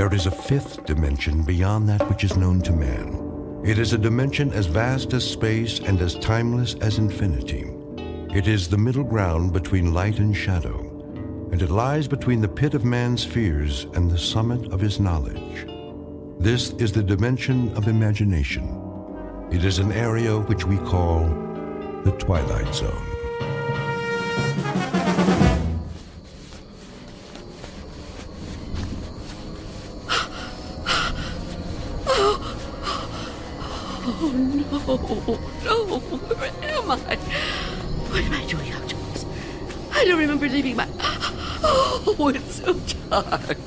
there is a fifth dimension beyond that which is known to man. It is a dimension as vast as space and as timeless as infinity. It is the middle ground between light and shadow, and it lies between the pit of man's fears and the summit of his knowledge. This is the dimension of imagination. It is an area which we call the Twilight Zone. Oh, no, where am I? What am I doing outdoors? I don't remember leaving my... Oh, it's so dark.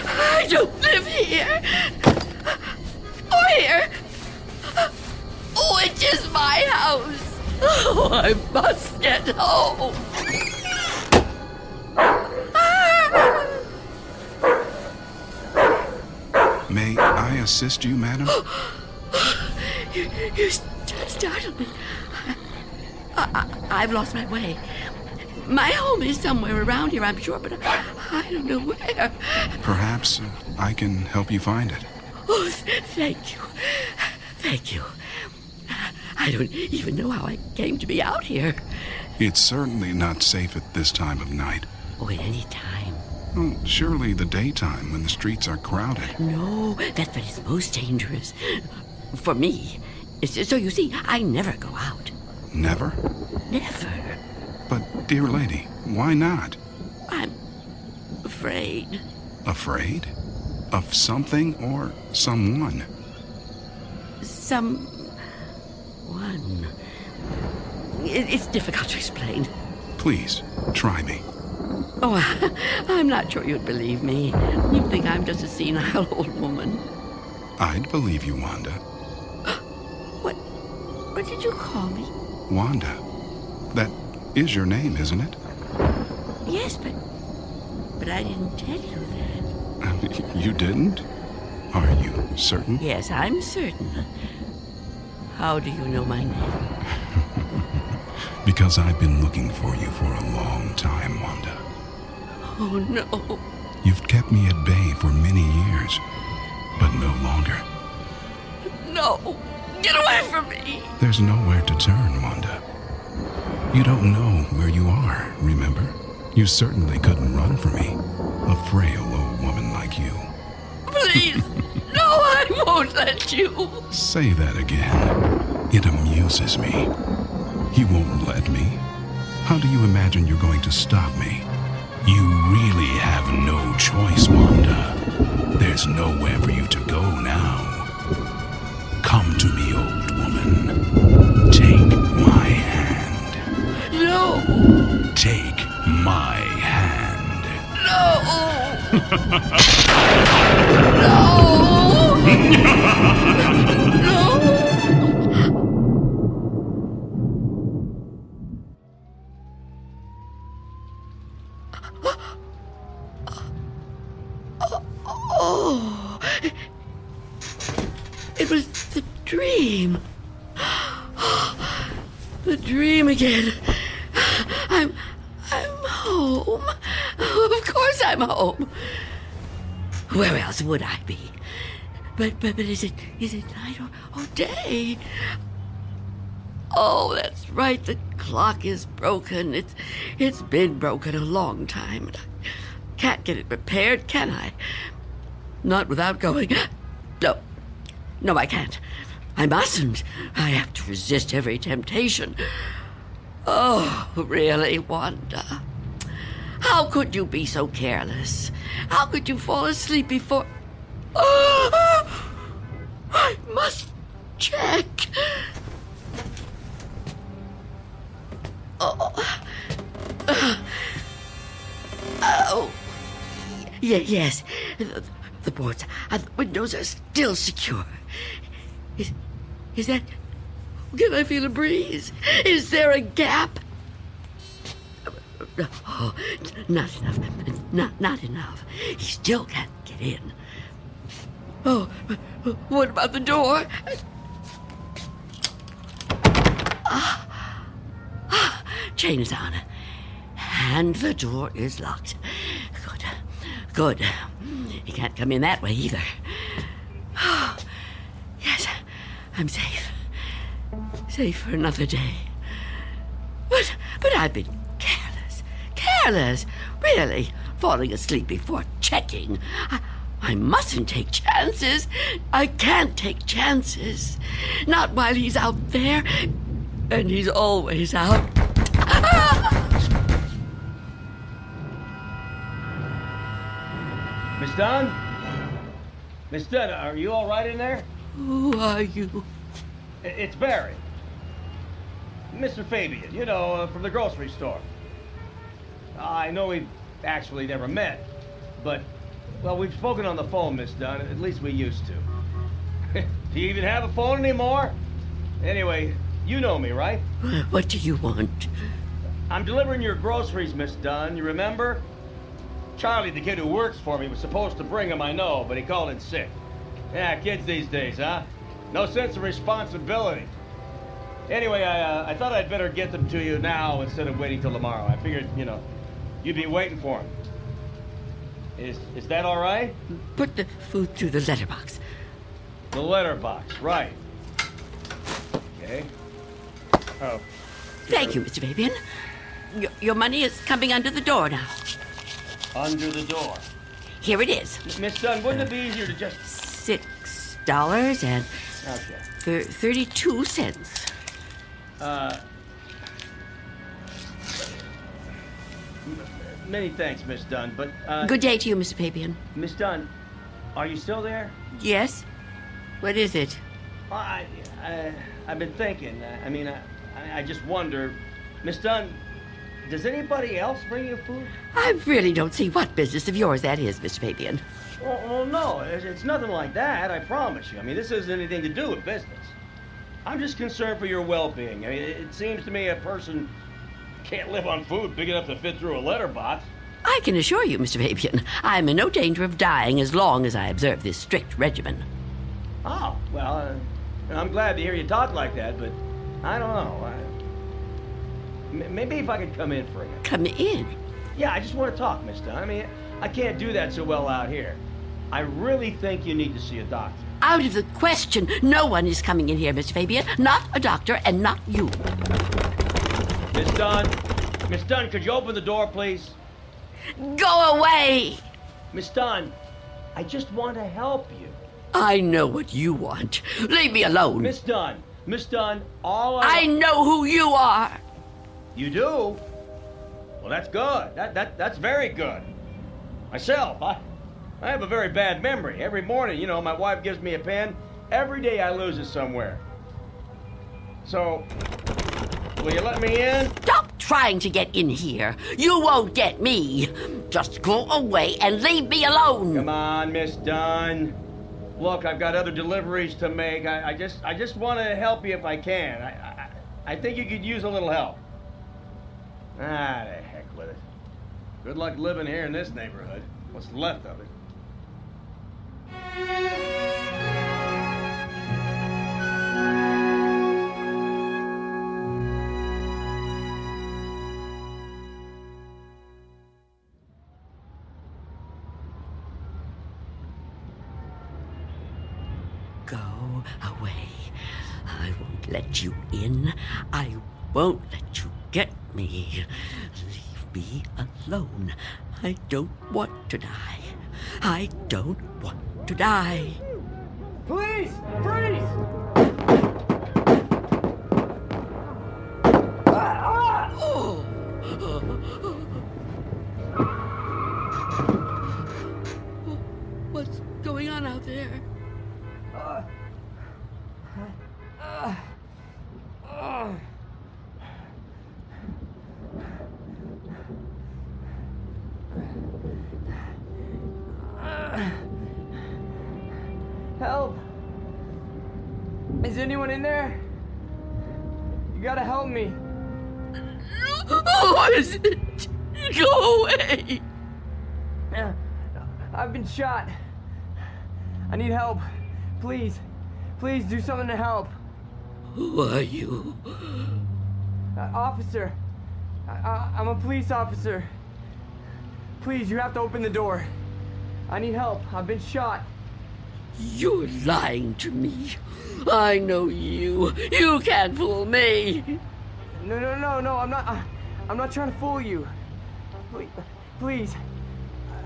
I don't live here. Or here. Which is my house. Oh, I must get home. May I assist you, madam? You startled me. I've lost my way. My home is somewhere around here, I'm sure, but I don't know where. Perhaps I can help you find it. Oh, thank you. Thank you. I don't even know how I came to be out here. It's certainly not safe at this time of night. Oh, at any time. Well, surely the daytime when the streets are crowded. No, that's when it's most dangerous. For me. So you see, I never go out. Never? Never. But, dear lady, why not? I'm afraid. Afraid? Of something or someone? Someone. It's difficult to explain. Please, try me. Oh, I'm not sure you'd believe me. You'd think I'm just a senile old woman. I'd believe you, Wanda. What did you call me? Wanda. That is your name, isn't it? Yes, but I didn't tell you that. You didn't? Are you certain? Yes, I'm certain. How do you know my name? Because I've been looking for you for a long time, Wanda. Oh, no. You've kept me at bay for many years, but no longer. No. Get away from me. There's nowhere to turn, Wanda. You don't know where you are, remember? You certainly couldn't run from me, a frail old woman like you. Please. No, I won't let you. Say that again. It amuses me. You won't let me? How do you imagine you're going to stop me? You really have no choice, Wanda. There's nowhere for you to go now. Come to me, old woman. Take my hand. No. Take my hand. No. No. No. Oh, it was the dream. The dream again. I'm home. Of course I'm home. Where else would I be? But is it night or day? Oh, that's right. The clock is broken. It's been broken a long time. And I can't get it repaired, can I? Not without going. No, I can't. I mustn't. I have to resist every temptation. Oh, really, Wanda? How could you be so careless? How could you fall asleep before... Oh, I must check. Oh. Yes. The boards and the windows are still secure. Is that... Can I feel a breeze? Is there a gap? Oh, not enough. Not enough. He still can't get in. Oh, what about the door? Chain is on. And the door is locked. Good. Good. He can't come in that way either. Oh, yes, I'm safe. Safe for another day. But I've been careless. Careless. Really. Falling asleep before checking. I mustn't take chances. I can't take chances. Not while he's out there. And he's always out. Miss Dunn? Miss Dunn, are you all right in there? Who are you? It's Barry. Mr. Fabian, you know, from the grocery store. I know we've actually never met, but, well, we've spoken on the phone, Miss Dunn. At least we used to. Do you even have a phone anymore? Anyway, you know me, right? What do you want? I'm delivering your groceries, Miss Dunn. You remember? Charlie, the kid who works for me, was supposed to bring them, I know, but he called in sick. Yeah, kids these days, huh? No sense of responsibility. Anyway, I thought I'd better get them to you now instead of waiting till tomorrow. I figured, you know, you'd be waiting for them. Is that all right? Put the food through the letterbox. The letterbox, right. Okay. Oh. Thank you, Mr. Fabian. Your money is coming under the door now. Under the door. Here it is. Miss Dunn, wouldn't it be easier to just... $6 and Okay. 32 cents. Many thanks, Miss Dunn, but, Good day to you, Mr. Fabian. Miss Dunn, are you still there? Yes? What is it? Well, I've been thinking. I just wonder, Miss Dunn, does anybody else bring you food? I really don't see what business of yours that is, Mr. Fabian. Well, no, it's nothing like that, I promise you. I mean, this has anything to do with business. I'm just concerned for your well-being. I mean, it seems to me a person can't live on food big enough to fit through a letterbox. I can assure you, Mr. Fabian, I'm in no danger of dying as long as I observe this strict regimen. Oh, well, I'm glad to hear you talk like that, but I don't know. Maybe if I could come in for you. Come in? Yeah, I just want to talk, Miss Dunn. I mean, I can't do that so well out here. I really think you need to see a doctor. Out of the question. No one is coming in here, Mr. Fabian. Not a doctor and not you. Miss Dunn, could you open the door, please? Go away! Miss Dunn, I just want to help you. I know what you want. Leave me alone. Miss Dunn, all I know who you are. You do? Well, that's good. That's very good. Myself, I have a very bad memory. Every morning, you know, my wife gives me a pen. Every day I lose it somewhere. So, will you let me in? Stop trying to get in here. You won't get me. Just go away and leave me alone. Come on, Miss Dunn. Look, I've got other deliveries to make. I just want to help you if I can. I think you could use a little help. Ah, the heck with it. Good luck living here in this neighborhood. What's left of it. Go away. I won't let you in. I won't let you get me. Leave me alone. I don't want to die. I don't want to die. Please, freeze! Oh. What's going on out there? Help! Is anyone in there? You gotta help me. What is it? Go away! I've been shot. I need help. Please. Please do something to help. Who are you? Officer. I'm a police officer. Please, you have to open the door. I need help. I've been shot. You're lying to me. I know you. You can't fool me. No, I'm not trying to fool you. Please.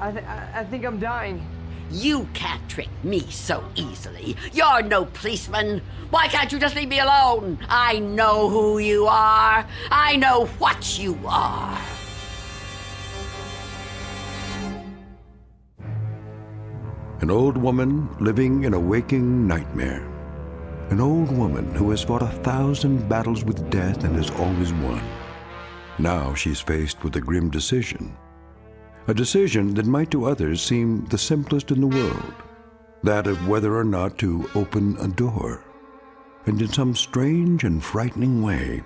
I think I'm dying. You can't trick me so easily. You're no policeman. Why can't you just leave me alone? I know who you are. I know what you are. An old woman living in a waking nightmare. An old woman who has fought 1,000 battles with death and has always won. Now she's faced with a grim decision. A decision that might to others seem the simplest in the world. That of whether or not to open a door. And in some strange and frightening way,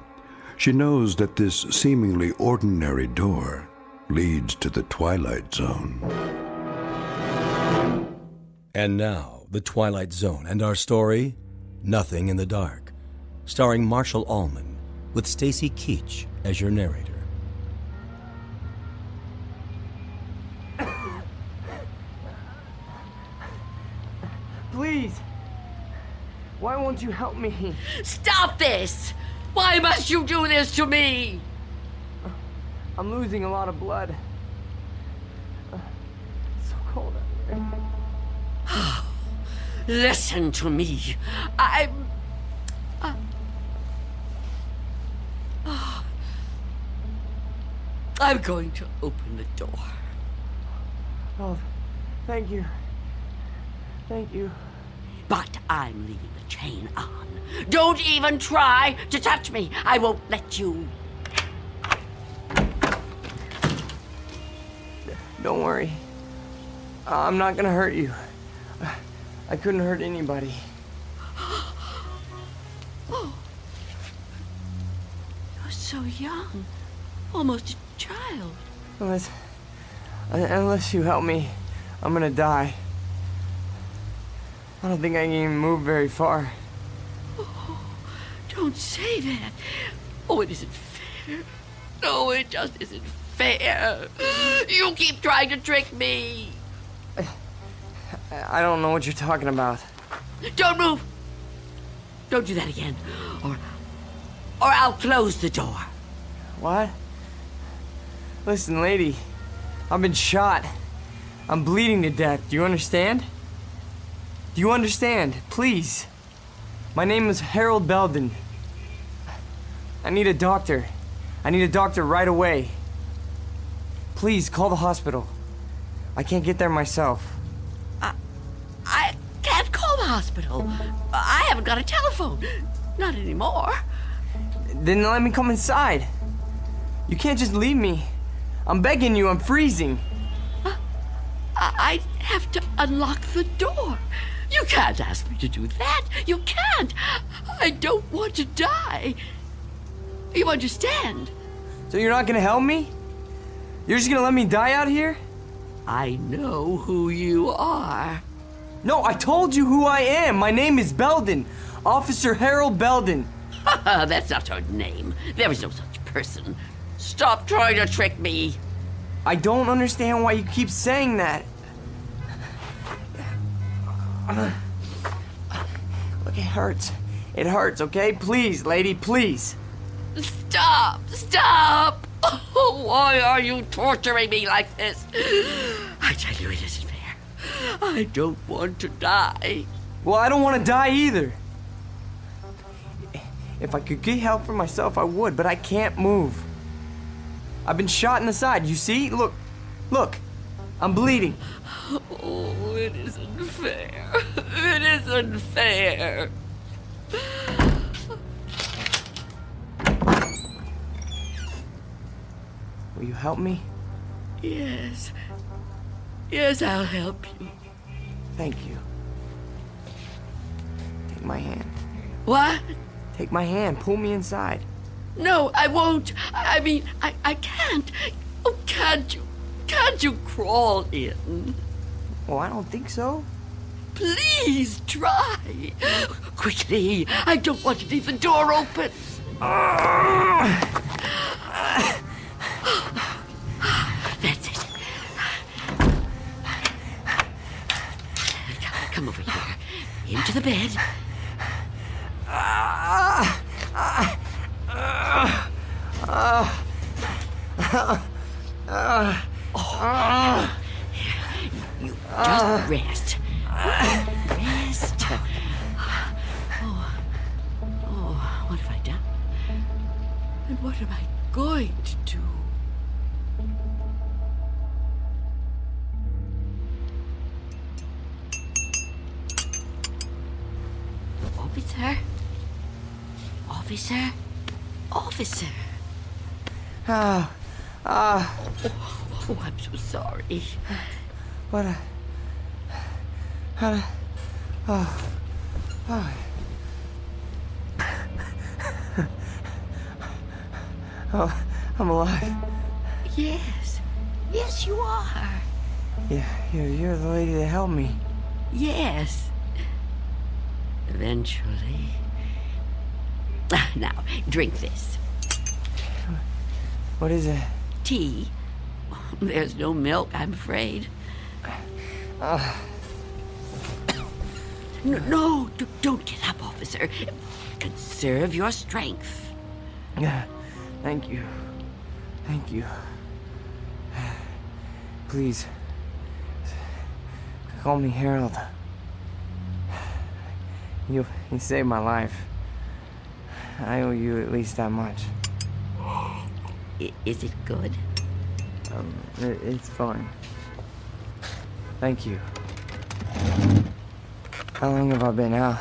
she knows that this seemingly ordinary door leads to the Twilight Zone. And now, The Twilight Zone and our story, Nothing in the Dark, starring Marshall Allman, with Stacy Keach as your narrator. Please. Why won't you help me? Stop this! Why must you do this to me? I'm losing a lot of blood. It's so cold out here. Listen to me. I'm going to open the door. Oh, thank you. Thank you. But I'm leaving the chain on. Don't even try to touch me. I won't let you. Don't worry. I'm not gonna hurt you. I couldn't hurt anybody. Oh. You're so young. Almost a child. Unless you help me, I'm gonna die. I don't think I can even move very far. Oh, don't say that. Oh, it isn't fair. No, it just isn't fair. You keep trying to trick me. I don't know what you're talking about. Don't move. Don't do that again. Or I'll close the door. What? Listen, lady. I've been shot. I'm bleeding to death. Do you understand? Do you understand? Please. My name is Harold Belden. I need a doctor. I need a doctor right away. Please, call the hospital. I can't get there myself. I can't call the hospital. I haven't got a telephone. Not anymore. Then let me come inside. You can't just leave me. I'm begging you, I'm freezing. I have to unlock the door. You can't ask me to do that. You can't. I don't want to die. You understand? So you're not gonna help me? You're just gonna let me die out here? I know who you are. No, I told you who I am. My name is Belden. Officer Harold Belden. That's not her name. There is no such person. Stop trying to trick me. I don't understand why you keep saying that. Look, it hurts. It hurts, okay? Please, lady, please. Stop! Stop! Oh, why are you torturing me like this? I tell you, it isn't fair. I don't want to die. Well, I don't want to die either. If I could get help for myself, I would, but I can't move. I've been shot in the side, you see? Look, I'm bleeding. Oh, it isn't fair. It isn't fair. Will you help me? Yes. Yes, I'll help you. Thank you. Take my hand. What? Take my hand. Pull me inside. No, I won't. I mean, I can't. Oh, can't you? Can't you crawl in? Well, I don't think so. Please try. Quickly. I don't want to leave the door open. Into the bed. You just rest. Rest. Oh, what have I done? And what am I going to do? Officer? Officer? Officer? Oh, Oh, I'm so sorry. what a... How to... Oh, I'm alive. Yes. Yes, you are. Yeah, you're the lady that helped me. Yes. Eventually. Now, drink this. What is it? Tea. There's no milk, I'm afraid. No, don't get up, officer. Conserve your strength. Yeah, thank you. Thank you. Please, call me Harold. You saved my life. I owe you at least that much. Is it good? It's fine. Thank you. How long have I been out?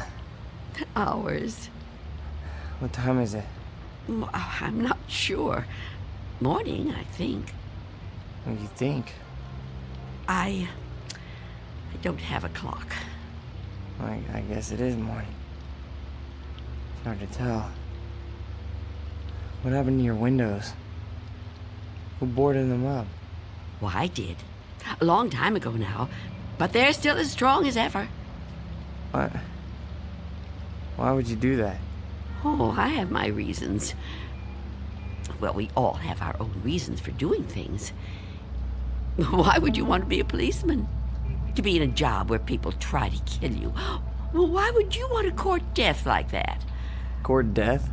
Hours. What time is it? I'm not sure. Morning, I think. What do you think? I don't have a clock. I guess it is morning. It's hard to tell. What happened to your windows? Who boarded them up? Well, I did. A long time ago now. But they're still as strong as ever. What? Why would you do that? Oh, I have my reasons. Well, we all have our own reasons for doing things. Why would you want to be a policeman? To be in a job where people try to kill you? Well, why would you want to court death like that? Court death?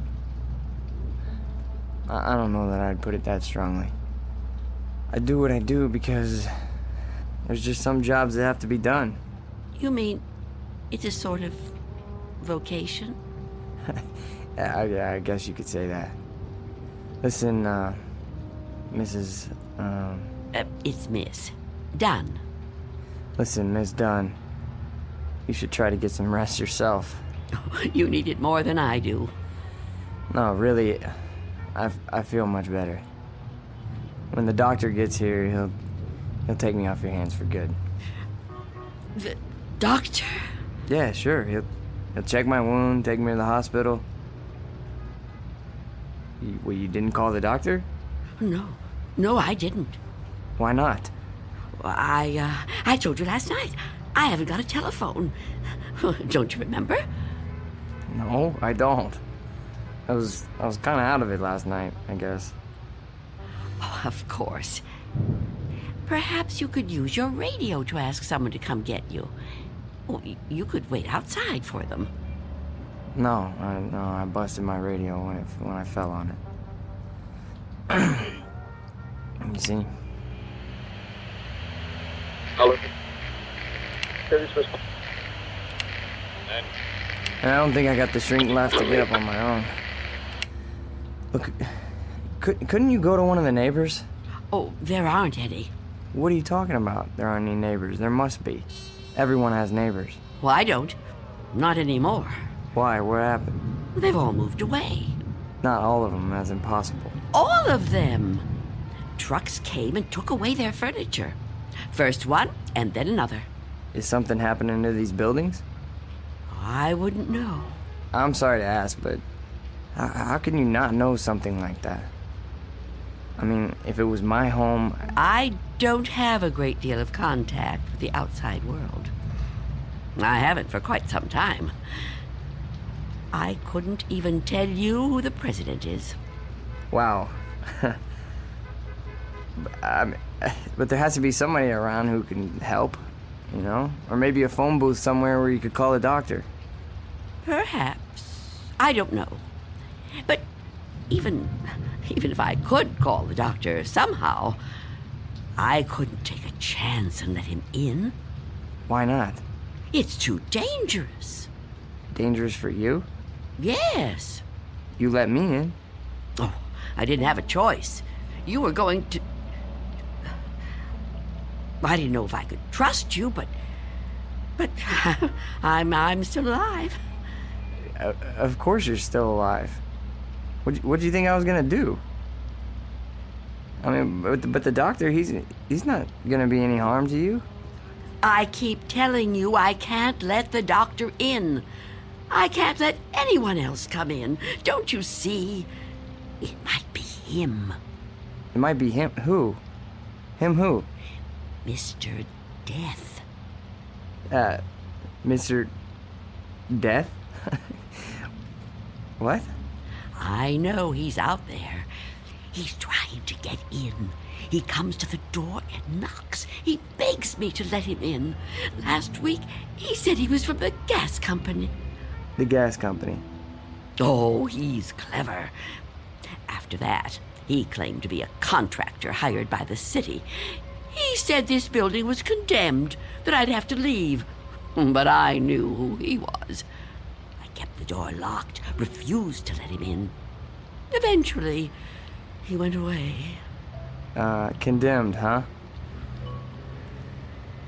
I don't know that I'd put it that strongly. I do what I do because there's just some jobs that have to be done. You mean it's a sort of vocation? Yeah, I guess you could say that. Listen, Mrs. It's Miss Dunn. Listen, Miss Dunn. You should try to get some rest yourself. You need it more than I do. No, really, I feel much better. When the doctor gets here, he'll take me off your hands for good. The doctor? Yeah, sure. He'll check my wound, take me to the hospital. You didn't call the doctor? No, I didn't. Why not? I told you last night. I haven't got a telephone. Don't you remember? No, I don't. I was kind of out of it last night, I guess. Oh, of course. Perhaps you could use your radio to ask someone to come get you. Oh, you could wait outside for them. No, I busted my radio when I fell on it. You see? Hello. And I don't think I got the strength left to get up on my own. Look, couldn't you go to one of the neighbors? Oh, there aren't any. What are you talking about? There aren't any neighbors. There must be. Everyone has neighbors. Well, I don't. Not anymore. Why? What happened? They've all moved away. Not all of them. That's impossible. All of them. Trucks came and took away their furniture. First one, and then another. Is something happening to these buildings? I wouldn't know. I'm sorry to ask, but how can you not know something like that? I mean, if it was my home... I don't have a great deal of contact with the outside world. I haven't for quite some time. I couldn't even tell you who the president is. Wow. But there has to be somebody around who can help. you know? Or maybe a phone booth somewhere where you could call a doctor. Perhaps. I don't know. But even if I could call the doctor somehow, I couldn't take a chance and let him in. Why not? It's too dangerous. Dangerous for you? Yes. You let me in. Oh, I didn't have a choice. You were going to... I didn't know if I could trust you, but I'm still alive. Of course you're still alive. What do you think I was gonna do? I mean, but the doctor, he's not gonna be any harm to you. I keep telling you I can't let the doctor in. I can't let anyone else come in. Don't you see? It might be him. It might be him. Who? Him who? Mr. Death. Mr. Death? What? I know he's out there. He's trying to get in. He comes to the door and knocks. He begs me to let him in. Last week, he said he was from the gas company. The gas company. Oh, he's clever. After that, he claimed to be a contractor hired by the city. He said this building was condemned, that I'd have to leave. But I knew who he was. I kept the door locked, refused to let him in. Eventually, he went away. Condemned, huh?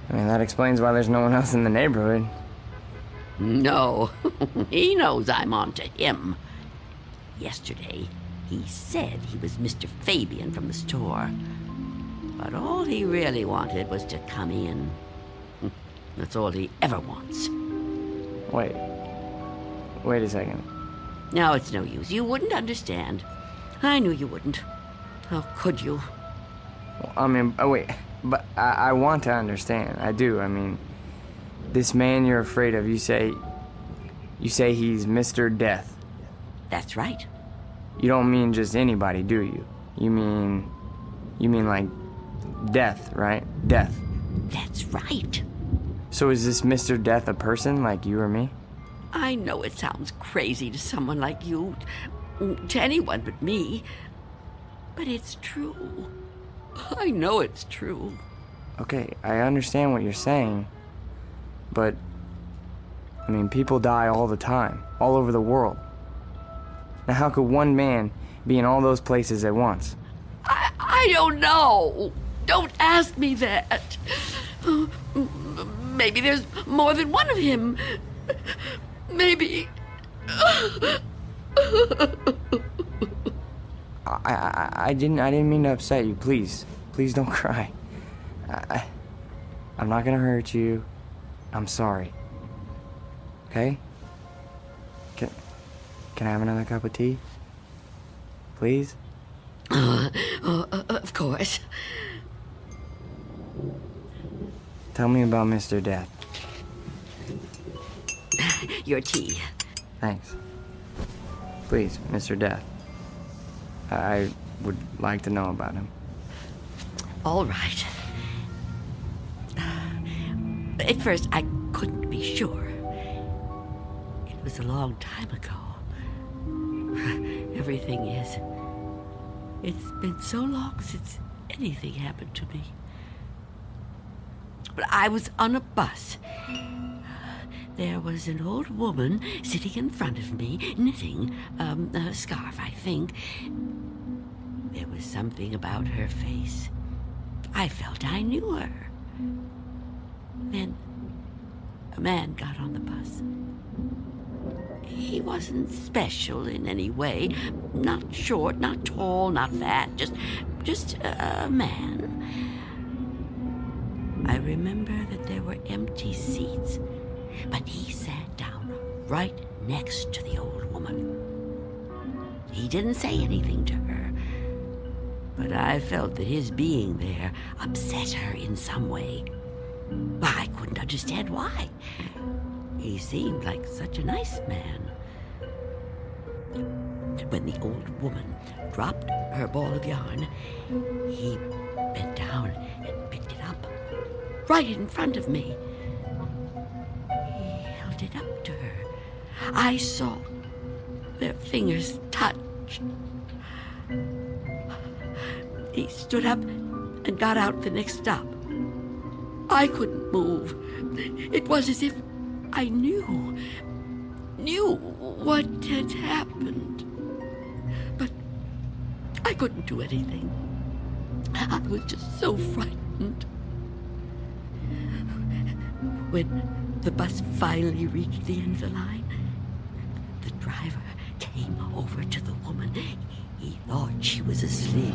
I mean, that explains why there's no one else in the neighborhood. No, he knows I'm on to him. Yesterday, he said he was Mr. Fabian from the store. But all he really wanted was to come in. That's all he ever wants. Wait a second. No, it's no use. You wouldn't understand. I knew you wouldn't. How could you? I mean, wait, but I want to understand. I do. I mean, this man you're afraid of, you say he's Mr. Death. That's right. You don't mean just anybody, do you? You mean like death, right? Death. That's right. So is this Mr. Death a person like you or me? I know it sounds crazy to someone like you, to anyone but me, but it's true. I know it's true. Okay, I understand what you're saying, but, I mean, people die all the time, all over the world. Now how could one man be in all those places at once? I don't know. Don't ask me that. Maybe there's more than one of him. Maybe. I didn't mean to upset you. Please don't cry. I'm not gonna hurt you. I'm sorry. Okay? Can I have another cup of tea? Please? Of course. Tell me about Mr. Death. Your tea. Thanks. Please, Mr. Death. I would like to know about him. All right. At first, I couldn't be sure. It was a long time ago. Everything is. It's been so long since anything happened to me. But I was on a bus. There was an old woman sitting in front of me, knitting a scarf, I think. There was something about her face. I felt I knew her. Then a man got on the bus. He wasn't special in any way. Not short, not tall, not fat, just a man. I remember that there were empty seats, but he sat down right next to the old woman. He didn't say anything to her, but I felt that his being there upset her in some way. I couldn't understand why. He seemed like such a nice man. When the old woman dropped her ball of yarn, he bent down and picked it up right in front of me. headed up to her. I saw their fingers touch. He stood up and got out the next stop. I couldn't move. It was as if I knew what had happened. But I couldn't do anything. I was just so frightened. When the bus finally reached the end of the line, the driver came over to the woman. He thought she was asleep.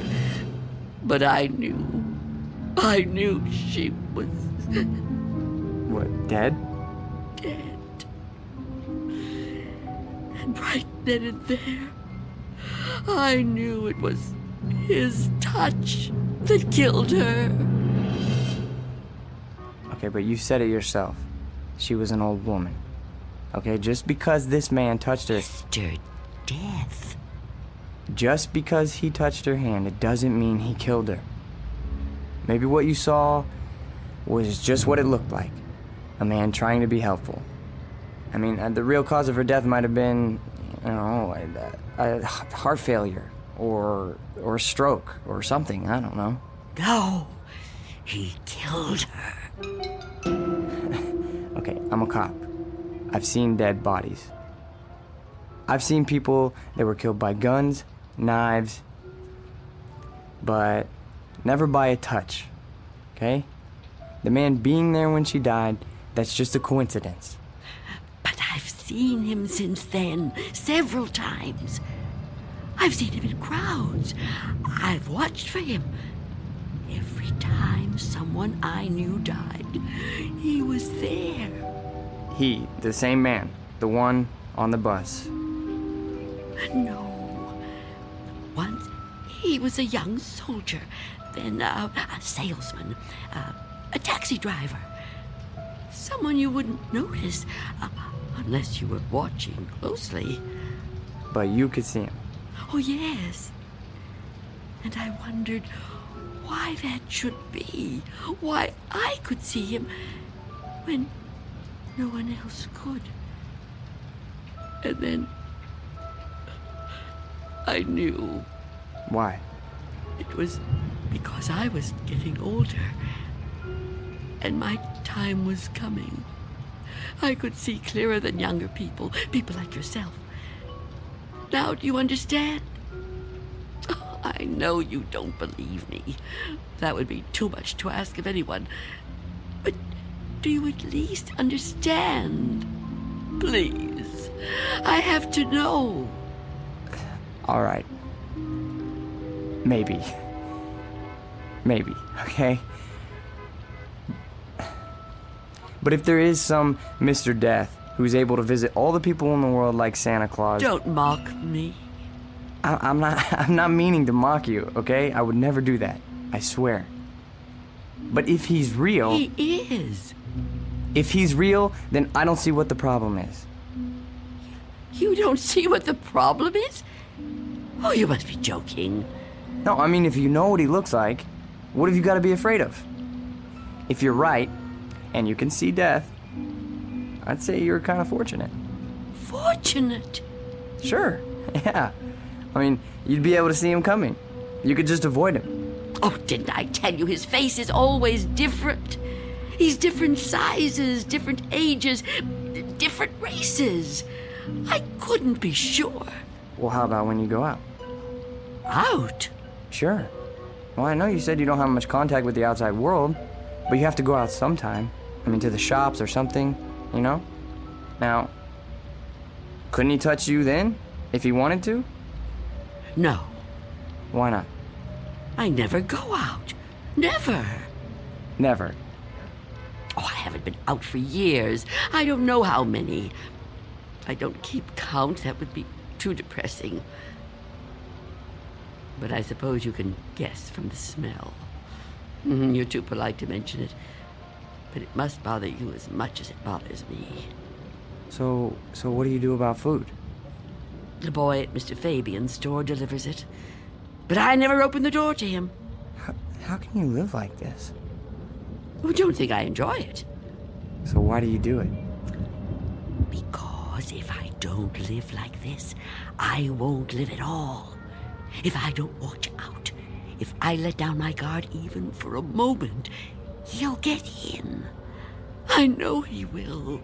But I knew she was What, dead? dead. And right then and there, I knew it was his touch that killed her. Okay, but you said it yourself. She was an old woman. Okay, just because this man touched her... Mr. Death. Just because he touched her hand, it doesn't mean he killed her. Maybe what you saw was just what it looked like. A man trying to be helpful. I mean, the real cause of her death might have been, a heart failure or a stroke or something. I don't know. No, he killed her. Okay, I'm a cop. I've seen dead bodies. I've seen people that were killed by guns, knives, but never by a touch. Okay? The man being there when she died, that's just a coincidence. But I've seen him since then, several times. I've seen him in crowds. I've watched for him. Every time someone I knew died, he was there. He, the same man, the one on the bus. No. Once he was a young soldier, then a salesman, a taxi driver. Someone you wouldn't notice unless you were watching closely. But you could see him. Oh, yes. And I wondered why that should be. Why I could see him when no one else could. And then I knew. Why? It was because I was getting older. And my time was coming. I could see clearer than younger people like yourself. Now, do you understand? Oh, I know you don't believe me. That would be too much to ask of anyone. But do you at least understand? Please. I have to know. All right. Maybe. Maybe, okay? But if there is some Mr. Death who's able to visit all the people in the world like Santa Claus... Don't mock me. I'm not meaning to mock you, okay? I would never do that. I swear. But if he's real... He is. If he's real, then I don't see what the problem is. You don't see what the problem is? Oh, you must be joking. No, I mean, if you know what he looks like, what have you got to be afraid of? If you're right, and you can see death, I'd say you're kind of fortunate. Fortunate? Sure, yeah. I mean, you'd be able to see him coming. You could just avoid him. Oh, didn't I tell you his face is always different? He's different sizes, different ages, different races. I couldn't be sure. Well, how about when you go out? Out? Sure. Well, I know you said you don't have much contact with the outside world, but you have to go out sometime. I mean, to the shops or something, you know? Now, couldn't he touch you then, if he wanted to? No. Why not? I never go out. Never. Never. Oh, I haven't been out for years. I don't know how many. I don't keep count. That would be too depressing. But I suppose you can guess from the smell. You're too polite to mention it. But it must bother you as much as it bothers me. So what do you do about food? The boy at Mr. Fabian's store delivers it. But I never open the door to him. How can you live like this? Oh, don't think I enjoy it. So why do you do it? Because if I don't live like this, I won't live at all. If I don't watch out, if I let down my guard even for a moment, he'll get in. I know he will.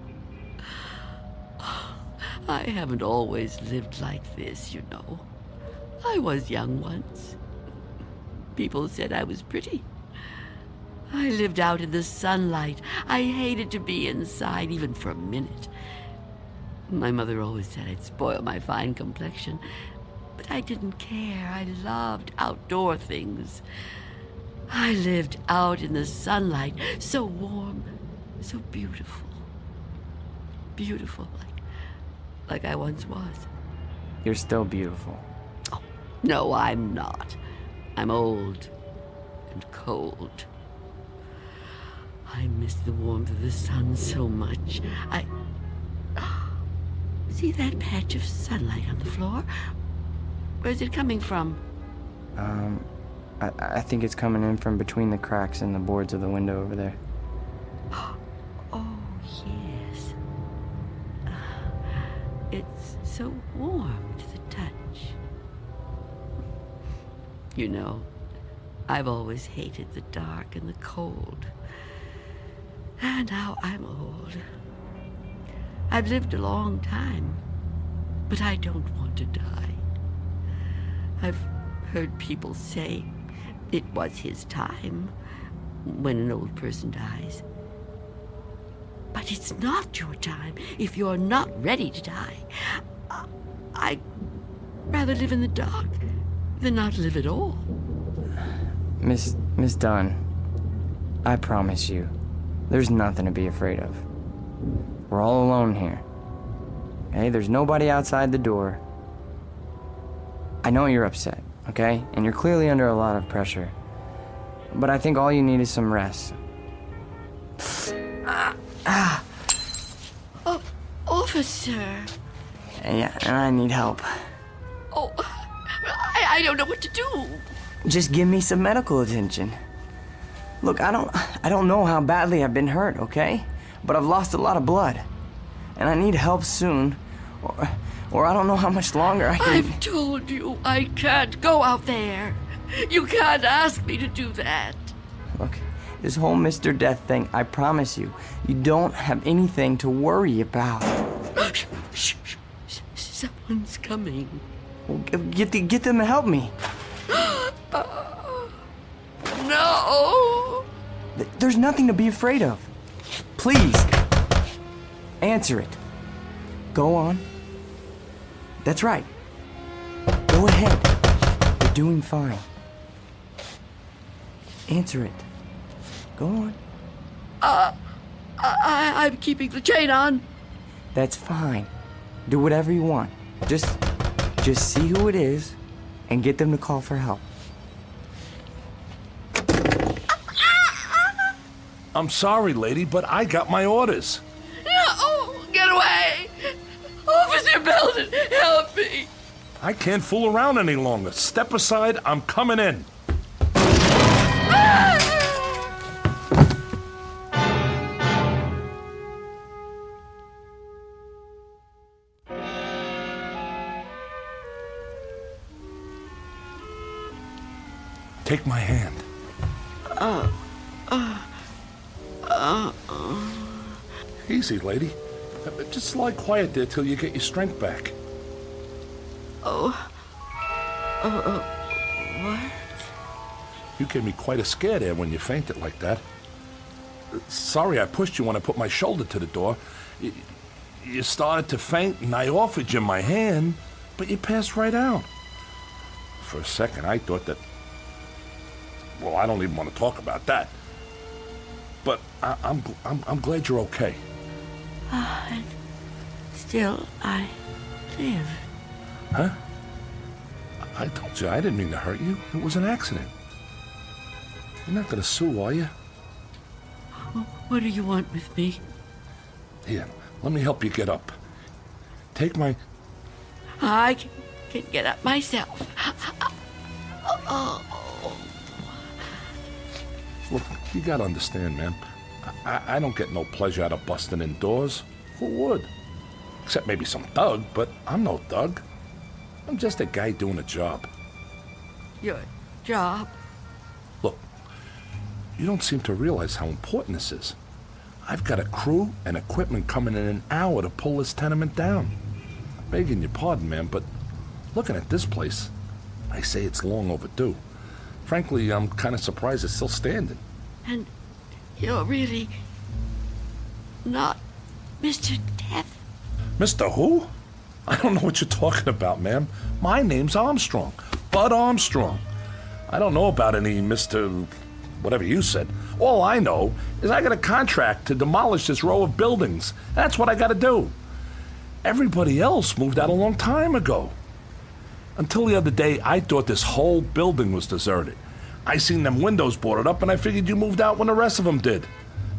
I haven't always lived like this, you know. I was young once. People said I was pretty. I lived out in the sunlight. I hated to be inside even for a minute. My mother always said I'd spoil my fine complexion, but I didn't care. I loved outdoor things. I lived out in the sunlight, so warm, so beautiful. Beautiful, like I once was. You're still beautiful. Oh, no, I'm not. I'm old and cold. I miss the warmth of the sun so much. See that patch of sunlight on the floor? Where's it coming from? I think it's coming in from between the cracks in the boards of the window over there. Oh, yes. It's so warm to the touch. You know, I've always hated the dark and the cold. And now I'm old. I've lived a long time, but I don't want to die. I've heard people say it was his time when an old person dies. But it's not your time if you're not ready to die. I'd rather live in the dark than not live at all. Miss Dunn, I promise you, there's nothing to be afraid of. We're all alone here. Okay, there's nobody outside the door. I know you're upset, okay? And you're clearly under a lot of pressure. But I think all you need is some rest. Oh, officer. Yeah, and I need help. Oh, I don't know what to do. Just give me some medical attention. Look, I don't know how badly I've been hurt, okay? But I've lost a lot of blood. And I need help soon. Or I don't know how much longer I can... I've told you I can't go out there. You can't ask me to do that. Look, this whole Mr. Death thing, I promise you, you don't have anything to worry about. Shh. Someone's coming. Well, get them to help me. No. There's nothing to be afraid of. Please, answer it. Go on. That's right. Go ahead. You're doing fine. Answer it. Go on. I'm keeping the chain on. That's fine. Do whatever you want. Just see who it is and get them to call for help. I'm sorry, lady, but I got my orders. No, get away. Officer Belden, help me. I can't fool around any longer. Step aside, I'm coming in. Take my hand. Easy, lady. Just lie quiet there till you get your strength back. What? You gave me quite a scare there when you fainted like that. Sorry I pushed you when I put my shoulder to the door. You started to faint and I offered you my hand, but you passed right out. For a second I thought that... Well, I don't even want to talk about that. But I'm glad you're okay. And still, I live. Huh? I told you I didn't mean to hurt you. It was an accident. You're not gonna sue, are you? What do you want with me? Here, let me help you get up. Take my... I can get up myself. Look, you gotta understand, man. I don't get no pleasure out of busting indoors. Who would? Except maybe some thug, but I'm no thug. I'm just a guy doing a job. Your job? Look, you don't seem to realize how important this is. I've got a crew and equipment coming in an hour to pull this tenement down. Begging your pardon, ma'am, but looking at this place, I say it's long overdue. Frankly, I'm kind of surprised it's still standing. And you're really not Mr. Death? Mr. Who? I don't know what you're talking about, ma'am. My name's Armstrong. Bud Armstrong. I don't know about any Mr. whatever you said. All I know is I got a contract to demolish this row of buildings. That's what I got to do. Everybody else moved out a long time ago. Until the other day, I thought this whole building was deserted. I seen them windows boarded up, and I figured you moved out when the rest of them did.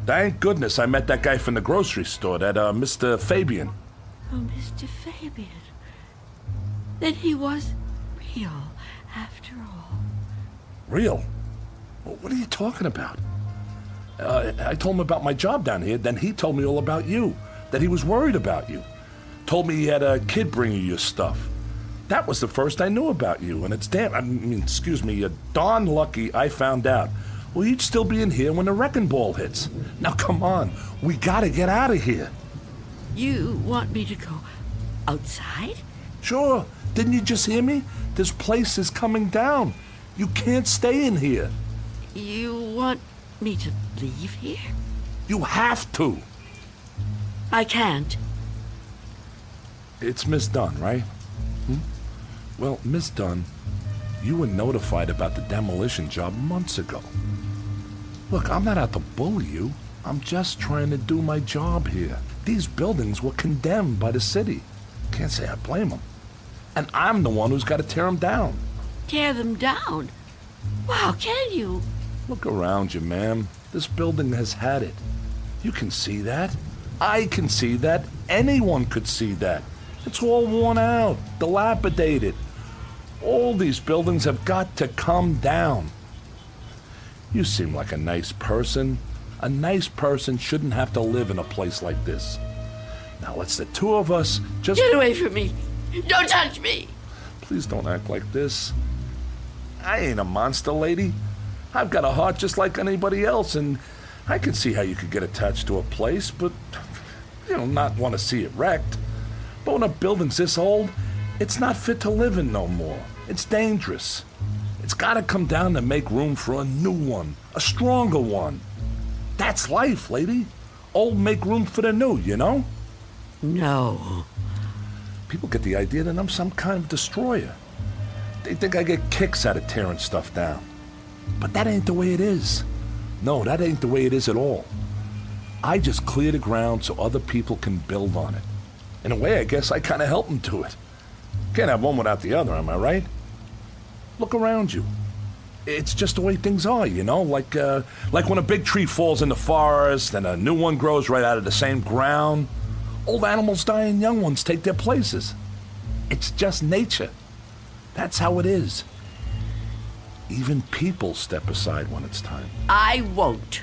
Thank goodness I met that guy from the grocery store, that Mr. Fabian. Oh, Mr. Fabian. Then he was real, after all. Real? What are you talking about? I told him about my job down here, then he told me all about you, that he was worried about you. Told me he had a kid bring you your stuff. That was the first I knew about you, and it's darn lucky I found out. Well, you'd still be in here when the wrecking ball hits. Now, come on, we gotta get out of here. You want me to go outside? Sure, didn't you just hear me? This place is coming down. You can't stay in here. You want me to leave here? You have to. I can't. It's Miss Dunn, right? Well, Miss Dunn, you were notified about the demolition job months ago. Look, I'm not out to bully you. I'm just trying to do my job here. These buildings were condemned by the city. Can't say I blame them. And I'm the one who's got to tear them down. Tear them down? Wow, can you? Look around you, ma'am. This building has had it. You can see that. I can see that. Anyone could see that. It's all worn out, dilapidated. All these buildings have got to come down. You seem like a nice person. A nice person shouldn't have to live in a place like this. Now let's the two of us just... Get away from me! Don't touch me! Please don't act like this. I ain't a monster, lady. I've got a heart just like anybody else, and I can see how you could get attached to a place, but, not want to see it wrecked. But when a building's this old, it's not fit to live in no more. It's dangerous. It's got to come down to make room for a new one, a stronger one. That's life, lady. Old make room for the new, you know? No. People get the idea that I'm some kind of destroyer. They think I get kicks out of tearing stuff down. But that ain't the way it is. No, that ain't the way it is at all. I just clear the ground so other people can build on it. In a way, I guess I kind of help them do it. Can't have one without the other, am I right? Look around you. It's just the way things are, like when a big tree falls in the forest and a new one grows right out of the same ground. Old animals die and young ones take their places. It's just nature. That's how it is. Even people step aside when it's time. I won't.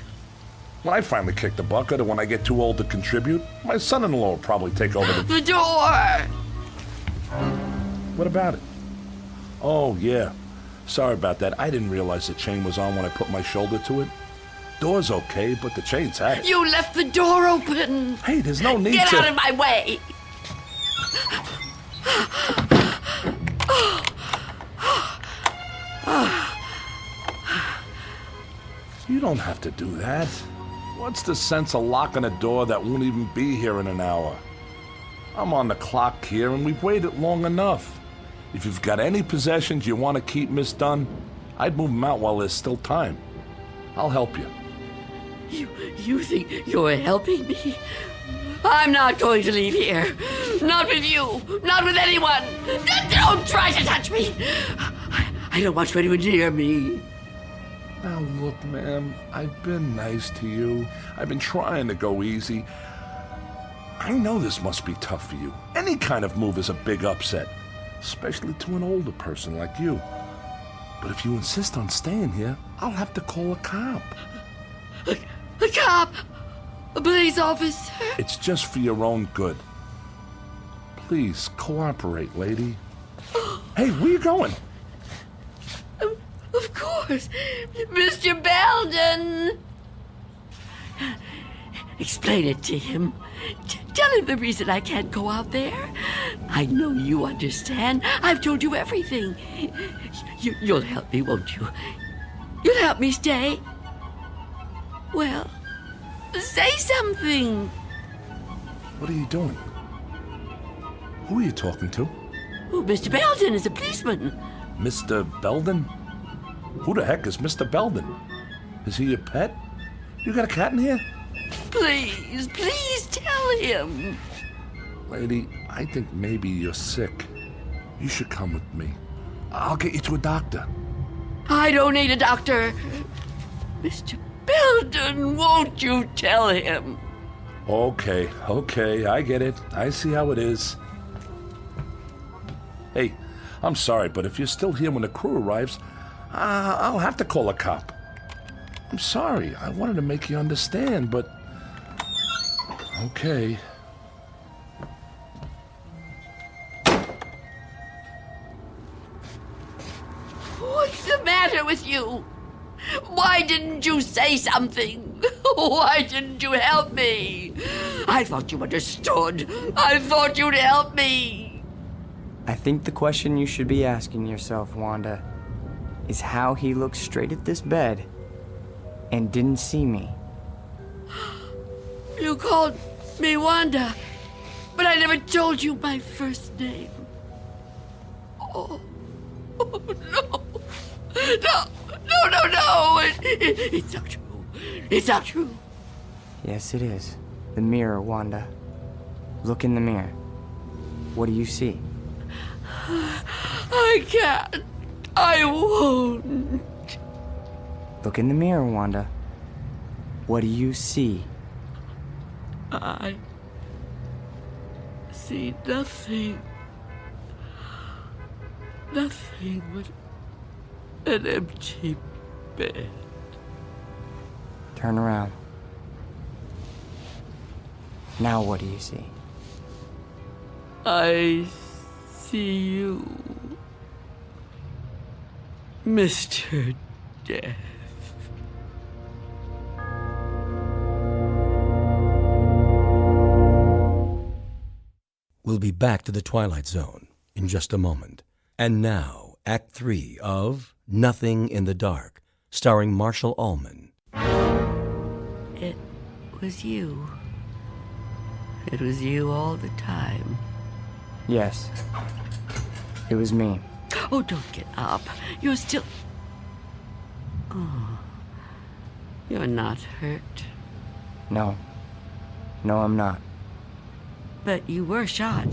When I finally kick the bucket, or when I get too old to contribute, my son-in-law will probably take over The door! What about it? Oh, yeah. Sorry about that. I didn't realize the chain was on when I put my shoulder to it. Door's okay, but the chain's had it. You left the door open! Hey, there's no need Get to... out of my way! You don't have to do that. What's the sense of locking a door that won't even be here in an hour? I'm on the clock here, and we've waited long enough. If you've got any possessions you want to keep, Miss Dunn, I'd move them out while there's still time. I'll help you. You think you're helping me? I'm not going to leave here. Not with you. Not with anyone. Don't try to touch me. I don't want you anywhere near me. Now look, ma'am, I've been nice to you. I've been trying to go easy. I know this must be tough for you. Any kind of move is a big upset, especially to an older person like you. But if you insist on staying here, I'll have to call a cop. A cop? A police officer? It's just for your own good. Please, cooperate, lady. Hey, where you going? Of course, Mr. Belden. Explain it to him. Tell him the reason I can't go out there. I know you understand. I've told you everything. You'll help me, won't you? You'll help me stay. Well, say something. What are you doing? Who are you talking to? Oh, Mr. Belden is a policeman. Mr. Belden? Who the heck is Mr. Belden? Is he your pet? You got a cat in here? Please tell him. Lady, I think maybe you're sick. You should come with me. I'll get you to a doctor. I don't need a doctor. Mr. Belden, won't you tell him? Okay, I get it. I see how it is. Hey, I'm sorry, but if you're still here when the crew arrives, I'll have to call a cop. I'm sorry. I wanted to make you understand, but... Okay. What's the matter with you? Why didn't you say something? Why didn't you help me? I thought you understood. I thought you'd help me. I think the question you should be asking yourself, Wanda, is how he looked straight at this bed and didn't see me. You called me Wanda, but I never told you my first name. Oh no. No. It's not true. It's not true. Yes, it is. The mirror, Wanda. Look in the mirror. What do you see? I can't. I won't. Look in the mirror, Wanda. What do you see? I see nothing. Nothing but an empty bed. Turn around. Now what do you see? I see you, Mr. Death. We'll be back to the Twilight Zone in just a moment. And now, Act 3 of Nothing in the Dark, starring Marshall Allman. It was you. It was you all the time. Yes. It was me. Oh, don't get up. You're still... Oh. You're not hurt. No. No, I'm not. But you were shot.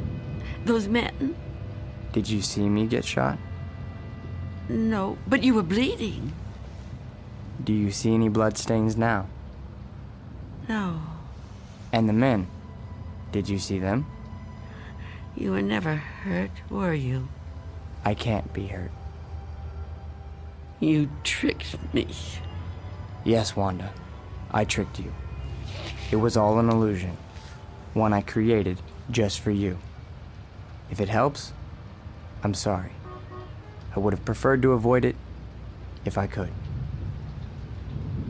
Those men... Did you see me get shot? No, but you were bleeding. Do you see any bloodstains now? No. And the men? Did you see them? You were never hurt, were you? I can't be hurt. You tricked me. Yes, Wanda. I tricked you. It was all an illusion. One I created just for you. If it helps, I'm sorry. I would have preferred to avoid it if I could.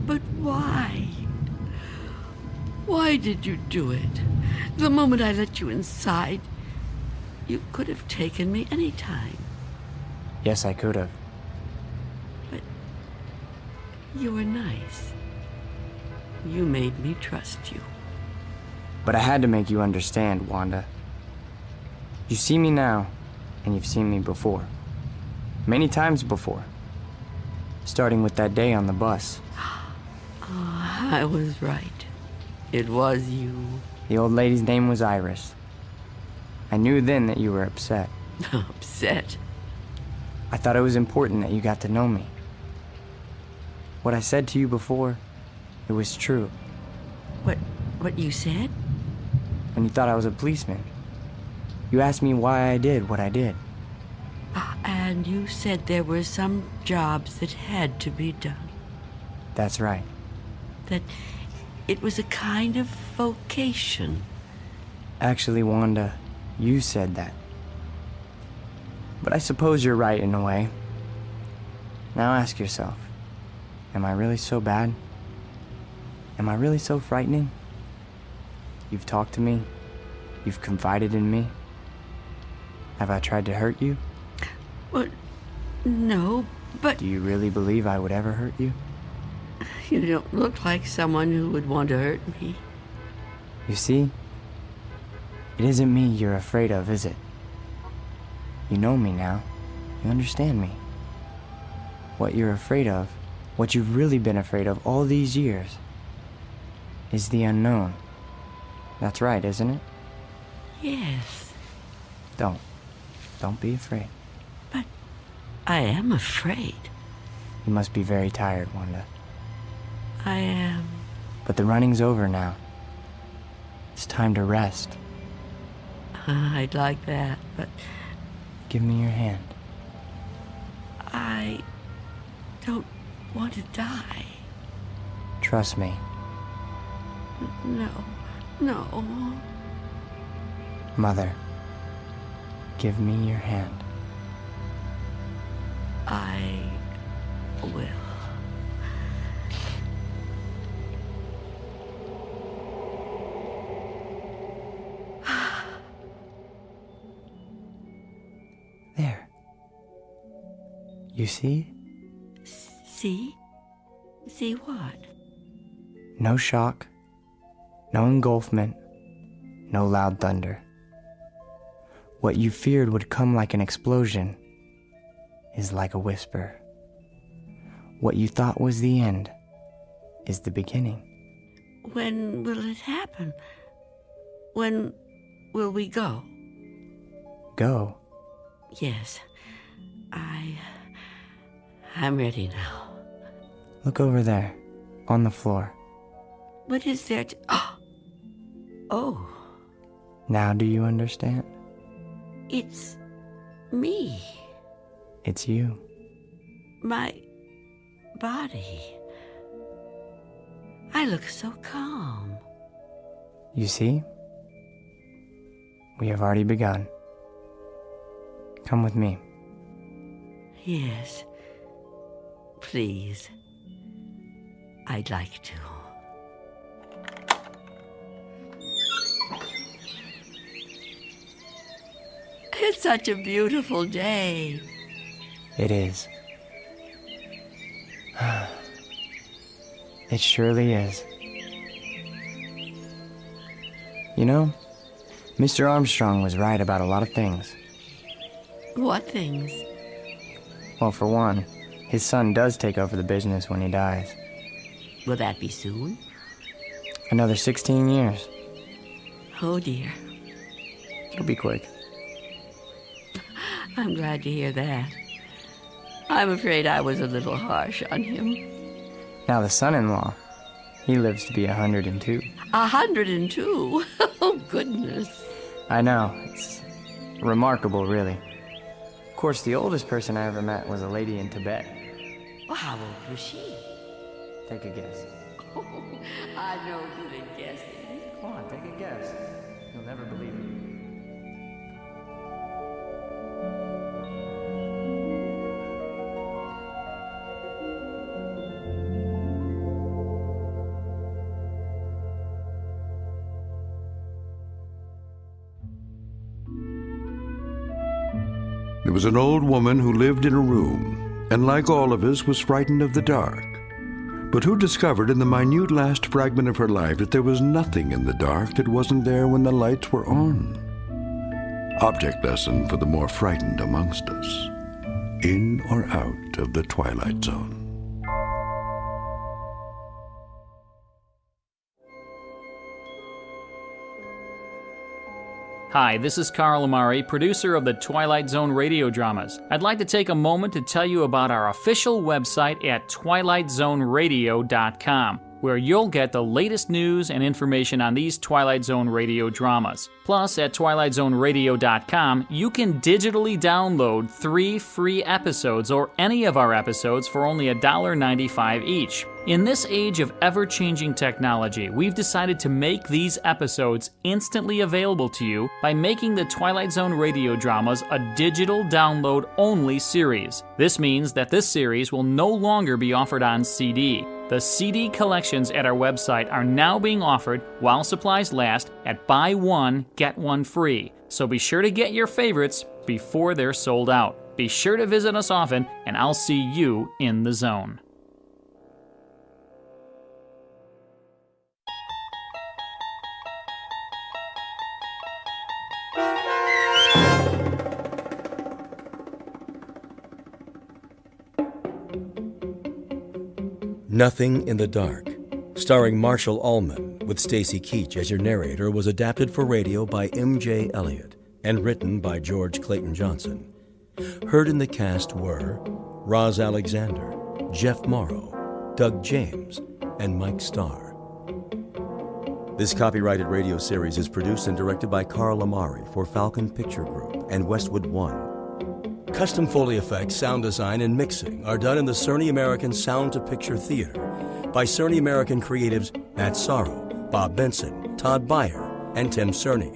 But why? Why did you do it? The moment I let you inside, you could have taken me any time. Yes, I could have. But you were nice. You made me trust you. But I had to make you understand, Wanda. You see me now, and you've seen me before. Many times before. Starting with that day on the bus. Oh, I was right. It was you. The old lady's name was Iris. I knew then that you were upset. Upset? I thought it was important that you got to know me. What I said to you before, it was true. What you said? When you thought I was a policeman. You asked me why I did what I did. And you said there were some jobs that had to be done. That's right. That it was a kind of vocation. Actually, Wanda, You said that. But I suppose you're right in a way. Now ask yourself, am I really so bad? Am I really so frightening? You've talked to me. You've confided in me. Have I tried to hurt you? Well, no, but Do you really believe I would ever hurt you? you don't look like someone who would want to hurt me. You see? It isn't me you're afraid of, is it? You know me now. You understand me. What you're afraid of, what you've really been afraid of all these years, is the unknown. That's right, isn't it? Yes, Don't be afraid. but I am afraid. You must be very tired, Wanda. I am. But the running's over now. It's time to rest. I'd like that, but Give me your hand. I don't want to die. Trust me. No. Mother, give me your hand. I will. There. You see? See? See what? No shock, no engulfment, no loud thunder. What you feared would come like an explosion is like a whisper. What you thought was the end is the beginning. When will it happen? When will we go? Go. Yes. I'm ready now. Look over there, on the floor. What is there to... Oh, Now do you understand? it's me. It's you. My body. I look so calm. You see? We have already begun. Come with me. Yes. Please. I'd like to. It's such a beautiful day. It is. It surely is. You know, Mr. Armstrong was right about a lot of things. What things? Well, for one, his son does take over the business when he dies. Will that be soon? Another 16 years. Oh, dear. It'll be quick. I'm glad to hear that. I'm afraid I was a little harsh on him. Now the son-in-law, he lives to be 102. 102? Oh, goodness. I know, it's remarkable, really. Of course, the oldest person I ever met was a lady in Tibet. Well, how old was she? Take a guess. Oh, I know good at guessing. Come on, take a guess. You'll never believe it. There was an old woman who lived in a room, and like all of us, was frightened of the dark. But who discovered in the minute last fragment of her life that there was nothing in the dark that wasn't there when the lights were on? Object lesson for the more frightened amongst us. In or out of the Twilight Zone. Hi, this is Carl Amari, producer of the Twilight Zone radio dramas. I'd like to take a moment to tell you about our official website at twilightzoneradio.com. where you'll get the latest news and information on these Twilight Zone radio dramas. Plus, at twilightzoneradio.com, you can digitally download 3 free episodes or any of our episodes for only $1.95 each. In this age of ever-changing technology, we've decided to make these episodes instantly available to you by making the Twilight Zone radio dramas a digital download-only series. This means that this series will no longer be offered on CD. The CD collections at our website are now being offered while supplies last at buy one, get one free. So be sure to get your favorites before they're sold out. Be sure to visit us often, and I'll see you in the zone. Nothing in the Dark, starring Marshall Allman with Stacy Keach as your narrator, was adapted for radio by M.J. Elliott and written by George Clayton Johnson. Heard in the cast were Roz Alexander, Jeff Morrow, Doug James, and Mike Starr. This copyrighted radio series is produced and directed by Carl Amari for Falcon Picture Group and Westwood One. Custom Foley effects, sound design, and mixing are done in the Cerny American Sound to Picture Theater by Cerny American creatives Matt Sorrow, Bob Benson, Todd Beyer, and Tim Cerny.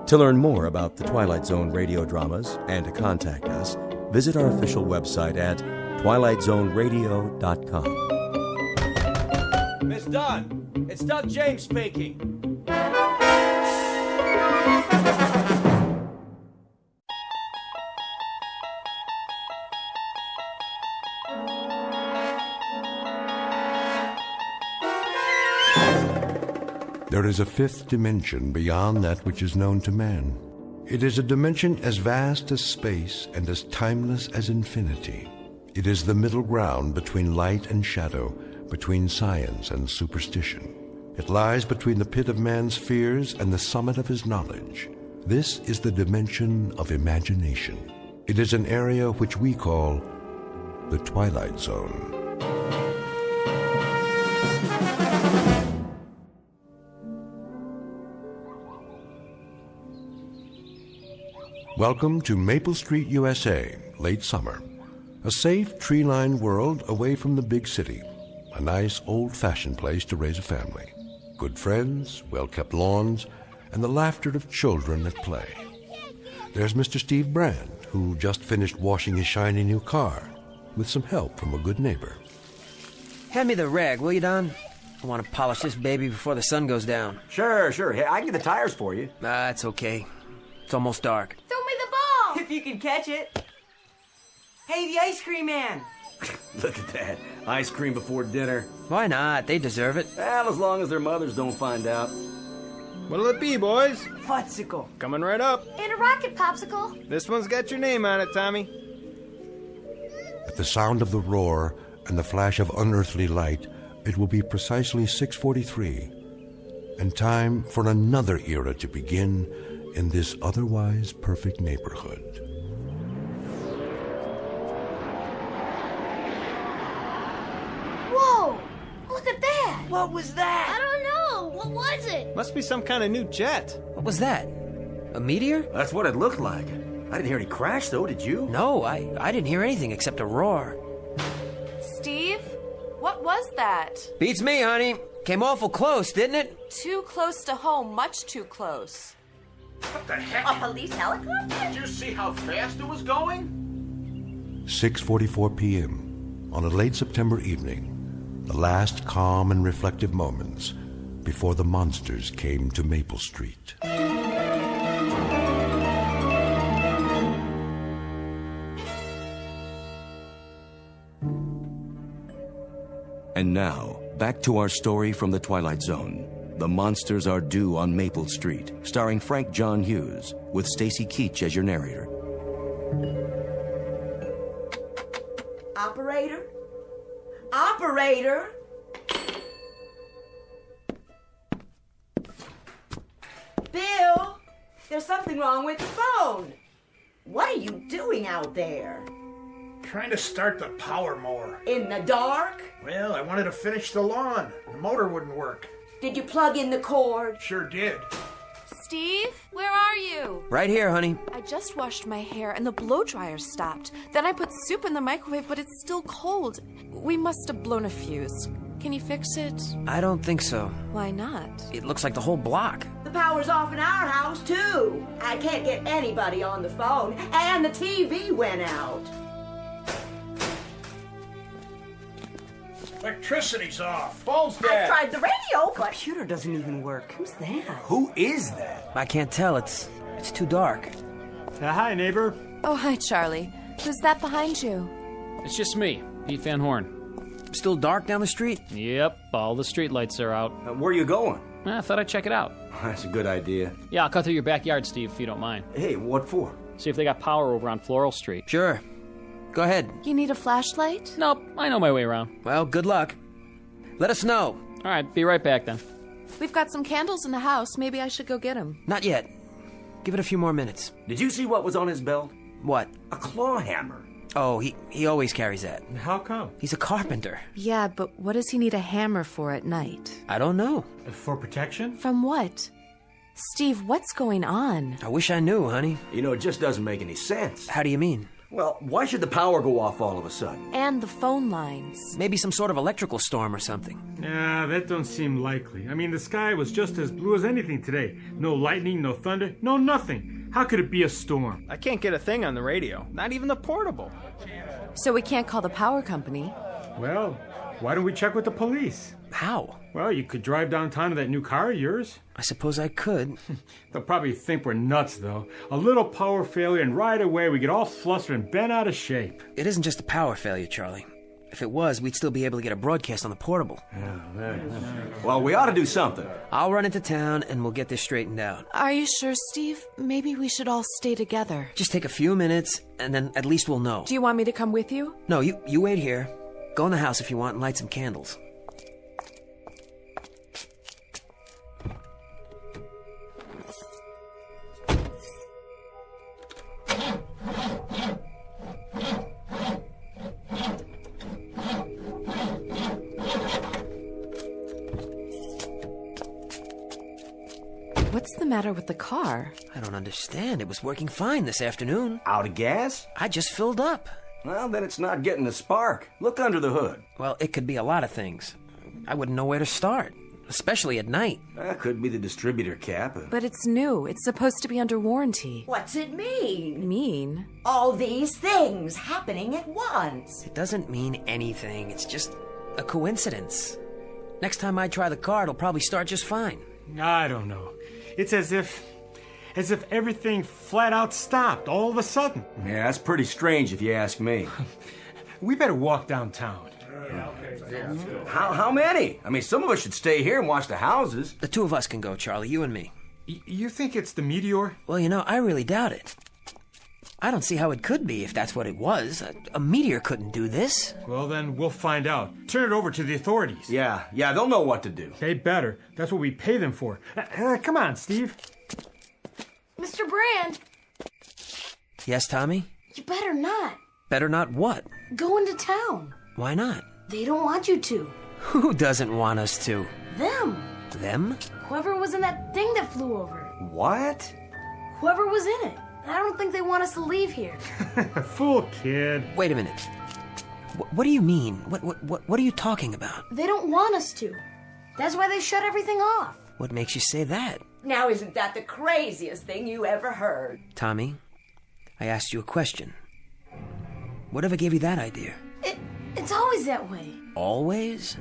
To learn more about the Twilight Zone radio dramas and to contact us, visit our official website at twilightzoneradio.com. Miss Dunn, it's Doug James speaking. There is a fifth dimension beyond that which is known to man. It is a dimension as vast as space and as timeless as infinity. It is the middle ground between light and shadow, between science and superstition. It lies between the pit of man's fears and the summit of his knowledge. This is the dimension of imagination. It is an area which we call the Twilight Zone. Welcome to Maple Street, USA, late summer. A safe, tree-lined world away from the big city. A nice, old-fashioned place to raise a family. Good friends, well-kept lawns, and the laughter of children at play. There's Mr. Steve Brand, who just finished washing his shiny new car, with some help from a good neighbor. Hand me the rag, will you, Don? I want to polish this baby before the sun goes down. Sure. Hey, I can get the tires for you. It's okay. It's almost dark. Throw me the ball! If you can catch it. Hey, the ice cream man. Look at that. Ice cream before dinner. Why not? They deserve it. Well, as long as their mothers don't find out. What'll it be, boys? Futsicle. Coming right up. And a rocket popsicle. This one's got your name on it, Tommy. At the sound of the roar and the flash of unearthly light, it will be precisely 6:43, and time for another era to begin in this otherwise perfect neighborhood. Whoa! Look at that! What was that? I don't know. What was it? Must be some kind of new jet. What was that? A meteor? That's what it looked like. I didn't hear any crash, though, did you? No, I didn't hear anything except a roar. Steve, what was that? Beats me, honey. Came awful close, didn't it? Too close to home, much too close. What the heck? A police helicopter? Did you see how fast it was going? 6:44 p.m. on a late September evening, the last calm and reflective moments before the monsters came to Maple Street. And now, back to our story from the Twilight Zone. The Monsters Are Due on Maple Street, starring Frank John Hughes, with Stacy Keach as your narrator. Operator? Operator? Bill, there's something wrong with the phone. What are you doing out there? Trying to start the power mower. In the dark? Well, I wanted to finish the lawn. The motor wouldn't work. Did you plug in the cord? Sure did. Steve, where are you? Right here, honey. I just washed my hair and the blow dryer stopped. Then I put soup in the microwave, but it's still cold. We must have blown a fuse. Can you fix it? I don't think so. Why not? It looks like the whole block. The power's off in our house, too. I can't get anybody on the phone, and the TV went out. Electricity's off. Phone's I dead. tried the radio, but... Computer doesn't even work. Who's that? Who is that? I can't tell. It's too dark. Hi, neighbor. Oh, hi, Charlie. Who's that behind you? It's just me, Pete Van Horn. Still dark down the street? Yep, all the streetlights are out. Where you going? I thought I'd check it out. That's a good idea. Yeah, I'll cut through your backyard, Steve, if you don't mind. Hey, what for? See if they got power over on Floral Street. Sure. Go ahead. You need a flashlight? Nope, I know my way around. Well, good luck. Let us know. All right, be right back then. We've got some candles in the house. Maybe I should go get them. Not yet. Give it a few more minutes. Did you see what was on his belt? What? A claw hammer. Oh, he always carries that. How come? He's a carpenter. Yeah, but what does he need a hammer for at night? I don't know. For protection? From what? Steve, what's going on? I wish I knew, honey. You know, it just doesn't make any sense. How do you mean? Well, why should the power go off all of a sudden? And the phone lines. Maybe some sort of electrical storm or something. Nah, that don't seem likely. I mean, the sky was just as blue as anything today. No lightning, no thunder, no nothing. How could it be a storm? I can't get a thing on the radio. Not even the portable. So we can't call the power company. Well, why don't we check with the police? How? Well, you could drive downtown to that new car of yours. I suppose I could. They'll probably think we're nuts, though. A little power failure, and right away we get all flustered and bent out of shape. It isn't just a power failure, Charlie. If it was, we'd still be able to get a broadcast on the portable. Well, we ought to do something. I'll run into town and we'll get this straightened out. Are you sure, Steve? Maybe we should all stay together. Just take a few minutes, and then at least we'll know. Do you want me to come with you? No, you wait here. Go in the house if you want and light some candles. What's the matter with the car? I don't understand. It was working fine this afternoon. Out of gas? I just filled up. Well, then it's not getting a spark. Look under the hood. Well, it could be a lot of things. I wouldn't know where to start, especially at night. That could be the distributor cap. But it's new. It's supposed to be under warranty. What's it mean? Mean? All these things happening at once. It doesn't mean anything. It's just a coincidence. Next time I try the car, it'll probably start just fine. I don't know. It's as if everything flat out stopped all of a sudden. Yeah, that's pretty strange if you ask me. We better walk downtown. How many? I mean, some of us should stay here and watch the houses. The two of us can go, Charlie, you and me. You think it's the meteor? Well, you know, I really doubt it. I don't see how it could be if that's what it was. A meteor couldn't do this. Well, then we'll find out. Turn it over to the authorities. Yeah, they'll know what to do. They better. That's what we pay them for. Come on, Steve. Mr. Brand, Yes, Tommy? you better not. Better not what? Go into town. Why not? They don't want you to. Who doesn't want us to? Them. Them? Whoever was in that thing that flew over. What? Whoever was in it. I don't think they want us to leave here. Fool kid. Wait a minute. What do you mean? What are you talking about? They don't want us to. That's why they shut everything off. What makes you say that? Now, isn't that the craziest thing you ever heard? Tommy, I asked you a question. Whatever gave you that idea? It's always that way. Always?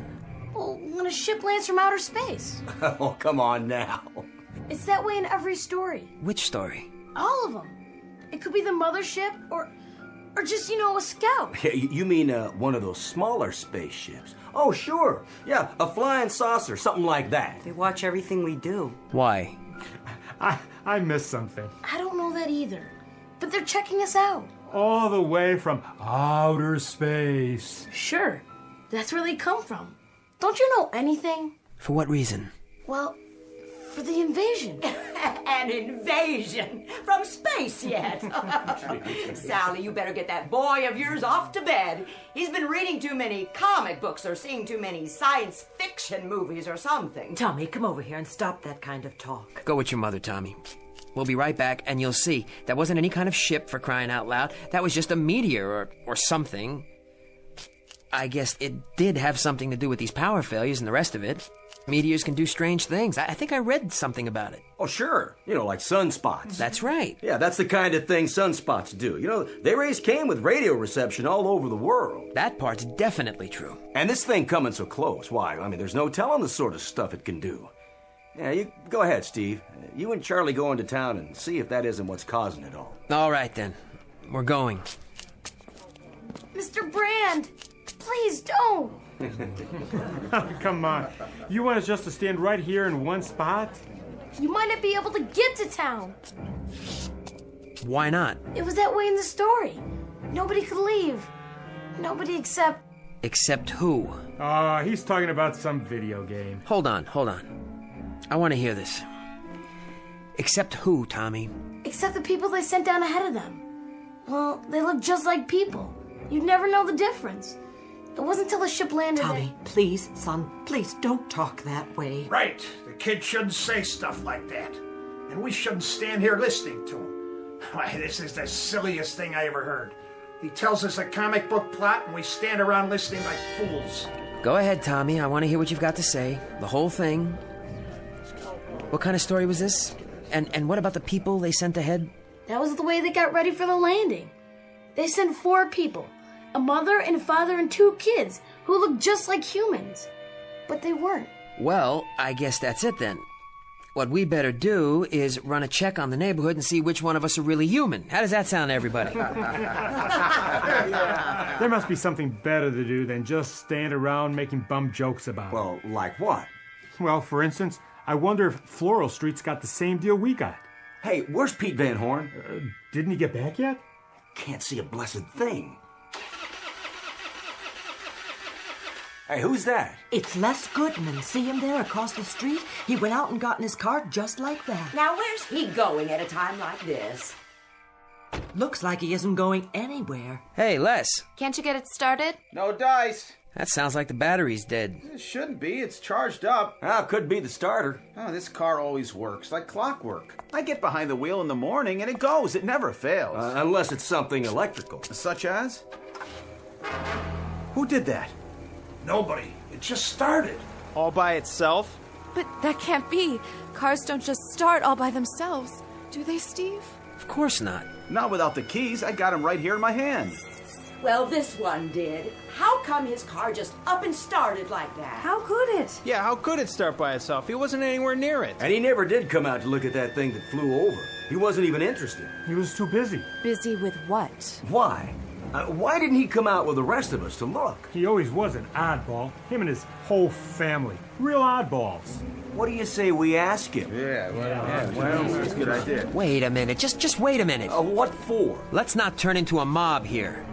Well, when a ship lands from outer space. Oh, come on now. It's that way in every story. Which story? All of them. It could be the mothership or just, a scout. You mean one of those smaller spaceships? Oh, sure. Yeah, a flying saucer, something like that. They watch everything we do. Why? I missed something. I don't know that either. But they're checking us out. All the way from outer space. Sure. That's where they come from. Don't you know anything? For what reason? Well, for the invasion. An invasion from space yet? Sally, you better get that boy of yours off to bed. He's been reading too many comic books or seeing too many science fiction movies or something. Tommy, come over here and stop that kind of talk. Go with your mother, Tommy. We'll be right back, and you'll see. That wasn't any kind of ship, for crying out loud. That was just a meteor or something. I guess it did have something to do with these power failures and the rest of it. Meteors can do strange things. I think I read something about it. Oh, sure. You know, like sunspots. That's right. Yeah, that's the kind of thing sunspots do. You know, they rays came with radio reception all over the world. That part's definitely true. And this thing coming so close, why? I mean, there's no telling the sort of stuff it can do. Yeah, you go ahead, Steve. You and Charlie go into town and see if that isn't what's causing it all. All right, then. We're going. Mr. Brand, please don't. Come on. You want us just to stand right here in one spot? You might not be able to get to town. Why not? It was that way in the story. Nobody could leave. Nobody except... Except who? He's talking about some video game. Hold on. I want to hear this. Except who, Tommy? Except the people they sent down ahead of them. Well, they look just like people. You'd never know the difference. It wasn't till the ship landed Tommy, please, son, please don't talk that way. Right. The kid shouldn't say stuff like that. And we shouldn't stand here listening to him. Why, this is the silliest thing I ever heard. He tells us a comic book plot and we stand around listening like fools. Go ahead, Tommy. I want to hear what you've got to say. The whole thing. What kind of story was this? And what about the people they sent ahead? That was the way they got ready for the landing. They sent 4 people. A mother and a father and 2 kids who looked just like humans. But they weren't. Well, I guess that's it then. What we better do is run a check on the neighborhood and see which one of us are really human. How does that sound to everybody? There must be something better to do than just stand around making bum jokes about it. Well, like what? Well, for instance, I wonder if Floral Street's got the same deal we got. Hey, where's Pete Van Horn? Didn't he get back yet? Can't see a blessed thing. Hey, who's that? It's Les Goodman. See him there across the street? He went out and got in his car just like that. Now, where's he going at a time like this? Looks like he isn't going anywhere. Hey, Les. Can't you get it started? No dice. That sounds like the battery's dead. It shouldn't be. It's charged up. Could be the starter. Oh, this car always works, like clockwork. I get behind the wheel in the morning and it goes. It never fails. Unless it's something electrical. Such as? Who did that? Nobody. It just started. All by itself? But that can't be. Cars don't just start all by themselves. Do they, Steve? Of course not. Not without the keys. I got them right here in my hand. Well, this one did. How come his car just up and started like that? How could it? Yeah, how could it start by itself? He wasn't anywhere near it. And he never did come out to look at that thing that flew over. He wasn't even interested. He was too busy. Busy with what? Why? Why didn't he come out with the rest of us to look? He always was an oddball. Him and his whole family. Real oddballs. What do you say we ask him? Yeah, well, that's a good idea. Wait a minute. Just wait a minute. What for? Let's not turn into a mob here.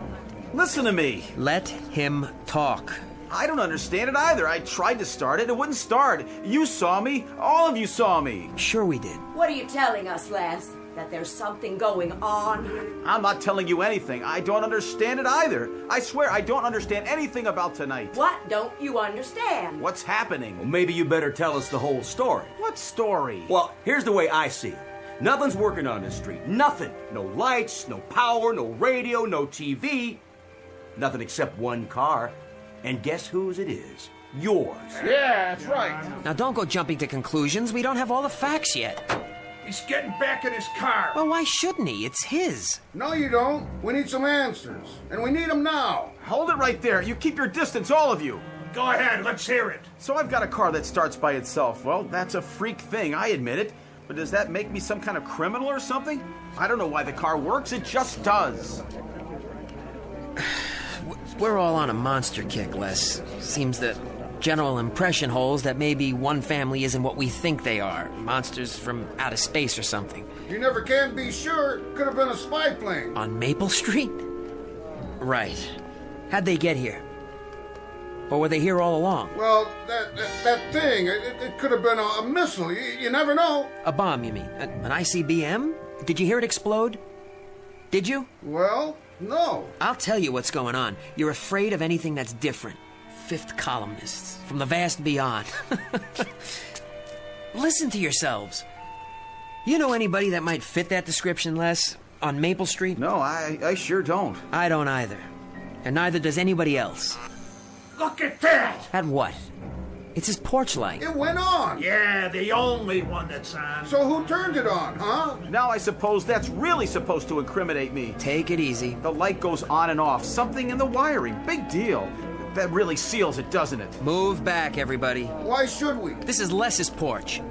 Listen to me. Let him talk. I don't understand it either. I tried to start it. It wouldn't start. You saw me. All of you saw me. Sure we did. What are you telling us, Les? That there's something going on here? I'm not telling you anything. I don't understand it either. I swear I don't understand anything about tonight. What don't you understand? What's happening? Well, maybe you better tell us the whole story. What story? Well, here's the way I see it. Nothing's working on this street. Nothing. No lights, no power, no radio, no TV. Nothing except one car. And guess whose it is? Yours. Yeah, that's right. Now don't go jumping to conclusions. We don't have all the facts yet. He's getting back in his car. Well, why shouldn't he? It's his. No, you don't. We need some answers. And we need them now. Hold it right there. You keep your distance, all of you. Go ahead, let's hear it. So I've got a car that starts by itself. Well, that's a freak thing, I admit it. But does that make me some kind of criminal or something? I don't know why the car works. It just does. We're all on a monster kick, Les. Seems the general impression holds that maybe one family isn't what we think they are. Monsters from outer space or something. You never can be sure. Could have been a spy plane. On Maple Street? Right. How'd they get here? Or were they here all along? Well, that thing, it could have been a missile. You never know. A bomb, you mean? An ICBM? Did you hear it explode? Did you? Well, no. I'll tell you what's going on. You're afraid of anything that's different. Fifth columnists from the vast beyond. Listen to yourselves. You know anybody that might fit that description, Les? On Maple Street? No, I sure don't. I don't either. And neither does anybody else. Look at that! At what? It's his porch light. It went on. Yeah, the only one that's on. So who turned it on, huh? Now I suppose that's really supposed to incriminate me. Take it easy. The light goes on and off. Something in the wiring. Big deal. That really seals it, doesn't it? Move back, everybody. Why should we? This is Les's porch.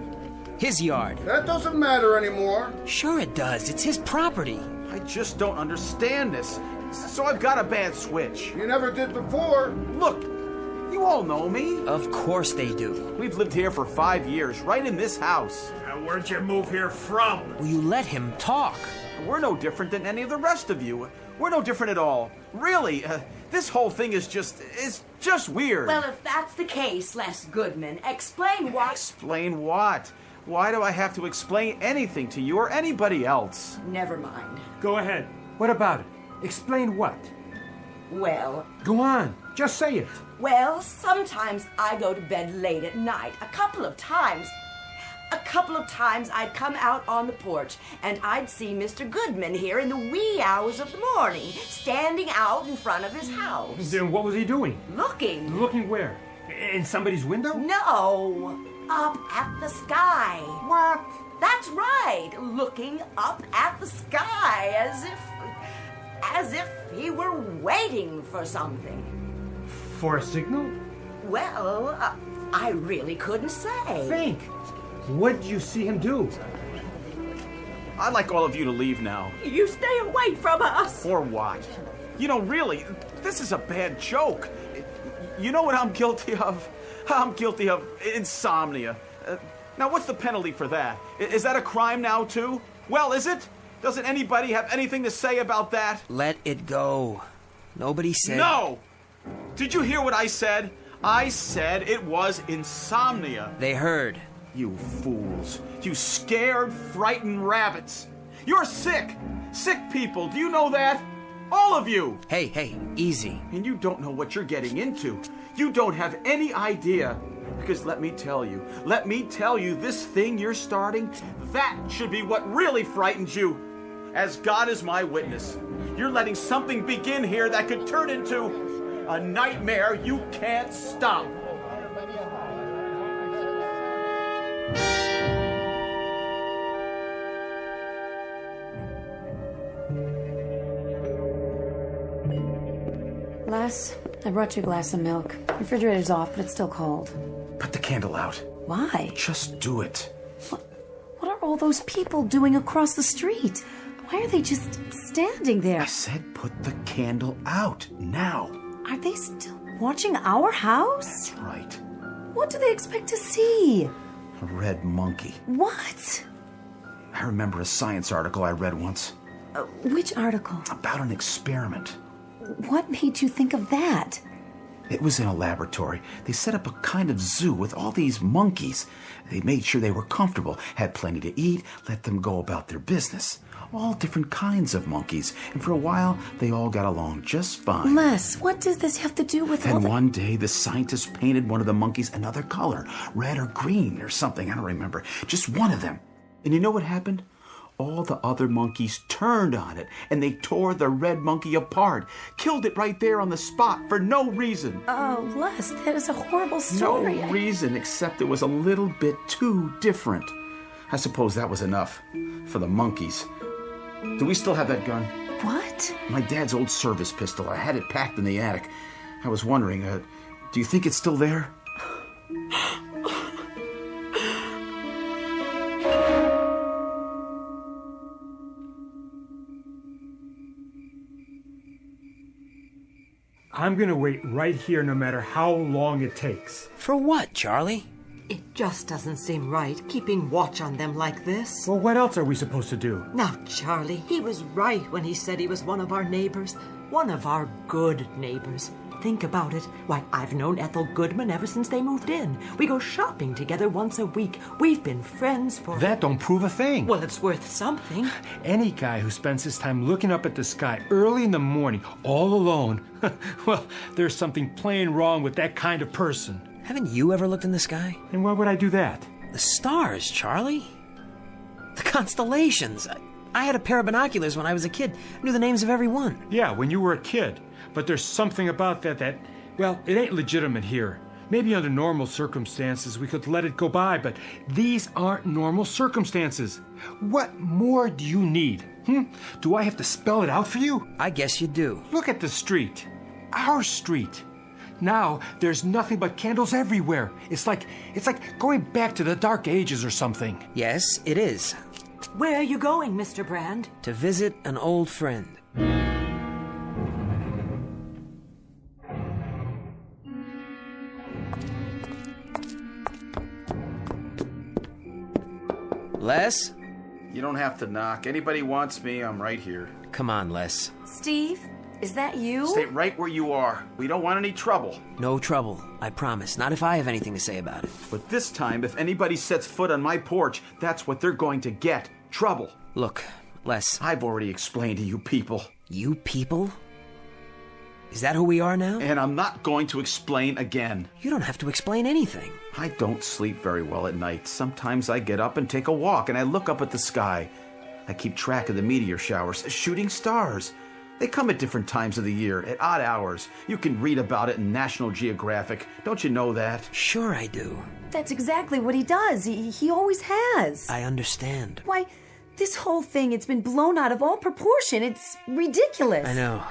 His yard. That doesn't matter anymore. Sure it does. It's his property. I just don't understand this. So I've got a bad switch. You never did before. Look, you all know me. Of course they do. We've lived here for 5 years, right in this house. Now, where'd you move here from? Will you let him talk? We're no different than any of the rest of you. We're no different at all. Really, this whole thing is just weird. Well, if that's the case, Les Goodman, explain why... Explain what? Why do I have to explain anything to you or anybody else? Never mind. Go ahead. What about it? Explain what? Well... Go on. Just say it. Well, sometimes I go to bed late at night. A couple of times I'd come out on the porch and I'd see Mr. Goodman here in the wee hours of the morning, standing out in front of his house. Then what was he doing? Looking. Looking where? In somebody's window? No, up at the sky. What? That's right, looking up at the sky as if he were waiting for something. For a signal? Well, I really couldn't say. Think. What did you see him do? I'd like all of you to leave now. You stay away from us. Or what? You know, really, this is a bad joke. You know what I'm guilty of? I'm guilty of insomnia. Now, what's the penalty for that? Is that a crime now, too? Well, is it? Doesn't anybody have anything to say about that? Let it go. Nobody said... No! Did you hear what I said? I said it was insomnia. They heard. You fools. You scared, frightened rabbits. You're sick. Sick people. Do you know that? All of you. Hey, easy. And you don't know what you're getting into. You don't have any idea. Because let me tell you, this thing you're starting, that should be what really frightens you. As God is my witness, you're letting something begin here that could turn into a nightmare you can't stop. Les, I brought you a glass of milk. Refrigerator's off, but it's still cold. Put the candle out. Why? Just do it. What are all those people doing across the street? Why are they just standing there? I said put the candle out, now. Are they still watching our house? That's right. What do they expect to see? A red monkey. What? I remember a science article I read once. Which article? About an experiment. What made you think of that? It was in a laboratory. They set up a kind of zoo with all these monkeys. They made sure they were comfortable, had plenty to eat, let them go about their business. All different kinds of monkeys. And for a while, they all got along just fine. Les, what does this have to do with all Then one day, the scientists painted one of the monkeys another color. Red or green or something, I don't remember. Just one of them. And you know what happened? All the other monkeys turned on it, and they tore the red monkey apart. Killed it right there on the spot for no reason. Oh, Les, that is a horrible story. No reason except it was a little bit too different. I suppose that was enough for the monkeys. Do we still have that gun? What? My dad's old service pistol. I had it packed in the attic. I was wondering, do you think it's still there? I'm gonna wait right here no matter how long it takes. For what, Charlie? It just doesn't seem right, keeping watch on them like this. Well, what else are we supposed to do? Now, Charlie, he was right when he said he was one of our neighbors. One of our good neighbors. think about it. Why, I've known Ethel Goodman ever since they moved in. We go shopping together once a week. We've been friends for... That don't prove a thing. Well, it's worth something. Any guy who spends his time looking up at the sky early in the morning, all alone, well, there's something plain wrong with that kind of person. Haven't you ever looked in the sky? And why would I do that? The stars, Charlie. The constellations. I had a pair of binoculars when I was a kid. Knew the names of every one. Yeah, when you were a kid. But there's something about that, well, it ain't legitimate here. Maybe under normal circumstances we could let it go by, but these aren't normal circumstances. What more do you need? Do I have to spell it out for you? I guess you do. Look at the street. Our street. Now there's nothing but candles everywhere. It's like going back to the Dark Ages or something. Yes, it is. Where are you going, Mr. Brand? To visit an old friend. Les? You don't have to knock. Anybody wants me, I'm right here. Come on, Les. Steve, is that you? Stay right where you are. We don't want any trouble. No trouble, I promise. Not if I have anything to say about it. But this time, if anybody sets foot on my porch, that's what they're going to get. Trouble. Look, Les. I've already explained to you people. You people? Is that who we are now? And I'm not going to explain again. You don't have to explain anything. I don't sleep very well at night. Sometimes I get up and take a walk, and I look up at the sky. I keep track of the meteor showers, shooting stars. They come at different times of the year, at odd hours. You can read about it in National Geographic. Don't you know that? Sure I do. That's exactly what he does. He always has. I understand. Why, this whole thing, it's been blown out of all proportion. It's ridiculous. I know.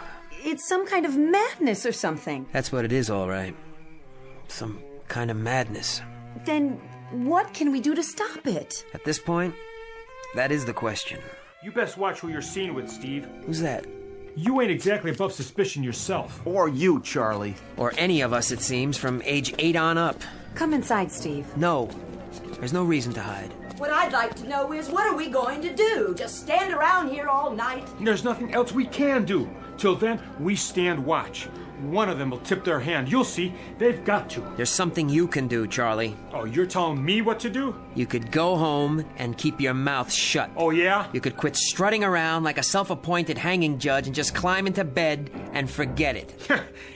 It's some kind of madness or something. That's what it is, all right. Some kind of madness. Then what can we do to stop it? At this point, that is the question. You best watch who you're seen with, Steve. Who's that? You ain't exactly above suspicion yourself. Or you, Charlie. Or any of us, it seems, from age 8 on up. Come inside, Steve. No. There's no reason to hide. What I'd like to know is, what are we going to do? Just stand around here all night? There's nothing else we can do. Till then, we stand watch. One of them will tip their hand. You'll see. They've got to. There's something you can do, Charlie. Oh, you're telling me what to do? You could go home and keep your mouth shut. Oh, yeah? You could quit strutting around like a self-appointed hanging judge and just climb into bed and forget it.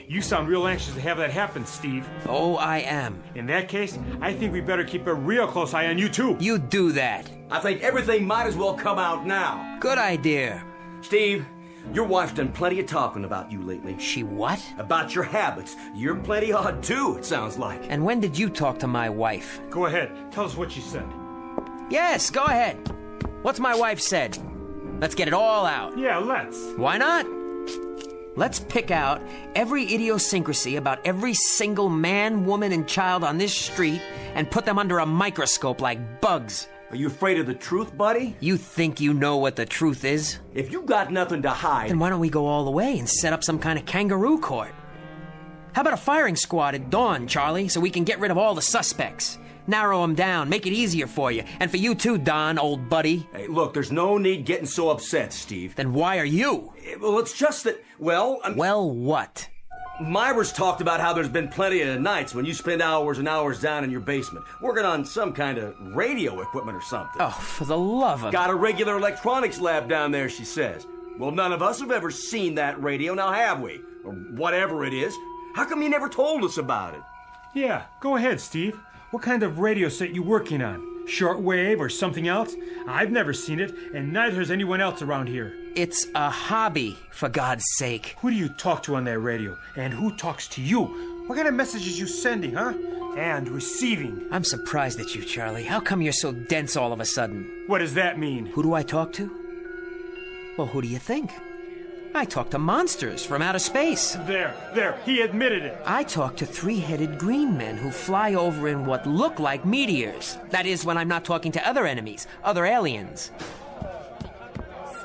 You sound real anxious to have that happen, Steve. Oh, I am. In that case, I think we better keep a real close eye on you, too. You do that. I think everything might as well come out now. Good idea. Steve, your wife's done plenty of talking about you lately. She what? About your habits. You're plenty odd, too, it sounds like. And when did you talk to my wife? Go ahead. Tell us what she said. Yes, go ahead. What's my wife said? Let's get it all out. Yeah, let's. Why not? Let's pick out every idiosyncrasy about every single man, woman, and child on this street and put them under a microscope like bugs. Are you afraid of the truth, buddy? You think you know what the truth is? If you got nothing to hide... Then why don't we go all the way and set up some kind of kangaroo court? How about a firing squad at dawn, Charlie, so we can get rid of all the suspects? Narrow them down, make it easier for you. And for you too, Don, old buddy. Hey, look, there's no need getting so upset, Steve. Then why are you? Well, it's just that, well... Well, what? Myra's talked about how there's been plenty of nights when you spend hours and hours down in your basement, working on some kind of radio equipment or something. Oh, for the love of... Got a regular electronics lab down there, she says. Well, none of us have ever seen that radio, now have we? Or whatever it is. How come you never told us about it? Yeah, go ahead, Steve. What kind of radio set you working on? Shortwave or something else? I've never seen it, and neither has anyone else around here. It's a hobby, for God's sake. Who do you talk to on that radio? And who talks to you? What kind of messages you sending, huh? And receiving? I'm surprised at you, Charlie. How come you're so dense all of a sudden? What does that mean? Who do I talk to? Well, who do you think? I talk to monsters from outer space. There, he admitted it. I talk to three-headed green men who fly over in what look like meteors. That is, when I'm not talking to other enemies, other aliens.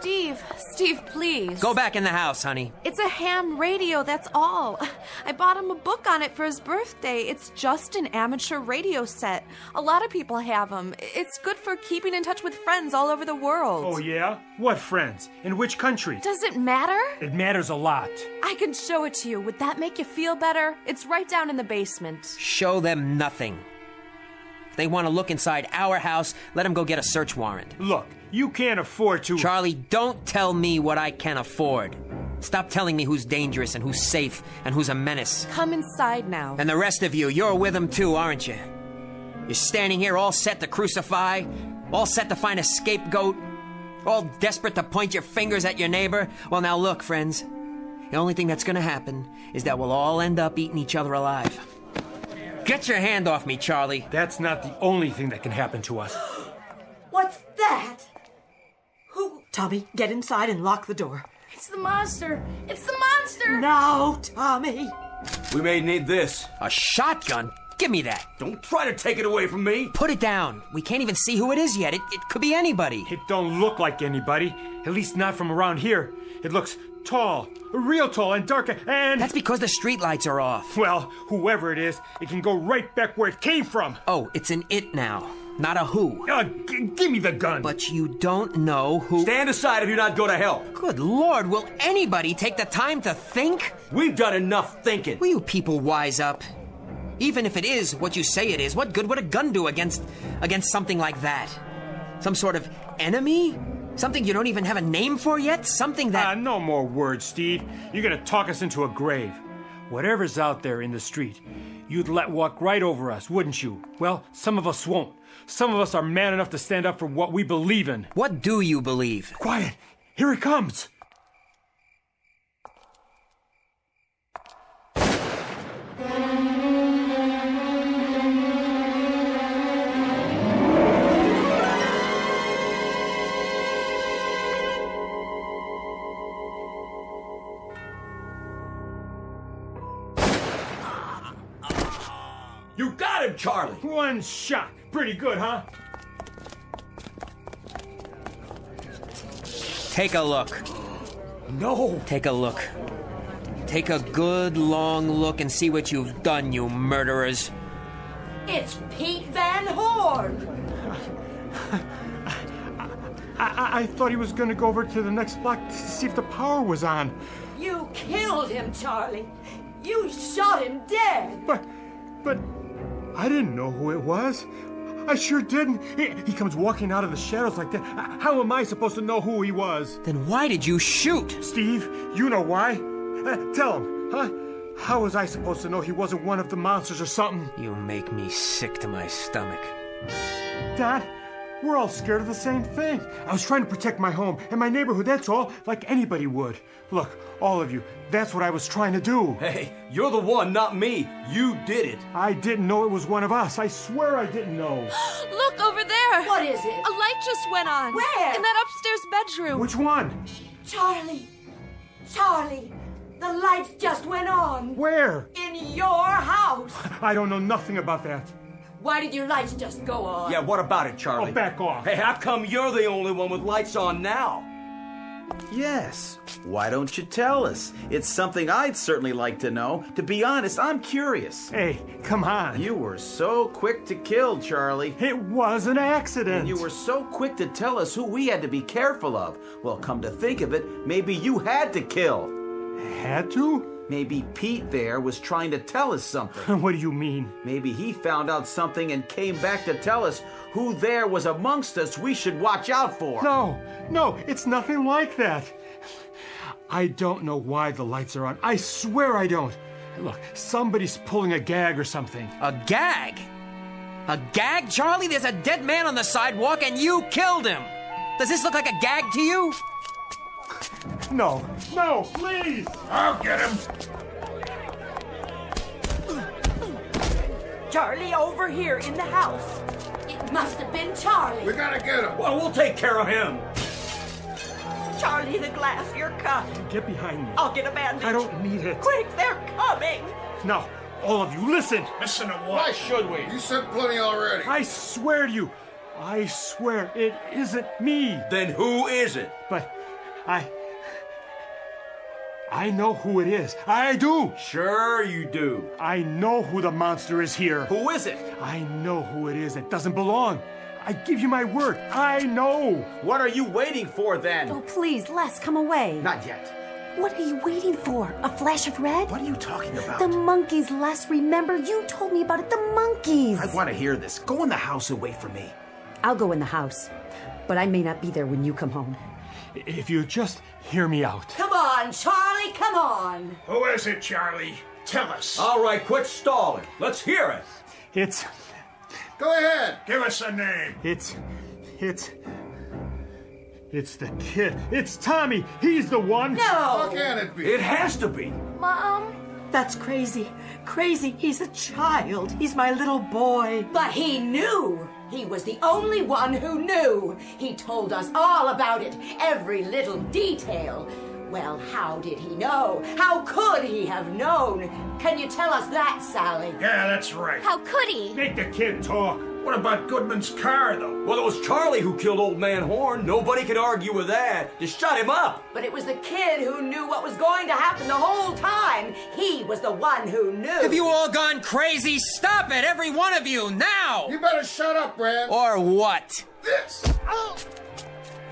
Steve, please. Go back in the house, honey. It's a ham radio, that's all. I bought him a book on it for his birthday. It's just an amateur radio set. A lot of people have them. It's good for keeping in touch with friends all over the world. Oh, yeah? What friends? In which country? Does it matter? It matters a lot. I can show it to you. Would that make you feel better? It's right down in the basement. Show them nothing. If they want to look inside our house, let them go get a search warrant. Look, you can't afford to... Charlie, don't tell me what I can afford. Stop telling me who's dangerous and who's safe and who's a menace. Come inside now. And the rest of you, you're with them too, aren't you? You're standing here all set to crucify, all set to find a scapegoat, all desperate to point your fingers at your neighbor. Well, now look, friends. The only thing that's gonna happen is that we'll all end up eating each other alive. Get your hand off me, Charlie. That's not the only thing that can happen to us. What's that? Who? Tommy, get inside and lock the door. It's the monster. It's the monster. No, Tommy. We may need this. A shotgun? Give me that. Don't try to take it away from me. Put it down. We can't even see who it is yet. It could be anybody. It don't look like anybody. At least not from around here. It looks tall, real tall and dark, and... That's because the streetlights are off. Well, whoever it is, it can go right back where it came from. Oh, it's an it now, not a who. Give me the gun. But you don't know who... Stand aside if you're not going to help. Good Lord, will anybody take the time to think? We've done enough thinking. Will you people wise up? Even if it is what you say it is, what good would a gun do against something like that? Some sort of enemy? Something you don't even have a name for yet? Something that... No more words, Steve. You're gonna talk us into a grave. Whatever's out there in the street, you'd let walk right over us, wouldn't you? Well, some of us won't. Some of us are man enough to stand up for what we believe in. What do you believe? Quiet! Here it comes! You got him, Charlie! One shot. Pretty good, huh? Take a look. No! Take a look. Take a good, long look and see what you've done, you murderers. It's Pete Van Horn! I thought he was gonna go over to the next block to see if the power was on. You killed him, Charlie. You shot him dead. But I didn't know who it was. I sure didn't. He comes walking out of the shadows like that. How am I supposed to know who he was? Then why did you shoot? Steve, you know why. Tell him, huh? How was I supposed to know he wasn't one of the monsters or something? You make me sick to my stomach. Dad, we're all scared of the same thing. I was trying to protect my home and my neighborhood, that's all, like anybody would. Look, all of you, that's what I was trying to do. Hey, you're the one, not me. You did it. I didn't know it was one of us. I swear I didn't know. Look, over there! What is it? A light just went on. Where? In that upstairs bedroom. Which one? Charlie. Charlie. The lights just went on. Where? In your house. I don't know nothing about that. Why did your lights just go on? Yeah, what about it, Charlie? Oh, back off. Hey, how come you're the only one with lights on now? Yes. Why don't you tell us? It's something I'd certainly like to know. To be honest, I'm curious. Hey, come on. You were so quick to kill, Charlie. It was an accident. And you were so quick to tell us who we had to be careful of. Well, come to think of it, maybe you had to kill. Had to? Maybe Pete there was trying to tell us something. What do you mean? Maybe he found out something and came back to tell us who there was amongst us we should watch out for. No, it's nothing like that. I don't know why the lights are on. I swear I don't. Look, somebody's pulling a gag or something. A gag? A gag, Charlie? There's a dead man on the sidewalk and you killed him. Does this look like a gag to you? No, please! I'll get him. Charlie, over here in the house. It must have been Charlie. We gotta get him. Well, we'll take care of him. Charlie, the glass, you're cut. Get behind me. I'll get a bandage. I don't need it. Quick, they're coming. Now, all of you, listen. Listen to what? Why should we? You said plenty already. I swear to you, I swear it isn't me. Then who is it? But I know who it is. I do. Sure you do. I know who the monster is here. Who is it? I know who it is. It doesn't belong. I give you my word. I know. What are you waiting for then? Oh, please, Les, come away. Not yet. What are you waiting for? A flash of red? What are you talking about? The monkeys, Les. Remember, you told me about it. The monkeys. I want to hear this. Go in the house and wait for me. I'll go in the house, but I may not be there when you come home. If you just hear me out. Come on, Charlie, come on. Who is it, Charlie? Tell us. All right, quit stalling. Let's hear it. It's... Go ahead. Give us a name. It's the kid. It's Tommy. He's the one. No. How can it be? It has to be. Mom? That's crazy. Crazy. He's a child. He's my little boy. But he knew. He was the only one who knew. He told us all about it, every little detail. Well, how did he know? How could he have known? Can you tell us that, Sally? Yeah, that's right. How could he? Make the kid talk. What about Goodman's car, though? Well, it was Charlie who killed Old Man Horn. Nobody could argue with that. Just shut him up. But it was the kid who knew what was going to happen the whole time. He was the one who knew. Have you all gone crazy? Stop it, every one of you, now! You better shut up, Brad. Or what? This. Oh.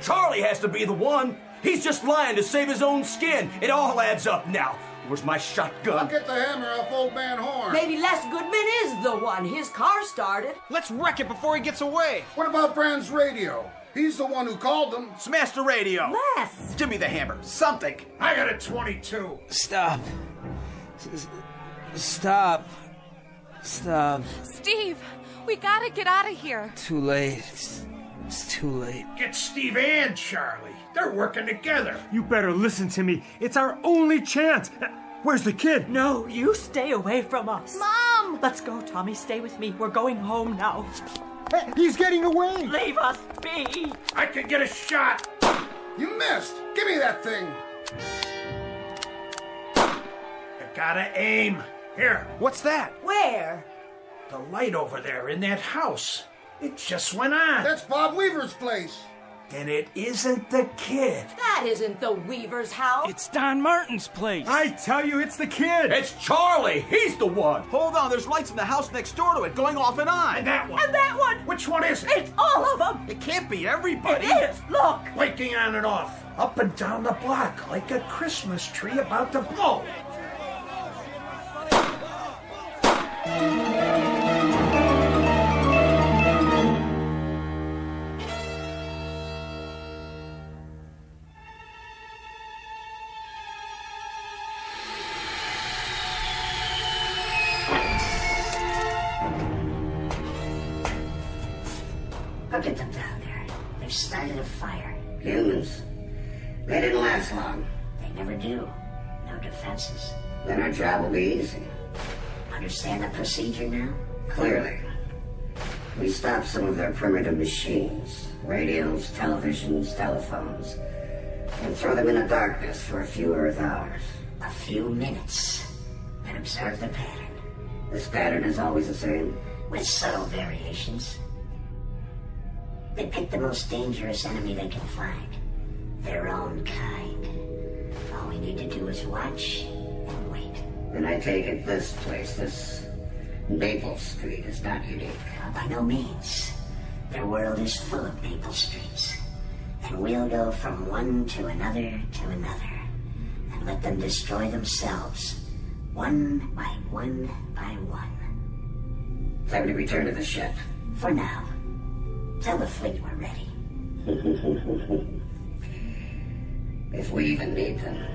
Charlie has to be the one. He's just lying to save his own skin. It all adds up now. Where's my shotgun? I'll get the hammer off Old Man Horn. Maybe Les Goodman is the one. His car started. Let's wreck it before he gets away. What about Brand's radio? He's the one who called them. Smash the radio. Les! Give me the hammer. Something. I got a 22. Stop. Stop. Stop. Steve, we gotta get out of here. Too late. It's too late. Get Steve and Charlie. They're working together. You better listen to me. It's our only chance. Where's the kid? No, you stay away from us. Mom! Let's go, Tommy. Stay with me. We're going home now. Hey, he's getting away. Leave us be. I could get a shot. You missed. Give me that thing. You gotta aim. Here. What's that? Where? The light over there in that house. It just went on. That's Bob Weaver's place. And it isn't the kid. That isn't the Weaver's house. It's Don Martin's place. I tell you, it's the kid. It's Charlie. He's the one. Hold on, there's lights in the house next door to it going off and on. And that one. And that one. Which one is it? It's all of them. It can't be everybody. It is. Look. Blinking on and off. Up and down the block like a Christmas tree about to blow. Look at them down there. They've started a fire. Humans. They didn't last long. They never do. No defenses. Then our job will be easy. Understand the procedure now? Clearly. We stop some of their primitive machines. Radios, televisions, telephones. And throw them in the darkness for a few Earth hours. A few minutes. And observe the pattern. This pattern is always the same, with subtle variations. They pick the most dangerous enemy they can find. Their own kind. All we need to do is watch and wait. And I take it this place, this Maple Street, is not unique. By no means. Their world is full of Maple Streets. And we'll go from one to another, and let them destroy themselves, one by one by one. Time to return to the ship. For now. Tell the fleet we're ready. If we even need them.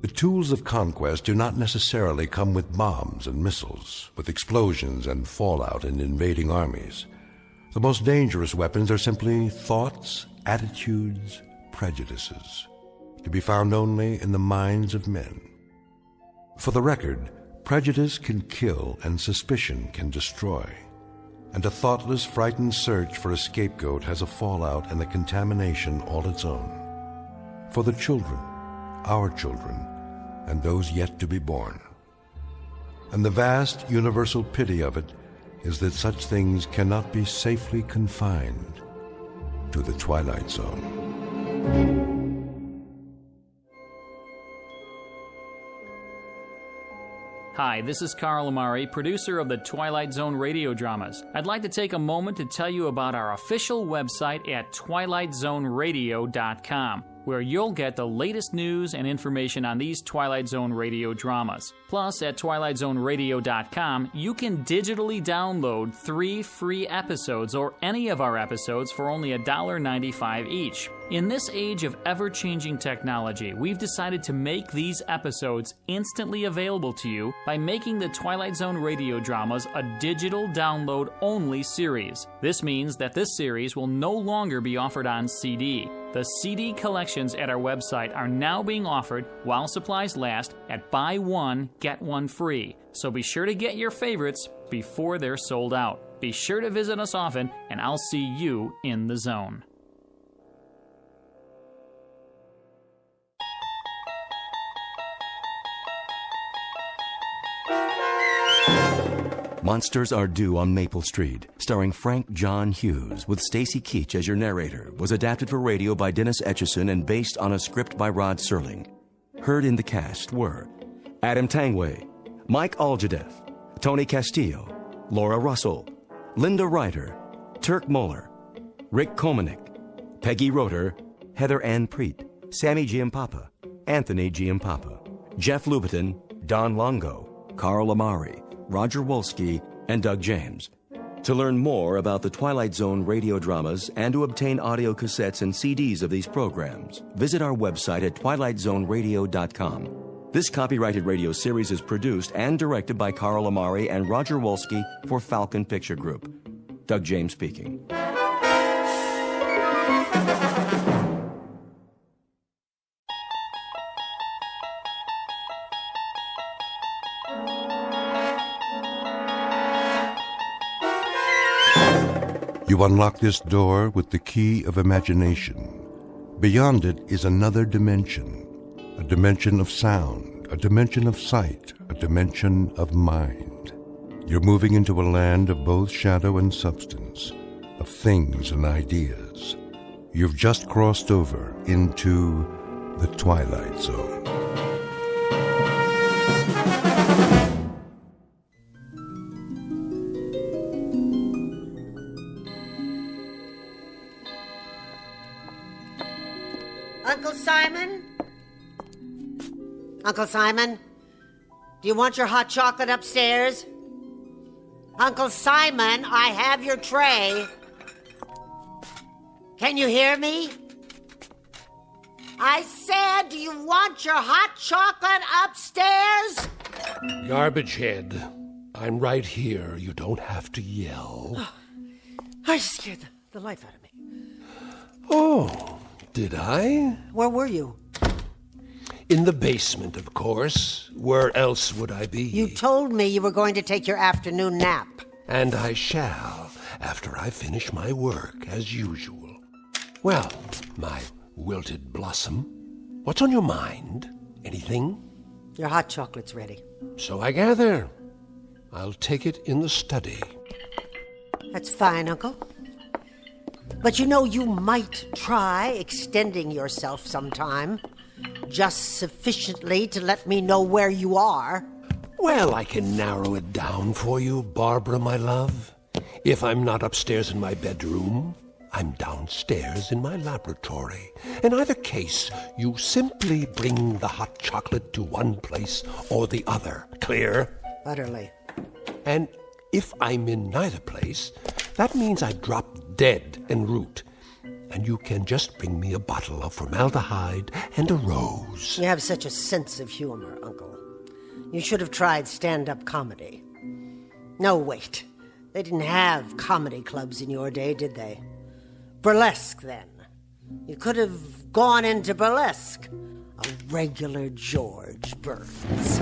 The tools of conquest do not necessarily come with bombs and missiles, with explosions and fallout and invading armies. The most dangerous weapons are simply thoughts, attitudes, prejudices, to be found only in the minds of men. For the record, prejudice can kill and suspicion can destroy. and a thoughtless, frightened search for a scapegoat has a fallout and a contamination all its own. For the children, our children, and those yet to be born. And the vast universal pity of it is that such things cannot be safely confined to the Twilight Zone. Hi, this is Carl Amari, producer of the Twilight Zone radio dramas. I'd like to take a moment to tell you about our official website at twilightzoneradio.com, where you'll get the latest news and information on these Twilight Zone radio dramas. Plus, at twilightzoneradio.com, you can digitally download 3 free episodes or any of our episodes for only $1.95 each. In this age of ever-changing technology, we've decided to make these episodes instantly available to you by making the Twilight Zone radio dramas a digital download-only series. This means that this series will no longer be offered on CD. The CD collections at our website are now being offered while supplies last at buy one, get one free. So be sure to get your favorites before they're sold out. Be sure to visit us often, and I'll see you in the zone. Monsters Are Due on Maple Street, starring Frank John Hughes with Stacy Keach as your narrator, was adapted for radio by Dennis Etchison and based on a script by Rod Serling. Heard in the cast were Adam Tangway, Mike Algedeff, Tony Castillo, Laura Russell, Linda Ryder, Turk Moeller, Rick Komanik, Peggy Roeder, Heather Ann Preet, Sammy Giampapa, Anthony Giampapa, Jeff Lubiton, Don Longo, Carl Amari, Roger Wolski, and Doug James. To learn more about the Twilight Zone radio dramas and to obtain audio cassettes and CDs of these programs, visit our website at twilightzoneradio.com. This copyrighted radio series is produced and directed by Carl Amari and Roger Wolski for Falcon Picture Group. Doug James speaking. You unlock this door with the key of imagination. Beyond it is another dimension, a dimension of sound, a dimension of sight, a dimension of mind. You're moving into a land of both shadow and substance, of things and ideas. You've just crossed over into the Twilight Zone. Uncle Simon? Uncle Simon? Do you want your hot chocolate upstairs? Uncle Simon, I have your tray. Can you hear me? I said, do you want your hot chocolate upstairs? Garbage head. I'm right here. You don't have to yell. Oh, I scared the life out of me. Oh, did I? Where were you? In the basement, of course. Where else would I be? You told me you were going to take your afternoon nap. And I shall, after I finish my work, as usual. Well, my wilted blossom, what's on your mind? Anything? Your hot chocolate's ready. So I gather. I'll take it in the study. That's fine, Uncle. But you know, you might try extending yourself sometime. Just sufficiently to let me know where you are. Well, I can narrow it down for you, Barbara, my love. If I'm not upstairs in my bedroom, I'm downstairs in my laboratory. In either case, you simply bring the hot chocolate to one place or the other. Clear? Utterly. And if I'm in neither place, that means I drop dead en route. And you can just bring me a bottle of formaldehyde and a rose. You have such a sense of humor, Uncle. You should have tried stand-up comedy. No, wait. They didn't have comedy clubs in your day, did they? Burlesque, then. You could have gone into burlesque. A regular George Burns.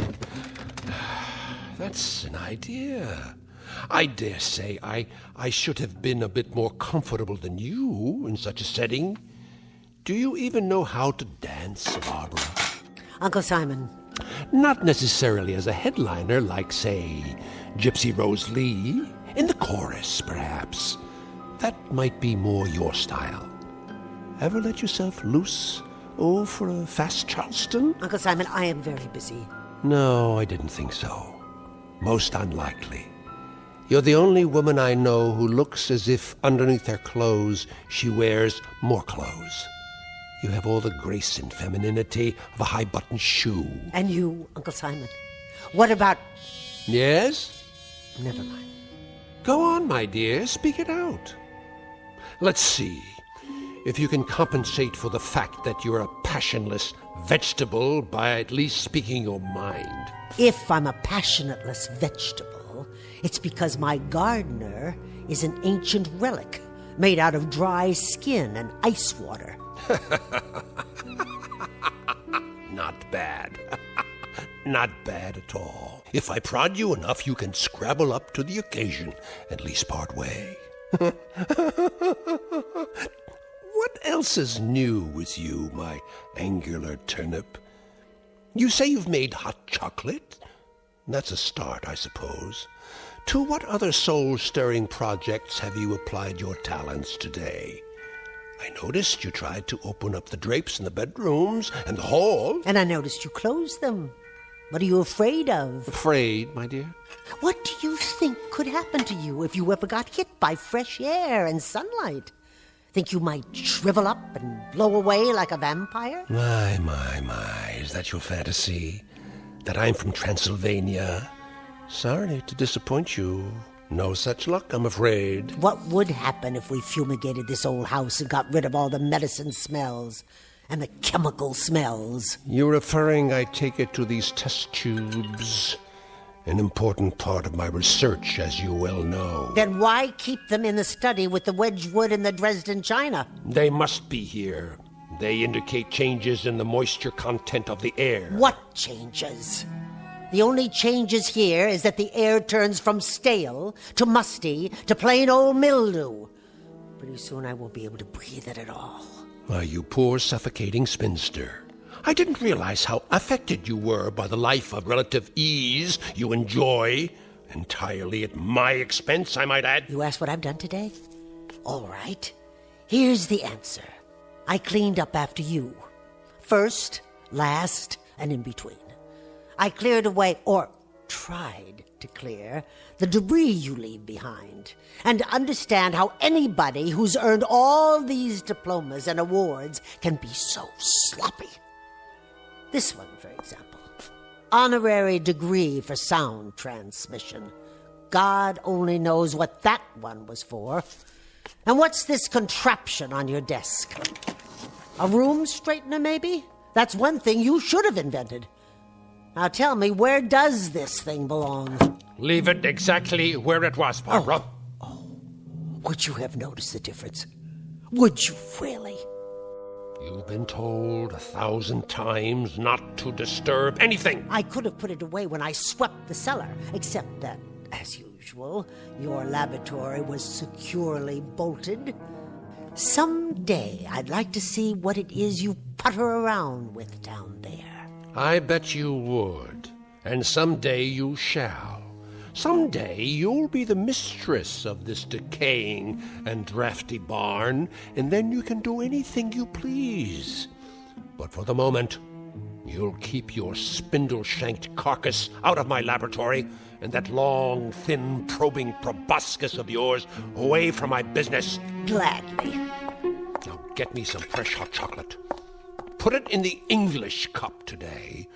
That's an idea. I dare say I should have been a bit more comfortable than you in such a setting. Do you even know how to dance, Barbara? Uncle Simon. Not necessarily as a headliner like, say, Gypsy Rose Lee. In the chorus, perhaps. That might be more your style. Ever let yourself loose? Oh, for a fast Charleston? Uncle Simon, I am very busy. No, I didn't think so. Most unlikely. You're the only woman I know who looks as if underneath her clothes she wears more clothes. You have all the grace and femininity of a high-button shoe. And you, Uncle Simon. What about... Yes? Never mind. Go on, my dear. Speak it out. Let's see if you can compensate for the fact that you're a passionless vegetable by at least speaking your mind. If I'm a passionateless vegetable, it's because my gardener is an ancient relic made out of dry skin and ice water. Not bad. Not bad at all. If I prod you enough, you can scrabble up to the occasion, at least part way. What else is new with you, my angular turnip? You say you've made hot chocolate? That's a start, I suppose. To what other soul-stirring projects have you applied your talents today? I noticed you tried to open up the drapes in the bedrooms and the hall. And I noticed you closed them. What are you afraid of? Afraid, my dear? What do you think could happen to you if you ever got hit by fresh air and sunlight? Think you might shrivel up and blow away like a vampire? My. Is that your fantasy? That I'm from Transylvania? Sorry to disappoint you. No such luck, I'm afraid. What would happen if we fumigated this old house and got rid of all the medicine smells and the chemical smells? You're referring, I take it, to these test tubes. An important part of my research, as you well know. Then why keep them in the study with the Wedgwood and the Dresden china? They must be here. They indicate changes in the moisture content of the air. What changes? The only changes here is that the air turns from stale to musty to plain old mildew. Pretty soon I won't be able to breathe it at all. Why, you poor suffocating spinster. I didn't realize how affected you were by the life of relative ease you enjoy. Entirely at my expense, I might add. You asked what I've done today? All right. Here's the answer. I cleaned up after you. First, last, and in between. I cleared away, or tried to clear, the debris you leave behind, and to understand how anybody who's earned all these diplomas and awards can be so sloppy. This one, for example. Honorary degree for sound transmission. God only knows what that one was for. And what's this contraption on your desk? A room straightener, maybe? That's one thing you should have invented. Now tell me, where does this thing belong? Leave it exactly where it was, Barbara. Oh. Would you have noticed the difference? Would you really? You've been told 1,000 times not to disturb anything. I could have put it away when I swept the cellar, except that, as usual, your laboratory was securely bolted. Someday I'd like to see what it is you putter around with down there. I bet you would. And someday you shall. Someday you'll be the mistress of this decaying and drafty barn, and then you can do anything you please. But for the moment, you'll keep your spindle-shanked carcass out of my laboratory, and that long, thin, probing proboscis of yours away from my business. Gladly. Now get me some fresh hot chocolate. Put it in the English cup today,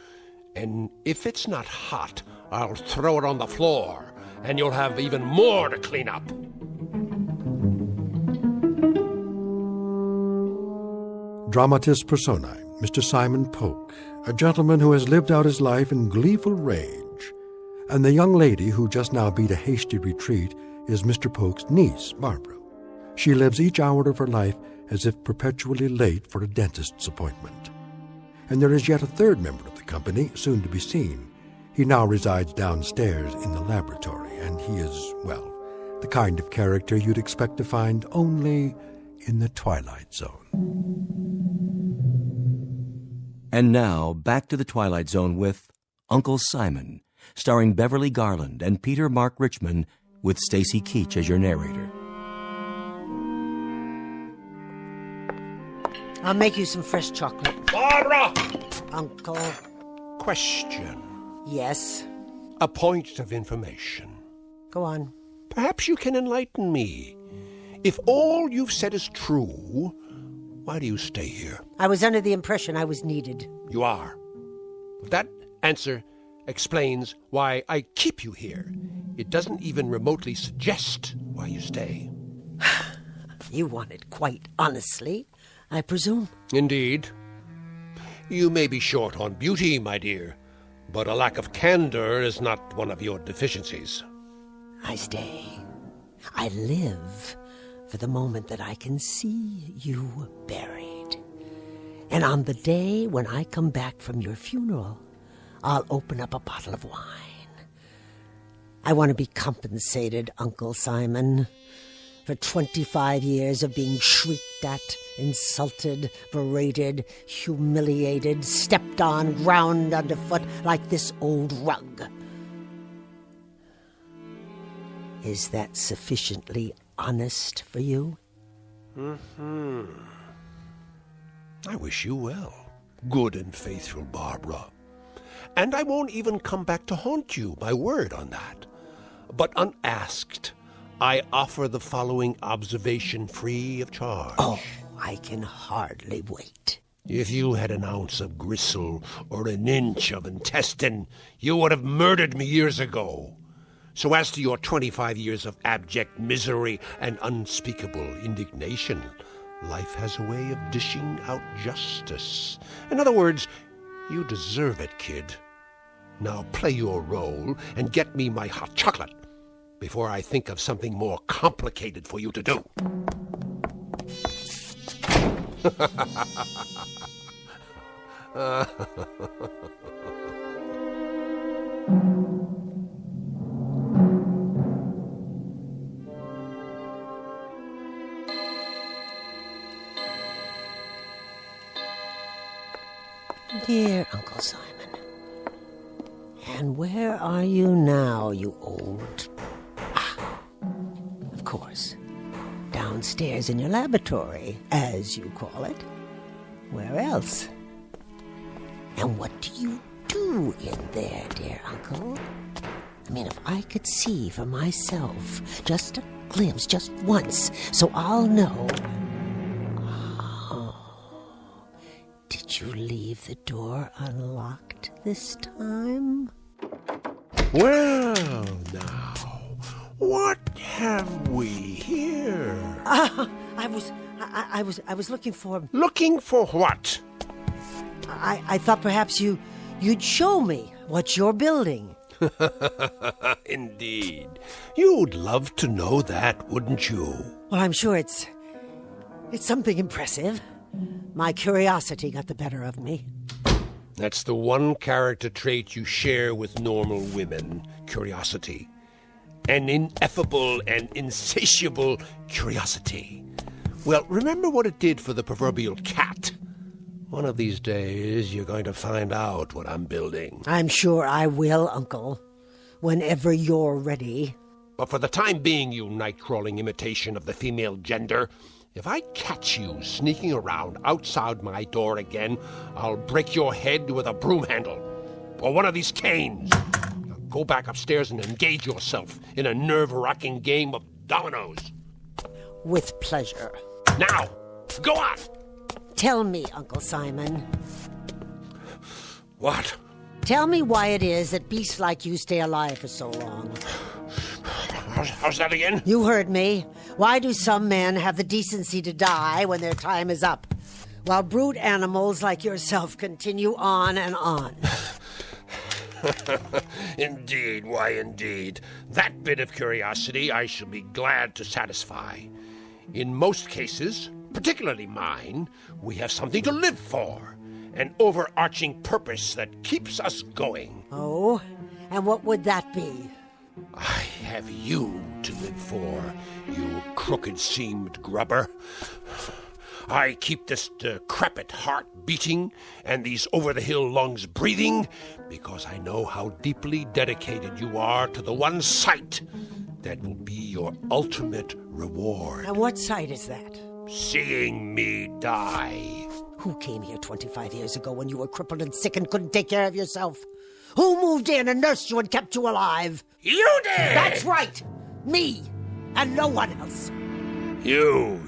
and if it's not hot, I'll throw it on the floor, and you'll have even more to clean up. Dramatis personae, Mr. Simon Polk, a gentleman who has lived out his life in gleeful rage. And the young lady who just now beat a hasty retreat is Mr. Polk's niece, Barbara. She lives each hour of her life as if perpetually late for a dentist's appointment. And there is yet a third member of the company, soon to be seen, He now resides downstairs in the laboratory, and he is, well, the kind of character you'd expect to find only in the Twilight Zone. And now, back to the Twilight Zone with Uncle Simon, starring Beverly Garland and Peter Mark Richmond, with Stacy Keach as your narrator. I'll make you some fresh chocolate. Barbara! Uncle. Question. Yes? A point of information. Go on. Perhaps you can enlighten me. If all you've said is true, why do you stay here? I was under the impression I was needed. You are. That answer explains why I keep you here. It doesn't even remotely suggest why you stay. You want it quite honestly, I presume. Indeed. You may be short on beauty, my dear, but a lack of candor is not one of your deficiencies. I stay. I live for the moment that I can see you buried. And on the day when I come back from your funeral, I'll open up a bottle of wine. I want to be compensated, Uncle Simon, for 25 years of being shrieked at, insulted, berated, humiliated, stepped on, ground underfoot like this old rug. Is that sufficiently honest for you? I wish you well, good and faithful Barbara. And I won't even come back to haunt you, my word on that. But unasked, I offer the following observation free of charge. Oh, I can hardly wait. If you had an ounce of gristle or an inch of intestine, you would have murdered me years ago. So as to your 25 years of abject misery and unspeakable indignation, life has a way of dishing out justice. In other words, you deserve it, kid. Now play your role and get me my hot chocolate before I think of something more complicated for you to do. Dear Uncle Simon, and where are you now, you old... of course, downstairs in your laboratory, as you call it. Where else? And what do you do in there, dear Uncle? I mean, if I could see for myself, just a glimpse, just once, so I'll know... Did you leave the door unlocked this time? Well, now, what have we here? I was looking for... Looking for what? I thought perhaps you'd show me what you're building. Indeed. You'd love to know that, wouldn't you? Well, I'm sure it's something impressive. My curiosity got the better of me. That's the one character trait you share with normal women, curiosity. An ineffable and insatiable curiosity. Well, remember what it did for the proverbial cat. One of these days, you're going to find out what I'm building. I'm sure I will, Uncle. Whenever you're ready. But for the time being, you night-crawling imitation of the female gender, if I catch you sneaking around outside my door again, I'll break your head with a broom handle or one of these canes. Now go back upstairs and engage yourself in a nerve-wracking game of dominoes. With pleasure. Now, go on! Tell me, Uncle Simon. What? Tell me why it is that beasts like you stay alive for so long. How's that again? You heard me. Why do some men have the decency to die when their time is up, while brute animals like yourself continue on and on? Indeed, why indeed. That bit of curiosity I shall be glad to satisfy. In most cases, particularly mine, we have something to live for, an overarching purpose that keeps us going. Oh, And what would that be? I have you to live for, you crooked-seamed grubber. I keep this decrepit heart beating and these over-the-hill lungs breathing because I know how deeply dedicated you are to the one sight that will be your ultimate reward. And what sight is that? Seeing me die. Who came here 25 years ago when you were crippled and sick and couldn't take care of yourself? Who moved in and nursed you and kept you alive? You did! That's right! Me! And no one else! You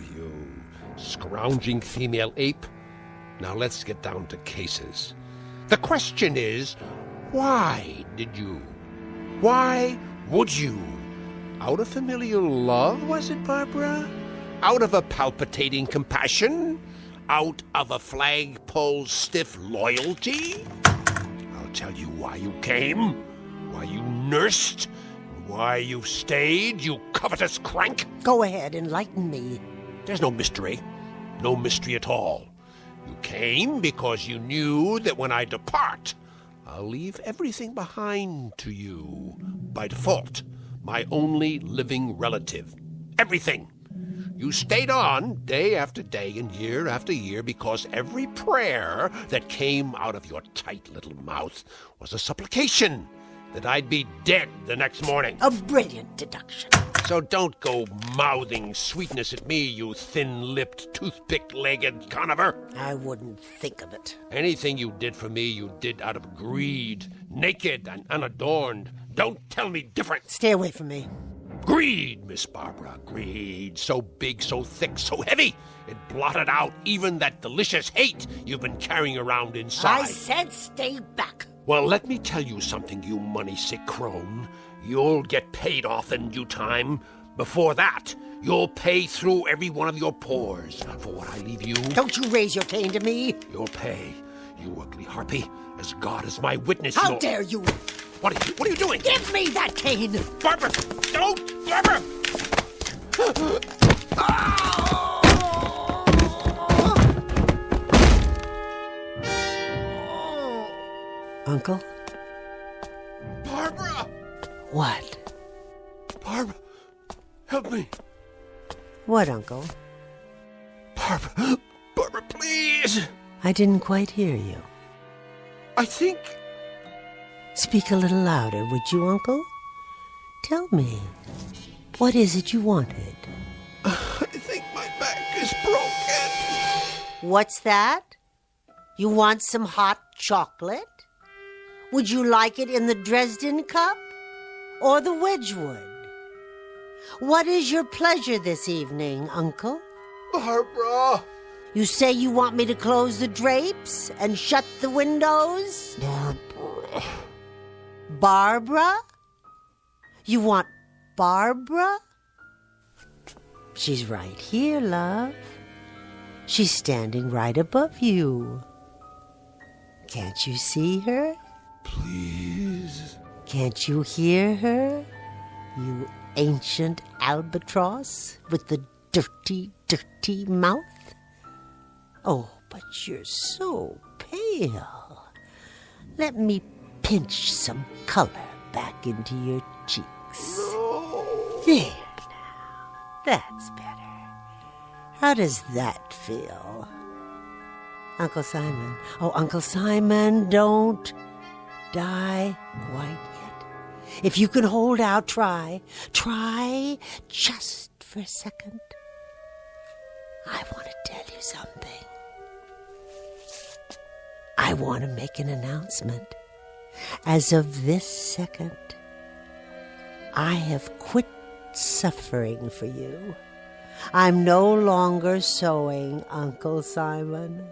scrounging female ape. Now let's get down to cases. The question is, why did you? Why would you? Out of familial love, was it, Barbara? Out of a palpitating compassion? Out of a flagpole stiff loyalty? I'll tell you why you came, why you nursed, why you stayed, you covetous crank. Go ahead, enlighten me. There's no mystery. No mystery at all. You came because you knew that when I depart, I'll leave everything behind to you. By default, my only living relative. Everything. You stayed on day after day and year after year because every prayer that came out of your tight little mouth was a supplication that I'd be dead the next morning. A brilliant deduction. So don't go mouthing sweetness at me, you thin-lipped, toothpick-legged conover. I wouldn't think of it. Anything you did for me, you did out of greed, naked and unadorned. Don't tell me different. Stay away from me. Greed, Miss Barbara, greed. So big, so thick, so heavy. It blotted out even that delicious hate you've been carrying around inside. I said stay back. Well, let me tell you something, you money-sick crone. You'll get paid off in due time. Before that, you'll pay through every one of your pores for what I leave you. Don't you raise your cane to me. You'll pay, you ugly harpy. As God is my witness, How dare you? What are you doing? Give me that cane! Barbara! Don't! Barbara! Uncle? Barbara! What? Barbara, help me. What, Uncle? Barbara, please! I didn't quite hear you. I think... Speak a little louder, would you, Uncle? Tell me, what is it you wanted? I think my back is broken. What's that? You want some hot chocolate? Would you like it in the Dresden cup or the Wedgwood? What is your pleasure this evening, Uncle? Barbara! You say you want me to close the drapes and shut the windows? Barbara. Barbara? You want Barbara? She's right here, love. She's standing right above you. Can't you see her? Please. Can't you hear her? You ancient albatross with the dirty, dirty mouth? Oh, but you're so pale. Let me pinch some color back into your cheeks. No. There now. That's better. How does that feel? Uncle Simon. Oh, Uncle Simon, don't die quite yet. If you can hold out, try. Try just for a second. I want to tell you something. I want to make an announcement. As of this second, I have quit suffering for you. I'm no longer sewing, Uncle Simon.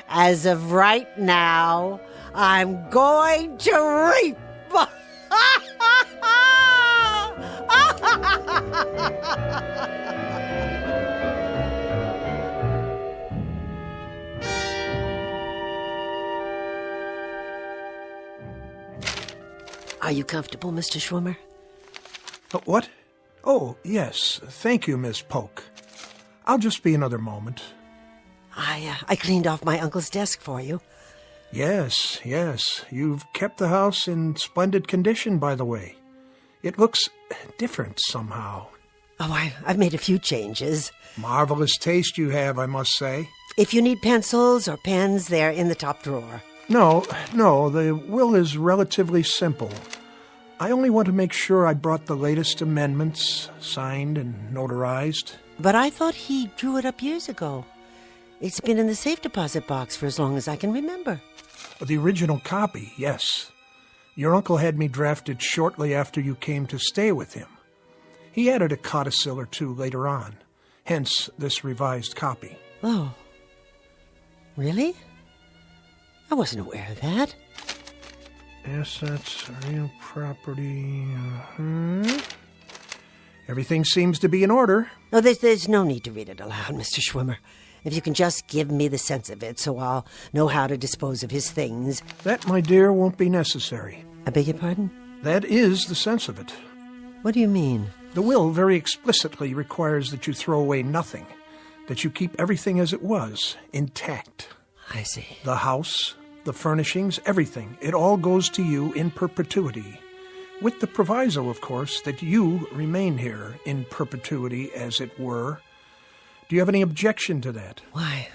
As of right now, I'm going to reap. Are you comfortable, Mr. Schwimmer? What? Oh, yes. Thank you, Miss Polk. I'll just be another moment. I cleaned off my uncle's desk for you. Yes. You've kept the house in splendid condition, by the way. It looks different somehow. Oh, I've made a few changes. Marvelous taste you have, I must say. If you need pencils or pens, they're in the top drawer. No, the will is relatively simple. I only want to make sure I brought the latest amendments, signed and notarized. But I thought he drew it up years ago. It's been in the safe deposit box for as long as I can remember. The original copy, yes. Your uncle had me drafted shortly after you came to stay with him. He added a codicil or two later on, hence this revised copy. Oh. Really? I wasn't aware of that. Assets, real property, Everything seems to be in order. Oh, there's no need to read it aloud, Mr. Schwimmer. If you can just give me the sense of it so I'll know how to dispose of his things. That, my dear, won't be necessary. I beg your pardon? That is the sense of it. What do you mean? The will very explicitly requires that you throw away nothing, that you keep everything as it was, intact. I see. The house, the furnishings, everything. It all goes to you in perpetuity. With the proviso, of course, that you remain here in perpetuity, as it were. Do you have any objection to that? Why,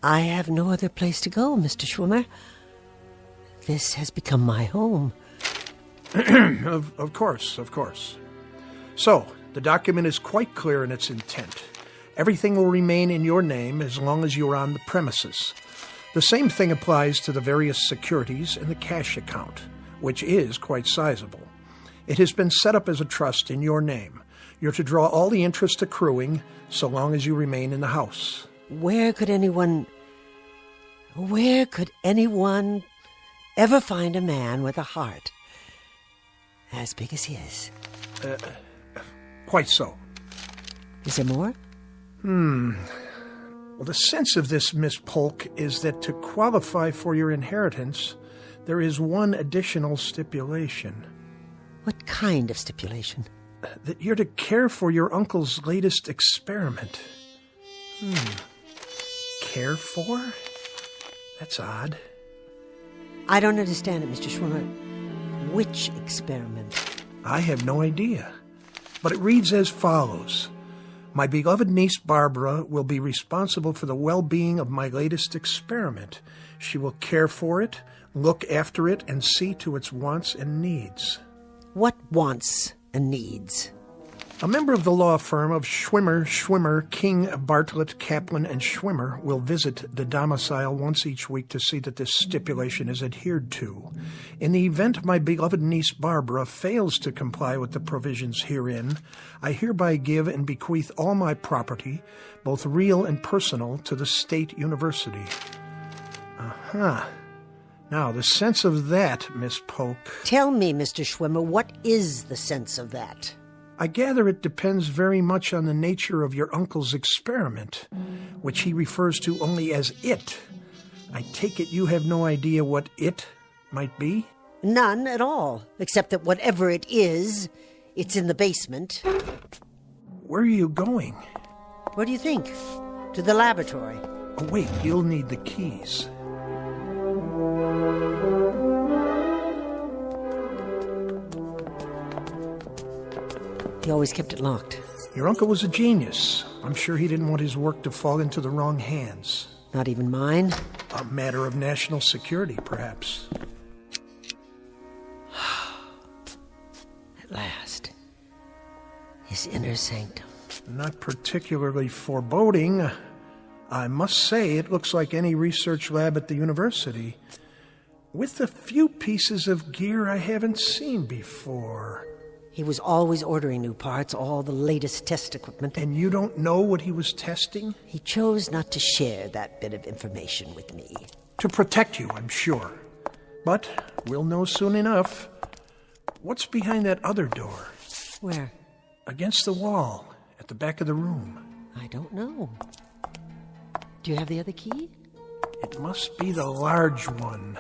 I have no other place to go, Mr. Schwimmer. This has become my home. Of course. So, the document is quite clear in its intent. Everything will remain in your name as long as you're on the premises. The same thing applies to the various securities in the cash account, which is quite sizable. It has been set up as a trust in your name. You're to draw all the interest accruing so long as you remain in the house. Where could anyone ever find a man with a heart as big as his? Quite so. Is there more? Well, the sense of this, Miss Polk, is that to qualify for your inheritance, there is one additional stipulation. What kind of stipulation? That you're to care for your uncle's latest experiment. Care for? That's odd. I don't understand it, Mr. Schwimmer. Which experiment? I have no idea. But it reads as follows. My beloved niece Barbara will be responsible for the well-being of my latest experiment. She will care for it, look after it, and see to its wants and needs. What wants and needs? A member of the law firm of Schwimmer, King, Bartlett, Kaplan, and Schwimmer will visit the domicile once each week to see that this stipulation is adhered to. In the event my beloved niece Barbara fails to comply with the provisions herein, I hereby give and bequeath all my property, both real and personal, to the State University. Now, the sense of that, Miss Polk... Tell me, Mr. Schwimmer, what is the sense of that? I gather it depends very much on the nature of your uncle's experiment, which he refers to only as it. I take it you have no idea what it might be? None at all, except that whatever it is, it's in the basement. Where are you going? Where do you think? To the laboratory. Oh, wait, you'll need the keys. He always kept it locked. Your uncle was a genius. I'm sure he didn't want his work to fall into the wrong hands. Not even mine? A matter of national security, perhaps. At last. His inner sanctum. Not particularly foreboding. I must say it looks like any research lab at the university, with a few pieces of gear I haven't seen before. He was always ordering new parts, all the latest test equipment. And you don't know what he was testing? He chose not to share that bit of information with me. To protect you, I'm sure. But we'll know soon enough. What's behind that other door? Where? Against the wall, at the back of the room. I don't know. Do you have the other key? It must be the large one.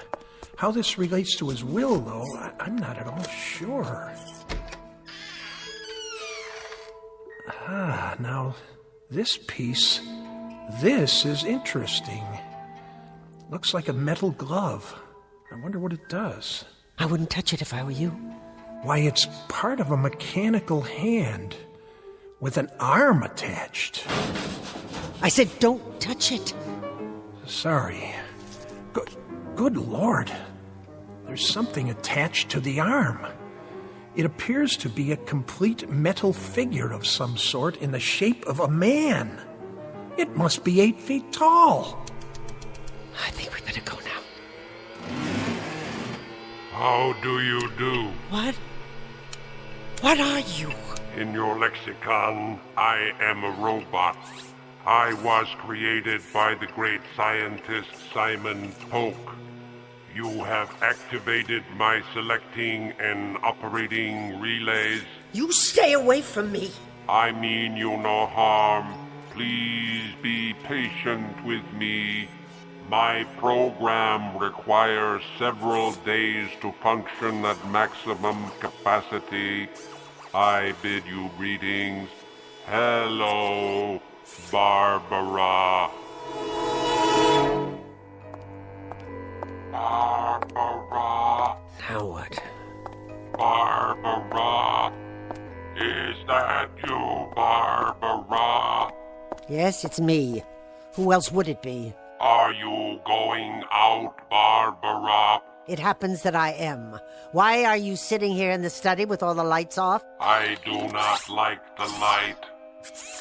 How this relates to his will, though, I'm not at all sure. Now, this piece, this is interesting. Looks like a metal glove. I wonder what it does. I wouldn't touch it if I were you. Why, it's part of a mechanical hand with an arm attached. I said don't touch it. Sorry. Good Lord. There's something attached to the arm. It appears to be a complete metal figure of some sort in the shape of a man. It must be 8 feet tall. I think we better go now. How do you do? What? What are you? In your lexicon, I am a robot. I was created by the great scientist Simon Polk. You have activated my selecting and operating relays. You stay away from me. I mean you no harm. Please be patient with me. My program requires several days to function at maximum capacity. I bid you greetings. Hello, Barbara. Barbara. Now what? Barbara. Is that you, Barbara? Yes, it's me. Who else would it be? Are you going out, Barbara? It happens that I am. Why are you sitting here in the study with all the lights off? I do not like the light.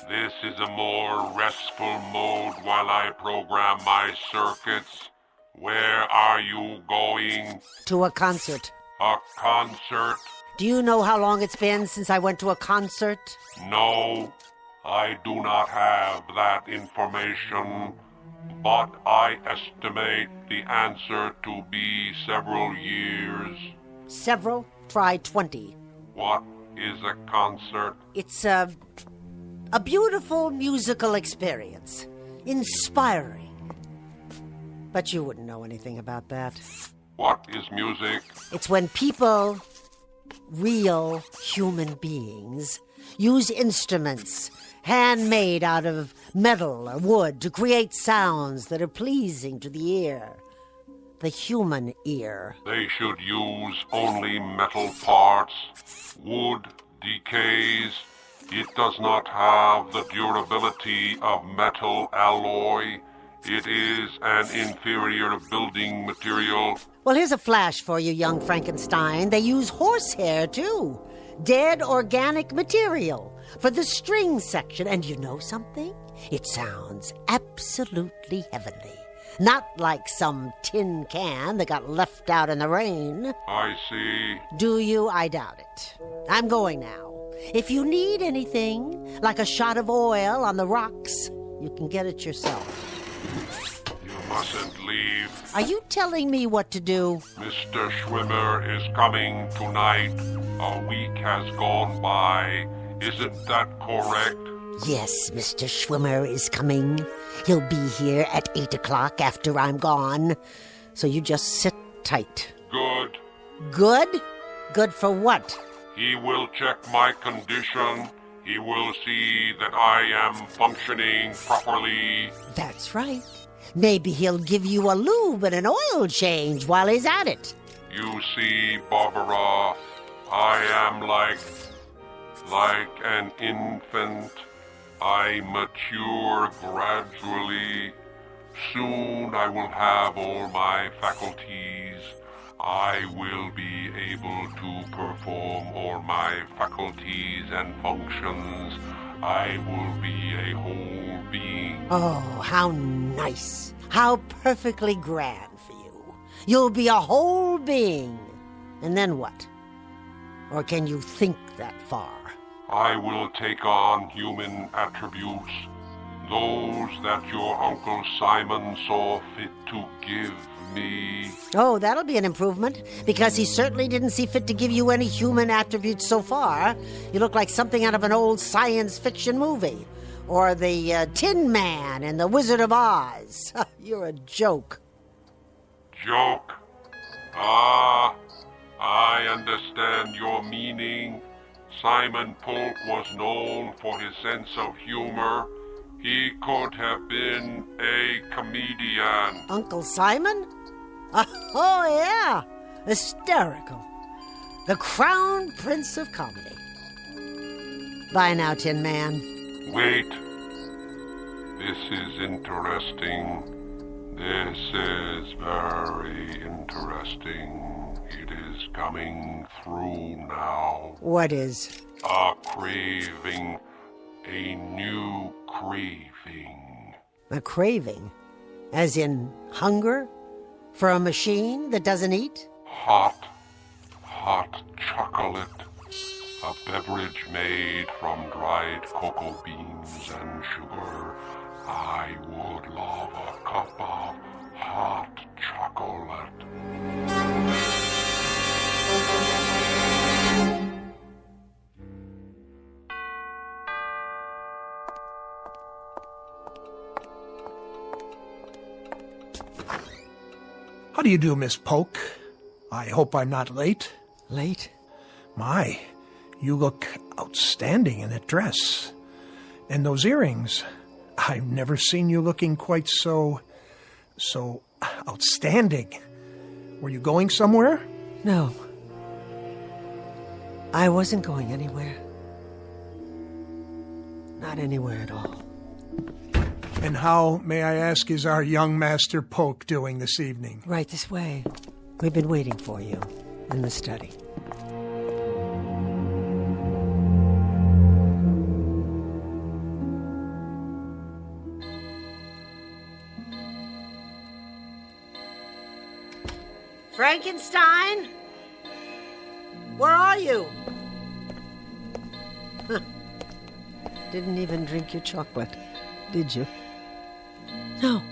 This is a more restful mode while I program my circuits. Where are you going? To a concert. A concert? Do you know how long it's been since I went to a concert? No, I do not have that information, but I estimate the answer to be several years. Several? Try 20. What is a concert? It's a beautiful musical experience. Inspiring. But you wouldn't know anything about that. What is music? It's when people, real human beings, use instruments handmade out of metal or wood to create sounds that are pleasing to the ear. The human ear. They should use only metal parts. Wood decays. It does not have the durability of metal alloy. It is an inferior building material. Well, here's a flash for you, young Frankenstein. They use horsehair, too. Dead organic material for the string section. And you know something? It sounds absolutely heavenly. Not like some tin can that got left out in the rain. I see. Do you? I doubt it. I'm going now. If you need anything, like a shot of oil on the rocks, you can get it yourself. You mustn't leave. Are you telling me what to do? Mr. Schwimmer is coming tonight. A week has gone by. Isn't that correct? Yes, Mr. Schwimmer is coming. He'll be here at 8 o'clock after I'm gone. So you just sit tight. Good. Good? Good for what? He will check my condition. He will see that I am functioning properly. That's right. Maybe he'll give you a lube and an oil change while he's at it. You see, Barbara, I am like an infant. I mature gradually. Soon I will have all my faculties. I will be able to perform all my faculties and functions. I will be a whole being. Oh, how nice. How perfectly grand for you. You'll be a whole being. And then what? Or can you think that far? I will take on human attributes, those that your Uncle Simon saw fit to give me. Oh, that'll be an improvement, because he certainly didn't see fit to give you any human attributes so far. You look like something out of an old science fiction movie. Or the Tin Man and the Wizard of Oz. You're a joke. Joke? Ah, I understand your meaning. Simon Polk was known for his sense of humor. He could have been a comedian. Uncle Simon? Oh, yeah. Hysterical. The crown prince of comedy. Bye now, Tin Man. Wait. This is interesting. This is very interesting. It is coming through now. What is? A craving. A new craving. A craving? As in hunger? For a machine that doesn't eat? Hot chocolate. A beverage made from dried cocoa beans and sugar. I would love a cup of hot chocolate. How do you do, Miss Polk? I hope I'm not late. Late? My, you look outstanding in that dress. And those earrings. I've never seen you looking quite so outstanding. Were you going somewhere? No. I wasn't going anywhere. Not anywhere at all. And how, may I ask, is our young Master Polk doing this evening? Right this way. We've been waiting for you in the study. Frankenstein? Where are you? Didn't even drink your chocolate, did you? No,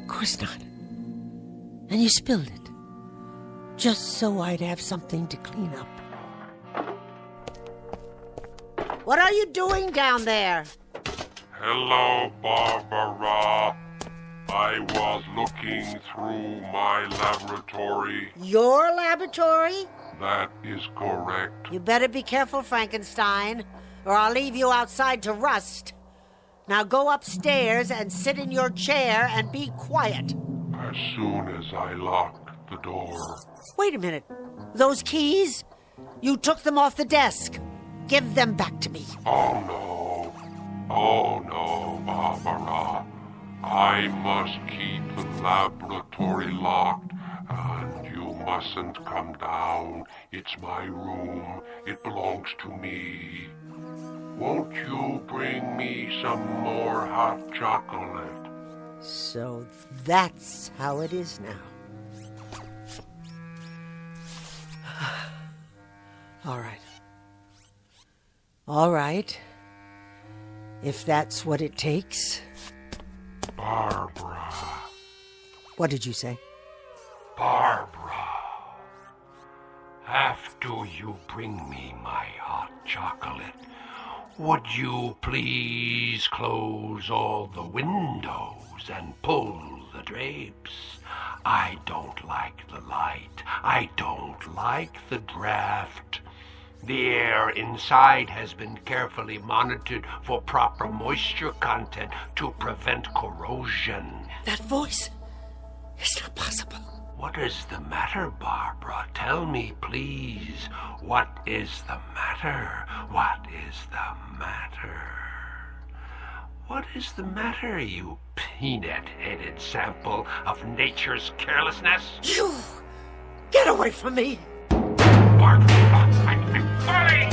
of course not. And you spilled it, just so I'd have something to clean up. What are you doing down there? Hello, Barbara. I was looking through my laboratory. Your laboratory? That is correct. You better be careful, Frankenstein, or I'll leave you outside to rust. Now go upstairs and sit in your chair and be quiet. As soon as I lock the door. Wait a minute. Those keys? You took them off the desk. Give them back to me. Oh, no. Oh, no, Barbara. I must keep the laboratory locked, and you mustn't come down. It's my room. It belongs to me. Won't you bring me some more hot chocolate? So that's how it is now. All right. All right. If that's what it takes. Barbara. What did you say? Barbara. After you bring me my hot chocolate, would you please close all the windows and pull the drapes? I don't like the light. I don't like the draft. The air inside has been carefully monitored for proper moisture content to prevent corrosion. That voice? It's not possible. What is the matter, Barbara? Tell me, please. What is the matter? What is the matter? What is the matter, you peanut-headed sample of nature's carelessness? You! Get away from me! Barbara, I'm falling!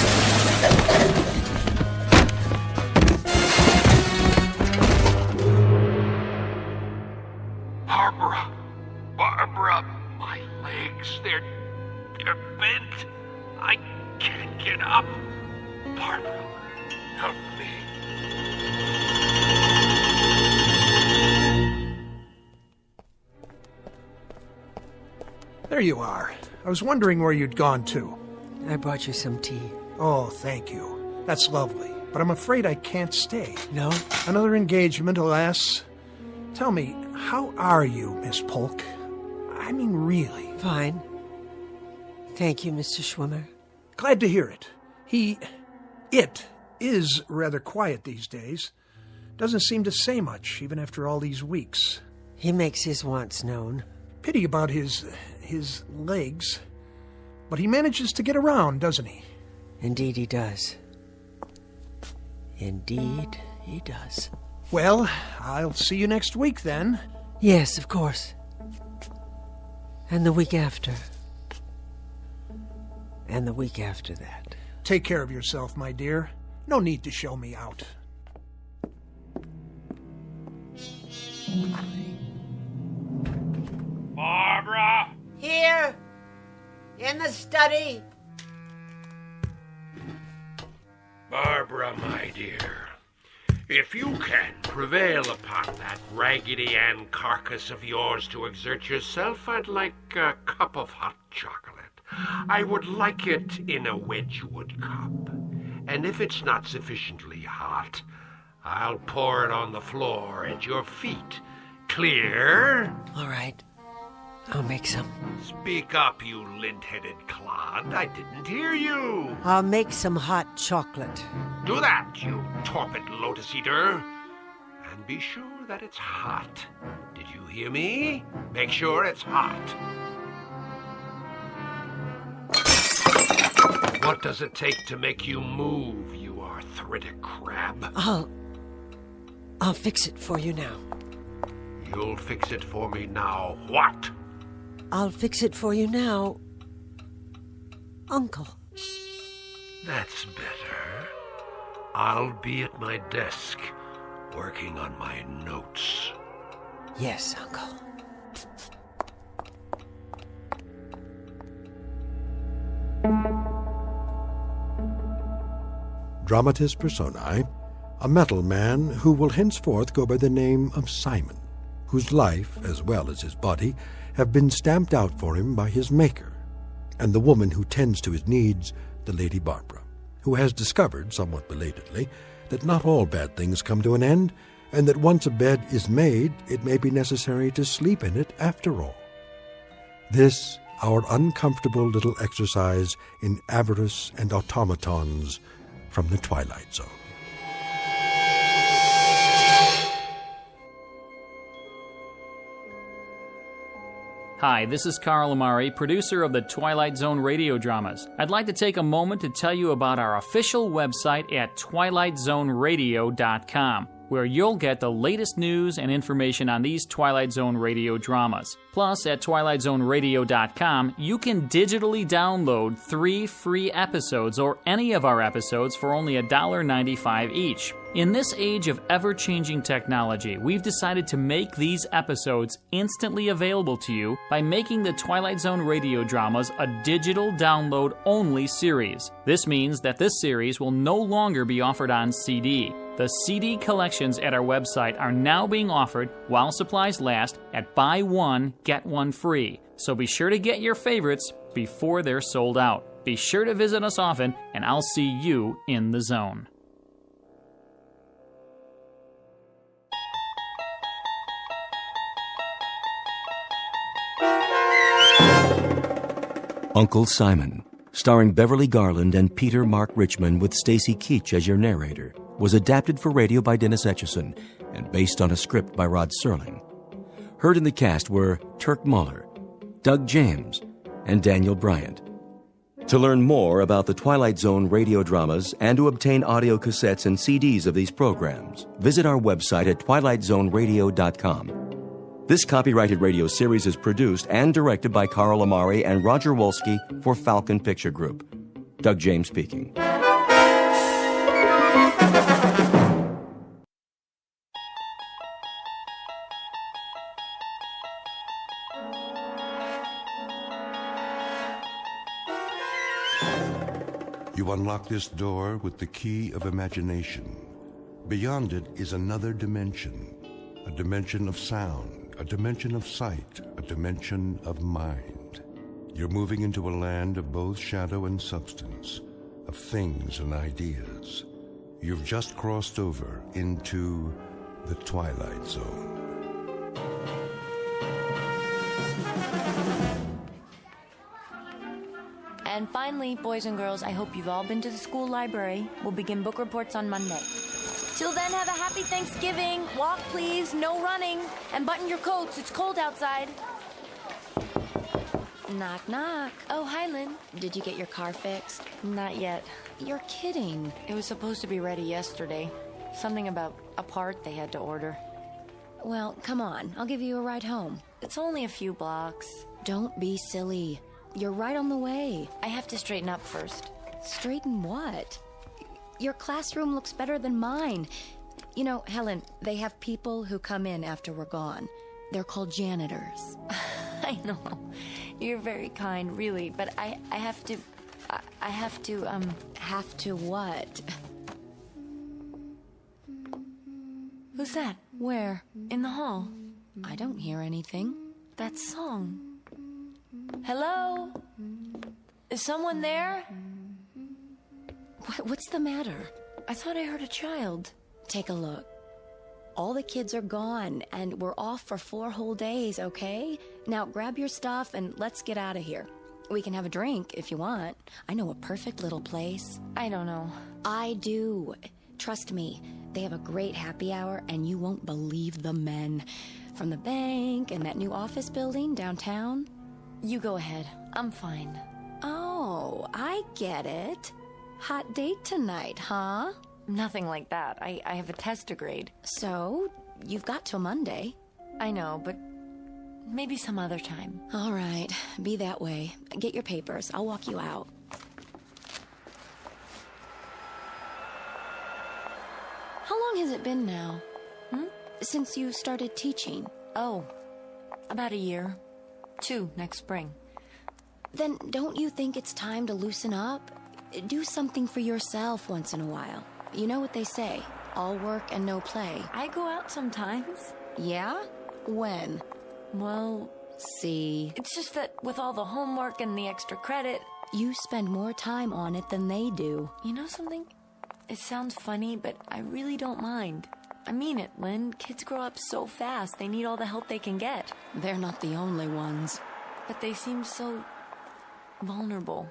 Barbara, my legs, they're bent. I can't get up. Barbara, help me. There you are. I was wondering where you'd gone to. I brought you some tea. Oh, thank you. That's lovely. But I'm afraid I can't stay. No? Another engagement, alas. Tell me, how are you, Miss Polk? I mean, really. Fine. Thank you, Mr. Schwimmer. Glad to hear it. It is rather quiet these days. Doesn't seem to say much, even after all these weeks. He makes his wants known. Pity about his legs. But he manages to get around, doesn't he? Indeed he does. Indeed he does. Well, I'll see you next week then. Yes, of course. And the week after. And the week after that. Take care of yourself, my dear. No need to show me out. Barbara! Here, in the study. Barbara, my dear, if you can prevail upon that Raggedy Ann carcass of yours to exert yourself, I'd like a cup of hot chocolate. I would like it in a Wedgwood cup. And if it's not sufficiently hot, I'll pour it on the floor at your feet. Clear? All right. I'll make some. Speak up, you lint-headed clod. I didn't hear you. I'll make some hot chocolate. Do that, you torpid lotus eater. And be sure that it's hot. Did you hear me? Make sure it's hot. What does it take to make you move, you arthritic crab? I'll fix it for you now. You'll fix it for me now. What? I'll fix it for you now, Uncle. That's better. I'll be at my desk, working on my notes. Yes, Uncle. Dramatis personae, a metal man who will henceforth go by the name of Simon, whose life, as well as his body, have been stamped out for him by his maker, and the woman who tends to his needs, the Lady Barbara, who has discovered, somewhat belatedly, that not all bad things come to an end, and that once a bed is made, it may be necessary to sleep in it after all. This, our uncomfortable little exercise in avarice and automatons from the Twilight Zone. Hi, this is Carl Amari, producer of the Twilight Zone radio dramas. I'd like to take a moment to tell you about our official website at twilightzoneradio.com, where you'll get the latest news and information on these Twilight Zone radio dramas. Plus, at twilightzoneradio.com, you can digitally download 3 free episodes or any of our episodes for only $1.95 each. In this age of ever-changing technology, we've decided to make these episodes instantly available to you by making the Twilight Zone radio dramas a digital download-only series. This means that this series will no longer be offered on CD. The CD collections at our website are now being offered while supplies last at buy one, get one free. So be sure to get your favorites before they're sold out. Be sure to visit us often, and I'll see you in the zone. Uncle Simon, starring Beverly Garland and Peter Mark Richmond with Stacy Keach as your narrator, was adapted for radio by Dennis Etchison and based on a script by Rod Serling. Heard in the cast were Turk Muller, Doug James, and Daniel Bryant. To learn more about the Twilight Zone radio dramas and to obtain audio cassettes and CDs of these programs, visit our website at twilightzoneradio.com. This copyrighted radio series is produced and directed by Carl Amari and Roger Wolski for Falcon Picture Group. Doug James speaking. You unlock this door with the key of imagination. Beyond it is another dimension, a dimension of sound, a dimension of sight, a dimension of mind. You're moving into a land of both shadow and substance, of things and ideas. You've just crossed over into the Twilight Zone. And finally, boys and girls, I hope you've all been to the school library. We'll begin book reports on Monday. Till then, have a happy Thanksgiving. Walk, please. No running. And button your coats. It's cold outside. Knock, knock. Oh, hi, Lynn. Did you get your car fixed? Not yet. You're kidding. It was supposed to be ready yesterday. Something about a part they had to order. Well, come on. I'll give you a ride home. It's only a few blocks. Don't be silly. You're right on the way. I have to straighten up first. Straighten what? Your classroom looks better than mine. You know, Helen, they have people who come in after we're gone. They're called janitors. I know. You're very kind, really, but I have to... Have to what? Who's that? Where? In the hall. I don't hear anything. That song. Hello? Is someone there? What's the matter? I thought I heard a child. Take a look. All the kids are gone, and we're off for 4 whole days, okay? Now grab your stuff and let's get out of here. We can have a drink if you want. I know a perfect little place. I don't know. I do. Trust me, they have a great happy hour, and you won't believe the men. From the bank and that new office building downtown. You go ahead. I'm fine. Oh, I get it. Hot date tonight, huh? Nothing like that. I have a test to grade. So, you've got till Monday. I know, but maybe some other time. All right, be that way. Get your papers. I'll walk you out. How long has it been now? Since you started teaching? Oh, about a year. 2 next spring. Then don't you think it's time to loosen up? Do something for yourself once in a while. You know what they say, all work and no play. I go out sometimes. Yeah? When? Well, see. It's just that with all the homework and the extra credit... You spend more time on it than they do. You know something? It sounds funny, but I really don't mind. I mean it, Lynn. Kids grow up so fast, they need all the help they can get. They're not the only ones. But they seem so... vulnerable.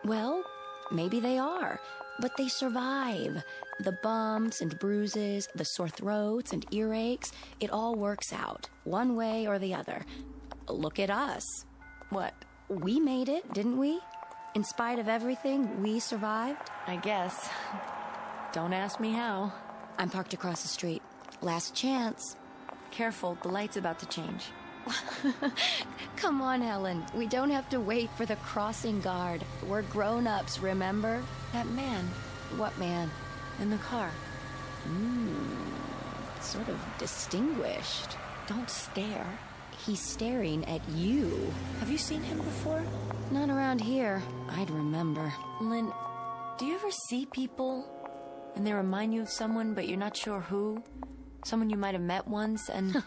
Well, maybe they are. But they survive. The bumps and bruises, the sore throats and earaches, it all works out, one way or the other. Look at us. What? We made it, didn't we? In spite of everything, we survived? I guess. Don't ask me how. I'm parked across the street. Last chance. Careful, the light's about to change. Come on, Helen. We don't have to wait for the crossing guard. We're grown-ups, remember? That man. What man? In the car. Sort of distinguished. Don't stare. He's staring at you. Have you seen him before? Not around here. I'd remember. Lynn, do you ever see people and they remind you of someone but you're not sure who? Someone you might have met once and...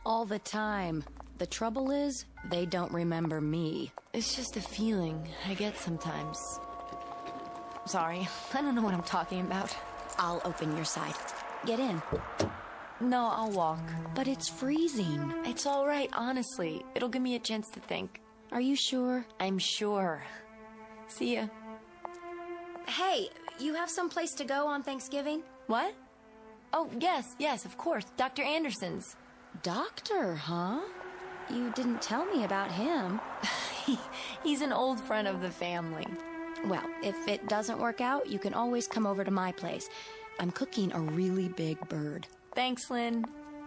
All the time. The trouble is, they don't remember me. It's just a feeling I get sometimes. Sorry, I don't know what I'm talking about. I'll open your side. Get in. No, I'll walk. But it's freezing. It's all right, honestly. It'll give me a chance to think. Are you sure? I'm sure. See ya. Hey, you have someplace to go on Thanksgiving? What? Oh, yes, of course. Dr. Anderson's. Doctor, huh? You didn't tell me about him. He's an old friend of the family. Well, if it doesn't work out, you can always come over to my place. I'm cooking a really big bird. Thanks, Lynn.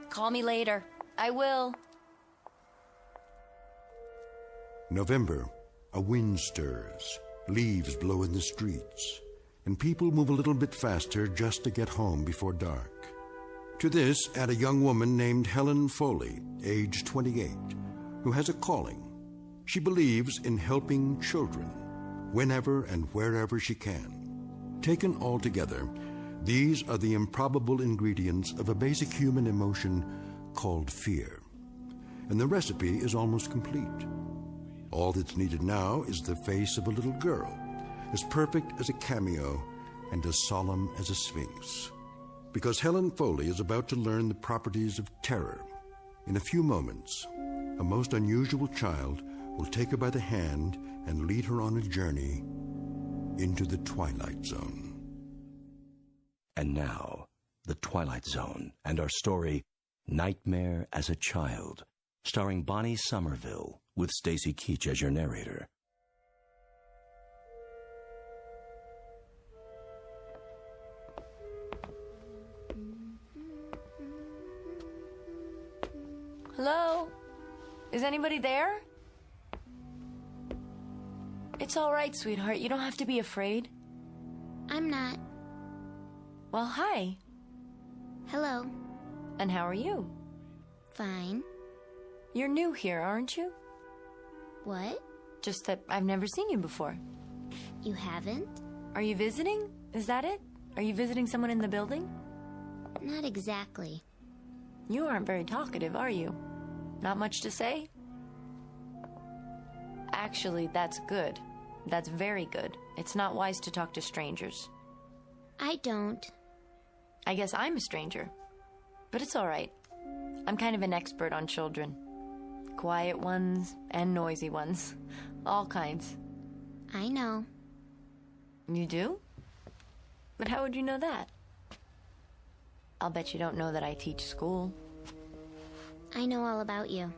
Call me later. I will. November, a wind stirs, leaves blow in the streets, and people move a little bit faster just to get home before dark. To this, add a young woman named Helen Foley, age 28, who has a calling. She believes in helping children, whenever and wherever she can. Taken all together, these are the improbable ingredients of a basic human emotion called fear. And the recipe is almost complete. All that's needed now is the face of a little girl, as perfect as a cameo and as solemn as a sphinx. Because Helen Foley is about to learn the properties of terror. In a few moments, a most unusual child will take her by the hand and lead her on a journey into the Twilight Zone. And now, The Twilight Zone, and our story, Nightmare as a Child, starring Bonnie Somerville, with Stacy Keach as your narrator. Hello? Is anybody there? It's all right, sweetheart. You don't have to be afraid. I'm not. Well, hi. Hello. And how are you? Fine. You're new here, aren't you? What? Just that I've never seen you before. You haven't? Are you visiting? Is that it? Are you visiting someone in the building? Not exactly. You aren't very talkative, are you? Not much to say? Actually, that's good. That's very good. It's not wise to talk to strangers. I don't. I guess I'm a stranger. But it's all right. I'm kind of an expert on children. Quiet ones and noisy ones. All kinds. I know. You do? But how would you know that? I'll bet you don't know that I teach school. I know all about you.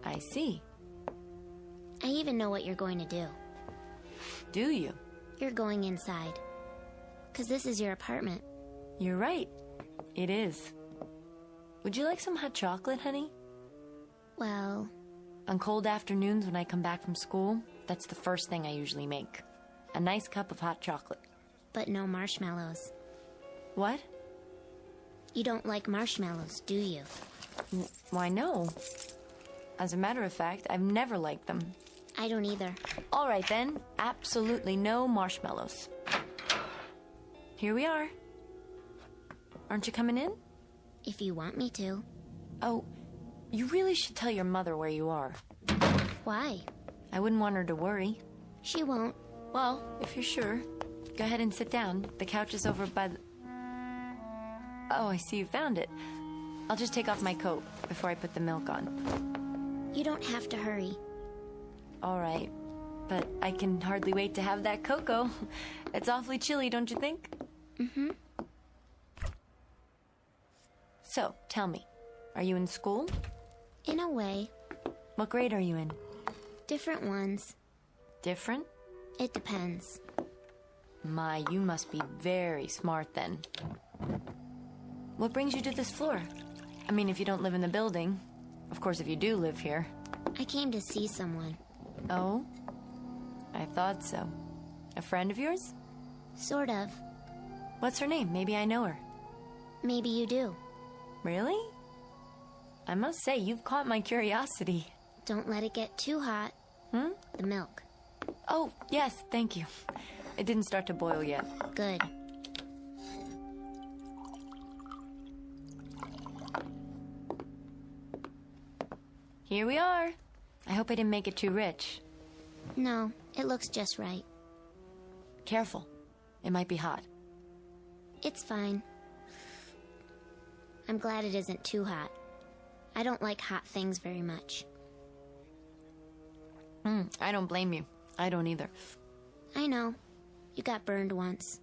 I see. I even know what you're going to do. Do you? You're going inside. 'Cause this is your apartment. You're right. It is. Would you like some hot chocolate, honey? Well... On cold afternoons when I come back from school, that's the first thing I usually make. A nice cup of hot chocolate. But no marshmallows. What? You don't like marshmallows, do you? Why, no. As a matter of fact, I've never liked them. I don't either. All right, then. Absolutely no marshmallows. Here we are. Aren't you coming in? If you want me to. Oh, you really should tell your mother where you are. Why? I wouldn't want her to worry. She won't. Well, if you're sure, go ahead and sit down. The couch is over by the... Oh, I see you found it. I'll just take off my coat before I put the milk on. You don't have to hurry. All right, but I can hardly wait to have that cocoa. It's awfully chilly, don't you think? Mm-hmm. So, tell me, are you in school? In a way. What grade are you in? Different ones. Different? It depends. My, you must be very smart then. What brings you to this floor? I mean, if you don't live in the building. Of course, if you do live here. I came to see someone. Oh? I thought so. A friend of yours? Sort of. What's her name? Maybe I know her. Maybe you do. Really? I must say, you've caught my curiosity. Don't let it get too hot. The milk. Oh, yes, thank you. It didn't start to boil yet. Good. Here we are. I hope I didn't make it too rich. No, it looks just right. Careful. It might be hot. It's fine. I'm glad it isn't too hot. I don't like hot things very much. I don't blame you. I don't either. I know. You got burned once.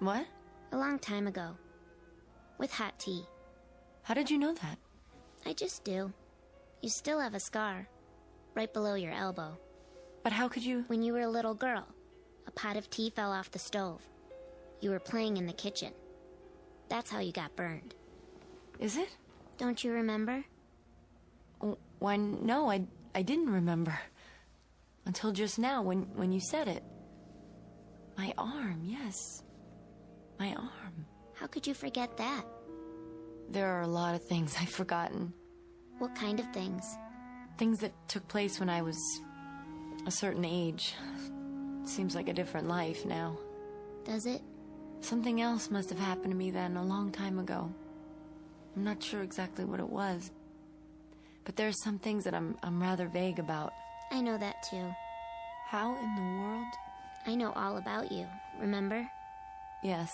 What? A long time ago. With hot tea. How did you know that? I just do. You still have a scar. Right below your elbow. But how could you... When you were a little girl, a pot of tea fell off the stove. You were playing in the kitchen. That's how you got burned. Is it? Don't you remember? Why, no, I didn't remember. Until just now, when you said it. My arm, yes. My arm. How could you forget that? There are a lot of things I've forgotten. What kind of things? Things that took place when I was a certain age. Seems like a different life now. Does it? Something else must have happened to me then, a long time ago. I'm not sure exactly what it was. But there are some things that I'm rather vague about. I know that too. How in the world? I know all about you, remember? Yes.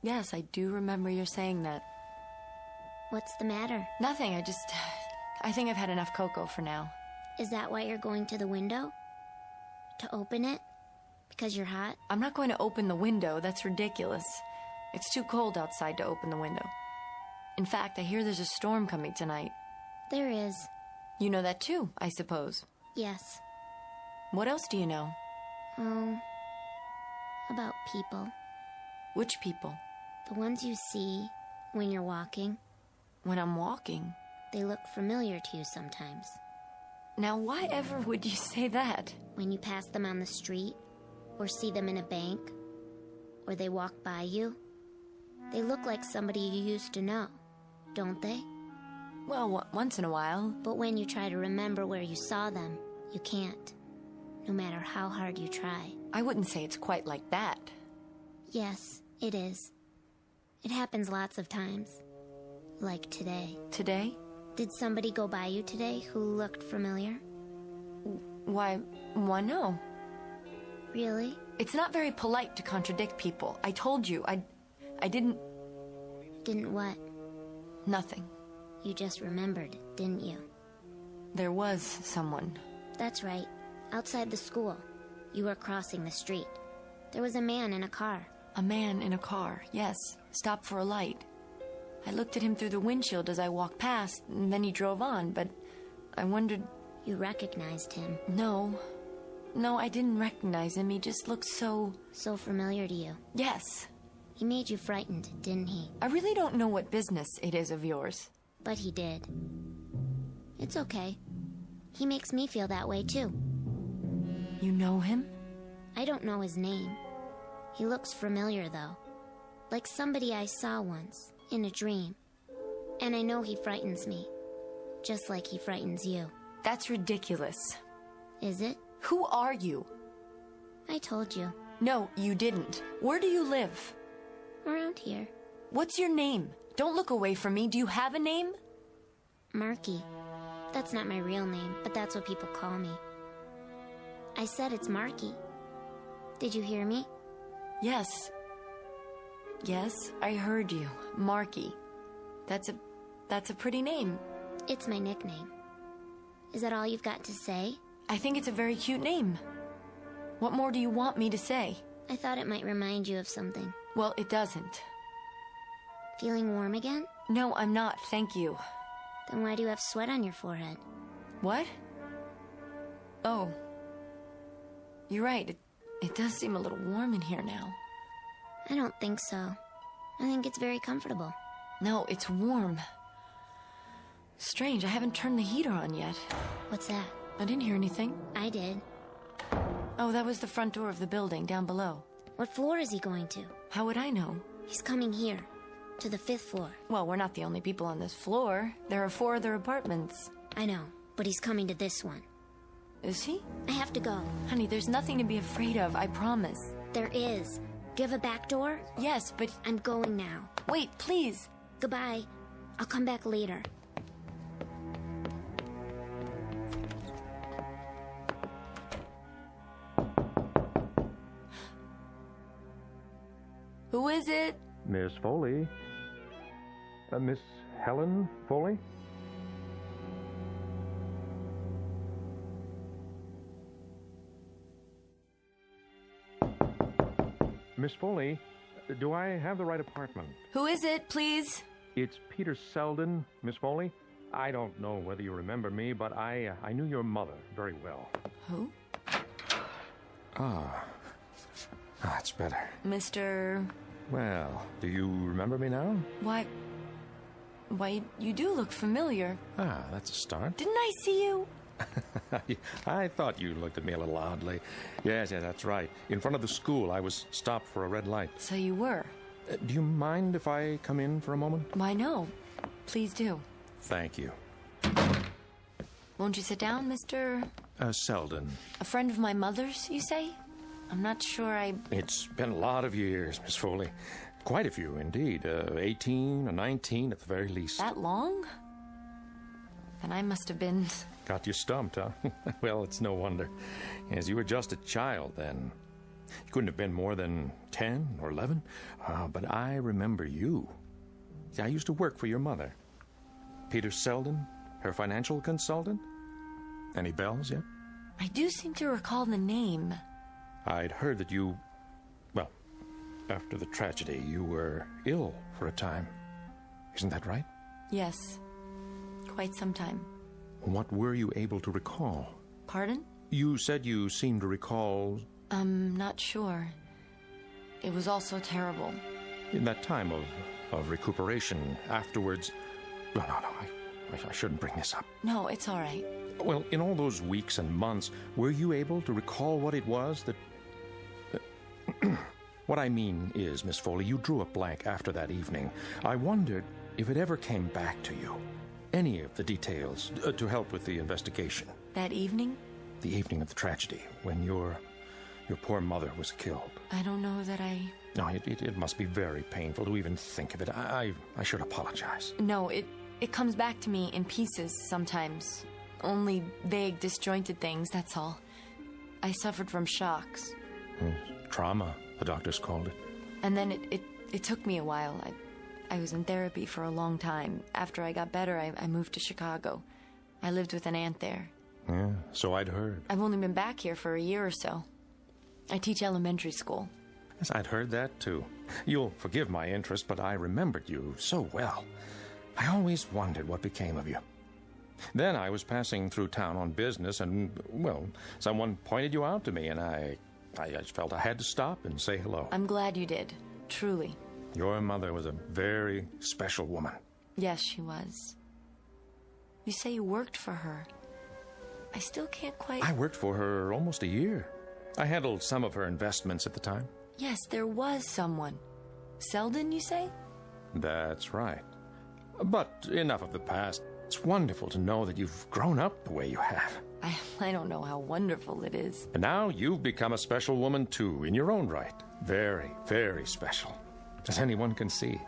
Yes, I do remember your saying that. What's the matter? Nothing, I think I've had enough cocoa for now. Is that why you're going to the window? To open it? Because you're hot? I'm not going to open the window, that's ridiculous. It's too cold outside to open the window. In fact, I hear there's a storm coming tonight. There is. You know that too, I suppose. Yes. What else do you know? Oh, about people. Which people? The ones you see when you're walking. When I'm walking? They look familiar to you sometimes. Now, why ever would you say that? When you pass them on the street, or see them in a bank, or they walk by you, they look like somebody you used to know, don't they? Well, once in a while. But when you try to remember where you saw them, you can't. No matter how hard you try. I wouldn't say it's quite like that. Yes, it is. It happens lots of times. Like today. Today? Did somebody go by you today who looked familiar? Why no. Really? It's not very polite to contradict people. I told you, I didn't... Didn't what? Nothing. You just remembered, didn't you? There was someone. That's right. Outside the school. You were crossing the street. There was a man in a car. A man in a car, yes. Stopped for a light. I looked at him through the windshield as I walked past, and then he drove on, but I wondered... You recognized him? No, I didn't recognize him. He just looked so... So familiar to you? Yes. He made you frightened, didn't he? I really don't know what business it is of yours. But he did. It's okay. He makes me feel that way, too. You know him? I don't know his name. He looks familiar, though. Like somebody I saw once, in a dream. And I know he frightens me. Just like he frightens you. That's ridiculous. Is it? Who are you? I told you. No, you didn't. Where do you live? Around here. What's your name? Don't look away from me. Do you have a name? Marky. That's not my real name, but that's what people call me. I said it's Marky. Did you hear me? Yes. Yes, I heard you. Marky. That's a pretty name. It's my nickname. Is that all you've got to say? I think it's a very cute name. What more do you want me to say? I thought it might remind you of something. Well, it doesn't. Feeling warm again? No, I'm not, thank you. Then why do you have sweat on your forehead? What? Oh. You're right, it does seem a little warm in here now. I don't think so. I think it's very comfortable. No, it's warm. Strange, I haven't turned the heater on yet. What's that? I didn't hear anything. I did. Oh, that was the front door of the building, down below. What floor is he going to? How would I know? He's coming here, to the 5th floor. Well, we're not the only people on this floor. There are 4 other apartments. I know, but he's coming to this one. Is he? I have to go. Honey, there's nothing to be afraid of, I promise. There is. Do you have a back door? Yes, but... I'm going now. Wait, please. Goodbye. I'll come back later. Who is it? Miss Foley. Miss Helen Foley? Miss Foley, do I have the right apartment? Who is it, please? It's Peter Selden, Miss Foley. I don't know whether you remember me, but I knew your mother very well. Who? That's better. Mr... Well, do you remember me now? Why, you do look familiar. That's a start. Didn't I see you? I thought you looked at me a little oddly. Yes, that's right. In front of the school, I was stopped for a red light. So you were. Do you mind if I come in for a moment? Why, no. Please do. Thank you. Won't you sit down, Mr... Selden. A friend of my mother's, you say? I'm not sure It's been a lot of years, Miss Foley. Quite a few, indeed. 18 or 19 at the very least. That long? Then I must have been... Got you stumped, huh? Well, it's no wonder, as you were just a child then. You couldn't have been more than 10 or 11. But I remember you. See, I used to work for your mother. Peter Selden, her financial consultant. Any bells yet? I do seem to recall the name. I'd heard that you... Well, after the tragedy, you were ill for a time. Isn't that right? Yes. Quite some time. What were you able to recall? Pardon? You said you seemed to recall... I'm not sure. It was all so terrible. In that time of recuperation afterwards... No, I shouldn't bring this up. No, it's all right. Well, in all those weeks and months, were you able to recall what it was that... What I mean is, Miss Foley, you drew a blank after that evening. I wondered if it ever came back to you. Any of the details to help with the investigation. That evening? The evening of the tragedy, when your poor mother was killed. I don't know that I... No, it must be very painful to even think of it. I should apologize. No, it comes back to me in pieces sometimes. Only vague, disjointed things, that's all. I suffered from shocks. Trauma, the doctors called it. And then it took me a while. I was in therapy for a long time. After I got better, I moved to Chicago. I lived with an aunt there. Yeah, so I'd heard. I've only been back here for a year or so. I teach elementary school. Yes, I'd heard that, too. You'll forgive my interest, but I remembered you so well. I always wondered what became of you. Then I was passing through town on business, and, well, someone pointed you out to me, and I just felt I had to stop and say hello. I'm glad you did. Truly. Your mother was a very special woman. Yes, she was. You say you worked for her. I still can't quite... I worked for her almost a year. I handled some of her investments at the time. Yes, there was someone. Selden, you say? That's right. But enough of the past. It's wonderful to know that you've grown up the way you have. I don't know how wonderful it is. And now you've become a special woman, too, in your own right. Very, very special. As anyone can see.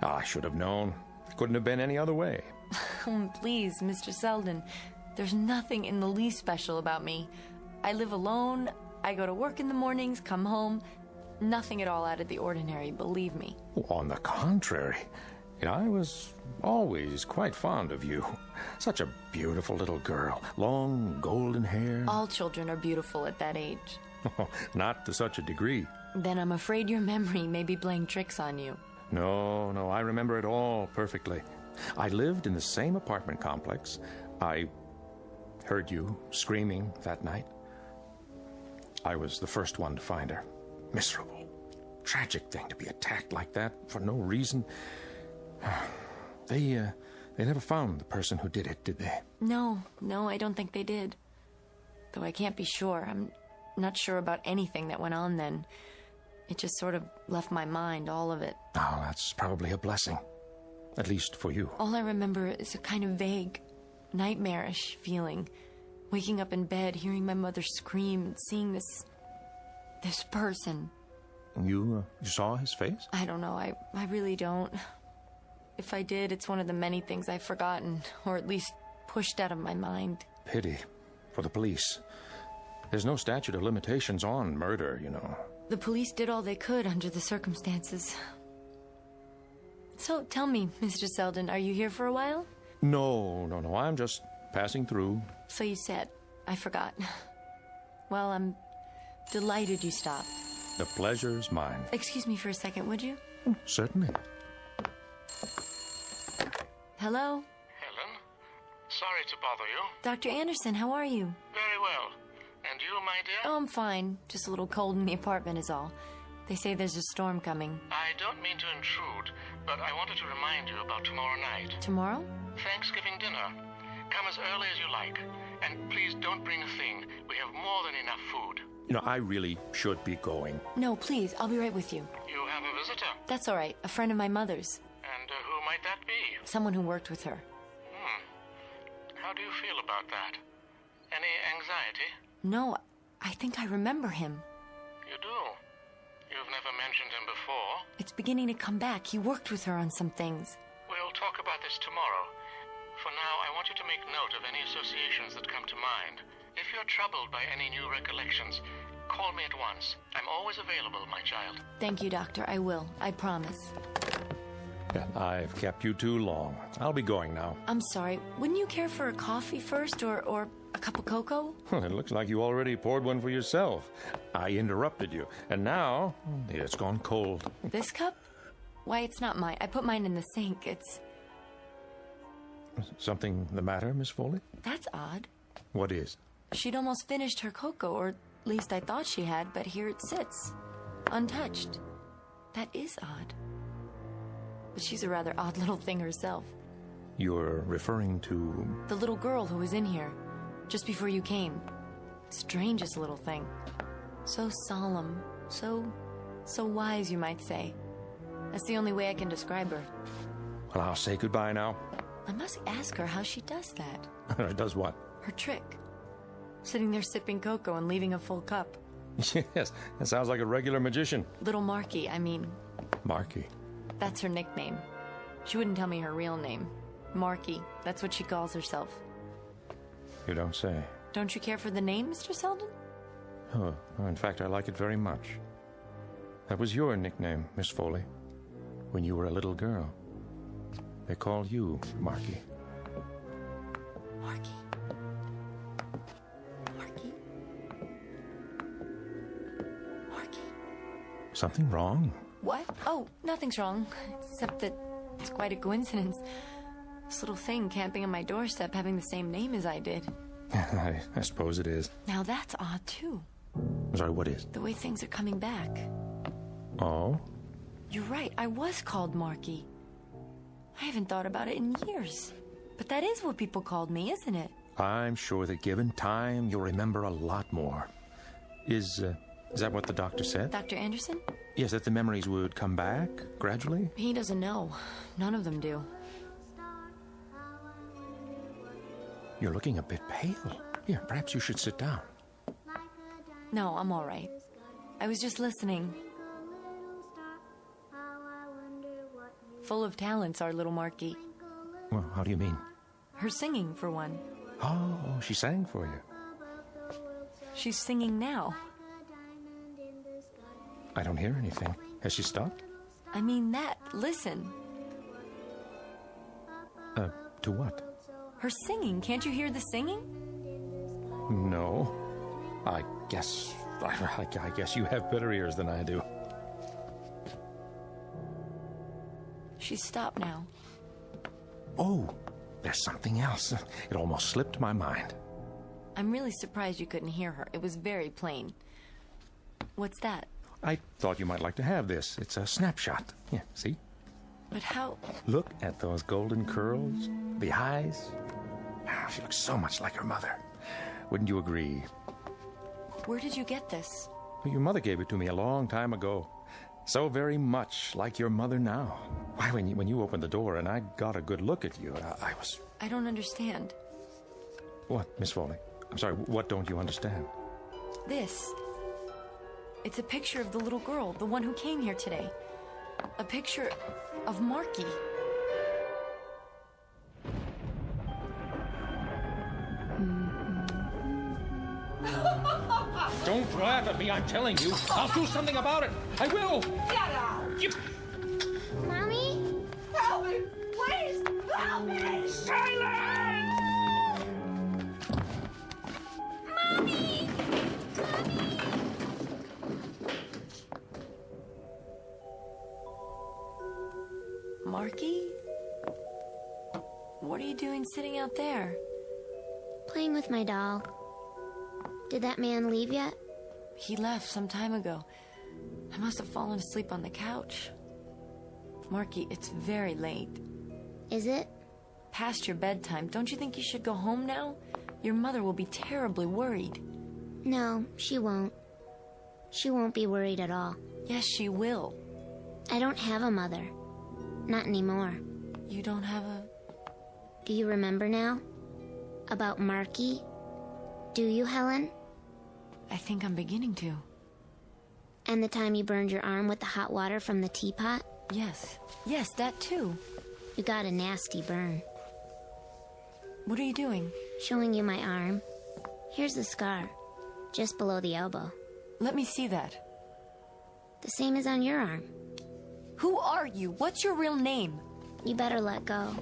I should have known. It couldn't have been any other way. Please, Mr. Selden. There's nothing in the least special about me. I live alone. I go to work in the mornings, come home. Nothing at all out of the ordinary, believe me. On the contrary. I was always quite fond of you. Such a beautiful little girl. Long, golden hair. All children are beautiful at that age. Oh, not to such a degree. Then I'm afraid your memory may be playing tricks on you. No, I remember it all perfectly. I lived in the same apartment complex. I heard you screaming that night. I was the first one to find her. Miserable. Tragic thing to be attacked like that for no reason. They never found the person who did it, did they? No, I don't think they did. Though I can't be sure. I'm not sure about anything that went on then. It just sort of left my mind, all of it. Oh, that's probably a blessing. At least for you. All I remember is a kind of vague, nightmarish feeling. Waking up in bed, hearing my mother scream, and seeing this person. You saw his face? I don't know. I really don't. If I did, it's one of the many things I've forgotten, or at least pushed out of my mind. Pity for the police. There's no statute of limitations on murder, you know. The police did all they could under the circumstances. So, tell me, Mr. Selden, are you here for a while? No, I'm just passing through. So you said. I forgot. Well, I'm delighted you stopped. The pleasure's mine. Excuse me for a second, would you? Certainly. Hello? Helen? Sorry to bother you. Dr. Anderson, how are you? Very well. And you, my dear? Oh, I'm fine. Just a little cold in the apartment is all. They say there's a storm coming. I don't mean to intrude, but I wanted to remind you about tomorrow night. Tomorrow? Thanksgiving dinner. Come as early as you like. And please don't bring a thing. We have more than enough food. I really should be going. No, please. I'll be right with you. You have a visitor? That's all right. A friend of my mother's. And who might that be? Someone who worked with her. How do you feel about that? Any anxiety? No, I think I remember him. You do? You've never mentioned him before? It's beginning to come back. He worked with her on some things. We'll talk about this tomorrow. For now, I want you to make note of any associations that come to mind. If you're troubled by any new recollections, call me at once. I'm always available, my child. Thank you, Doctor. I will. I promise. I've kept you too long. I'll be going now. I'm sorry. Wouldn't you care for a coffee first or a cup of cocoa? It looks like you already poured one for yourself. I interrupted you, and now it's gone cold. This cup? Why, it's not mine. I put mine in the sink. It's... Something the matter, Miss Foley? That's odd. What is? She'd almost finished her cocoa, or at least I thought she had, but here it sits, untouched. That is odd. But she's a rather odd little thing herself. You're referring to... The little girl who was in here, just before you came. Strangest little thing. So solemn, so wise, you might say. That's the only way I can describe her. Well, I'll say goodbye now. I must ask her how she does that. Does what? Her trick. Sitting there sipping cocoa and leaving a full cup. Yes, that sounds like a regular magician. Little Marky, I mean. Marky? That's her nickname. She wouldn't tell me her real name. Marky, that's what she calls herself. You don't say. Don't you care for the name, Mr. Selden? Oh, in fact, I like it very much. That was your nickname, Miss Foley, when you were a little girl. They called you Marky. Marky. Marky. Marky. Something wrong? What? Oh, nothing's wrong. Except that it's quite a coincidence. This little thing camping on my doorstep having the same name as I did. I suppose it is. Now that's odd, too. I'm sorry, what is? The way things are coming back. Oh? You're right, I was called Marky. I haven't thought about it in years. But that is what people called me, isn't it? I'm sure that given time, you'll remember a lot more. Is that what the doctor said? Dr. Anderson? Yes, that the memories would come back gradually? He doesn't know. None of them do. You're looking a bit pale. Here, perhaps you should sit down. No, I'm all right. I was just listening. Full of talents, our little Marky. Well, how do you mean? Her singing, for one. Oh, she sang for you. She's singing now. I don't hear anything. Has she stopped? I mean that. Listen. To what? Her singing. Can't you hear the singing? No. I guess you have better ears than I do. She's stopped now. Oh, there's something else. It almost slipped my mind. I'm really surprised you couldn't hear her. It was very plain. What's that? I thought you might like to have this. It's a snapshot. Yeah, see? But how? Look at those golden curls, the eyes. She looks so much like her mother. Wouldn't you agree? Where did you get this? Your mother gave it to me a long time ago. So very much like your mother now. Why, when you opened the door and I got a good look at you, I was... I don't understand. What, Miss Foley? I'm sorry, what don't you understand? This. It's a picture of the little girl, the one who came here today. A picture of Marky. Don't laugh at me, I'm telling you. I'll do something about it. I will. Get out! Mommy? Help me! Please! Help me! Silence! Mommy! Marky? What are you doing sitting out there? Playing with my doll. Did that man leave yet? He left some time ago. I must have fallen asleep on the couch. Marky, it's very late. Is it? Past your bedtime. Don't you think you should go home now? Your mother will be terribly worried. No, she won't. She won't be worried at all. Yes, she will. I don't have a mother. Not anymore. You don't have a... Do you remember now? About Marky? Do you, Helen? I think I'm beginning to. And the time you burned your arm with the hot water from the teapot? Yes. Yes, that too. You got a nasty burn. What are you doing? Showing you my arm. Here's the scar. Just below the elbow. Let me see that. The same as on your arm. Who are you? What's your real name? You better let go.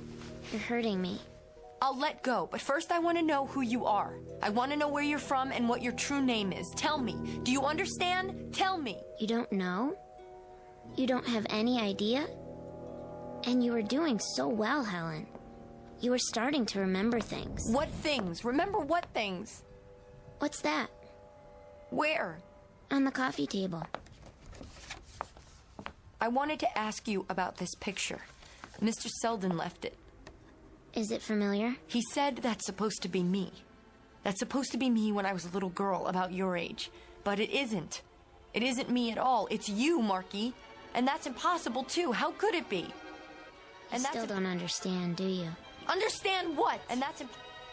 You're hurting me. I'll let go, but first I want to know who you are. I want to know where you're from and what your true name is. Tell me. Do you understand? Tell me. You don't know? You don't have any idea? And you were doing so well, Helen. You were starting to remember things. What things? Remember what things? What's that? Where? On the coffee table. I wanted to ask you about this picture. Mr. Selden left it. Is it familiar? He said that's supposed to be me. That's supposed to be me when I was a little girl about your age. But it isn't. It isn't me at all. It's you, Marky. And that's impossible, too. How could it be? You still don't understand, do you? Understand what? And that's...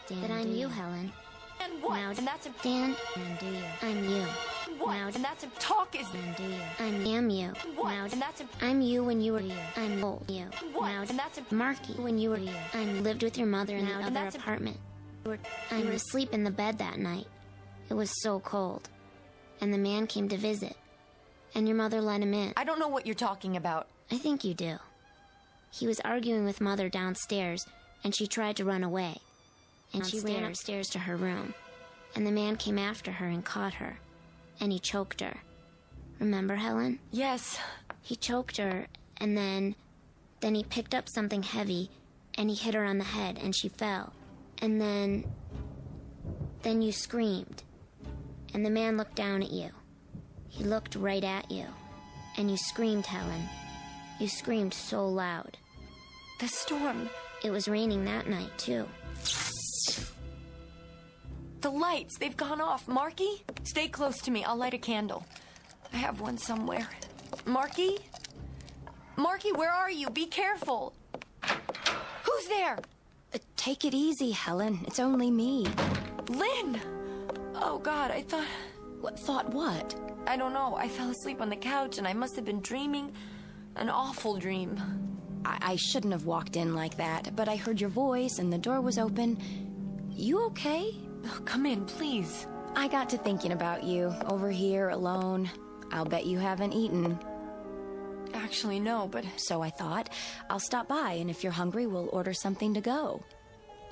That I'm you, Helen. And what? Now, and that's... Dan, and do you? I'm you. What? Now, and that's... Talk is... And do you? I am you. What? Now, and that's... I'm you when you were you. I'm old you. What? Now, and that's... Marky when you were you. I lived with your mother in the other apartment. I was asleep in the bed that night. It was so cold. And the man came to visit. And your mother let him in. I don't know what you're talking about. I think you do. He was arguing with Mother downstairs, and she tried to run away. And she ran upstairs to her room. And the man came after her and caught her. And he choked her. Remember, Helen? Yes. He choked her, and then he picked up something heavy, and he hit her on the head, and she fell. And then you screamed. And the man looked down at you. He looked right at you. And you screamed, Helen. You screamed so loud. The storm. It was raining that night, too. The lights, they've gone off. Marky, stay close to me. I'll light a candle. I have one somewhere. Marky? Marky, where are you? Be careful. Who's there? Take it easy, Helen. It's only me. Lynn! Oh, God, I thought... Thought what? I don't know. I fell asleep on the couch, and I must have been dreaming an awful dream. I shouldn't have walked in like that, but I heard your voice, and the door was open. You okay? Oh, come in, please. I got to thinking about you, over here, alone. I'll bet you haven't eaten. Actually, no, but... So I thought, I'll stop by, and if you're hungry, we'll order something to go.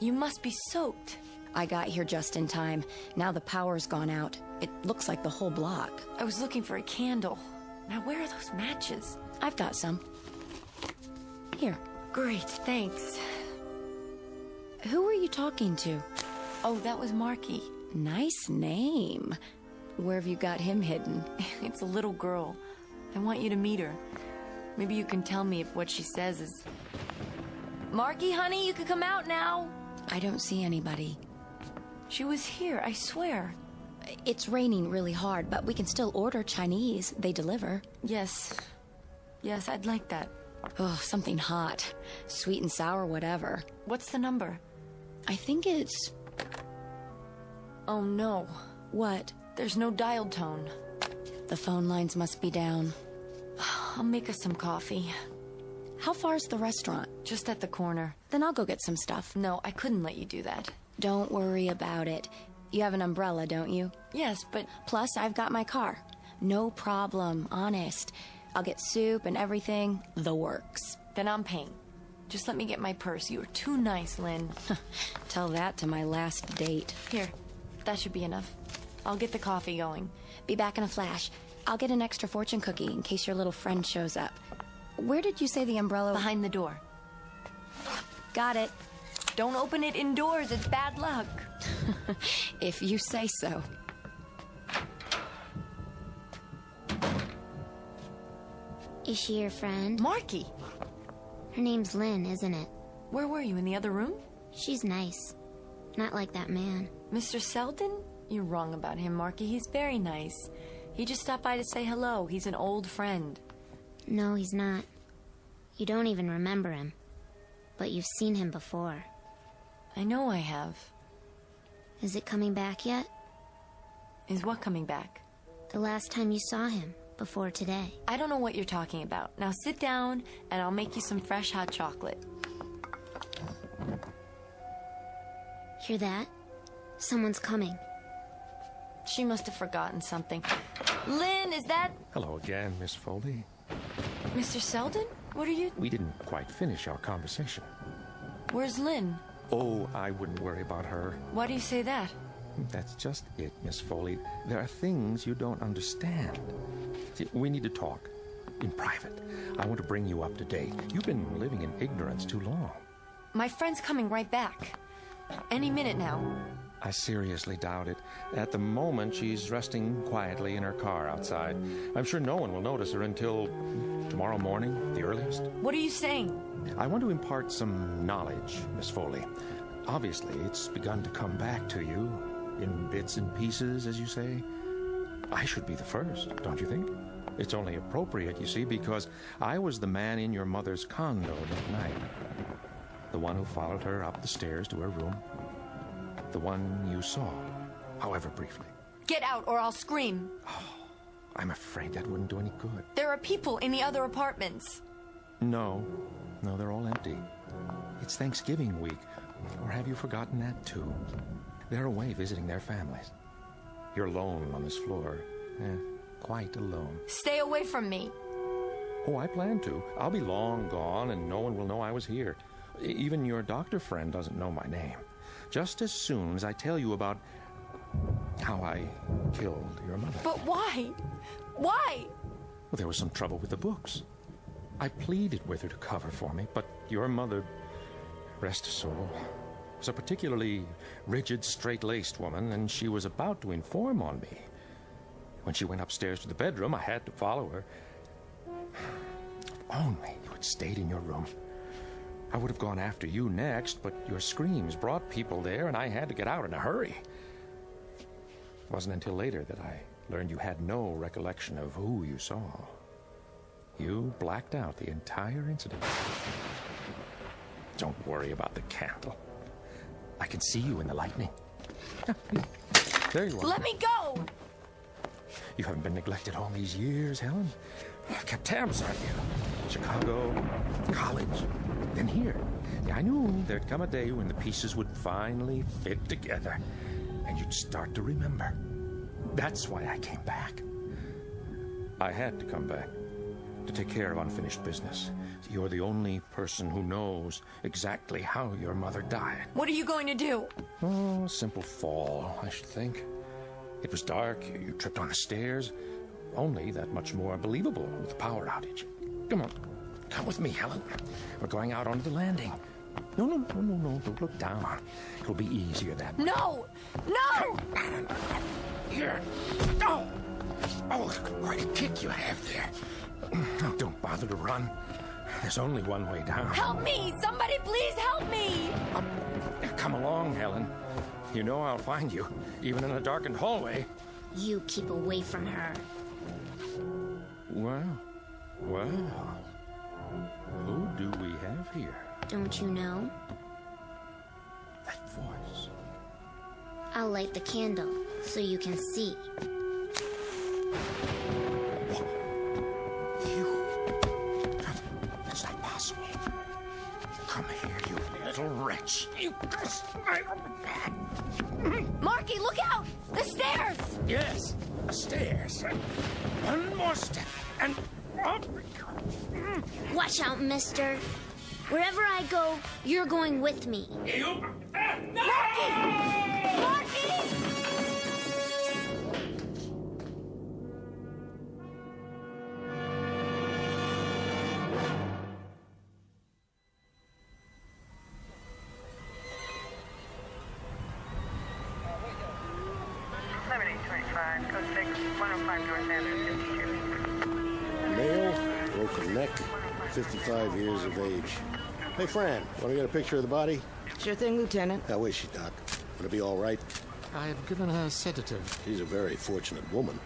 You must be soaked. I got here just in time. Now the power's gone out. It looks like the whole block. I was looking for a candle. Now, where are those matches? I've got some. Here. Great, thanks. Who were you talking to? Oh, that was Marky. Nice name. Where have you got him hidden? It's a little girl. I want you to meet her. Maybe you can tell me if what she says is... Marky, honey, you can come out now. I don't see anybody. She was here, I swear. It's raining really hard, but we can still order Chinese. They deliver. Yes. Yes, I'd like that. Oh, something hot. Sweet and sour, whatever. What's the number? I think it's... Oh, no. What? There's no dial tone. The phone lines must be down. I'll make us some coffee. How far's the restaurant? Just at the corner. Then I'll go get some stuff. No, I couldn't let you do that. Don't worry about it. You have an umbrella, don't you? Yes, but... Plus, I've got my car. No problem, honest. I'll get soup and everything. The works. Then I'm paying. Just let me get my purse. You were too nice, Lynn. Tell that to my last date. Here, that should be enough. I'll get the coffee going. Be back in a flash. I'll get an extra fortune cookie in case your little friend shows up. Where did you say the umbrella... Behind the door. Got it. Don't open it indoors. It's bad luck. If you say so. Is she your friend? Marky. Her name's Lynn, isn't it? Where were you, in the other room? She's nice. Not like that man. Mr. Selden? You're wrong about him, Marky. He's very nice. He just stopped by to say hello. He's an old friend. No, he's not. You don't even remember him. But you've seen him before. I know I have. Is it coming back yet? Is what coming back? The last time you saw him, before today. I don't know what you're talking about. Now sit down, and I'll make you some fresh hot chocolate. Hear that? Someone's coming. She must have forgotten something. Lynn, is that... Hello again, Miss Foley. Mr. Selden? What are you... We didn't quite finish our conversation. Where's Lynn? Oh, I wouldn't worry about her. Why do you say that? That's just it, Miss Foley. There are things you don't understand. See, we need to talk. In private. I want to bring you up to date. You've been living in ignorance too long. My friend's coming right back. Any minute now. I seriously doubt it. At the moment, she's resting quietly in her car outside. I'm sure no one will notice her until tomorrow morning, the earliest. What are you saying? I want to impart some knowledge, Miss Foley. Obviously, it's begun to come back to you, in bits and pieces, as you say. I should be the first, don't you think? It's only appropriate, you see, because I was the man in your mother's condo that night. The one who followed her up the stairs to her room. The one you saw, however briefly. Get out or I'll scream. Oh, I'm afraid that wouldn't do any good. There are people in the other apartments. No, they're all empty. It's Thanksgiving week. Or have you forgotten that, too? They're away visiting their families. You're alone on this floor. Quite alone. Stay away from me. Oh, I plan to. I'll be long gone and no one will know I was here. Even your doctor friend doesn't know my name. Just as soon as I tell you about how I killed your mother. But why? Why? Well, there was some trouble with the books. I pleaded with her to cover for me, but your mother, rest her soul, was a particularly rigid, straight-laced woman, and she was about to inform on me. When she went upstairs to the bedroom, I had to follow her. If only you had stayed in your room. I would have gone after you next, but your screams brought people there, and I had to get out in a hurry. It wasn't until later that I learned you had no recollection of who you saw. You blacked out the entire incident. Don't worry about the candle. I can see you in the lightning. There you are. Let me go! You haven't been neglected all these years, Helen. I've kept tabs on you. Chicago, college, then here. Yeah, I knew there'd come a day when the pieces would finally fit together, and you'd start to remember. That's why I came back. I had to come back to take care of unfinished business. You're the only person who knows exactly how your mother died. What are you going to do? Oh, a simple fall, I should think. It was dark, you tripped on the stairs. Only that much more believable with the power outage. Come on, come with me, Helen. We're going out onto the landing. No, don't look down. It'll be easier that way. No! No! Here. Oh, what a kick you have there. Oh, don't bother to run. There's only one way down. Help me! Somebody please help me! Come along, Helen. You know I'll find you, even in a darkened hallway. You keep away from her. Well. Who do we have here? Don't you know? That voice. I'll light the candle so you can see. That's not possible. Come here, you little wretch. You... Marky, look out! The stairs! Yes, the stairs. One more step, and up we go. Watch out, mister. Wherever I go, you're going with me. Marky! Marky! Male, broken neck, 55 years of age. Hey, Fran, want to get a picture of the body? Sure thing, Lieutenant. How is she, Doc? Gonna be all right? I have given her a sedative. She's a very fortunate woman.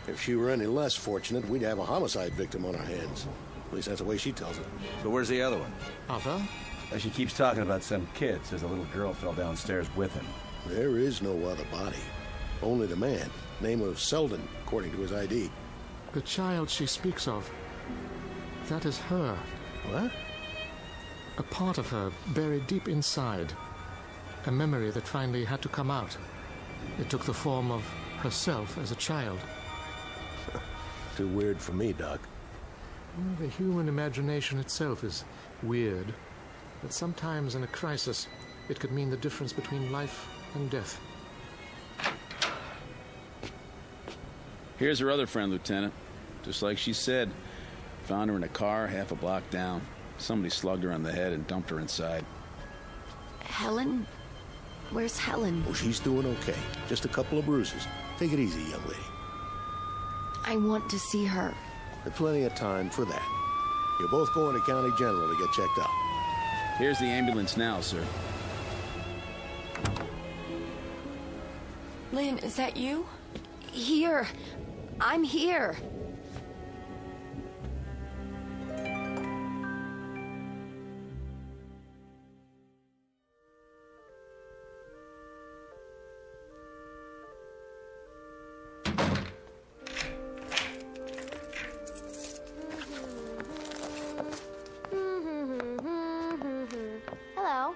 If she were any less fortunate, we'd have a homicide victim on our hands. At least that's the way she tells it. So where's the other one? Other? She keeps talking about some kid. Says a little girl fell downstairs with him. There is no other body. Only the man. Name of Selden, according to his ID. The child she speaks of. That is her. What? A part of her buried deep inside. A memory that finally had to come out. It took the form of herself as a child. Too weird for me, Doc. The human imagination itself is weird, but sometimes in a crisis, it could mean the difference between life and death. Here's her other friend, Lieutenant. Just like she said, found her in a car half a block down. Somebody slugged her on the head and dumped her inside. Helen? Where's Helen? Oh, she's doing okay. Just a couple of bruises. Take it easy, young lady. I want to see her. There's plenty of time for that. You're both going to County General to get checked out. Here's the ambulance now, sir. Lynn, is that you? Here. I'm here. Hello.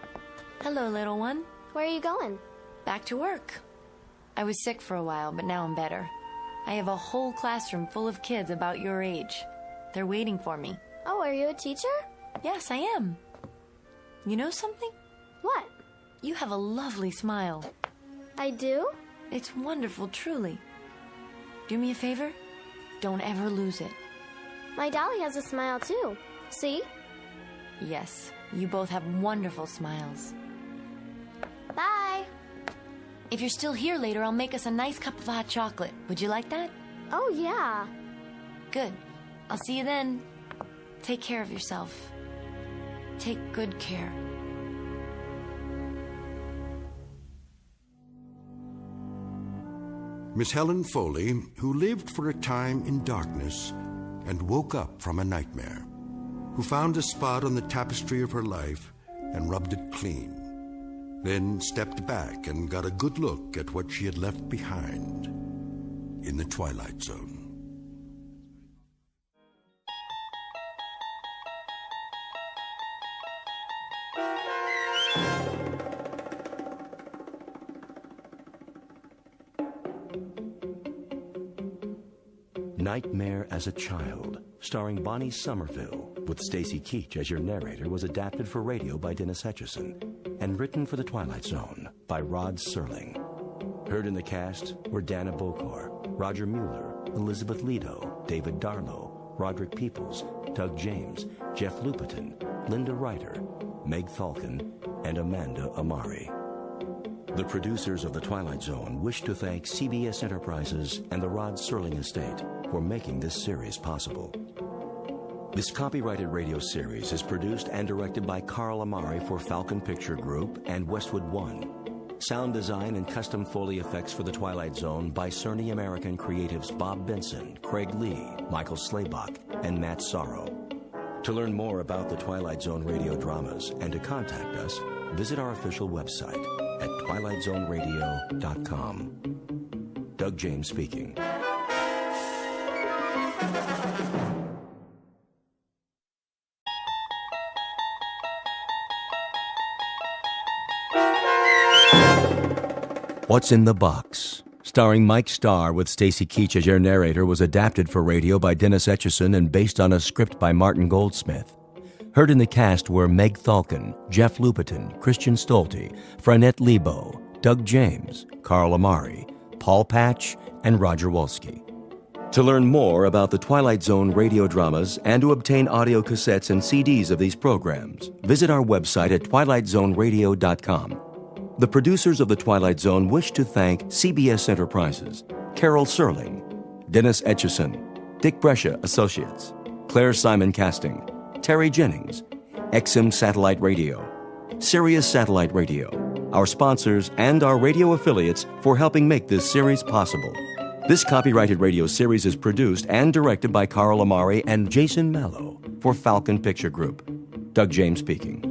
Hello, little one. Where are you going? Back to work. I was sick for a while, but now I'm better. I have a whole classroom full of kids about your age. They're waiting for me. Oh, are you a teacher? Yes, I am. You know something? What? You have a lovely smile. I do? It's wonderful, truly. Do me a favor? Don't ever lose it. My dolly has a smile too. See? Yes, you both have wonderful smiles. Bye. If you're still here later, I'll make us a nice cup of hot chocolate. Would you like that? Oh, yeah. Good. I'll see you then. Take care of yourself. Take good care. Miss Helen Foley, who lived for a time in darkness and woke up from a nightmare, who found a spot on the tapestry of her life and rubbed it clean, then stepped back and got a good look at what she had left behind in the Twilight Zone. Nightmare as a Child, starring Bonnie Somerville, with Stacy Keach as your narrator, was adapted for radio by Dennis Etchison and written for The Twilight Zone by Rod Serling. Heard in the cast were Dana Bokor, Roger Mueller, Elizabeth Leto, David Darlow, Roderick Peoples, Doug James, Jeff Lupetin, Linda Ryder, Meg Falcon, and Amanda Amari. The producers of The Twilight Zone wish to thank CBS Enterprises and the Rod Serling Estate for making this series possible. This copyrighted radio series is produced and directed by Carl Amari for Falcon Picture Group and Westwood One. Sound design and custom Foley effects for The Twilight Zone by Cerny American creatives Bob Benson, Craig Lee, Michael Slaybach, and Matt Sorrow. To learn more about the Twilight Zone radio dramas and to contact us, visit our official website at twilightzoneradio.com. Doug James speaking. What's in the Box, starring Mike Starr with Stacy Keach as your narrator, was adapted for radio by Dennis Etchison and based on a script by Martin Goldsmith. Heard in the cast were Meg Falcon, Jeff Lupetin, Christian Stolte, Franette Lebo, Doug James, Carl Amari, Paul Patch, and Roger Wolski. To learn more about the Twilight Zone radio dramas and to obtain audio cassettes and CDs of these programs, visit our website at twilightzoneradio.com. The producers of The Twilight Zone wish to thank CBS Enterprises, Carol Serling, Dennis Etchison, Dick Brescia Associates, Claire Simon Casting, Terry Jennings, XM Satellite Radio, Sirius Satellite Radio, our sponsors, and our radio affiliates for helping make this series possible. This copyrighted radio series is produced and directed by Carl Amari and Jason Mallow for Falcon Picture Group. Doug James speaking.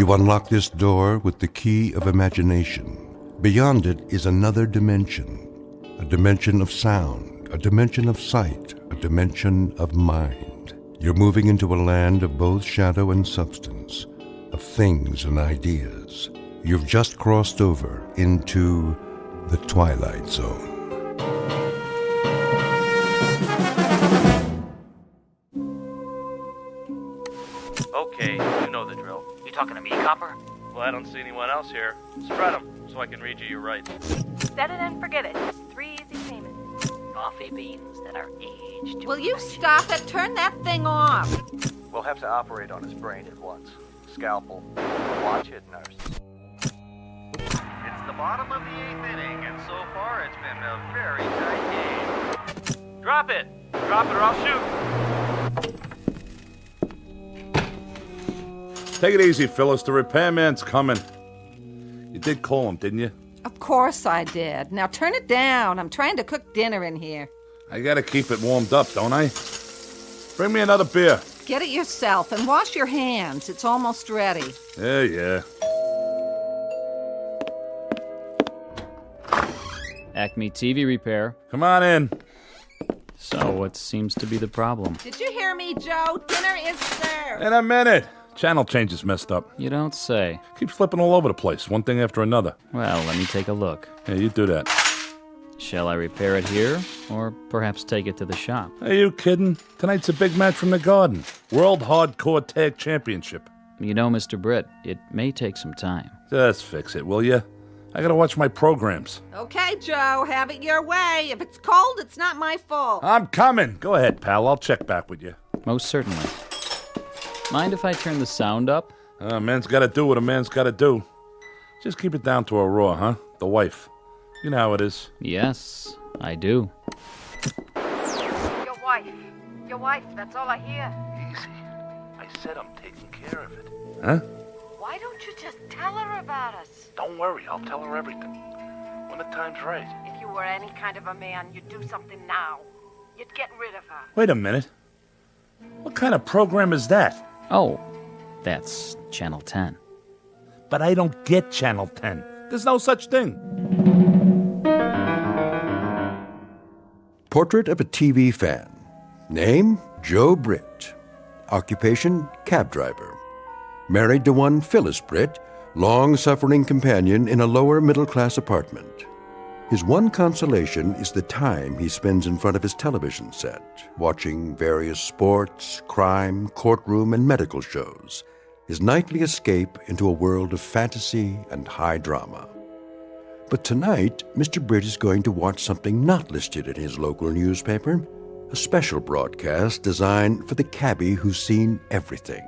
You unlock this door with the key of imagination. Beyond it is another dimension, a dimension of sound, a dimension of sight, a dimension of mind. You're moving into a land of both shadow and substance, of things and ideas. You've just crossed over into the Twilight Zone. Okay, you know the drill. You talking to me, Copper? Well, I don't see anyone else here. Spread them so I can read you your rights. Set it and forget it. 3 easy payments. Coffee beans that are aged. Will you stop it? Turn that thing off. We'll have to operate on his brain at once. Scalpel. Watch it, nurse. It's the bottom of the 8th inning, and so far it's been a very tight game. Drop it! Drop it or I'll shoot! Take it easy, Phyllis. The repairman's coming. You did call him, didn't you? Of course I did. Now turn it down. I'm trying to cook dinner in here. I gotta keep it warmed up, don't I? Bring me another beer. Get it yourself and wash your hands. It's almost ready. Yeah. Acme TV repair. Come on in. So, what seems to be the problem? Did you hear me, Joe? Dinner is served. In a minute. Channel change is messed up. You don't say. Keeps flipping all over the place, one thing after another. Well, let me take a look. Yeah, you do that. Shall I repair it here, or perhaps take it to the shop? Are you kidding? Tonight's a big match from the Garden. World Hardcore Tag Championship. You know, Mr. Britt, it may take some time. Just fix it, will you? I gotta watch my programs. Okay, Joe, have it your way. If it's cold, it's not my fault. I'm coming. Go ahead, pal. I'll check back with you. Most certainly. Mind if I turn the sound up? A man's gotta do what a man's gotta do. Just keep it down to a raw, huh? The wife. You know how it is. Yes, I do. Your wife, that's all I hear. Easy. I said I'm taking care of it. Huh? Why don't you just tell her about us? Don't worry, I'll tell her everything. When the time's right. If you were any kind of a man, you'd do something now. You'd get rid of her. Wait a minute. What kind of program is that? Oh, that's Channel 10. But I don't get Channel 10. There's no such thing. Portrait of a TV fan. Name, Joe Britt. Occupation, cab driver. Married to one Phyllis Britt, long-suffering companion in a lower-middle-class apartment. His one consolation is the time he spends in front of his television set, watching various sports, crime, courtroom, and medical shows, his nightly escape into a world of fantasy and high drama. But tonight, Mr. Britt is going to watch something not listed in his local newspaper, a special broadcast designed for the cabbie who's seen everything.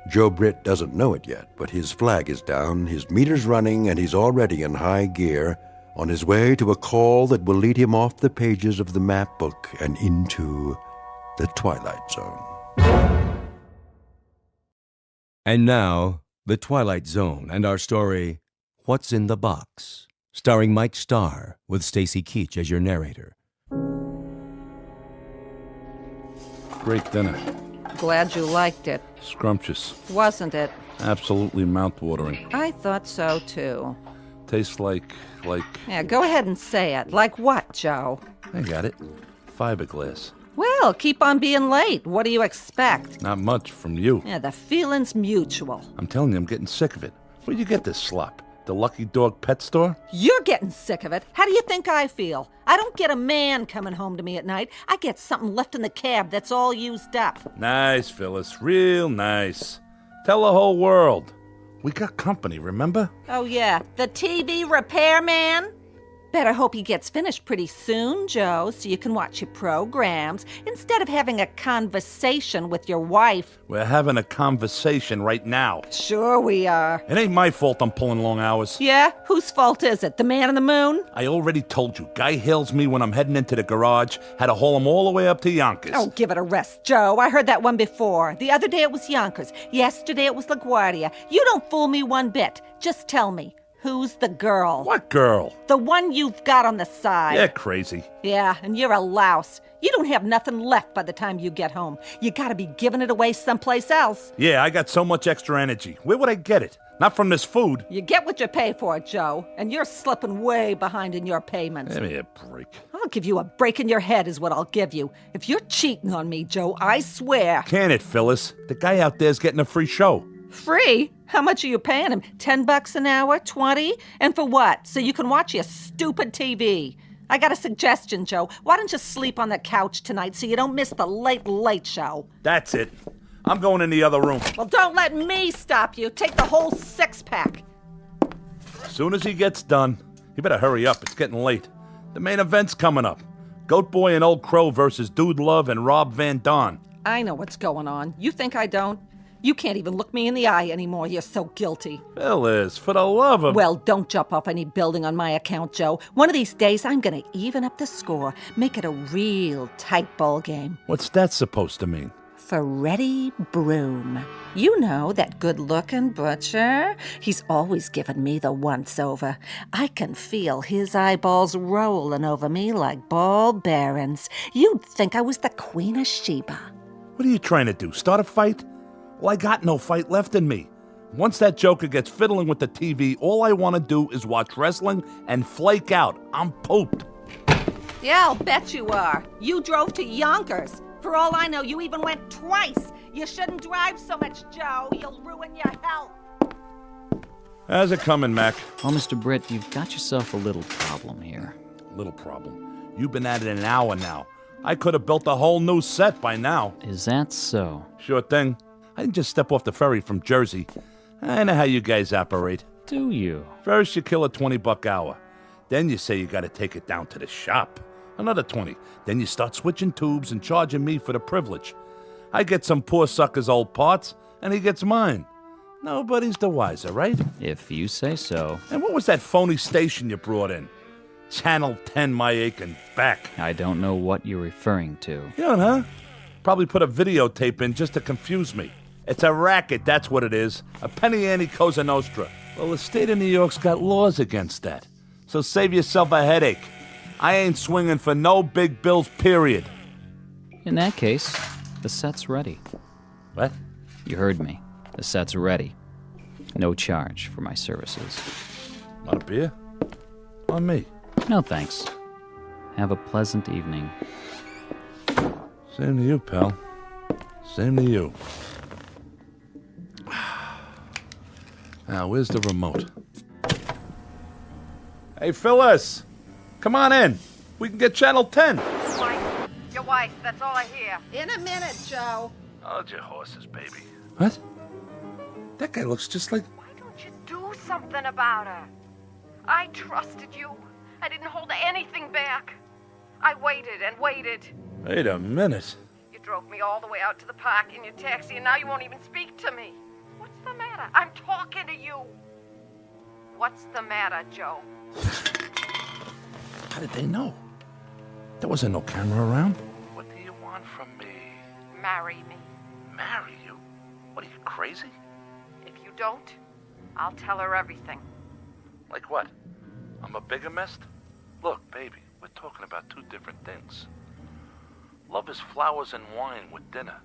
Joe Britt doesn't know it yet, but his flag is down, his meter's running, and he's already in high gear, on his way to a call that will lead him off the pages of the map book and into the Twilight Zone. And now, the Twilight Zone and our story, What's in the Box, starring Mike Starr with Stacy Keach as your narrator. Great dinner. Glad you liked it. Scrumptious. Wasn't it? Absolutely mouth-watering. I thought so, too. Tastes like... Yeah, go ahead and say it. Like what, Joe? I got it. Fiberglass. Well, keep on being late. What do you expect? Not much from you. Yeah, the feeling's mutual. I'm telling you, I'm getting sick of it. Where'd you get this slop? The Lucky Dog pet store? You're getting sick of it. How do you think I feel? I don't get a man coming home to me at night. I get something left in the cab that's all used up. Nice, Phyllis. Real nice. Tell the whole world. We got company, remember? Oh, yeah. The TV repairman? Better hope he gets finished pretty soon, Joe, so you can watch your programs instead of having a conversation with your wife. We're having a conversation right now. Sure we are. It ain't my fault I'm pulling long hours. Yeah? Whose fault is it? The man in the moon? I already told you. Guy hails me when I'm heading into the garage. Had to haul him all the way up to Yonkers. Oh, give it a rest, Joe. I heard that one before. The other day it was Yonkers. Yesterday it was LaGuardia. You don't fool me one bit. Just tell me. Who's the girl? What girl? The one you've got on the side. You're crazy. Yeah, and you're a louse. You don't have nothing left by the time you get home. You gotta be giving it away someplace else. Yeah, I got so much extra energy. Where would I get it? Not from this food. You get what you pay for, Joe, and you're slipping way behind in your payments. Give me a break. I'll give you a break in your head is what I'll give you. If you're cheating on me, Joe, I swear. Can it, Phyllis? The guy out there's getting a free show. Free? How much are you paying him? $10 an hour? 20? And for what? So you can watch your stupid TV. I got a suggestion, Joe. Why don't you sleep on the couch tonight so you don't miss the late show? That's it. I'm going in the other room. Well, don't let me stop you. Take the whole six-pack. As soon as he gets done, you better hurry up. It's getting late. The main event's coming up. Goat Boy and Old Crow versus Dude Love and Rob Van Dam. I know what's going on. You think I don't? You can't even look me in the eye anymore. You're so guilty. Phyllis, for the love of... Well, don't jump off any building on my account, Joe. One of these days, I'm going to even up the score. Make it a real tight ball game. What's that supposed to mean? Freddie Broom. You know, that good-looking butcher? He's always given me the once-over. I can feel his eyeballs rolling over me like ball bearings. You'd think I was the Queen of Sheba. What are you trying to do, start a fight? Well, I got no fight left in me. Once that joker gets fiddling with the TV, all I want to do is watch wrestling and flake out. I'm pooped. Yeah, I'll bet you are. You drove to Yonkers. For all I know, you even went twice. You shouldn't drive so much, Joe. You'll ruin your health. How's it coming, Mac? Well, Mr. Britt, you've got yourself a little problem here. Little problem? You've been at it an hour now. I could have built a whole new set by now. Is that so? Sure thing. I didn't just step off the ferry from Jersey. I know how you guys operate. Do you? First, you kill a $20 hour. Then you say you got to take it down to the shop. Another 20. Then you start switching tubes and charging me for the privilege. I get some poor sucker's old parts, and he gets mine. Nobody's the wiser, right? If you say so. And what was that phony station you brought in? Channel 10, my aching back. I don't know what you're referring to. You don't, huh? Probably put a videotape in just to confuse me. It's a racket, that's what it is. A penny ante Cosa Nostra. Well, the state of New York's got laws against that. So save yourself a headache. I ain't swinging for no big bills, period. In that case, the set's ready. What? You heard me. The set's ready. No charge for my services. Want a beer? On me. No, thanks. Have a pleasant evening. Same to you, pal. Same to you. Now, where's the remote? Hey, Phyllis! Come on in. We can get Channel 10. Your wife, that's all I hear. In a minute, Joe. Hold your horses, baby. What? That guy looks just like... Why don't you do something about her? I trusted you. I didn't hold anything back. I waited and waited. Wait a minute. You drove me all the way out to the park in your taxi, and now you won't even speak to me. What's the matter? I'm talking to you. What's the matter, Joe? How did they know? There wasn't no camera around. What do you want from me? Marry me. Marry you? What are you, crazy? If you don't, I'll tell her everything. Like what? I'm a bigamist? Look, baby, we're talking about two different things. Love is flowers and wine with dinner.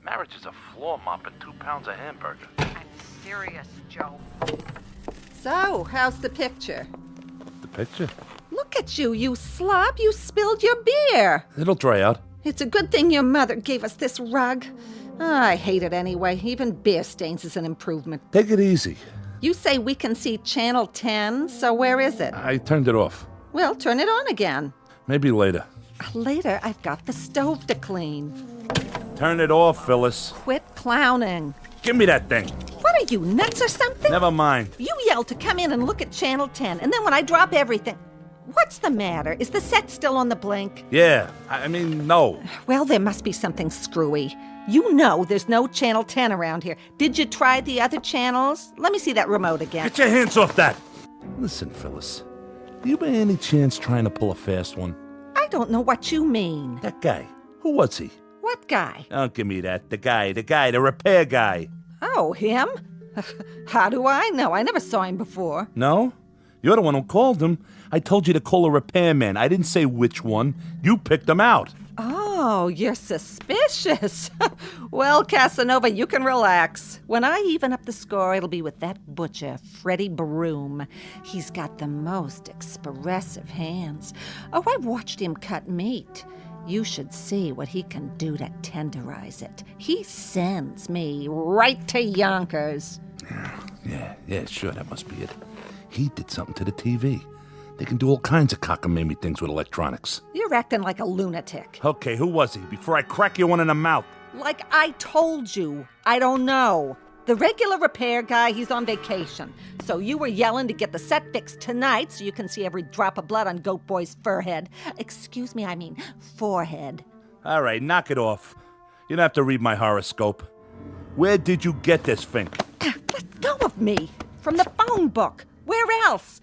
Marriage is a floor mop and 2 pounds of hamburger. I'm serious, Joe. So, how's the picture? The picture? Look at you, you slob. You spilled your beer. It'll dry out. It's a good thing your mother gave us this rug. I hate it anyway. Even beer stains is an improvement. Take it easy. You say we can see Channel 10, so where is it? I turned it off. Well, turn it on again. Maybe later. Later, I've got the stove to clean. Turn it off, Phyllis. Quit clowning. Give me that thing. What are you, nuts or something? Never mind. You yelled to come in and look at Channel 10, and then when I drop everything... What's the matter? Is the set still on the blink? Yeah, I mean, no. Well, there must be something screwy. You know there's no Channel 10 around here. Did you try the other channels? Let me see that remote again. Get your hands off that! Listen, Phyllis. Are you by any chance trying to pull a fast one? I don't know what you mean. That guy. Who was he? What guy? Don't give me that. The guy, the repair guy. Oh, him? How do I know? I never saw him before. No? You're the one who called him. I told you to call a repairman. I didn't say which one. You picked him out. Oh, you're suspicious. Well, Casanova, you can relax. When I even up the score, it'll be with that butcher, Freddie Broom. He's got the most expressive hands. Oh, I've watched him cut meat. You should see what he can do to tenderize it. He sends me right to Yonkers. Yeah, sure, that must be it. He did something to the TV. They can do all kinds of cockamamie things with electronics. You're acting like a lunatic. Okay, who was he? Before I crack you one in the mouth. Like I told you, I don't know. The regular repair guy, he's on vacation. So you were yelling to get the set fixed tonight so you can see every drop of blood on Goat Boy's forehead. Excuse me, I mean forehead. All right, knock it off. You don't have to read my horoscope. Where did you get this, Fink? Let go of me. From the phone book. Where else?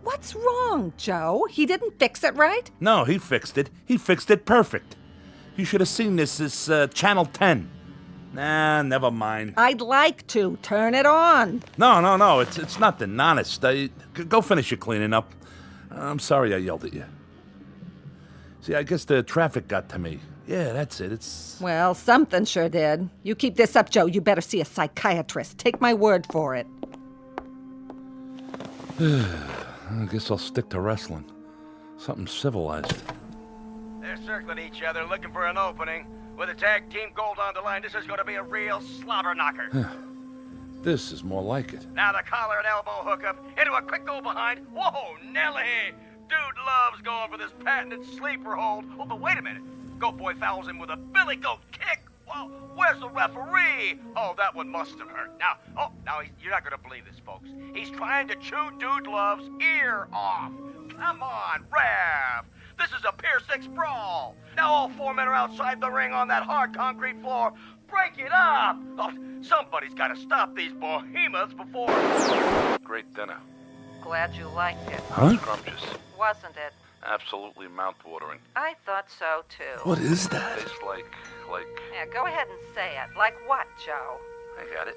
What's wrong, Joe? He didn't fix it right? No, he fixed it. He fixed it perfect. You should have seen this. It's Channel 10. Nah, never mind. I'd like to. Turn it on. No. It's nothing. Honest. Go finish your cleaning up. I'm sorry I yelled at you. See, I guess the traffic got to me. Yeah, that's it. Well, something sure did. You keep this up, Joe, you better see a psychiatrist. Take my word for it. I guess I'll stick to wrestling. Something civilized. They're circling each other, looking for an opening. With a tag team gold on the line, this is going to be a real slobber knocker. This is more like it. Now the collar and elbow hookup into a quick go behind. Whoa, Nelly! Dude loves going for this patented sleeper hold. Oh, but wait a minute. Goat Boy fouls him with a billy goat kick. Well, where's the referee? Oh, that one must have hurt. Now, you're not going to believe this, folks. He's trying to chew Dude Love's ear off. Come on, Rev. This is a Pier 6 brawl. Now all four men are outside the ring on that hard concrete floor. Break it up. Oh, somebody's got to stop these behemoths before... Great dinner. Glad you liked it. Huh? Scrumptious. Wasn't it? Absolutely mouth-watering. I thought so, too. What is that? Tastes like... Yeah, go ahead and say it. Like what, Joe? I got it.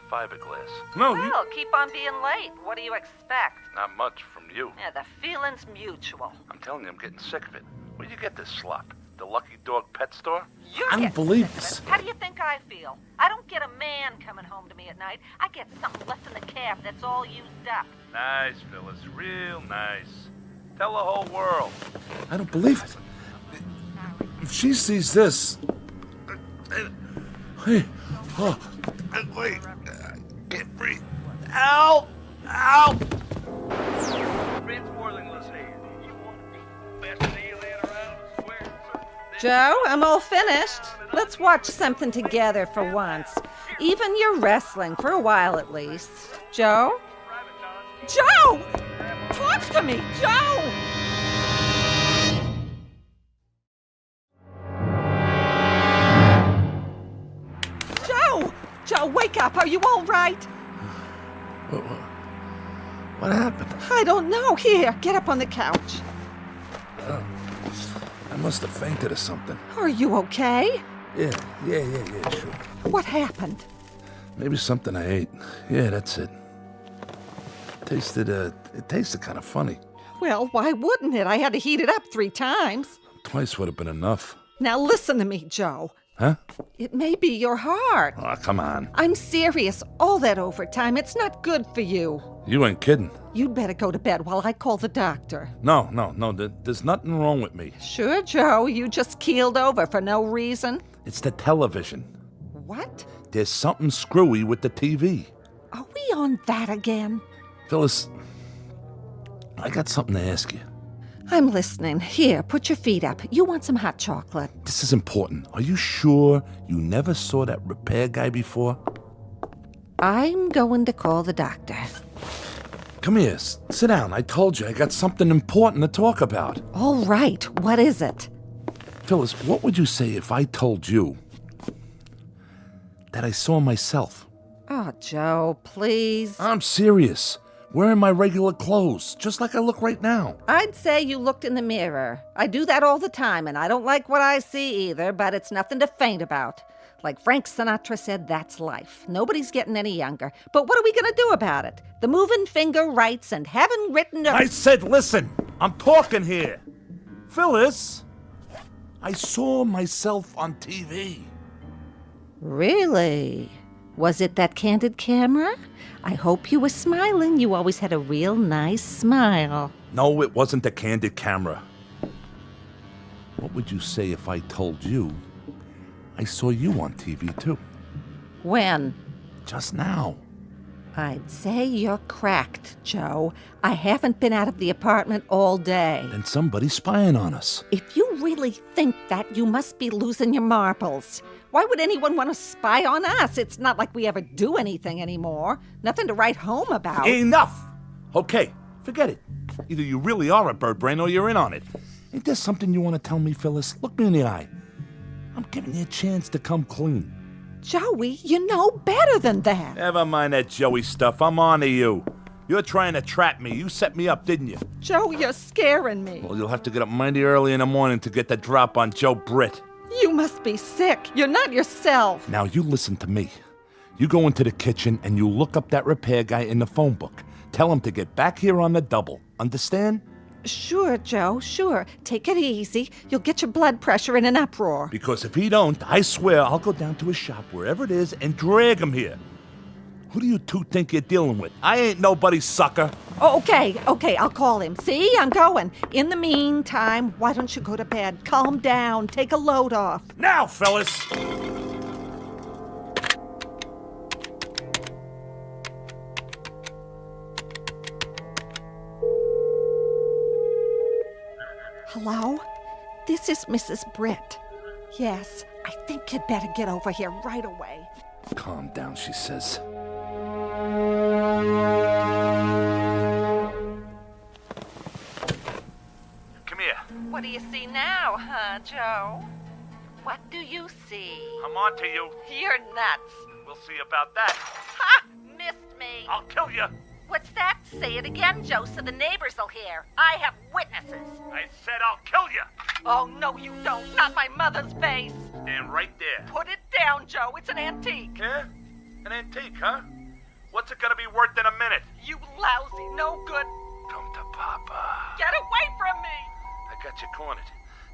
Fiberglass. No, Well, keep on being late. What do you expect? Not much from you. Yeah, the feeling's mutual. I'm telling you, I'm getting sick of it. Where'd you get this slop? The Lucky Dog pet store? I don't believe this. How do you think I feel? I don't get a man coming home to me at night. I get something left in the cab that's all used up. Nice, Phyllis. Real nice. Tell the whole world. I don't believe it. If she sees this... Hey, wait. Can't breathe. Ow! Vince Worthington here. You want the best alien around? Swear. Joe, I'm all finished. Let's watch something together for once. Even your wrestling, for a while at least. Joe? Joe! Talk to me, Joe! Joe, wake up. Are you all right? What happened? I don't know. Here, get up on the couch. I must have fainted or something. Are you okay? Yeah, sure. What happened? Maybe something I ate. Yeah, that's it. It tasted kind of funny. Well, why wouldn't it? I had to heat it up 3 times. Twice would have been enough. Now listen to me, Joe. Huh? It may be your heart. Oh, come on. I'm serious. All that overtime, it's not good for you. You ain't kidding. You'd better go to bed while I call the doctor. No. There's nothing wrong with me. Sure, Joe. You just keeled over for no reason. It's the television. What? There's something screwy with the TV. Are we on that again? Phyllis, I got something to ask you. I'm listening. Here, put your feet up. You want some hot chocolate? This is important. Are you sure you never saw that repair guy before? I'm going to call the doctor. Come here. Sit down. I told you I got something important to talk about. All right. What is it? Phyllis, what would you say if I told you that I saw myself? Oh, Joe, please. I'm serious. Wearing my regular clothes, just like I look right now. I'd say you looked in the mirror. I do that all the time, and I don't like what I see either, but it's nothing to faint about. Like Frank Sinatra said, that's life. Nobody's getting any younger. But what are we going to do about it? The moving finger writes and haven't written a... I said, listen, I'm talking here. Phyllis, I saw myself on TV. Really? Was it that candid camera? I hope you were smiling. You always had a real nice smile. No, it wasn't the candid camera. What would you say if I told you I saw you on TV, too? When? Just now. I'd say you're cracked, Joe. I haven't been out of the apartment all day. Then somebody's spying on us. If you really think that, you must be losing your marbles. Why would anyone want to spy on us? It's not like we ever do anything anymore. Nothing to write home about. Enough! Okay, forget it. Either you really are a bird brain or you're in on it. Ain't there something you want to tell me, Phyllis? Look me in the eye. I'm giving you a chance to come clean. Joey, you know better than that. Never mind that Joey stuff. I'm on to you. You're trying to trap me. You set me up, didn't you? Joe, you're scaring me. Well, you'll have to get up mighty early in the morning to get the drop on Joe Britt. You must be sick. You're not yourself. Now, you listen to me. You go into the kitchen and you look up that repair guy in the phone book. Tell him to get back here on the double. Understand? Sure, Joe, sure. Take it easy. You'll get your blood pressure in an uproar. Because if he don't, I swear I'll go down to his shop, wherever it is, and drag him here. Who do you two think you're dealing with? I ain't nobody's sucker. Oh, okay, I'll call him. See, I'm going. In the meantime, why don't you go to bed? Calm down. Take a load off. Now, fellas! Hello? This is Mrs. Britt. Yes, I think you'd better get over here right away. Calm down, she says. Come here. What do you see now, huh, Joe? What do you see? I'm on to you. You're nuts. We'll see about that. Ha! Missed me. I'll kill you. What's that? Say it again, Joe, so the neighbors will hear. I have witnesses. I said I'll kill you. Oh, no, you don't. Not my mother's face. Stand right there. Put it down, Joe. It's an antique. Yeah? An antique, huh? What's it gonna be worth in a minute? You lousy, no good. Come to Papa. Get away from me. I got you cornered.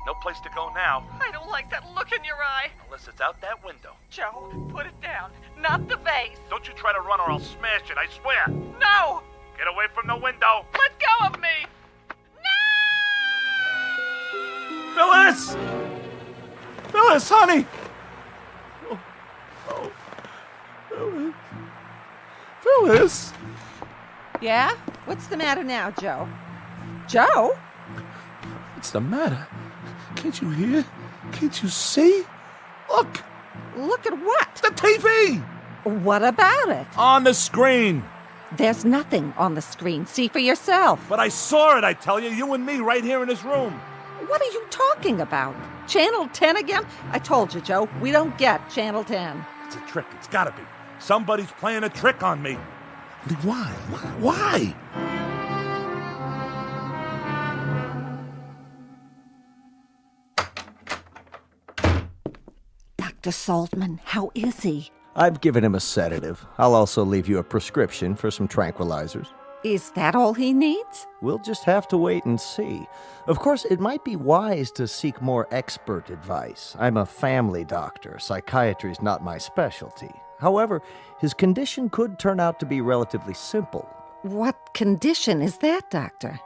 No place to go now. I don't like that look in your eye. Unless it's out that window. Joe, put it down. Not the vase. Don't you try to run or I'll smash it, I swear. No! Get away from the window. Let go of me! Phyllis! Phyllis, honey! Phyllis. Phyllis! Yeah? What's the matter now, Joe? Joe? What's the matter? Can't you hear? Can't you see? Look! Look at what? The TV! What about it? On the screen! There's nothing on the screen. See for yourself. But I saw it, I tell you. You and me right here in this room. What are you talking about? Channel 10 again? I told you, Joe, we don't get Channel 10. It's a trick. It's gotta be. Somebody's playing a trick on me. Why? Why? Dr. Saltman, how is he? I've given him a sedative. I'll also leave you a prescription for some tranquilizers. Is that all he needs? We'll just have to wait and see. Of course, it might be wise to seek more expert advice. I'm a family doctor. Psychiatry's not my specialty. However, his condition could turn out to be relatively simple. What condition is that, Doctor?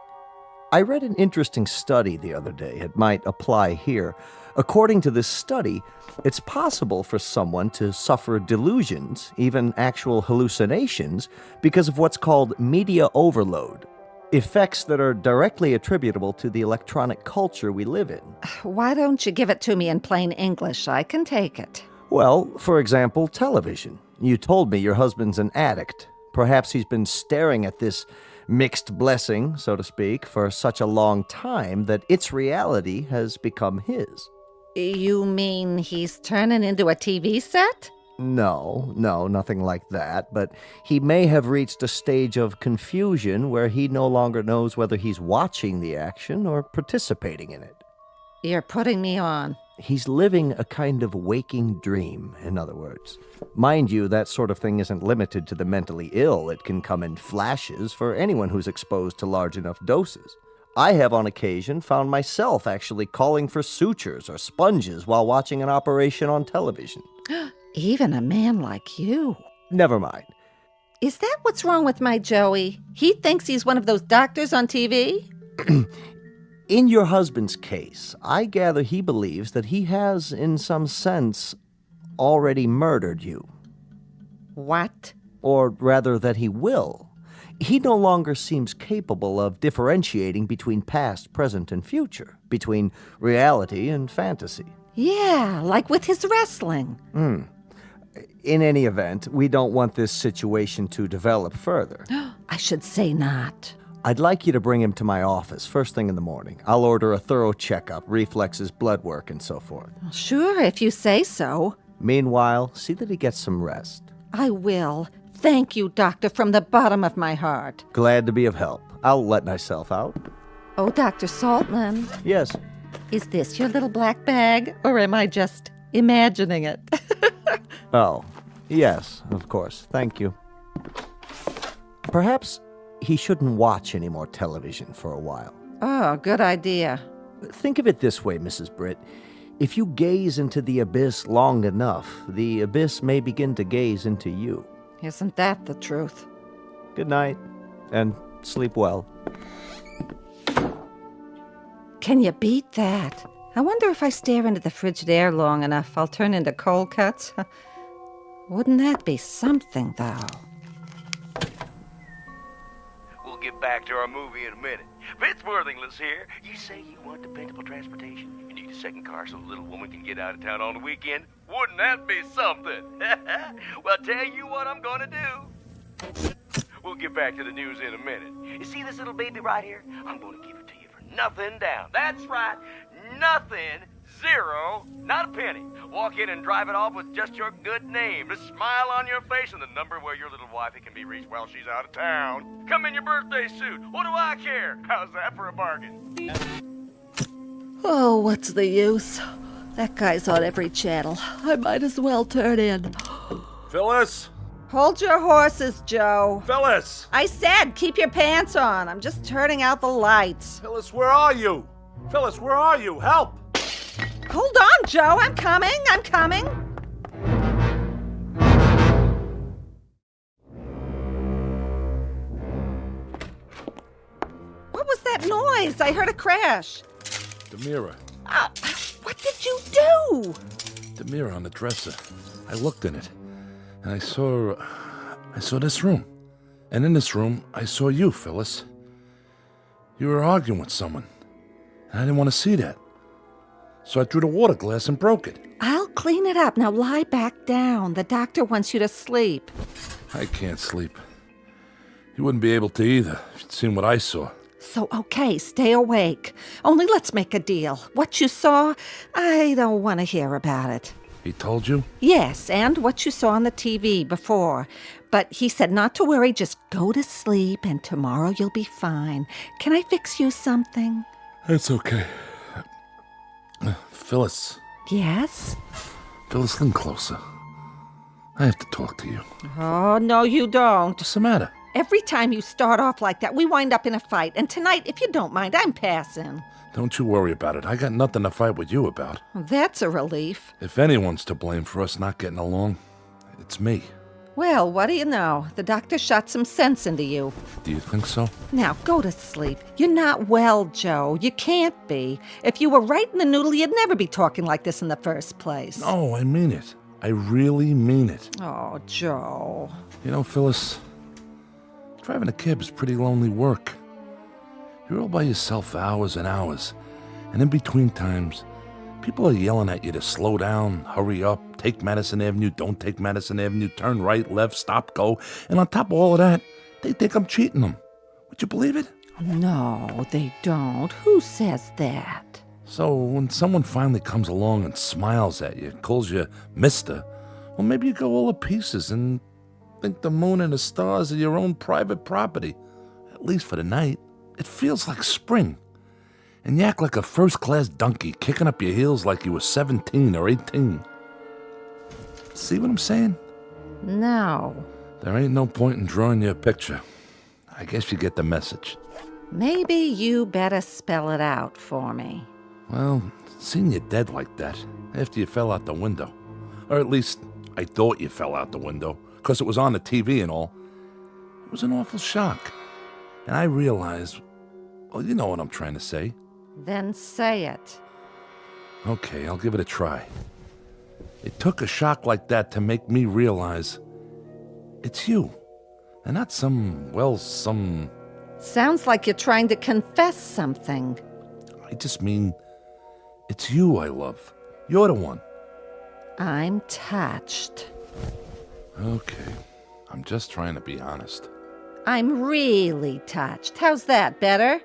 I read an interesting study the other day. It might apply here. According to this study, it's possible for someone to suffer delusions, even actual hallucinations, because of what's called media overload, effects that are directly attributable to the electronic culture we live in. Why don't you give it to me in plain English? I can take it. Well, for example, television. You told me your husband's an addict. Perhaps he's been staring at this mixed blessing, so to speak, for such a long time that its reality has become his. You mean he's turning into a TV set? No, nothing like that, but he may have reached a stage of confusion where he no longer knows whether he's watching the action or participating in it. You're putting me on. He's living a kind of waking dream, in other words. Mind you, that sort of thing isn't limited to the mentally ill. It can come in flashes for anyone who's exposed to large enough doses. I have on occasion found myself actually calling for sutures or sponges while watching an operation on television. Even a man like you. Never mind. Is that what's wrong with my Joey? He thinks he's one of those doctors on TV? In your husband's case, I gather he believes that he has, in some sense, already murdered you. What? Or rather, that he will. He no longer seems capable of differentiating between past, present, and future, between reality and fantasy. Yeah, like with his wrestling. In any event, we don't want this situation to develop further. I should say not. I'd like you to bring him to my office first thing in the morning. I'll order a thorough checkup, reflexes, blood work, and so forth. Sure, if you say so. Meanwhile, see that he gets some rest. I will. Thank you, Doctor, from the bottom of my heart. Glad to be of help. I'll let myself out. Oh, Dr. Saltman. Yes. Is this your little black bag, or am I just imagining it? Oh, yes, of course. Thank you. Perhaps he shouldn't watch any more television for a while. Oh, good idea. Think of it this way, Mrs. Britt. If you gaze into the abyss long enough, the abyss may begin to gaze into you. Isn't that the truth? Good night, and sleep well. Can you beat that? I wonder if I stare into the frigid air long enough, I'll turn into cold cuts. Wouldn't that be something, though? We'll get back to our movie in a minute. Fitzworthington's here. You say you want dependable transportation? You need a second car so the little woman can get out of town on the weekend? Wouldn't that be something? Well, tell you what I'm gonna do. We'll get back to the news in a minute. You see this little baby right here? I'm gonna give it to you for nothing down. That's right, nothing, zero, not a penny. Walk in and drive it off with just your good name, a smile on your face, and the number where your little wifey can be reached while she's out of town. Come in your birthday suit. What do I care? How's that for a bargain? Oh, what's the use? That guy's on every channel. I might as well turn in. Phyllis? Hold your horses, Joe. Phyllis! I said keep your pants on. I'm just turning out the lights. Phyllis, where are you? Phyllis, where are you? Help! Hold on, Joe. I'm coming. What was that noise? I heard a crash. The mirror. What did you do? The mirror on the dresser. I looked in it, and I saw this room. And in this room, I saw you, Phyllis. You were arguing with someone, and I didn't want to see that. So I threw the water glass and broke it. I'll clean it up. Now lie back down. The doctor wants you to sleep. I can't sleep. You wouldn't be able to either if you'd seen what I saw. So, okay, stay awake. Only let's make a deal. What you saw, I don't want to hear about it. He told you? Yes, and what you saw on the TV before. But he said not to worry, just go to sleep, and tomorrow you'll be fine. Can I fix you something? That's okay. Phyllis. Yes? Phyllis, lean closer. I have to talk to you. Oh, no, you don't. What's the matter? Every time you start off like that, we wind up in a fight. And tonight, if you don't mind, I'm passing. Don't you worry about it. I got nothing to fight with you about. That's a relief. If anyone's to blame for us not getting along, it's me. Well, what do you know? The doctor shot some sense into you. Do you think so? Now, go to sleep. You're not well, Joe. You can't be. If you were right in the noodle, you'd never be talking like this in the first place. No, I mean it. I really mean it. Oh, Joe. You know, Phyllis, driving a cab is pretty lonely work. You're all by yourself for hours and hours. And in between times, people are yelling at you to slow down, hurry up, take Madison Avenue, don't take Madison Avenue, turn right, left, stop, go. And on top of all of that, they think I'm cheating them. Would you believe it? No, they don't. Who says that? So when someone finally comes along and smiles at you, calls you mister, well, maybe you go all to pieces and think the moon and the stars are your own private property, at least for the night. It feels like spring. And you act like a first-class donkey, kicking up your heels like you were 17 or 18. See what I'm saying? No. There ain't no point in drawing you a picture. I guess you get the message. Maybe you better spell it out for me. Well, seeing you dead like that, after you fell out the window, or at least I thought you fell out the window, because it was on the TV and all, it was an awful shock. And I realized, well, you know what I'm trying to say. Then say it. Okay, I'll give it a try. It took a shock like that to make me realize it's you, and not some... Sounds like you're trying to confess something. I just mean, it's you I love. You're the one. I'm touched. Okay, I'm just trying to be honest. I'm really touched. How's that, better?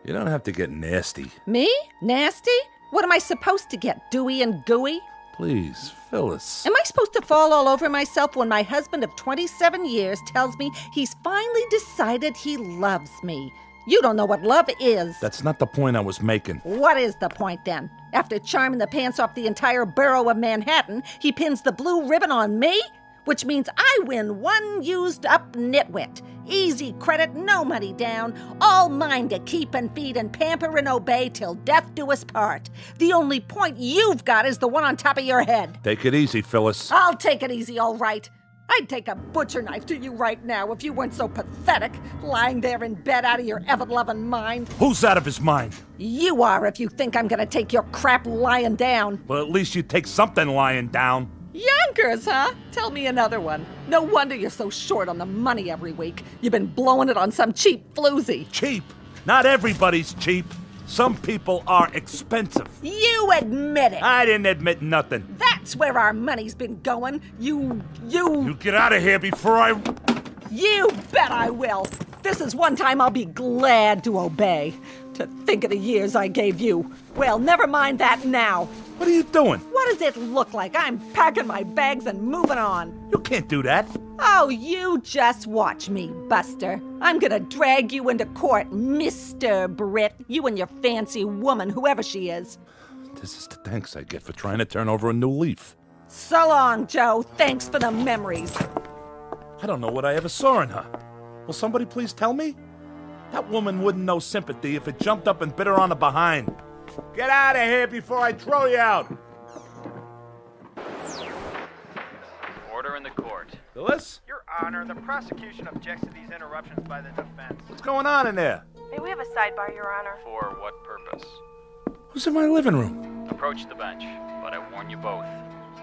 You don't have to get nasty. Me? Nasty? What am I supposed to get, dewy and gooey? Please, Phyllis. Am I supposed to fall all over myself when my husband of 27 years tells me he's finally decided he loves me? You don't know what love is. That's not the point I was making. What is the point, then? After charming the pants off the entire borough of Manhattan, he pins the blue ribbon on me? Which means I win one used-up nitwit. Easy credit, no money down. All mine to keep and feed and pamper and obey till death do us part. The only point you've got is the one on top of your head. Take it easy, Phyllis. I'll take it easy, all right. I'd take a butcher knife to you right now if you weren't so pathetic, lying there in bed out of your ever-loving mind. Who's out of his mind? You are if you think I'm gonna take your crap lying down. Well, at least you take something lying down. Yonkers, huh? Tell me another one. No wonder you're so short on the money every week. You've been blowing it on some cheap floozy. Cheap? Not everybody's cheap. Some people are expensive. You admit it. I didn't admit nothing. That's where our money's been going. You get out of here before I... You bet I will. This is one time I'll be glad to obey. To think of the years I gave you. Well, never mind that now. What are you doing? What does it look like? I'm packing my bags and moving on. You can't do that. Oh, you just watch me, Buster. I'm gonna drag you into court, Mr. Britt. You and your fancy woman, whoever she is. This is the thanks I get for trying to turn over a new leaf. So long, Joe. Thanks for the memories. I don't know what I ever saw in her. Will somebody please tell me? That woman wouldn't know sympathy if it jumped up and bit her on the behind. Get out of here before I throw you out! Order in the court. Phyllis? Your Honor, the prosecution objects to these interruptions by the defense. What's going on in there? May we have a sidebar, Your Honor? For what purpose? Who's in my living room? Approach the bench, but I warn you both,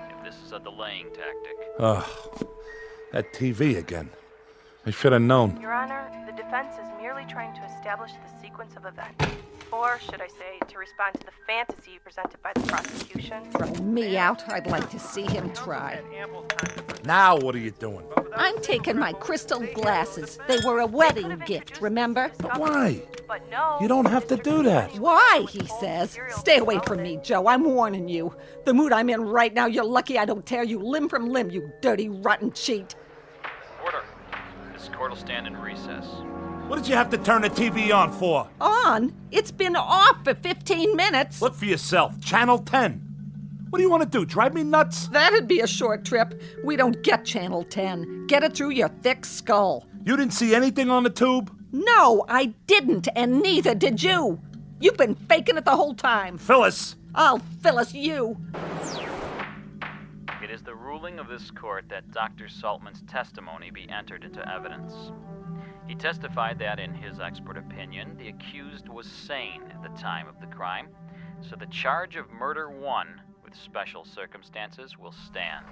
if this is a delaying tactic. Ugh, that TV again. I should have known. Your Honor, the defense is merely trying to establish the sequence of events. Or, should I say, to respond to the fantasy presented by the prosecution. Throw me out. I'd like to see him try. Now what are you doing? I'm taking my crystal glasses. They were a wedding gift, remember? But why? But no. You don't have to do that. Why, he says. Stay away from me, Joe. I'm warning you. The mood I'm in right now, you're lucky I don't tear you limb from limb, you dirty, rotten cheat. Order. This court will stand in recess. What did you have to turn the TV on for? On? It's been off for 15 minutes. Look for yourself. Channel 10. What do you want to do, drive me nuts? That'd be a short trip. We don't get Channel 10. Get it through your thick skull. You didn't see anything on the tube? No, I didn't, and neither did you. You've been faking it the whole time. Phyllis! I'll Phyllis you. It is the ruling of this court that Dr. Saltman's testimony be entered into evidence. He testified that, in his expert opinion, the accused was sane at the time of the crime, so the charge of murder 1 with special circumstances will stand.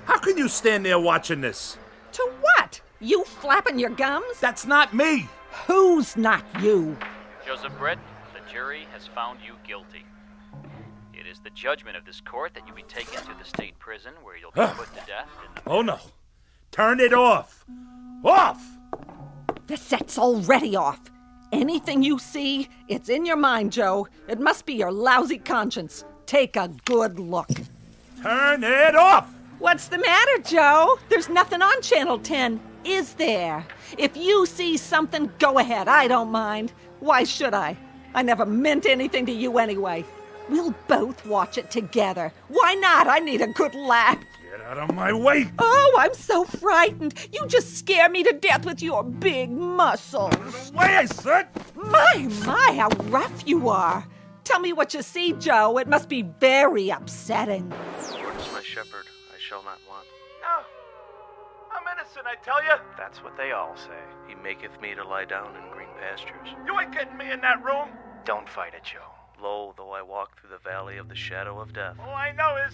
How can you stand there watching this? To what? You flapping your gums? That's not me! Who's not you? Joseph Britt, the jury has found you guilty. It is the judgment of this court that you be taken to the state prison where you'll be put to death in the... Oh no! Turn it off! Off! The set's already off. Anything you see, it's in your mind, Joe. It must be your lousy conscience. Take a good look. Turn it off! What's the matter, Joe? There's nothing on Channel 10, is there? If you see something, go ahead. I don't mind. Why should I? I never meant anything to you anyway. We'll both watch it together. Why not? I need a good laugh. Get out of my way! Oh, I'm so frightened. You just scare me to death with your big muscles. Way, I said! My, how rough you are. Tell me what you see, Joe. It must be very upsetting. Lord is my shepherd, I shall not want. No, I'm innocent, I tell you. That's what they all say. He maketh me to lie down in green pastures. You ain't getting me in that room. Don't fight it, Joe. Lo, though I walk through the valley of the shadow of death. All I know is,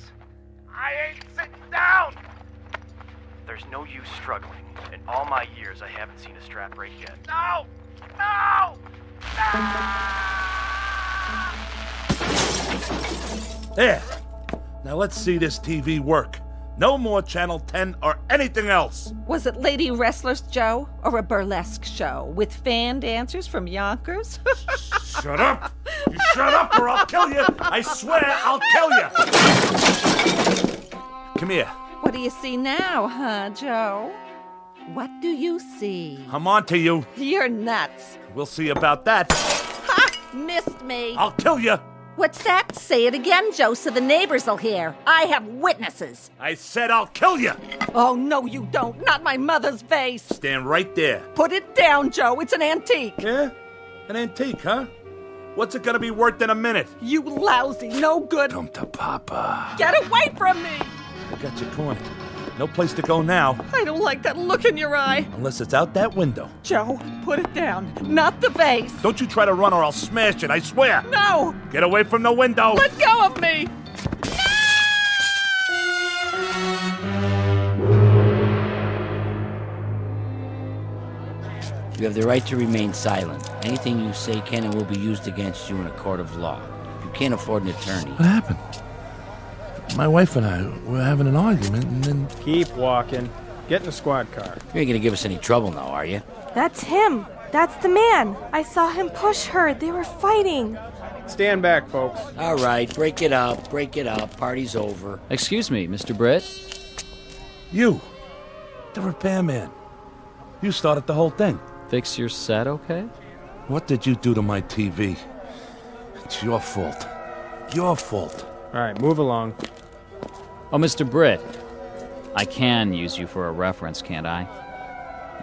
I ain't sitting down. There's no use struggling. In all my years, I haven't seen a strap break yet. No! No! There. Now let's see this TV work. No more Channel 10 or anything else. Was it Lady Wrestlers, Joe? Or a burlesque show with fan dancers from Yonkers? Shut up! You shut up or I'll kill you! I swear I'll kill you! Come here. What do you see now, huh, Joe? What do you see? I'm on to you. You're nuts. We'll see about that. Ha! Missed me. I'll kill you. What's that? Say it again, Joe, so the neighbors will hear. I have witnesses. I said I'll kill you. Oh, no, you don't. Not my mother's vase. Stand right there. Put it down, Joe. It's an antique. Yeah? An antique, huh? What's it gonna be worth in a minute? You lousy, no good. Come to Papa. Get away from me. I got you cornered. No place to go now. I don't like that look in your eye. Unless it's out that window. Joe, put it down. Not the vase. Don't you try to run or I'll smash it, I swear. No. Get away from the window. Let go of me. You have the right to remain silent. Anything you say can and will be used against you in a court of law. You can't afford an attorney. What happened? My wife and I were having an argument and then... Keep walking. Get in the squad car. You ain't gonna give us any trouble now, are you? That's him. That's the man. I saw him push her. They were fighting. Stand back, folks. All right, break it up. Break it up. Party's over. Excuse me, Mr. Britt. You. The repairman. You started the whole thing. Fix your set, okay? What did you do to my TV? It's your fault. Your fault. All right, move along. Oh, Mr. Britt, I can use you for a reference, can't I?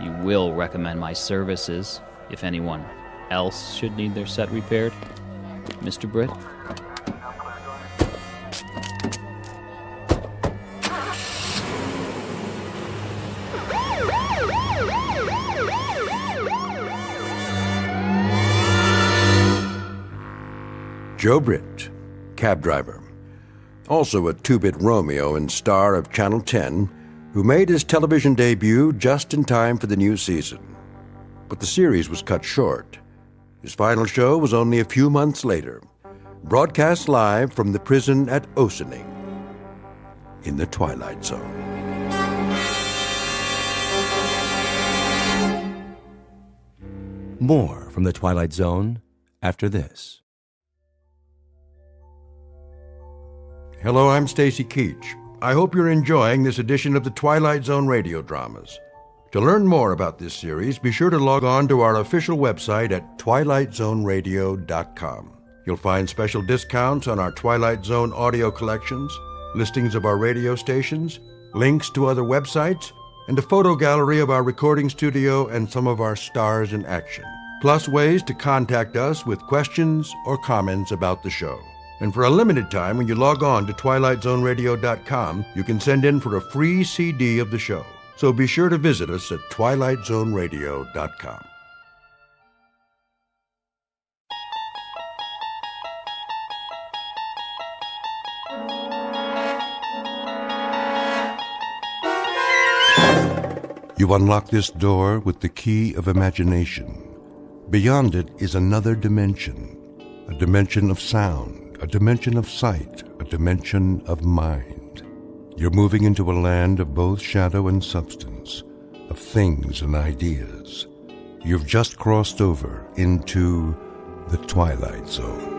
You will recommend my services if anyone else should need their set repaired, Mr. Britt? Joe Britt, cab driver. Also a two-bit Romeo and star of Channel 10, who made his television debut just in time for the new season. But the series was cut short. His final show was only a few months later, broadcast live from the prison at Ossining in the Twilight Zone. More from the Twilight Zone after this. Hello, I'm Stacy Keach. I hope you're enjoying this edition of the Twilight Zone radio dramas. To learn more about this series, be sure to log on to our official website at twilightzoneradio.com. You'll find special discounts on our Twilight Zone audio collections, listings of our radio stations, links to other websites, and a photo gallery of our recording studio and some of our stars in action, plus ways to contact us with questions or comments about the show. And for a limited time, when you log on to twilightzoneradio.com, you can send in for a free CD of the show. So be sure to visit us at twilightzoneradio.com. You unlock this door with the key of imagination. Beyond it is another dimension, a dimension of sound, a dimension of sight, a dimension of mind. You're moving into a land of both shadow and substance, of things and ideas. You've just crossed over into the Twilight Zone.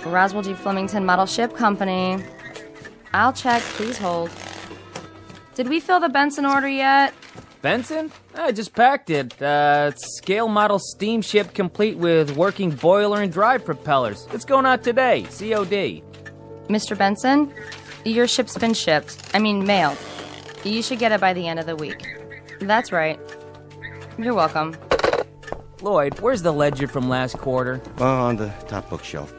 Roswell G. Flemington Model Ship Company. I'll check. Please hold. Did we fill the Benson order yet? Benson? I just packed it. Scale model steamship complete with working boiler and drive propellers. It's going out today. COD. Mr. Benson, your ship's been mailed. You should get it by the end of the week. That's right. You're welcome. Lloyd, where's the ledger from last quarter? On the top bookshelf.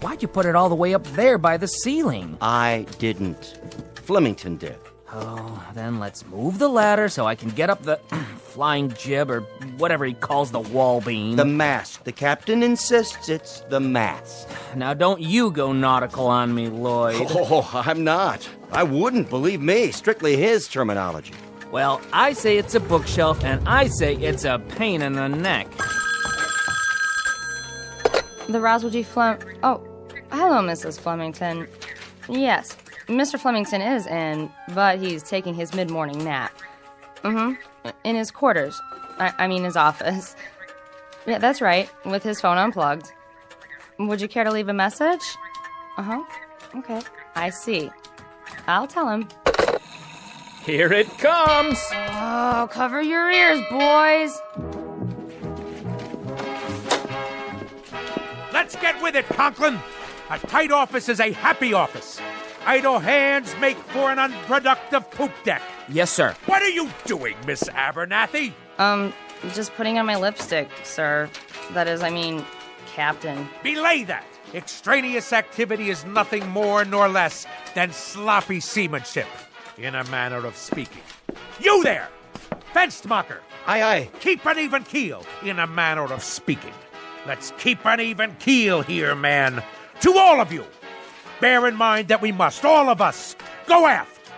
Why'd you put it all the way up there by the ceiling? I didn't. Flemington did. Oh, then let's move the ladder so I can get up the flying jib or whatever he calls the wall beam. The mast. The captain insists it's the mast. Now don't you go nautical on me, Lloyd. Oh, I'm not. I wouldn't, believe me. Strictly his terminology. Well, I say it's a bookshelf, and I say it's a pain in the neck. The Roswell G. Oh, hello, Mrs. Flemington. Yes, Mr. Flemington is in, but he's taking his mid-morning nap. In his quarters. I mean his office. Yeah, that's right, with his phone unplugged. Would you care to leave a message? Okay, I see. I'll tell him. Here it comes! Oh, cover your ears, boys! Let's get with it, Conklin! A tight office is a happy office. Idle hands make for an unproductive poop deck. Yes, sir. What are you doing, Miss Abernathy? Just putting on my lipstick, sir. That is, Captain. Belay that! Extraneous activity is nothing more nor less than sloppy seamanship, in a manner of speaking. You there! Fenstmacher! Aye, aye. Keep an even keel, in a manner of speaking. Let's keep an even keel here, man. To all of you, bear in mind that we must, all of us, go aft,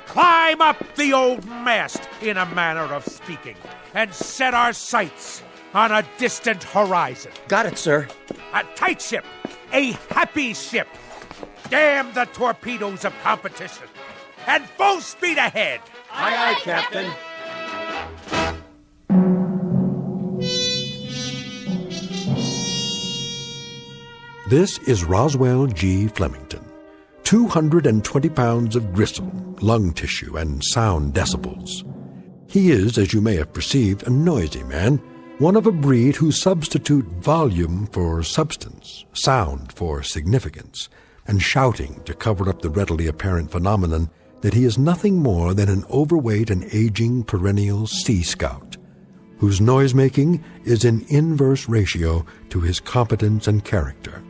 climb up the old mast, in a manner of speaking, and set our sights on a distant horizon. Got it, sir. A tight ship, a happy ship. Damn the torpedoes of competition. And full speed ahead. Aye, aye, Captain. This is Roswell G. Flemington. 220 pounds of gristle, lung tissue, and sound decibels. He is, as you may have perceived, a noisy man, one of a breed who substitute volume for substance, sound for significance, and shouting to cover up the readily apparent phenomenon that he is nothing more than an overweight and aging perennial sea scout, whose noise-making is in inverse ratio to his competence and character.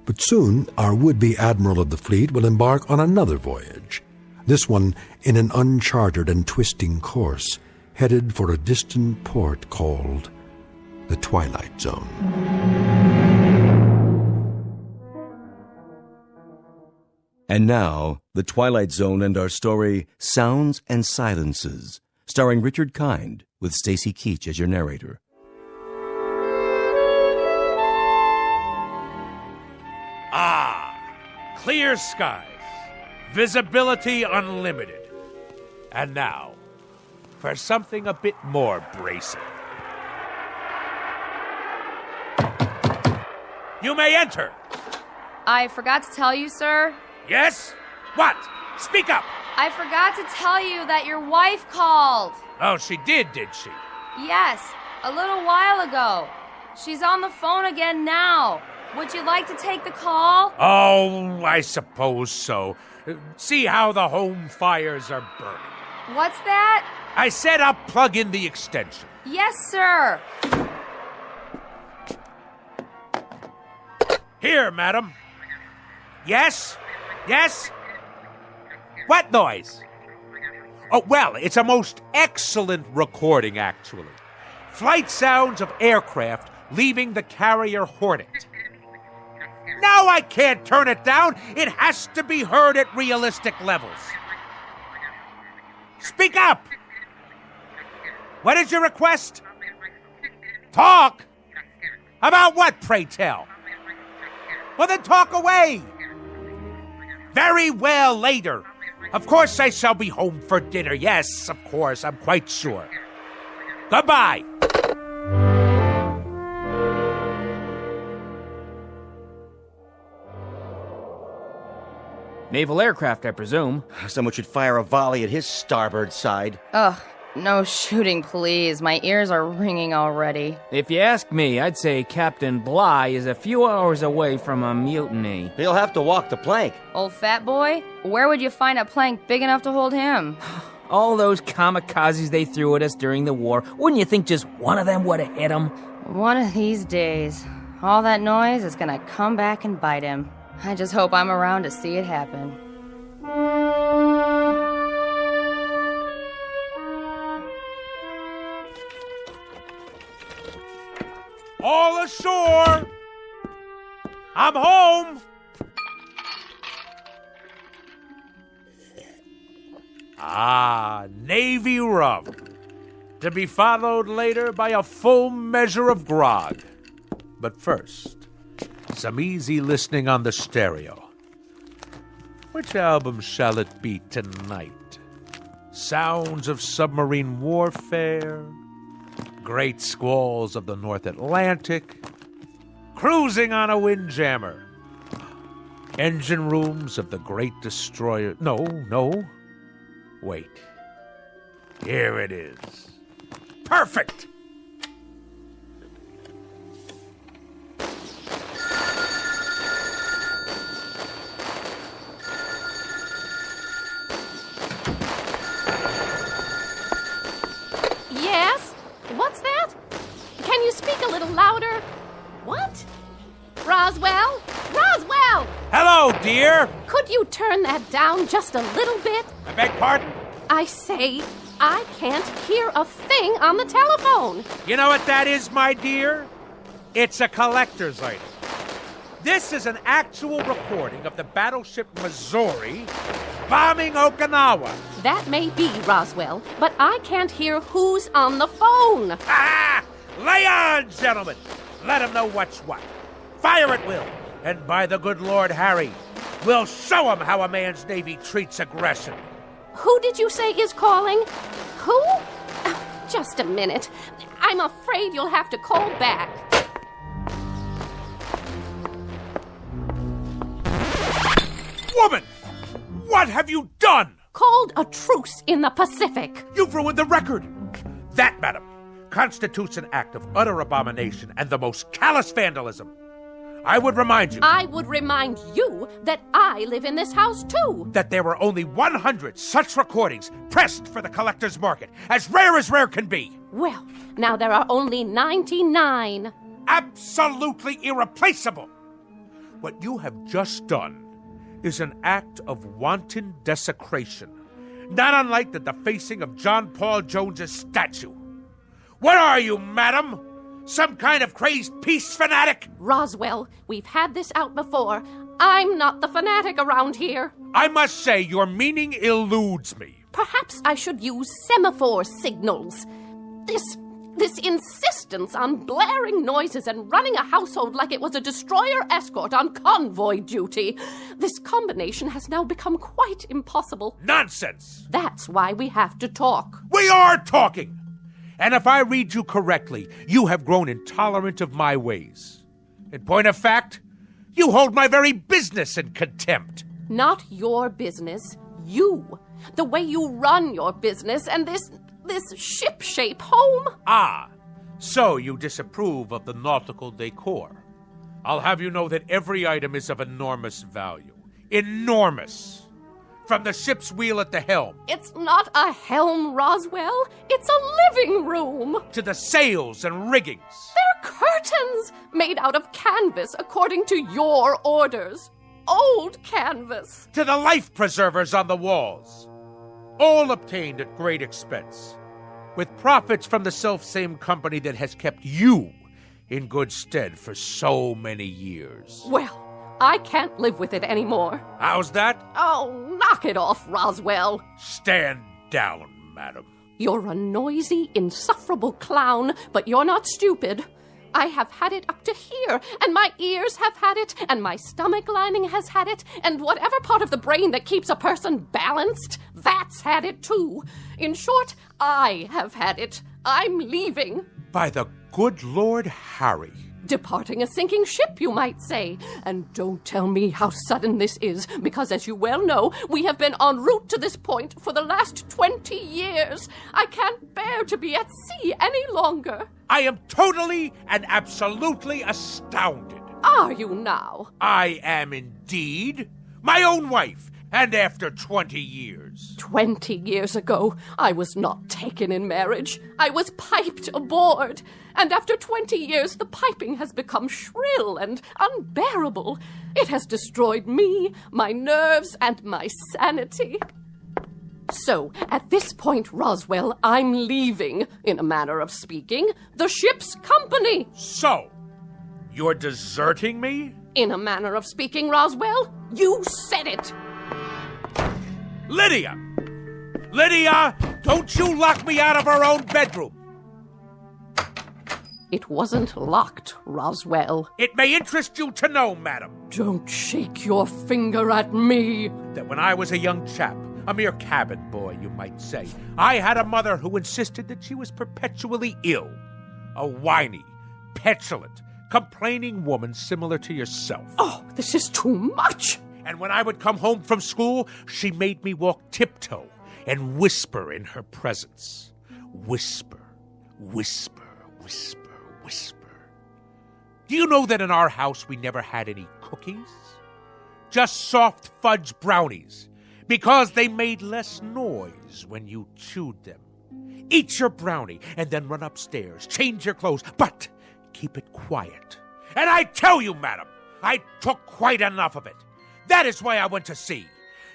But soon our would-be admiral of the fleet will embark on another voyage, this one in an uncharted and twisting course, headed for a distant port called the Twilight Zone. And now, The Twilight Zone and our story, Sounds and Silences, starring Richard Kind, with Stacy Keach as your narrator. Clear skies, visibility unlimited. And now, for something a bit more bracing. You may enter. I forgot to tell you, sir. Yes? What? Speak up. I forgot to tell you that your wife called. Oh, she did she? Yes, a little while ago. She's on the phone again now. Would you like to take the call? Oh, I suppose so. See how the home fires are burning. What's that? I said I'll plug in the extension. Yes, sir. Here, madam. Yes? Yes? What noise? Oh, well, it's a most excellent recording, actually. Flight sounds of aircraft leaving the carrier Hornet. No, I can't turn it down. It has to be heard at realistic levels. Speak up. What is your request? Talk? About what, pray tell? Well, then talk away. Very well, later. Of course I shall be home for dinner. Yes, of course, I'm quite sure. Goodbye. Naval aircraft, I presume. Someone should fire a volley at his starboard side. Ugh, no shooting, please. My ears are ringing already. If you ask me, I'd say Captain Bligh is a few hours away from a mutiny. He'll have to walk the plank. Old fat boy? Where would you find a plank big enough to hold him? All those kamikazes they threw at us during the war, wouldn't you think just one of them would have hit him? One of these days, all that noise is gonna come back and bite him. I just hope I'm around to see it happen. All ashore! I'm home! Ah, Navy rum. To be followed later by a full measure of grog. But first, some easy listening on the stereo. Which album shall it be tonight? Sounds of submarine warfare, great squalls of the North Atlantic, cruising on a windjammer, engine rooms of the great destroyer. No. Wait. Here it is. Perfect! Yes? What's that? Can you speak a little louder? What? Roswell? Roswell! Hello, dear! Could you turn that down just a little bit? I beg pardon? I say, I can't hear a thing on the telephone. You know what that is, my dear? It's a collector's item. This is an actual recording of the battleship Missouri bombing Okinawa. That may be, Roswell, but I can't hear who's on the phone. Ah! Lay on, gentlemen! Let 'em know what's what. Fire at will, and by the good Lord Harry, we'll show 'em how a man's Navy treats aggression. Who did you say is calling? Who? Just a minute. I'm afraid you'll have to call back. Woman! What have you done? Called a truce in the Pacific. You've ruined the record. That, madam, constitutes an act of utter abomination and the most callous vandalism. I would remind you... I would remind you that I live in this house, too. That there were only 100 such recordings pressed for the collector's market, as rare can be. Well, now there are only 99. Absolutely irreplaceable. What you have just done is an act of wanton desecration, not unlike the defacing of John Paul Jones's statue. What are you, madam? Some kind of crazed peace fanatic? Roswell, we've had this out before. I'm not the fanatic around here. I must say, your meaning eludes me. Perhaps I should use semaphore signals. This insistence on blaring noises and running a household like it was a destroyer escort on convoy duty. This combination has now become quite impossible. Nonsense! That's why we have to talk. We are talking! And if I read you correctly, you have grown intolerant of my ways. In point of fact, you hold my very business in contempt. Not your business, you. The way you run your business and this ship-shape home. Ah, so you disapprove of the nautical decor. I'll have you know that every item is of enormous value. Enormous! From the ship's wheel at the helm. It's not a helm, Roswell. It's a living room. To the sails and riggings. They're curtains made out of canvas according to your orders. Old canvas. To the life preservers on the walls. All obtained at great expense, with profits from the self-same company that has kept you in good stead for so many years. Well, I can't live with it anymore. How's that? Oh, knock it off, Roswell. Stand down, madam. You're a noisy, insufferable clown, but you're not stupid. I have had it up to here, and my ears have had it, and my stomach lining has had it, and whatever part of the brain that keeps a person balanced, that's had it too. In short, I have had it. I'm leaving. By the good Lord Harry. Departing a sinking ship, you might say. And don't tell me how sudden this is, because as you well know, we have been en route to this point for the last 20 years. I can't bear to be at sea any longer. I am totally and absolutely astounded. Are you now? I am indeed. My own wife, and after 20 years. 20 years ago, I was not taken in marriage. I was piped aboard. And after 20 years, the piping has become shrill and unbearable. It has destroyed me, my nerves, and my sanity. So, at this point, Roswell, I'm leaving, in a manner of speaking, the ship's company. So, you're deserting me? In a manner of speaking, Roswell, you said it. Lydia! Lydia, don't you lock me out of our own bedroom! It wasn't locked, Roswell. It may interest you to know, madam. Don't shake your finger at me. That when I was a young chap, a mere cabin boy, you might say, I had a mother who insisted that she was perpetually ill. A whiny, petulant, complaining woman similar to yourself. Oh, this is too much. And when I would come home from school, she made me walk tiptoe and whisper in her presence. Whisper, whisper, whisper, whisper. Do you know that in our house we never had any cookies? Just soft fudge brownies, because they made less noise when you chewed them. Eat your brownie and then run upstairs, change your clothes, but keep it quiet. And I tell you, madam, I took quite enough of it. That is why I went to sea.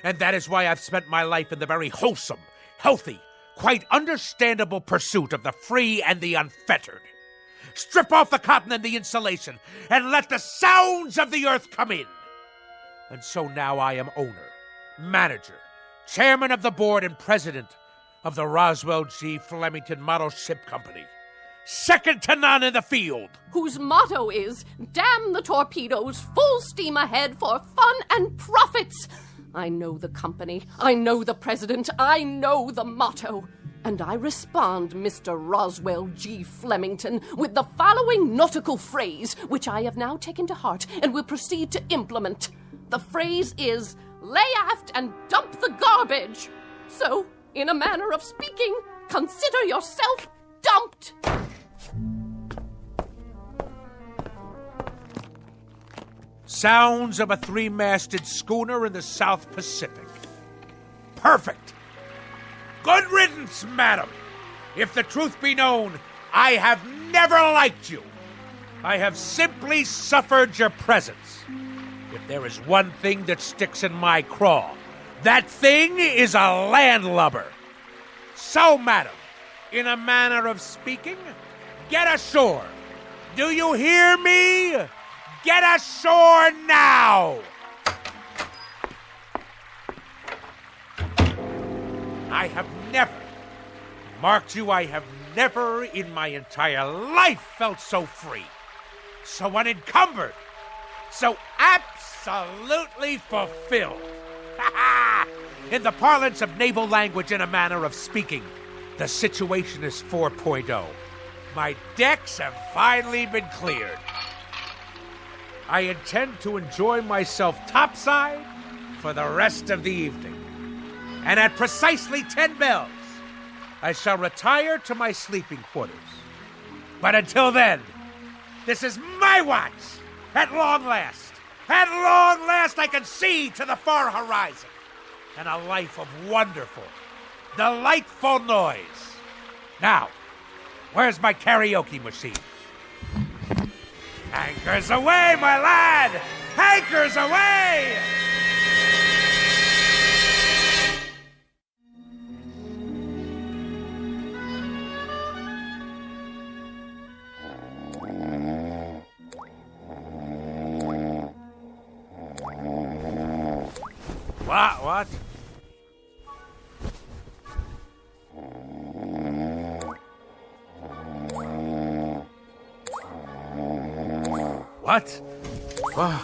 And that is why I've spent my life in the very wholesome, healthy, quite understandable pursuit of the free and the unfettered. Strip off the cotton and the insulation, and let the sounds of the earth come in. And so now I am owner, manager, chairman of the board, and president of the Roswell G. Flemington Model Ship Company. Second to none in the field. Whose motto is, damn the torpedoes, full steam ahead for fun and profits. I know the company, I know the president, I know the motto. And I respond, Mr. Roswell G. Flemington, with the following nautical phrase, which I have now taken to heart and will proceed to implement. The phrase is, lay aft and dump the garbage. So, in a manner of speaking, consider yourself dumped. Sounds of a three-masted schooner in the South Pacific. Perfect. Good riddance, madam. If the truth be known, I have never liked you. I have simply suffered your presence. If there is one thing that sticks in my craw, that thing is a landlubber. So, madam, in a manner of speaking, get ashore. Do you hear me? Get ashore now! I have never, marked you, I have never in my entire life felt so free, so unencumbered, so absolutely fulfilled. In the parlance of naval language, in a manner of speaking, the situation is 4.0. My decks have finally been cleared. I intend to enjoy myself topside for the rest of the evening. And at precisely 10 bells, I shall retire to my sleeping quarters. But until then, this is my watch. At long last, I can see to the far horizon. And a life of wonderful, delightful noise. Now, where's my karaoke machine? Anchors away, my lad! Anchors away! What? What?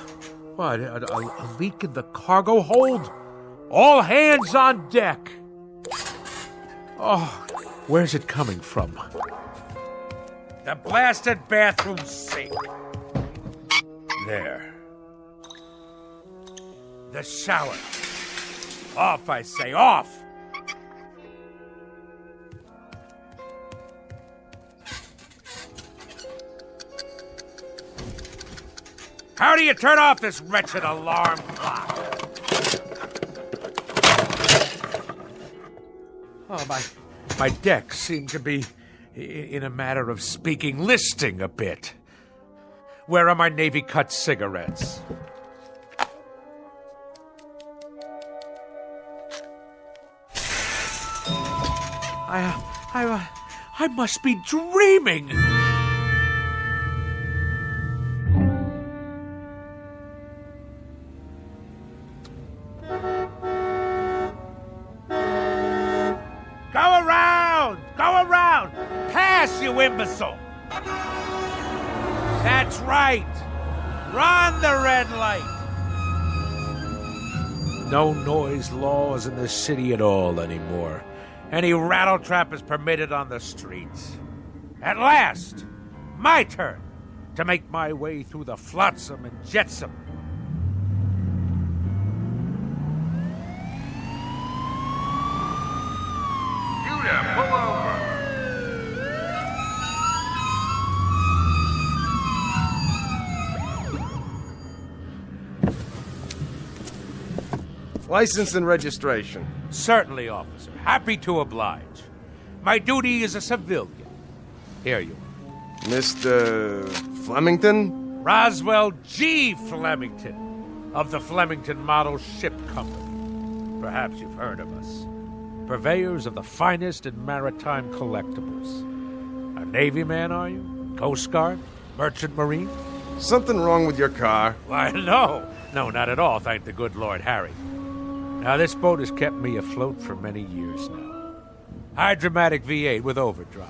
What? A leak in the cargo hold? All hands on deck! Oh, where's it coming from? The blasted bathroom sink. There. The shower. Off, I say, off! How do you turn off this wretched alarm clock? Oh, my decks seem to be, in a matter of speaking, listing a bit. Where are my Navy-cut cigarettes? I must be dreaming. Go around! Pass, you imbecile! That's right! Run the red light! No noise laws in the city at all anymore. Any rattletrap is permitted on the streets. At last, my turn to make my way through the flotsam and jetsam. Judah, pull over. License and registration. Certainly, officer. Happy to oblige. My duty is a civilian. Here you are. Mr. Flemington? Roswell G. Flemington, of the Flemington Model Ship Company. Perhaps you've heard of us. Purveyors of the finest in maritime collectibles. A Navy man, are you? Coast Guard? Merchant Marine? Something wrong with your car? Why, no. No, not at all, thank the good Lord Harry. Now, this boat has kept me afloat for many years now. Hydromatic V8 with overdrive.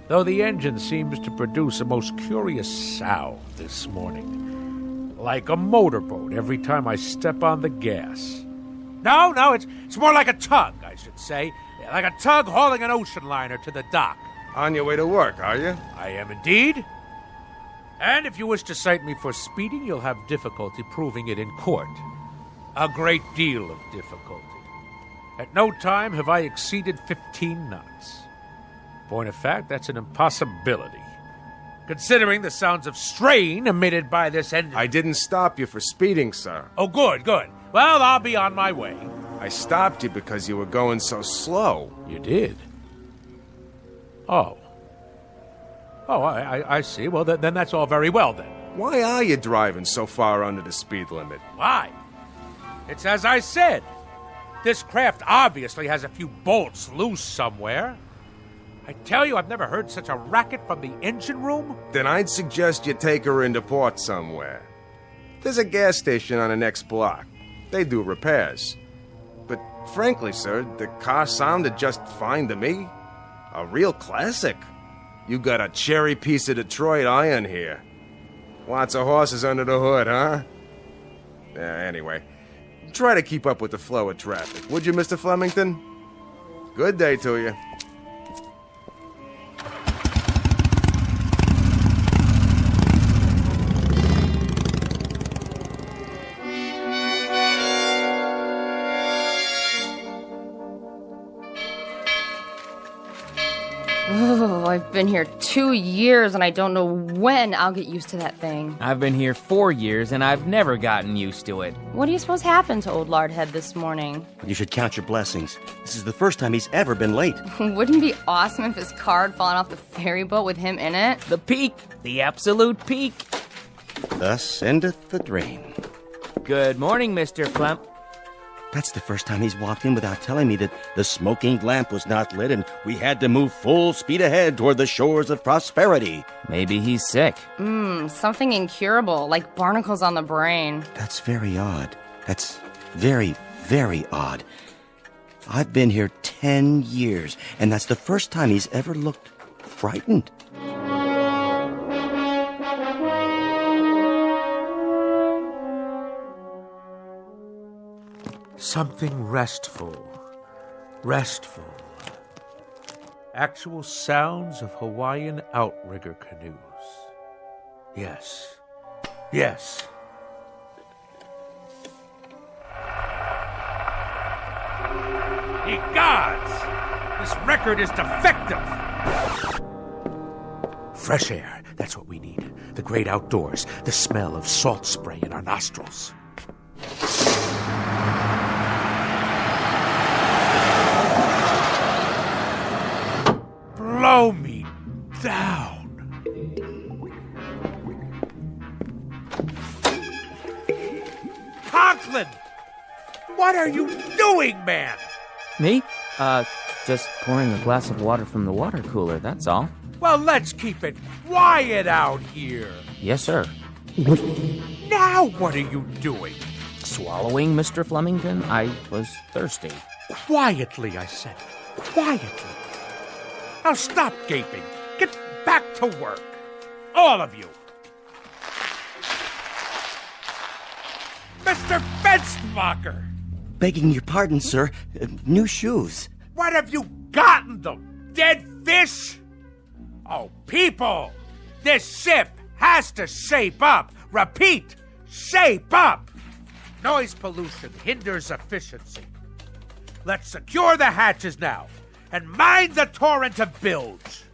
Though the engine seems to produce a most curious sound this morning. Like a motorboat every time I step on the gas. No, it's more like a tug, I should say. Like a tug hauling an ocean liner to the dock. On your way to work, are you? I am indeed. And if you wish to cite me for speeding, you'll have difficulty proving it in court. A great deal of difficulty. At no time have I exceeded 15 knots. Point of fact, that's an impossibility. Considering the sounds of strain emitted by this engine. I didn't stop you for speeding, sir. Oh, good. Well, I'll be on my way. I stopped you because you were going so slow. You did? Oh, I see. Well, then that's all very well, then. Why are you driving so far under the speed limit? Why? It's as I said. This craft obviously has a few bolts loose somewhere. I tell you, I've never heard such a racket from the engine room. Then I'd suggest you take her into port somewhere. There's a gas station on the next block. They do repairs. But frankly, sir, the car sounded just fine to me. A real classic. You got a cherry piece of Detroit iron here. Lots of horses under the hood, huh? Anyway, try to keep up with the flow of traffic, would you, Mr. Flemington? Good day to you. Oh, I've been here 2 years and I don't know when I'll get used to that thing. I've been here 4 years and I've never gotten used to it. What do you suppose happened to old Lardhead this morning? You should count your blessings. This is the first time he's ever been late. Wouldn't it be awesome if his car had fallen off the ferry boat with him in it? The peak. The absolute peak. Thus endeth the dream. Good morning, Mr. Flem. That's the first time he's walked in without telling me that the smoking lamp was not lit and we had to move full speed ahead toward the shores of prosperity. Maybe he's sick. Something incurable, like barnacles on the brain. That's very odd. That's very, very odd. I've been here 10 years, and that's the first time he's ever looked frightened. Something restful. Actual sounds of Hawaiian outrigger canoes. Yes, Yes. Ye gods! This record is defective! Fresh air, that's what we need. The great outdoors, the smell of salt spray in our nostrils. Blow me down. Conklin! What are you doing, man? Me? Just pouring a glass of water from the water cooler, that's all. Well, let's keep it quiet out here. Yes, sir. Now what are you doing? Swallowing, Mr. Flemington? I was thirsty. Quietly, I said. Quietly. Now stop gaping. Get back to work. All of you. Mr. Fenstermacher! Begging your pardon, sir. New shoes. What have you gotten them? Dead fish? Oh, people! This ship has to shape up. Repeat, shape up. Noise pollution hinders efficiency. Let's secure the hatches now and mind the torrent of bilge.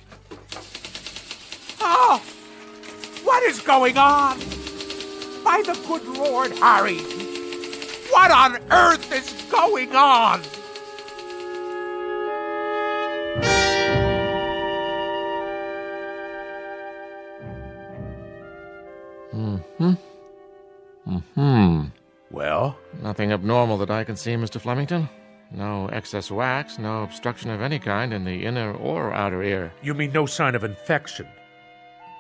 Oh, what is going on? By the good Lord Harry, what on earth is going on? Well? Nothing abnormal that I can see, Mr. Flemington. No excess wax, no obstruction of any kind in the inner or outer ear. You mean no sign of infection?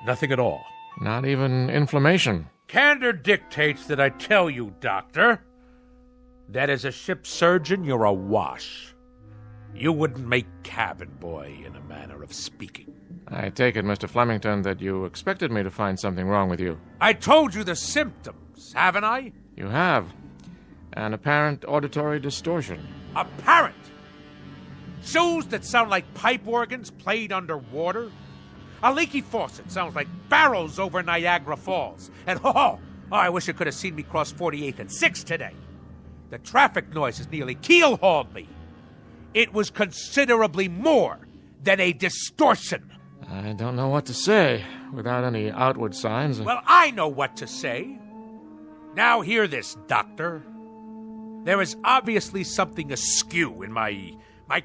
Nothing at all? Not even inflammation. Candor dictates that I tell you, Doctor, that as a ship surgeon, you're a wash. You wouldn't make cabin boy, in a manner of speaking. I take it, Mr. Flemington, that you expected me to find something wrong with you. I told you the symptoms, haven't I? You have. An apparent auditory distortion. Apparent? Shoes that sound like pipe organs played underwater? A leaky faucet sounds like barrels over Niagara Falls. And I wish you could have seen me cross 48th and 6th today. The traffic noises nearly keel-hauled me. It was considerably more than a distortion. I don't know what to say without any outward signs. Well, I know what to say. Now hear this, Doctor. There is obviously something askew in my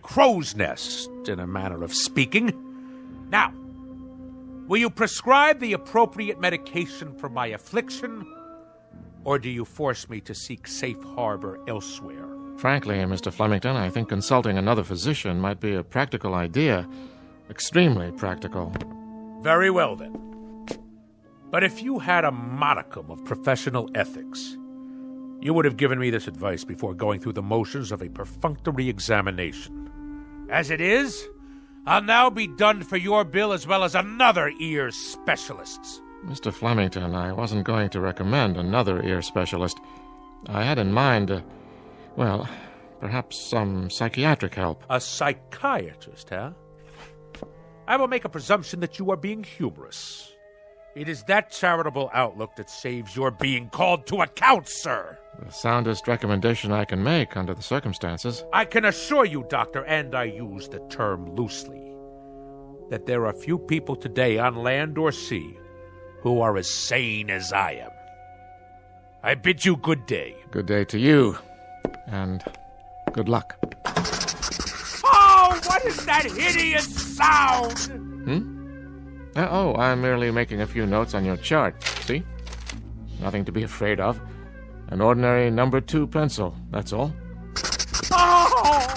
crow's nest, in a manner of speaking. Now, will you prescribe the appropriate medication for my affliction, or do you force me to seek safe harbor elsewhere? Frankly, Mr. Flemington, I think consulting another physician might be a practical idea. Extremely practical. Very well, then. But if you had a modicum of professional ethics, you would have given me this advice before going through the motions of a perfunctory examination. As it is, I'll now be done for your bill as well as another ear specialist's. Mr. Flemington, I wasn't going to recommend another ear specialist. I had in mind, perhaps some psychiatric help. A psychiatrist, huh? I will make a presumption that you are being humorous. It is that charitable outlook that saves your being called to account, sir. The soundest recommendation I can make under the circumstances. I can assure you, Doctor, and I use the term loosely, that there are few people today on land or sea who are as sane as I am. I bid you good day. Good day to you, and good luck. Oh, what is that hideous sound? I'm merely making a few notes on your chart, see? Nothing to be afraid of. An ordinary number 2 pencil, that's all. Oh!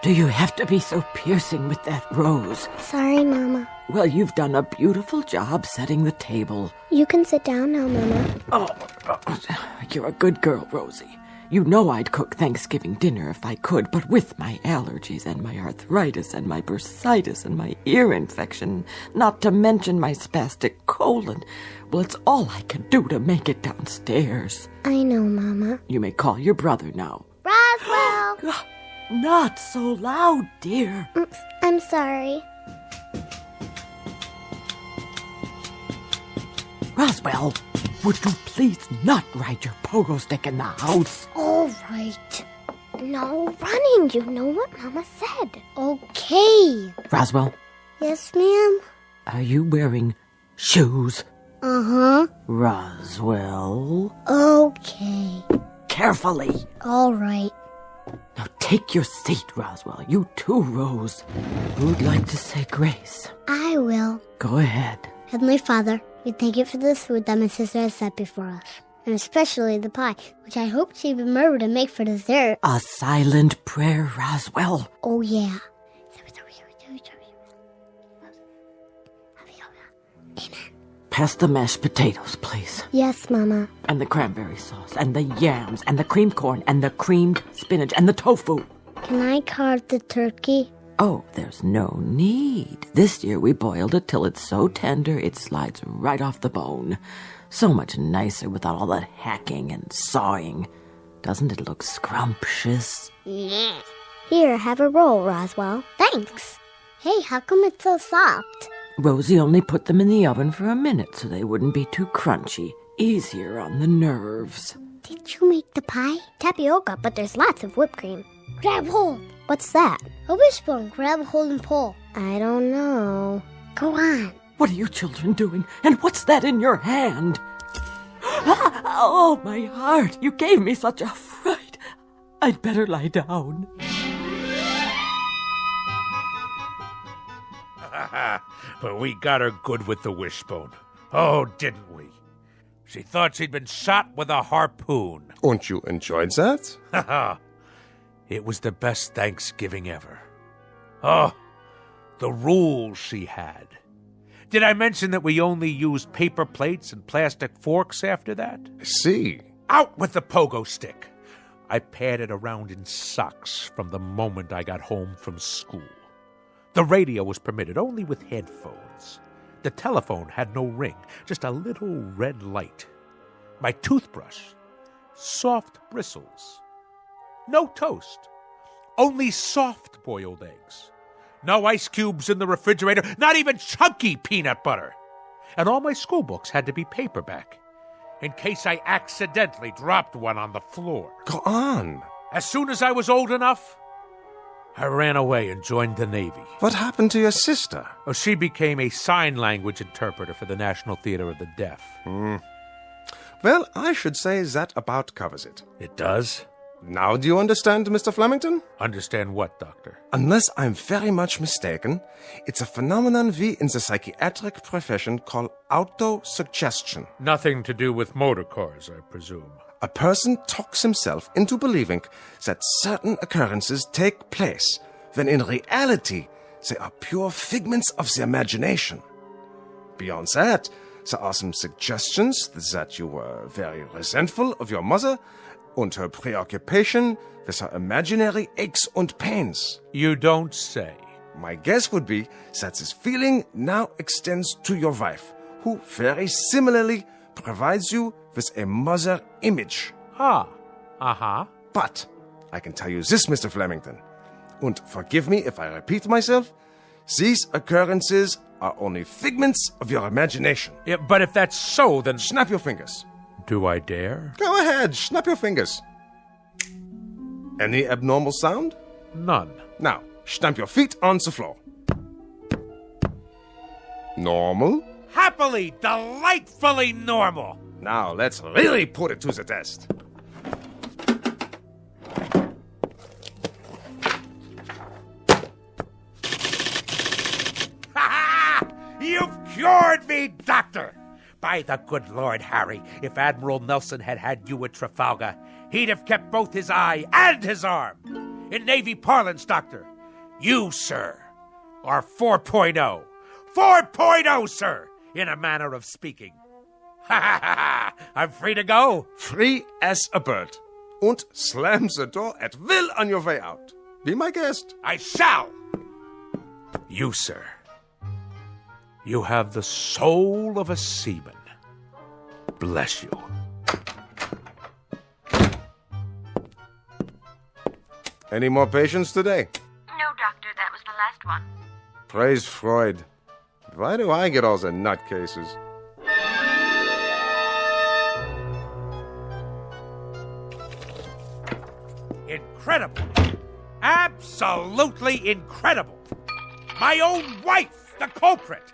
Do you have to be so piercing with that rose? Sorry, Mama. Well, you've done a beautiful job setting the table. You can sit down now, Mama. Oh, you're a good girl, Rosie. You know I'd cook Thanksgiving dinner if I could, but with my allergies and my arthritis and my bursitis and my ear infection, not to mention my spastic colon, well, it's all I can do to make it downstairs. I know, Mama. You may call your brother now. Roswell! Not so loud, dear. I'm sorry. Roswell, would you please not ride your pogo stick in the house? All right. No running, you know what Mama said. Okay. Roswell, Yes, ma'am? are you wearing shoes? Uh-huh. Roswell, Okay. carefully. All right. Now take your seat, Roswell. You too, Rose. Who'd like to say grace? I will. Go ahead. Heavenly Father, we thank you for this food that my sister has set before us, and especially the pie, which I hope she remembered to make for dessert. A silent prayer, Roswell. Oh, yeah. Pass the mashed potatoes, please. Yes, Mama. And the cranberry sauce, and the yams, and the creamed corn, and the creamed spinach, and the tofu. Can I carve the turkey? Oh, there's no need. This year we boiled it till it's so tender it slides right off the bone. So much nicer without all that hacking and sawing. Doesn't it look scrumptious? Yeah. Here, have a roll, Roswell. Thanks. Hey, how come it's so soft? Rosie only put them in the oven for a minute so they wouldn't be too crunchy. Easier on the nerves. Did you make the pie? Tapioca, but there's lots of whipped cream. Grab hold. What's that? A wishbone. Grab hold and pull. I don't know. Go on. What are you children doing? And what's that in your hand? Oh, my heart. You gave me such a fright. I'd better lie down. But we got her good with the wishbone. Oh, didn't we? She thought she'd been shot with a harpoon. And you enjoyed that? Haha. It was the best Thanksgiving ever. Oh, the rules she had. Did I mention that we only used paper plates and plastic forks after that? See. Out with the pogo stick. I padded around in socks from the moment I got home from school. The radio was permitted only with headphones. The telephone had no ring, just a little red light. My toothbrush, soft bristles. No toast, only soft-boiled eggs. No ice cubes in the refrigerator, not even chunky peanut butter. And all my school books had to be paperback, in case I accidentally dropped one on the floor. Go on. As soon as I was old enough, I ran away and joined the Navy. What happened to your sister? Oh, she became a sign language interpreter for the National Theater of the Deaf. Well, I should say that about covers it. It does? Now do you understand, Mr. Flemington? Understand what, Doctor? Unless I'm very much mistaken, it's a phenomenon we in the psychiatric profession call auto-suggestion. Nothing to do with motor cars, I presume. A person talks himself into believing that certain occurrences take place, when in reality they are pure figments of the imagination. Beyond that, there are some suggestions that you were very resentful of your mother and her preoccupation with her imaginary aches and pains. You don't say. My guess would be that this feeling now extends to your wife, who very similarly provides you with a mother image. Ah, uh-huh. But I can tell you this, Mr. Flemington, and forgive me if I repeat myself, these occurrences are only figments of your imagination. Yeah, but if that's so, then... Snap your fingers. Do I dare? Go ahead, snap your fingers. Any abnormal sound? None. Now, stamp your feet on the floor. Normal? Happily, delightfully normal. Now, let's really put it to the test. You've cured me, Doctor! By the good Lord Harry, if Admiral Nelson had had you at Trafalgar, he'd have kept both his eye and his arm. In Navy parlance, Doctor, you, sir, are 4.0. 4.0, sir, in a manner of speaking. Ha ha ha! I'm free to go. Free as a bird. und slams the door at will on your way out. Be my guest. I shall! You, sir, you have the soul of a seaman. Bless you. Any more patients today? No, Doctor, that was the last one. Praise Freud. Why do I get all the nutcases? Incredible. Absolutely incredible. My own wife, the culprit.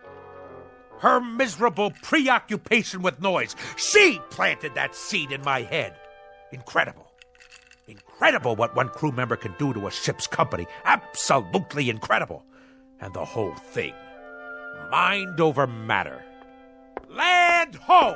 Her miserable preoccupation with noise. She planted that seed in my head. Incredible. Incredible what one crew member can do to a ship's company. Absolutely incredible. And the whole thing. Mind over matter. Land ho!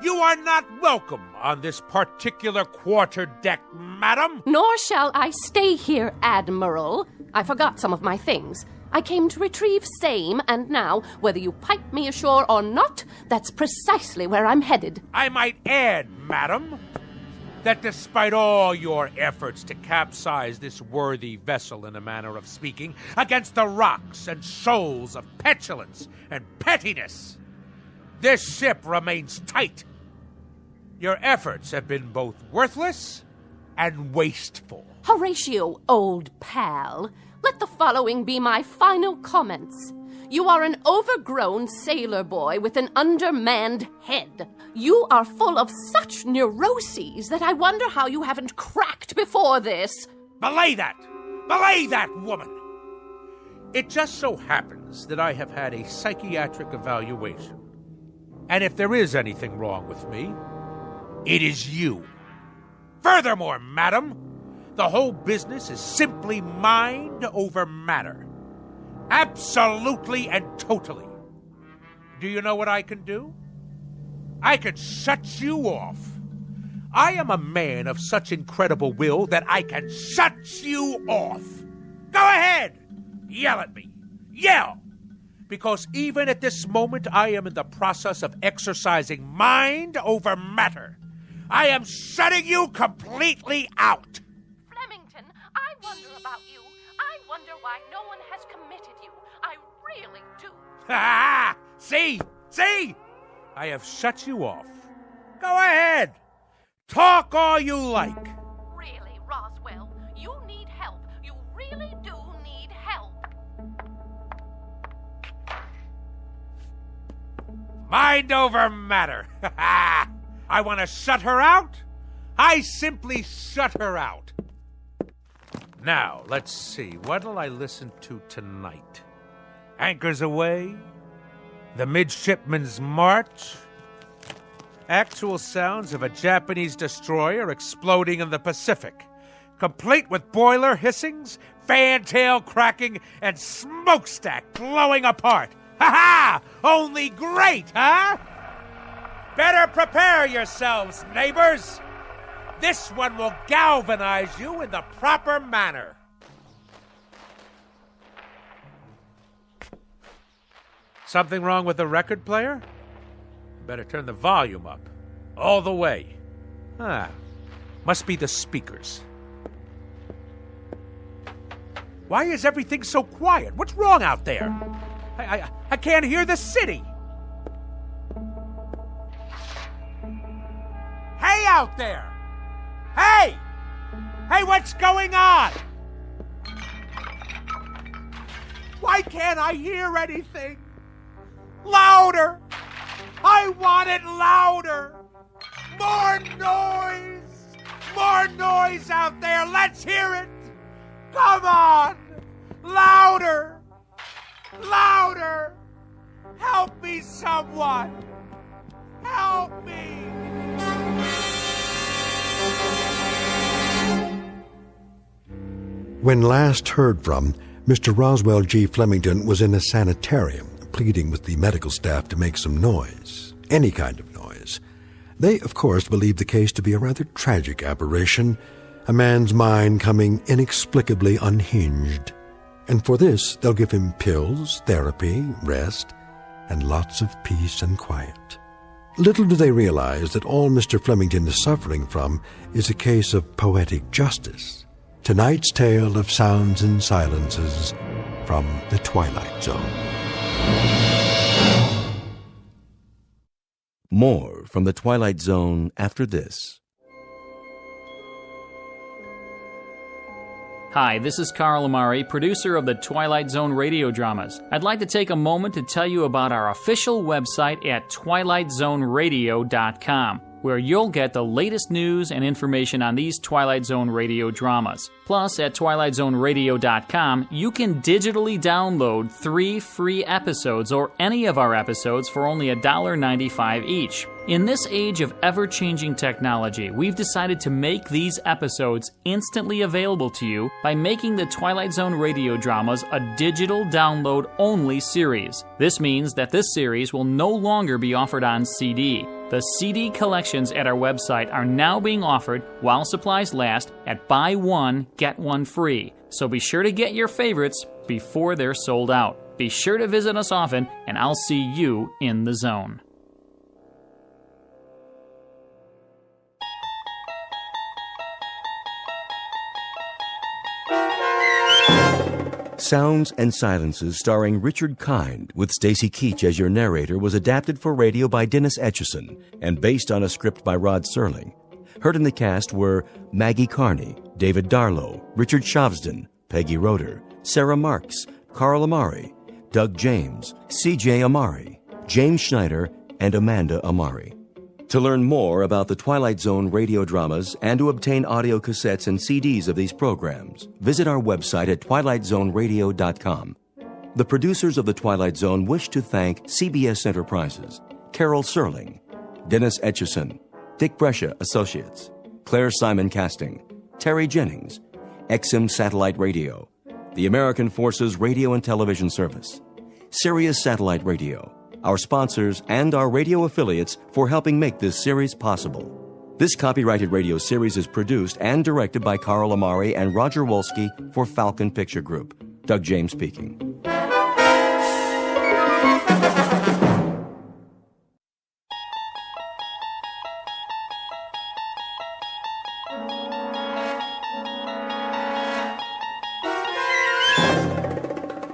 You are not welcome on this particular quarterdeck, madam. Nor shall I stay here, Admiral. I forgot some of my things. I came to retrieve same, and now, whether you pipe me ashore or not, that's precisely where I'm headed. I might add, madam, that despite all your efforts to capsize this worthy vessel, in a manner of speaking, against the rocks and shoals of petulance and pettiness, this ship remains tight. Your efforts have been both worthless and wasteful. Horatio, old pal, let the following be my final comments. You are an overgrown sailor boy with an undermanned head. You are full of such neuroses that I wonder how you haven't cracked before this. Belay that! Belay that, woman! It just so happens that I have had a psychiatric evaluation. And if there is anything wrong with me, it is you. Furthermore, madam, the whole business is simply mind over matter. Absolutely and totally. Do you know what I can do? I can shut you off. I am a man of such incredible will that I can shut you off. Go ahead! Yell at me. Yell! Because even at this moment, I am in the process of exercising mind over matter. I am shutting you completely out. Flemington, I wonder about you. I wonder why no one has committed you. I really do. Ha! See? See? I have shut you off. Go ahead. Talk all you like. Really, Roswell, you need help. You really do need help. Mind over matter. I want to shut her out. I simply shut her out. Now, let's see. What'll I listen to tonight? Anchors Aweigh? The Midshipman's March? Actual sounds of a Japanese destroyer exploding in the Pacific, complete with boiler hissings, fantail cracking, and smokestack blowing apart. Ha-ha! Only great, huh? Better prepare yourselves, neighbors. This one will galvanize you in the proper manner. Something wrong with the record player? Better turn the volume up. All the way. Must be the speakers. Why is everything so quiet? What's wrong out there? I can't hear the city. Hey out there! Hey! Hey, what's going on? Why can't I hear anything? Louder! I want it louder! More noise! More noise out there! Let's hear it! Come on! Louder! Louder! Help me, someone! Help me! When last heard from, Mr. Roswell G. Flemington was in a sanitarium, pleading with the medical staff to make some noise, any kind of noise. They, of course, believed the case to be a rather tragic aberration, a man's mind coming inexplicably unhinged. And for this, they'll give him pills, therapy, rest, and lots of peace and quiet. Little do they realize that all Mr. Flemington is suffering from is a case of poetic justice. Tonight's tale of sounds and silences from the Twilight Zone. More from the Twilight Zone after this. Hi, this is Carl Amari, producer of the Twilight Zone radio dramas. I'd like to take a moment to tell you about our official website at twilightzoneradio.com, where you'll get the latest news and information on these Twilight Zone radio dramas. Plus, at twilightzoneradio.com, you can digitally download 3 free episodes or any of our episodes for only $1.95 each. In this age of ever-changing technology, we've decided to make these episodes instantly available to you by making the Twilight Zone radio dramas a digital download-only series. This means that this series will no longer be offered on CD. The CD collections at our website are now being offered while supplies last at buy one, get one free. So be sure to get your favorites before they're sold out. Be sure to visit us often, and I'll see you in the zone. Sounds and Silences, starring Richard Kind, with Stacy Keach as your narrator, was adapted for radio by Dennis Etchison and based on a script by Rod Serling. Heard in the cast were Maggie Carney, David Darlow, Richard Shavsden, Peggy Roeder, Sarah Marks, Carl Amari, Doug James, C.J. Amari, James Schneider, and Amanda Amari. To learn more about the Twilight Zone radio dramas and to obtain audio cassettes and CDs of these programs, visit our website at twilightzoneradio.com. The producers of The Twilight Zone wish to thank CBS Enterprises, Carol Serling, Dennis Etchison, Dick Brescia Associates, Claire Simon Casting, Terry Jennings, XM Satellite Radio, the American Forces Radio and Television Service, Sirius Satellite Radio, our sponsors, and our radio affiliates for helping make this series possible. This copyrighted radio series is produced and directed by Carl Amari and Roger Wolski for Falcon Picture Group. Doug James speaking.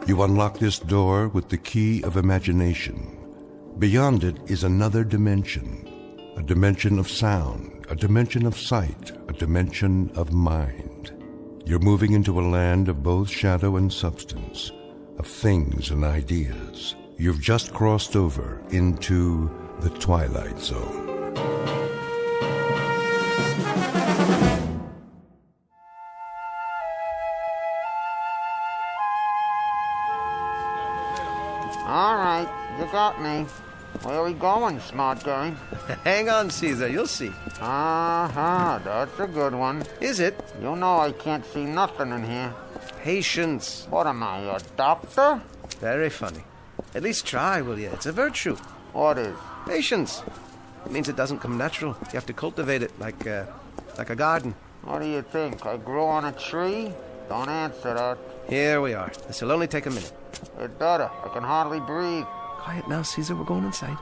You unlock this door with the key of imagination. Beyond it is another dimension, a dimension of sound, a dimension of sight, a dimension of mind. You're moving into a land of both shadow and substance, of things and ideas. You've just crossed over into the Twilight Zone. All right, you got me. Where are we going, smart guy? Hang on, Caesar, you'll see. That's a good one. Is it? You know I can't see nothing in here. Patience. What am I, a doctor? Very funny. At least try, will you? It's a virtue. What is? Patience. It means it doesn't come natural. You have to cultivate it like a garden. What do you think? I grew on a tree? Don't answer that. Here we are. This will only take a minute. It better. I can hardly breathe. Quiet now, Caesar. We're going inside.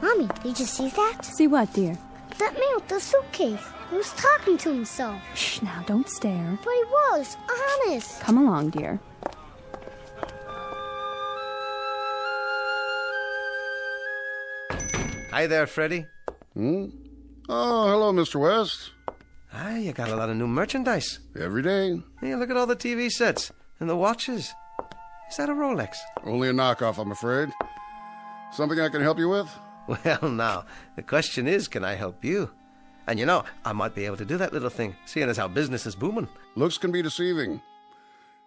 Mommy, did you see that? See what, dear? That man with the suitcase. He was talking to himself. Shh, now don't stare. But he was, honest. Come along, dear. Hi there, Freddie. Oh, hello, Mr. West. Ah, you got a lot of new merchandise. Every day. Hey, look at all the TV sets and the watches. Is that a Rolex? Only a knockoff, I'm afraid. Something I can help you with? Well, now, the question is, can I help you? And you know, I might be able to do that little thing, seeing as how business is booming. Looks can be deceiving.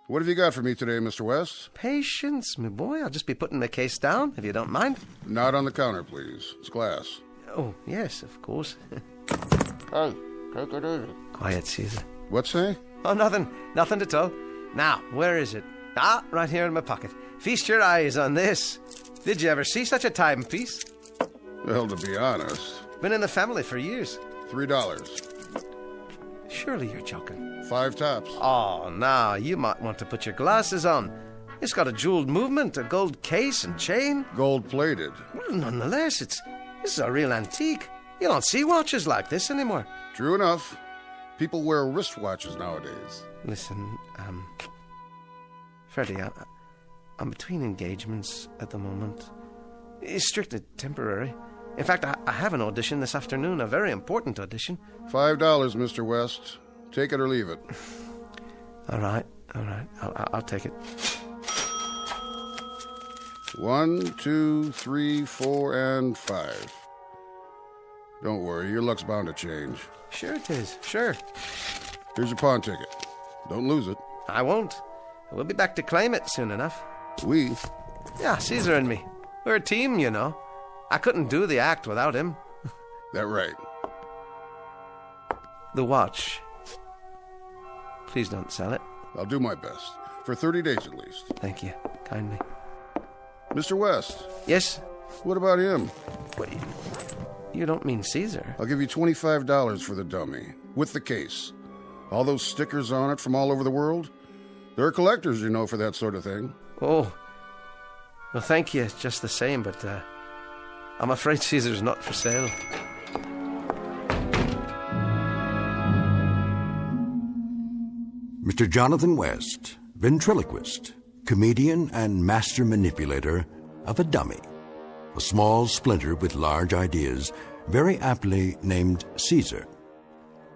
What have you got for me today, Mr. West? Patience, my boy. I'll just be putting my case down, if you don't mind. Not on the counter, please. It's glass. Oh, yes, of course. Hey, take it easy. Quiet, Caesar. What say? Oh, nothing. Nothing at all. Now, where is it? Ah, right here in my pocket. Feast your eyes on this. Did you ever see such a timepiece? Well, to be honest... Been in the family for years. $3. Surely you're joking. 5 tops. Oh, now, you might want to put your glasses on. It's got a jeweled movement, a gold case and chain. Gold-plated. Well, nonetheless, this is a real antique. You don't see watches like this anymore. True enough. People wear wristwatches nowadays. Listen, Freddie, I'm between engagements at the moment. It's strictly temporary. In fact, I have an audition this afternoon, a very important audition. $5, Mr. West. Take it or leave it. All right. I'll take it. 1, 2, 3, 4, and 5. Don't worry, your luck's bound to change. Sure it is, sure. Here's your pawn ticket. Don't lose it. I won't. We'll be back to claim it soon enough. We? Yeah, Caesar and me. We're a team, you know. I couldn't do the act without him. That right. The watch. Please don't sell it. I'll do my best. For 30 days at least. Thank you. Kindly. Mr. West. Yes? What about him? What, you don't mean Caesar? I'll give you $25 for the dummy. With the case. All those stickers on it from all over the world. There are collectors, you know, for that sort of thing. Oh. Well, thank you just the same, but I'm afraid Caesar's not for sale. Mr. Jonathan West, ventriloquist, comedian, and master manipulator of a dummy. A small splinter with large ideas, very aptly named Caesar.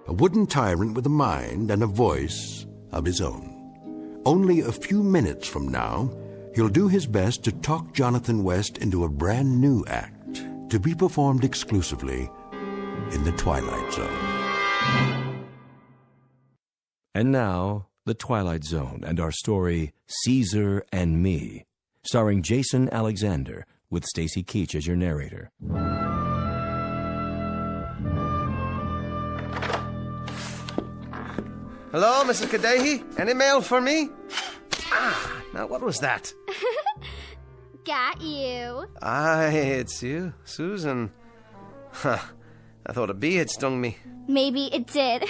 A wooden tyrant with a mind and a voice of his own. Only a few minutes from now, he'll do his best to talk Jonathan West into a brand new act to be performed exclusively in the Twilight Zone. And now, The Twilight Zone and our story, Caesar and Me, starring Jason Alexander, with Stacy Keach as your narrator. Hello, Mrs. Kadehi? Any mail for me? Now what was that? Got you. Aye, it's you, Susan. Huh, I thought a bee had stung me. Maybe it did.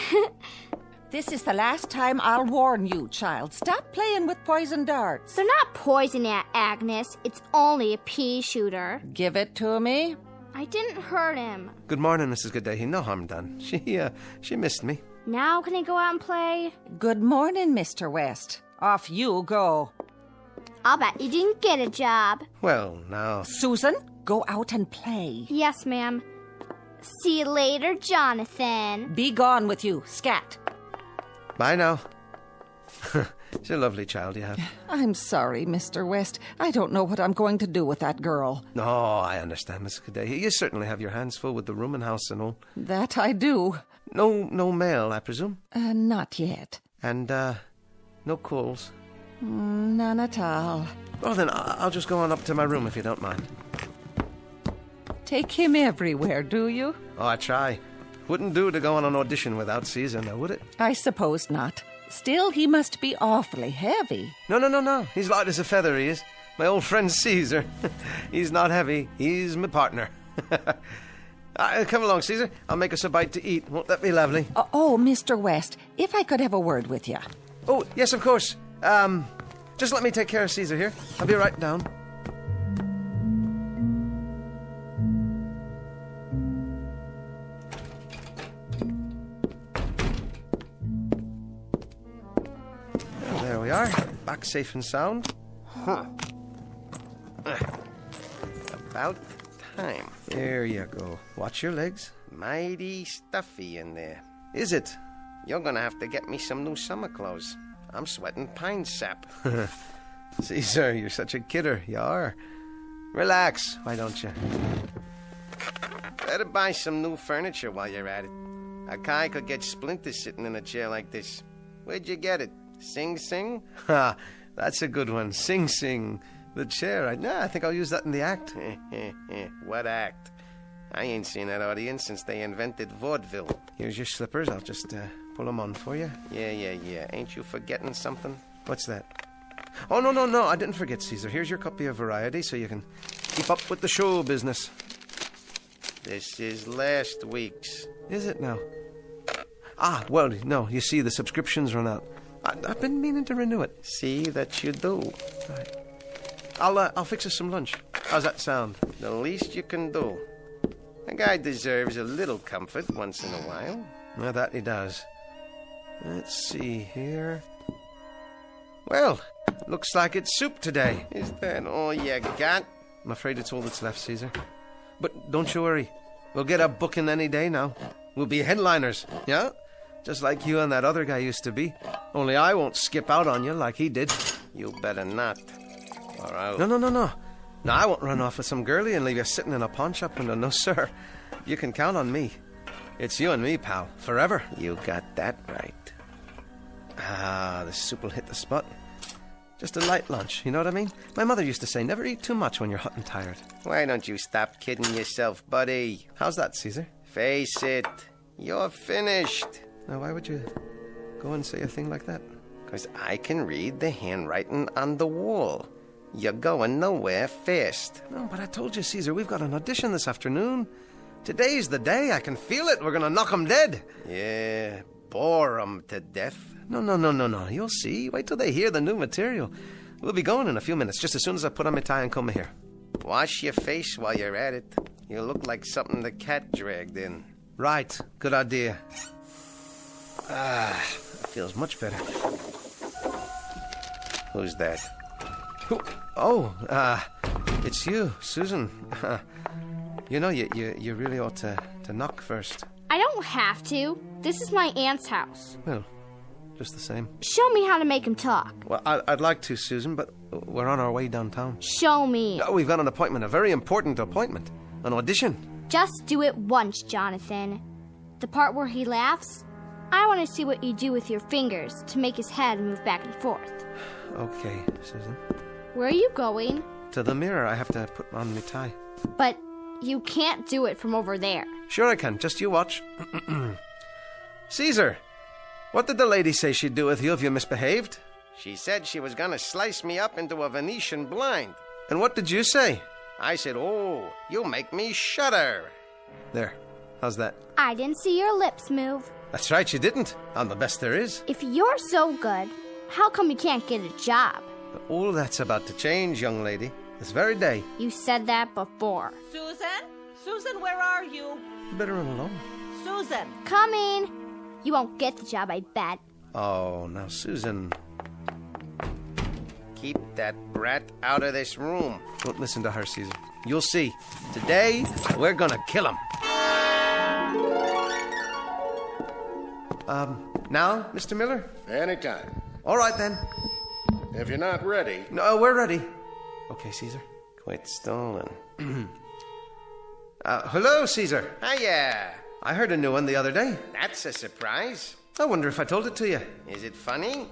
This is the last time I'll warn you, child. Stop playing with poison darts. They're not poison, Aunt Agnes. It's only a pea shooter. Give it to me. I didn't hurt him. Good morning, Mrs. Kadehi. No harm done. She missed me. Now can I go out and play? Good morning, Mr. West. Off you go. I'll bet you didn't get a job. Well, now... Susan, go out and play. Yes, ma'am. See you later, Jonathan. Be gone with you, scat. Bye now. She's a lovely child you have. I'm sorry, Mr. West. I don't know what I'm going to do with that girl. No, I understand, Mrs. Kadehi. You certainly have your hands full with the rooming house and all. That I do. No mail, I presume? Not yet. And, no calls? None at all. Well, then, I'll just go on up to my room if you don't mind. Take him everywhere, do you? Oh, I try. Wouldn't do to go on an audition without Caesar, now, would it? I suppose not. Still, he must be awfully heavy. No. He's light as a feather, he is. My old friend Caesar. He's not heavy. He's my partner. Come along, Caesar. I'll make us a bite to eat. Won't that be lovely? Oh, Mr. West, if I could have a word with you. Oh, yes, of course. Just let me take care of Caesar here. I'll be right down. Well, there we are. Back safe and sound. Huh. About time. There you go. Watch your legs. Mighty stuffy in there. Is it? You're gonna have to get me some new summer clothes. I'm sweating pine sap. Caesar, you're such a kidder. You are. Relax, why don't you? Better buy some new furniture while you're at it. A guy could get splinters sitting in a chair like this. Where'd you get it? Sing Sing? Ha, that's a good one. Sing Sing. The chair. I think I'll use that in the act. What act? I ain't seen that audience since they invented vaudeville. Here's your slippers. I'll just pull them on for you. Yeah. Ain't you forgetting something? What's that? Oh, no. I didn't forget, Caesar. Here's your copy of Variety so you can keep up with the show business. This is last week's. Is it now? Well, no. You see, the subscriptions run out. I've been meaning to renew it. See that you do. Right. I'll fix us some lunch. How's that sound? The least you can do. A guy deserves a little comfort once in a while. Well, that he does. Let's see here. Well, looks like it's soup today. Is that all you got? I'm afraid it's all that's left, Caesar. But don't you worry. We'll get a booking any day now. We'll be headliners, yeah? Just like you and that other guy used to be. Only I won't skip out on you like he did. You better not. Or I'll... No. No, I won't run off with some girlie and leave you sitting in a pawn shop window. No, sir. You can count on me. It's you and me, pal. Forever. You got that right. Ah, the soup will hit the spot. Just a light lunch, you know what I mean? My mother used to say, never eat too much when you're hot and tired. Why don't you stop kidding yourself, buddy? How's that, Caesar? Face it. You're finished. Now, why would you go and say a thing like that? Because I can read the handwriting on the wall. You're going nowhere fast. No, but I told you, Caesar, we've got an audition this afternoon. Today's the day. I can feel it. We're going to knock 'em dead. Yeah, bore 'em to death. No. You'll see. Wait till they hear the new material. We'll be going in a few minutes, just as soon as I put on my tie and comb my hair. Wash your face while you're at it. You look like something the cat dragged in. Right. Good idea. Ah, that feels much better. Who's that? It's you, Susan. You know, you really ought to knock first. I don't have to. This is my aunt's house. Well, just the same. Show me how to make him talk. Well, I'd like to, Susan, but we're on our way downtown. Show me. Oh, we've got an appointment, a very important appointment. An audition. Just do it once, Jonathan. The part where he laughs, I want to see what you do with your fingers to make his head move back and forth. Okay, Susan. Where are you going? To the mirror. I have to put on my tie. But you can't do it from over there. Sure I can. Just you watch. Caesar, what did the lady say she'd do with you if you misbehaved? She said she was gonna slice me up into a Venetian blind. And what did you say? I said, oh, you make me shudder. There. How's that? I didn't see your lips move. That's right, you didn't. I'm the best there is. If you're so good, how come you can't get a job? All that's about to change, young lady. This very day. You said that before. Susan? Susan, where are you? You better run along. Susan! Coming. You won't get the job, I bet. Oh, now, Susan. Keep that brat out of this room. Don't listen to her, Caesar. You'll see. Today, we're gonna kill him. Now, Mr. Miller? Anytime. All right, then. If you're not ready... No, we're ready. Okay, Caesar. Quit stalling. Hello, Caesar. Hiya. I heard a new one the other day. That's a surprise. I wonder if I told it to you. Is it funny?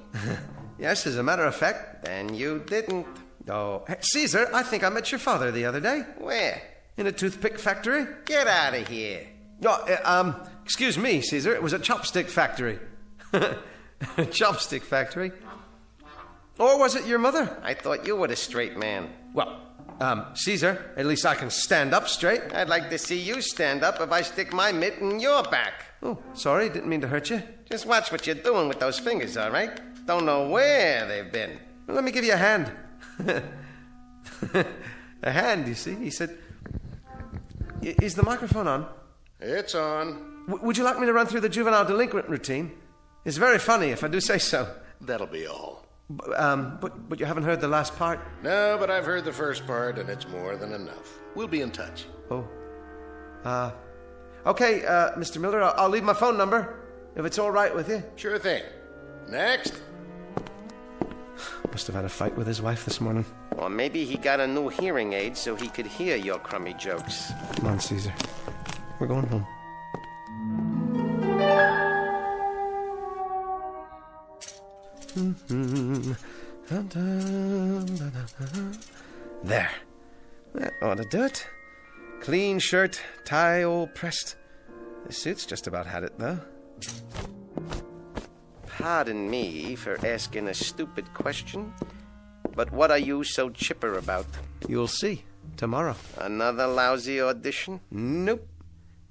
Yes, as a matter of fact. Then you didn't. Oh, hey, Caesar, I think I met your father the other day. Where? In a toothpick factory. Get out of here. Oh, excuse me, Caesar. It was a chopstick factory. Chopstick factory. Or was it your mother? I thought you were the straight man. Well, Caesar, at least I can stand up straight. I'd like to see you stand up if I stick my mitt in your back. Oh, sorry, didn't mean to hurt you. Just watch what you're doing with those fingers, all right? Don't know where they've been. Well, let me give you a hand. A hand, you see? He said... Is the microphone on? It's on. Would you like me to run through the juvenile delinquent routine? It's very funny, if I do say so. That'll be all. But you haven't heard the last part? No, but I've heard the first part, and it's more than enough. We'll be in touch. Oh. Okay, Mr. Miller, I'll leave my phone number, if it's all right with you. Sure thing. Next. Must have had a fight with his wife this morning. Or maybe he got a new hearing aid so he could hear your crummy jokes. Come on, Caesar. We're going home. There. That ought to do it. Clean shirt, tie all pressed. The suit's just about had it, though. Pardon me for asking a stupid question, but what are you so chipper about? You'll see. Tomorrow. Another lousy audition? Nope.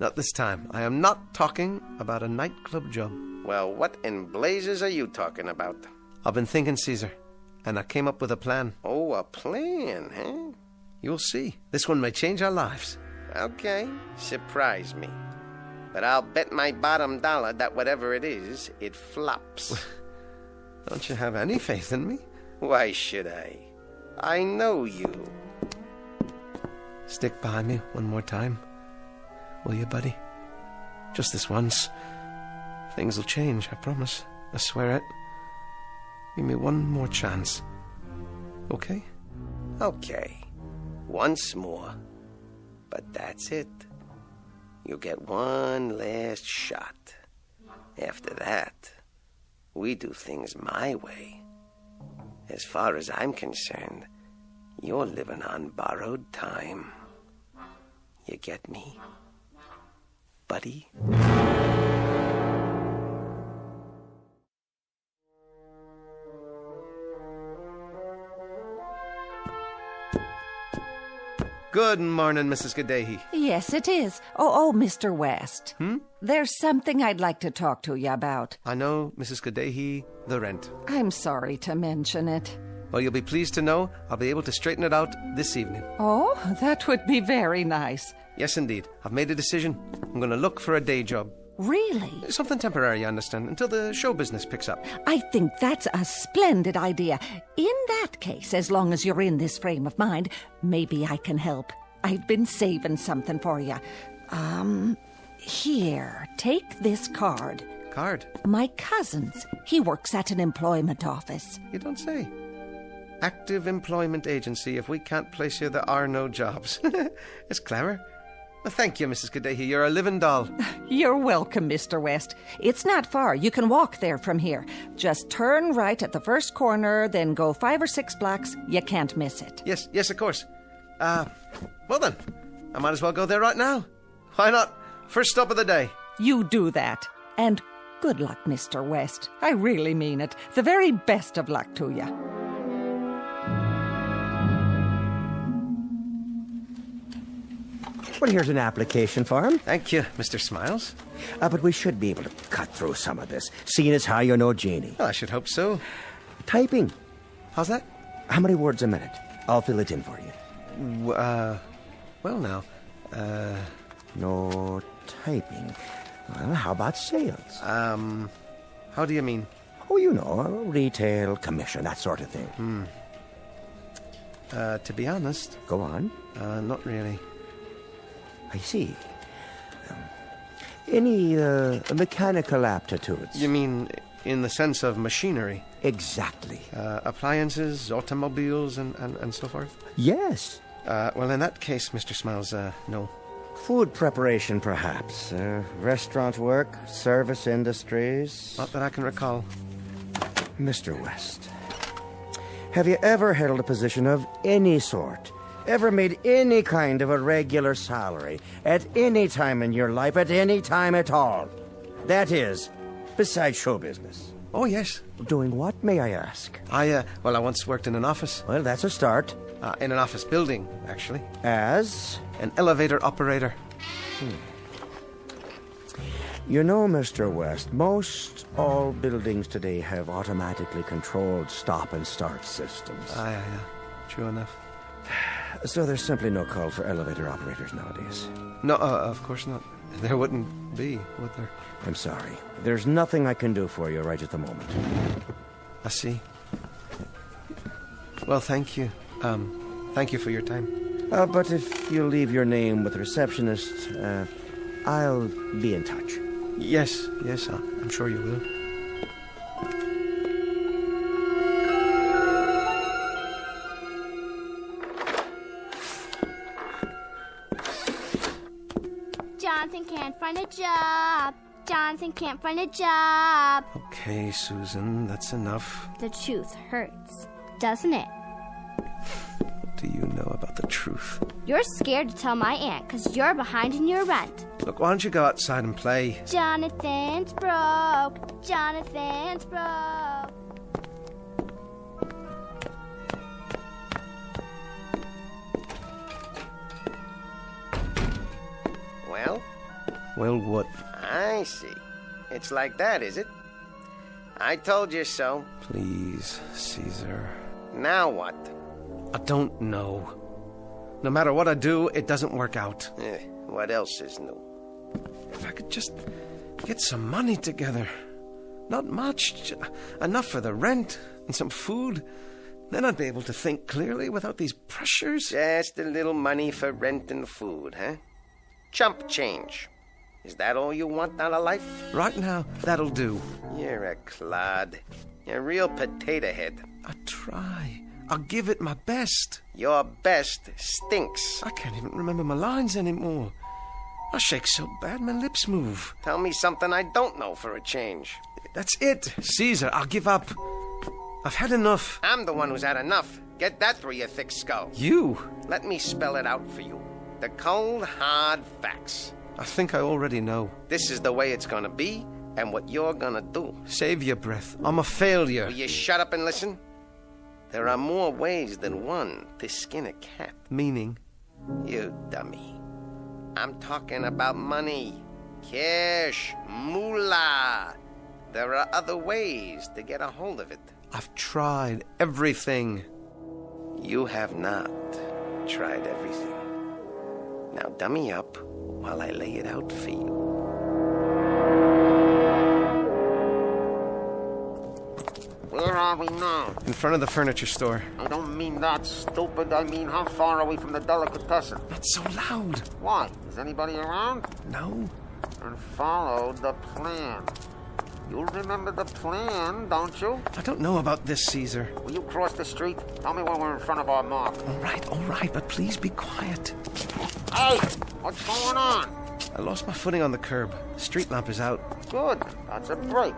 Not this time. I am not talking about a nightclub job. Well, what in blazes are you talking about? I've been thinking, Caesar, and I came up with a plan. Oh, a plan, huh? You'll see. This one may change our lives. Okay, surprise me. But I'll bet my bottom dollar that whatever it is, it flops. Don't you have any faith in me? Why should I? I know you. Stick by me one more time. Will you, buddy? Just this once. Things will change, I promise. I swear it. Give me one more chance. Okay? Okay. Once more. But that's it. You get one last shot. After that, we do things my way. As far as I'm concerned, you're living on borrowed time. You get me, buddy? Good morning, Mrs. Gaddahi. Yes, it is. Oh, Mr. West. There's something I'd like to talk to you about. I know, Mrs. Gaddahi, the rent. I'm sorry to mention it. Well, you'll be pleased to know I'll be able to straighten it out this evening. Oh, that would be very nice. Yes, indeed. I've made a decision. I'm going to look for a day job. Really? Something temporary, you understand, until the show business picks up. I think that's a splendid idea. In that case, as long as you're in this frame of mind, maybe I can help. I've been saving something for you. Here, take this card. Card? My cousin's. He works at an employment office. You don't say. Active employment agency. If we can't place you, there are no jobs. It's clever. Well, thank you, Mrs. Gaddahi. You're a living doll. You're welcome, Mr. West. It's not far. You can walk there from here. Just turn right at the first corner, then go 5 or 6 blocks. You can't miss it. Yes, of course. Well then, I might as well go there right now. Why not? First stop of the day. You do that. And good luck, Mr. West. I really mean it. The very best of luck to you. Well, here's an application form. Thank you, Mr. Smiles. But we should be able to cut through some of this, seeing as how you know Jeannie. Well, I should hope so. Typing. How's that? How many words a minute? I'll fill it in for you. Well now, No typing. Well, how about sales? How do you mean? Oh, you know, retail, commission, that sort of thing. To be honest... Go on. Not really. I see. Any mechanical aptitudes? You mean in the sense of machinery? Exactly. Appliances, automobiles, and so forth? Yes. Well, in that case, Mr. Smiles, no. Food preparation, perhaps. Restaurant work, service industries. Not that I can recall. Mr. West, have you ever held a position of any sort? Ever made any kind of a regular salary at any time in your life, at any time at all? That is, besides show business. Oh, yes. Doing what, may I ask? I once worked in an office. Well, that's a start. In an office building, actually. As? An elevator operator. You know, Mr. West, most all buildings today have automatically controlled stop and start systems. Yeah. True enough. So there's simply no call for elevator operators nowadays. No, of course not. There wouldn't be, would there? I'm sorry. There's nothing I can do for you right at the moment. I see. Well, thank you. Thank you for your time. But if you'll leave your name with the receptionist, I'll be in touch. Yes, I'm sure you will. Jonathan can't find a job. Jonathan can't find a job. Okay, Susan, that's enough. The truth hurts, doesn't it? What do you know about the truth? You're scared to tell my aunt because you're behind in your rent. Look, why don't you go outside and play? Jonathan's broke. Jonathan's broke. Well, what? I see. It's like that, is it? I told you so. Please, Caesar. Now what? I don't know. No matter what I do, it doesn't work out. What else is new? If I could just get some money together. Not much. Enough for the rent and some food. Then I'd be able to think clearly without these pressures. Just a little money for rent and food, huh? Chump change. Is that all you want out of life? Right now, that'll do. You're a clod. You're a real potato head. I try. I'll give it my best. Your best stinks. I can't even remember my lines anymore. I shake so bad my lips move. Tell me something I don't know for a change. That's it. Caesar, I'll give up. I've had enough. I'm the one who's had enough. Get that through your thick skull. You? Let me spell it out for you. The cold, hard facts. I think I already know. This is the way it's gonna be, and what you're gonna do. Save your breath. I'm a failure. Will you shut up and listen? There are more ways than one to skin a cat. Meaning? You dummy. I'm talking about money. Cash. Moolah. There are other ways to get a hold of it. I've tried everything. You have not tried everything. Now dummy up while I lay it out for you. Where are we now? In front of the furniture store. I don't mean that, stupid. I mean, how far are we from the delicatessen? Not so loud. Why? Is anybody around? No. And follow the plan. You remember the plan, don't you? I don't know about this, Caesar. Will you cross the street? Tell me when we're in front of our mark. All right, but please be quiet. Hey, what's going on? I lost my footing on the curb. The street lamp is out. Good. That's a break.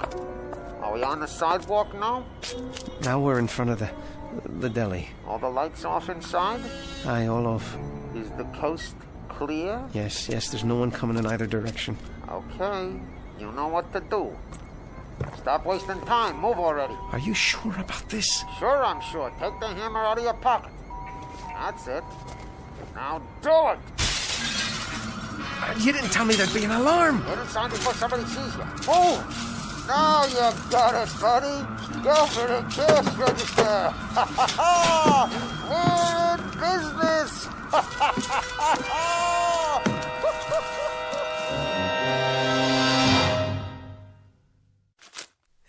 Are we on the sidewalk now? Now we're in front of the deli. All the lights off inside? Aye, all off. Is the coast clear? Yes, there's no one coming in either direction. Okay. You know what to do. Stop wasting time. Move already. Are you sure about this? Sure, I'm sure. Take the hammer out of your pocket. That's it. Now do it. You didn't tell me there'd be an alarm. Get inside before somebody sees you. Move. Now you got it, buddy. Go for the cash register. Ha ha ha! We're in business. Ha ha ha ha!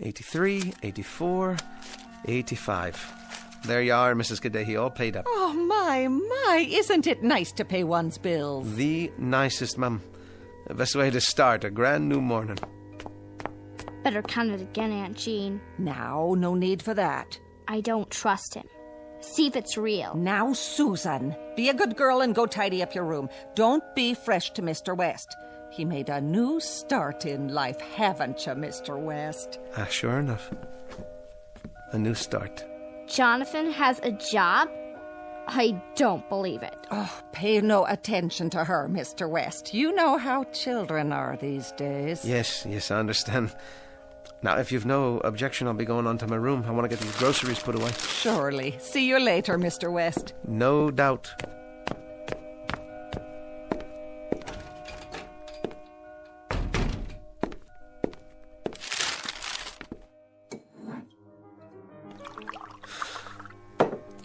83, 84, 85. There you are, Mrs. Kadehi, all paid up. Oh, my, isn't it nice to pay one's bills? The nicest, ma'am. The best way to start a grand new morning. Better count it again, Aunt Jean. Now, no need for that. I don't trust him. See if it's real. Now, Susan, be a good girl and go tidy up your room. Don't be fresh to Mr. West. He made a new start in life, haven't you, Mr. West? Sure enough. A new start. Jonathan has a job? I don't believe it. Oh, pay no attention to her, Mr. West. You know how children are these days. Yes, I understand. Now, if you've no objection, I'll be going on to my room. I want to get these groceries put away. Surely. See you later, Mr. West. No doubt.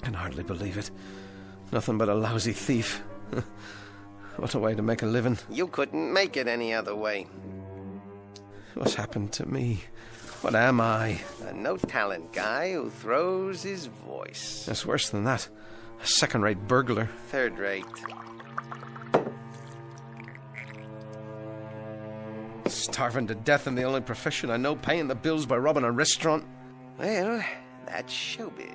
Can hardly believe it. Nothing but a lousy thief. What a way to make a living. You couldn't make it any other way. What's happened to me? What am I? A no-talent guy who throws his voice. That's worse than that. A second-rate burglar. Third-rate. Starving to death in the only profession I know, paying the bills by robbing a restaurant. Well, that's showbiz.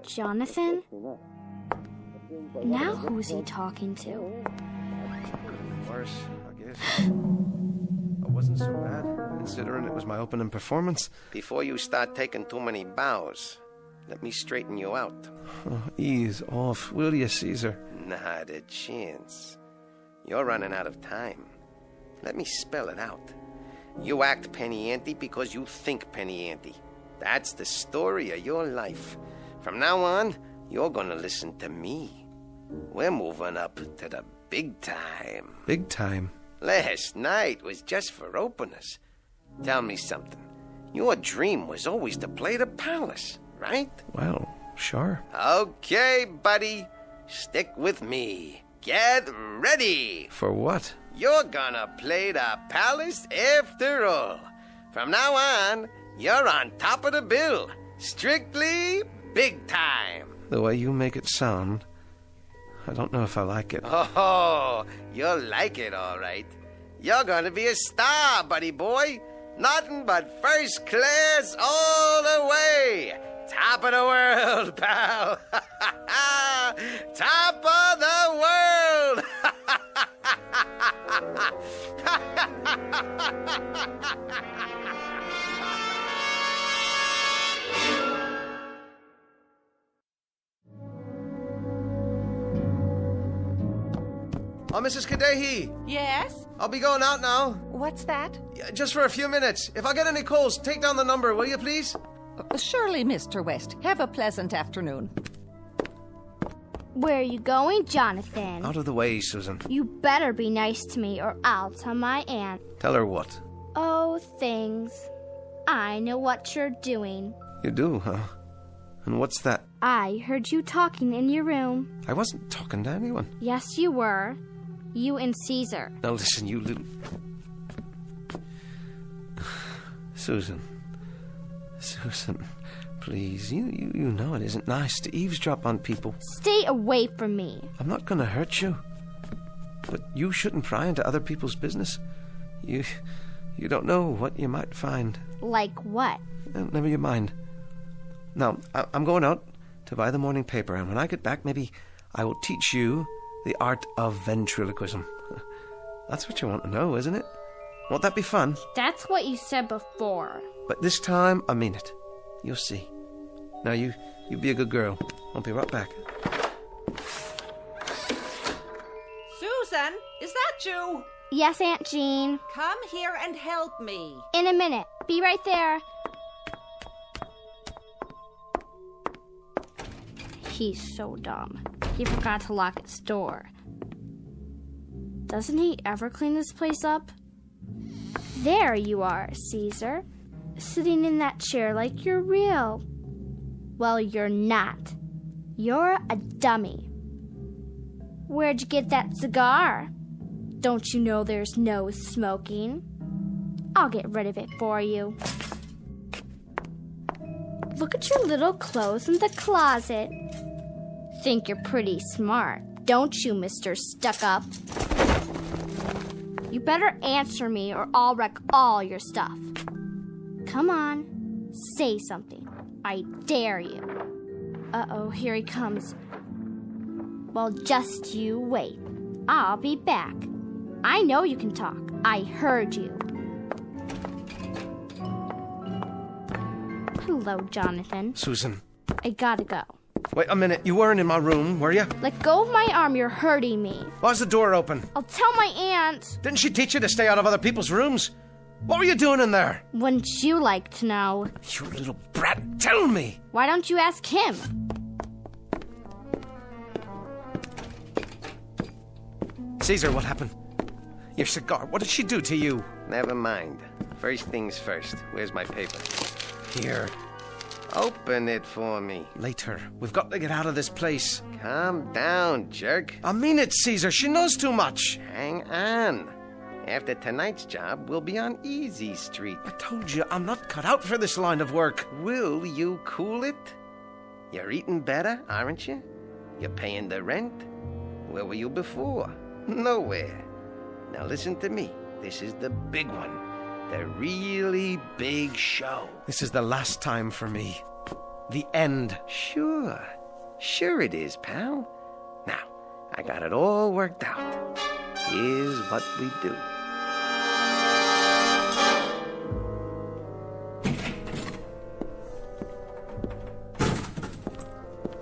Jonathan? Now who's he talking to? Worse, I guess. It wasn't so bad, considering it was my opening performance. Before you start taking too many bows, let me straighten you out. Oh, ease off, will you, Caesar? Not a chance. You're running out of time. Let me spell it out. You act penny ante because you think penny ante. That's the story of your life. From now on, you're gonna listen to me. We're moving up to the big time. Big time. Last night was just for openers. Tell me something. Your dream was always to play the palace, right? Well, sure. Okay, buddy. Stick with me. Get ready. For what? You're gonna play the palace after all. From now on, you're on top of the bill. Strictly big time. The way you make it sound, I don't know if I like it. Oh, you'll like it all right. You're gonna be a star, buddy boy. Nothing but first class all the way. Top of the world, pal. Top of the world. Oh, Mrs. Kadehi. Yes? I'll be going out now. What's that? Just for a few minutes. If I get any calls, take down the number, will you, please? Surely, Mr. West. Have a pleasant afternoon. Where are you going, Jonathan? Out of the way, Susan. You better be nice to me or I'll tell my aunt. Tell her what? Oh, things. I know what you're doing. You do, huh? And what's that? I heard you talking in your room. I wasn't talking to anyone. Yes, you were. You and Caesar. Now listen, you little... Susan, please, you know it isn't nice to eavesdrop on people. Stay away from me. I'm not gonna hurt you. But you shouldn't pry into other people's business. You don't know what you might find. Like what? Never you mind. Now, I'm going out to buy the morning paper, and when I get back, maybe I will teach you the art of ventriloquism. That's what you want to know, isn't it? Won't that be fun? That's what you said before. But this time, I mean it. You'll see. Now, you be a good girl. I'll be right back. Susan, is that you? Yes, Aunt Jean. Come here and help me. In a minute. Be right there. He's so dumb. He forgot to lock his door. Doesn't he ever clean this place up? There you are, Caesar. Sitting in that chair like you're real. Well, you're not. You're a dummy. Where'd you get that cigar? Don't you know there's no smoking? I'll get rid of it for you. Look at your little clothes in the closet. Think you're pretty smart, don't you, Mr. Stuck-Up? You better answer me or I'll wreck all your stuff. Come on, say something. I dare you. Uh-oh, here he comes. Well, just you wait. I'll be back. I know you can talk. I heard you. Hello, Jonathan. Susan. I gotta go. Wait a minute. You weren't in my room, were you? Let go of my arm. You're hurting me. Why's the door open? I'll tell my aunt. Didn't she teach you to stay out of other people's rooms? What were you doing in there? Wouldn't you like to know? You little brat, tell me. Why don't you ask him? Caesar, what happened? Your cigar, what did she do to you? Never mind. First things first. Where's my paper? Here. Open it for me. Later. We've got to get out of this place. Calm down, jerk. I mean it, Caesar. She knows too much. Hang on. After tonight's job, we'll be on Easy Street. I told you, I'm not cut out for this line of work. Will you cool it? You're eating better, aren't you? You're paying the rent. Where were you before? Nowhere. Now listen to me. This is the big one. The really big show. This is the last time for me. The end. Sure. Sure it is, pal. Now, I got it all worked out. Here's what we do.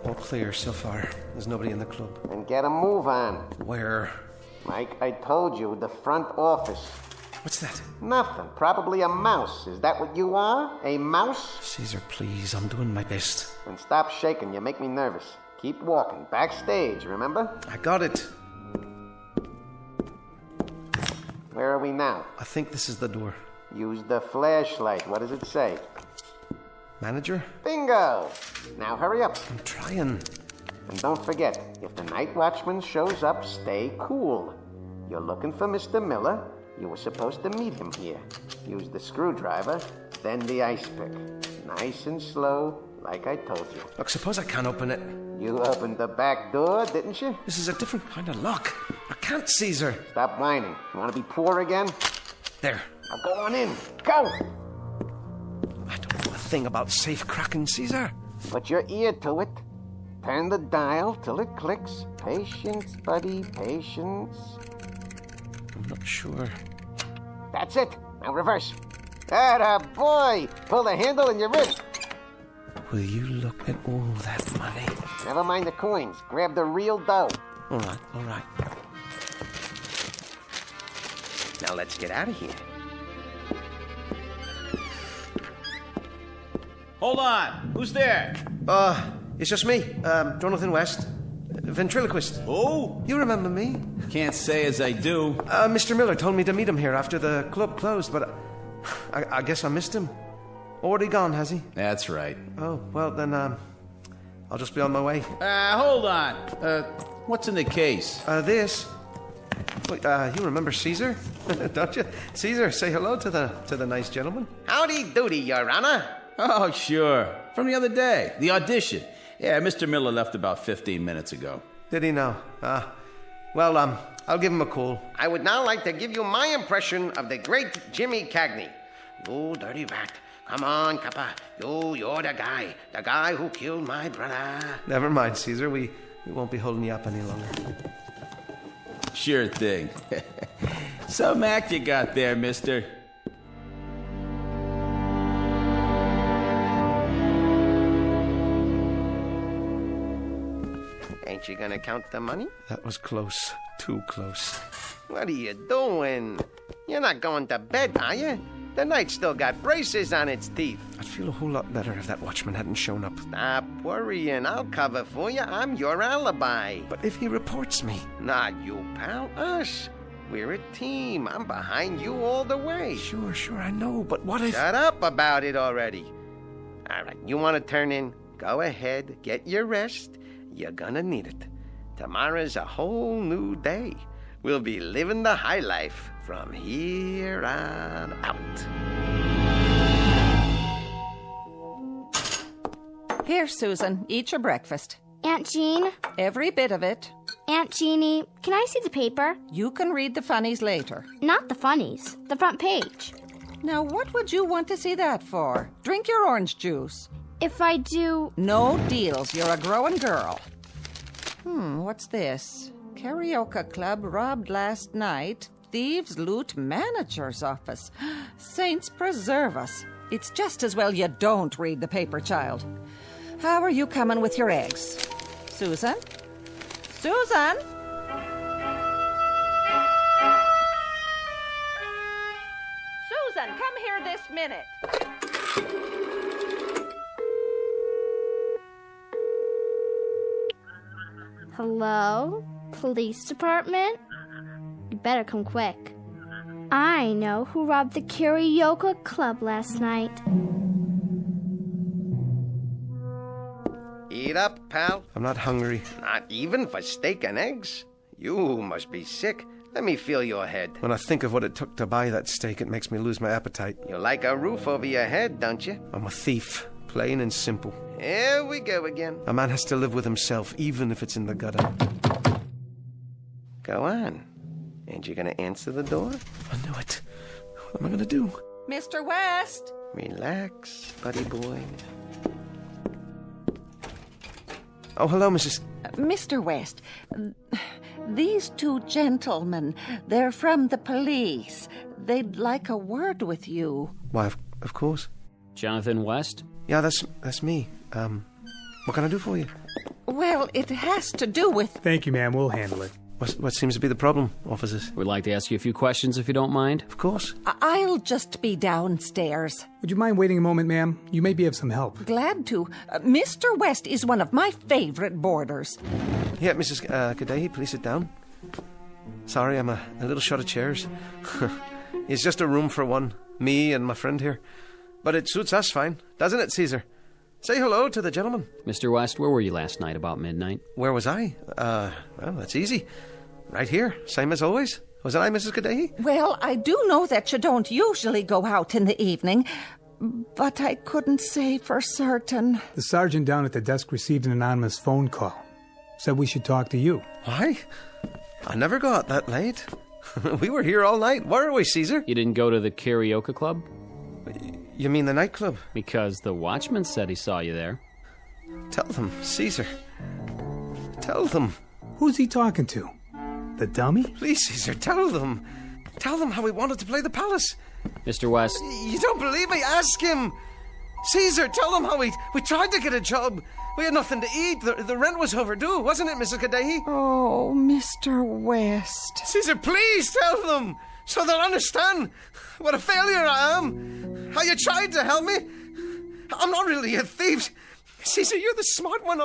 All clear so far. There's nobody in the club. And get a move on. Where? Mike, I told you, the front office. What's that? Nothing. Probably a mouse. Is that what you are? A mouse? Caesar, please. I'm doing my best. And stop shaking. You make me nervous. keep walking. Backstage, remember? I got it. Where are we now? I think this is the door. Use the flashlight. What does it say? Manager? Bingo! Now hurry up. I'm trying. And don't forget, if the night watchman shows up, stay cool. You're looking for Mr. Miller. You were supposed to meet him here. Use the screwdriver, then the ice pick. Nice and slow, like I told you. Look, suppose I can't open it. You opened the back door, didn't you? This is a different kind of lock. I can't, Caesar. Stop whining. You want to be poor again? There. Now go on in. Go! I don't know a thing about safe cracking, Caesar. Put your ear to it. Turn the dial till it clicks. Patience, buddy, patience. I'm not sure. That's it. Now reverse. Atta boy! Pull the handle in your wrist. Will you look at all that money? Never mind the coins. Grab the real dough. All right, all right. Now let's get out of here. Hold on. Who's there? It's just me, Jonathan West. Ventriloquist. Oh? You remember me? Can't say as I do. Mr. Miller told me to meet him here after the club closed, but I guess I missed him. Already gone, has he? That's right. Oh, well, then, I'll just be on my way. Hold on. What's in the case? This. Wait, you remember Caesar? Don't you? Caesar, say hello to the nice gentleman. Howdy doody, Your Honor. Oh, sure. From the other day. The audition. Yeah, Mr. Miller left about 15 minutes ago. Did he now? Well, I'll give him a call. I would now like to give you my impression of the great Jimmy Cagney. You dirty rat. Come on, Kappa. You're the guy who killed my brother. Never mind, Caesar. We won't be holding you up any longer. Sure thing. Some act you got there, mister. Ain't you gonna count the money? That was close. Too close. What are you doing? You're not going to bed, are you? The night's still got braces on its teeth. I'd feel a whole lot better if that watchman hadn't shown up. Stop worrying. I'll cover for you. I'm your alibi. But if he reports me? Not you, pal. Us. We're a team. I'm behind you all the way. Sure, I know. But what if... Shut up about it already. All right, you want to turn in? Go ahead. Get your rest. You're gonna need it. Tomorrow's a whole new day. We'll be living the high life from here on out. Here, Susan, eat your breakfast. Aunt Jean? Every bit of it. Aunt Jeannie, can I see the paper? You can read the funnies later. Not the funnies, the front page. Now, what would you want to see that for? Drink your orange juice. If I do... No deals. You're a growing girl. What's this? Karaoke club robbed last night. Thieves loot manager's office. Saints preserve us. It's just as well you don't read the paper, child. How are you coming with your eggs? Susan? Susan? Susan, come here this minute. Hello? Police department? You better come quick. I know who robbed the karaoke club last night. Eat up, pal. I'm not hungry. Not even for steak and eggs? You must be sick. Let me feel your head. When I think of what it took to buy that steak, it makes me lose my appetite. You like a roof over your head, don't you? I'm a thief. Plain and simple. Here we go again. A man has to live with himself, even if it's in the gutter. Go on. And you're gonna answer the door? I knew it. What am I gonna do? Mr. West! Relax, buddy boy. Oh, hello, Mrs. Mr. West, these two gentlemen, they're from the police. They'd like a word with you. Why, of course. Jonathan West? Yeah, that's me. What can I do for you? Well, it has to do with... Thank you, ma'am. We'll handle it. What seems to be the problem, officers? We'd like to ask you a few questions if you don't mind. Of course. I'll just be downstairs. Would you mind waiting a moment, ma'am? You may be of some help. Glad to. Mr. West is one of my favorite boarders. Yeah, Mrs. Kadehi, please sit down. Sorry, I'm a little short of chairs. It's just a room for one. Me and my friend here. But it suits us fine, doesn't it, Caesar? Say hello to the gentleman. Mr. West, where were you last night about midnight? Where was I? Well, that's easy. Right here, same as always. Wasn't I, Mrs. Kadehi? Well, I do know that you don't usually go out in the evening, but I couldn't say for certain. The sergeant down at the desk received an anonymous phone call. Said we should talk to you. Why? I never go out that late. We were here all night. Where are we, Caesar? You didn't go to the karaoke club? You mean the nightclub? Because the watchman said he saw you there. Tell them, Caesar. Tell them. Who's he talking to? The dummy? Please, Caesar, tell them. Tell them how we wanted to play the palace. Mr. West. You don't believe me? Ask him. Caesar, tell them how we tried to get a job. We had nothing to eat. The rent was overdue, wasn't it, Mrs. Kadehi? Oh, Mr. West. Caesar, please tell them so they'll understand what a failure I am. How you tried to help me. I'm not really a thief. Caesar, you're the smart one.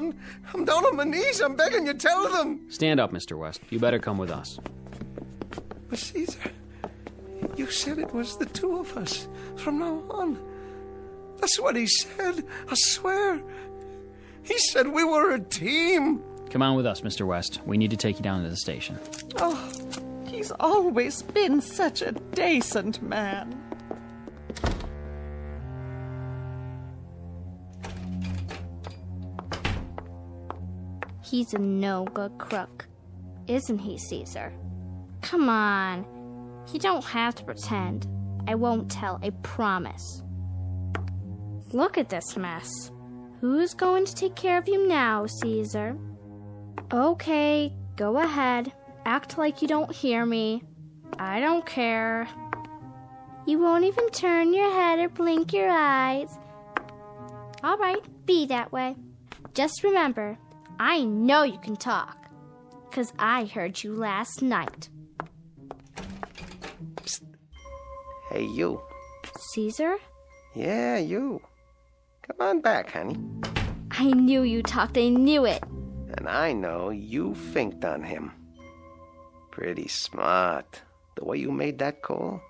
I'm down on my knees. I'm begging you, tell them. Stand up, Mr. West. You better come with us. But Caesar, you said it was the two of us from now on. That's what he said, I swear. He said we were a team. Come on with us, Mr. West. We need to take you down to the station. Oh, he's always been such a decent man. He's a no-good crook, isn't he, Caesar? Come on. You don't have to pretend. I won't tell, I promise. Look at this mess. Who's going to take care of you now, Caesar? Okay, go ahead. Act like you don't hear me. I don't care. You won't even turn your head or blink your eyes. All right, be that way. Just remember, I know you can talk, 'cause I heard you last night. Psst. Hey, you. Caesar? Yeah, you. Come on back, honey. I knew you talked, I knew it. And I know you finked on him. Pretty smart. The way you made that call.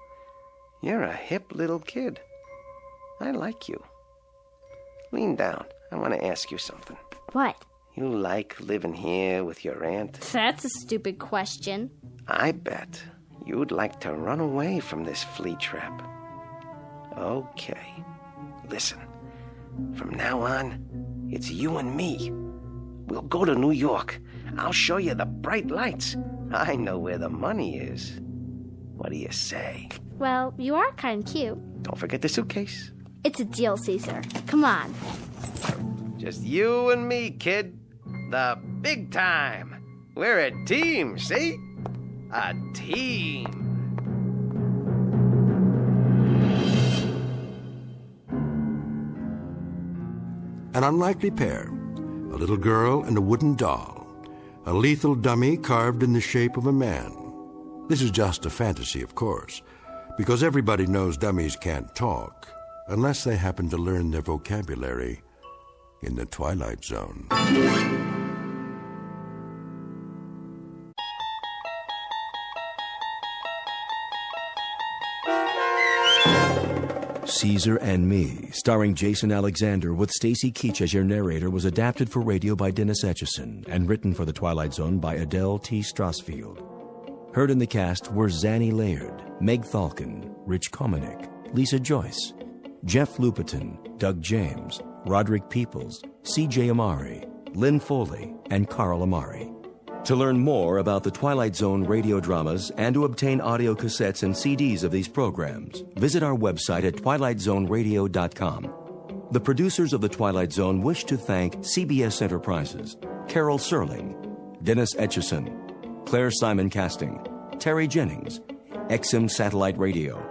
You're a hip little kid. I like you. Lean down. I want to ask you something. What? You like living here with your aunt? That's a stupid question. I bet you'd like to run away from this flea trap. Okay. Listen. From now on, it's you and me. We'll go to New York. I'll show you the bright lights. I know where the money is. What do you say? Well, you are kind of cute. Don't forget the suitcase. It's a deal, Caesar. Come on. Just you and me, kid. The big time. We're a team, see? A team. An unlikely pair, a little girl and a wooden doll, a lethal dummy carved in the shape of a man. This is just a fantasy, of course, because everybody knows dummies can't talk unless they happen to learn their vocabulary in the Twilight Zone. Caesar and Me, starring Jason Alexander with Stacy Keach as your narrator, was adapted for radio by Dennis Etchison and written for The Twilight Zone by Adele T. Strasfield. Heard in the cast were Zanny Laird, Meg Thalken, Rich Komanek, Lisa Joyce, Jeff Lupetin, Doug James, Roderick Peoples, C.J. Amari, Lynn Foley, and Carl Amari. To learn more about the Twilight Zone radio dramas and to obtain audio cassettes and CDs of these programs, visit our website at twilightzoneradio.com. The producers of The Twilight Zone wish to thank CBS Enterprises, Carol Serling, Dennis Etchison, Claire Simon Casting, Terry Jennings, XM Satellite Radio,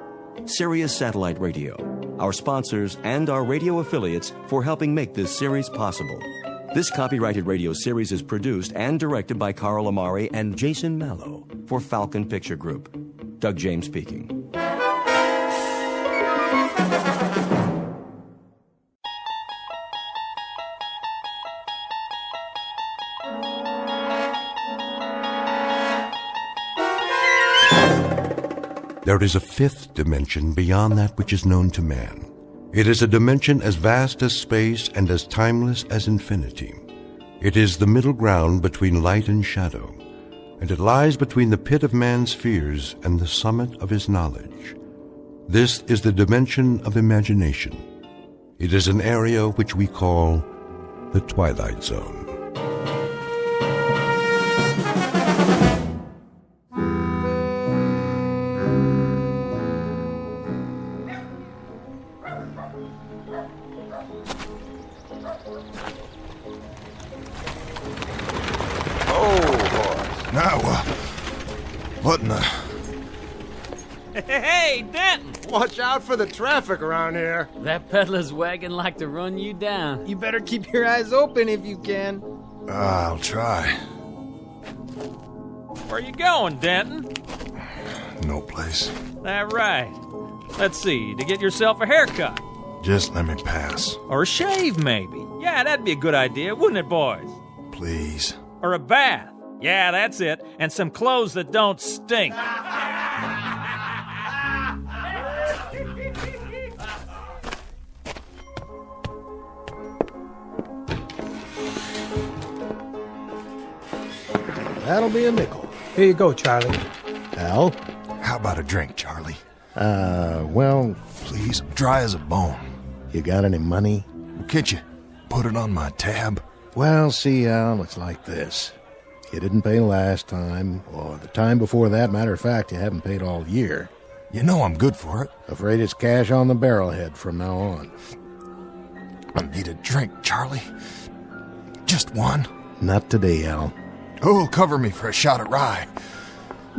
Sirius Satellite Radio, our sponsors and our radio affiliates for helping make this series possible. This copyrighted radio series is produced and directed by Carl Amari and Jason Mallow for Falcon Picture Group. Doug James speaking. There is a fifth dimension beyond that which is known to man. It is a dimension as vast as space and as timeless as infinity. It is the middle ground between light and shadow, and it lies between the pit of man's fears and the summit of his knowledge. This is the dimension of imagination. It is an area which we call the Twilight Zone. What in the... Hey, Denton! Watch out for the traffic around here. That peddler's wagon like to run you down. You better keep your eyes open if you can. I'll try. Where you going, Denton? No place. That right. Let's see, to get yourself a haircut. Just let me pass. Or a shave, maybe. Yeah, that'd be a good idea, wouldn't it, boys? Please. Or a bath. Yeah, that's it. And some clothes that don't stink. That'll be a nickel. Here you go, Charlie. Al? How about a drink, Charlie? Well... Please, I'm dry as a bone. You got any money? Can't you put it on my tab? Well, see, Al, it's like this. You didn't pay last time, or the time before that. Matter of fact, you haven't paid all year. You know I'm good for it. Afraid it's cash on the barrelhead from now on. I need a drink, Charlie. Just one. Not today, Al. Who'll cover me for a shot at rye?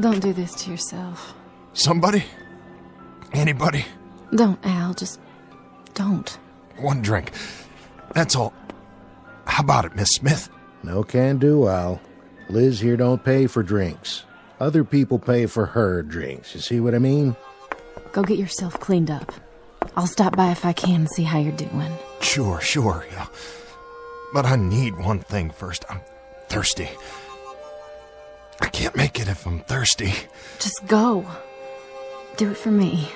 Don't do this to yourself. Somebody? Anybody? Don't, Al. Just don't. One drink. That's all. How about it, Miss Smith? No can do, Al. Liz here don't pay for drinks. Other people pay for her drinks. You see what I mean? Go get yourself cleaned up. I'll stop by if I can and see how you're doing. Sure, yeah. But I need one thing first. I'm thirsty. I can't make it if I'm thirsty. Just go. Do it for me.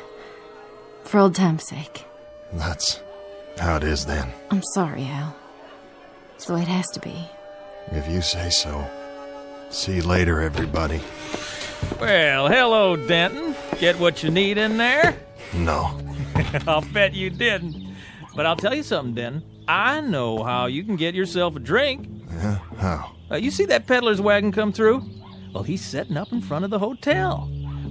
For old time's sake. That's how it is then. I'm sorry, Al. It's the way it has to be. If you say so. See you later, everybody. Well, hello, Denton. Get what you need in there? No. I'll bet you didn't. But I'll tell you something, Denton. I know how you can get yourself a drink. Yeah, how? You see that peddler's wagon come through? Well, he's setting up in front of the hotel.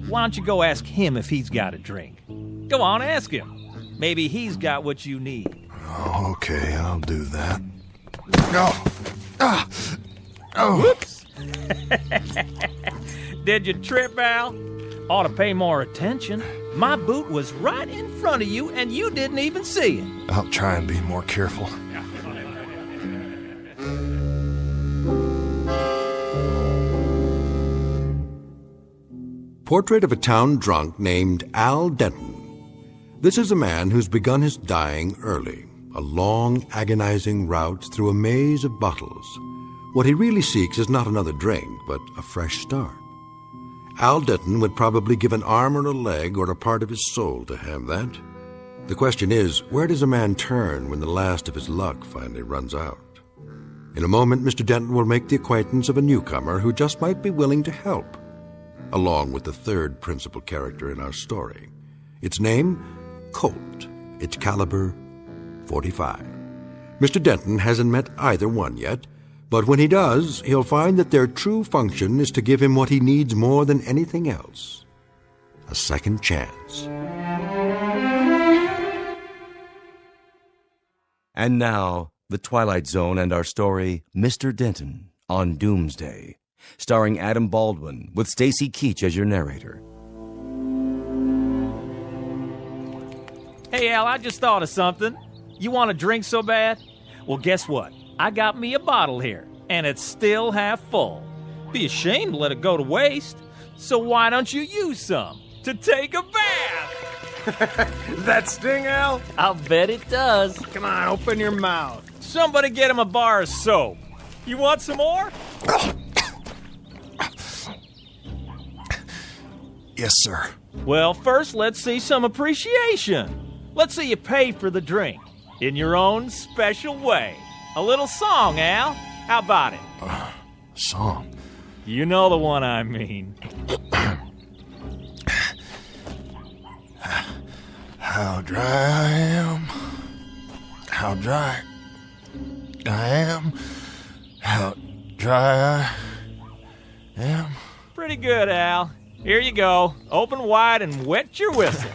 Why don't you go ask him if he's got a drink? Go on, ask him. Maybe he's got what you need. Oh, okay, I'll do that. Oh. Whoops. Did you trip, Al? Ought to pay more attention. My boot was right in front of you, and you didn't even see it. I'll try and be more careful. Portrait of a town drunk named Al Denton. This is a man who's begun his dying early, a long, agonizing route through a maze of bottles. What he really seeks is not another drink, but a fresh start. Al Denton would probably give an arm or a leg or a part of his soul to have that. The question is, where does a man turn when the last of his luck finally runs out? In a moment, Mr. Denton will make the acquaintance of a newcomer who just might be willing to help, along with the third principal character in our story. Its name, Colt. Its caliber, .45. Mr. Denton hasn't met either one yet, but when he does, he'll find that their true function is to give him what he needs more than anything else: a second chance. And now, The Twilight Zone and our story, Mr. Denton, on Doomsday, starring Adam Baldwin, with Stacy Keach as your narrator. Hey, Al, I just thought of something. You want a drink so bad? Well, guess what? I got me a bottle here, and it's still half full. Be ashamed to let it go to waste. So why don't you use some to take a bath? That sting, Al? I'll bet it does. Come on, open your mouth. Somebody get him a bar of soap. You want some more? Yes, sir. Well, first let's see some appreciation. Let's see you pay for the drink in your own special way. A little song, Al. How about it? Song? You know the one I mean. How dry I am. How dry I am. How dry I am. Pretty good, Al. Here you go. Open wide and wet your whistle.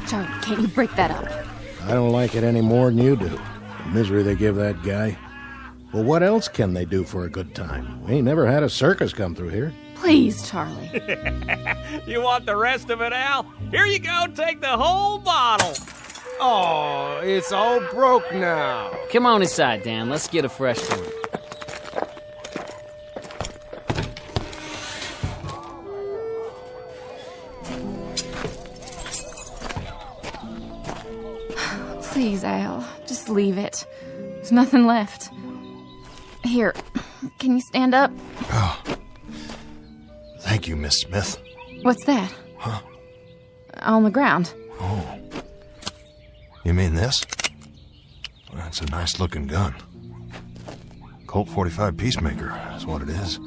Charlie, can't you break that up? I don't like it any more than you do. The misery they give that guy. Well, what else can they do for a good time? We ain't never had a circus come through here. Please, Charlie. You want the rest of it, Al? Here you go. Take the whole bottle. Oh, it's all broke now. Come on inside, Dan. Let's get a fresh one. Please, Al, just leave it. There's nothing left. Here, can you stand up? Oh. Thank you, Miss Smith. What's that? Huh? On the ground. Oh. You mean this? That's a nice-looking gun. Colt 45 Peacemaker is what it is.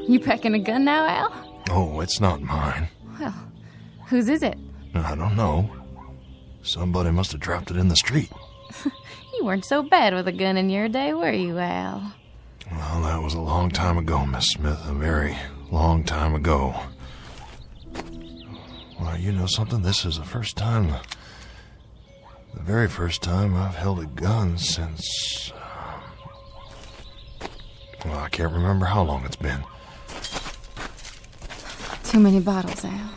You packing a gun now, Al? Oh, it's not mine. Well, whose is it? I don't know. Somebody must have dropped it in the street. You weren't so bad with a gun in your day, were you, Al? Well, that was a long time ago, Miss Smith. A very long time ago. Well, you know something? This is the first time, the very first time I've held a gun since... well, I can't remember how long it's been. Too many bottles, Al.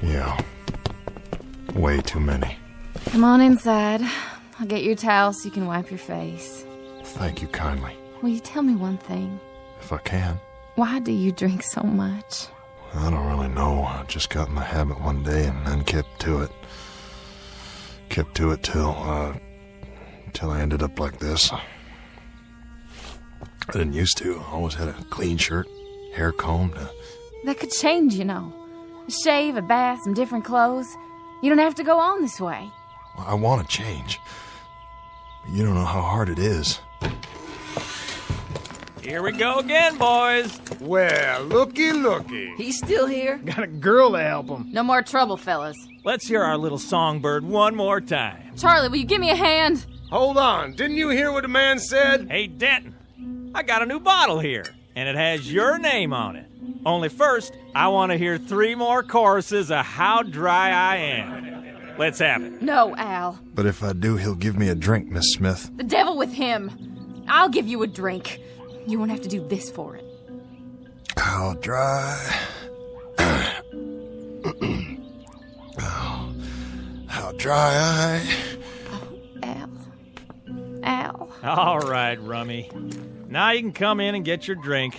Yeah. Way too many. Come on inside. I'll get you a towel so you can wipe your face. Thank you kindly. Will you tell me one thing? If I can. Why do you drink so much? I don't really know. I just got in the habit one day and then kept to it. Kept to it till I ended up like this. I didn't used to. I always had a clean shirt, hair combed. That could change, you know. A shave, a bath, some different clothes. You don't have to go on this way. I want to change. But you don't know how hard it is. Here we go again, boys. Well, looky. He's still here? Got a girl to help him. No more trouble, fellas. Let's hear our little songbird one more time. Charlie, will you give me a hand? Hold on. Didn't you hear what the man said? Hey, Denton, I got a new bottle here, and it has your name on it. Only first, I want to hear 3 more choruses of How Dry I Am. Let's have it. No, Al. But if I do, he'll give me a drink, Miss Smith. The devil with him. I'll give you a drink. You won't have to do this for it. How dry... oh, how dry I... Al. Al. All right, Rummy. Now you can come in and get your drink.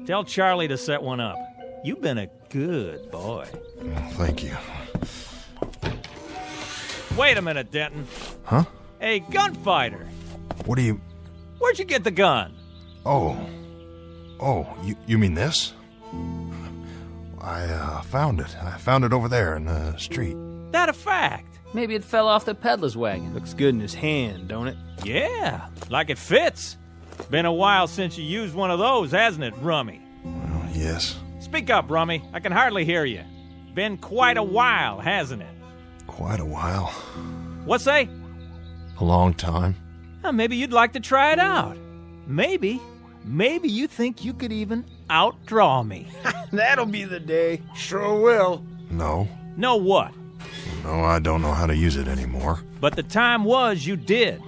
Tell Charlie to set one up. You've been a good boy. Oh, thank you. Wait a minute, Denton. Huh? Hey, gunfighter. What do you... Where'd you get the gun? Oh, you mean this? I found it. I found it over there in the street. That a fact? Maybe it fell off the peddler's wagon. Looks good in his hand, don't it? Yeah, like it fits. Been a while since you used one of those, hasn't it, Rummy? Well, yes. Speak up, Rummy. I can hardly hear you. Been quite a while, hasn't it? Quite a while. What say? A long time. Maybe you'd like to try it out. Maybe you think you could even outdraw me. That'll be the day. Sure will. No. No what? No, I don't know how to use it anymore. But the time was you did.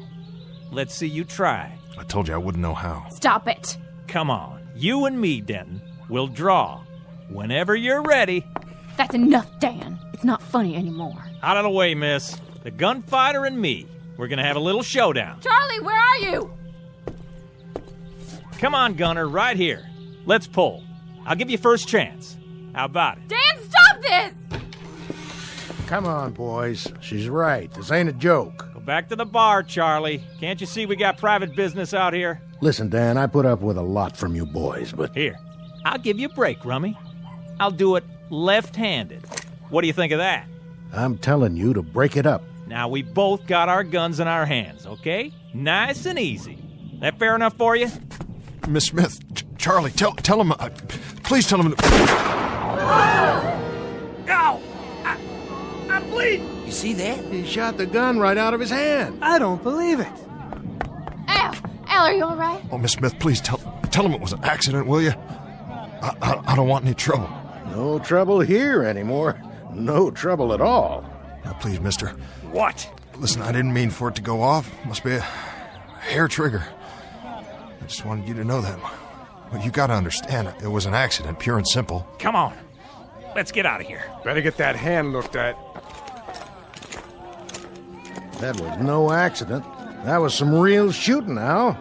Let's see you try. I told you I wouldn't know how. Stop it. Come on. You and me, Denton, will draw. Whenever you're ready. That's enough, Dan. It's not funny anymore. Out of the way, miss. The gunfighter and me. We're gonna have a little showdown. Charlie, where are you? Come on, Gunner, right here. Let's pull. I'll give you first chance. How about it? Dan, stop this! Come on, boys. She's right. This ain't a joke. Go back to the bar, Charlie. Can't you see we got private business out here? Listen, Dan, I put up with a lot from you boys, but... Here, I'll give you a break, Rummy. I'll do it left-handed. What do you think of that? I'm telling you to break it up. Now, we both got our guns in our hands, okay? Nice and easy. That fair enough for you? Miss Smith, Charlie, tell him... please tell him... Ow! I'm bleeding! You see that? He shot the gun right out of his hand. I don't believe it. Al, are you all right? Oh, Miss Smith, please tell him it was an accident, will you? I don't want any trouble. No trouble here anymore. No trouble at all. Now, please, mister. What? Listen, I didn't mean for it to go off. Must be a hair trigger. I just wanted you to know that. Well, you gotta understand, it was an accident, pure and simple. Come on. Let's get out of here. Better get that hand looked at. That was no accident. That was some real shooting, Al.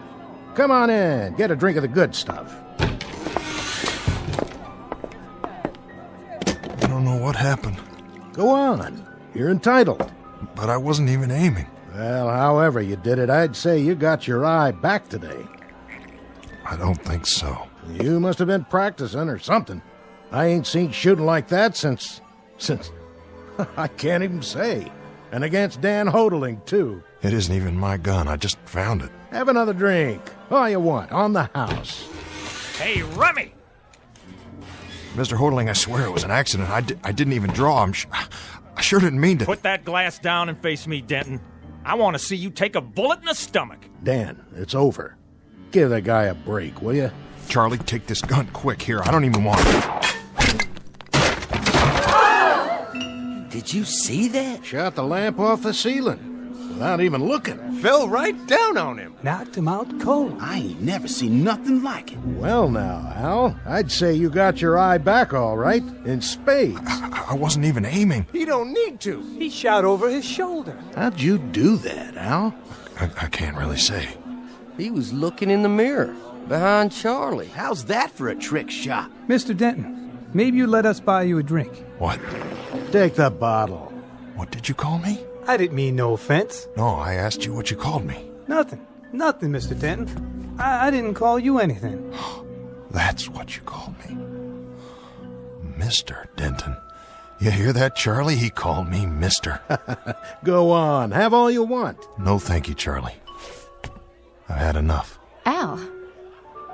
Come on in. Get a drink of the good stuff. I don't know what happened. Go on. You're entitled. But I wasn't even aiming. Well, however you did it, I'd say you got your eye back today. I don't think so. You must have been practicing or something. I ain't seen shooting like that since... I can't even say. And against Dan Hodling, too. It isn't even my gun. I just found it. Have another drink. All you want, on the house. Hey, Rummy! Mr. Hodling, I swear it was an accident. I didn't even draw. I sure didn't mean to. Put that glass down and face me, Denton. I want to see you take a bullet in the stomach. Dan, it's over. Give that guy a break, will you? Charlie, take this gun quick here. I don't even want it. Did you see that? Shot the lamp off the ceiling without even looking. Fell right down on him. Knocked him out cold. I ain't never seen nothing like it. Well now, Al, I'd say you got your eye back all right, in spades. I wasn't even aiming. He don't need to. He shot over his shoulder. How'd you do that, Al? I can't really say. He was looking in the mirror, behind Charlie. How's that for a trick shot? Mr. Denton, maybe you let us buy you a drink. What? Take the bottle. What did you call me? I didn't mean no offense. No, I asked you what you called me. Nothing, Mr. Denton. I didn't call you anything. That's what you called me. Mr. Denton. You hear that, Charlie? He called me Mister. Go on, have all you want. No, thank you, Charlie. I've had enough. Al,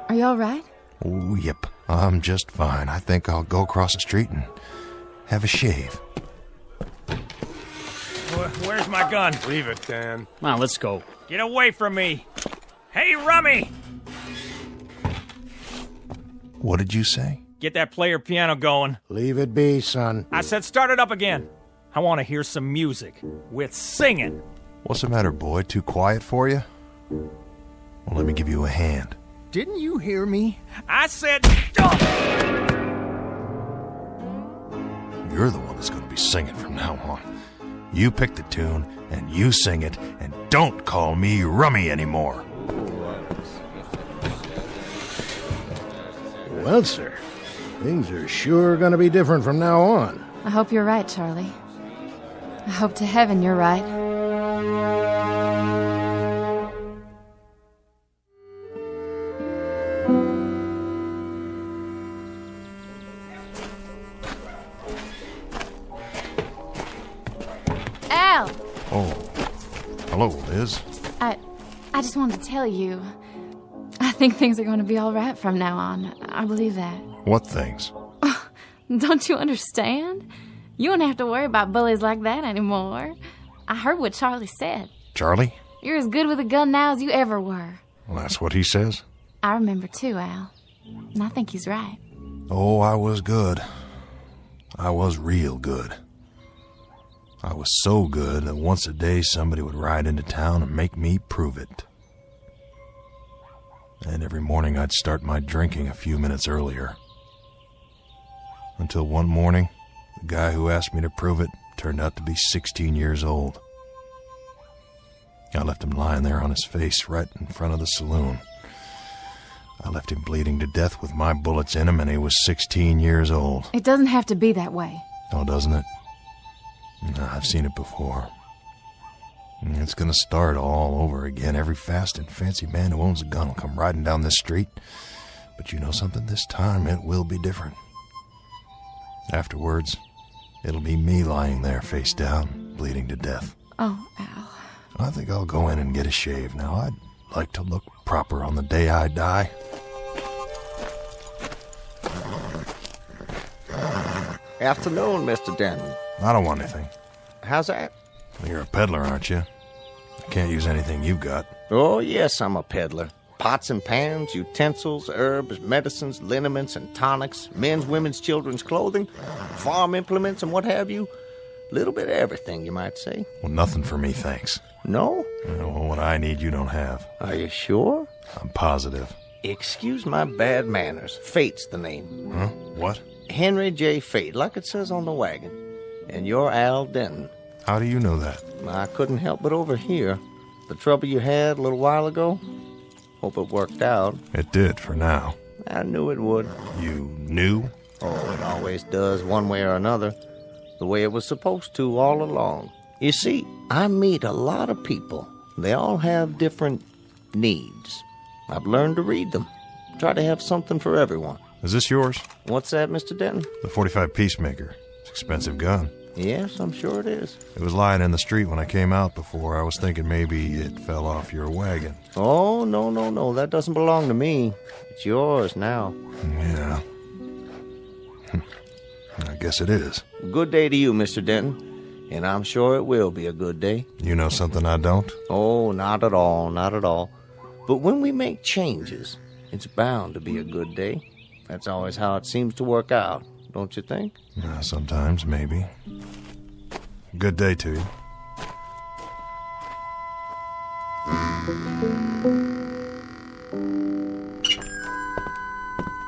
are you all right? Oh, yep. I'm just fine. I think I'll go across the street and have a shave. Where's my gun? Leave it, Dan. Come on, let's go. Get away from me. Hey, Rummy! What did you say? Get that player piano going. Leave it be, son. I said start it up again. I want to hear some music with singing. What's the matter, boy? Too quiet for you? Well, let me give you a hand. Didn't you hear me? I said... You're the one that's going to be singing from now on. You pick the tune, and you sing it, and don't call me Rummy anymore. Well, sir, things are sure going to be different from now on. I hope you're right, Charlie. I hope to heaven you're right. Al! Oh, hello, Liz. I just wanted to tell you, I think things are going to be all right from now on. I believe that. What things? Don't you understand? You don't have to worry about bullies like that anymore. I heard what Charlie said. Charlie? You're as good with a gun now as you ever were. Well, that's what he says. I remember too, Al. And I think he's right. Oh, I was good. I was real good. I was so good that once a day somebody would ride into town and make me prove it. And every morning I'd start my drinking a few minutes earlier. Until one morning, the guy who asked me to prove it turned out to be 16 years old. I left him lying there on his face right in front of the saloon. I left him bleeding to death with my bullets in him, and he was 16 years old. It doesn't have to be that way. Oh, doesn't it? No, I've seen it before. It's gonna start all over again. Every fast and fancy man who owns a gun will come riding down this street. But you know something? This time it will be different. Afterwards, it'll be me lying there face down, bleeding to death. Oh, Al. I think I'll go in and get a shave now. I'd like to look proper on the day I die. Afternoon, Mr. Denton. I don't want anything. How's that? You're a peddler, aren't you? I can't use anything you've got. Oh, yes, I'm a peddler. Pots and pans, utensils, herbs, medicines, liniments and tonics, men's, women's, children's clothing, farm implements and what have you. Little bit of everything, you might say. Well, nothing for me, thanks. No? Well, what I need, you don't have. Are you sure? I'm positive. Excuse my bad manners. Fate's the name. Huh? What? Henry J. Fate, like it says on the wagon. And you're Al Denton. How do you know that? I couldn't help but overhear. The trouble you had a little while ago? Hope it worked out. It did, for now. I knew it would. You knew? Oh, it always does, one way or another. The way it was supposed to all along. You see, I meet a lot of people. They all have different needs. I've learned to read them. Try to have something for everyone. Is this yours? What's that, Mr. Denton? The .45 Peacemaker. It's an expensive gun. Yes, I'm sure it is. It was lying in the street when I came out before. I was thinking maybe it fell off your wagon. Oh, no. That doesn't belong to me. It's yours now. Yeah. I guess it is. Good day to you, Mr. Denton. And I'm sure it will be a good day. You know something I don't? Oh, not at all, not at all. But when we make changes, it's bound to be a good day. That's always how it seems to work out, don't you think? Sometimes, maybe. Good day to you.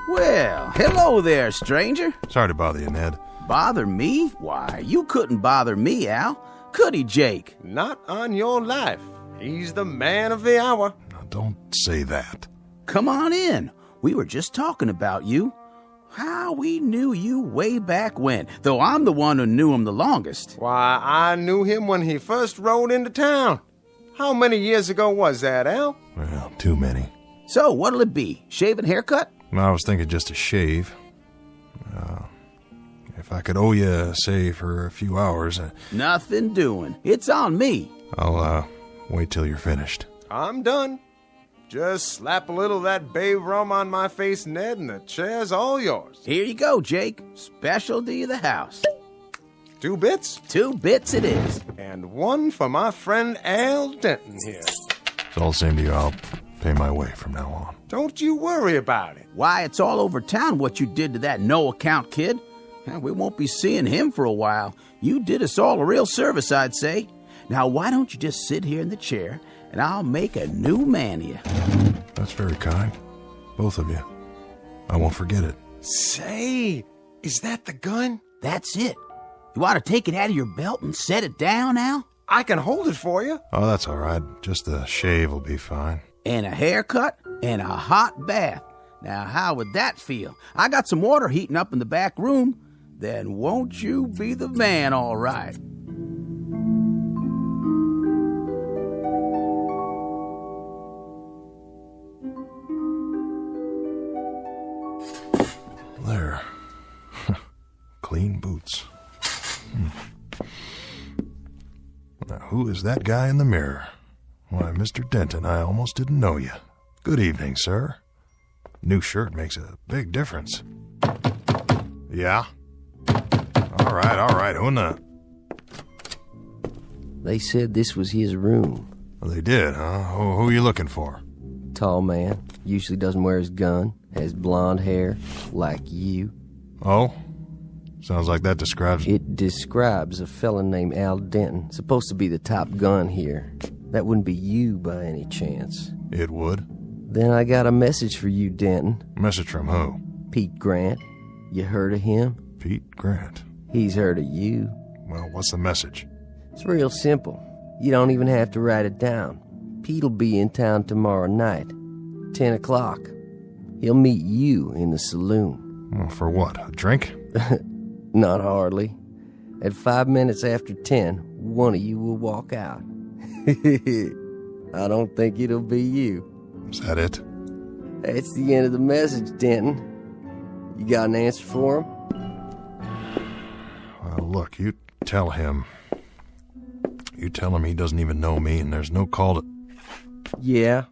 Well, hello there, stranger. Sorry to bother you, Ned. Bother me? Why, you couldn't bother me, Al. Could he, Jake? Not on your life. He's the man of the hour. Now, don't say that. Come on in. We were just talking about you. How we knew you way back when, though I'm the one who knew him the longest. Why, I knew him when he first rode into town. How many years ago was that, Al? Well, too many. So, what'll it be? Shave and haircut? I was thinking just a shave. If I could owe you, say, for a few hours... Nothing doing. It's on me. I'll, wait till you're finished. I'm done. Just slap a little of that bay rum on my face, Ned, and the chair's all yours. Here you go, Jake. Specialty of the house. 2 bits? 2 bits it is. And 1 for my friend Al Denton here. It's all the same to you. I'll pay my way from now on. Don't you worry about it. Why, it's all over town what you did to that no-account kid. We won't be seeing him for a while. You did us all a real service, I'd say. Now, why don't you just sit here in the chair, and I'll make a new man of you. That's very kind. Both of you. I won't forget it. Say, is that the gun? That's it. You ought to take it out of your belt and set it down, Al. I can hold it for you. Oh, that's all right. Just a shave will be fine. And a haircut and a hot bath. Now, how would that feel? I got some water heating up in the back room. Then won't you be the man, all right? There. Clean boots. Now, who is that guy in the mirror? Why, Mr. Denton, I almost didn't know you. Good evening, sir. New shirt makes a big difference. Yeah? All right. Who in the... They said this was his room. Well, they did, huh? Who are you looking for? Tall man. Usually doesn't wear his gun. Has blonde hair. Like you. Oh? Sounds like that describes... It describes a fella named Al Denton. Supposed to be the top gun here. That wouldn't be you by any chance. It would. Then I got a message for you, Denton. Message from who? Pete Grant. You heard of him? Pete Grant. He's heard of you. Well, what's the message? It's real simple. You don't even have to write it down. Pete'll be in town tomorrow night, 10 o'clock. He'll meet you in the saloon. Well, for what, a drink? Not hardly. At 5 minutes after 10, one of you will walk out. I don't think it'll be you. Is that it? That's the end of the message, Denton. You got an answer for him? Well, look, you tell him. You tell him he doesn't even know me and there's no call to... Yeah?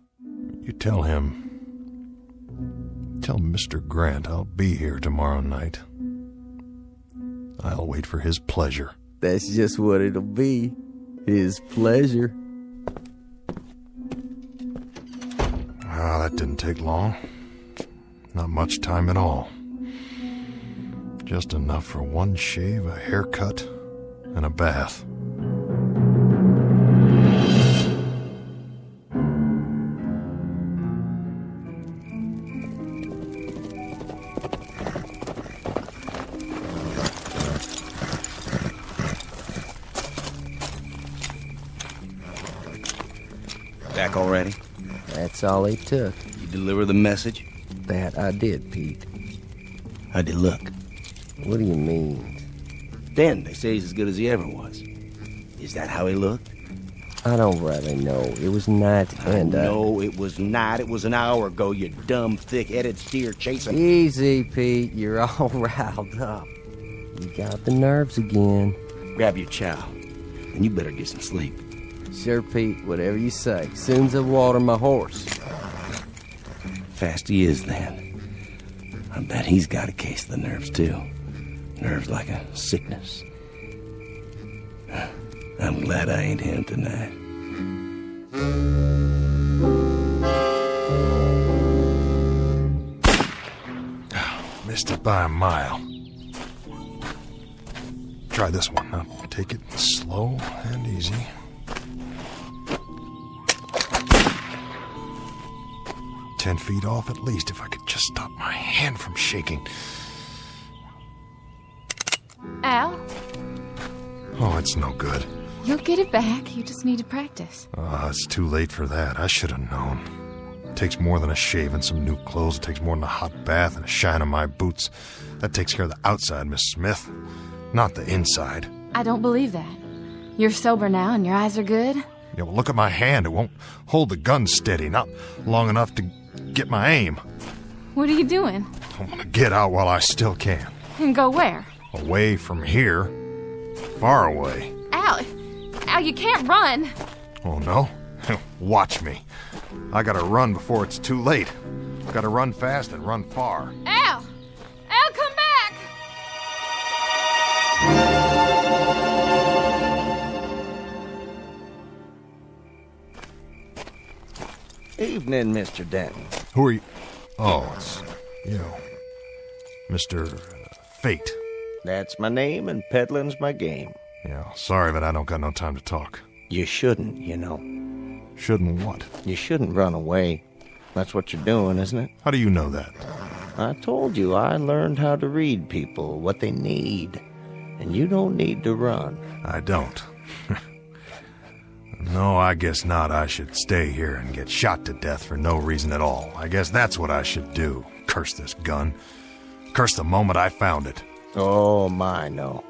You tell him. Tell Mr. Grant I'll be here tomorrow night. I'll wait for his pleasure. That's just what it'll be. His pleasure. Ah, that didn't take long. Not much time at all. Just enough for one shave, a haircut, and a bath. Back already? That's all it took. You deliver the message? That I did, Pete. How'd he look? What do you mean? Dan, they say he's as good as he ever was. Is that how he looked? I don't really know. It was night and... No, it was not. It was an hour ago, you dumb, thick-headed steer chasing... Easy, Pete. You're all riled up. You got the nerves again. Grab your chow, and you better get some sleep. Sure, Pete. Whatever you say. Soon's I water my horse. Fast he is, then. I bet he's got a case of the nerves, too. Nerves like a sickness. I'm glad I ain't him tonight. Missed it by a mile. Try this one. Now take it slow and easy. "10 feet off at least, if I could just stop my hand from shaking." Al, Oh, it's no good. you'll get it back. You just need to practice. It's too late for that. I should have known. It takes more than a shave and some new clothes. It takes more than a hot bath and a shine on my boots. That takes care of the outside, Miss Smith, not the inside. I don't believe that. You're sober now and your eyes are good. Yeah, well, look at my hand. It won't hold the gun steady, not long enough to get my aim. What are you doing? I want to get out while I still can. And go where? Away from here. Far away. Al, you can't run. Oh, no? Watch me. I gotta run before it's too late. Gotta run fast and run far. Al, come back. Evening, Mr. Denton. Who are you? Oh, it's you. Mr. Fate. That's my name, and peddling's my game. Yeah, sorry, but I don't got no time to talk. You shouldn't, you know. Shouldn't what? You shouldn't run away. That's what you're doing, isn't it? How do you know that? I told you I learned how to read people, what they need. And you don't need to run. I don't. No, I guess not. I should stay here and get shot to death for no reason at all. I guess that's what I should do. Curse this gun. Curse the moment I found it. Oh, my, no.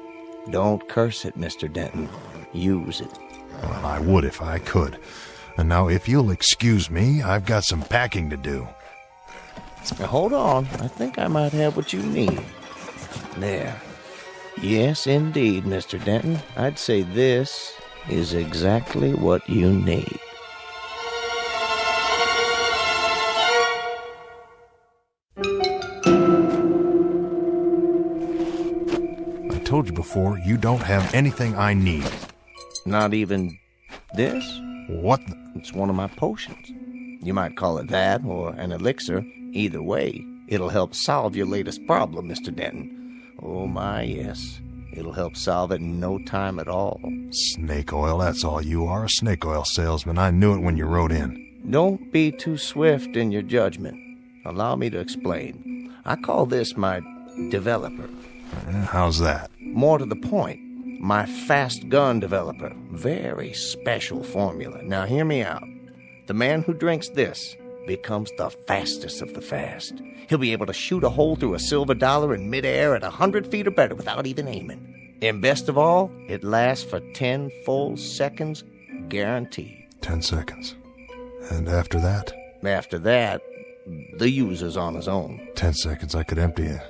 Don't curse it, Mr. Denton. Use it. Well, I would if I could. And now, if you'll excuse me, I've got some packing to do. Now, hold on. I think I might have what you need. There. Yes, indeed, Mr. Denton. I'd say this is exactly what you need. I told you before, you don't have anything I need. Not even this? What? It's one of my potions. You might call it that or an elixir. Either way, it'll help solve your latest problem, Mr. Denton. Oh, my, yes. It'll help solve it in no time at all. Snake oil, that's all you are, a snake oil salesman. I knew it when you rode in. Don't be too swift in your judgment. Allow me to explain. I call this my developer. How's that? More to the point, my fast gun developer. Very special formula. Now hear me out. The man who drinks this becomes the fastest of the fast. He'll be able to shoot a hole through a silver dollar in midair at 100 feet or better without even aiming. And best of all, it lasts for 10 full seconds, guaranteed. 10 seconds. And after that? After that, the user's on his own. 10 seconds, I could empty a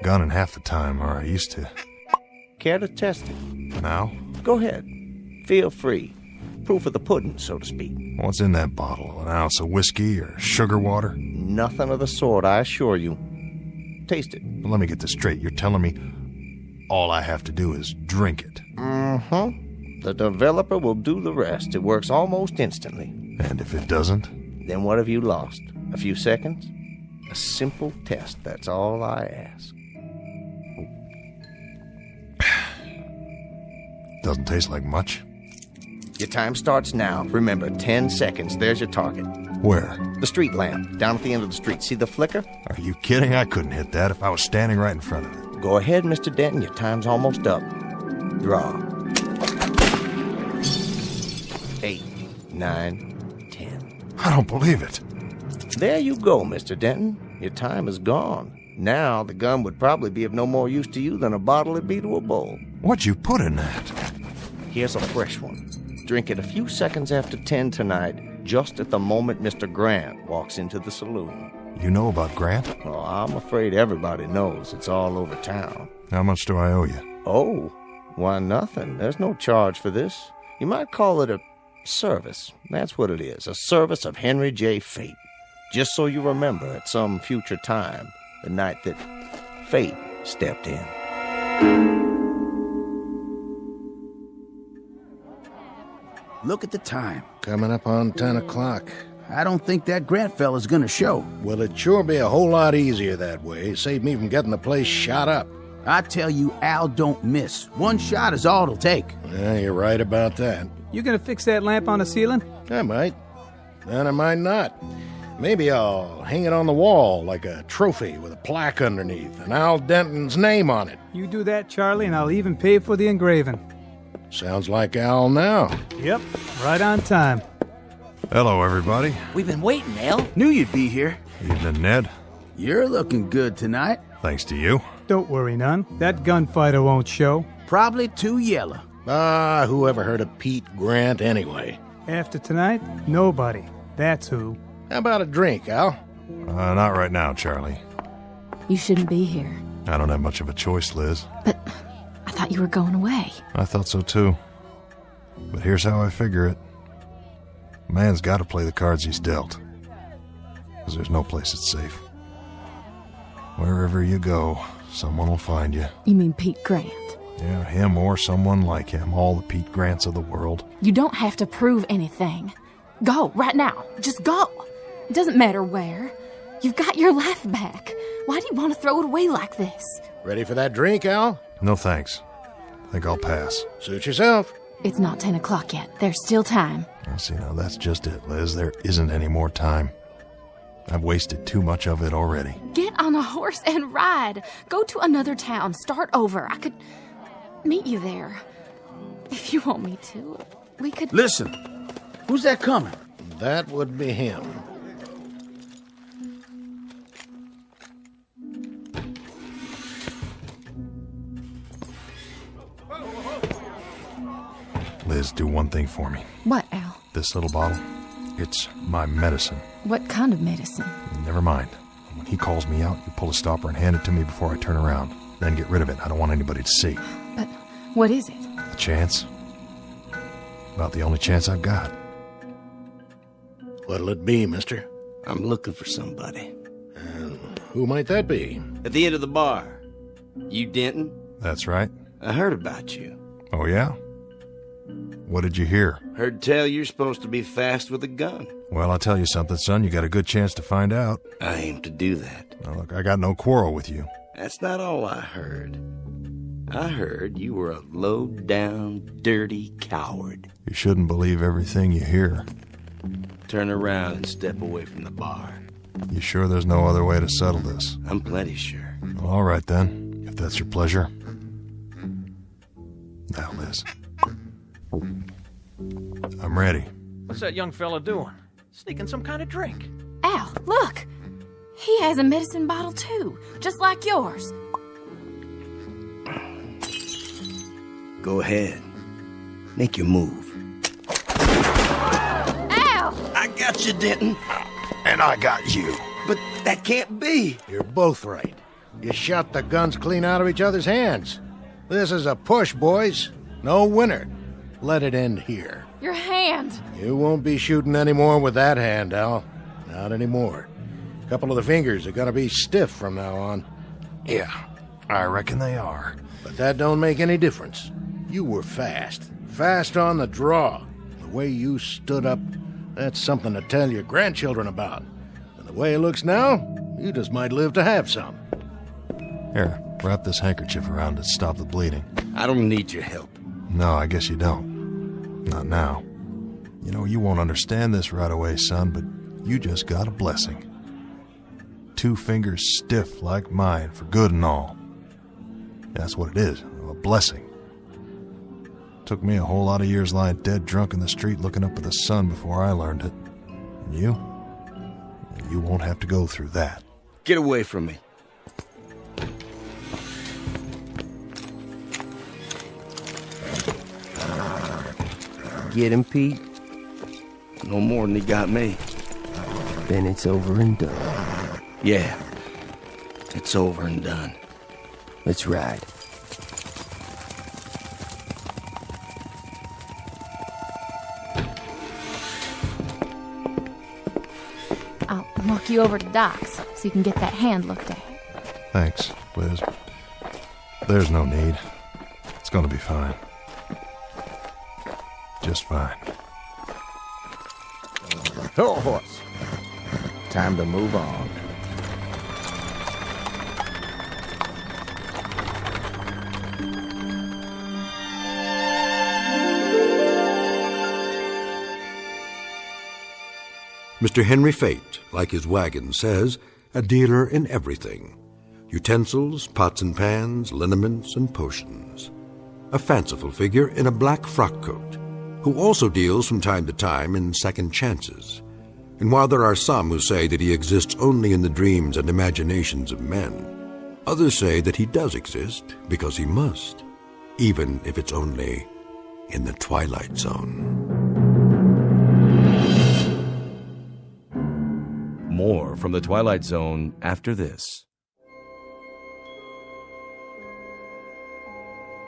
gun in half the time, or I used to. Care to test it? Now? Go ahead. Feel free. Proof of the pudding, so to speak. What's in that bottle? An ounce of whiskey or sugar water? Nothing of the sort, I assure you. Taste it. Well, let me get this straight. You're telling me all I have to do is drink it? Mm-hmm. The developer will do the rest. It works almost instantly. And if it doesn't? Then what have you lost? A few seconds? A simple test, that's all I ask. Doesn't taste like much. Your time starts now. Remember, 10 seconds. There's your target. Where? The street lamp, down at the end of the street. See the flicker? Are you kidding? I couldn't hit that if I was standing right in front of it. Go ahead, Mr. Denton. Your time's almost up. Draw. 8, 9, 10. I don't believe it. There you go, Mr. Denton. Your time is gone. Now, the gun would probably be of no more use to you than a bottle would be to a bowl. What'd you put in that? Here's a fresh one. Drink it a few seconds after 10 tonight, just at the moment Mr. Grant walks into the saloon. You know about Grant? Oh, I'm afraid everybody knows. It's all over town. How much do I owe you? Oh, why, nothing. There's no charge for this. You might call it a service. That's what it is, a service of Henry J. Fate. Just so you remember at some future time, the night that Fate stepped in. Look at the time. Coming up on 10 o'clock. I don't think that Grant fella's gonna show. Well, it'd sure be a whole lot easier that way. Save me from getting the place shot up. I tell you, Al don't miss. One shot is all it'll take. Yeah, you're right about that. You gonna fix that lamp on the ceiling? I might. And I might not. Maybe I'll hang it on the wall like a trophy with a plaque underneath and Al Denton's name on it. You do that, Charlie, and I'll even pay for the engraving. Sounds like Al now. Yep, right on time. Hello, everybody. We've been waiting, Al. Knew you'd be here. Evening, Ned. You're looking good tonight. Thanks to you. Don't worry none. That gunfighter won't show. Probably too yellow. Ah, who ever heard of Pete Grant anyway? After tonight, nobody. That's who. How about a drink, Al? Not right now, Charlie. You shouldn't be here. I don't have much of a choice, Liz. But I thought you were going away. I thought so too. But here's how I figure it. A man's got to play the cards he's dealt. Because there's no place that's safe. Wherever you go, someone will find you. You mean Pete Grant? Yeah, him or someone like him. All the Pete Grants of the world. You don't have to prove anything. Go, right now. Just go. It doesn't matter where. You've got your life back. Why do you want to throw it away like this? Ready for that drink, Al? No thanks. Think I'll pass. Suit yourself. It's not 10 o'clock yet. There's still time. See, now that's just it, Liz. There isn't any more time. I've wasted too much of it already. Get on a horse and ride. Go to another town. Start over. I could meet you there. If you want me to, we could... Listen. Who's that coming? That would be him. Liz, do one thing for me. What, Al? This little bottle, it's my medicine. What kind of medicine? Never mind. When he calls me out, you pull a stopper and hand it to me before I turn around. Then get rid of it. I don't want anybody to see. But what is it? A chance. About the only chance I've got. What'll it be, mister? I'm looking for somebody. Who might that be? At the end of the bar. You Denton? That's right. I heard about you. Oh, yeah? What did you hear? Heard tell you're supposed to be fast with a gun. Well, I'll tell you something, son. You got a good chance to find out. I aim to do that. Now, look, I got no quarrel with you. That's not all I heard. I heard you were a low-down, dirty coward. You shouldn't believe everything you hear. Turn around and step away from the bar. You sure there's no other way to settle this? I'm plenty sure. Well, all right, then, if that's your pleasure. Now, Liz. I'm ready. What's that young fella doing? Sneaking some kind of drink. Al, look! He has a medicine bottle too, just like yours. Go ahead. Make your move. Al! I got you, Denton. And I got you. But that can't be. You're both right. You shot the guns clean out of each other's hands. This is a push, boys. No winner. Let it end here. Your hand! You won't be shooting anymore with that hand, Al. Not anymore. A couple of the fingers are gonna be stiff from now on. Yeah, I reckon they are. But that don't make any difference. You were fast. Fast on the draw. The way you stood up, that's something to tell your grandchildren about. And the way it looks now, you just might live to have some. Here, wrap this handkerchief around to stop the bleeding. I don't need your help. No, I guess you don't. Not now. You know, you won't understand this right away, son, but you just got a blessing. 2 fingers stiff like mine for good and all. That's what it is, a blessing. Took me a whole lot of years lying dead drunk in the street looking up at the sun before I learned it. And you won't have to go through that. Get away from me. Get him, Pete? No more than he got me. Then it's over and done. Yeah, it's over and done. Let's ride. I'll walk you over to Doc's so you can get that hand looked at. Thanks, Liz. There's no need. It's gonna be fine. Just fine. Oh, horse. Time to move on. Mr. Henry Fate, like his wagon says, a dealer in everything. Utensils, pots and pans, liniments, and potions. A fanciful figure in a black frock coat, who also deals from time to time in second chances. And while there are some who say that he exists only in the dreams and imaginations of men, others say that he does exist because he must, even if it's only in the Twilight Zone. More from the Twilight Zone after this.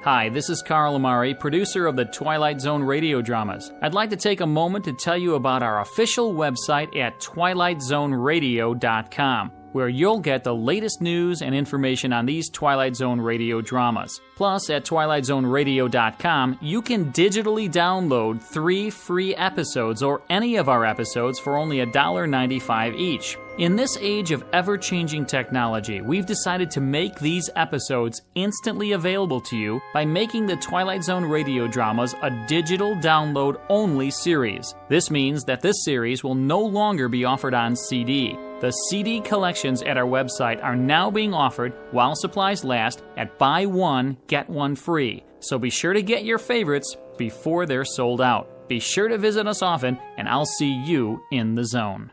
Hi, this is Carl Amari, producer of the Twilight Zone radio dramas. I'd like to take a moment to tell you about our official website at twilightzoneradio.com, where you'll get the latest news and information on these Twilight Zone radio dramas. Plus, at twilightzoneradio.com, you can digitally download 3 free episodes or any of our episodes for only $1.95 each. In this age of ever-changing technology, we've decided to make these episodes instantly available to you by making the Twilight Zone radio dramas a digital download-only series. This means that this series will no longer be offered on CD. The CD collections at our website are now being offered, while supplies last, at buy one, get one free. So be sure to get your favorites before they're sold out. Be sure to visit us often, and I'll see you in the zone.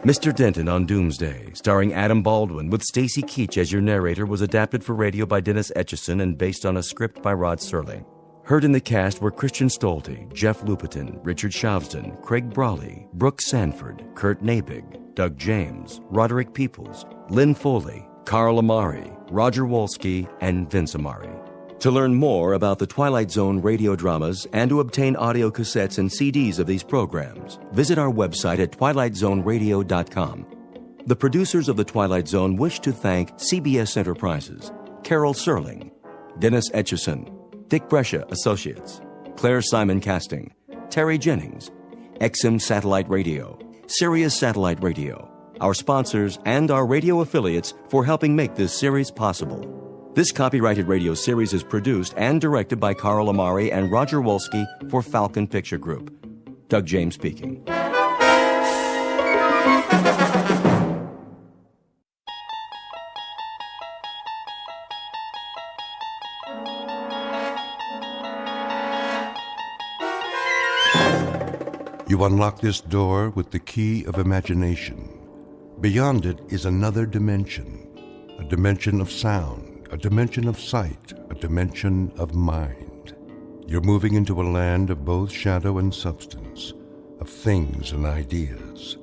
Mr. Denton on Doomsday, starring Adam Baldwin with Stacy Keach as your narrator, was adapted for radio by Dennis Etchison and based on a script by Rod Serling. Heard in the cast were Christian Stolte, Jeff Lupetin, Richard Shavsden, Craig Brawley, Brooke Sanford, Kurt Nabig, Doug James, Roderick Peoples, Lynn Foley, Carl Amari, Roger Wolski, and Vince Amari. To learn more about the Twilight Zone radio dramas and to obtain audio cassettes and CDs of these programs, visit our website at twilightzoneradio.com. The producers of The Twilight Zone wish to thank CBS Enterprises, Carol Serling, Dennis Etchison, Dick Brescia Associates, Claire Simon Casting, Terry Jennings, XM Satellite Radio, Sirius Satellite Radio, our sponsors, and our radio affiliates for helping make this series possible. This copyrighted radio series is produced and directed by Carl Amari and Roger Wolski for Falcon Picture Group. Doug James speaking. You unlock this door with the key of imagination. Beyond it is another dimension, a dimension of sound, a dimension of sight, a dimension of mind. You're moving into a land of both shadow and substance, of things and ideas.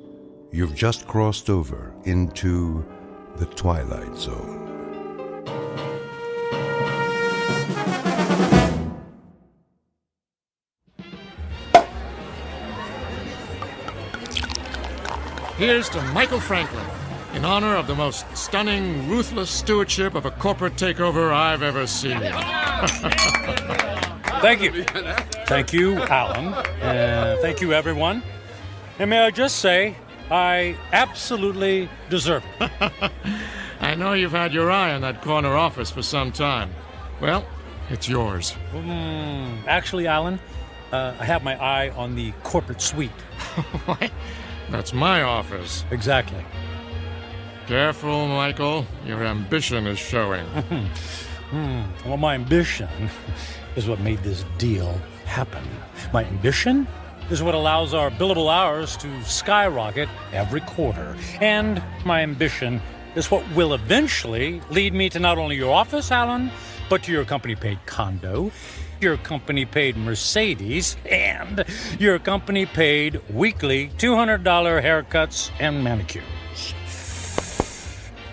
You've just crossed over into the Twilight Zone. Here's to Michael Franklin, in honor of the most stunning, ruthless stewardship of a corporate takeover I've ever seen. Thank you. Thank you, Alan. Thank you, everyone. And may I just say, I absolutely deserve it. I know you've had your eye on that corner office for some time. Well, it's yours. Actually, Alan, I have my eye on the corporate suite. What? That's my office. Exactly. Careful, Michael. Your ambition is showing. Well, my ambition is what made this deal happen. My ambition is what allows our billable hours to skyrocket every quarter. And my ambition is what will eventually lead me to not only your office, Alan, but to your company-paid condo, your company-paid Mercedes, and your company-paid weekly $200 haircuts and manicures.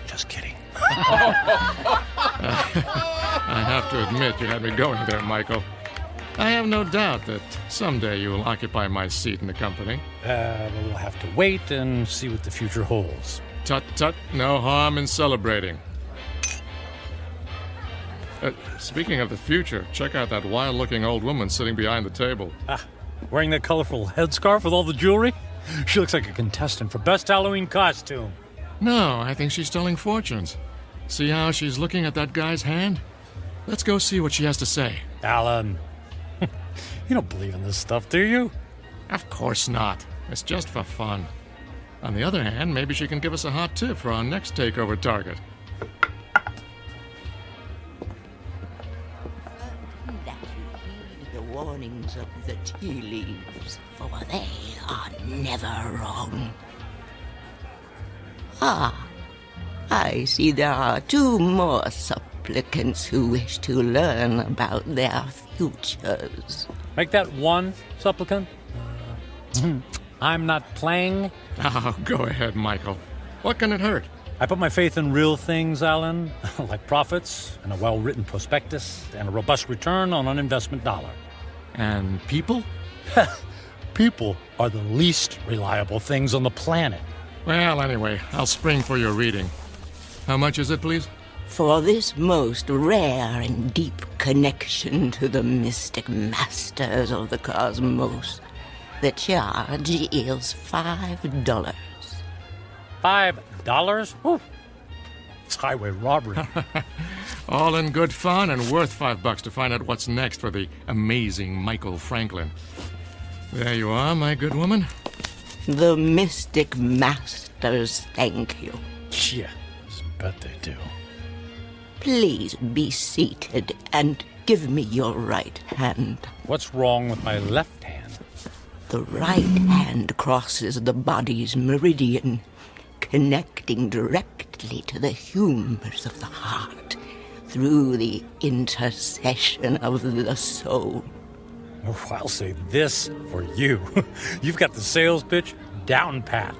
Just kidding. I have to admit you had me going there, Michael. I have no doubt that someday you will occupy my seat in the company. We'll have to wait and see what the future holds. Tut, no harm in celebrating. Speaking of the future, check out that wild-looking old woman sitting behind the table. Wearing that colorful headscarf with all the jewelry? She looks like a contestant for Best Halloween Costume. No, I think she's telling fortunes. See how she's looking at that guy's hand? Let's go see what she has to say. Alan, you don't believe in this stuff, do you? Of course not. It's just for fun. On the other hand, maybe she can give us a hot tip for our next takeover target. The warnings of the tea leaves, for they are never wrong. I see there are 2 more supplicants who wish to learn about their futures. Make that 1 supplicant. I'm not playing. Oh, go ahead, Michael. What can it hurt? I put my faith in real things, Alan, like profits and a well-written prospectus and a robust return on an investment dollar. And people? People are the least reliable things on the planet. Well, anyway, I'll spring for your reading. How much is it, please? For this most rare and deep connection to the mystic masters of the cosmos, the charge is $5. $5? Ooh. It's highway robbery. All in good fun and worth $5 to find out what's next for the amazing Michael Franklin. There you are, my good woman. The mystic masters thank you. Yeah, I bet they do. Please be seated and give me your right hand. What's wrong with my left hand? The right hand crosses the body's meridian, connecting directly to the humors of the heart through the intercession of the soul. Oh, I'll say this for you. You've got the sales pitch down pat.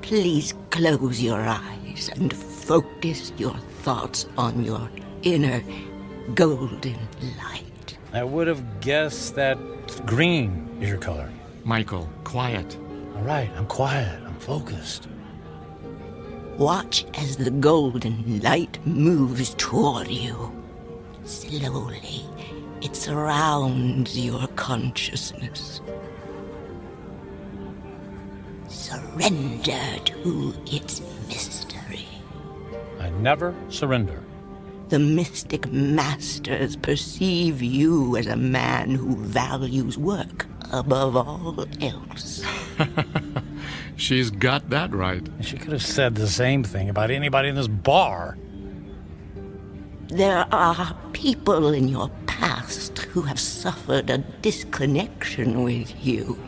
Please close your eyes and focus your thoughts on your inner golden light. I would have guessed that green is your color. Michael, quiet. All right, I'm quiet. I'm focused. Watch as the golden light moves toward you. Slowly, it surrounds your consciousness. Surrender to its mystery. I never surrender. The mystic masters perceive you as a man who values work above all else. She's got that right. She could have said the same thing about anybody in this bar. There are people in your past who have suffered a disconnection with you.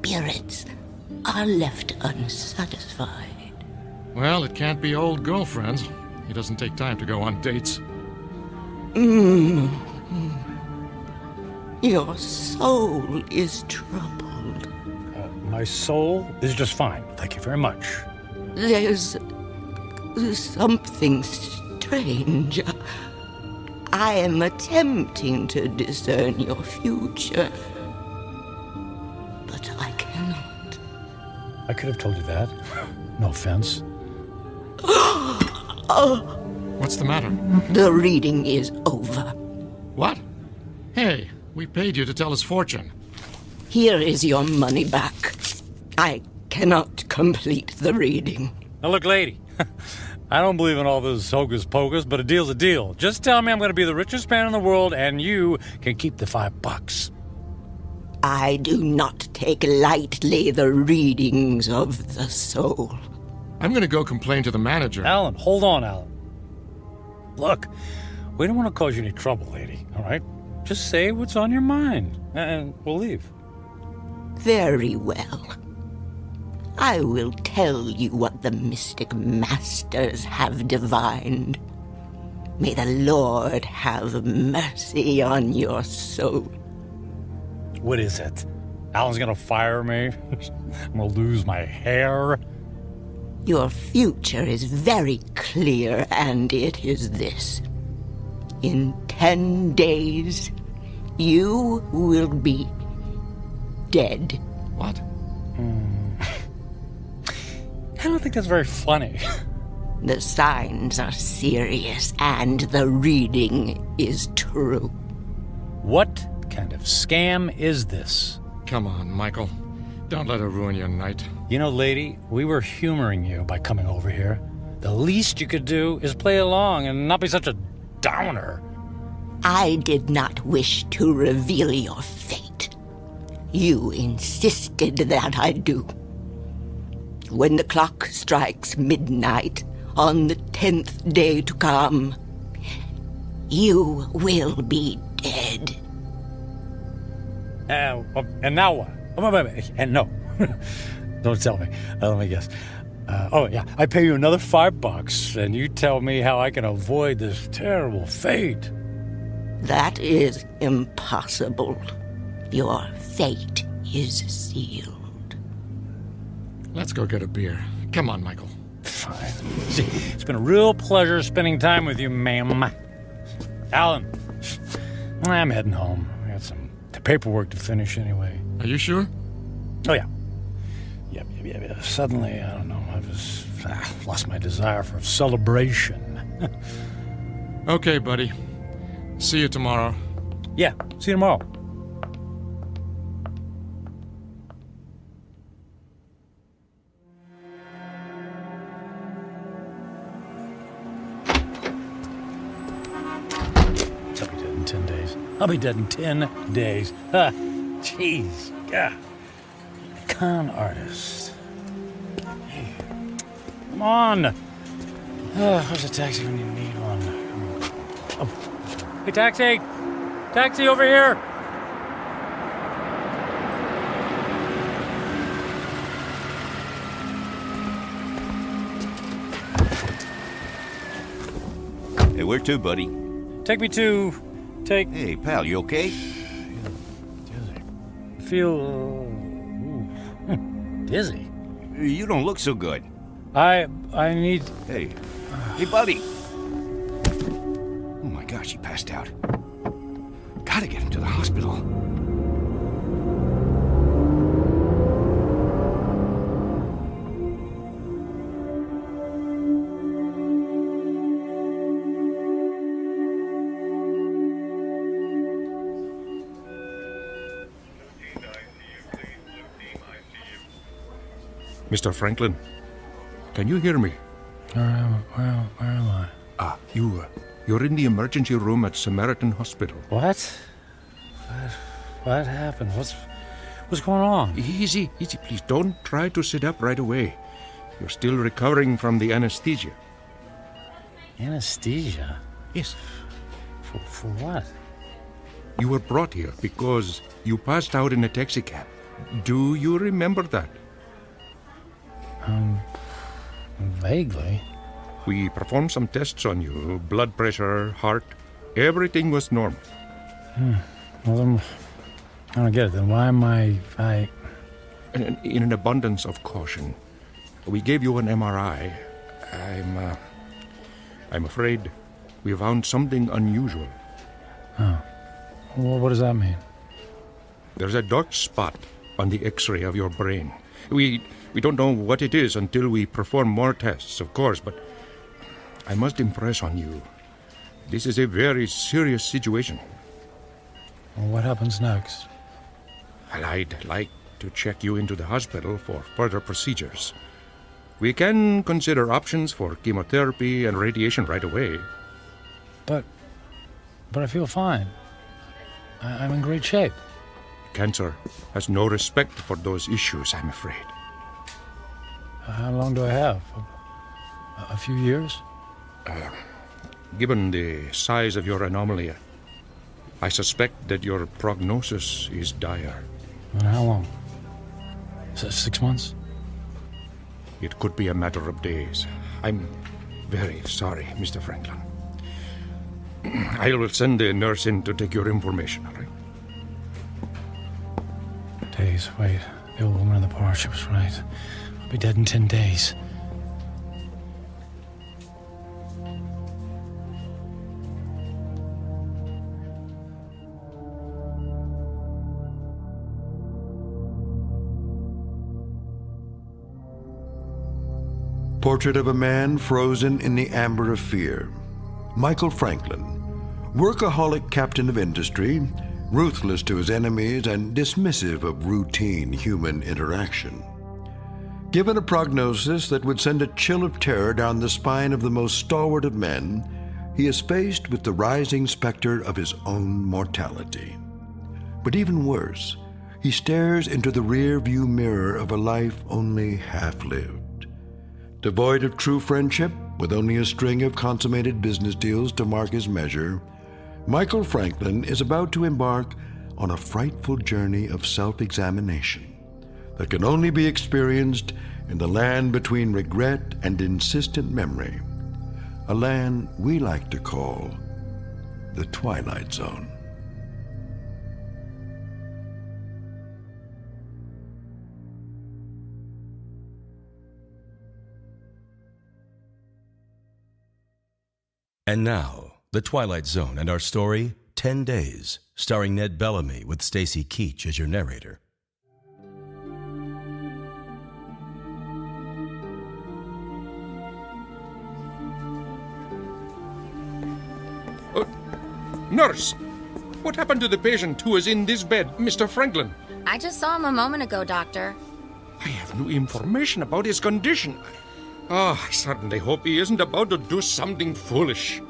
spirits are left unsatisfied. Well, it can't be old girlfriends. He doesn't take time to go on dates. Your soul is troubled. My soul is just fine. Thank you very much. There's something strange. I am attempting to discern your future, but I cannot. I could have told you that. No offense. What's the matter? The reading is over. What? Hey, we paid you to tell his fortune. Here is your money back. I cannot complete the reading. Now look, lady, I don't believe in all this hocus pocus, but a deal's a deal. Just tell me I'm going to be the richest man in the world, and you can keep the $5. I do not take lightly the readings of the soul. I'm going to go complain to the manager. Alan, hold on, Alan. Look, we don't want to cause you any trouble, lady, all right? Just say what's on your mind, and we'll leave. Very well. I will tell you what the mystic masters have divined. May the Lord have mercy on your soul. What is it? Alan's gonna fire me? I'm gonna lose my hair? Your future is very clear, and it is this. In 10 days, you will be dead. What? I don't think that's very funny. The signs are serious, and the reading is true. What kind of scam is this? Come on, Michael. Don't let her ruin your night. You know, lady, we were humoring you by coming over here. The least you could do is play along and not be such a downer. I did not wish to reveal your fate. You insisted that I do. When the clock strikes midnight on the 10th day to come, you will be dead. And now what? And no. Don't tell me. Let me guess. I pay you another $5, and you tell me how I can avoid this terrible fate. That is impossible. Your fate is sealed. Let's go get a beer. Come on, Michael. Fine. It's been a real pleasure spending time with you, ma'am. Alan, I'm heading home. I got some paperwork to finish anyway. Are you sure? Oh, yeah. Yeah. Suddenly, I don't know, I just lost my desire for celebration. Okay, buddy. See you tomorrow. Yeah, see you tomorrow. I'll be dead in 10 days. Jeez. Yeah. Con artist. Hey. Come on. Where's a taxi when you need one? Oh. Hey, taxi! Taxi over here! Hey, where to, buddy? Take me to... Hey, pal, you okay? Feel dizzy. You don't look so good. I need... Hey, buddy. Oh my gosh, he passed out. Gotta get him to the hospital. Mr. Franklin, can you hear me? Where am I? You're in the emergency room at Samaritan Hospital. What happened? What's going on? Easy, please. Don't try to sit up right away. You're still recovering from the anesthesia. Anesthesia? Yes. For what? You were brought here because you passed out in a taxicab. Do you remember that? Vaguely. We performed some tests on you. Blood pressure, heart. Everything was normal. Well, then, I don't get it. Then why am I... In an abundance of caution, we gave you an MRI. I'm afraid we found something unusual. Oh. Well, what does that mean? There's a dark spot on the X-ray of your brain. We don't know what it is until we perform more tests, of course, but I must impress on you. This is a very serious situation. Well, what happens next? Well, I'd like to check you into the hospital for further procedures. We can consider options for chemotherapy and radiation right away. But I feel fine. I'm in great shape. Cancer has no respect for those issues, I'm afraid. How long do I have? A few years? Given the size of your anomaly, I suspect that your prognosis is dire. And how long? 6 months? It could be a matter of days. I'm very sorry, Mr. Franklin. I will send a nurse in to take your information, all right? Days, wait. The old woman in the bar, she was right. I'll be dead in 10 days. Portrait of a man frozen in the amber of fear. Michael Franklin, workaholic captain of industry, ruthless to his enemies and dismissive of routine human interaction. Given a prognosis that would send a chill of terror down the spine of the most stalwart of men, he is faced with the rising specter of his own mortality. But even worse, he stares into the rear-view mirror of a life only half-lived. Devoid of true friendship, with only a string of consummated business deals to mark his measure, Michael Franklin is about to embark on a frightful journey of self-examination that can only be experienced in the land between regret and insistent memory, a land we like to call the Twilight Zone. And now, The Twilight Zone and our story, 10 Days, starring Ned Bellamy with Stacy Keach as your narrator. Nurse! What happened to the patient who is in this bed, Mr. Franklin? I just saw him a moment ago, Doctor. I have no information about his condition. I certainly hope he isn't about to do something foolish.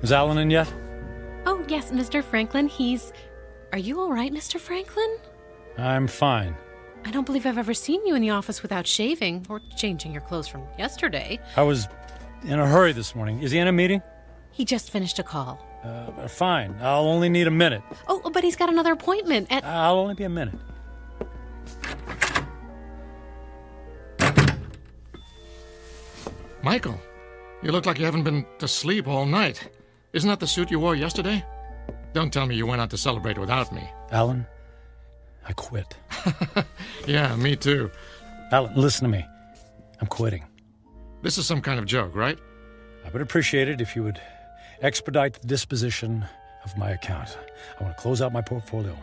Is Alan in yet? Oh, yes, Mr. Franklin. Are you all right, Mr. Franklin? I'm fine. I don't believe I've ever seen you in the office without shaving or changing your clothes from yesterday. I was in a hurry this morning. Is he in a meeting? He just finished a call. Fine. I'll only need a minute. Oh, but he's got another appointment at... I'll only be a minute. Michael, you look like you haven't been to sleep all night. Isn't that the suit you wore yesterday? Don't tell me you went out to celebrate without me. Alan, I quit. Yeah, me too. Alan, listen to me. I'm quitting. This is some kind of joke, right? I would appreciate it if you would expedite the disposition of my account. I want to close out my portfolio.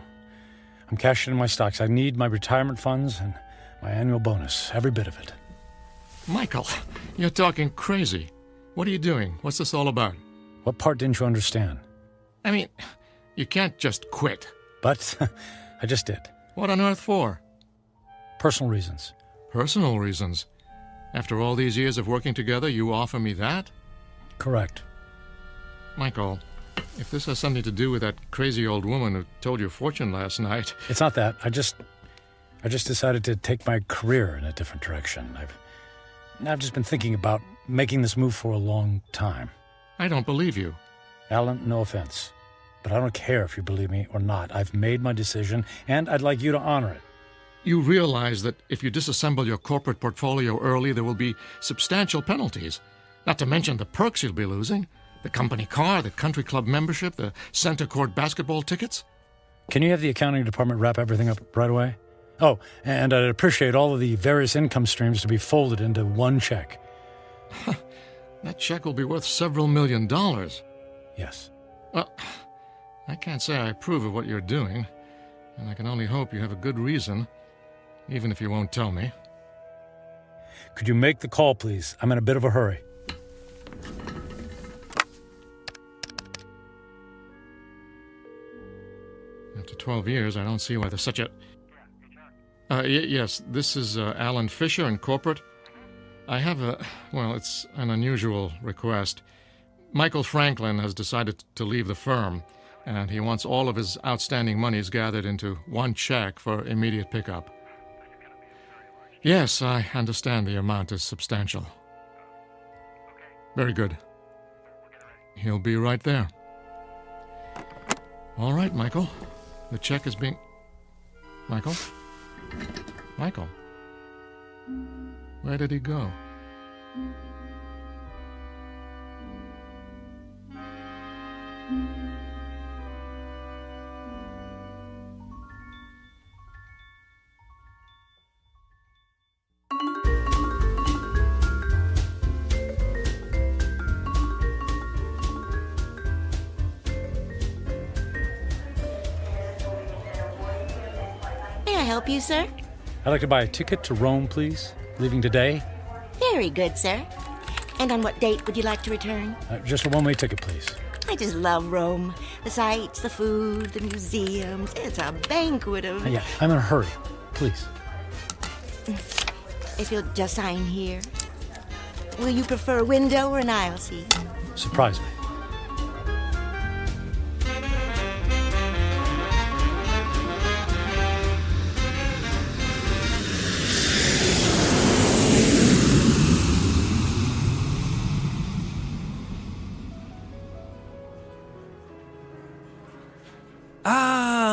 I'm cashing in my stocks. I need my retirement funds and my annual bonus, every bit of it. Michael, you're talking crazy. What are you doing? What's this all about? What part didn't you understand? I mean, you can't just quit. But I just did. What on earth for? Personal reasons. Personal reasons? After all these years of working together, you offer me that? Correct. Michael, If this has something to do with that crazy old woman who told your fortune last night... It's not that. I just decided to take my career in a different direction. I've just been thinking about making this move for a long time. I don't believe you. Alan, no offense, but I don't care if you believe me or not. I've made my decision, and I'd like you to honor it. You realize that if you disassemble your corporate portfolio early, there will be substantial penalties. Not to mention the perks you'll be losing. The company car, the country club membership, the center court basketball tickets. Can you have the accounting department wrap everything up right away? Oh, and I'd appreciate all of the various income streams to be folded into one check. That check will be worth several $1 million. Yes. Well, I can't say I approve of what you're doing, and I can only hope you have a good reason, even if you won't tell me. Could you make the call, please? I'm in a bit of a hurry. After 12 years, I don't see why there's such a... yes, this is Alan Fisher in corporate. I have it's an unusual request. Michael Franklin has decided to leave the firm, and he wants all of his outstanding monies gathered into one check for immediate pickup. Yes, I understand the amount is substantial. Very good. He'll be right there. All right, Michael. The check is being... Michael? Michael? Where did he go? May I help you, sir? I'd like to buy a ticket to Rome, please. Leaving today. Very good, sir. And on what date would you like to return? Just a one-way ticket, please. I just love Rome. The sights, the food, the museums. It's a banquet of... Yeah, I'm in a hurry. Please. If you'll just sign here. Will you prefer a window or an aisle seat? Surprise me.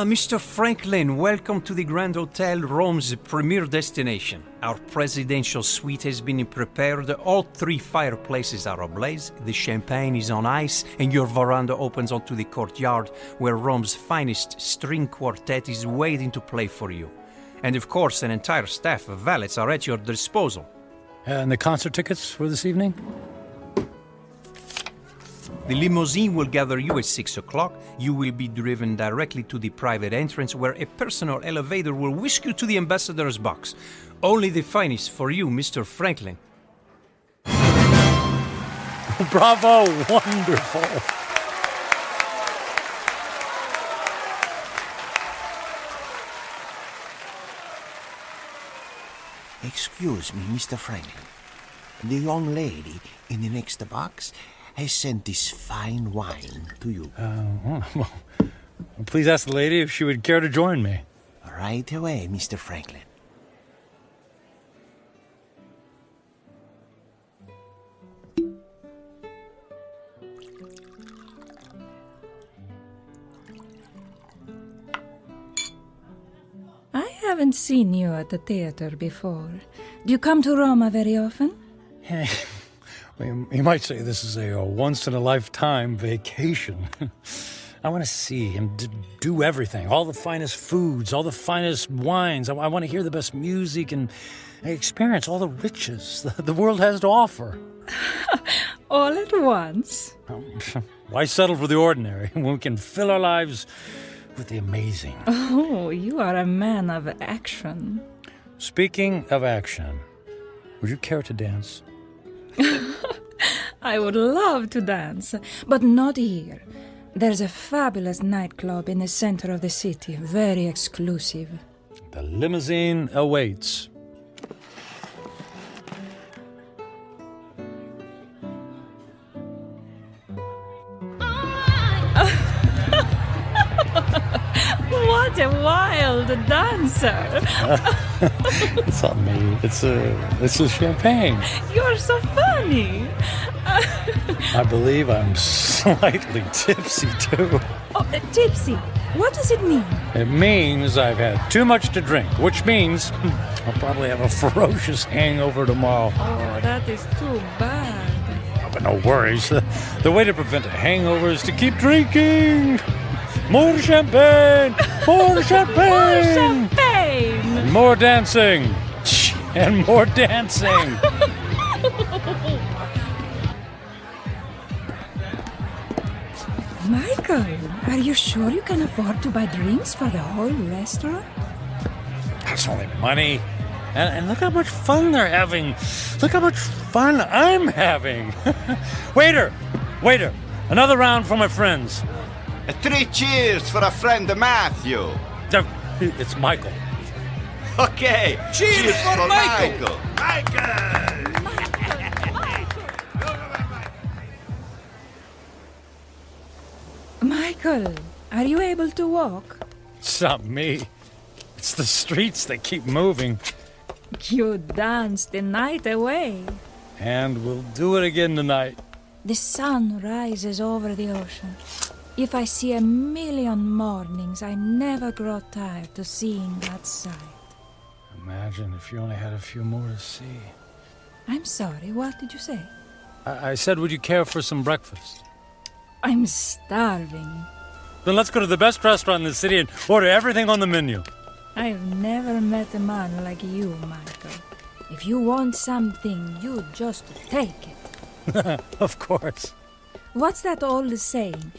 Mr. Franklin, welcome to the Grand Hotel, Rome's premier destination. Our presidential suite has been prepared. All 3 fireplaces are ablaze, the champagne is on ice, and your veranda opens onto the courtyard where Rome's finest string quartet is waiting to play for you. And of course, an entire staff of valets are at your disposal. And the concert tickets for this evening? The limousine will gather you at 6 o'clock. You will be driven directly to the private entrance where a personal elevator will whisk you to the ambassador's box. Only the finest for you, Mr. Franklin. Bravo! Wonderful! Excuse me, Mr. Franklin. The young lady in the next box has sent this fine wine to you. Well, please ask the lady if she would care to join me. Right away, Mr. Franklin. I haven't seen you at the theater before. Do you come to Roma very often? You might say this is a once-in-a-lifetime vacation. I want to see and do everything. All the finest foods, all the finest wines. I want to hear the best music and experience all the riches the world has to offer. All at once? Why settle for the ordinary when we can fill our lives with the amazing? Oh, you are a man of action. Speaking of action, would you care to dance? I would love to dance, but not here. There's a fabulous nightclub in the center of the city, very exclusive. The limousine awaits. skilled dancer. It's not me. It's a champagne. You're so funny. I believe I'm slightly tipsy, too. Oh, tipsy. What does it mean? It means I've had too much to drink, which means I'll probably have a ferocious hangover tomorrow. Oh, that is too bad. But no worries. The way to prevent a hangover is to keep drinking. More champagne! More champagne! More champagne! And more dancing! And more dancing! Michael, are you sure you can afford to buy drinks for the whole restaurant? That's only money. And look how much fun they're having. Look how much fun I'm having. Waiter! Another round for my friends. 3 cheers for a friend of Matthew. It's Michael. Okay. Cheers for Michael. Michael, are you able to walk? It's not me. It's the streets that keep moving. You danced the night away. And we'll do it again tonight. The sun rises over the ocean. If I see 1,000,000 mornings, I never grow tired of seeing that sight. Imagine if you only had a few more to see. I'm sorry, what did you say? I said, would you care for some breakfast? I'm starving. Then let's go to the best restaurant in the city and order everything on the menu. I've never met a man like you, Michael. If you want something, you just take it. Of course. What's that old saying?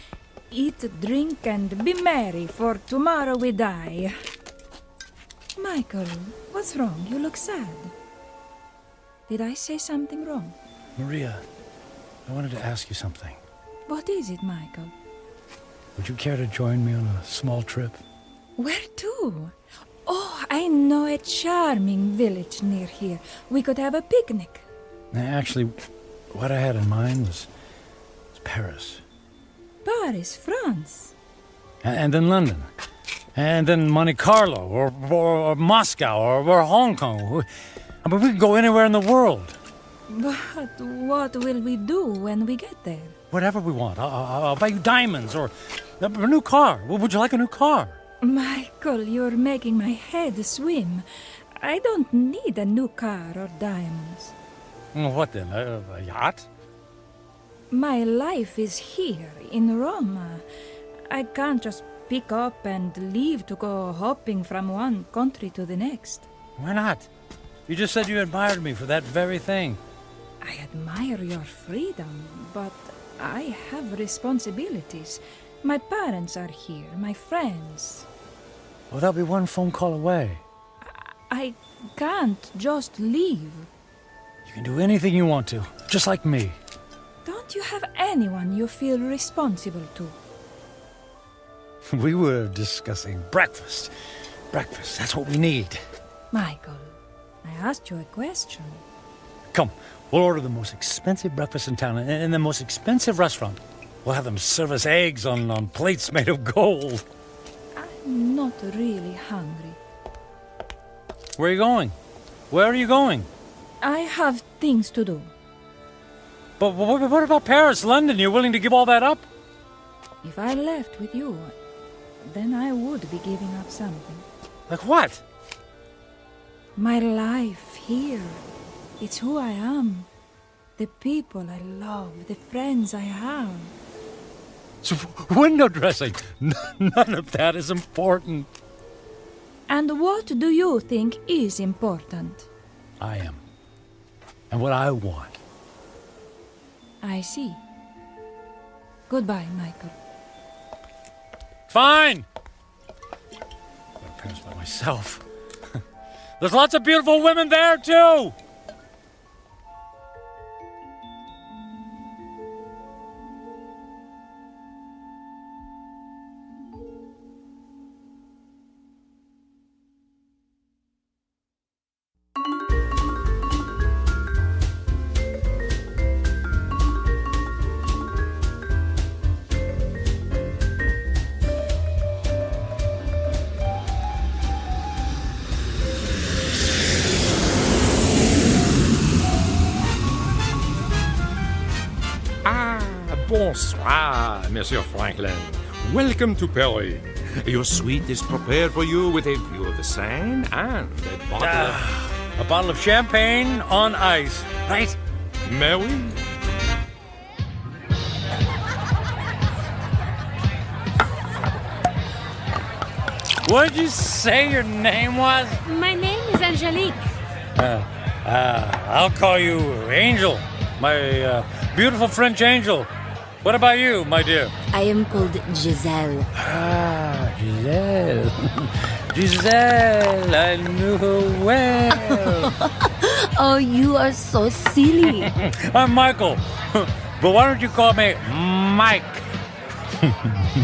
Eat, drink, and be merry, for tomorrow we die. Michael, what's wrong? You look sad. Did I say something wrong? Maria, I wanted to ask you something. What is it, Michael? Would you care to join me on a small trip? Where to? Oh, I know a charming village near here. We could have a picnic. Actually, what I had in mind was Paris. Paris, France. And then London. And then Monte Carlo, or Moscow, or Hong Kong. I mean, we could go anywhere in the world. But what will we do when we get there? Whatever we want. I'll buy you diamonds, or a new car. Would you like a new car? Michael, you're making my head swim. I don't need a new car or diamonds. What then? A yacht? My life is here, in Rome. I can't just pick up and leave to go hopping from one country to the next. Why not? You just said you admired me for that very thing. I admire your freedom, but I have responsibilities. My parents are here, my friends. Well, they'll be one phone call away. I can't just leave. You can do anything you want to, just like me. Don't you have anyone you feel responsible to? We were discussing breakfast. Breakfast, that's what we need. Michael, I asked you a question. Come, we'll order the most expensive breakfast in town in the most expensive restaurant. We'll have them serve us eggs on plates made of gold. I'm not really hungry. Where are you going? Where are you going? I have things to do. But what about Paris, London? You're willing to give all that up? If I left with you, then I would be giving up something. Like what? My life here. It's who I am. The people I love, the friends I have. So window dressing, none of that is important. And what do you think is important? I am. And what I want. I see. Goodbye, Michael. Fine! I'll go to Paris by myself. There's lots of beautiful women there, too! Bonsoir, Monsieur Franklin. Welcome to Paris. Your suite is prepared for you with a view of the Seine and a bottle of champagne on ice, right? May we? What'd you say your name was? My name is Angelique. I'll call you Angel, my beautiful French angel. What about you, my dear? I am called Giselle. Ah, Giselle. Giselle, I knew her well. Oh, you are so silly. I'm Michael. But why don't you call me Mike?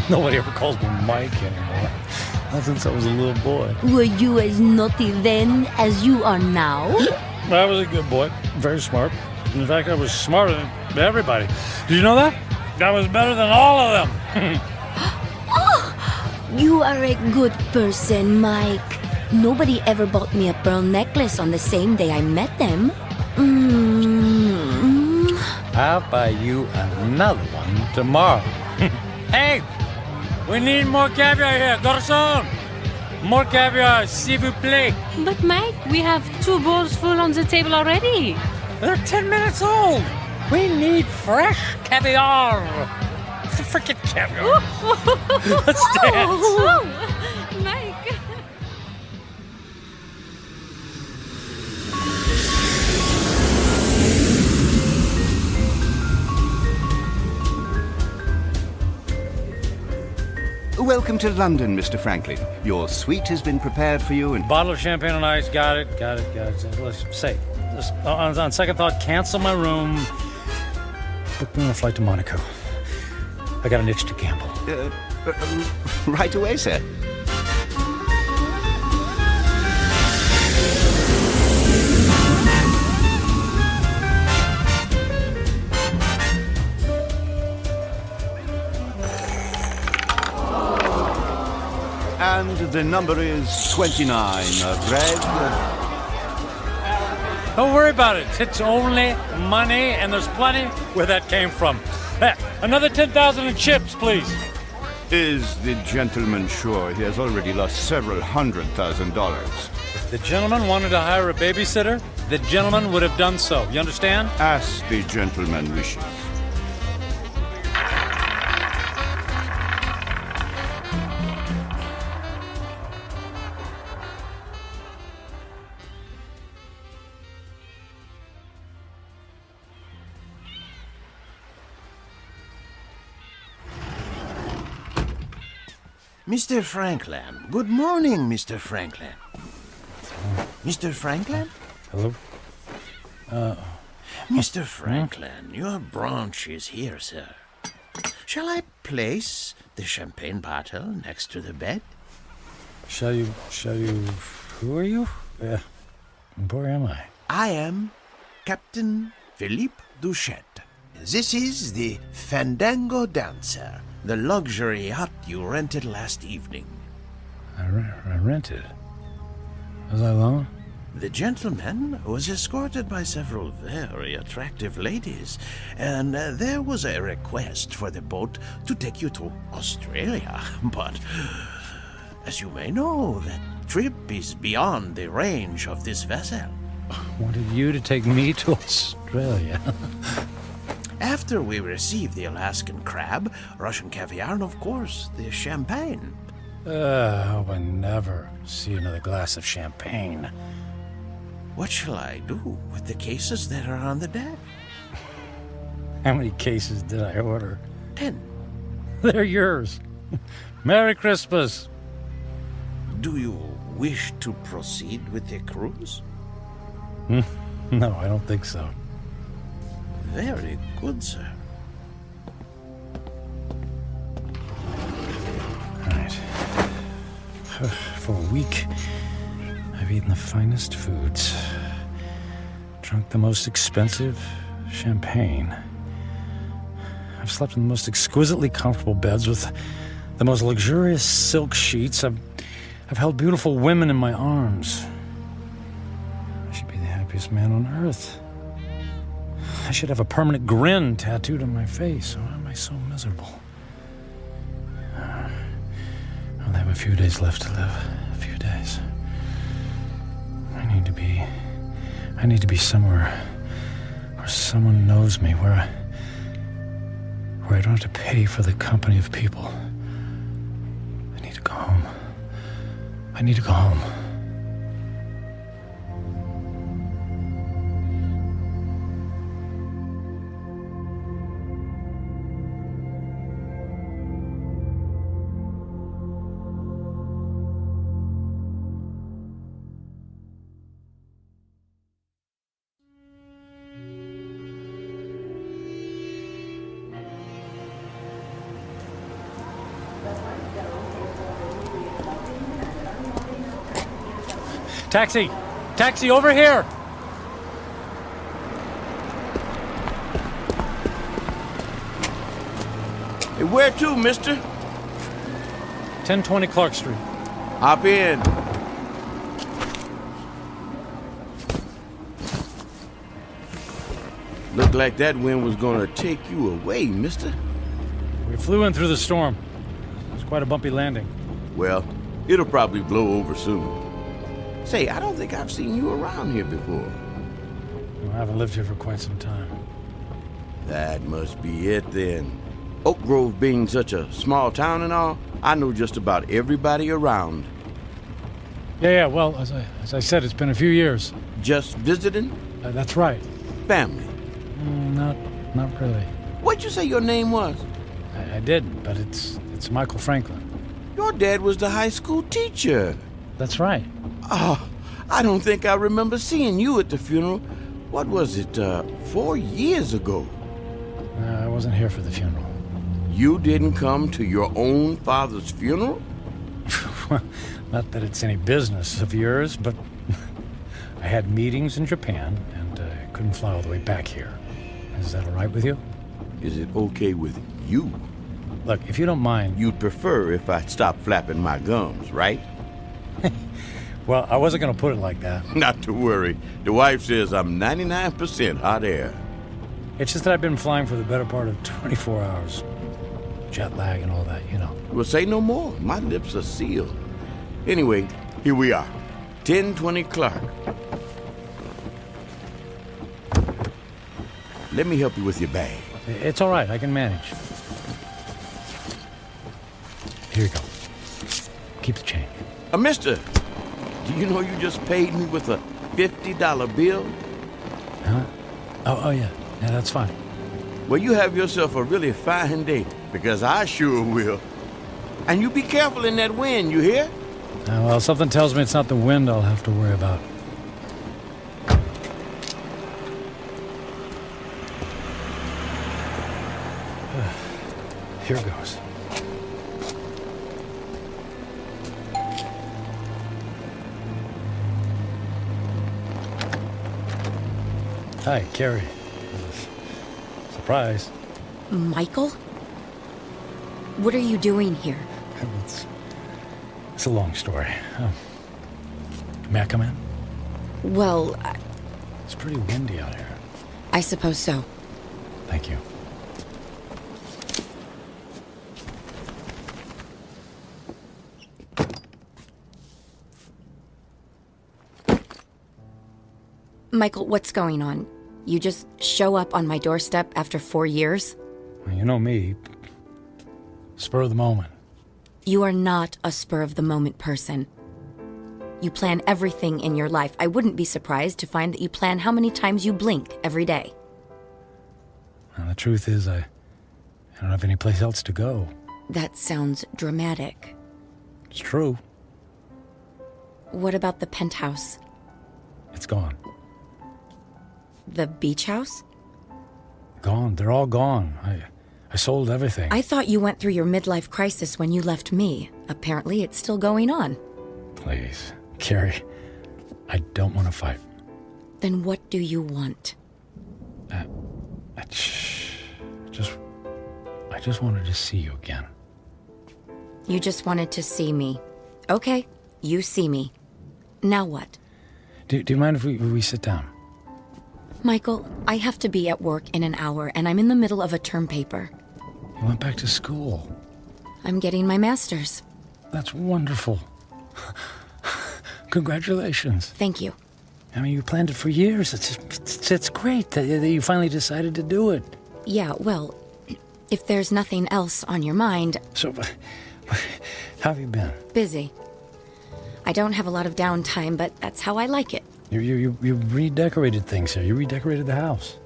Nobody ever calls me Mike anymore. Not since I was a little boy. Were you as naughty then as you are now? I was a good boy. Very smart. In fact, I was smarter than everybody. Did you know that? I was better than all of them. Oh, you are a good person, Mike. Nobody ever bought me a pearl necklace on the same day I met them. I'll buy you another one tomorrow. Hey, we need more caviar here, garçon. More caviar, s'il vous plaît. But Mike, we have 2 bowls full on the table already. They're 10 minutes old. We need fresh caviar. Freaking caviar. Let's dance. Mike. Welcome to London, Mr. Franklin. Your suite has been prepared for you and... Bottle of champagne on ice. Got it. Let's say, on second thought, cancel my room. Book me on a flight to Monaco. I got an itch to gamble. Right away, sir. And the number is 29, red. Don't worry about it. It's only money, and there's plenty where that came from. Another 10,000 in chips, please. Is the gentleman sure he has already lost several $100,000? If the gentleman wanted to hire a babysitter, the gentleman would have done so. You understand? As the gentleman wishes. Mr. Franklin. Good morning, Mr. Franklin. Mr. Franklin? Hello? Mr. Franklin, your branch is here, sir. Shall I place the champagne bottle next to the bed? Shall you... Who are you? Where am I? I am Captain Philippe Duchette. This is the Fandango Dancer, the luxury yacht you rented last evening. I rented? Was I alone? The gentleman was escorted by several very attractive ladies, and there was a request for the boat to take you to Australia. But, as you may know, that trip is beyond the range of this vessel. Wanted you to take me to Australia. After we received the Alaskan crab, Russian caviar, and of course, the champagne. I hope I never see another glass of champagne. What shall I do with the cases that are on the deck? How many cases did I order? 10. They're yours. Merry Christmas. Do you wish to proceed with the cruise? No, I don't think so. Very good, sir. All right. For a week, I've eaten the finest foods, drunk the most expensive champagne. I've slept in the most exquisitely comfortable beds with the most luxurious silk sheets. I've held beautiful women in my arms. I should be the happiest man on earth. I should have a permanent grin tattooed on my face. Why am I so miserable? I'll have a few days left to live. A few days. I need to be somewhere where someone knows me, where I don't have to pay for the company of people. I need to go home. I need to go home. Taxi! Taxi, over here! Hey, where to, mister? 1020 Clark Street. Hop in. Looked like that wind was gonna take you away, mister. We flew in through the storm. It was quite a bumpy landing. Well, it'll probably blow over soon. Say, I don't think I've seen you around here before. Well, I haven't lived here for quite some time. That must be it then. Oak Grove being such a small town and all, I know just about everybody around. Yeah, well, as I said, it's been a few years. Just visiting? That's right. Family? Not really. What'd you say your name was? I didn't, but it's Michael Franklin. Your dad was the high school teacher. That's right. Oh, I don't think I remember seeing you at the funeral. What was it, 4 years ago? I wasn't here for the funeral. You didn't come to your own father's funeral? Not that it's any business of yours, but I had meetings in Japan and couldn't fly all the way back here. Is that all right with you? Is it okay with you? Look, if you don't mind... You'd prefer if I stopped flapping my gums, right? Well, I wasn't going to put it like that. Not to worry. The wife says I'm 99% hot air. It's just that I've been flying for the better part of 24 hours. Jet lag and all that, you know. Well, say no more. My lips are sealed. Anyway, here we are. 1020 Clark. Let me help you with your bag. It's all right. I can manage. Here you go. Keep the change. Mister, do you know you just paid me with a $50 bill? Huh? Oh, yeah. Yeah, that's fine. Well, you have yourself a really fine day, because I sure will. And you be careful in that wind, you hear? Well, something tells me it's not the wind I'll have to worry about. Here goes. Hi, Carrie. Surprise. Michael? What are you doing here? It's a long story. May I come in? Well, It's pretty windy out here. I suppose so. Thank you. Michael, what's going on? You just show up on my doorstep after 4 years? Well, you know me. Spur of the moment. You are not a spur-of-the-moment person. You plan everything in your life. I wouldn't be surprised to find that you plan how many times you blink every day. Well, the truth is, I don't have any place else to go. That sounds dramatic. It's true. What about the penthouse? It's gone. The beach house? Gone. They're all gone. I sold everything. I thought you went through your midlife crisis when you left me. Apparently, it's still going on. Please, Carrie, I don't want to fight. Then what do you want? I just wanted to see you again. You just wanted to see me. Okay, you see me. Now what? Do you mind if we sit down? Michael, I have to be at work in an hour, and I'm in the middle of a term paper. You went back to school. I'm getting my master's. That's wonderful. Congratulations. Thank you. I mean, you planned it for years. It's great that you finally decided to do it. Yeah, well, if there's nothing else on your mind... So, how have you been? Busy. I don't have a lot of downtime, but that's how I like it. You redecorated things here. You redecorated the house.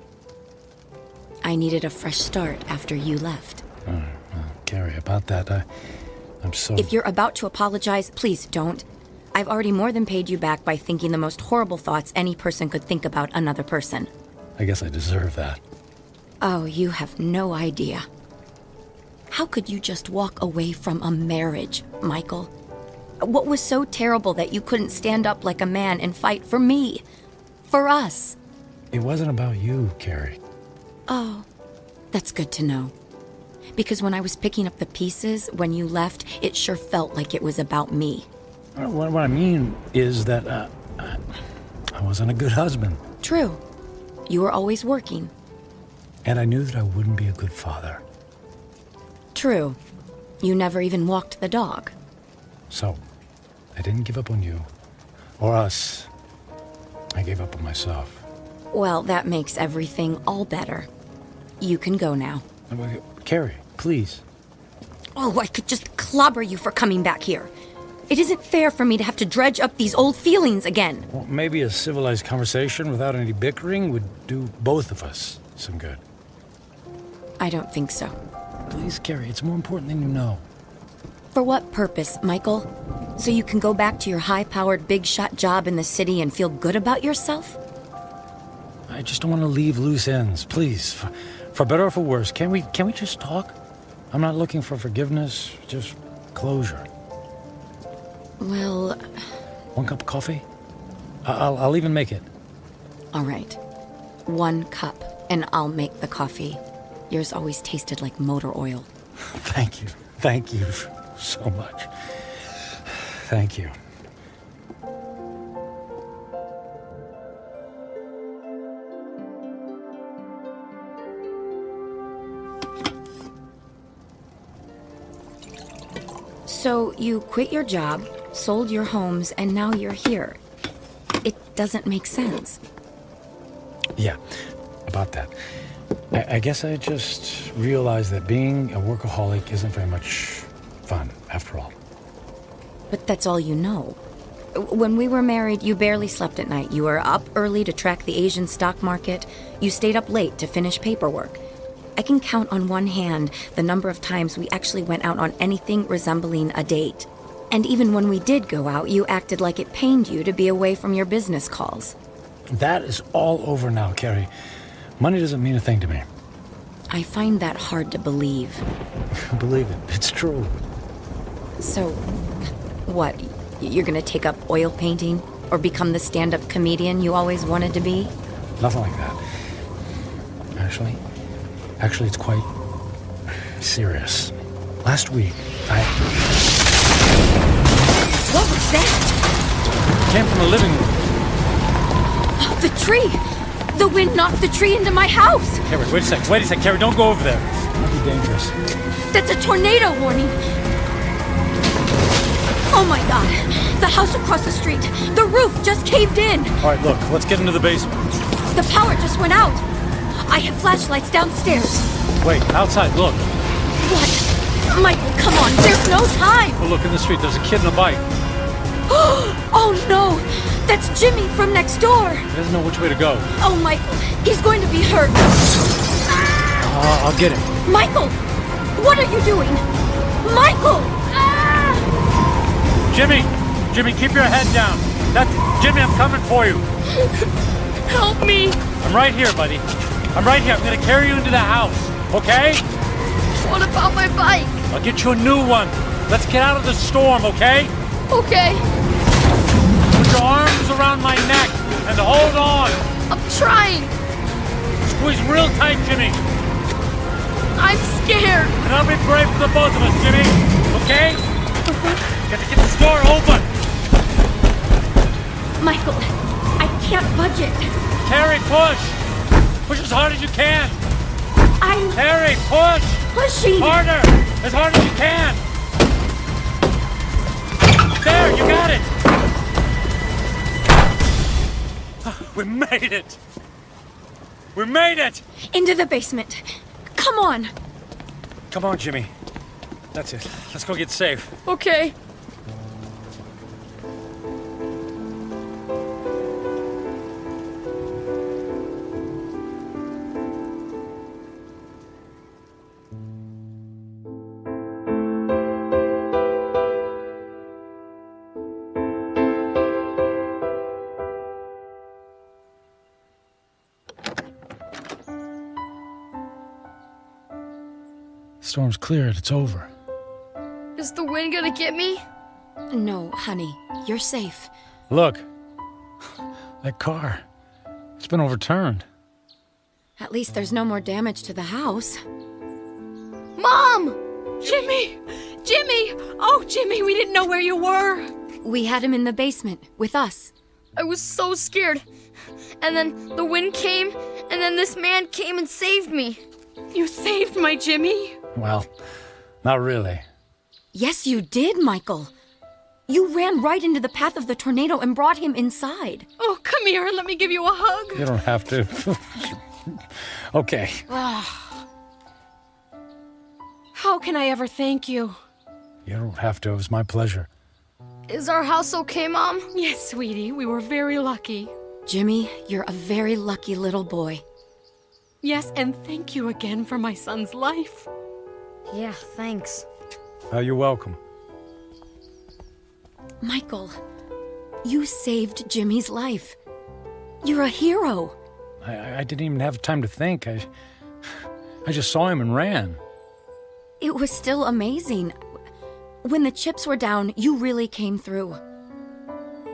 I needed a fresh start after you left. Oh, well, Carrie, about that, I'm so... If you're about to apologize, please don't. I've already more than paid you back by thinking the most horrible thoughts any person could think about another person. I guess I deserve that. Oh, you have no idea. How could you just walk away from a marriage, Michael? What was so terrible that you couldn't stand up like a man and fight for me? For us? It wasn't about you, Carrie. Oh, that's good to know. Because when I was picking up the pieces, when you left, it sure felt like it was about me. What I mean is that I wasn't a good husband. True. You were always working. And I knew that I wouldn't be a good father. True. You never even walked the dog. So, I didn't give up on you. Or us. I gave up on myself. Well, that makes everything all better. You can go now. Carrie, please. Oh, I could just clobber you for coming back here. It isn't fair for me to have to dredge up these old feelings again. Well, maybe a civilized conversation without any bickering would do both of us some good. I don't think so. Please, Carrie, it's more important than you know. For what purpose, Michael? So you can go back to your high-powered, big-shot job in the city and feel good about yourself? I just don't want to leave loose ends, please. For better or for worse, can we just talk? I'm not looking for forgiveness, just closure. Well... One cup of coffee? I'll even make it. All right. 1 cup, and I'll make the coffee. Yours always tasted like motor oil. Thank you. Thank you so much. Thank you. So you quit your job, sold your homes, and now you're here. It doesn't make sense. Yeah, about that. I guess I just realized that being a workaholic isn't very much fun, after all. But that's all you know. When we were married, you barely slept at night. You were up early to track the Asian stock market. You stayed up late to finish paperwork. I can count on one hand the number of times we actually went out on anything resembling a date. And even when we did go out, you acted like it pained you to be away from your business calls. That is all over now, Carrie. Money doesn't mean a thing to me. I find that hard to believe. Believe it. It's true. So, what? You're gonna take up oil painting? Or become the stand-up comedian you always wanted to be? Nothing like that. Actually, it's quite serious. Last week, What was that? Came from the living room. Oh, the tree! The wind knocked the tree into my house! Carrie, wait a sec, Carrie, don't go over there. It might be dangerous. That's a tornado warning! Oh my god! The house across the street! The roof just caved in! All right, look, let's get into the basement. The power just went out! I have flashlights downstairs. Wait, outside, look. What? Michael, come on, there's no time! Oh, look, in the street, there's a kid in a bike. Oh no! That's Jimmy from next door! He doesn't know which way to go. Oh, Michael, he's going to be hurt. I'll get him. Michael! What are you doing? Michael! Jimmy, keep your head down. Jimmy, I'm coming for you. Help me! I'm right here, buddy. I'm right here. I'm gonna carry you into the house, okay? What about my bike? I'll get you a new one. Let's get out of the storm, okay? Okay. Put your arms around my neck and hold on. I'm trying. Squeeze real tight, Jimmy. I'm scared. And I'll be brave for the both of us, Jimmy. Okay? Got to get this door open. Michael, I can't budge it. Carrie, push. Push as hard as you can! Harry, push! Pushing! Harder! As hard as you can! There, you got it! We made it! We made it! Into the basement. Come on! Come on, Jimmy. That's it. Let's go get safe. Okay. Storm's cleared. It's over. Is the wind gonna get me? No, honey. You're safe. Look. That car. It's been overturned. At least there's no more damage to the house. Mom! Jimmy! Jimmy! Oh, Jimmy, we didn't know where you were. We had him in the basement with us. I was so scared. And then the wind came, and then this man came and saved me. You saved my Jimmy? Well, not really. Yes, you did, Michael. You ran right into the path of the tornado and brought him inside. Oh, come here and let me give you a hug. You don't have to. Okay. How can I ever thank you? You don't have to. It was my pleasure. Is our house okay, Mom? Yes, sweetie. We were very lucky. Jimmy, you're a very lucky little boy. Yes, and thank you again for my son's life. Yeah, thanks. You're welcome. Michael, you saved Jimmy's life. You're a hero. I didn't even have time to think. I just saw him and ran. It was still amazing. When the chips were down, you really came through.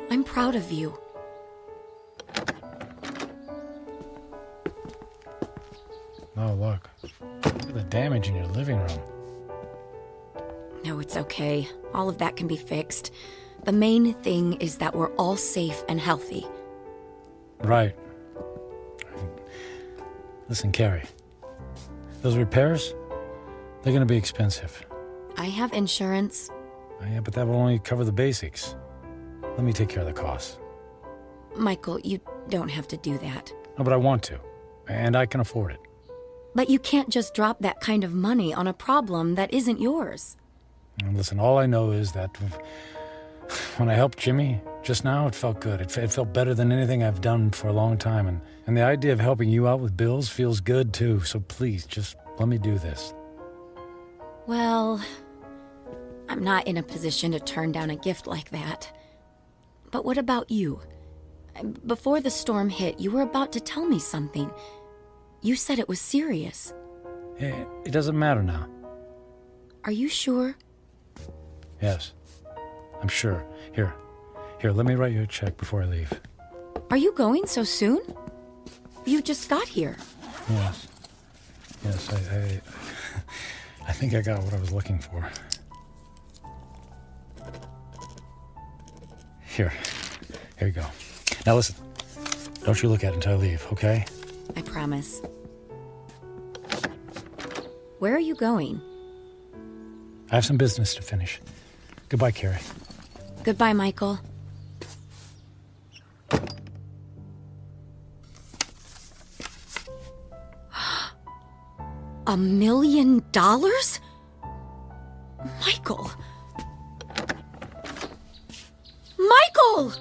I'm proud of you. Oh, look. Look at the damage in your living room. No, it's okay. All of that can be fixed. The main thing is that we're all safe and healthy. Right. Listen, Carrie. Those repairs, they're gonna be expensive. I have insurance. Yeah, but that will only cover the basics. Let me take care of the costs. Michael, you don't have to do that. No, but I want to. And I can afford it. But you can't just drop that kind of money on a problem that isn't yours. And listen, all I know is that when I helped Jimmy just now, it felt good. It felt better than anything I've done for a long time. And the idea of helping you out with bills feels good, too. So please, just let me do this. Well, I'm not in a position to turn down a gift like that. But what about you? Before the storm hit, you were about to tell me something. You said it was serious. It doesn't matter now. Are you sure? Yes, I'm sure. Here, let me write you a check before I leave. Are you going so soon? You just got here. Yes, I think I got what I was looking for. Here you go. Now listen, don't you look at it until I leave, okay? I promise. Where are you going? I have some business to finish. Goodbye, Carrie. Goodbye, Michael. $1 million? Michael! Michael!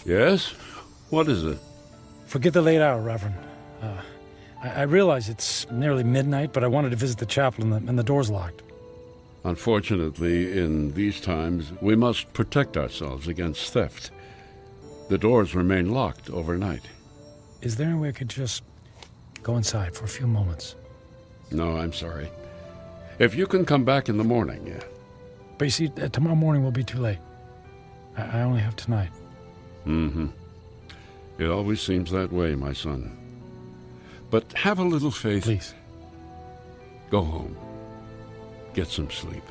Yes? What is it? Forget the late hour, Reverend. I realize it's nearly midnight, but I wanted to visit the chapel and the door's locked. Unfortunately, in these times, we must protect ourselves against theft. The doors remain locked overnight. Is there any way I could just go inside for a few moments? No, I'm sorry. If you can come back in the morning, yeah. But you see, tomorrow morning will be too late. I only have tonight. Mm-hmm. It always seems that way, my son. But have a little faith. Please. Go home. Get some sleep.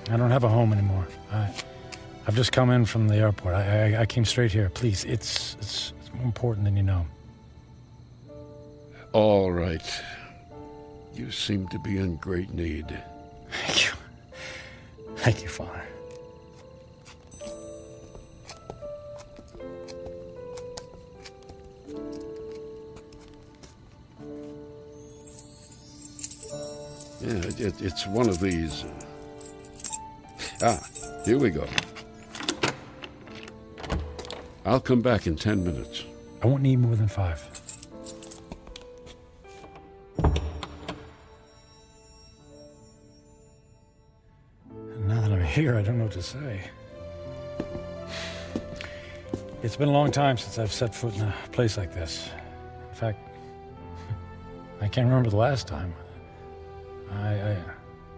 I don't have a home anymore. I've just come in from the airport. I came straight here. Please, it's more important than you know. All right. You seem to be in great need. Thank you. Thank you, Father. Yeah, it's one of these. Here we go. I'll come back in 10 minutes. I won't need more than 5. Now that I'm here, I don't know what to say. It's been a long time since I've set foot in a place like this. In fact, I can't remember the last time. I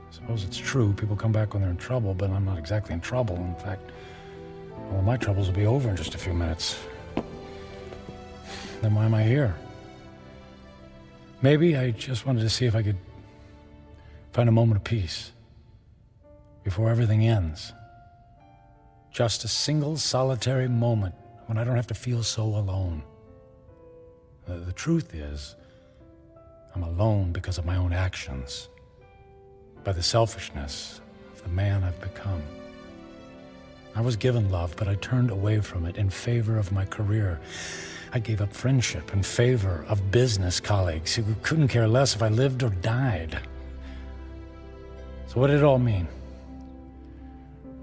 suppose it's true. People come back when they're in trouble, but I'm not exactly in trouble. In fact, all my troubles will be over in just a few minutes. Then why am I here? Maybe I just wanted to see if I could find a moment of peace before everything ends. Just a single solitary moment when I don't have to feel so alone. The truth is, I'm alone because of my own actions, by the selfishness of the man I've become. I was given love, but I turned away from it in favor of my career. I gave up friendship in favor of business colleagues who couldn't care less if I lived or died. So what did it all mean?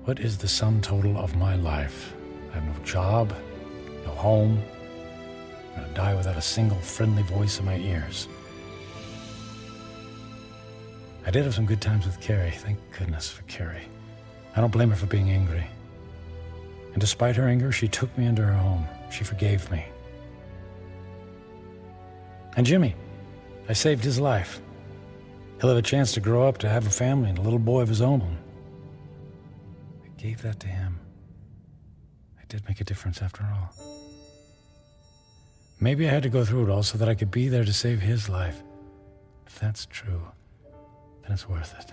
What is the sum total of my life? I have no job, no home. I'm gonna die without a single friendly voice in my ears. I did have some good times with Carrie. Thank goodness for Carrie. I don't blame her for being angry. And despite her anger, she took me into her home. She forgave me. And Jimmy, I saved his life. He'll have a chance to grow up, to have a family and a little boy of his own. I gave that to him. I did make a difference after all. Maybe I had to go through it all so that I could be there to save his life. If that's true, then it's worth it.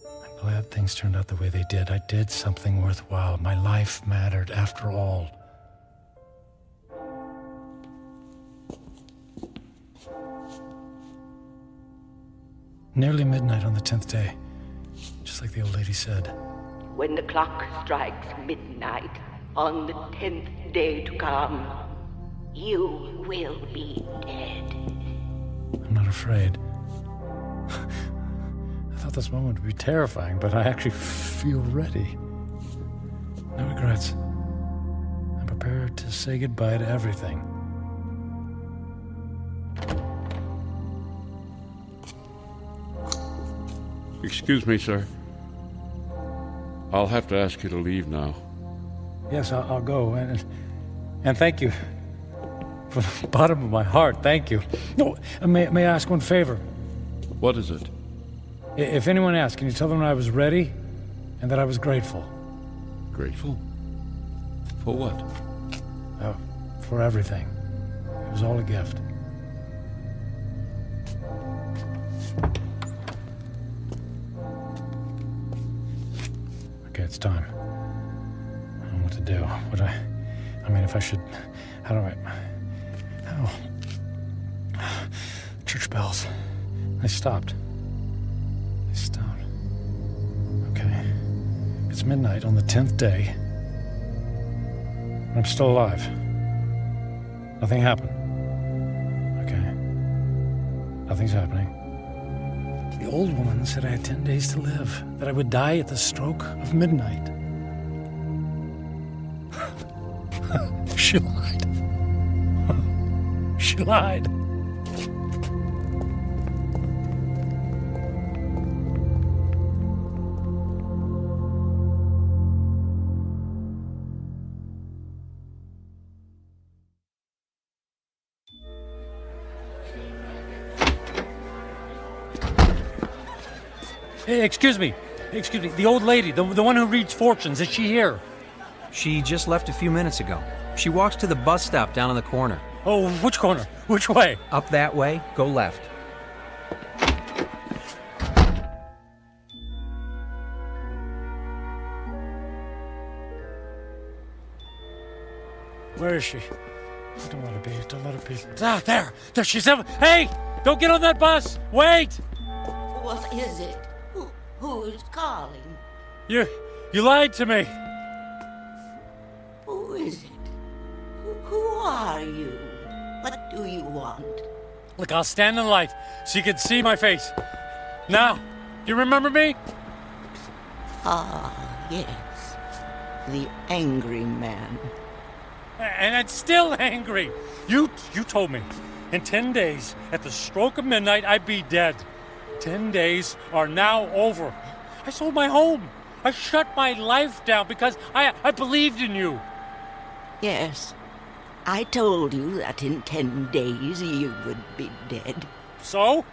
I'm glad things turned out the way they did. I did something worthwhile. My life mattered after all. Nearly midnight on the 10th day, just like the old lady said. When the clock strikes midnight on the 10th day to come, you will be dead. I'm not afraid. I thought this moment would be terrifying, but I actually feel ready. No regrets. I'm prepared to say goodbye to everything. Excuse me, sir. I'll have to ask you to leave now. Yes, I'll go, and thank you. From the bottom of my heart, thank you. No, may I ask one favor? What is it? If anyone asks, can you tell them I was ready and that I was grateful? Grateful? For what? For everything. It was all a gift. Okay, it's time. I don't know what to do. I mean, if I should... How do I... Church bells. They stopped. Okay. It's midnight on the 10th day. And I'm still alive. Nothing happened. Okay. Nothing's happening. The old woman said I had 10 days to live, that I would die at the stroke of midnight. She lied. She lied. Hey, excuse me. The old lady, the one who reads fortunes, is she here? She just left a few minutes ago. She walks to the bus stop down in the corner. Oh, which corner? Which way? Up that way, go left. Where is she? I don't let her be. Ah, there she's. Hey, don't get on that bus. Wait. What is it? Who is calling? You lied to me. Who is it? Who are you? What do you want? Look, I'll stand in the light so you can see my face. Now, do you remember me? Ah, yes. The angry man. And I'm still angry. You told me in 10 days, at the stroke of midnight, I'd be dead. 10 days are now over. I sold my home. I shut my life down because I believed in you. Yes. I told you that in 10 days you would be dead. So?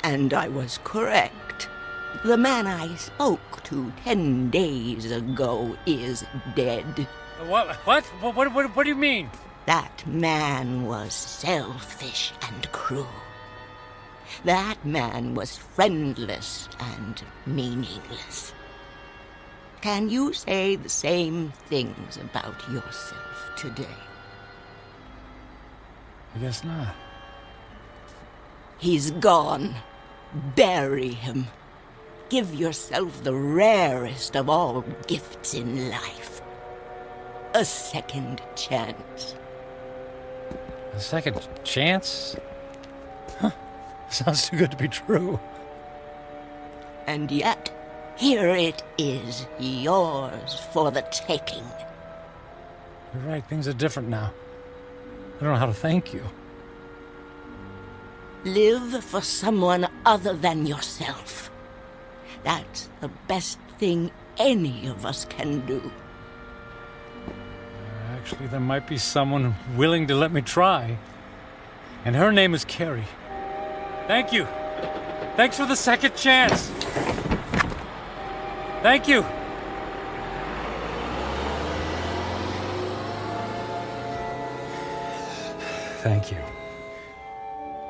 And I was correct. The man I spoke to 10 days ago is dead. What do you mean? That man was selfish and cruel. That man was friendless and meaningless. Can you say the same things about yourself today? I guess not. He's gone. Bury him. Give yourself the rarest of all gifts in life. A second chance. A second chance? Huh. Sounds too good to be true. And yet, here it is, yours for the taking. You're right, things are different now. I don't know how to thank you. Live for someone other than yourself. That's the best thing any of us can do. Actually, there might be someone willing to let me try. And her name is Carrie. Thank you. Thanks for the second chance. Thank you. Thank you.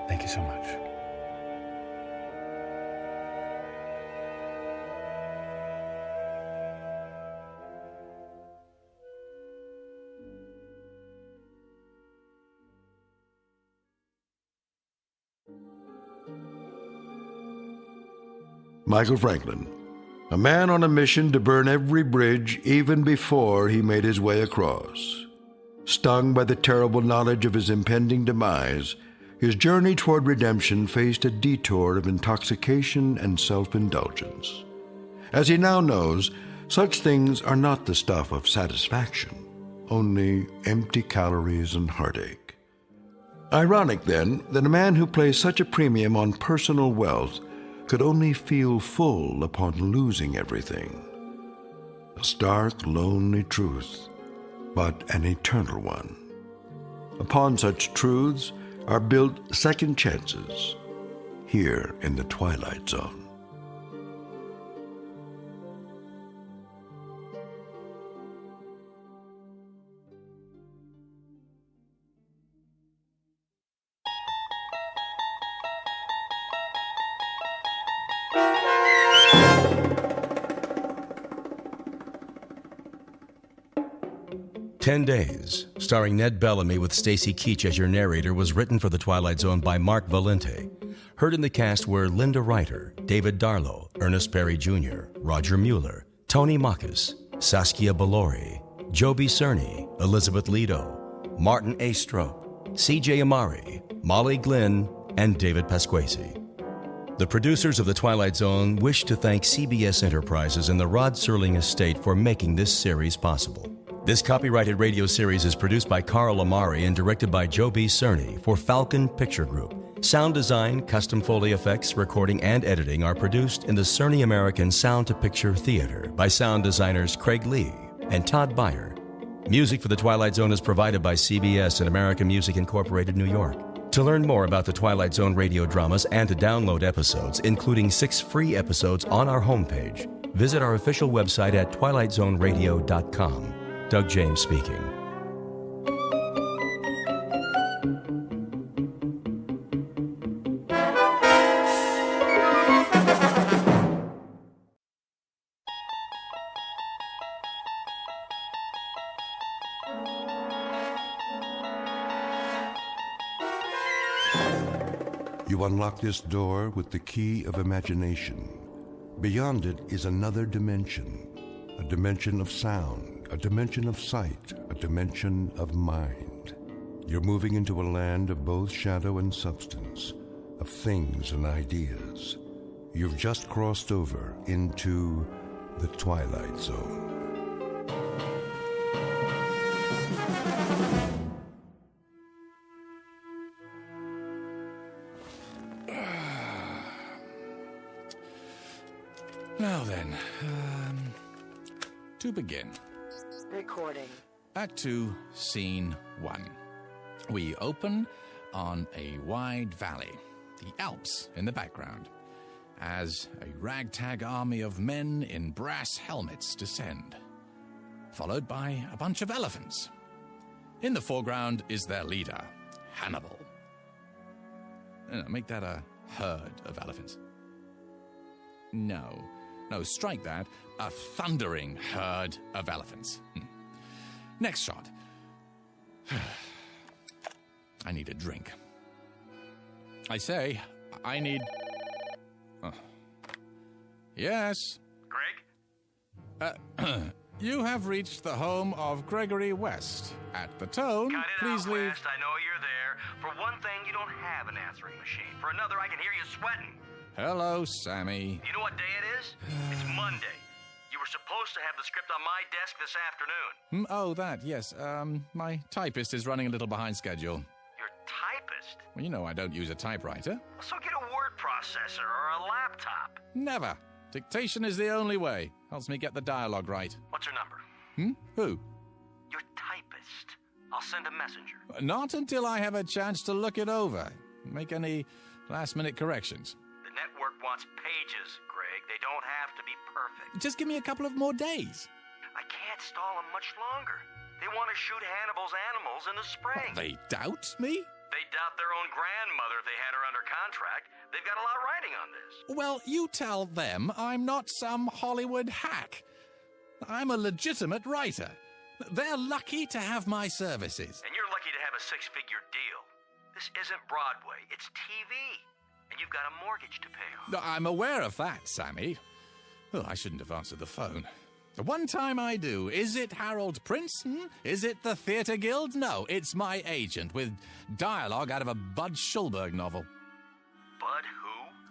Thank you so much. Michael Franklin, a man on a mission to burn every bridge even before he made his way across. Stung by the terrible knowledge of his impending demise, his journey toward redemption faced a detour of intoxication and self-indulgence. As he now knows, such things are not the stuff of satisfaction, only empty calories and heartache. Ironic, then, that a man who placed such a premium on personal wealth could only feel full upon losing everything. A stark, lonely truth, but an eternal one. Upon such truths are built second chances, here in the Twilight Zone. "10 Days," starring Ned Bellamy with Stacy Keach as your narrator, was written for The Twilight Zone by Mark Valente. Heard in the cast were Linda Ryder, David Darlow, Ernest Perry Jr., Roger Mueller, Tony Makis, Saskia Balori, Joby Cerny, Elizabeth Lido, Martin A. Strope, C.J. Amari, Molly Glynn, and David Pasquesi. The producers of The Twilight Zone wish to thank CBS Enterprises and the Rod Serling estate for making this series possible. This copyrighted radio series is produced by Carl Amari and directed by Joby Cerny for Falcon Picture Group. Sound design, custom Foley effects, recording, and editing are produced in the Cerny American Sound to Picture Theater by sound designers Craig Lee and Todd Beyer. Music for The Twilight Zone is provided by CBS and American Music Incorporated, New York. To To learn more about the Twilight Zone radio dramas and to download episodes, including 6 free episodes on our homepage, visit our official website at twilightzoneradio.com. Doug James speaking. You unlock this door with the key of imagination. Beyond it is another dimension, a dimension of sound, a dimension of sight, a dimension of mind. You're moving into a land of both shadow and substance, of things and ideas. You've just crossed over into the Twilight Zone. Now then, to begin. Recording. Act 2, Scene 1. We open on a wide valley, the Alps in the background, as a ragtag army of men in brass helmets descend, followed by a bunch of elephants. In the foreground is their leader, Hannibal. Make that a herd of elephants. No, strike that. A thundering herd of elephants. Next shot. I need a drink. I say, I need... Oh. Yes? Greg? You have reached the home of Gregory West. At the tone, Cut it please out, leave... West. I know you're there. For one thing, you don't have an answering machine. For another, I can hear you sweating. Hello, Sammy. You know what day it is? It's Monday. You were supposed to have the script on my desk this afternoon. Oh, that, yes. My typist is running a little behind schedule. Your typist? Well, you know I don't use a typewriter. So get a word processor or a laptop. Never. Dictation is the only way. Helps me get the dialogue right. What's her number? Who? Your typist. I'll send a messenger. Not until I have a chance to look it over. Make any last-minute corrections. The network wants pages, Greg. They don't have to be perfect. Just give me a couple of more days. I can't stall them much longer. They want to shoot Hannibal's animals in the spring. They doubt me? They doubt their own grandmother if they had her under contract. They've got a lot riding on this. Well, you tell them I'm not some Hollywood hack. I'm a legitimate writer. They're lucky to have my services. And you're lucky to have a six-figure deal. This isn't Broadway, it's TV. And you've got a mortgage to pay off. I'm aware of that, Sammy. Oh, I shouldn't have answered the phone. The one time I do. Is it Harold Prince? Is it the Theatre Guild? No, it's my agent with dialogue out of a Bud Schulberg novel. Bud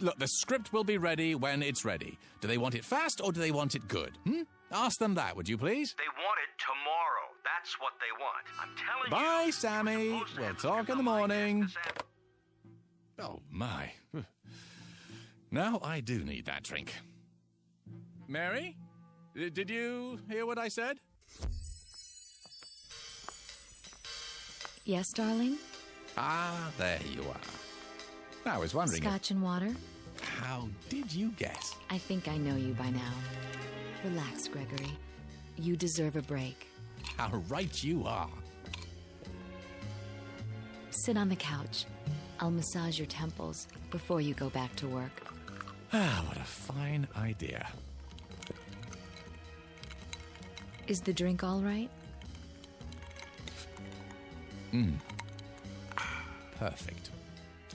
who? Look, the script will be ready when it's ready. Do they want it fast or do they want it good? Ask them that, would you please? They want it tomorrow. That's what they want. I'm telling Bye, you. Sammy. We'll talk in the morning. Oh, my. Now I do need that drink. Mary? Did you hear what I said? Yes, darling? Ah, there you are. I was wondering... Scotch and water? How did you guess? I think I know you by now. Relax, Gregory. You deserve a break. How right you are. Sit on the couch. I'll massage your temples before you go back to work. Ah, what a fine idea. Is the drink all right? Perfect.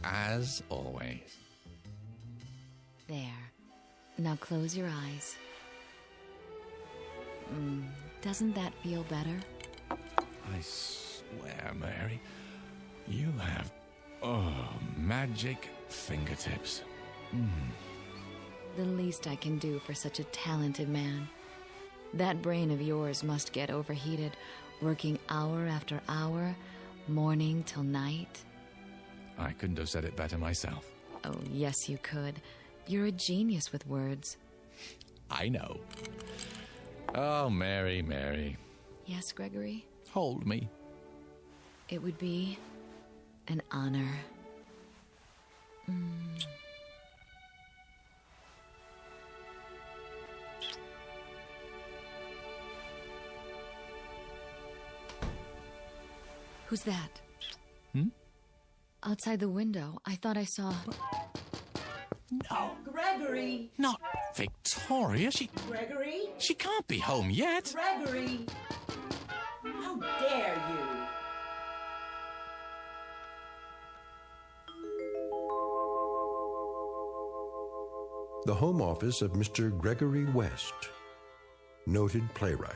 As always. There. Now close your eyes. Doesn't that feel better? I swear, Mary, you have, magic fingertips. The least I can do for such a talented man. That brain of yours must get overheated, working hour after hour, morning till night. I couldn't have said it better myself. Oh, yes, you could. You're a genius with words. I know. Oh, Mary, Mary. Yes, Gregory? Hold me. It would be an honor. Who's that? Hmm? Outside the window, I thought I saw... No. Gregory! Not Victoria. Gregory? She can't be home yet. Gregory! How dare you! The home office of Mr. Gregory West, noted playwright,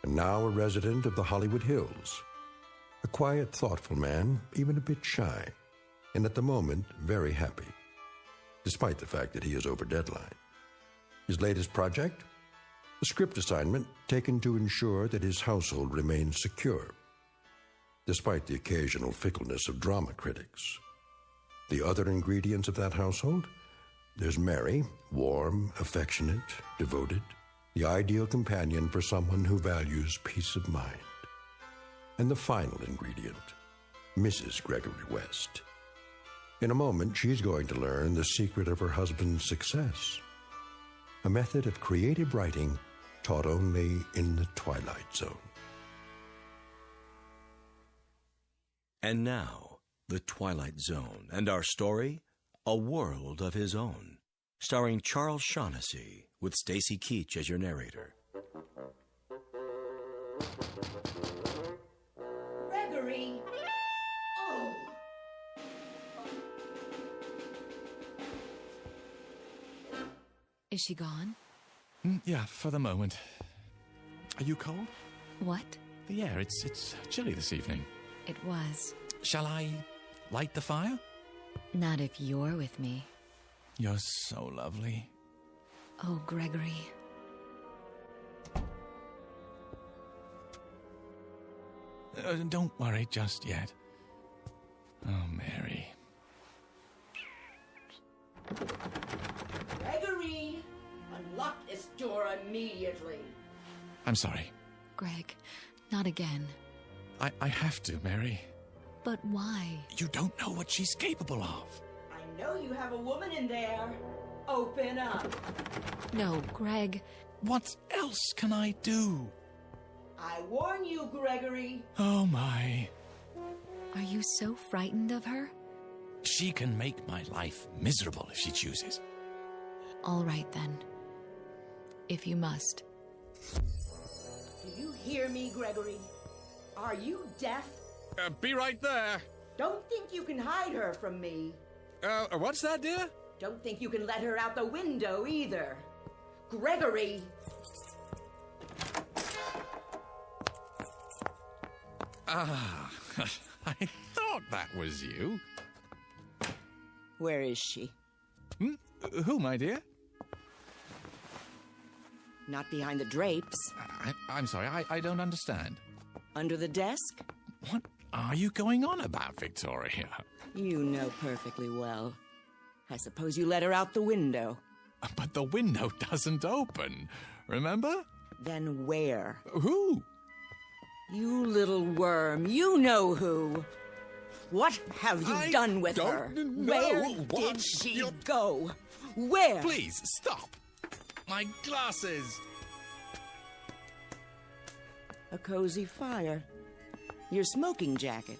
and now a resident of the Hollywood Hills. A quiet, thoughtful man, even a bit shy, and at the moment very happy, despite the fact that he is over deadline. His latest project? A script assignment taken to ensure that his household remains secure, despite the occasional fickleness of drama critics. The other ingredients of that household? There's Mary, warm, affectionate, devoted, the ideal companion for someone who values peace of mind. And the final ingredient, Mrs. Gregory West. In a moment, she's going to learn the secret of her husband's success, a method of creative writing taught only in the Twilight Zone. And now, the Twilight Zone, and our story, A World of His Own, starring Charles Shaughnessy, with Stacy Keach as your narrator. Gregory! Oh! Is she gone? Yeah, for the moment. Are you cold? What? The air, it's chilly this evening. It was. Shall I light the fire? Not if you're with me. You're so lovely. Oh, Gregory. Don't worry just yet. Oh, Mary. Gregory! Unlock this door immediately. I'm sorry. Greg, not again. I have to, Mary. But why? You don't know what she's capable of. I know you have a woman in there. Open up. No, Greg. What else can I do? I warn you, Gregory. Oh, my. Are you so frightened of her? She can make my life miserable if she chooses. All right, then. If you must. Do you hear me, Gregory? Are you deaf? Be right there. Don't think you can hide her from me. What's that, dear? Don't think you can let her out the window either. Gregory! Ah, I thought that was you. Where is she? Who, my dear? Not behind the drapes. I'm sorry, I don't understand. Under the desk? What are you going on about, Victoria? You know perfectly well. I suppose you let her out the window. But the window doesn't open, remember? Then where? Who? You little worm, you know who. What have you done with her? Where did she go? Where? Please, stop. My glasses. A cozy fire. Your smoking jacket.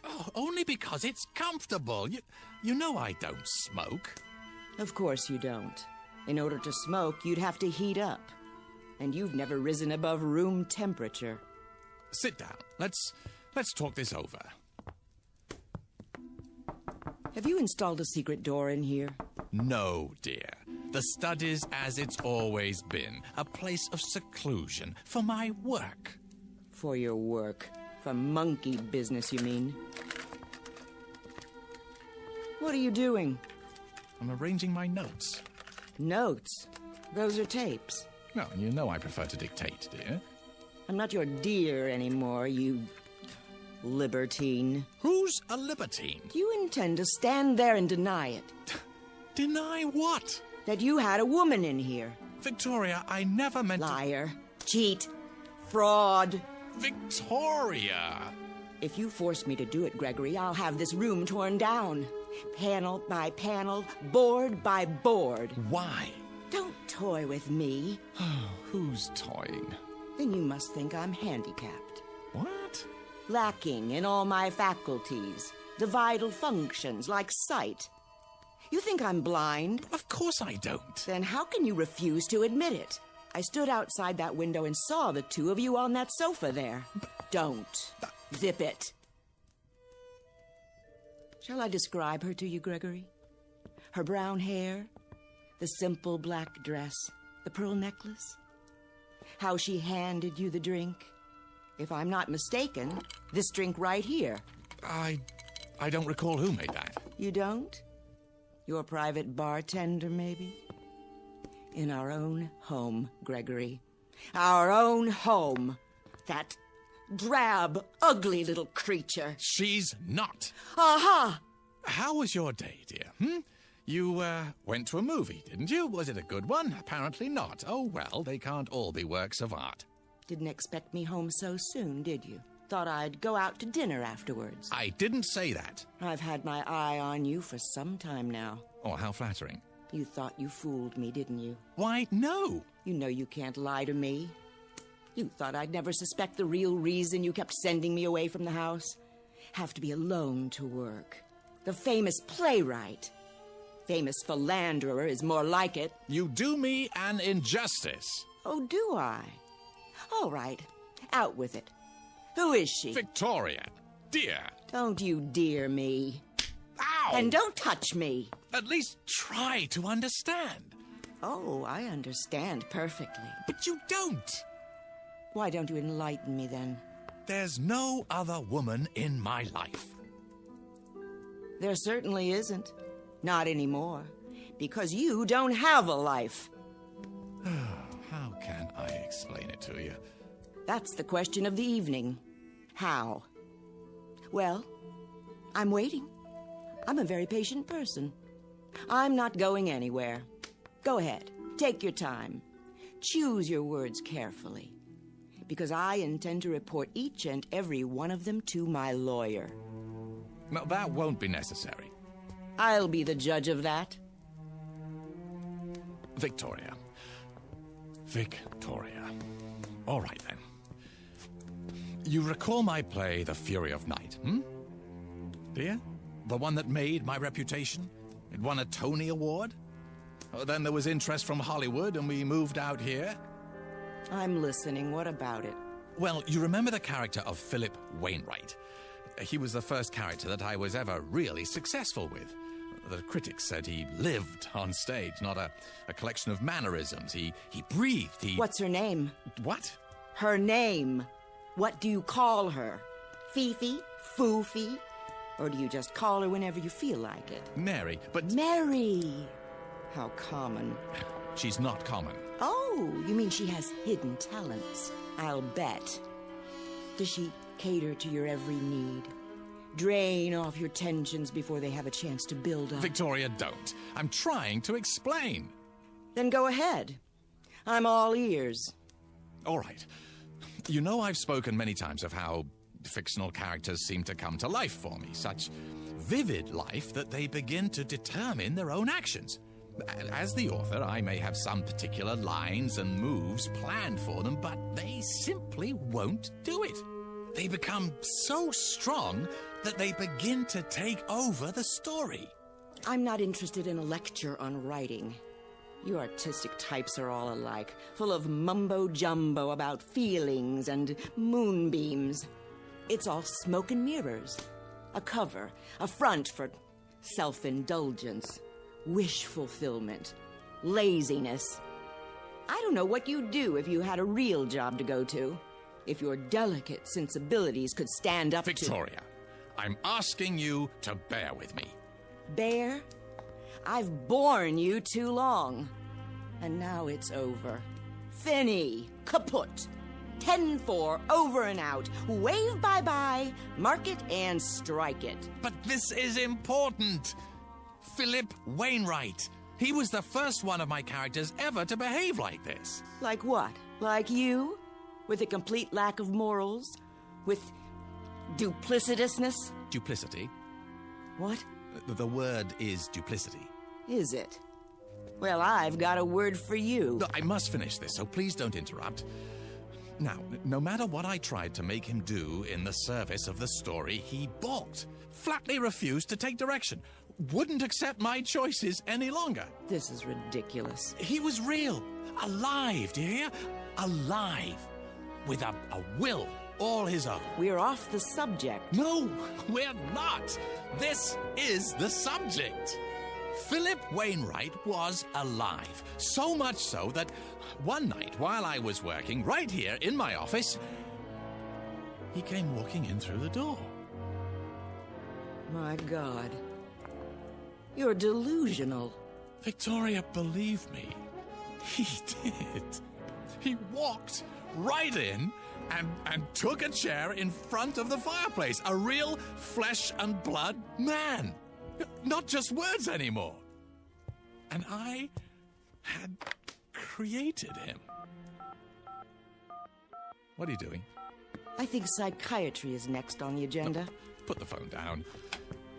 Oh, only because it's comfortable. You know I don't smoke. Of course you don't. In order to smoke, you'd have to heat up. And you've never risen above room temperature. Sit down. Let's talk this over. Have you installed a secret door in here? No, dear. The study's as it's always been. A place of seclusion for my work. For your work. For monkey business, you mean? What are you doing? I'm arranging my notes. Notes? Those are tapes. Well, you know I prefer to dictate, dear. I'm not your dear anymore, you libertine. Who's a libertine? You intend to stand there and deny it. Deny what? That you had a woman in here. Victoria, I never meant Liar. Cheat. Fraud. Victoria! If you force me to do it, Gregory, I'll have this room torn down. Panel by panel, board by board. Why? Don't toy with me. Who's toying? Then you must think I'm handicapped. What? Lacking in all my faculties, the vital functions like sight. You think I'm blind? Of course I don't. Then how can you refuse to admit it? I stood outside that window and saw the two of you on that sofa there. Don't. Zip it. Shall I describe her to you, Gregory? Her brown hair, the simple black dress, the pearl necklace, how she handed you the drink. If I'm not mistaken, this drink right here. I don't recall who made that. You don't? Your private bartender, maybe? In our own home, Gregory. Our own home. That drab, ugly little creature. She's not. Aha! How was your day, dear? You, went to a movie, didn't you? Was it a good one? Apparently not. Oh, well, they can't all be works of art. Didn't expect me home so soon, did you? Thought I'd go out to dinner afterwards. I didn't say that. I've had my eye on you for some time now. Oh, how flattering. You thought you fooled me, didn't you? Why, no. You know you can't lie to me. You thought I'd never suspect the real reason you kept sending me away from the house. Have to be alone to work. The famous playwright. Famous philanderer is more like it. You do me an injustice. Oh, do I? All right, out with it. Who is she? Victoria, dear. Don't you dear me. Ow! And don't touch me. At least try to understand. Oh, I understand perfectly. But you don't. Why don't you enlighten me then? There's no other woman in my life. There certainly isn't. Not anymore. Because you don't have a life. How can I explain it to you? That's the question of the evening. How? Well, I'm waiting. I'm a very patient person. I'm not going anywhere. Go ahead. Take your time. Choose your words carefully. Because I intend to report each and every one of them to my lawyer. No, that won't be necessary. I'll be the judge of that. Victoria. All right, then. You recall my play, The Fury of Night, Do you? The one that made my reputation? It won a Tony Award? Then there was interest from Hollywood, and we moved out here. I'm listening. What about it? Well, you remember the character of Philip Wainwright. He was the first character that I was ever really successful with. The critics said he lived on stage, not a collection of mannerisms. He breathed, What's her name? What? Her name. What do you call her? Fifi? Foofy? Or do you just call her whenever you feel like it? Mary, but... Mary! How common. She's not common. Oh, you mean she has hidden talents? I'll bet. Does she cater to your every need? Drain off your tensions before they have a chance to build up? Victoria, don't. I'm trying to explain. Then go ahead. I'm all ears. All right. You know I've spoken many times of how fictional characters seem to come to life for me. Such vivid life that they begin to determine their own actions. As the author, I may have some particular lines and moves planned for them, but they simply won't do it. They become so strong that they begin to take over the story. I'm not interested in a lecture on writing. You artistic types are all alike, full of mumbo-jumbo about feelings and moonbeams. It's all smoke and mirrors. A cover, a front for self-indulgence, wish fulfillment, laziness. I don't know what you'd do if you had a real job to go to. If your delicate sensibilities could stand up Victoria, I'm asking you to bear with me. Bear? I've borne you too long. And now it's over. Finny, kaput. 10-4, over and out. Wave bye-bye, mark it and strike it. But this is important. Philip Wainwright. He was the first one of my characters ever to behave like this. Like what? Like you? With a complete lack of morals? With Duplicitousness? Duplicity. What? The word is duplicity. Is it? Well, I've got a word for you. Look, I must finish this, so please don't interrupt. Now, no matter what I tried to make him do in the service of the story, he balked. Flatly refused to take direction. Wouldn't accept my choices any longer. This is ridiculous. He was real. Alive, do you hear? Alive. With a will all his own. We're off the subject. No, we're not. This is the subject. Philip Wainwright was alive. So much so that one night while I was working right here in my office, he came walking in through the door. My God. You're delusional. Victoria, believe me, he did. He walked right in and took a chair in front of the fireplace. A real flesh and blood man. Not just words anymore. And I had created him. What are you doing? I think psychiatry is next on the agenda. Put the phone down.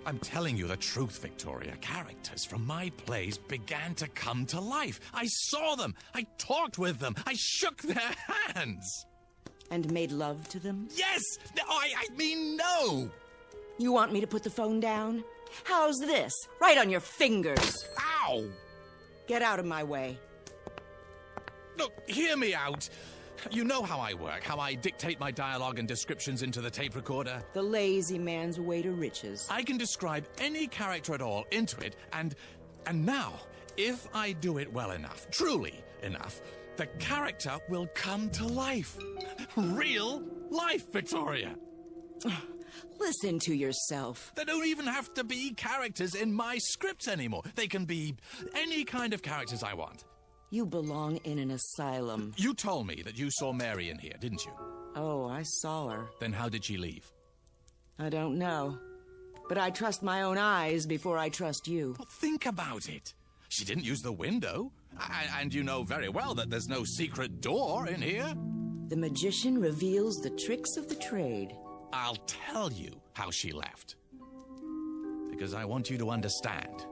I'm telling you the truth, Victoria. Characters from my plays began to come to life. I saw them. I talked with them. I shook their hands. And made love to them? Yes! I mean no! You want me to put the phone down? How's this? Right on your fingers. Ow! Get out of my way. Look, hear me out. You know how I work, how I dictate my dialogue and descriptions into the tape recorder. The lazy man's way to riches. I can describe any character at all into it, and now, if I do it well enough, truly enough, the character will come to life. Real life, Victoria. Listen to yourself. They don't even have to be characters in my scripts anymore. They can be any kind of characters I want. You belong in an asylum. You told me that you saw Mary in here, didn't you? Oh, I saw her. Then how did she leave? I don't know. But I trust my own eyes before I trust you. Well, think about it. She didn't use the window. And you know very well that there's no secret door in here. The magician reveals the tricks of the trade. I'll tell you how she left. Because I want you to understand.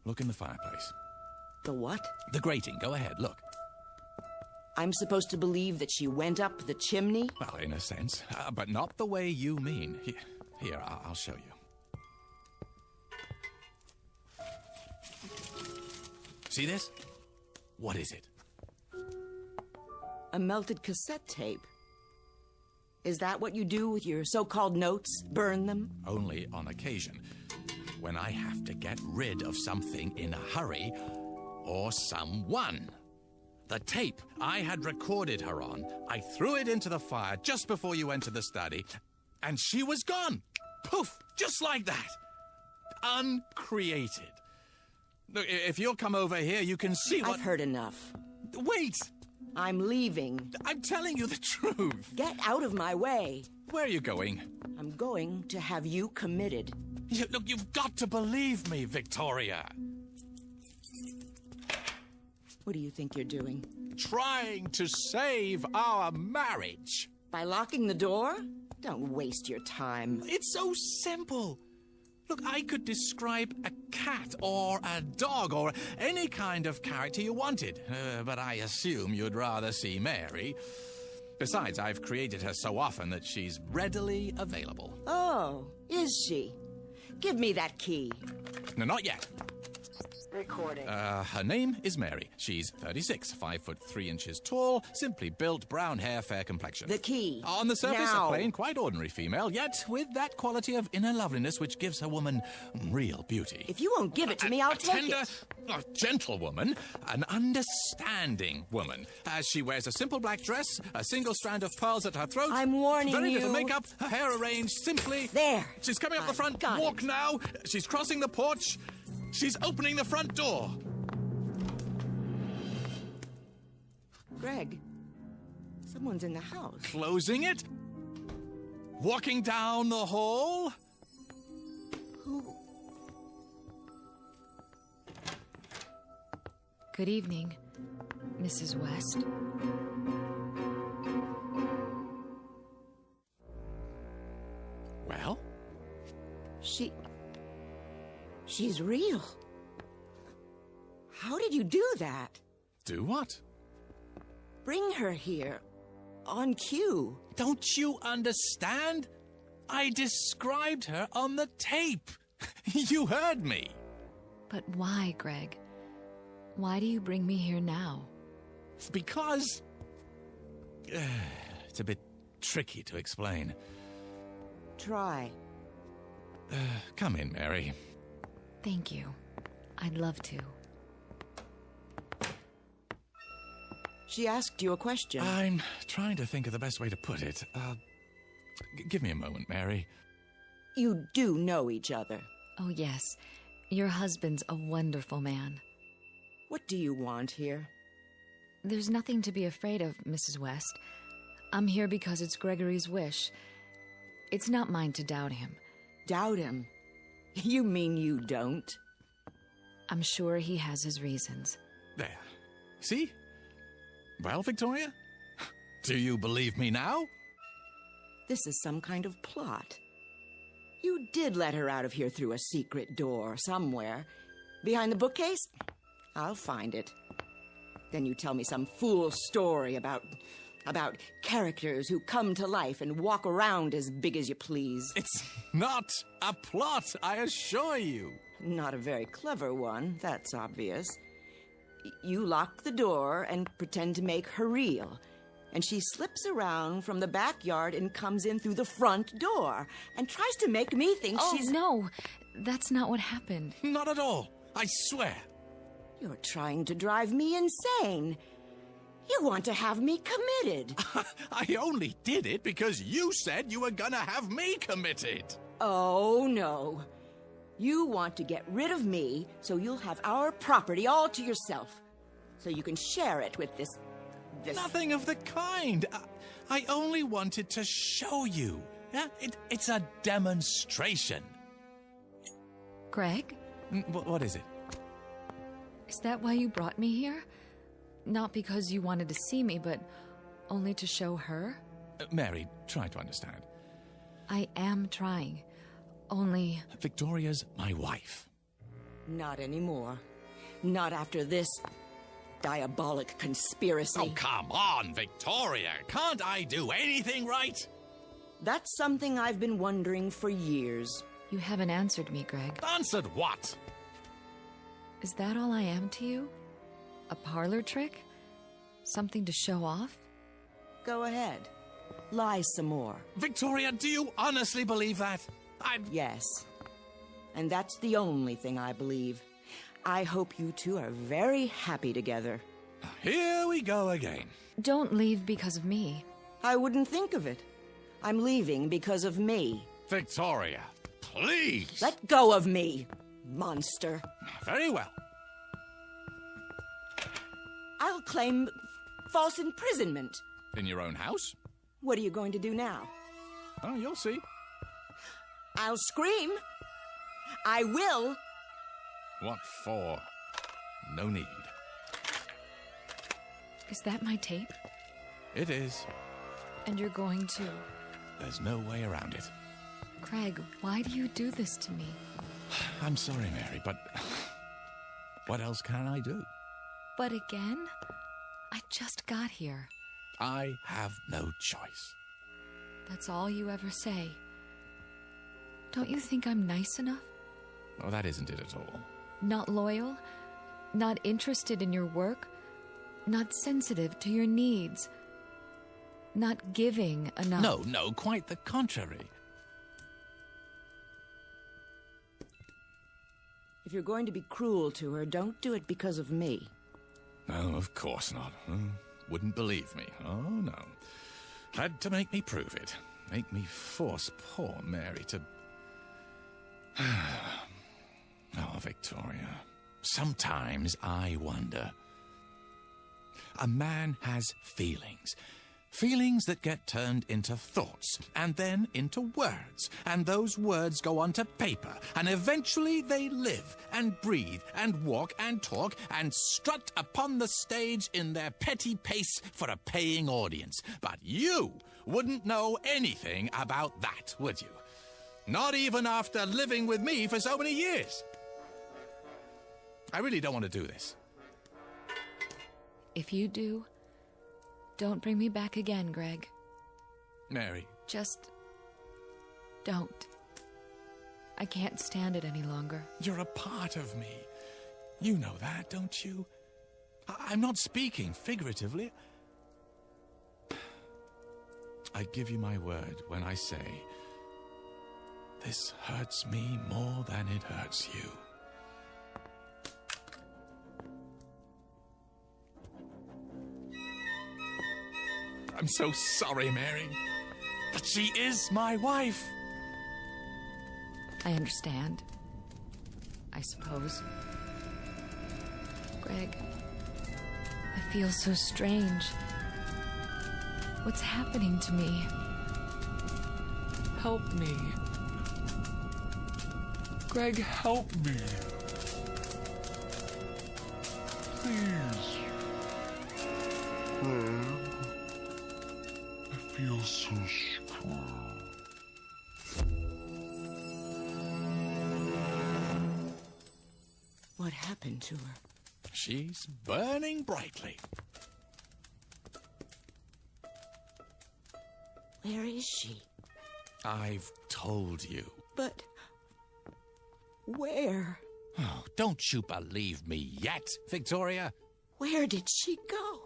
Look in the fireplace. The what? The grating. Go ahead, look. I'm supposed to believe that she went up the chimney? Well, in a sense, but not the way you mean. Here, I'll show you. See this? What is it? A melted cassette tape. Is that what you do with your so-called notes? Burn them? Only on occasion. When I have to get rid of something in a hurry, or someone. The tape I had recorded her on, I threw it into the fire just before you entered the study, and she was gone. Poof! Just like that. Uncreated. Look, if you'll come over here, you can see what... I've heard enough. Wait! I'm leaving. I'm telling you the truth. Get out of my way. Where are you going? I'm going to have you committed. Look, you've got to believe me, Victoria. What do you think you're doing? Trying to save our marriage. By locking the door? Don't waste your time. It's so simple. Look, I could describe a cat or a dog or any kind of character you wanted, but I assume you'd rather see Mary. Besides, I've created her so often that she's readily available. Oh, is she? Give me that key. No, not yet. Recording. Her name is Mary. She's 36, 5 foot 3 inches tall, simply built, brown hair, fair complexion. The key. On the surface, now. A plain, quite ordinary female, yet with that quality of inner loveliness which gives her woman real beauty. If you won't give it to me, I'll take tender, it. A gentle woman, an understanding woman. As she wears a simple black dress, a single strand of pearls at her throat. I'm warning very you. Very little makeup, her hair arranged simply. There. She's coming up the front walk now. She's crossing the porch. She's opening the front door. Greg, someone's in the house. Closing it? Walking down the hall? Who? Good evening, Mrs. West. She's real. How did you do that? Do what? Bring her here. On cue. Don't you understand? I described her on the tape. You heard me. But why, Greg? Why do you bring me here now? Because... it's a bit tricky to explain. Try. Come in, Mary. Thank you. I'd love to. She asked you a question. I'm trying to think of the best way to put it. Give me a moment, Mary. You do know each other. Oh, yes. Your husband's a wonderful man. What do you want here? There's nothing to be afraid of, Mrs. West. I'm here because it's Gregory's wish. It's not mine to doubt him. Doubt him? You mean you don't? I'm sure he has his reasons. There. See? Well, Victoria? Do you believe me now? This is some kind of plot. You did let her out of here through a secret door somewhere. Behind the bookcase? I'll find it. Then you tell me some fool story about characters who come to life and walk around as big as you please. It's not a plot, I assure you. Not a very clever one, that's obvious. You lock the door and pretend to make her real. And she slips around from the backyard and comes in through the front door and tries to make me think she's... Oh, no. That's not what happened. Not at all. I swear. You're trying to drive me insane. You want to have me committed. I only did it because you said you were gonna have me committed. Oh, no. You want to get rid of me so you'll have our property all to yourself. So you can share it with this... Nothing of the kind. I only wanted to show you. Yeah, it's a demonstration. Greg? What is it? Is that why you brought me here? Not because you wanted to see me, but only to show her? Mary, try to understand. I am trying. Only... Victoria's my wife. Not anymore. Not after this diabolic conspiracy. Oh, come on, Victoria. Can't I do anything right? That's something I've been wondering for years. You haven't answered me, Greg. Answered what? Is that all I am to you? A parlor trick? Something to show off? Go ahead. Lie some more. Victoria, do you honestly believe that? Yes. And that's the only thing I believe. I hope you two are very happy together. Here we go again. Don't leave because of me. I wouldn't think of it. I'm leaving because of me. Victoria, please. Let go of me, monster. Very well. I'll claim false imprisonment. In your own house? What are you going to do now? Oh, you'll see. I'll scream. I will. What for? No need. Is that my tape? It is. And you're going to... There's no way around it. Craig, why do you do this to me? I'm sorry, Mary, but... what else can I do? But again? I just got here. I have no choice. That's all you ever say. Don't you think I'm nice enough? Oh, that isn't it at all. Not loyal? Not interested in your work? Not sensitive to your needs? Not giving enough? No, quite the contrary. If you're going to be cruel to her, don't do it because of me. No, of course not. Wouldn't believe me. Oh, no. Had to make me prove it. Make me force poor Mary to... Oh, Victoria. Sometimes I wonder. A man has feelings. Feelings that get turned into thoughts, and then into words. And those words go onto paper, and eventually they live, and breathe, and walk, and talk, and strut upon the stage in their petty pace for a paying audience. But you wouldn't know anything about that, would you? Not even after living with me for so many years. I really don't want to do this. If you do, don't bring me back again, Greg. Mary. Just don't. I can't stand it any longer. You're a part of me. You know that, don't you? I'm not speaking figuratively. I give you my word when I say, this hurts me more than it hurts you. I'm so sorry, Mary, but she is my wife. I understand. I suppose. Greg, I feel so strange. What's happening to me? Help me. Greg, help me. Please. Greg, I feel so strong. What happened to her? She's burning brightly. Where is she? I've told you. But where? Oh, don't you believe me yet, Victoria? Where did she go?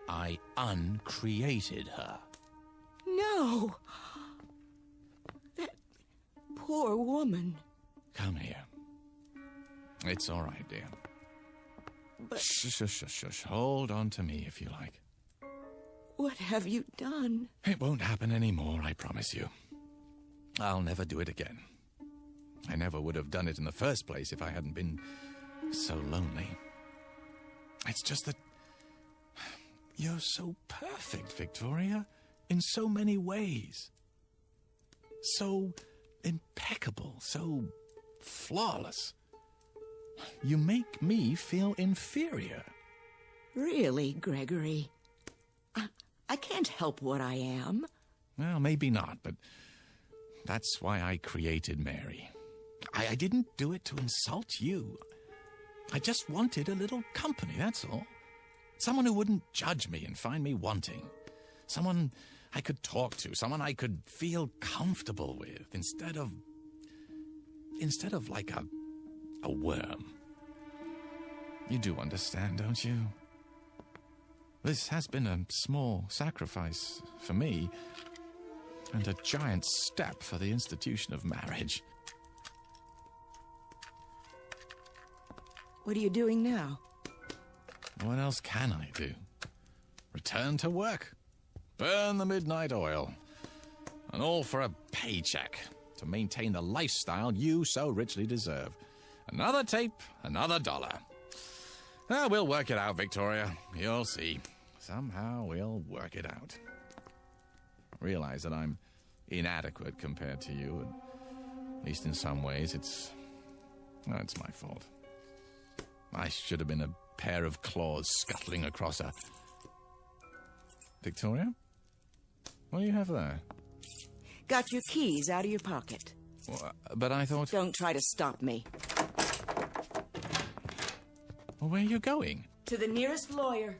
I uncreated her. No. That poor woman. Come here. It's all right, dear. But Shush. Hold on to me if you like. what have you done? It won't happen anymore, I promise you. I'll never do it again. I never would have done it in the first place if I hadn't been so lonely. It's just that you're so perfect, Victoria, in so many ways. So impeccable, so flawless. You make me feel inferior. Really, Gregory? I can't help what I am. Well, maybe not, but that's why I created Mary. I didn't do it to insult you. I just wanted a little company, that's all. Someone who wouldn't judge me and find me wanting. Someone I could talk to, someone I could feel comfortable with, instead of like a worm. You do understand, don't you? This has been a small sacrifice for me, and a giant step for the institution of marriage. What are you doing now? What else can I do? Return to work, burn the midnight oil, and all for a paycheck to maintain the lifestyle you so richly deserve. Another tape, another dollar. We'll work it out, Victoria. You'll see. Somehow we'll work it out. Realize that I'm inadequate compared to you, and at least in some ways it's my fault. I should have been a pair of claws scuttling across a... Victoria? What do you have there? Got your keys out of your pocket. Well, but I thought... Don't try to stop me. Well, where are you going? To the nearest lawyer.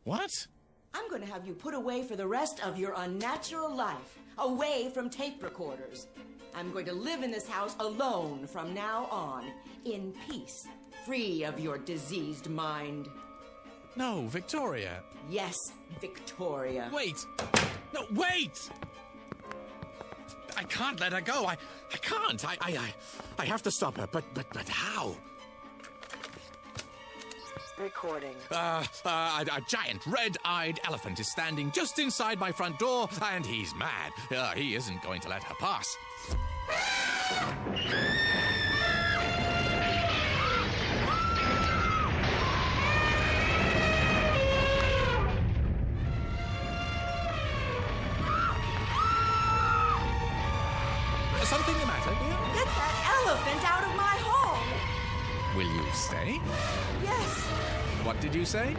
What? I'm going to have you put away for the rest of your unnatural life. Away from tape recorders. I'm going to live in this house alone from now on. In peace. Free of your diseased mind. No, Victoria. Yes, Victoria. Wait! No, wait! I can't let her go. I can't. I have to stop her. But how? Recording. A giant red-eyed elephant is standing just inside my front door, and he's mad. He isn't going to let her pass. Something the matter, dear? Get that elephant out of my home! Will you stay? Yes! What did you say?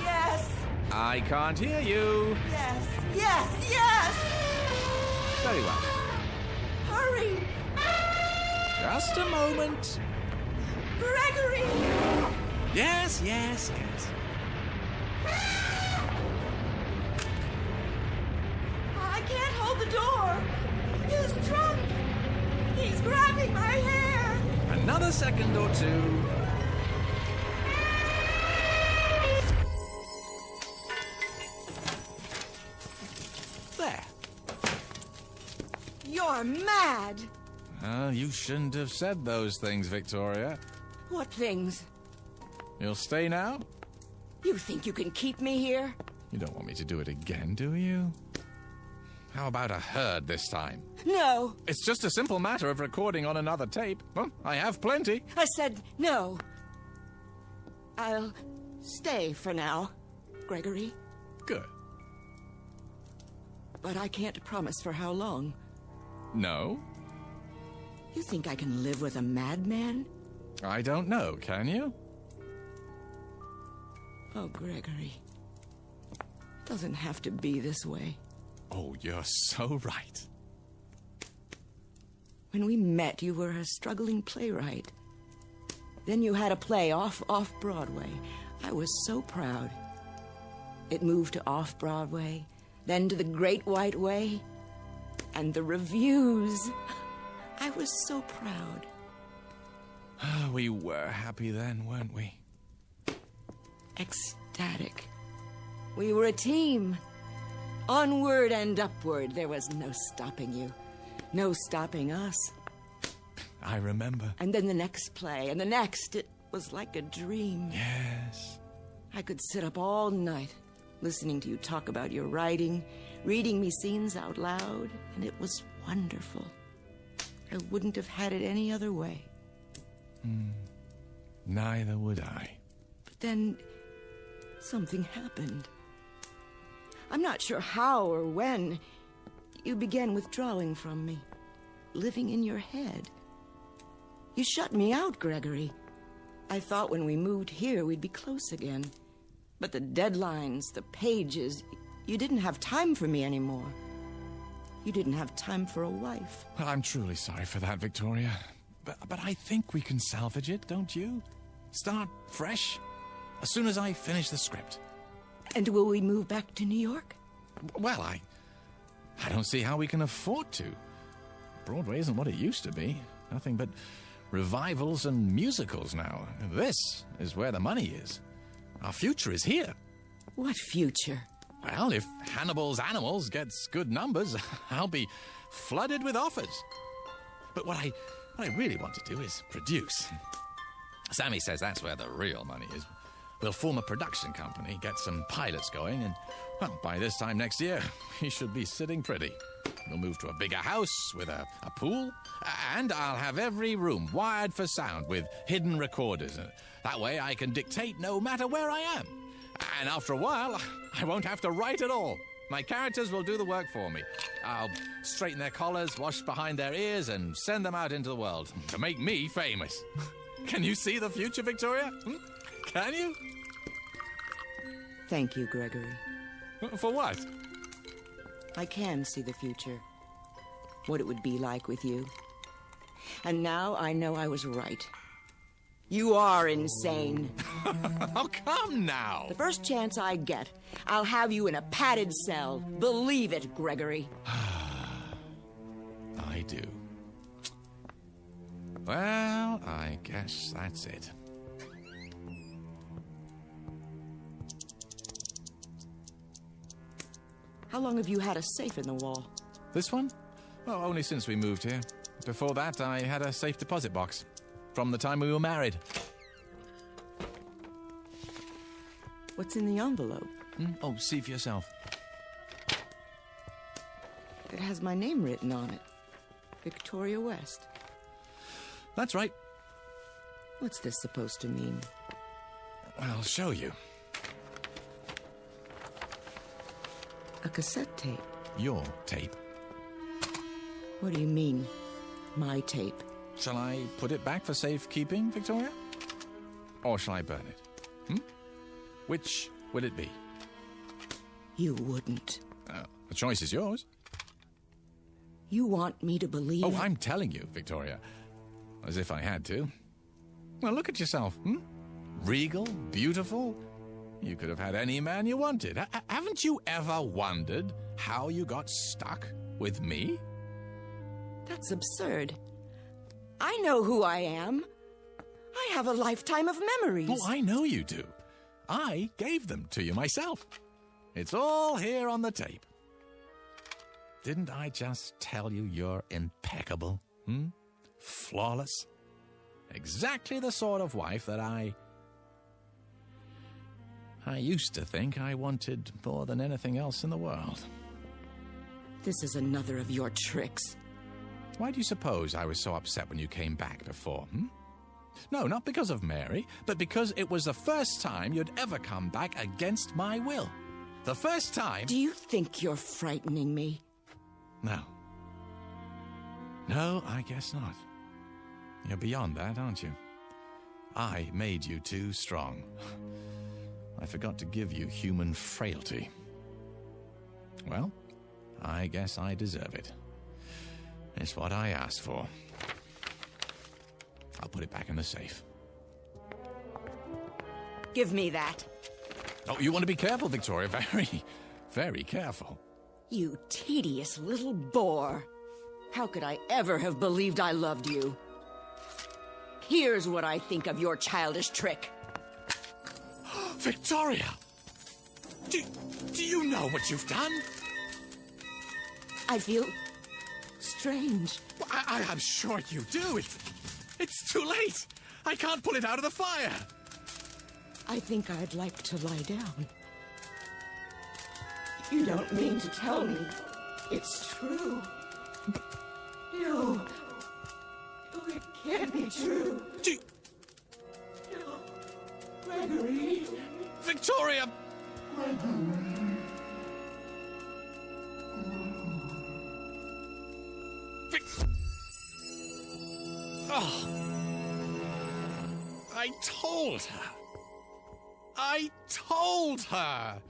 Yes! I can't hear you. Yes! Yes! Yes! Very well. Hurry! Just a moment. Gregory! Yes, yes, yes. I can't hold the door. He's drunk. He's grabbing my hair. Another second or two. There. You're mad. You shouldn't have said those things, Victoria. What things? You'll stay now? You think you can keep me here? You don't want me to do it again, do you? How about a herd this time? No. It's just a simple matter of recording on another tape. Well, I have plenty. I said no. I'll stay for now, Gregory. Good. But I can't promise for how long. No? You think I can live with a madman? I don't know, can you? Oh, Gregory. It doesn't have to be this way. Oh, you're so right. When we met, you were a struggling playwright. Then you had a play off Broadway. I was so proud. It moved to off-Broadway, then to the Great White Way, and the reviews. I was so proud. We were happy then, weren't we? Ecstatic. We were a team. Onward and upward. There was no stopping you. No stopping us. I remember. And then the next play, and the next. It was like a dream. Yes. I could sit up all night, listening to you talk about your writing, reading me scenes out loud, and it was wonderful. I wouldn't have had it any other way. Neither would I. But then, something happened. I'm not sure how or when. You began withdrawing from me, living in your head. You shut me out, Gregory. I thought when we moved here we'd be close again. But the deadlines, the pages, you didn't have time for me anymore. You didn't have time for a wife. Well, I'm truly sorry for that, Victoria. But I think we can salvage it, don't you? Start fresh, as soon as I finish the script. And will we move back to New York? Well, I don't see how we can afford to. Broadway isn't what it used to be. Nothing but revivals and musicals now. This is where the money is. Our future is here. What future? Well, if Hannibal's Animals gets good numbers, I'll be flooded with offers. But what I really want to do is produce. Sammy says that's where the real money is. We'll form a production company, get some pilots going, and, well, by this time next year, we should be sitting pretty. We'll move to a bigger house with a pool, and I'll have every room wired for sound with hidden recorders. That way I can dictate no matter where I am. And after a while, I won't have to write at all. My characters will do the work for me. I'll straighten their collars, wash behind their ears, and send them out into the world to make me famous. Can you see the future, Victoria? Can you? Thank you, Gregory. For what? I can see the future. What it would be like with you. And now I know I was right. You are insane. Oh, come now. The first chance I get, I'll have you in a padded cell. Believe it, Gregory. I do. Well, I guess that's it. How long have you had a safe in the wall? This one? Oh, only since we moved here. Before that, I had a safe deposit box. From the time we were married. What's in the envelope? Oh, see for yourself. It has my name written on it. Victoria West. That's right. What's this supposed to mean? I'll show you. A cassette tape. Your tape. What do you mean, my tape? Shall I put it back for safekeeping, Victoria? Or shall I burn it? Which will it be? You wouldn't. The choice is yours. You want me to believe... Oh, I'm telling you, Victoria. As if I had to. Well, look at yourself, regal, beautiful. You could have had any man you wanted. Haven't you ever wondered how you got stuck with me? That's absurd. I know who I am. I have a lifetime of memories. Oh, I know you do. I gave them to you myself. It's all here on the tape. Didn't I just tell you you're impeccable? Flawless? Exactly the sort of wife that I used to think I wanted more than anything else in the world. This is another of your tricks. Why do you suppose I was so upset when you came back before? No, not because of Mary, but because it was the first time you'd ever come back against my will. The first time... Do you think you're frightening me? No. No, I guess not. You're beyond that, aren't you? I made you too strong. I forgot to give you human frailty. Well, I guess I deserve it. It's what I asked for. I'll put it back in the safe. Give me that. Oh, you want to be careful, Victoria. Very, very careful. You tedious little bore. How could I ever have believed I loved you? Here's what I think of your childish trick. Victoria! Do you know what you've done? I feel strange. Well, I'm sure you do. It's too late. I can't pull it out of the fire. I think I'd like to lie down. You don't mean to tell me it's true. No. No, it can't be true. No. Gregory. Victoria! Oh. I told her. I told her.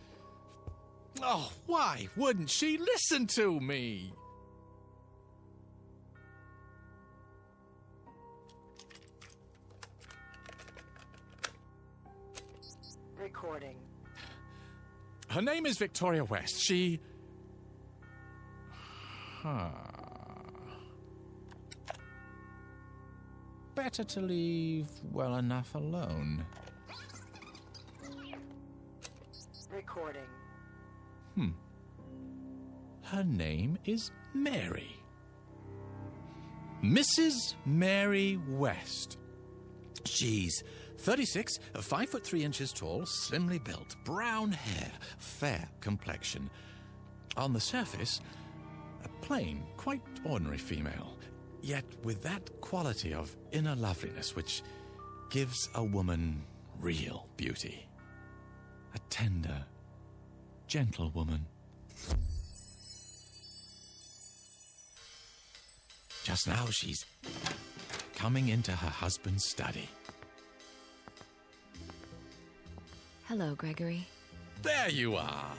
Oh, why wouldn't she listen to me? Recording. Her name is Victoria West. She... Better to leave well enough alone. Recording. Her name is Mary. Mrs. Mary West. She's 36, 5'3" tall, slimly built, brown hair, fair complexion. On the surface, a plain, quite ordinary female, yet with that quality of inner loveliness which gives a woman real beauty. A tender, gentle woman. Just now she's coming into her husband's study. Hello, Gregory. There you are.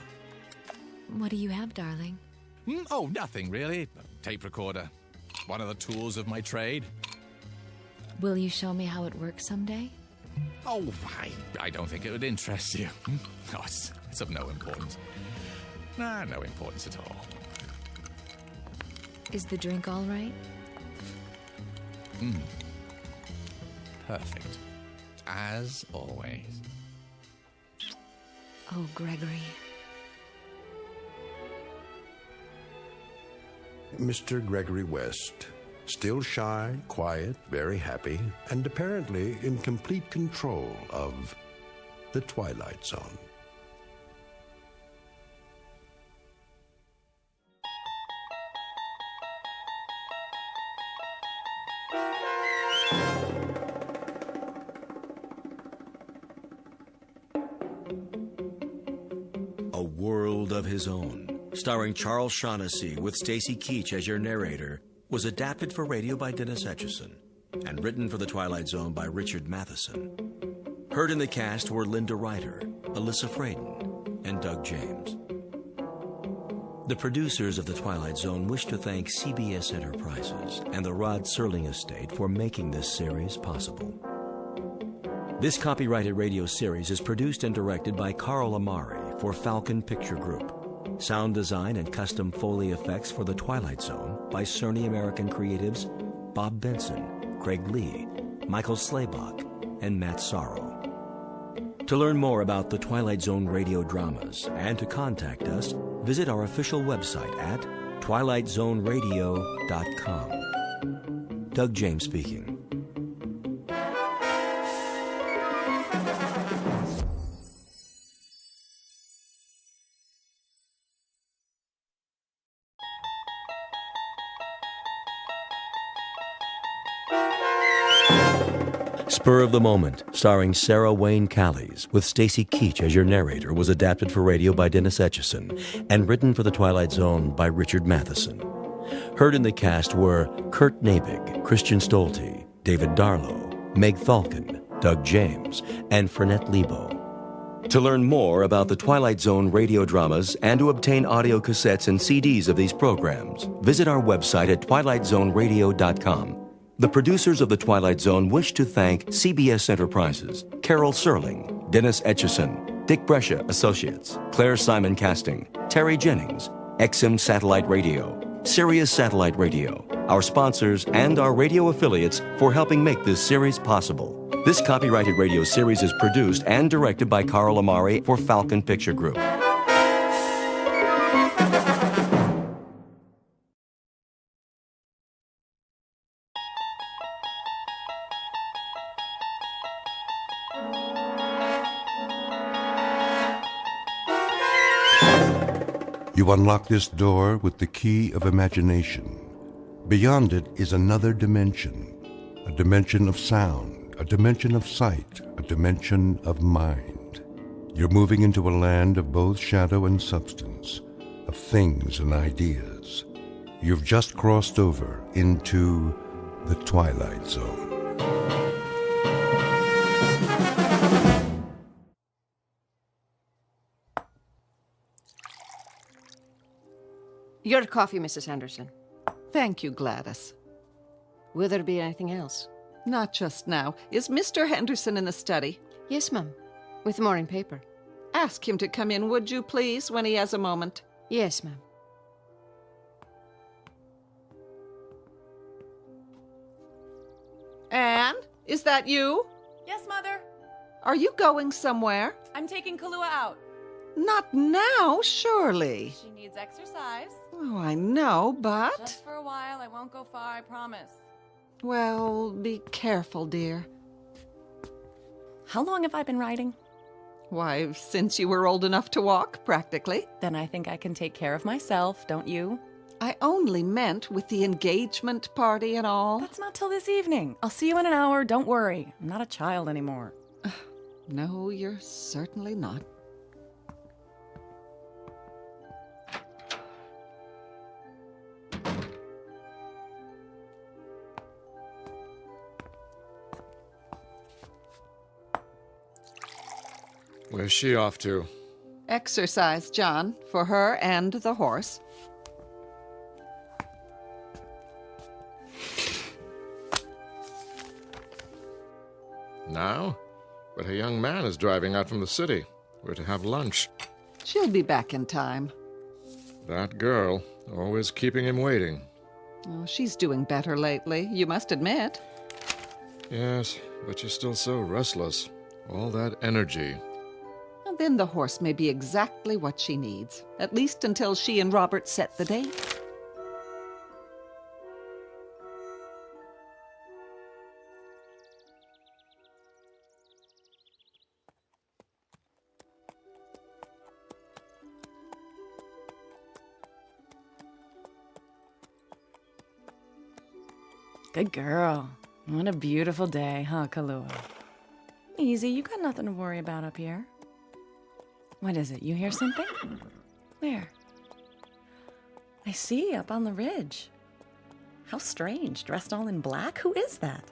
What do you have, darling? Oh, nothing really. A tape recorder. One of the tools of my trade. Will you show me how it works someday? Oh, I don't think it would interest you. No, it's of no importance. Nah, no importance at all. Is the drink all right? Perfect. As always. Oh, Gregory. Mr. Gregory West, still shy, quiet, very happy, and apparently in complete control of the Twilight Zone. A World of His Own, starring Charles Shaughnessy with Stacy Keach as your narrator, was adapted for radio by Dennis Etchison and written for The Twilight Zone by Richard Matheson. Heard in the cast were Linda Ryder, Alyssa Fraden, and Doug James. The producers of The Twilight Zone wish to thank CBS Enterprises and the Rod Serling Estate for making this series possible. This copyrighted radio series is produced and directed by Carl Amari for Falcon Picture Group. Sound design and custom Foley effects for The Twilight Zone by Cerny American creatives Bob Benson, Craig Lee, Michael Slaybach, and Matt Sorrow. To learn more about the Twilight Zone radio dramas and to contact us, visit our official website at twilightzoneradio.com. Doug James speaking. Spur of the Moment, starring Sarah Wayne Callies, with Stacy Keach as your narrator, was adapted for radio by Dennis Etchison and written for The Twilight Zone by Richard Matheson. Heard in the cast were Kurt Nabig, Christian Stolte, David Darlow, Meg Thalkin, Doug James, and Fernette Lebo. To learn more about the Twilight Zone radio dramas and to obtain audio cassettes and CDs of these programs, visit our website at twilightzoneradio.com. The producers of The Twilight Zone wish to thank CBS Enterprises, Carol Serling, Dennis Etchison, Dick Brescia Associates, Claire Simon Casting, Terry Jennings, XM Satellite Radio, Sirius Satellite Radio, our sponsors, and our radio affiliates for helping make this series possible. This copyrighted radio series is produced and directed by Carl Amari for Falcon Picture Group. You unlock this door with the key of imagination. Beyond it is another dimension, a dimension of sound, a dimension of sight, a dimension of mind. You're moving into a land of both shadow and substance, of things and ideas. You've just crossed over into the Twilight Zone. Your coffee, Mrs. Henderson. Thank you, Gladys. Will there be anything else? Not just now. Is Mr. Henderson in the study? Yes, ma'am. With the morning paper. Ask him to come in, would you, please, when he has a moment? Yes, ma'am. Anne, is that you? Yes, Mother. Are you going somewhere? I'm taking Kahlua out. Not now, surely. She needs exercise. Oh, I know, but... Just for a while. I won't go far, I promise. Well, be careful, dear. How long have I been riding? Why, since you were old enough to walk, practically. Then I think I can take care of myself, don't you? I only meant with the engagement party and all. That's not till this evening. I'll see you in an hour, don't worry. I'm not a child anymore. No, you're certainly not. Where's she off to? Exercise, John, for her and the horse. Now? But a young man is driving out from the city. We're to have lunch. She'll be back in time. That girl, always keeping him waiting. Oh, she's doing better lately, you must admit. Yes, but she's still so restless. All that energy. And then the horse may be exactly what she needs, at least until she and Robert set the date. Good girl. What a beautiful day, huh, Kahlua? Easy, you got nothing to worry about up here. What is it? You hear something? Where? I see, up on the ridge. How strange, dressed all in black. Who is that?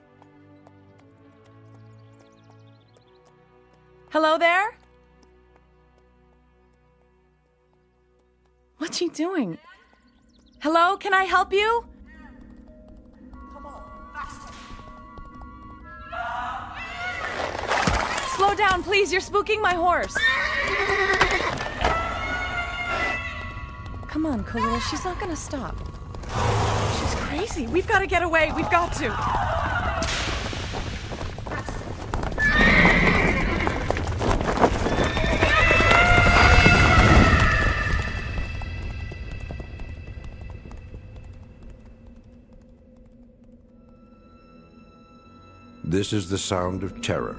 Hello there? What's she doing? Hello, can I help you? down, please. You're spooking my horse. Come on, Kahlua. She's not gonna stop. She's crazy. We've got to get away. We've got to. This is the sound of terror.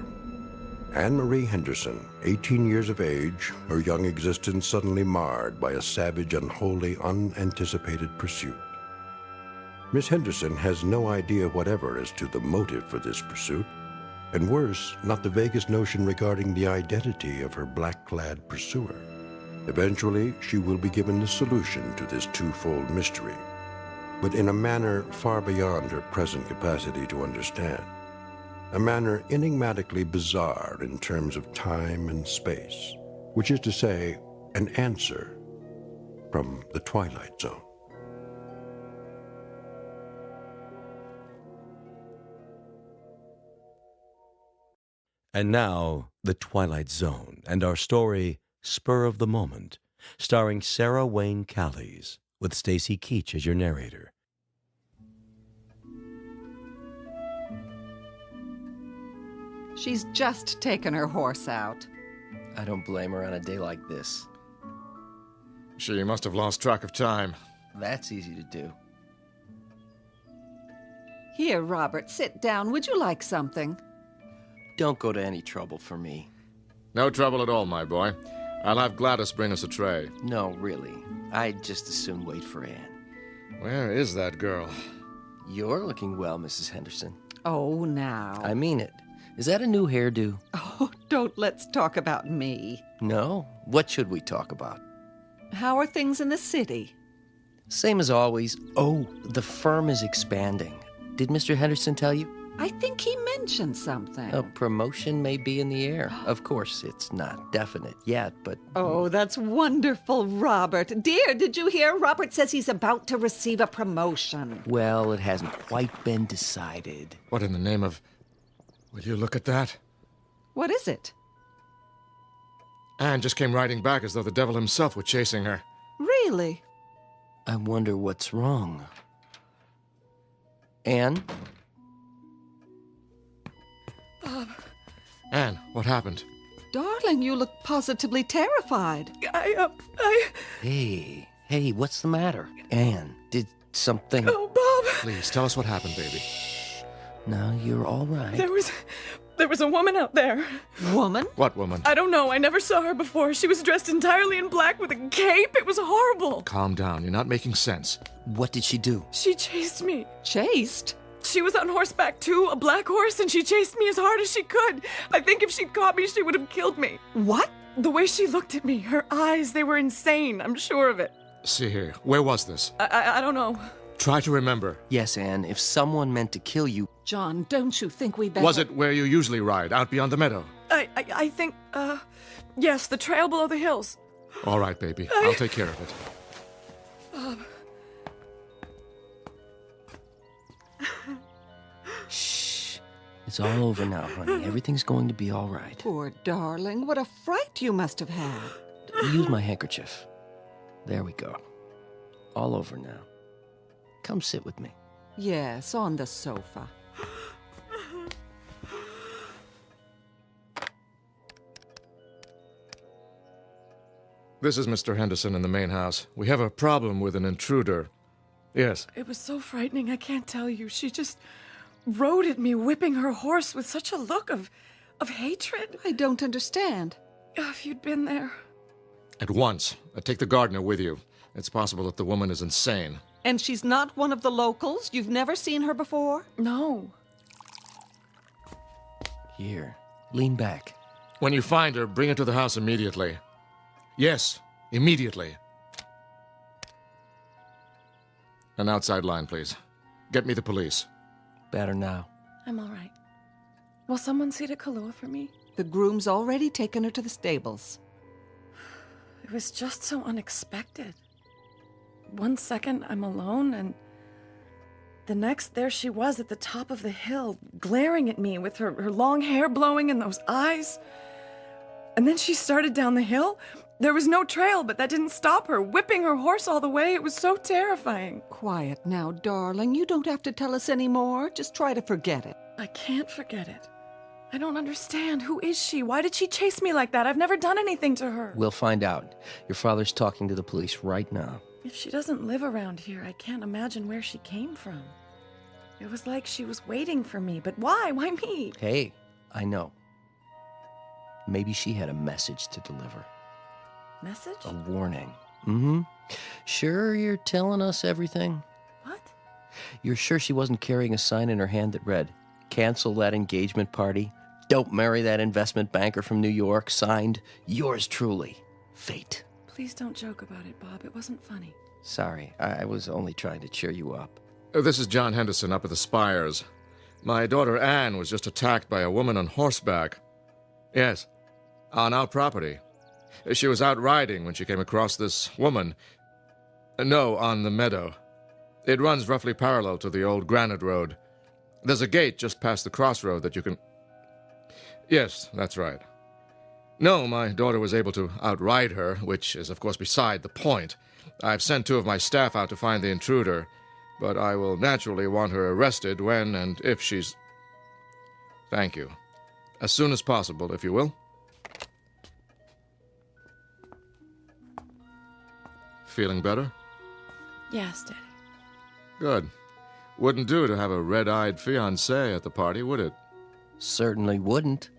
Anne-Marie Henderson, 18 years of age, her young existence suddenly marred by a savage, unholy, unanticipated pursuit. Miss Henderson has no idea whatever as to the motive for this pursuit, and worse, not the vaguest notion regarding the identity of her black-clad pursuer. Eventually, she will be given the solution to this twofold mystery, but in a manner far beyond her present capacity to understand. A manner enigmatically bizarre in terms of time and space, which is to say, an answer from the Twilight Zone. And now, The Twilight Zone and our story, Spur of the Moment, starring Sarah Wayne Callies, with Stacy Keach as your narrator. She's just taken her horse out. I don't blame her on a day like this. She must have lost track of time. That's easy to do. Here, Robert, sit down. Would you like something? Don't go to any trouble for me. No trouble at all, my boy. I'll have Gladys bring us a tray. No, really. I'd just as soon wait for Anne. Where is that girl? You're looking well, Mrs. Henderson. Oh, now. I mean it. Is that a new hairdo? Oh, don't let's talk about me. No? What should we talk about? How are things in the city? Same as always. Oh, the firm is expanding. Did Mr. Henderson tell you? I think he mentioned something. A promotion may be in the air. Of course, it's not definite yet, but... Oh, that's wonderful, Robert. Dear, did you hear? Robert says he's about to receive a promotion. Well, it hasn't quite been decided. What in the name of... Will you look at that? What is it? Anne just came riding back as though the devil himself were chasing her. Really? I wonder what's wrong. Anne? Anne, what happened? Darling, you look positively terrified. Hey, what's the matter? Anne, did something... Oh, Bob! Please, tell us what happened, baby. No, you're all right. There was a woman out there. Woman? What woman? I don't know. I never saw her before. She was dressed entirely in black with a cape. It was horrible. Calm down. You're not making sense. What did she do? She chased me. Chased? She was on horseback too, a black horse, and she chased me as hard as she could. I think if she'd caught me, she would have killed me. What? The way she looked at me, her eyes, they were insane. I'm sure of it. See here. Where was this? I don't know. Try to remember. Yes, Anne, if someone meant to kill you... John, don't you think we better... Was it where you usually ride, out beyond the meadow? I think, yes, the trail below the hills. All right, baby. I'll take care of it. Shh. It's all over now, honey. Everything's going to be all right. Poor darling. What a fright you must have had. Use my handkerchief. There we go. All over now. Come sit with me. Yes, on the sofa. This is Mr. Henderson in the main house. We have a problem with an intruder. Yes. It was so frightening, I can't tell you. She just rode at me, whipping her horse with such a look of hatred. I don't understand. If you'd been there. At once. Take the gardener with you. It's possible that the woman is insane. And she's not one of the locals? You've never seen her before? No. Here, lean back. When you find her, bring her to the house immediately. Yes, immediately. An outside line, please. Get me the police. Better now. I'm all right. Will someone see to Kahlua for me? The groom's already taken her to the stables. It was just so unexpected. 1 second, I'm alone, and the next, there she was at the top of the hill, glaring at me with her long hair blowing and those eyes. And then she started down the hill. There was no trail, but that didn't stop her, whipping her horse all the way. It was so terrifying. Quiet now, darling. You don't have to tell us any more. Just try to forget it. I can't forget it. I don't understand. Who is she? Why did she chase me like that? I've never done anything to her. We'll find out. Your father's talking to the police right now. If she doesn't live around here, I can't imagine where she came from. It was like she was waiting for me, but why? Why me? Hey, I know. Maybe she had a message to deliver. Message? A warning. Mm-hmm. Sure you're telling us everything? What? You're sure she wasn't carrying a sign in her hand that read, "Cancel that engagement party. Don't marry that investment banker from New York. Signed, yours truly, Fate." Please don't joke about it, Bob. It wasn't funny. Sorry, I was only trying to cheer you up. This is John Henderson up at the Spires. My daughter Anne was just attacked by a woman on horseback. Yes, on our property. She was out riding when she came across this woman. No, on the meadow. It runs roughly parallel to the old granite road. There's a gate just past the crossroad that you can... Yes, that's right. No, my daughter was able to outride her, which is, of course, beside the point. I've sent 2 of my staff out to find the intruder, but I will naturally want her arrested when and if she's... Thank you. As soon as possible, if you will. Feeling better? Yes, Daddy. Good. Wouldn't do to have a red-eyed fiancé at the party, would it? Certainly wouldn't.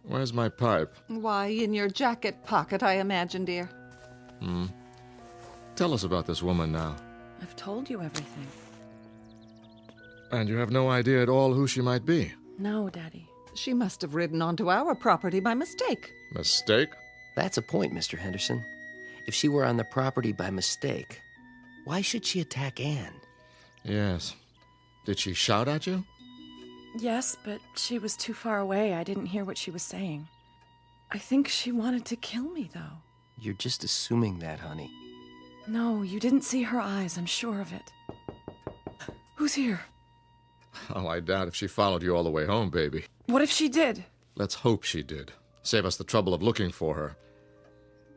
Where's my pipe? Why, in your jacket pocket, I imagine, dear. Tell us about this woman now. I've told you everything. And you have no idea at all who she might be? No, Daddy. She must have ridden onto our property by mistake. Mistake? That's a point, Mr. Henderson. If she were on the property by mistake, why should she attack Anne? Yes. Did she shout at you? Yes, but she was too far away. I didn't hear what she was saying. I think she wanted to kill me, though. You're just assuming that, honey. No, you didn't see her eyes. I'm sure of it. Who's here? Oh, I doubt if she followed you all the way home, baby. What if she did? Let's hope she did. Save us the trouble of looking for her.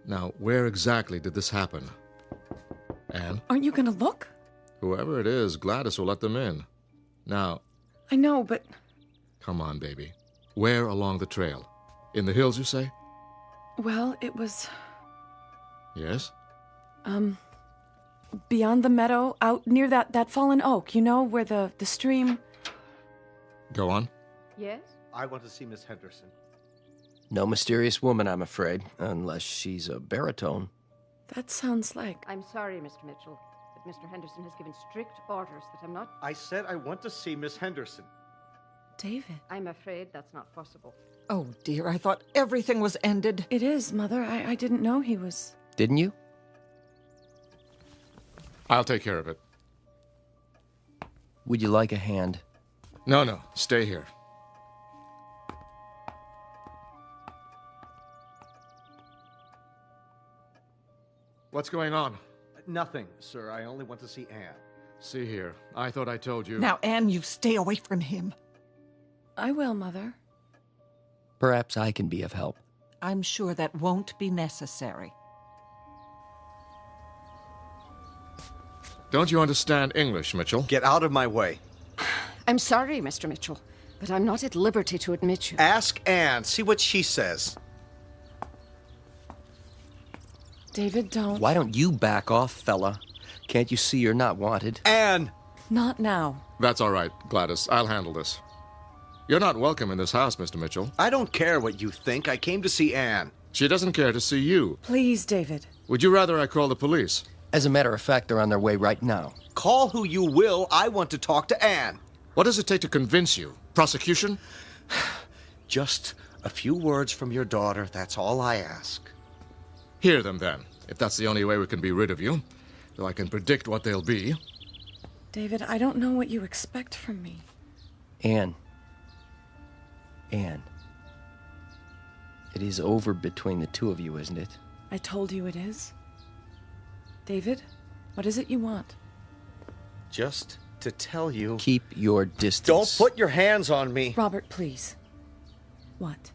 Now, where exactly did this happen? Anne? Aren't you gonna look? Whoever it is, Gladys will let them in. Now... I know, but... Come on, baby. Where along the trail? In the hills, you say? Well, it was... Yes? Beyond the meadow, out near that fallen oak, you know, where the stream... Go on. Yes? I want to see Miss Henderson. No mysterious woman, I'm afraid, unless she's a baritone. That sounds like... I'm sorry, Mr. Mitchell, but Mr. Henderson has given strict orders that I'm not... I said I want to see Miss Henderson. David. I'm afraid that's not possible. Oh, dear, I thought everything was ended. It is, Mother. I didn't know he was... Didn't you? I'll take care of it. Would you like a hand? No, stay here. What's going on? Nothing, sir. I only want to see Anne. See here. I thought I told you... Now, Anne, you stay away from him. I will, Mother. Perhaps I can be of help. I'm sure that won't be necessary. Don't you understand English, Mitchell? Get out of my way. I'm sorry, Mr. Mitchell, but I'm not at liberty to admit you. Ask Anne. See what she says. David, don't... Why don't you back off, fella? Can't you see you're not wanted? Anne! Not now. That's all right, Gladys. I'll handle this. You're not welcome in this house, Mr. Mitchell. I don't care what you think. I came to see Anne. She doesn't care to see you. Please, David. Would you rather I call the police? As a matter of fact, they're on their way right now. Call who you will. I want to talk to Anne. What does it take to convince you? Prosecution? Just a few words from your daughter. That's all I ask. Hear them, then, if that's the only way we can be rid of you. Though I can predict what they'll be. David, I don't know what you expect from me. Anne. It is over between the two of you, isn't it? I told you it is. David, what is it you want? Just to tell you... Keep your distance. Don't put your hands on me. Robert, please. What?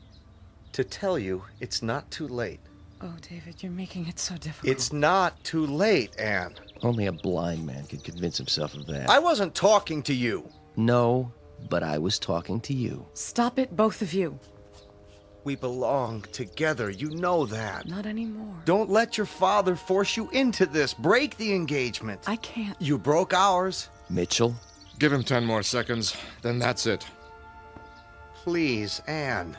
To tell you, it's not too late. Oh, David, you're making it so difficult. It's not too late, Anne. Only a blind man could convince himself of that. I wasn't talking to you. No, but I was talking to you. Stop it, both of you. We belong together, you know that. Not anymore. Don't let your father force you into this. Break the engagement. I can't. You broke ours. Mitchell? Give him 10 more seconds, then that's it. Please, Anne.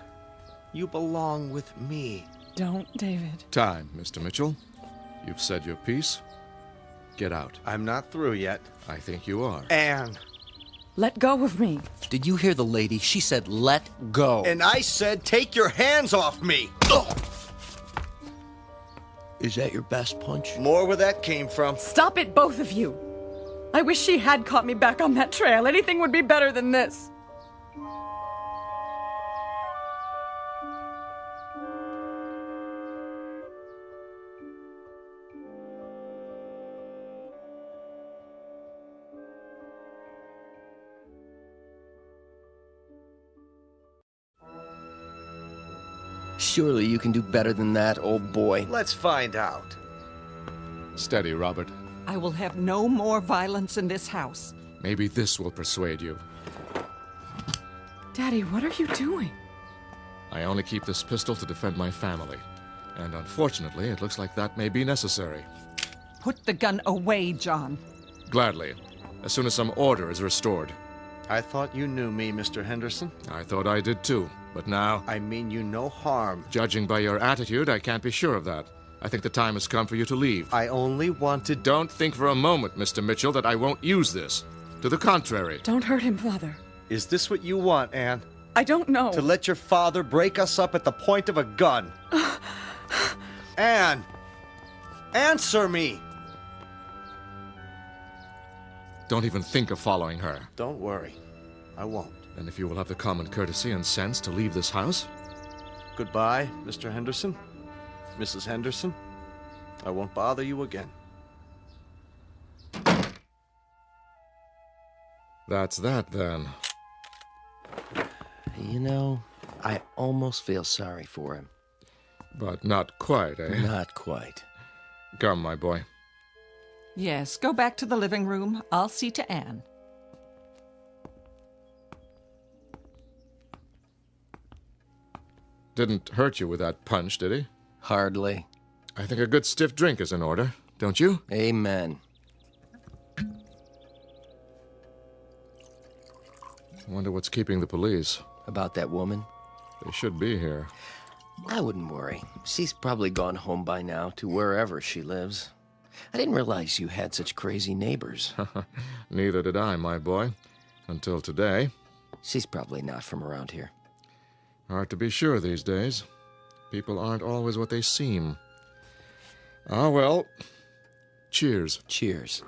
You belong with me. Don't, David. Time, Mr. Mitchell. You've said your piece. Get out. I'm not through yet. I think you are. Anne. Let go of me. Did you hear the lady? She said, let go. And I said, take your hands off me. Ugh. Is that your best punch? More where that came from. Stop it, both of you. I wish she had caught me back on that trail. Anything would be better than this. Surely you can do better than that, old boy. Let's find out. Steady, Robert. I will have no more violence in this house. Maybe this will persuade you. Daddy, what are you doing? I only keep this pistol to defend my family. And unfortunately, it looks like that may be necessary. Put the gun away, John. Gladly, as soon as some order is restored. I thought you knew me, Mr. Henderson. I thought I did too, but now... I mean you no harm. Judging by your attitude, I can't be sure of that. I think the time has come for you to leave. I only wanted... Don't think for a moment, Mr. Mitchell, that I won't use this. To the contrary. Don't hurt him, Father. Is this what you want, Anne? I don't know. To let your father break us up at the point of a gun? Anne! Answer me! Don't even think of following her. Don't worry. I won't. And if you will have the common courtesy and sense to leave this house? Goodbye, Mr. Henderson. Mrs. Henderson. I won't bother you again. That's that, then. You know, I almost feel sorry for him. But not quite, eh? Not quite. Come, my boy. Yes, go back to the living room. I'll see to Anne. Didn't hurt you with that punch, did he? Hardly. I think a good stiff drink is in order, don't you? Amen. Wonder what's keeping the police. About that woman? They should be here. I wouldn't worry. She's probably gone home by now to wherever she lives. I didn't realize you had such crazy neighbors. Neither did I, my boy. Until today. She's probably not from around here. Hard to be sure these days. People aren't always what they seem. Ah, well. Cheers. Cheers.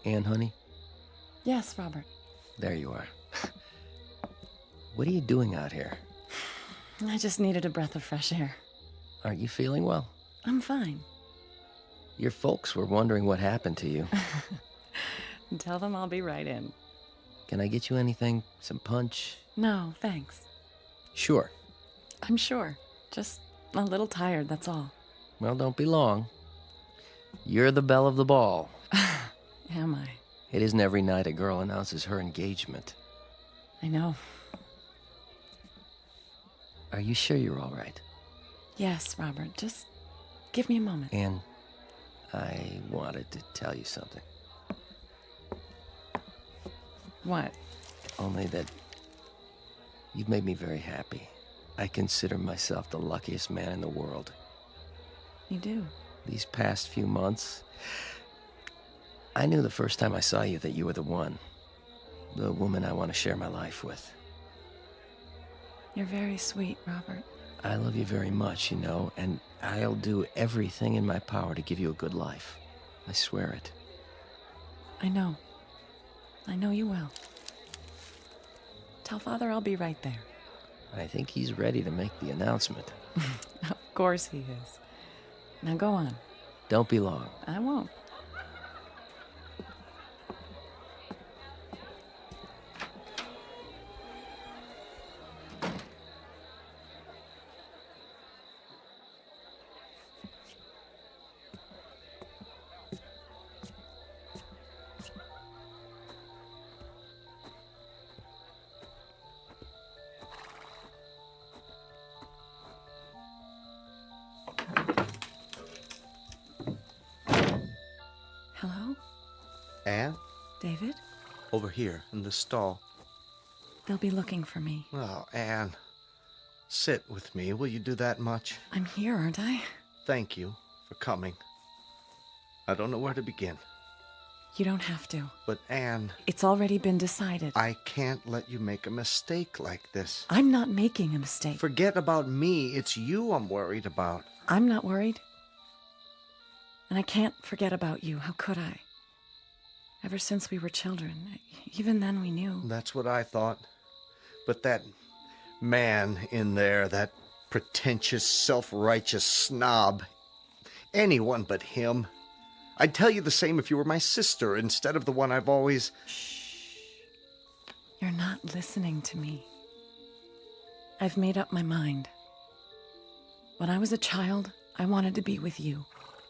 Anne, honey? Yes, Robert. There you are. What are you doing out here? I just needed a breath of fresh air. Aren't you feeling well? I'm fine. Your folks were wondering what happened to you. Tell them I'll be right in. Can I get you anything? Some punch? No, thanks. Sure. I'm sure. Just a little tired, that's all. Well, don't be long. You're the belle of the ball. Am I? It isn't every night a girl announces her engagement. I know. Are you sure you're all right? Yes, Robert. Just give me a moment. Anne, I wanted to tell you something. What? Only that you've made me very happy. I consider myself the luckiest man in the world. You do? These past few months, I knew the first time I saw you that you were the one. The woman I want to share my life with. You're very sweet, Robert. I love you very much, you know, and I'll do everything in my power to give you a good life. I swear it. I know. I know you will. Tell Father I'll be right there. I think he's ready to make the announcement. Of course he is. Now go on. Don't be long. I won't. Hello? Anne? David? Over here, in the stall. They'll be looking for me. Oh, Anne. Sit with me. Will you do that much? I'm here, aren't I? Thank you for coming. I don't know where to begin. You don't have to. But, Anne... It's already been decided. I can't let you make a mistake like this. I'm not making a mistake. Forget about me. It's you I'm worried about. I'm not worried. And I can't forget about you. How could I? Ever since we were children, even then we knew. That's what I thought. But that man in there, that pretentious, self-righteous snob, anyone but him. I'd tell you the same if you were my sister instead of the one I've always... Shh. You're not listening to me. I've made up my mind. When I was a child, I wanted to be with you.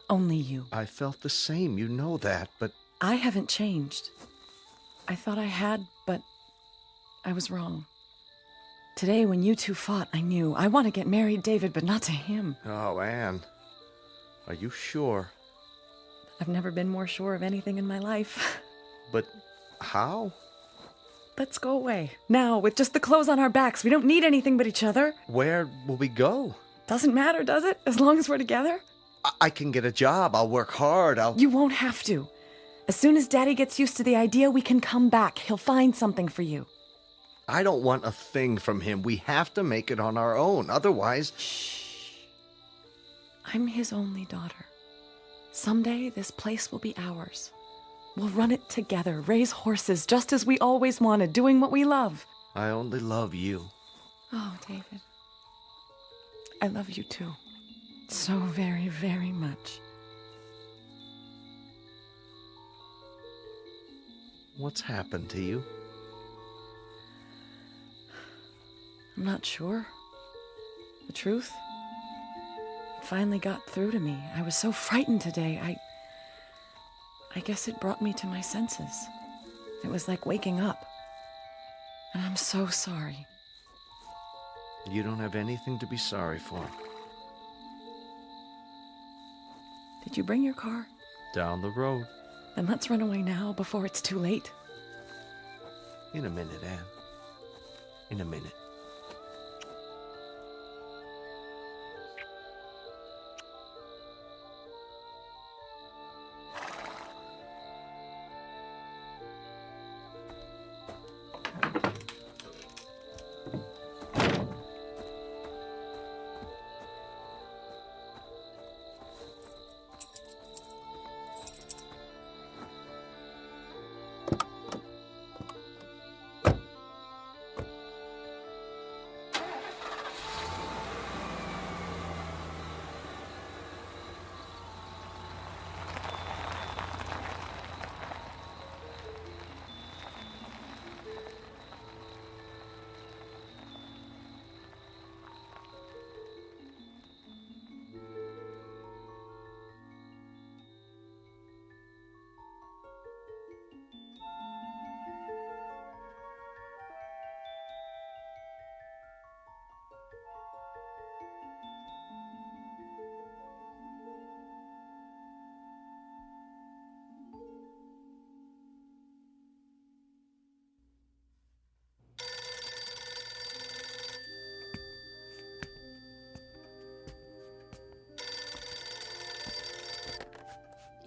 Only you. I felt the same, you know that, but... I haven't changed. I thought I had, but I was wrong. Today, when you two fought, I knew. I want to get married, David, but not to him. Oh, Anne. Are you sure? I've never been more sure of anything in my life. But how? Let's go away. Now, with just the clothes on our backs. We don't need anything but each other. Where will we go? Doesn't matter, does it? As long as we're together? I can get a job. I'll work hard. You won't have to. As soon as Daddy gets used to the idea, we can come back. He'll find something for you. I don't want a thing from him. We have to make it on our own. Otherwise... Shh. I'm his only daughter. Someday, this place will be ours. We'll run it together, raise horses, just as we always wanted, doing what we love. I only love you. Oh, David. I love you too. So very, very much. What's happened to you? I'm not sure. The truth? It finally got through to me. I was so frightened today. I guess it brought me to my senses. It was like waking up. And I'm so sorry. You don't have anything to be sorry for. Did you bring your car? Down the road. Then let's run away now before it's too late. In a minute, Anne. In a minute.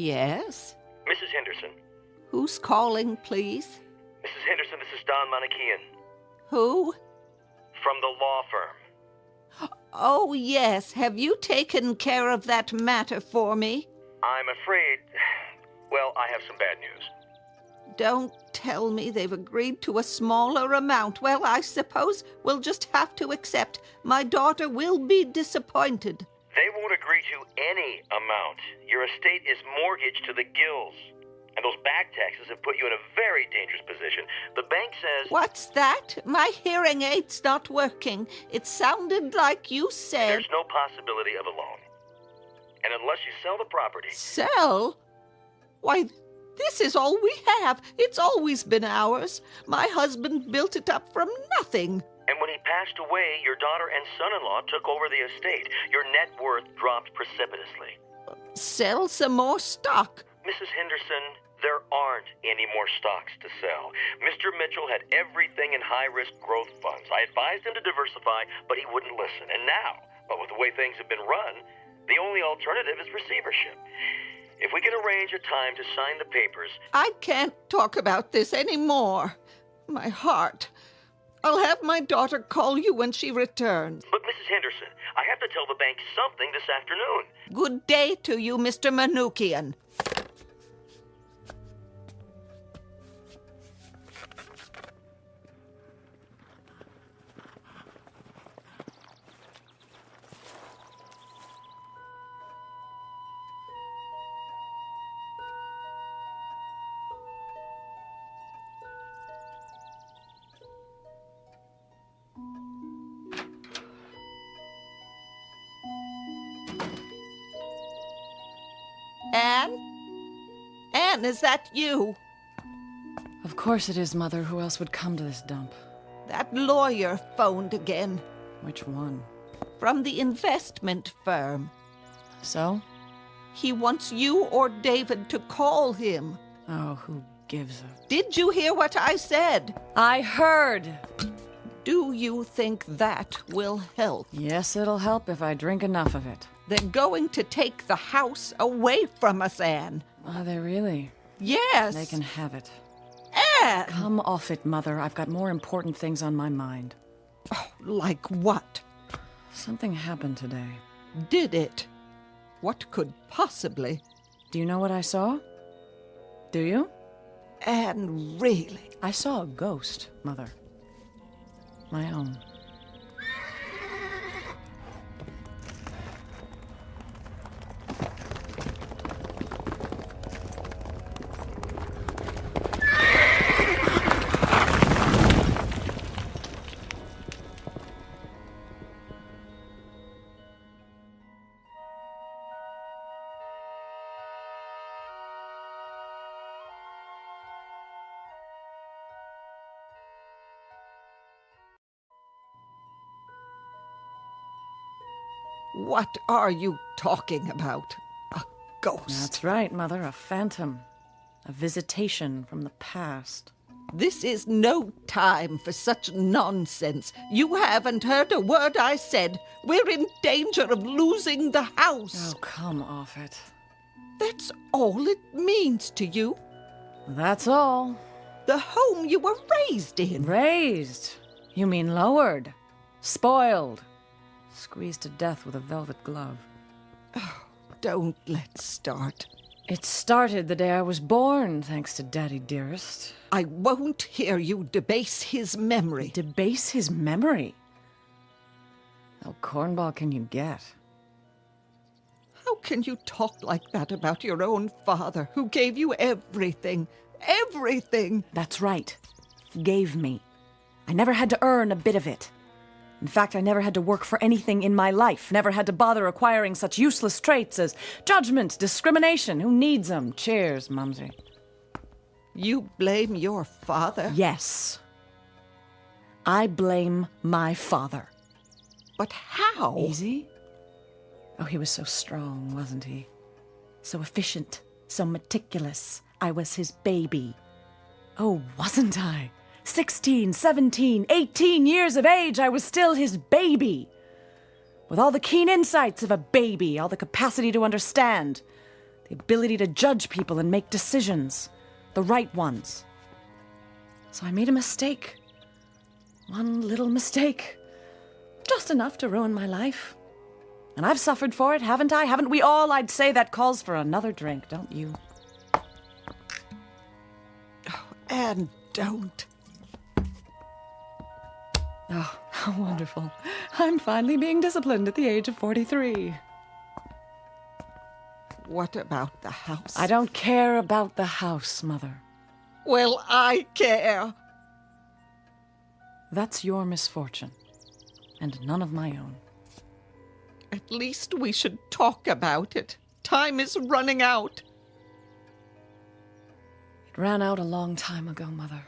Yes? Mrs. Henderson. Who's calling, please? Mrs. Henderson, this is Don Monachian. Who? From the law firm. Oh, yes. Have you taken care of that matter for me? I'm afraid... Well, I have some bad news. Don't tell me they've agreed to a smaller amount. Well, I suppose we'll just have to accept. My daughter will be disappointed. They won't agree to any amount. Your estate is mortgaged to the gills. And those back taxes have put you in a very dangerous position. The bank says... What's that? My hearing aid's not working. It sounded like you said... There's no possibility of a loan. And unless you sell the property... Sell? Why, this is all we have. It's always been ours. My husband built it up from nothing. And when he passed away, your daughter and son-in-law took over the estate. Your net worth dropped precipitously. Sell some more stock. Mrs. Henderson, there aren't any more stocks to sell. Mr. Mitchell had everything in high-risk growth funds. I advised him to diversify, but he wouldn't listen. And now, well, with the way things have been run, the only alternative is receivership. If we can arrange a time to sign the papers... I can't talk about this anymore. My heart. I'll have my daughter call you when she returns. But, Mrs. Henderson, I have to tell the bank something this afternoon. Good day to you, Mr. Manukian. Anne? Anne, is that you? Of course it is, Mother. Who else would come to this dump? That lawyer phoned again. Which one? From the investment firm. So? He wants you or David to call him. Oh, who gives a... Did you hear what I said? I heard! Do you think that will help? Yes, it'll help if I drink enough of it. They're going to take the house away from us, Anne. Are they really? Yes. They can have it. Anne! Come off it, Mother. I've got more important things on my mind. Oh, like what? Something happened today. Did it? What could possibly? Do you know what I saw? Do you? Anne, really? I saw a ghost, Mother. My own. What are you talking about? A ghost? That's right, Mother. A phantom. A visitation from the past. This is no time for such nonsense. You haven't heard a word I said. We're in danger of losing the house. Oh, come off it. That's all it means to you? That's all. The home you were raised in. Raised? You mean lowered? Spoiled? Squeezed to death with a velvet glove. Oh, don't let's start. It started the day I was born, thanks to Daddy dearest. I won't hear you debase his memory. Debase his memory? How cornball can you get? How can you talk like that about your own father, who gave you everything? Everything! That's right. Gave me. I never had to earn a bit of it. In fact, I never had to work for anything in my life, never had to bother acquiring such useless traits as judgment, discrimination. Who needs them? Cheers, Mumsy. You blame your father? Yes. I blame my father. But how? Easy? Oh, he was so strong, wasn't he? So efficient, so meticulous. I was his baby. Oh, wasn't I? 16, 17, 18 years of age, I was still his baby. With all the keen insights of a baby, all the capacity to understand. The ability to judge people and make decisions. The right ones. So I made a mistake. One little mistake. Just enough to ruin my life. And I've suffered for it, haven't I? Haven't we all? I'd say that calls for another drink, don't you? Oh, Anne, don't. Oh, how wonderful. I'm finally being disciplined at the age of 43. What about the house? I don't care about the house, Mother. Well, I care. That's your misfortune, and none of my own. At least we should talk about it. Time is running out. It ran out a long time ago, Mother.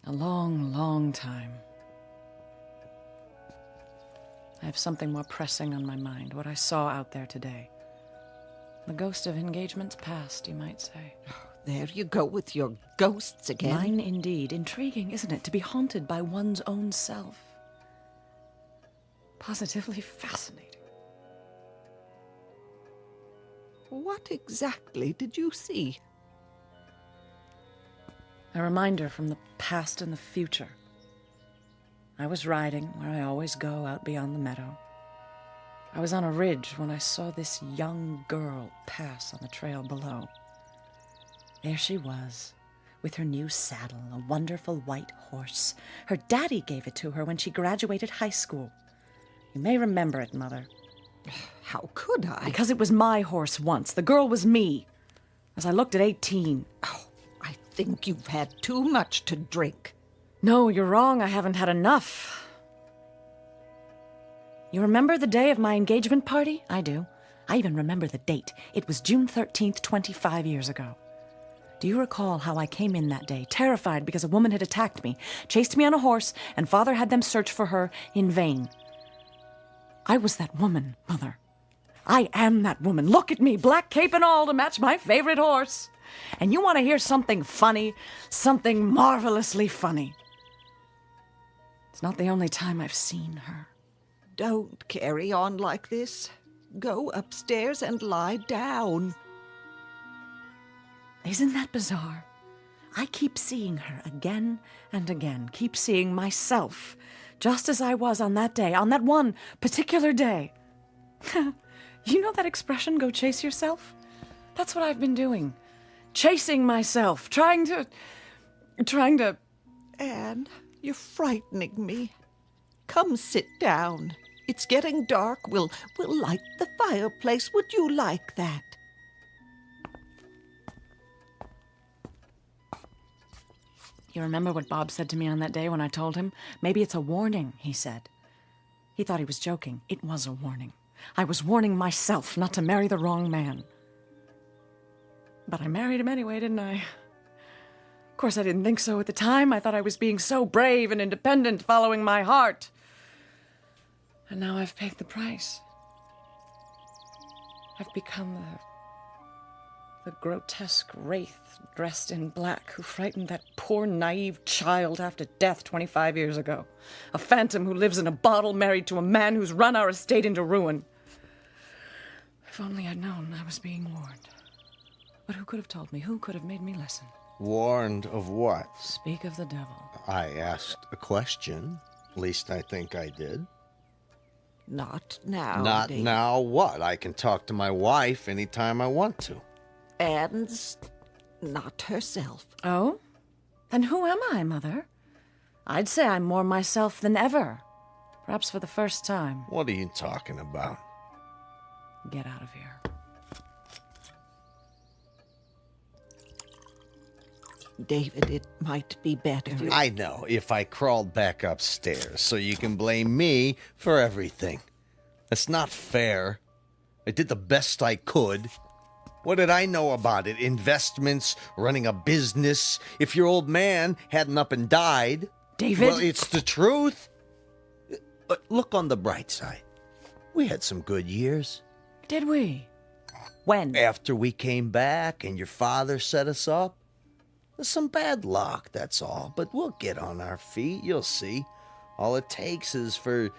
A long, long time. I have something more pressing on my mind, what I saw out there today. The ghost of engagements past, you might say. There you go with your ghosts again. Mine indeed. Intriguing, isn't it, to be haunted by one's own self? Positively fascinating. What exactly did you see? A reminder from the past and the future. I was riding where I always go, out beyond the meadow. I was on a ridge when I saw this young girl pass on the trail below. There she was, with her new saddle, a wonderful white horse. Her daddy gave it to her when she graduated high school. You may remember it, Mother. How could I? Because it was my horse once. The girl was me. As I looked at 18. Oh, I think you've had too much to drink. No, you're wrong. I haven't had enough. You remember the day of my engagement party? I do. I even remember the date. It was June 13th, 25 years ago. Do you recall how I came in that day, terrified because a woman had attacked me, chased me on a horse, and Father had them search for her in vain? I was that woman, Mother. I am that woman. Look at me, black cape and all, to match my favorite horse. And you want to hear something funny? Something marvelously funny. It's not the only time I've seen her. Don't carry on like this. Go upstairs and lie down. Isn't that bizarre? I keep seeing her again and again. Keep seeing myself, just as I was on that day, on that one particular day. You know that expression, go chase yourself? That's what I've been doing. Chasing myself, trying to... Anne, you're frightening me. Come sit down. It's getting dark. We'll light the fireplace. Would you like that? You remember what Bob said to me on that day when I told him? Maybe it's a warning, he said. He thought he was joking. It was a warning. I was warning myself not to marry the wrong man. But I married him anyway, didn't I? Of course, I didn't think so at the time. I thought I was being so brave and independent, following my heart. And now I've paid the price. I've become the grotesque wraith dressed in black who frightened that poor, naive child half to death 25 years ago. A phantom who lives in a bottle married to a man who's run our estate into ruin. If only I'd known I was being warned. But who could have told me? Who could have made me listen? Warned of what? Speak of the devil. I asked a question. At least I think I did. Not now, Not David. now what? I can talk to my wife anytime I want to. Anne's not herself. Oh? Then who am I, Mother? I'd say I'm more myself than ever. Perhaps for the first time. What are you talking about? Get out of here. David, it might be better. I know, if I crawled back upstairs, so you can blame me for everything. That's not fair. I did the best I could. What did I know about it? Investments, running a business. If your old man hadn't up and died... David? Well, it's the truth. But look on the bright side. We had some good years. Did we? When? After we came back and your father set us up. Some bad luck, that's all. But we'll get on our feet, you'll see. All it takes is for...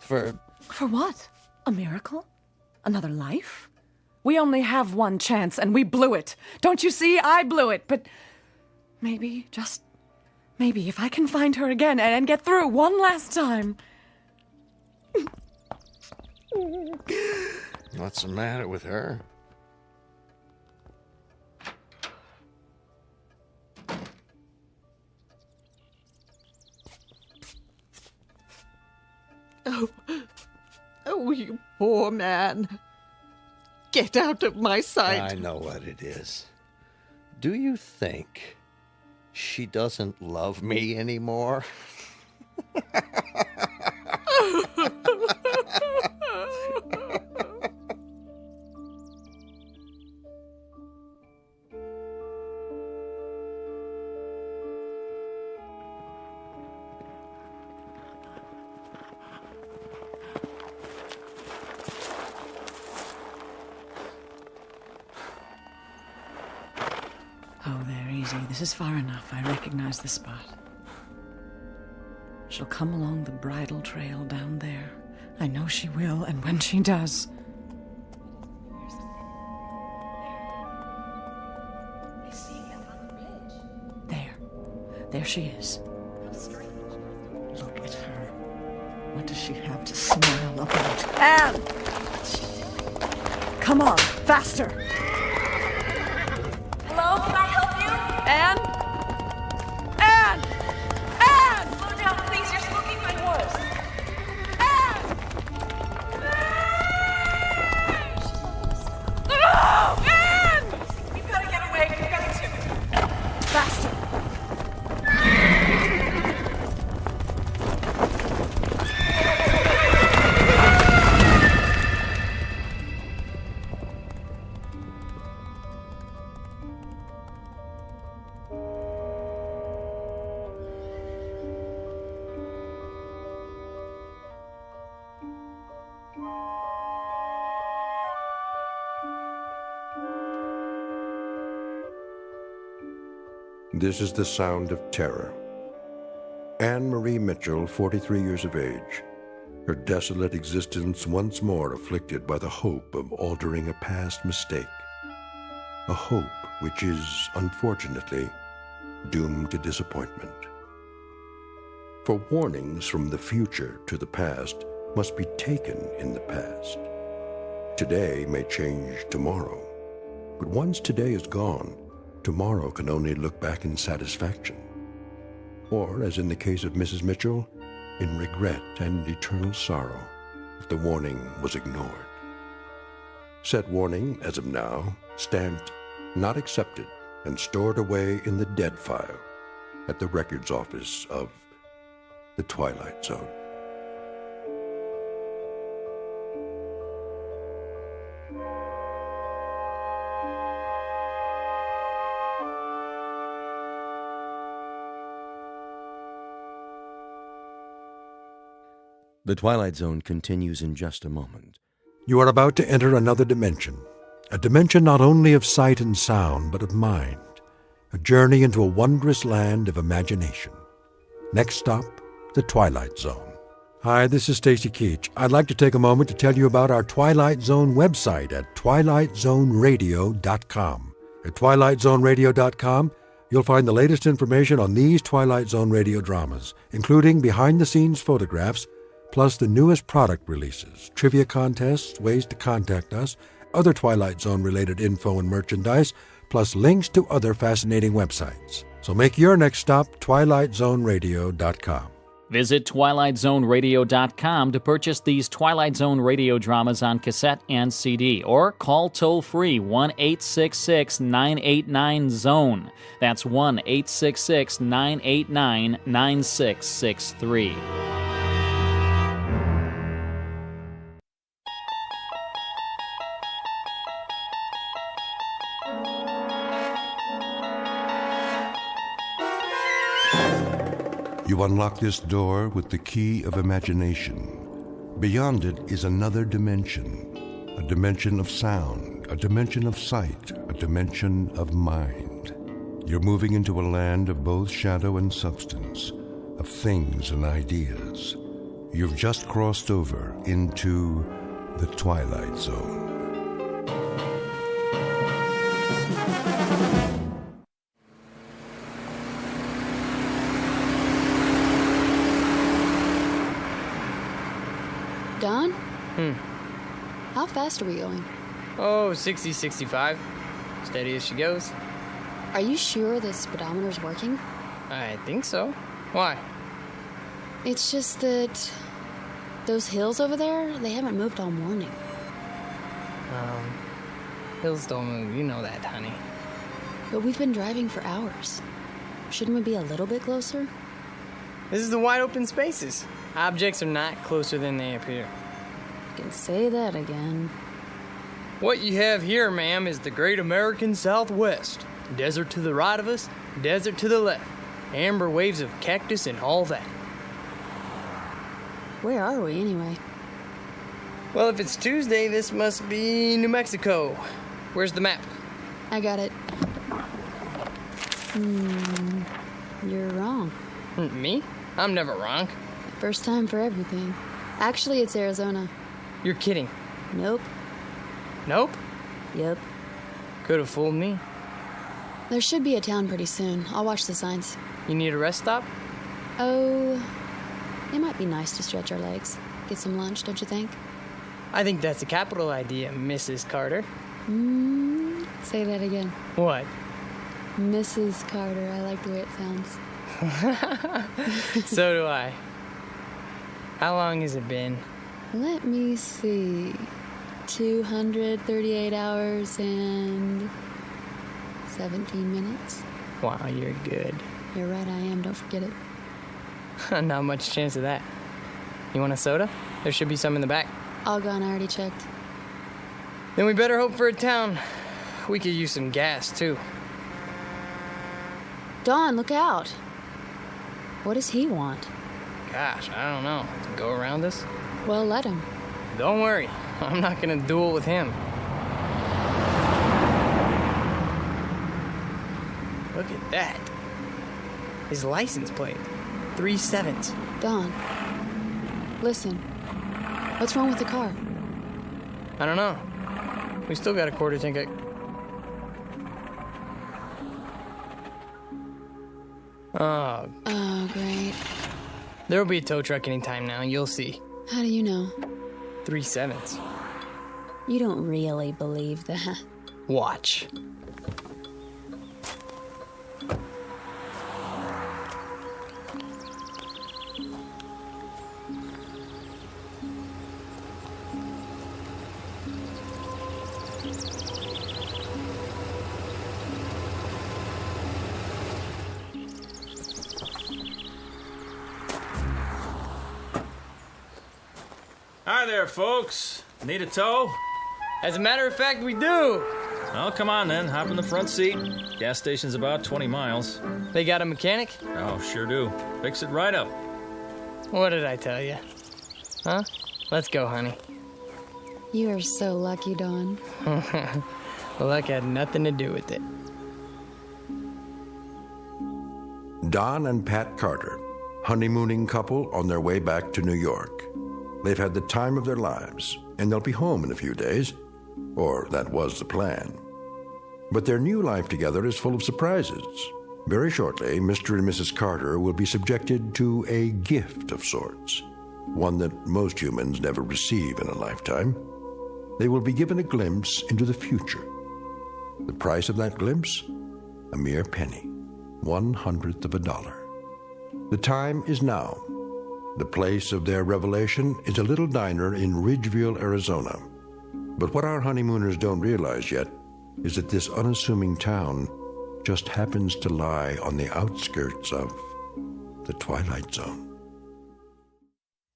For what? A miracle? Another life? We only have one chance, and we blew it. Don't you see? I blew it. But maybe, just maybe, if I can find her again and get through one last time. What's the matter with her? Oh, you poor man. Get out of my sight. I know what it is. Do you think she doesn't love me anymore? Oh, there, easy. This is far enough. I recognize the spot. She'll come along the bridle trail down there. I know she will, and when she does... There she is. Look at her. What does she have to smile about? Anne! Come on, faster! Hello, can I help you? Anne? Anne! Anne! Slow down, please. You're spooking my horse. Oh, Anne! We've got to get away. We've got to... Faster! This is the sound of terror. Anne Marie Mitchell, 43 years of age, her desolate existence once more afflicted by the hope of altering a past mistake. A hope which is, unfortunately, doomed to disappointment. For warnings from the future to the past must be taken in the past. Today may change tomorrow, but once today is gone, tomorrow can only look back in satisfaction. Or, as in the case of Mrs. Mitchell, in regret and eternal sorrow if the warning was ignored. Said warning, as of now, stamped, not accepted, and stored away in the dead file at the records office of the Twilight Zone. The Twilight Zone continues in just a moment. You are about to enter another dimension, a dimension not only of sight and sound, but of mind, a journey into a wondrous land of imagination. Next stop, the Twilight Zone. Hi, this is Stacy Keach. I'd like to take a moment to tell you about our Twilight Zone website at twilightzoneradio.com. At twilightzoneradio.com, you'll find the latest information on these Twilight Zone radio dramas, including behind-the-scenes photographs, plus the newest product releases, trivia contests, ways to contact us, other Twilight Zone-related info and merchandise, plus links to other fascinating websites. So make your next stop twilightzoneradio.com. Visit twilightzoneradio.com to purchase these Twilight Zone radio dramas on cassette and CD, or call toll-free 1-866-989-ZONE. That's 1-866-989-9663. You unlock this door with the key of imagination. Beyond it is another dimension, a dimension of sound, a dimension of sight, a dimension of mind. You're moving into a land of both shadow and substance, of things and ideas. You've just crossed over into the Twilight Zone. Don? Hmm. How fast are we going? Oh, 60, 65. Steady as she goes. Are you sure the speedometer's working? I think so. Why? It's just that those hills over there, they haven't moved all morning. Hills don't move, you know that, honey. But we've been driving for hours. Shouldn't we be a little bit closer? This is the wide open spaces. Objects are not closer than they appear. You can say that again. What you have here, ma'am, is the great American Southwest. Desert to the right of us, desert to the left. Amber waves of cactus and all that. Where are we, anyway? Well, if it's Tuesday, this must be New Mexico. Where's the map? I got it. You're wrong. Me? I'm never wrong. First time for everything. Actually, it's Arizona. You're kidding. Nope. Nope? Yep. Could have fooled me. There should be a town pretty soon. I'll watch the signs. You need a rest stop? Oh, it might be nice to stretch our legs. Get some lunch, don't you think? I think that's a capital idea, Mrs. Carter. Say that again. What? Mrs. Carter. I like the way it sounds. So do I. How long has it been? Let me see. 238 hours and 17 minutes. Wow, you're good. You're right, I am. Don't forget it. Not much chance of that. You want a soda? There should be some in the back. All gone. I already checked. Then we better hope for a town. We could use some gas, too. Dawn, look out. What does he want? Gosh, I don't know. To go around us? Well, let him. Don't worry. I'm not gonna duel with him. Look at that. His license plate. 3 7s. Dawn. Listen. What's wrong with the car? I don't know. We still got a quarter tank. Oh, great. There'll be a tow truck anytime now, you'll see. How do you know? 3 7s. You don't really believe that. Watch. Hi there, folks. Need a tow? As a matter of fact, we do. Well, come on then. Hop in the front seat. Gas station's about 20 miles. They got a mechanic? Oh, sure do. Fix it right up. What did I tell you? Huh? Let's go, honey. You are so lucky, Dawn. Luck had nothing to do with it. Don and Pat Carter, honeymooning couple on their way back to New York. They've had the time of their lives, and they'll be home in a few days. Or that was the plan. But their new life together is full of surprises. Very shortly, Mr. and Mrs. Carter will be subjected to a gift of sorts, one that most humans never receive in a lifetime. They will be given a glimpse into the future. The price of that glimpse? A mere penny, 1/100th of a dollar. The time is now. The place of their revelation is a little diner in Ridgeville, Arizona. But what our honeymooners don't realize yet is that this unassuming town just happens to lie on the outskirts of the Twilight Zone.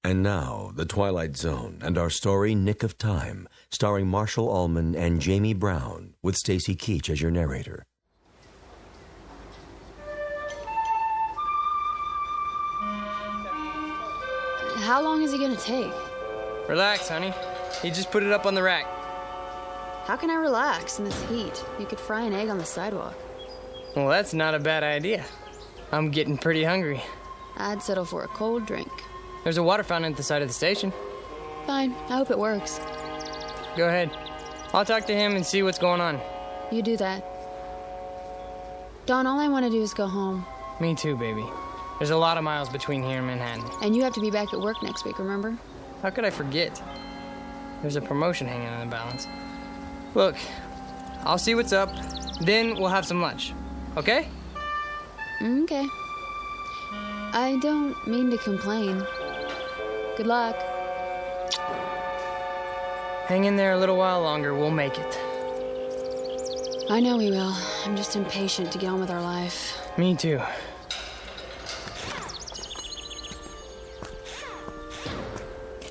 And now, The Twilight Zone and our story, Nick of Time, starring Marshall Allman and Jamie Brown, with Stacy Keach as your narrator. How long is it gonna take? Relax, honey. He just put it up on the rack. How can I relax in this heat? You could fry an egg on the sidewalk. Well, that's not a bad idea. I'm getting pretty hungry. I'd settle for a cold drink. There's a water fountain at the side of the station. Fine. I hope it works. Go ahead. I'll talk to him and see what's going on. You do that. Dawn, all I want to do is go home. Me too, baby. There's a lot of miles between here and Manhattan. And you have to be back at work next week, remember? How could I forget? There's a promotion hanging in the balance. Look, I'll see what's up, then we'll have some lunch. Okay? Okay. I don't mean to complain. Good luck. Hang in there a little while longer, we'll make it. I know we will. I'm just impatient to get on with our life. Me too.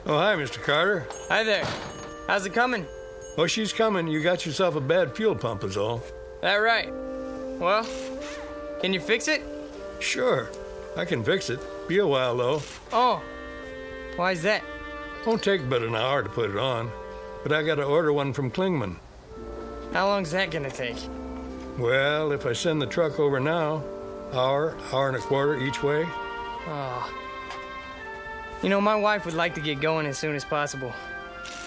Oh, hi, Mr. Carter. Hi there. How's it coming? Oh, she's coming. You got yourself a bad fuel pump is all. That right. Well, can you fix it? Sure. I can fix it. Be a while, though. Oh. Why's that? Won't take but an hour to put it on. But I gotta order one from Klingman. How long's that gonna take? Well, if I send the truck over now, hour and a quarter each way. Oh. You know, my wife would like to get going as soon as possible.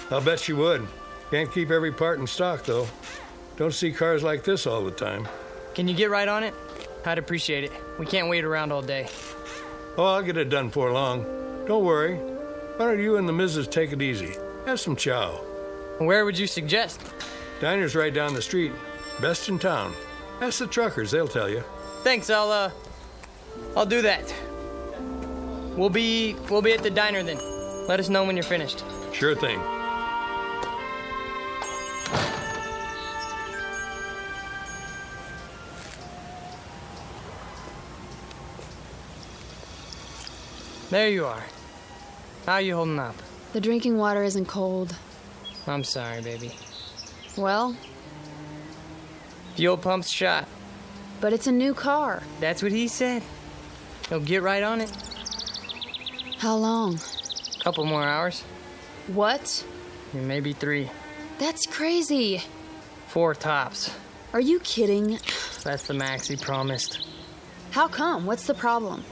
I'll bet she would. Can't keep every part in stock, though. Don't see cars like this all the time. Can you get right on it? I'd appreciate it. We can't wait around all day. Oh, I'll get it done for long. Don't worry. Why don't you and the missus take it easy? Have some chow. Where would you suggest? Diner's right down the street. Best in town. Ask the truckers, they'll tell you. Thanks, I'll do that. We'll be at the diner then. Let us know when you're finished. Sure thing. There you are. How you holding up? The drinking water isn't cold. I'm sorry, baby. Well? Fuel pump's shot. But it's a new car. That's what he said. He'll get right on it. How long? Couple more hours. What? Maybe 3. That's crazy. 4 tops. Are you kidding? That's the max he promised. How come? What's the problem?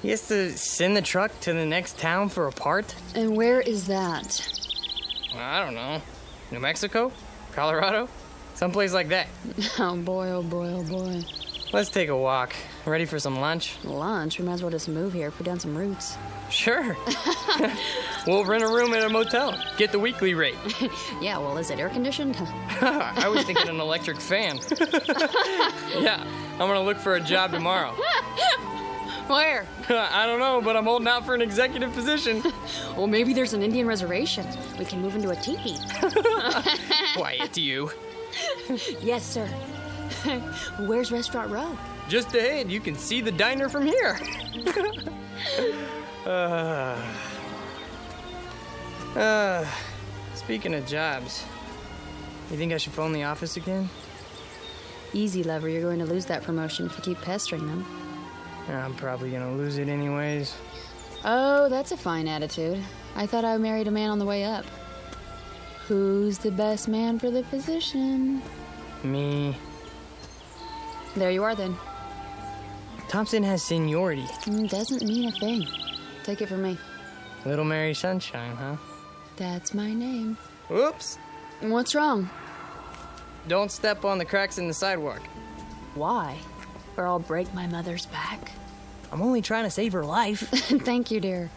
He has to send the truck to the next town for a part? And where is that? I don't know. New Mexico? Colorado? Someplace like that. Oh boy, oh boy, oh boy. Let's take a walk. Ready for some lunch? Lunch? We might as well just move here, put down some roots. Sure. We'll rent a room at a motel. Get the weekly rate. Yeah, well, is it air conditioned? I was thinking an electric fan. Yeah, I'm gonna look for a job tomorrow. Where? I don't know, but I'm holding out for an executive position. Well, maybe there's an Indian reservation. We can move into a teepee. Quiet, you. Yes, sir. Where's Restaurant Row? Just ahead. You can see the diner from here. Speaking of jobs, you think I should phone the office again? Easy, lover. You're going to lose that promotion if you keep pestering them. I'm probably gonna lose it anyways. Oh, that's a fine attitude. I thought I married a man on the way up. Who's the best man for the position? Me. There you are, then. Thompson has seniority. Doesn't mean a thing. Take it from me. Little Mary Sunshine, huh? That's my name. Whoops. What's wrong? Don't step on the cracks in the sidewalk. Why? Or I'll break my mother's back. I'm only trying to save her life. Thank you, dear.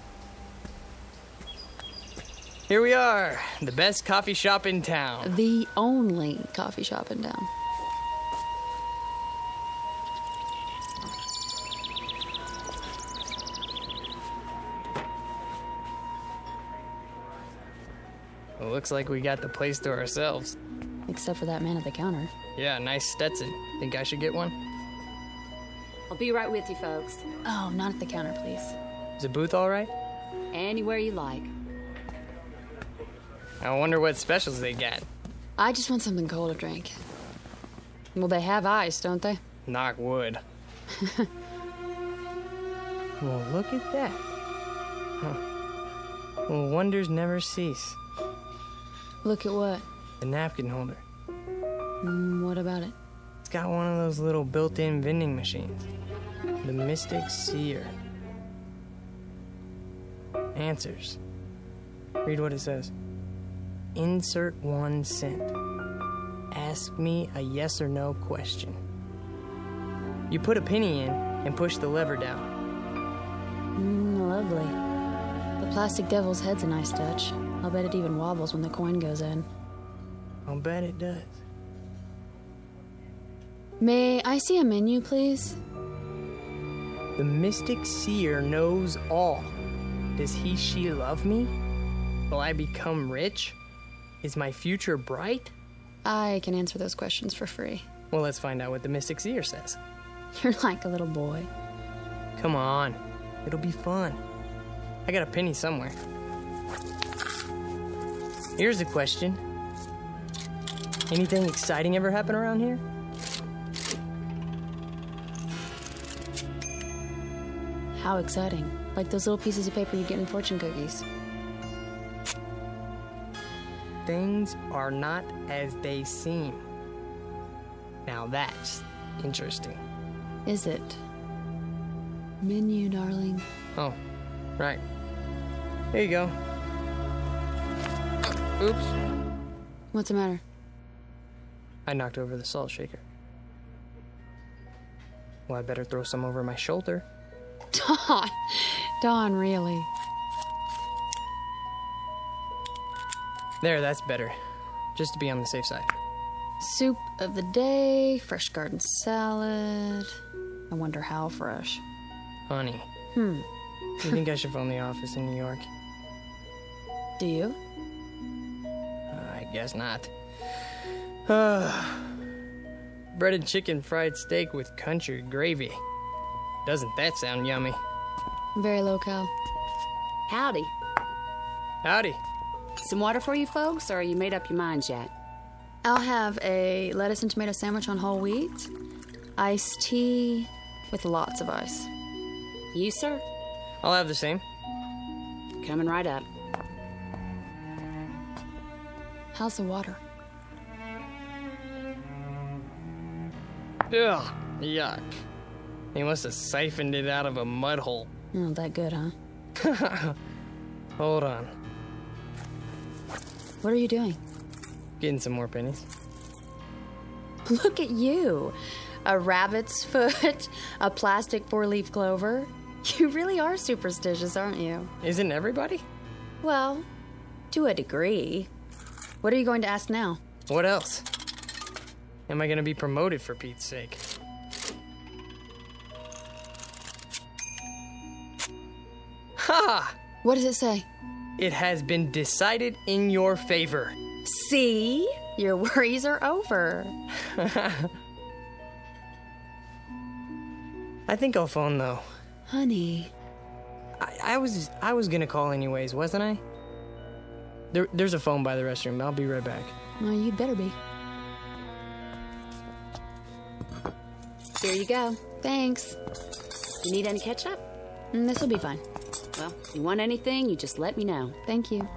Here we are, the best coffee shop in town. The only coffee shop in town. Well, looks like we got the place to ourselves. Except for that man at the counter. Yeah, nice Stetson. Think I should get one? I'll be right with you, folks. Oh, not at the counter, please. Is the booth all right? Anywhere you like. I wonder what specials they got. I just want something cold to drink. Well, they have ice, don't they? Knock wood. Well, look at that. Huh. Well, wonders never cease. Look at what? The napkin holder. What about it? It's got one of those little built-in vending machines. The Mystic Seer. Answers. Read what it says. Insert 1 cent. Ask me a yes or no question. You put a penny in and push the lever down. Lovely. The plastic devil's head's a nice touch. I'll bet it even wobbles when the coin goes in. I'll bet it does. May I see a menu, please? The mystic seer knows all. Does she love me? Will I become rich? Is my future bright? I can answer those questions for free. Well, let's find out what the mystic seer says. You're like a little boy. Come on. It'll be fun. I got a penny somewhere. Here's a question. Anything exciting ever happen around here? How exciting. Like those little pieces of paper you get in fortune cookies. Things are not as they seem. Now that's interesting. Is it? Menu, darling. Oh, right. Here you go. Oops. What's the matter? I knocked over the salt shaker. Well, I better throw some over my shoulder. Don, really? There, that's better. Just to be on the safe side. Soup of the day, fresh garden salad. I wonder how fresh. Honey. You think I should phone the office in New York? Do you? I guess not. Breaded chicken fried steak with country gravy. Doesn't that sound yummy? Very low-cal. Howdy. Howdy. Some water for you folks, or you made up your minds yet? I'll have a lettuce and tomato sandwich on whole wheat, iced tea with lots of ice. You, sir? I'll have the same. Coming right up. How's the water? Ugh, yuck. He must have siphoned it out of a mud hole. Not that good, huh? Hold on. What are you doing? Getting some more pennies. Look at you. A rabbit's foot, a plastic four-leaf clover. You really are superstitious, aren't you? Isn't everybody? Well, to a degree. What are you going to ask now? What else? Am I going to be promoted for Pete's sake? Ha! What does it say? It has been decided in your favor. See? Your worries are over. I think I'll phone, though. Honey. I was gonna call anyways, wasn't I? There's a phone by the restroom. I'll be right back. Well, you'd better be. Here you go. Thanks. You need any ketchup? This'll be fine. Well, if you want anything, you just let me know. Thank you.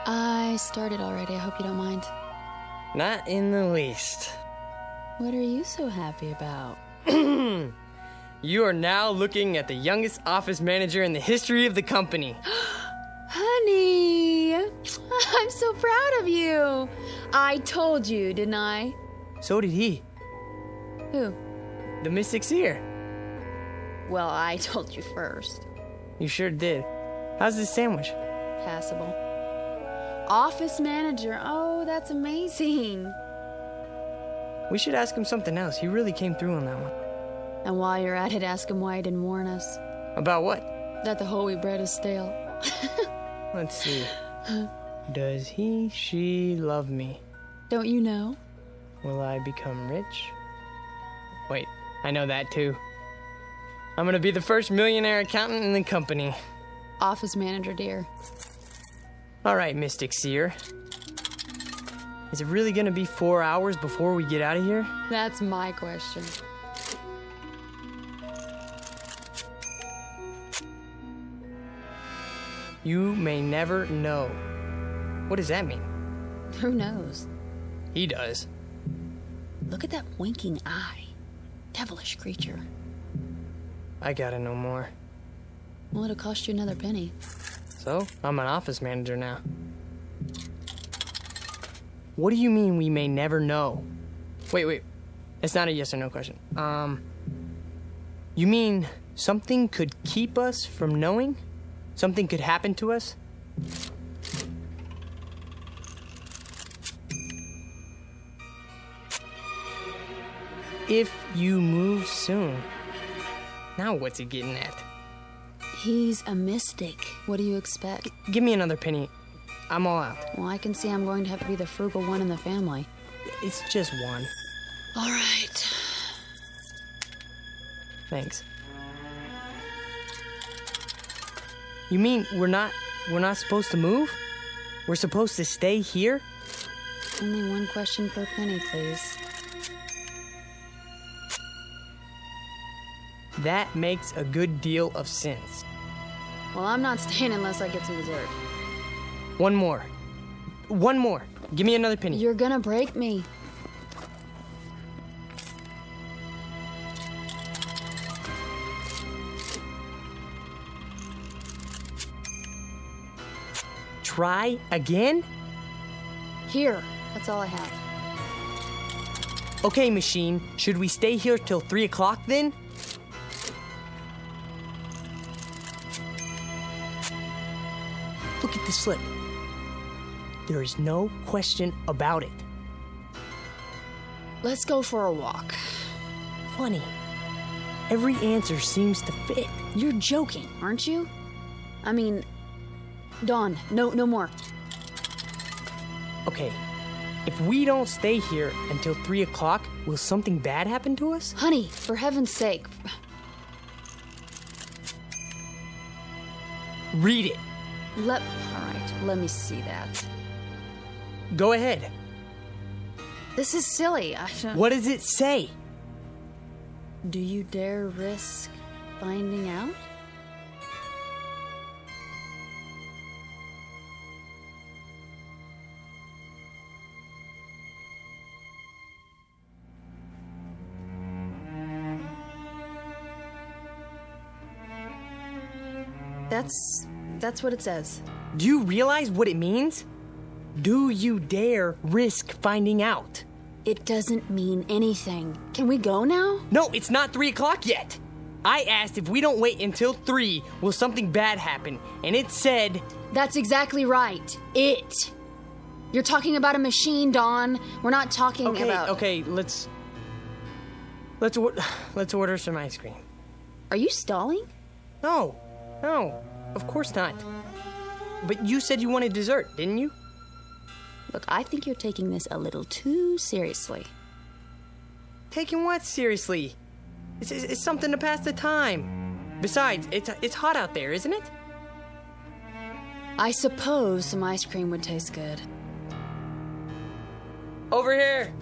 I started already. I hope you don't mind. Not in the least. What are you so happy about? You are now looking at the youngest office manager in the history of the company. Honey, I'm so proud of you. I told you, didn't I? So did he. Who? The Mystic Seer. Well, I told you first. You sure did. How's this sandwich? Passable. Office manager. Oh, that's amazing. We should ask him something else. He really came through on that one. And while you're at it, ask him why he didn't warn us. About what? That the whole wheat bread is stale. Let's see. Does she love me? Don't you know? Will I become rich? Wait, I know that too. I'm gonna be the first millionaire accountant in the company. Office manager, dear. All right, Mystic Seer. Is it really gonna be 4 hours before we get out of here? That's my question. You may never know. What does that mean? Who knows? He does. Look at that winking eye. Devilish creature. I gotta know more. Well, it'll cost you another penny. So, I'm an office manager now. What do you mean we may never know? Wait. It's not a yes or no question. You mean something could keep us from knowing? Something could happen to us? If you move soon. Now what's he getting at? He's a mystic. What do you expect? Give me another penny. I'm all out. Well, I can see I'm going to have to be the frugal one in the family. It's just one. All right. Thanks. You mean we're not supposed to move? We're supposed to stay here? Only one question per penny, please. That makes a good deal of sense. Well, I'm not staying unless I get some dessert. One more. Give me another penny. You're gonna break me. Try again? Here. That's all I have. Okay, machine. Should we stay here till 3 o'clock then? Look at the slip. There is no question about it. Let's go for a walk. Funny. Every answer seems to fit. You're joking, aren't you? I mean, Dawn, no more. Okay, if we don't stay here until 3 o'clock, will something bad happen to us? Honey, for heaven's sake. Read it. All right, let me see that. Go ahead. This is silly. What does it say? Do you dare risk finding out? That's what it says. Do you realize what it means? Do you dare risk finding out? It doesn't mean anything. Can we go now? No, it's not 3 o'clock yet. I asked if we don't wait until 3, will something bad happen? And it said... That's exactly right. It. You're talking about a machine, Dawn. We're not talking about... Okay, let's order some ice cream. Are you stalling? No, of course not. But you said you wanted dessert, didn't you? Look, I think you're taking this a little too seriously. Taking what seriously? It's something to pass the time. Besides, it's hot out there, isn't it? I suppose some ice cream would taste good. Over here.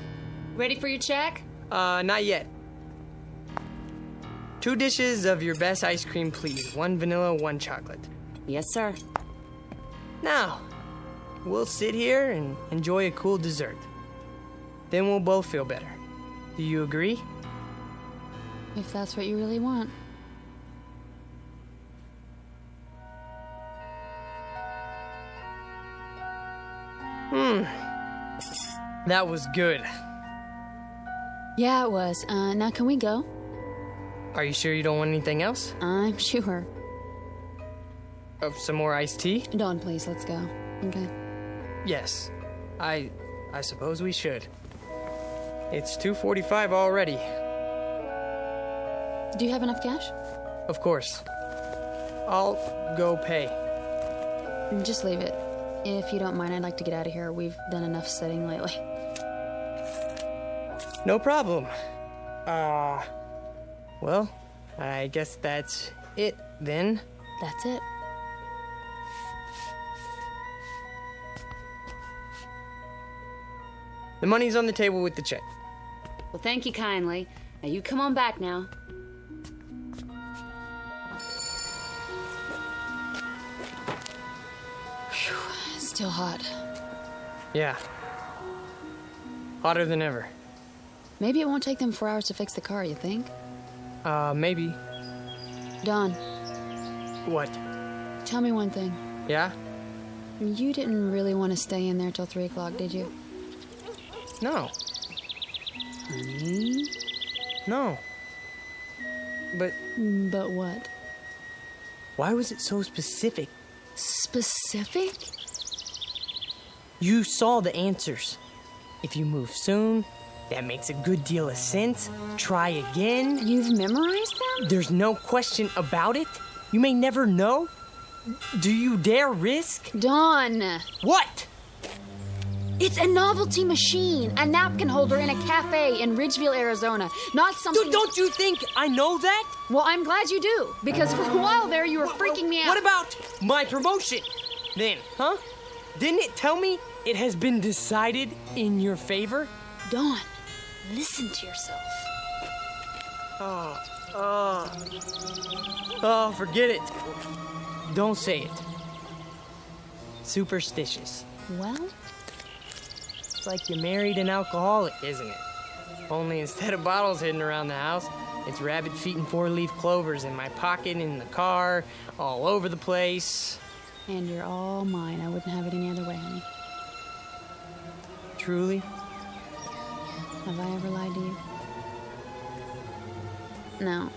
Ready for your check? Not yet. 2 dishes of your best ice cream, please. 1 vanilla, 1 chocolate. Yes, sir. Now, we'll sit here and enjoy a cool dessert. Then we'll both feel better. Do you agree? If that's what you really want. That was good. Yeah, it was. Now can we go? Are you sure you don't want anything else? I'm sure. Some more iced tea? Dawn, please, let's go. Okay. Yes. I suppose we should. It's 2:45 already. Do you have enough cash? Of course. I'll go pay. Just leave it. If you don't mind, I'd like to get out of here. We've done enough sitting lately. No problem. Well, I guess that's it then. That's it. The money's on the table with the check. Well, thank you kindly. Now you come on back now. Whew, still hot. Yeah. Hotter than ever. Maybe it won't take them 4 hours to fix the car, you think? Maybe. Dawn. What? Tell me one thing. Yeah? You didn't really want to stay in there till 3 o'clock, did you? No. Honey? No. But what? why was it so specific? Specific? You saw the answers. If you move soon, that makes a good deal of sense. Try again. You've memorized them? There's no question about it. You may never know. Do you dare risk? Dawn! What? It's a novelty machine, a napkin holder in a cafe in Ridgeville, Arizona. Not something... Dude, don't you think I know that? Well, I'm glad you do, because for a while there you were freaking me out. What about my promotion then, huh? Didn't it tell me it has been decided in your favor? Dawn, listen to yourself. Oh, forget it. Don't say it. Superstitious. Well? It's like you married an alcoholic, isn't it? Only instead of bottles hidden around the house, it's rabbit feet and four-leaf clovers in my pocket, in the car, all over the place. And you're all mine. I wouldn't have it any other way, honey. Truly? Have I ever lied to you? Now,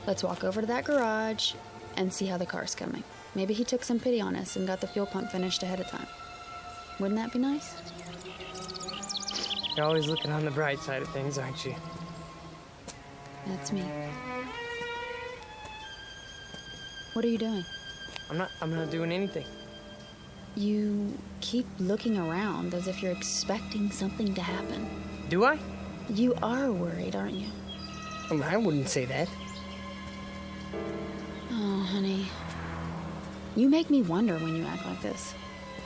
let's walk over to that garage and see how the car's coming. Maybe he took some pity on us and got the fuel pump finished ahead of time. Wouldn't that be nice? You're always looking on the bright side of things, aren't you? That's me. What are you doing? I'm not doing anything. You keep looking around as if you're expecting something to happen. Do I? You are worried, aren't you? I wouldn't say that. Oh, honey. You make me wonder when you act like this.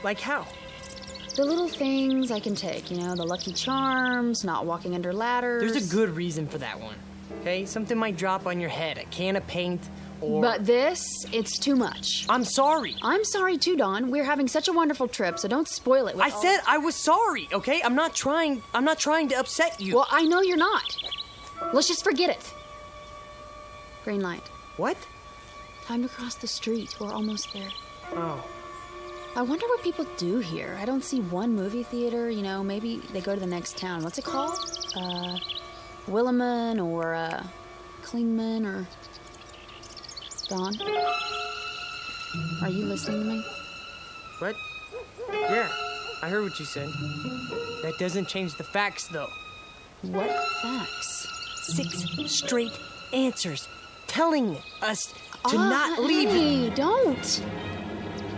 Like how? The little things I can take, you know, the lucky charms, not walking under ladders. There's a good reason for that one, okay? Something might drop on your head, a can of paint, or... But this, it's too much. I'm sorry. I'm sorry too, Dawn. We're having such a wonderful trip, so don't spoil it with I said I was sorry, okay? I'm not trying to upset you. Well, I know you're not. Let's just forget it. Green light. What? Time to cross the street. We're almost there. Oh. I wonder what people do here. I don't see one movie theater, you know, maybe they go to the next town. What's it called? Williman or, Klingman or... Dawn? Are you listening to me? What? Yeah, I heard what you said. That doesn't change the facts, though. What facts? 6 straight answers telling us to not leave. Honey, don't.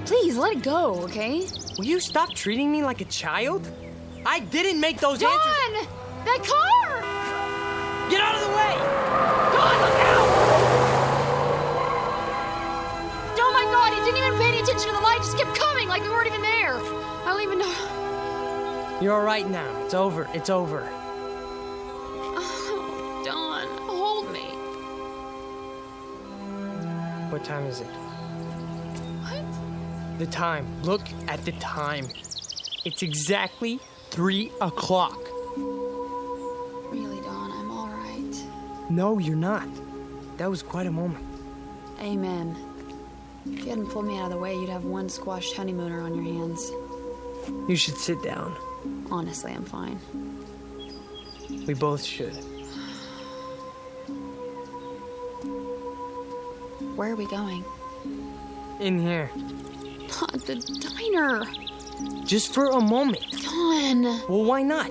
Please, let it go, okay? Will you stop treating me like a child? I didn't make those Dawn! answers. That car! Get out of the way! Dawn, look out! Oh my God, he didn't even pay any attention to the light. Just kept coming like we weren't even there. I don't even know. You're all right now. It's over. It's over. Oh, Dawn, hold me. What time is it? What? The time. Look at the time. It's exactly 3 o'clock. Really, Dawn, I'm all right. No, you're not. That was quite a moment. Amen. If you hadn't pulled me out of the way, you'd have one squashed honeymooner on your hands. You should sit down. Honestly, I'm fine. We both should. Where are we going? In here. The diner. Just for a moment. Dawn. Well, why not?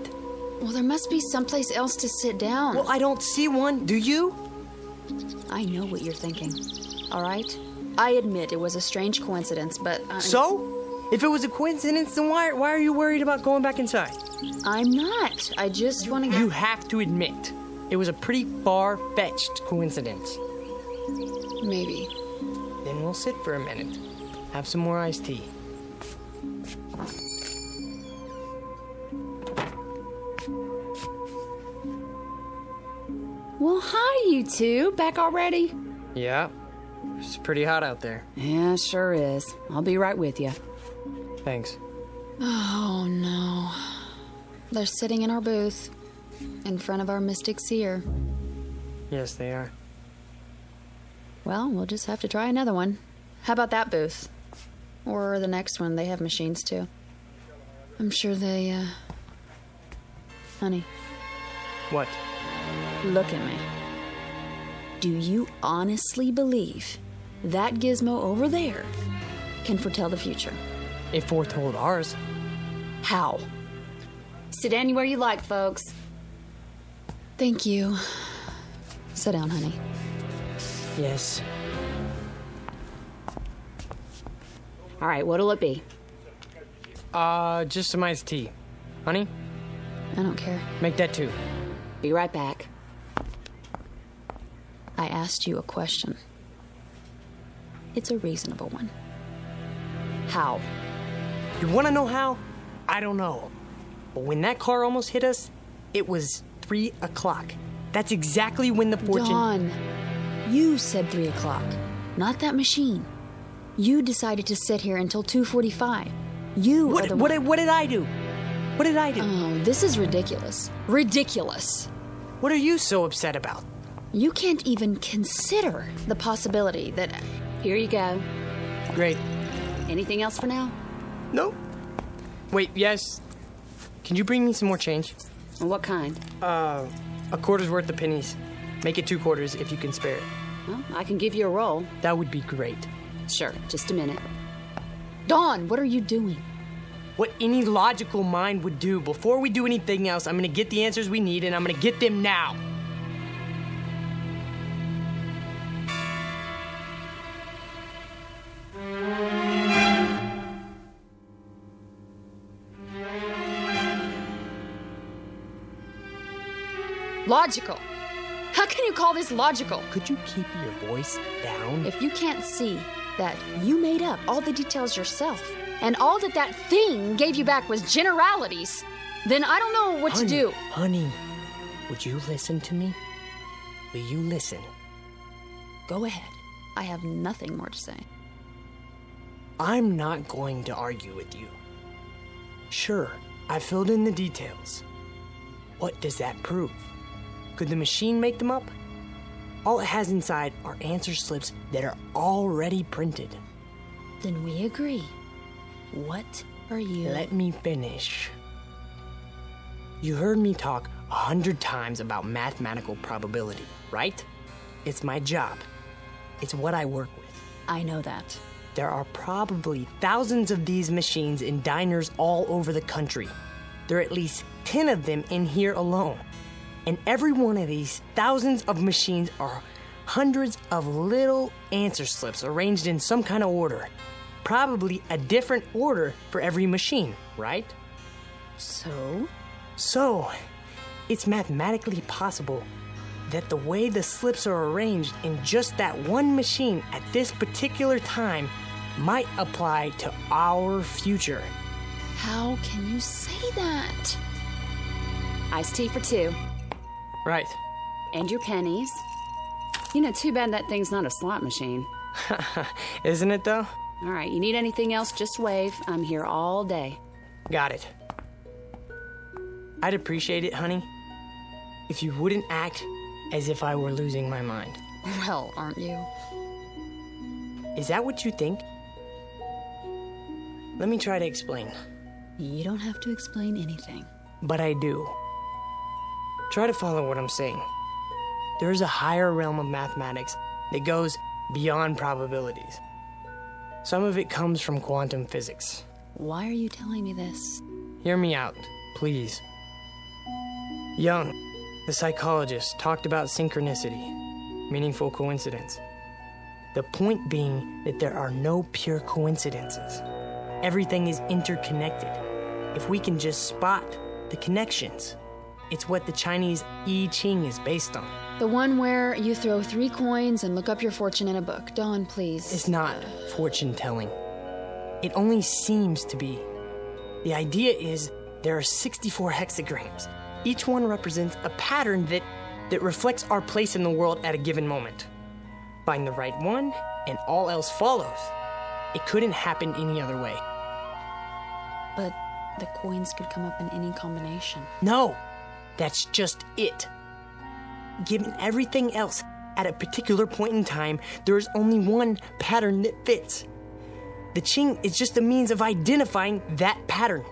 Well, there must be someplace else to sit down. Well, I don't see one. Do you? I know what you're thinking. All right? I admit it was a strange coincidence, but... So? If it was a coincidence, then why are you worried about going back inside? I'm not. I just want to get... You have to admit, it was a pretty far-fetched coincidence. Maybe. Then we'll sit for a minute. Have some more iced tea. Well, hi, you two. Back already? Yeah. It's pretty hot out there. Yeah, sure is. I'll be right with you. Thanks. Oh, no. They're sitting in our booth, in front of our mystic seer. Yes, they are. Well, we'll just have to try another one. How about that booth? Or the next one. They have machines, too. I'm sure they, Honey. What? Look at me. Do you honestly believe that gizmo over there can foretell the future? It foretold ours. How? Sit anywhere you like, folks. Thank you. Sit down, honey. Yes. All right, what'll it be? Just some iced tea. Honey? I don't care. Make that 2. Be right back. I asked you a question. It's a reasonable one. How? You want to know how? I don't know. But when that car almost hit us, it was 3 o'clock. That's exactly when the fortune... Dawn, you said 3 o'clock, not that machine. You decided to sit here until 2:45. What did I do? What did I do? Oh, this is ridiculous. Ridiculous. What are you so upset about? You can't even consider the possibility that... Here you go. Great. Anything else for now? No. Wait, yes. Can you bring me some more change? What kind? A quarter's worth of pennies. Make it 2 quarters if you can spare it. Well, I can give you a roll. That would be great. Sure, just a minute. Dawn, what are you doing? What any logical mind would do. Before we do anything else, I'm gonna get the answers we need, and I'm gonna get them now. Logical. How can you call this logical? Could you keep your voice down? If you can't see that you made up all the details yourself, and all that thing gave you back was generalities, then I don't know what to do. Honey, would you listen to me? Will you listen? Go ahead. I have nothing more to say. I'm not going to argue with you. Sure, I filled in the details. What does that prove? Could the machine make them up? All it has inside are answer slips that are already printed. Then we agree. What are you... Let me finish. You heard me talk 100 times about mathematical probability, right? It's my job. It's what I work with. I know that. There are probably thousands of these machines in diners all over the country. There are at least 10 of them in here alone. And every one of these thousands of machines are hundreds of little answer slips arranged in some kind of order. Probably a different order for every machine, right? So, it's mathematically possible that the way the slips are arranged in just that one machine at this particular time might apply to our future. How can you say that? Iced tea for 2. Right. And your pennies. You know, too bad that thing's not a slot machine. Isn't it, though? All right, you need anything else, just wave. I'm here all day. Got it. I'd appreciate it, honey, if you wouldn't act as if I were losing my mind. Well, aren't you? Is that what you think? Let me try to explain. You don't have to explain anything. But I do. Try to follow what I'm saying. There is a higher realm of mathematics that goes beyond probabilities. Some of it comes from quantum physics. Why are you telling me this? Hear me out, please. Jung, the psychologist, talked about synchronicity, meaningful coincidence. The point being that there are no pure coincidences. Everything is interconnected. If we can just spot the connections, it's what the Chinese I Ching is based on. The one where you throw 3 coins and look up your fortune in a book. Dawn, please. It's not fortune-telling. It only seems to be. The idea is there are 64 hexagrams. Each one represents a pattern that reflects our place in the world at a given moment. Find the right one, and all else follows. It couldn't happen any other way. But the coins could come up in any combination. No, that's just it. Given everything else, at a particular point in time, there is only one pattern that fits. The Qing is just a means of identifying that pattern.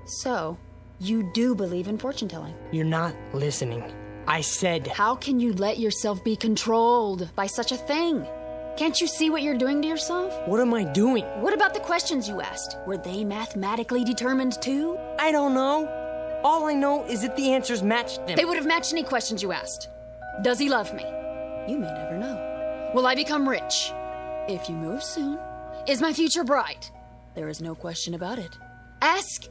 So, you do believe in fortune-telling? You're not listening. I said... How can you let yourself be controlled by such a thing? Can't you see what you're doing to yourself? What am I doing? What about the questions you asked? Were they mathematically determined too? I don't know. All I know is that the answers matched them. They would have matched any questions you asked. Does he love me? You may never know. Will I become rich? If you move soon. Is my future bright? There is no question about it. Ask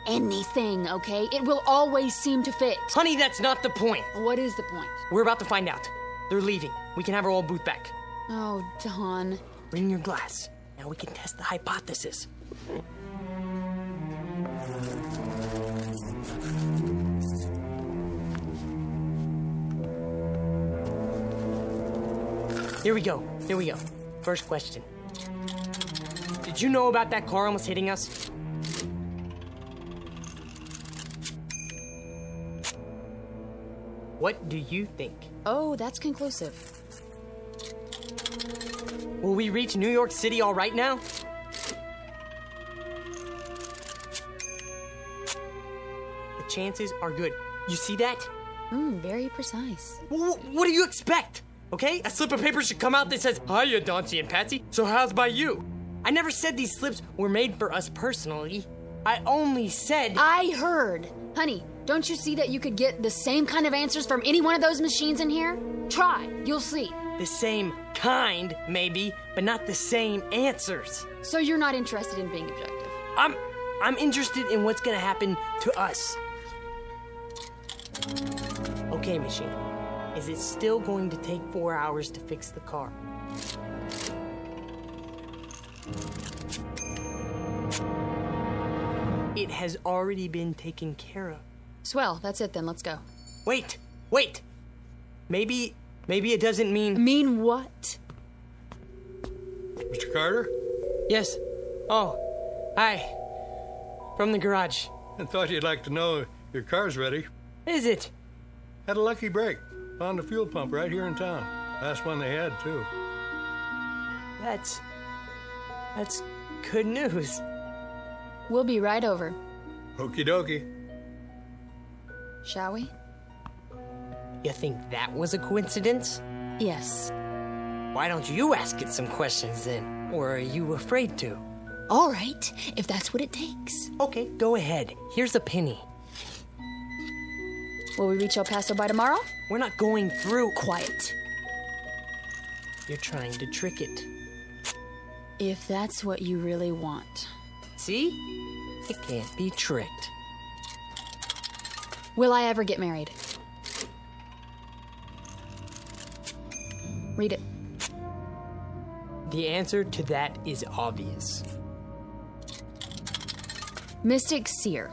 anything, okay? It will always seem to fit. Honey, that's not the point. What is the point? We're about to find out. They're leaving. We can have our old booth back. Oh, Don. Bring your glass. Now we can test the hypothesis. Here we go. First question. Did you know about that car almost hitting us? What do you think? Oh, that's conclusive. Will we reach New York City all right now? The chances are good. You see that? Very precise. What do you expect? Okay? A slip of paper should come out that says, "Hiya, Dauncey and Patsy. So how's by you?" I never said these slips were made for us personally. I only said... I heard. Honey, don't you see that you could get the same kind of answers from any one of those machines in here? Try. You'll see. The same kind, maybe, but not the same answers. So you're not interested in being objective? I'm interested in what's gonna happen to us. Okay, machine. Is it still going to take 4 hours to fix the car? It has already been taken care of. Swell, that's it then, let's go. Wait! Maybe it doesn't mean... Mean what? Mr. Carter? Yes. Oh, hi. From the garage. I thought you'd like to know your car's ready. Is it? Had a lucky break. Found a fuel pump right here in town. Last one they had, too. That's good news. We'll be right over. Okie dokie. Shall we? You think that was a coincidence? Yes. Why don't you ask it some questions then? Or are you afraid to? All right, if that's what it takes. Okay, go ahead. Here's a penny. Will we reach El Paso by tomorrow? We're not going through. Quiet. You're trying to trick it. If that's what you really want. See? It can't be tricked. Will I ever get married? Read it. The answer to that is obvious. Mystic Seer.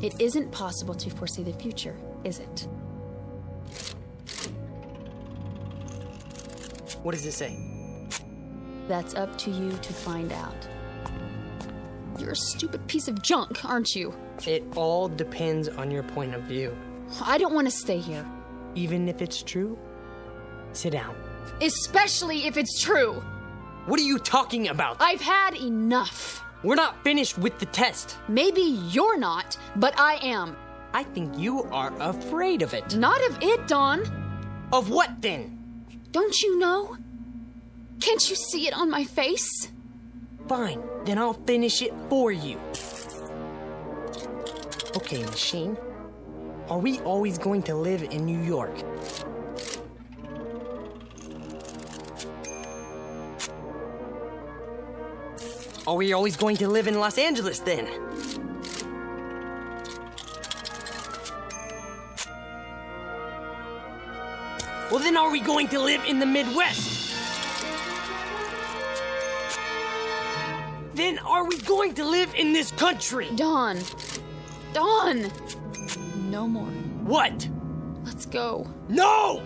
It isn't possible to foresee the future, is it? What does it say? That's up to you to find out. You're a stupid piece of junk, aren't you? It all depends on your point of view. I don't want to stay here. Even if it's true? Sit down. Especially if it's true. What are you talking about? I've had enough. We're not finished with the test. Maybe you're not, but I am. I think you are afraid of it. Not of it, Dawn. Of what then? Don't you know? Can't you see it on my face? Fine, then I'll finish it for you. Okay, machine. Are we always going to live in New York? Are we always going to live in Los Angeles then? Well, then are we going to live in the Midwest? Then are we going to live in this country? Dawn. Dawn. No more. What? Let's go. No!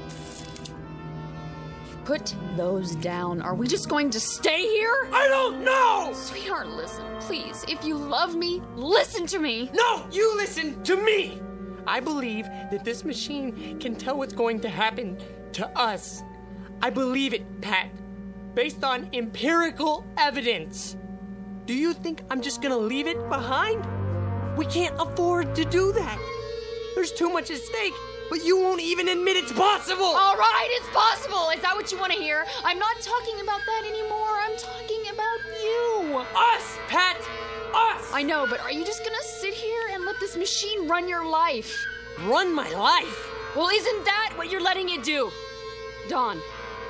Put those down. Are we just going to stay here? I don't know! Sweetheart, listen, please. If you love me, listen to me. No, you listen to me! I believe that this machine can tell what's going to happen to us. I believe it, Pat. Based on empirical evidence. Do you think I'm just gonna leave it behind? We can't afford to do that. There's too much at stake. But you won't even admit it's possible! All right, it's possible! Is that what you want to hear? I'm not talking about that anymore. I'm talking about you. Us, Pat! Us! I know, but are you just gonna sit here and let this machine run your life? Run my life? Well, isn't that what you're letting it do? Dawn,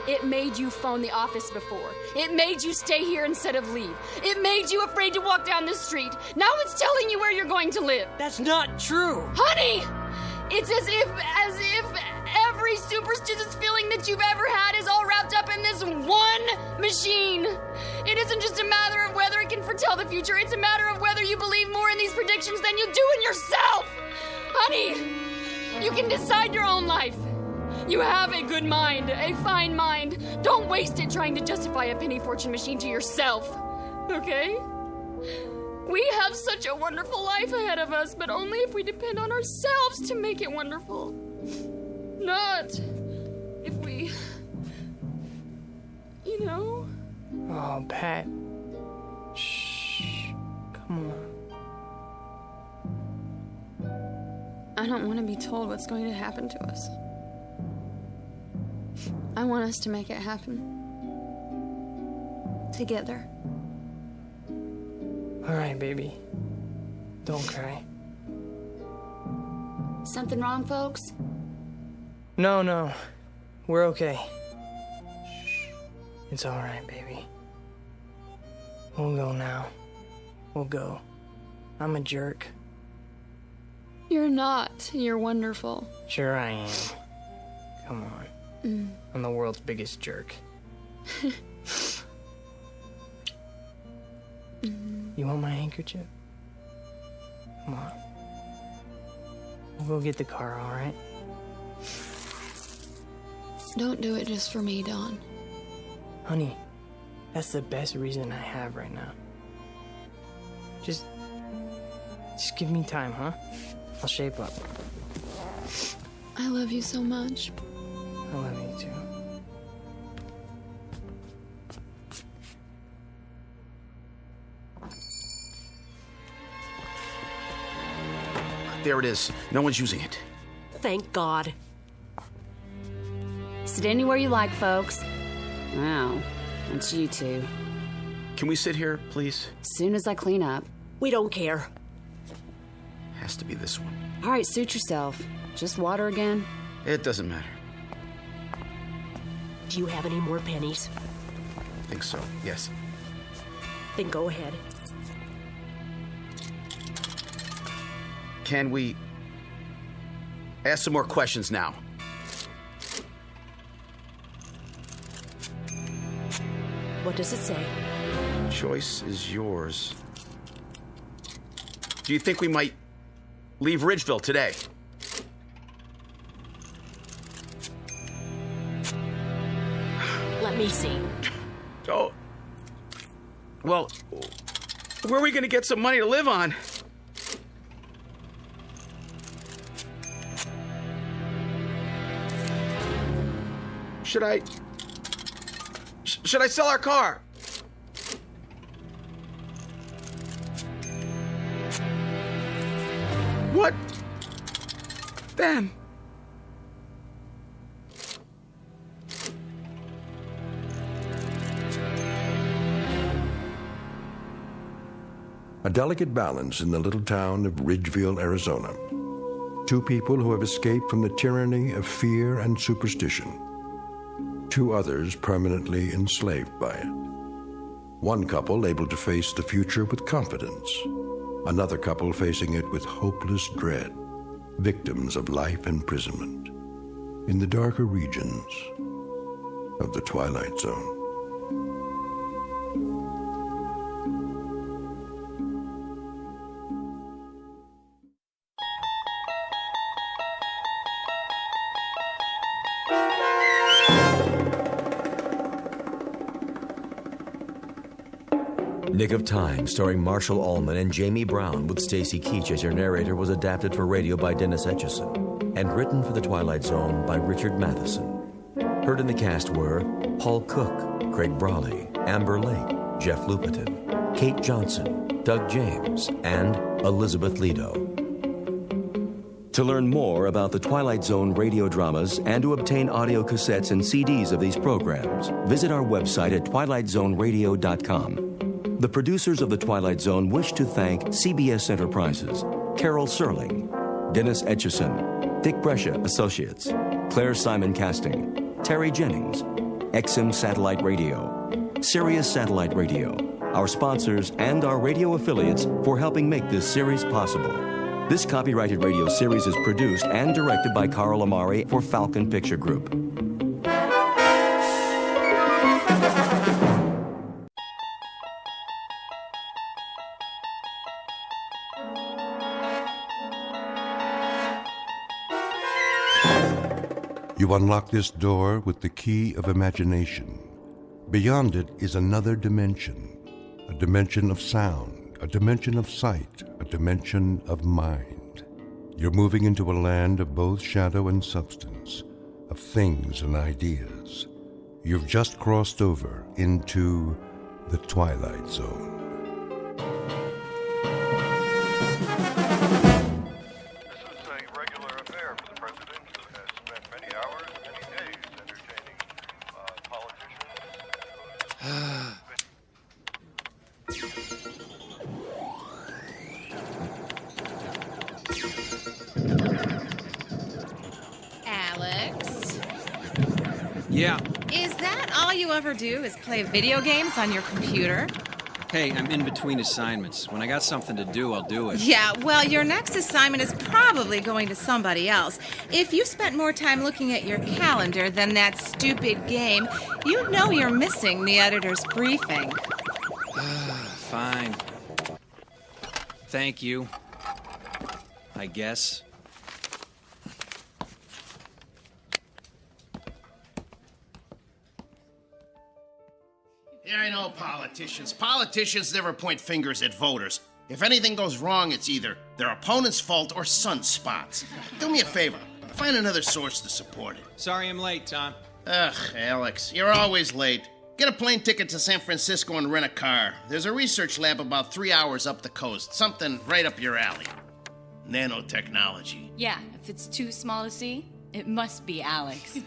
it made you phone the office before. It made you stay here instead of leave. It made you afraid to walk down the street. Now it's telling you where you're going to live. That's not true. Honey! It's as if every superstitious feeling that you've ever had is all wrapped up in this one machine. It isn't just a matter of whether it can foretell the future. It's a matter of whether you believe more in these predictions than you do in yourself. Honey, you can decide your own life. You have a good mind, a fine mind. Don't waste it trying to justify a penny fortune machine to yourself, okay? We have such a wonderful life ahead of us, but only if we depend on ourselves to make it wonderful. Not if we, you know? Oh, Pat. Shh. Come on. I don't want to be told what's going to happen to us. I want us to make it happen. Together. All right, baby. Don't cry. Something wrong, folks? No. We're okay. It's all right, baby. We'll go now. We'll go. I'm a jerk. You're not. You're wonderful. Sure I am. Come on. I'm the world's biggest jerk. You want my handkerchief? Come on. We'll go get the car, all right? Don't do it just for me, Dawn. Honey, that's the best reason I have right now. Just give me time, huh? I'll shape up. I love you so much. I love you too. There it is. No one's using it. Thank God. Sit anywhere you like, folks. Wow, it's you two. Can we sit here, please? As soon as I clean up. We don't care. Has to be this one. All right, suit yourself. Just water again? It doesn't matter. Do you have any more pennies? I think so, yes. Then go ahead. Can we ask some more questions now? What does it say? Choice is yours. Do you think we might leave Ridgeville today? Let me see. Oh. Well, where are we going to get some money to live on? Should I sell our car? What? Then? A delicate balance in the little town of Ridgeville, Arizona. Two people who have escaped from the tyranny of fear and superstition. Two others permanently enslaved by it. One couple able to face the future with confidence. Another couple facing it with hopeless dread. Victims of life imprisonment in the darker regions of the Twilight Zone. Nick of Time, starring Marshall Allman and Jamie Brown with Stacy Keach as your narrator, was adapted for radio by Dennis Etchison and written for The Twilight Zone by Richard Matheson. Heard in the cast were Paul Cook, Craig Brawley, Amber Lake, Jeff Lupetin, Kate Johnson, Doug James, and Elizabeth Lido. To learn more about the Twilight Zone radio dramas and to obtain audio cassettes and CDs of these programs, visit our website at twilightzoneradio.com. The producers of The Twilight Zone wish to thank CBS Enterprises, Carol Serling, Dennis Etchison, Dick Brescia Associates, Claire Simon Casting, Terry Jennings, XM Satellite Radio, Sirius Satellite Radio, our sponsors, and our radio affiliates for helping make this series possible. This copyrighted radio series is produced and directed by Carl Amari for Falcon Picture Group. You unlock this door with the key of imagination. Beyond it is another dimension, a dimension of sound, a dimension of sight, a dimension of mind. You're moving into a land of both shadow and substance, of things and ideas. You've just crossed over into the Twilight Zone. Yeah. Is that all you ever do, is play video games on your computer? Hey, I'm in between assignments. When I got something to do, I'll do it. Yeah, well, your next assignment is probably going to somebody else. If you spent more time looking at your calendar than that stupid game, you know you're missing the editor's briefing. Fine. Thank you. I guess. Yeah, I know politicians. Politicians never point fingers at voters. If anything goes wrong, it's either their opponent's fault or sunspots. Do me a favor. Find another source to support it. Sorry I'm late, Tom. Ugh, Alex, you're always late. Get a plane ticket to San Francisco and rent a car. There's a research lab about 3 hours up the coast. Something right up your alley. Nanotechnology. Yeah, if it's too small to see, it must be Alex.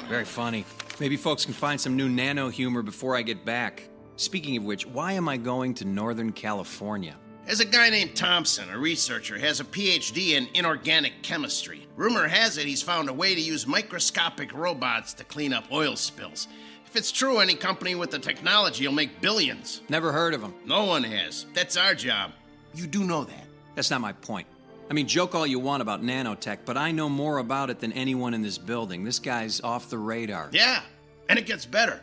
Very funny. Maybe folks can find some new nano humor before I get back. Speaking of which, why am I going to Northern California? There's a guy named Thompson, a researcher, has a PhD in inorganic chemistry. Rumor has it he's found a way to use microscopic robots to clean up oil spills. If it's true, any company with the technology will make billions. Never heard of him. No one has. That's our job. You do know that. That's not my point. I mean, joke all you want about nanotech, but I know more about it than anyone in this building. This guy's off the radar. Yeah, and it gets better.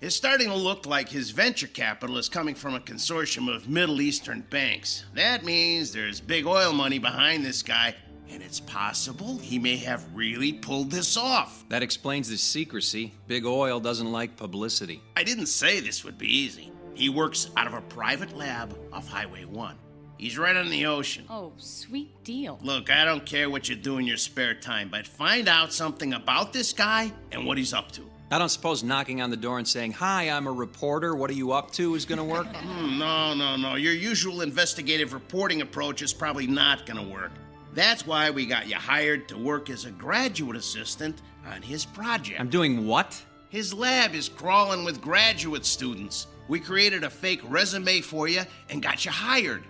It's starting to look like his venture capital is coming from a consortium of Middle Eastern banks. That means there's big oil money behind this guy, and it's possible he may have really pulled this off. That explains the secrecy. Big oil doesn't like publicity. I didn't say this would be easy. He works out of a private lab off Highway 1. He's right on the ocean. Oh, sweet deal. Look, I don't care what you do in your spare time, but find out something about this guy and what he's up to. I don't suppose knocking on the door and saying, "Hi, I'm a reporter, what are you up to," is gonna work? No. Your usual investigative reporting approach is probably not gonna work. That's why we got you hired to work as a graduate assistant on his project. I'm doing what? His lab is crawling with graduate students. We created a fake resume for you and got you hired.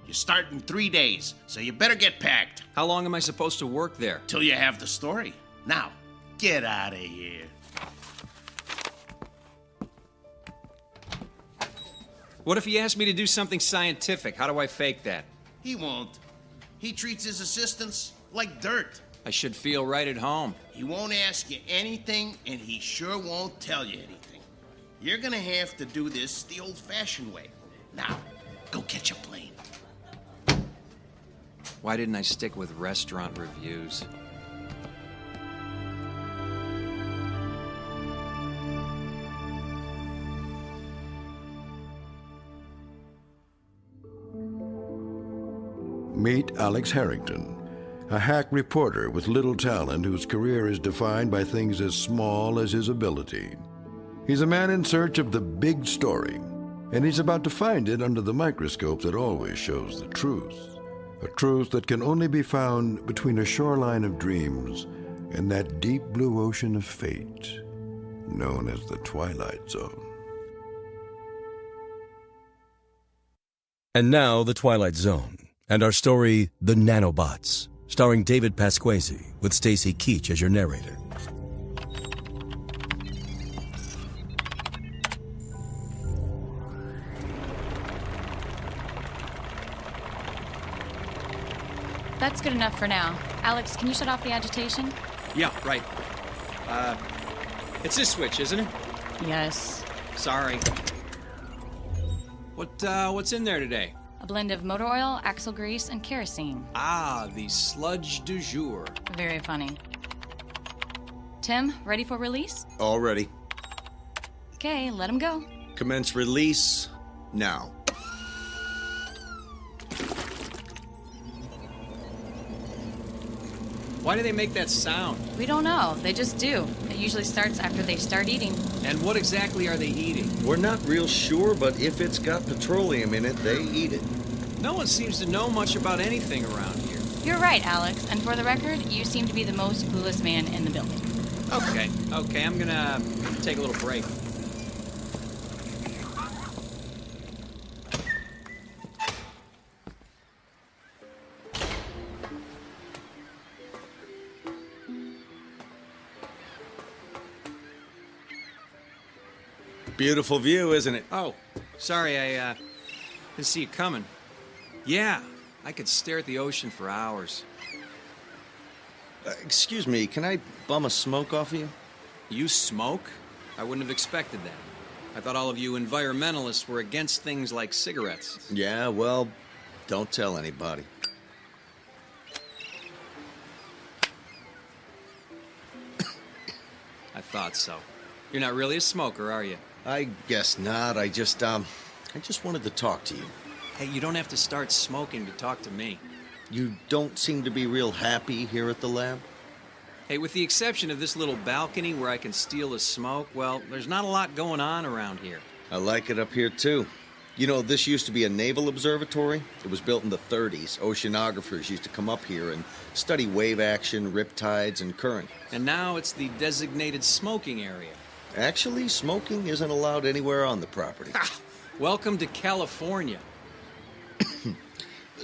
You start in 3 days, so you better get packed. How long am I supposed to work there? Till you have the story. Now, get out of here. What if he asked me to do something scientific? How do I fake that? He won't. He treats his assistants like dirt. I should feel right at home. He won't ask you anything, and he sure won't tell you anything. You're gonna have to do this the old-fashioned way. Now, go catch a plane. Why didn't I stick with restaurant reviews? Meet Alex Harrington, a hack reporter with little talent whose career is defined by things as small as his ability. He's a man in search of the big story, and he's about to find it under the microscope that always shows the truth. A truth that can only be found between a shoreline of dreams and that deep blue ocean of fate known as the Twilight Zone. And now, The Twilight Zone, and our story, The Nanobots, starring David Pasquesi, with Stacy Keach as your narrator. That's good enough for now. Alex, can you shut off the agitation? Yeah, right. It's this switch, isn't it? Yes. Sorry. What's in there today? A blend of motor oil, axle grease, and kerosene. Ah, the sludge du jour. Very funny. Tim, ready for release? All ready. Okay, let him go. Commence release now. Why do they make that sound? We don't know. They just do. It usually starts after they start eating. And what exactly are they eating? We're not real sure, but if it's got petroleum in it, they eat it. No one seems to know much about anything around here. You're right, Alex. And for the record, you seem to be the most clueless man in the building. Okay, I'm gonna take a little break. Beautiful view, isn't it? Oh, sorry, I didn't see you coming. Yeah, I could stare at the ocean for hours. Excuse me, can I bum a smoke off of you? You smoke? I wouldn't have expected that. I thought all of you environmentalists were against things like cigarettes. Yeah, well, don't tell anybody. I thought so. You're not really a smoker, are you? I guess not. I just wanted to talk to you. Hey, you don't have to start smoking to talk to me. You don't seem to be real happy here at the lab? Hey, with the exception of this little balcony where I can steal a smoke, well, there's not a lot going on around here. I like it up here, too. You know, this used to be a naval observatory. It was built in the 30s. Oceanographers used to come up here and study wave action, riptides, and current. And now it's the designated smoking area. Actually, smoking isn't allowed anywhere on the property. Welcome to California.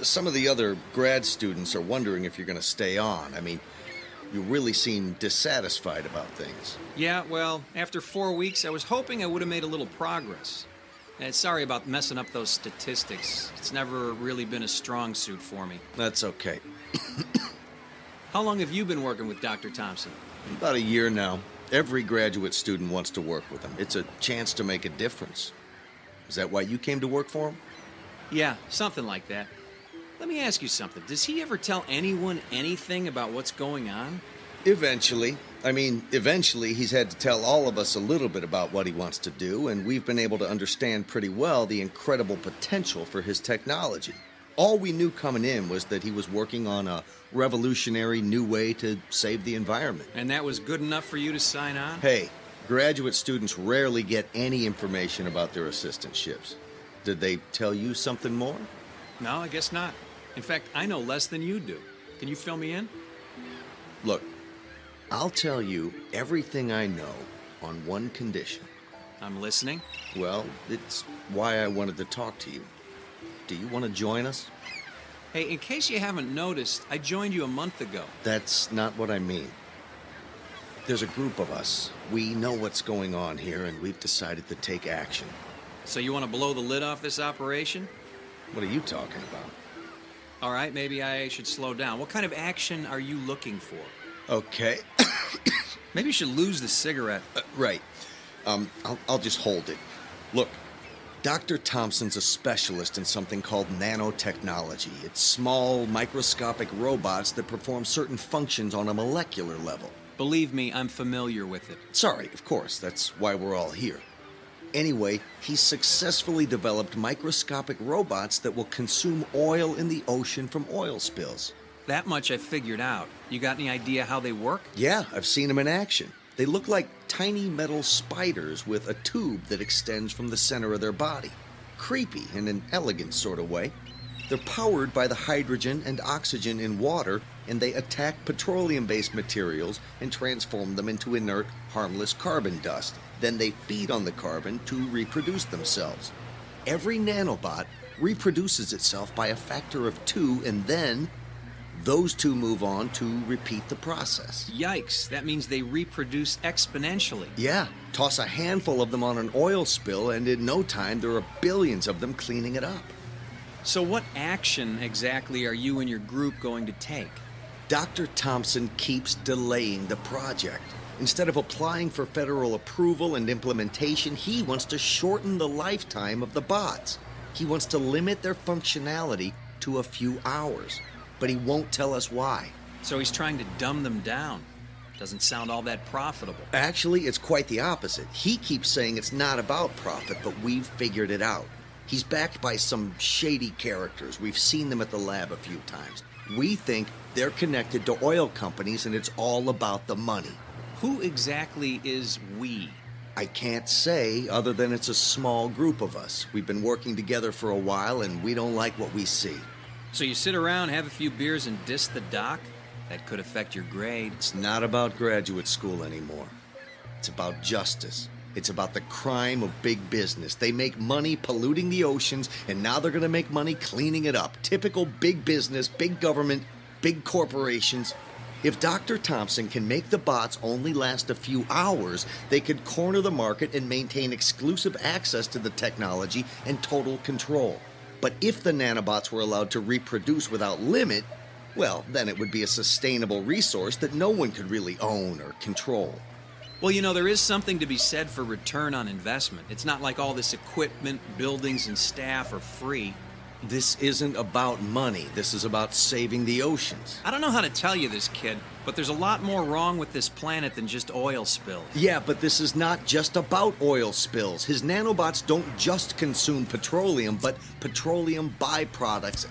Some of the other grad students are wondering if you're going to stay on. I mean, you really seem dissatisfied about things. Yeah, well, after 4 weeks, I was hoping I would have made a little progress. And sorry about messing up those statistics. It's never really been a strong suit for me. That's okay. How long have you been working with Dr. Thompson? About a year now. Every graduate student wants to work with him. It's a chance to make a difference. Is that why you came to work for him? Yeah, something like that. Let me ask you something. Does he ever tell anyone anything about what's going on? Eventually. Eventually he's had to tell all of us a little bit about what he wants to do, and we've been able to understand pretty well the incredible potential for his technology. All we knew coming in was that he was working on a revolutionary new way to save the environment. And that was good enough for you to sign on? Hey, graduate students rarely get any information about their assistantships. Did they tell you something more? No, I guess not. In fact, I know less than you do. Can you fill me in? Look, I'll tell you everything I know on one condition. I'm listening. Well, it's why I wanted to talk to you. Do you want to join us? Hey, in case you haven't noticed, I joined you a month ago. That's not what I mean. There's a group of us. We know what's going on here, and we've decided to take action. So you want to blow the lid off this operation? What are you talking about? All right, maybe I should slow down. What kind of action are you looking for? Okay. Maybe you should lose the cigarette. Right. I'll just hold it. Look, Dr. Thompson's a specialist in something called nanotechnology. It's small, microscopic robots that perform certain functions on a molecular level. Believe me, I'm familiar with it. Sorry, of course. That's why we're all here. Anyway, he's successfully developed microscopic robots that will consume oil in the ocean from oil spills. That much I figured out. You got any idea how they work? Yeah, I've seen them in action. They look like tiny metal spiders with a tube that extends from the center of their body. Creepy in an elegant sort of way. They're powered by the hydrogen and oxygen in water, and they attack petroleum-based materials and transform them into inert, harmless carbon dust. Then they feed on the carbon to reproduce themselves. Every nanobot reproduces itself by a factor of 2, and then those two move on to repeat the process. Yikes, that means they reproduce exponentially. Yeah, toss a handful of them on an oil spill, and in no time there are billions of them cleaning it up. So what action exactly are you and your group going to take? Dr. Thompson keeps delaying the project. Instead of applying for federal approval and implementation, he wants to shorten the lifetime of the bots. He wants to limit their functionality to a few hours, but he won't tell us why. So he's trying to dumb them down. Doesn't sound all that profitable. Actually, it's quite the opposite. He keeps saying it's not about profit, but we've figured it out. He's backed by some shady characters. We've seen them at the lab a few times. We think they're connected to oil companies, and it's all about the money. Who exactly is we? I can't say, other than it's a small group of us. We've been working together for a while, and we don't like what we see. So you sit around, have a few beers, and diss the doc? That could affect your grade. It's not about graduate school anymore. It's about justice. It's about the crime of big business. They make money polluting the oceans, and now they're going to make money cleaning it up. Typical big business, big government, big corporations. If Dr. Thompson can make the bots only last a few hours, they could corner the market and maintain exclusive access to the technology and total control. But if the nanobots were allowed to reproduce without limit, well, then it would be a sustainable resource that no one could really own or control. Well, you know, there is something to be said for return on investment. It's not like all this equipment, buildings, and staff are free. This isn't about money. This is about saving the oceans. I don't know how to tell you this, kid, but there's a lot more wrong with this planet than just oil spills. Yeah, but this is not just about oil spills. His nanobots don't just consume petroleum, but petroleum byproducts.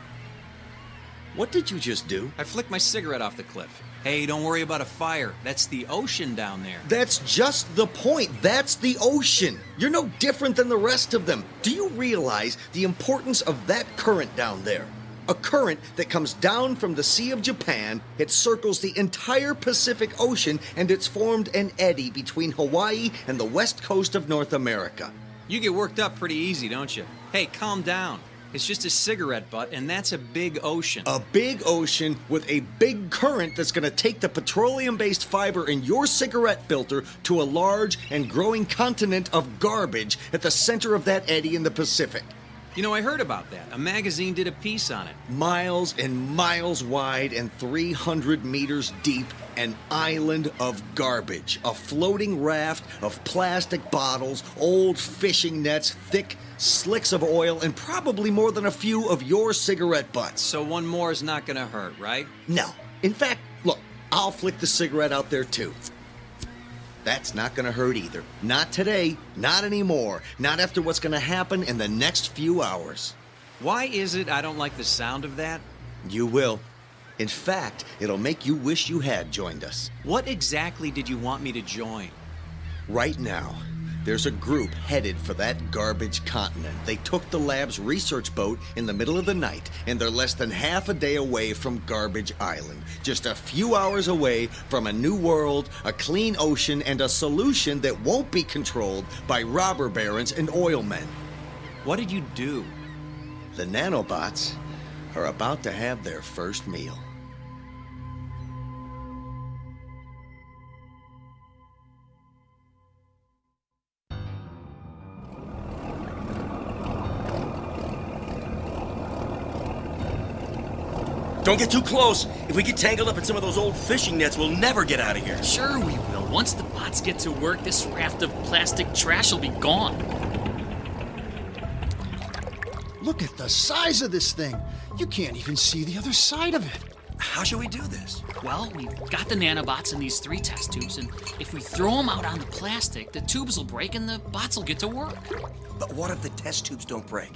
What did you just do? I flicked my cigarette off the cliff. Hey, don't worry about a fire. That's the ocean down there. That's just the point. That's the ocean. You're no different than the rest of them. Do you realize the importance of that current down there? A current that comes down from the Sea of Japan, it circles the entire Pacific Ocean, and it's formed an eddy between Hawaii and the west coast of North America. You get worked up pretty easy, don't you? Hey, calm down. It's just a cigarette butt, and that's a big ocean. A big ocean with a big current that's going to take the petroleum-based fiber in your cigarette filter to a large and growing continent of garbage at the center of that eddy in the Pacific. You know, I heard about that. A magazine did a piece on it. Miles and miles wide and 300 meters deep, an island of garbage. A floating raft of plastic bottles, old fishing nets, thick slicks of oil, and probably more than a few of your cigarette butts. So one more is not going to hurt, right? No. In fact, look, I'll flick the cigarette out there too. That's not going to hurt either. Not today, not anymore, not after what's going to happen in the next few hours. Why is it I don't like the sound of that? You will. In fact, it'll make you wish you had joined us. What exactly did you want me to join? Right now, there's a group headed for that garbage continent. They took the lab's research boat in the middle of the night, and they're less than half a day away from Garbage Island. Just a few hours away from a new world, a clean ocean, and a solution that won't be controlled by robber barons and oil men. What did you do? The nanobots are about to have their first meal. Don't get too close. If we get tangled up in some of those old fishing nets, we'll never get out of here. Sure we will. Once the bots get to work, this raft of plastic trash will be gone. Look at the size of this thing. You can't even see the other side of it. How should we do this? Well, we've got the nanobots in these 3 test tubes, and if we throw them out on the plastic, the tubes will break and the bots will get to work. But what if the test tubes don't break?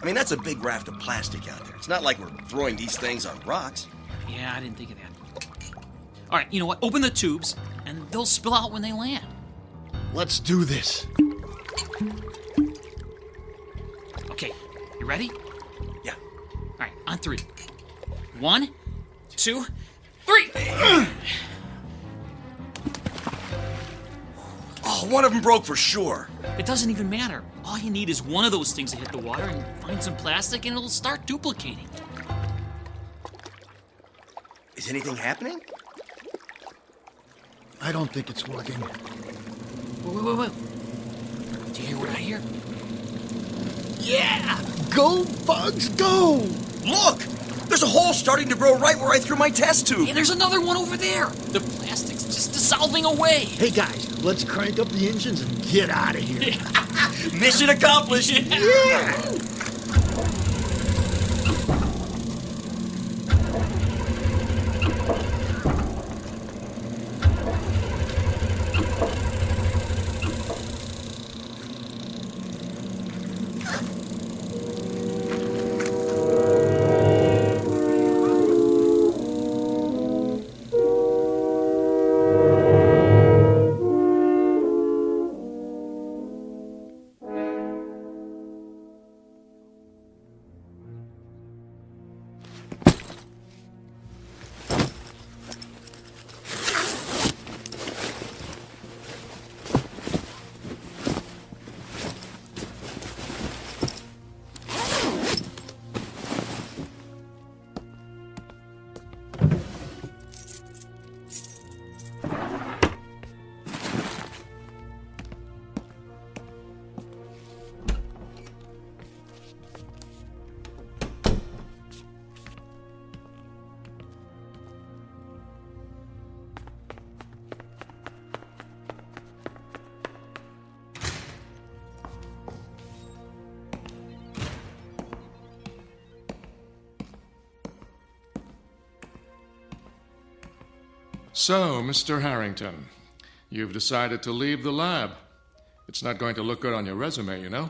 I mean, that's a big raft of plastic out there. It's not like we're throwing these things on rocks. Yeah, I didn't think of that. All right, you know what? Open the tubes, and they'll spill out when they land. Let's do this. Okay, you ready? Yeah. All right, On 3. 1, 2, 3! Oh, one of them broke for sure. It doesn't even matter. All you need is one of those things to hit the water and find some plastic and it'll start duplicating. Is anything happening? I don't think it's working. Wait. Do you hear what I hear? Yeah! Go, bugs, go! Look! There's a hole starting to grow right where I threw my test tube. And there's another one over there. The plastic's just dissolving away. Hey, guys, let's crank up the engines and get out of here. Mission accomplished. Yeah! So, Mr. Harrington, you've decided to leave the lab. It's not going to look good on your resume, you know?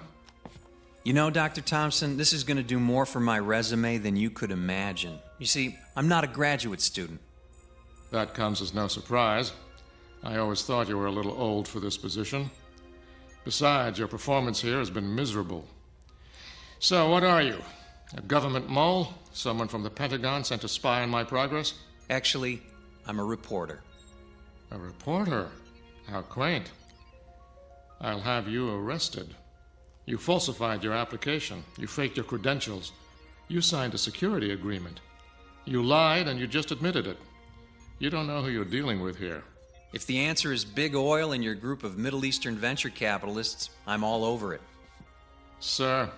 You know, Dr. Thompson, this is going to do more for my resume than you could imagine. You see, I'm not a graduate student. That comes as no surprise. I always thought you were a little old for this position. Besides, your performance here has been miserable. So, what are you? A government mole? Someone from the Pentagon sent to spy on my progress? Actually, I'm a reporter. A reporter? How quaint. I'll have you arrested. You falsified your application. You faked your credentials. You signed a security agreement. You lied and you just admitted it. You don't know who you're dealing with here. If the answer is big oil and your group of Middle Eastern venture capitalists, I'm all over it. Sir,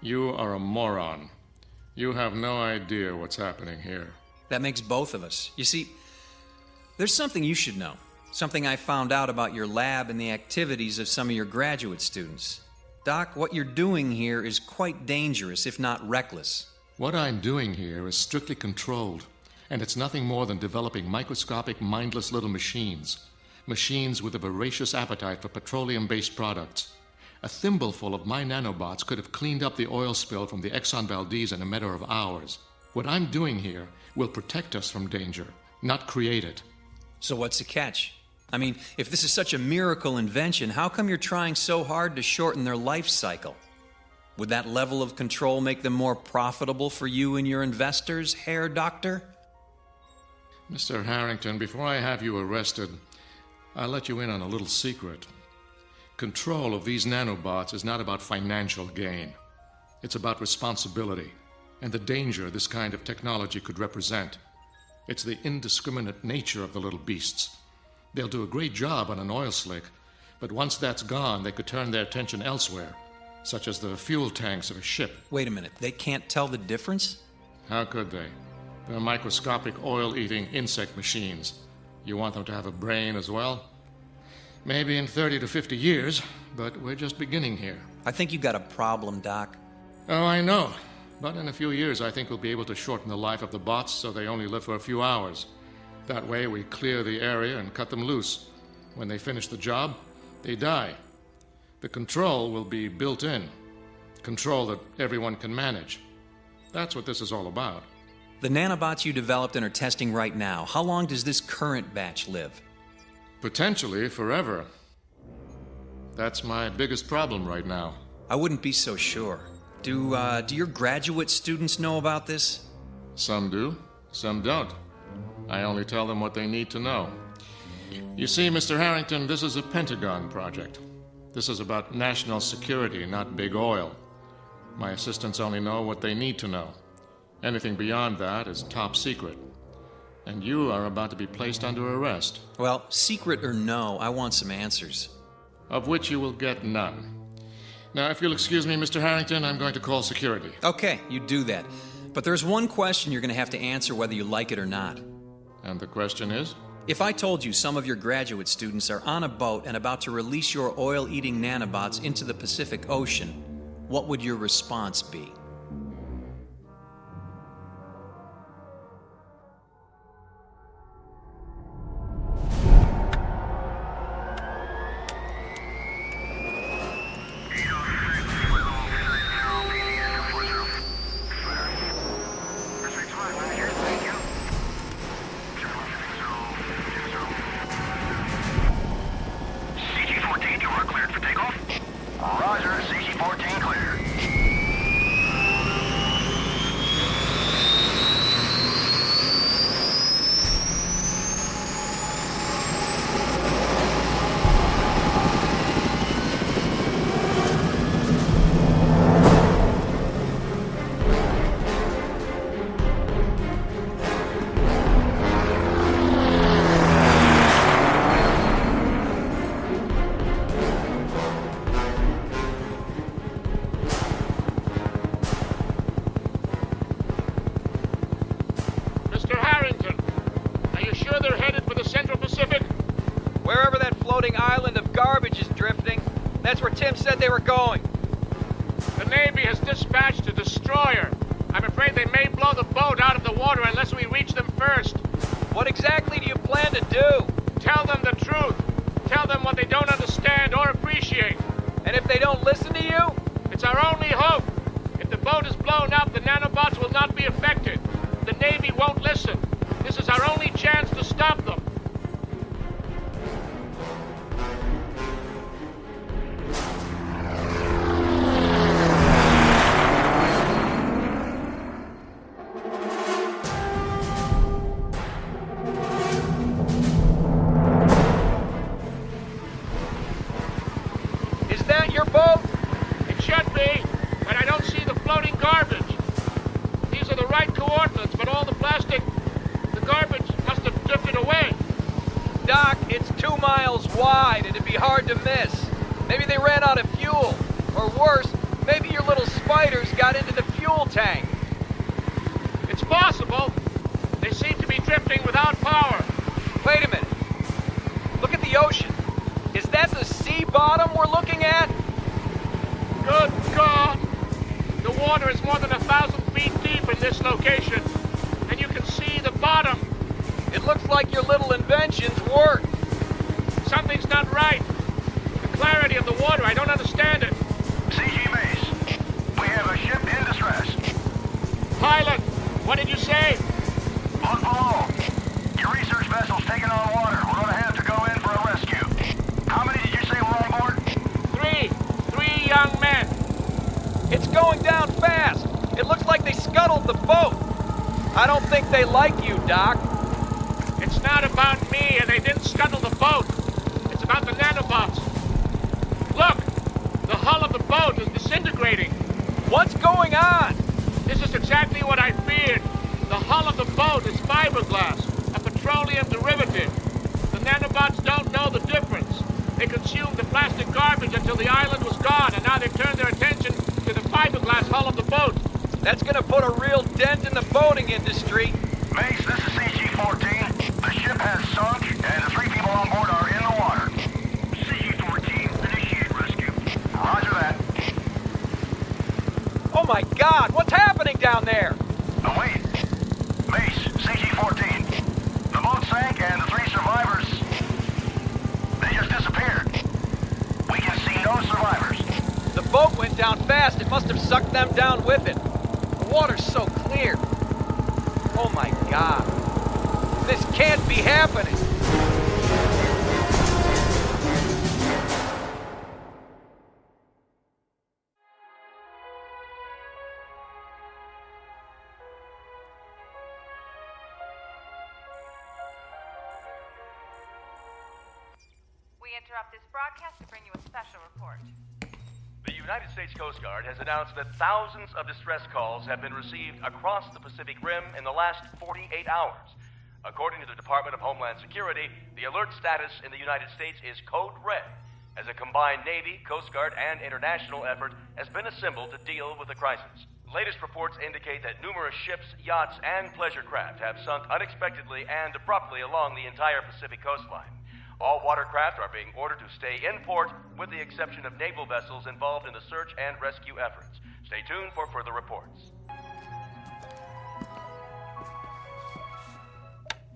you are a moron. You have no idea what's happening here. That makes both of us. You see, there's something you should know. Something I found out about your lab and the activities of some of your graduate students. Doc, what you're doing here is quite dangerous, if not reckless. What I'm doing here is strictly controlled, and it's nothing more than developing microscopic, mindless little machines. Machines with a voracious appetite for petroleum-based products. A thimbleful of my nanobots could have cleaned up the oil spill from the Exxon Valdez in a matter of hours. What I'm doing here will protect us from danger, not create it. So what's the catch? I mean, if this is such a miracle invention, how come you're trying so hard to shorten their life cycle? Would that level of control make them more profitable for you and your investors, Herr Doctor? Mr. Harrington, before I have you arrested, I'll let you in on a little secret. Control of these nanobots is not about financial gain. It's about responsibility and the danger this kind of technology could represent. It's the indiscriminate nature of the little beasts. They'll do a great job on an oil slick, but once that's gone, they could turn their attention elsewhere, such as the fuel tanks of a ship. Wait a minute, they can't tell the difference? How could they? They're microscopic oil-eating insect machines. You want them to have a brain as well? Maybe in 30 to 50 years, but we're just beginning here. I think you got a problem, Doc. Oh, I know. But in a few years, I think we'll be able to shorten the life of the bots so they only live for a few hours. That way, we clear the area and cut them loose. When they finish the job, they die. The control will be built in. Control that everyone can manage. That's what this is all about. The nanobots you developed and are testing right now, how long does this current batch live? Potentially forever. That's my biggest problem right now. I wouldn't be so sure. Do your graduate students know about this? Some do, some don't. I only tell them what they need to know. You see, Mr. Harrington, this is a Pentagon project. This is about national security, not big oil. My assistants only know what they need to know. Anything beyond that is top secret. And you are about to be placed under arrest. Well, secret or no, I want some answers. Of which you will get none. Now, if you'll excuse me, Mr. Harrington, I'm going to call security. Okay, you do that. But there's one question you're going to have to answer whether you like it or not. And the question is? If I told you some of your graduate students are on a boat and about to release your oil-eating nanobots into the Pacific Ocean, what would your response be? Island of garbage is drifting. That's where Tim said they were going. The Navy has dispatched a destroyer. I'm afraid they may blow the boat out of the water unless we reach them first. What exactly do you plan to do? Tell them the truth. Tell them what they don't understand or appreciate. And if they don't listen to you? It's our only hope. If the boat is blown up, the nanobots will not be affected. The Navy won't listen. This is our only chance to stop them. Wide, and it'd be hard to miss. Maybe they ran out of fuel. Or worse, maybe your little spiders got into the fuel tank. It's possible. They seem to be drifting without power. Wait a minute. Look at the ocean. Is that the sea bottom we're looking at? Good God! The water is more than 1,000 feet deep in this location, and you can see the bottom. It looks like your little inventions work. Something's not right. The clarity of the water, I don't understand it. CG Base, we have a ship in distress. Pilot, what did you say? Look below. Your research vessel's taking on water. We're going to have to go in for a rescue. How many did you say were on board? Three young men. It's going down fast. It looks like they scuttled the boat. I don't think they like you, Doc. It's not about me, and they didn't scuttle the boat. It's about the nanobots. Look! The hull of the boat is disintegrating. What's going on? This is exactly what I feared. The hull of the boat is fiberglass, a petroleum derivative. The nanobots don't know the difference. They consumed the plastic garbage until the island was gone, and now they've turned their attention to the fiberglass hull of the boat. That's gonna put a real dent in the boating industry. Mace, this is CG-14. The ship has sunk, and the 3 people on board are in the water. CG-14, initiate rescue. Roger that. Oh my God, what's happening down there? Oh, wait. Mace, CG-14. The boat sank, and the 3 survivors, they just disappeared. We can see no survivors. The boat went down fast. It must have sucked them down with it. The water's so clear. Oh my God. This can't be happening. interrupt this broadcast to bring you a special report. The United States Coast Guard has announced that thousands of distress calls have been received across the Pacific Rim in the last 48 hours. According to the Department of Homeland Security, the alert status in the United States is code red, as a combined Navy, Coast Guard, and international effort has been assembled to deal with the crisis. Latest reports indicate that numerous ships, yachts, and pleasure craft have sunk unexpectedly and abruptly along the entire Pacific coastline. All watercraft are being ordered to stay in port, with the exception of naval vessels involved in the search and rescue efforts. Stay tuned for further reports.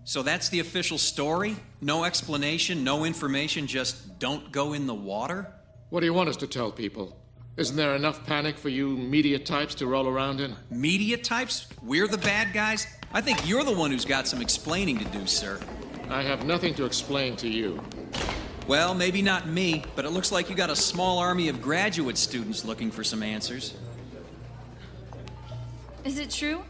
So that's the official story? No explanation, no information, just don't go in the water? What do you want us to tell people? Isn't there enough panic for you media types to roll around in? Media types? We're the bad guys? I think you're the one who's got some explaining to do, sir. I have nothing to explain to you. Well, maybe not me, but it looks like you got a small army of graduate students looking for some answers. Is it true?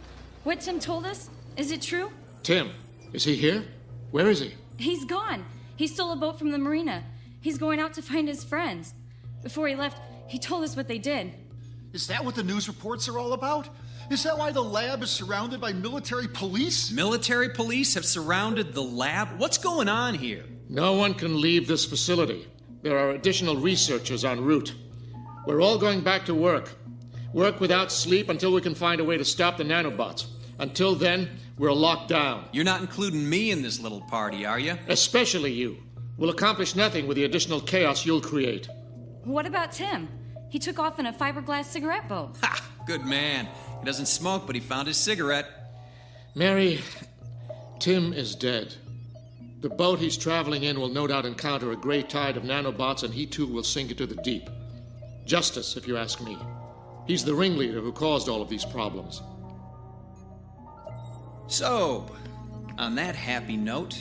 What Tim told us? Is it true? Tim, is he here? Where is he? He's gone. He stole a boat from the marina. He's going out to find his friends. Before he left, he told us what they did. Is that what the news reports are all about? Is that why the lab is surrounded by military police? Military police have surrounded the lab? What's going on here? No one can leave this facility. There are additional researchers en route. We're all going back to work. Work without sleep until we can find a way to stop the nanobots. Until then, we're locked down. You're not including me in this little party, are you? Especially you. We'll accomplish nothing with the additional chaos you'll create. What about Tim? He took off in a fiberglass cigarette boat. Ha! Good man. He doesn't smoke, but he found his cigarette. Mary, Tim is dead. The boat he's traveling in will no doubt encounter a great tide of nanobots, and he too will sink into the deep. Justice, if you ask me. He's the ringleader who caused all of these problems. So, on that happy note,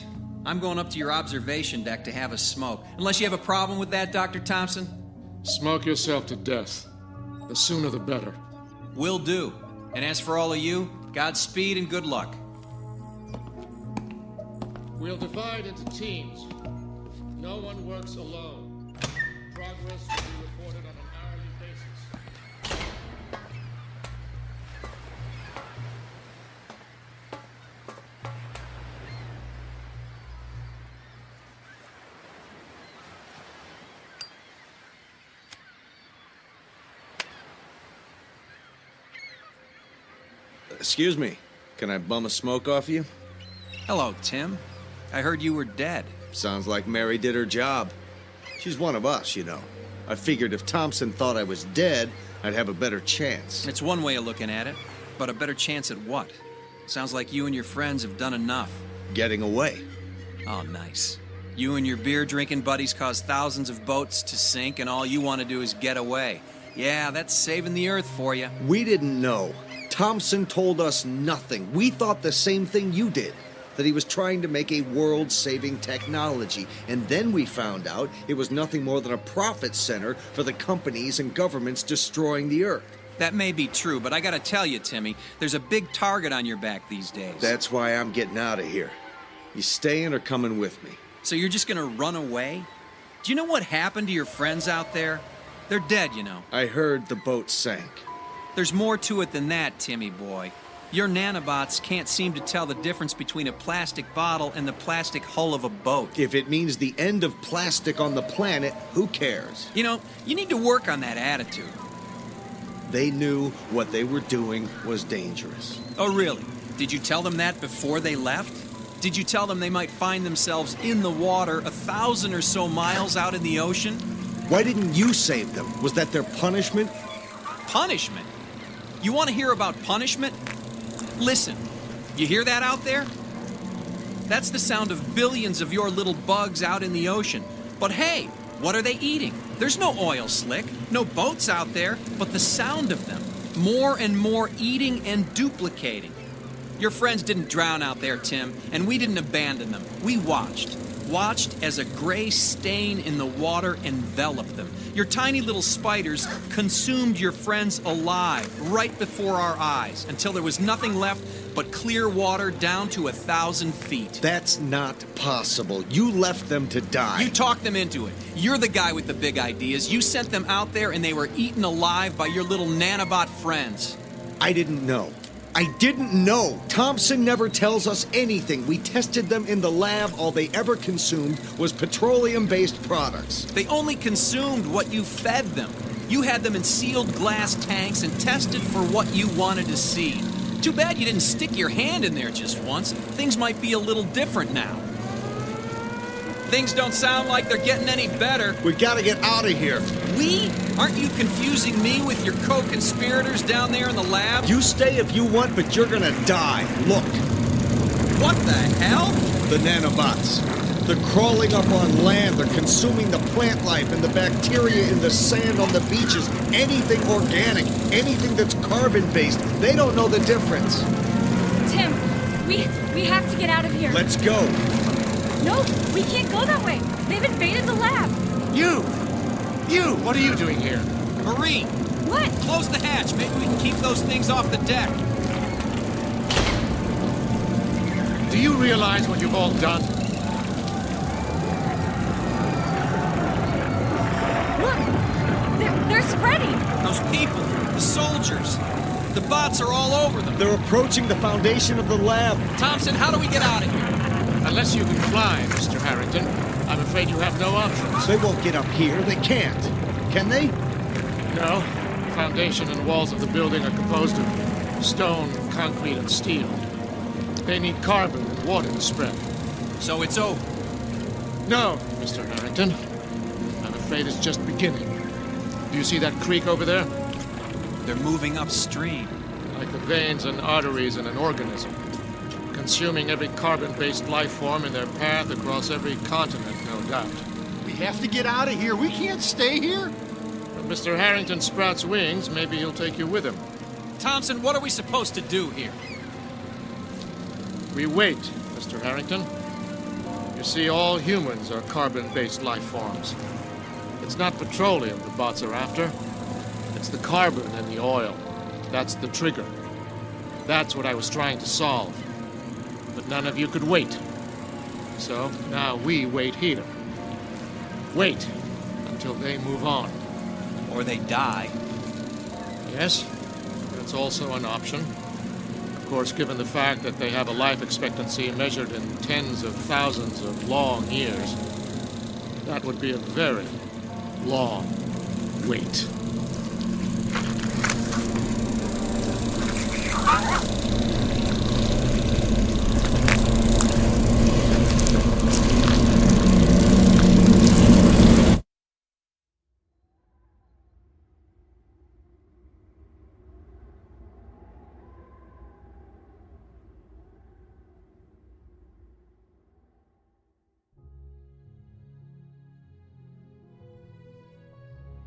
I'm going up to your observation deck to have a smoke. Unless you have a problem with that, Dr. Thompson? Smoke yourself to death. The sooner the better. Will do. And as for all of you, Godspeed and good luck. We'll divide into teams. No one works alone. Progress will be reported on an hourly basis. Excuse me. Can I bum a smoke off you? Hello, Tim. I heard you were dead. Sounds like Mary did her job. She's one of us, you know. I figured if Thompson thought I was dead, I'd have a better chance. It's one way of looking at it, but a better chance at what? Sounds like you and your friends have done enough. Getting away. Oh, nice. You and your beer-drinking buddies caused thousands of boats to sink, and all you want to do is get away. Yeah, that's saving the Earth for you. We didn't know. Thompson told us nothing. We thought the same thing you did, that he was trying to make a world-saving technology. And then we found out it was nothing more than a profit center for the companies and governments destroying the Earth. That may be true, but I gotta tell you, Timmy, there's a big target on your back these days. That's why I'm getting out of here. You staying or coming with me? So you're just gonna run away? Do you know what happened to your friends out there? They're dead, you know. I heard the boat sank. There's more to it than that, Timmy boy. Your nanobots can't seem to tell the difference between a plastic bottle and the plastic hull of a boat. If it means the end of plastic on the planet, who cares? You know, you need to work on that attitude. They knew what they were doing was dangerous. Oh, really? Did you tell them that before they left? Did you tell them they might find themselves in the water 1,000 or so miles out in the ocean? Why didn't you save them? Was that their punishment? Punishment? You want to hear about punishment? Listen, you hear that out there? That's the sound of billions of your little bugs out in the ocean. But hey, what are they eating? There's no oil slick, no boats out there, but the sound of them. More and more eating and duplicating. Your friends didn't drown out there, Tim, and we didn't abandon them. We watched. watched as a gray stain in the water enveloped them. Your tiny little spiders consumed your friends alive right before our eyes until there was nothing left but clear water down to 1,000 feet. That's not possible. You left them to die. You talked them into it. You're the guy with the big ideas. You sent them out there and they were eaten alive by your little nanobot friends. I didn't know. I didn't know. Thompson never tells us anything. We tested them in the lab. All they ever consumed was petroleum-based products. They only consumed what you fed them. You had them in sealed glass tanks and tested for what you wanted to see. Too bad you didn't stick your hand in there just once. Things might be a little different now. Things don't sound like they're getting any better. We gotta get out of here. We? Aren't you confusing me with your co-conspirators down there in the lab? You stay if you want, but you're gonna die. Look. What the hell? The nanobots. They're crawling up on land. They're consuming the plant life and the bacteria in the sand on the beaches. Anything organic, anything that's carbon-based. They don't know the difference. Tim, we have to get out of here. Let's go. No, we can't go that way. They've invaded the lab. You, what are you doing here? Marie! What? Close the hatch. Maybe we can keep those things off the deck. Do you realize what you've all done? They're spreading. Those people, the soldiers, the bots are all over them. They're approaching the foundation of the lab. Thompson, how do we get out of here? Unless you can fly, Mr. Harrington, I'm afraid you have no options. They won't get up here. They can't. Can they? No. The foundation and walls of the building are composed of stone, concrete, and steel. They need carbon and water to spread. So it's over? No, Mr. Harrington. I'm afraid it's just beginning. Do you see that creek over there? They're moving upstream. Like the veins and arteries in an organism. Consuming every carbon-based life form in their path across every continent, no doubt. We have to get out of here. We can't stay here. When Mr. Harrington sprouts wings, maybe he'll take you with him. Thompson, what are we supposed to do here? We wait, Mr. Harrington. You see, all humans are carbon-based life forms. It's not petroleum the bots are after. It's the carbon and the oil. That's the trigger. That's what I was trying to solve. But none of you could wait. So now we wait here. Wait until they move on. Or they die. Yes, that's also an option. Of course, given the fact that they have a life expectancy measured in tens of thousands of long years, that would be a very long wait.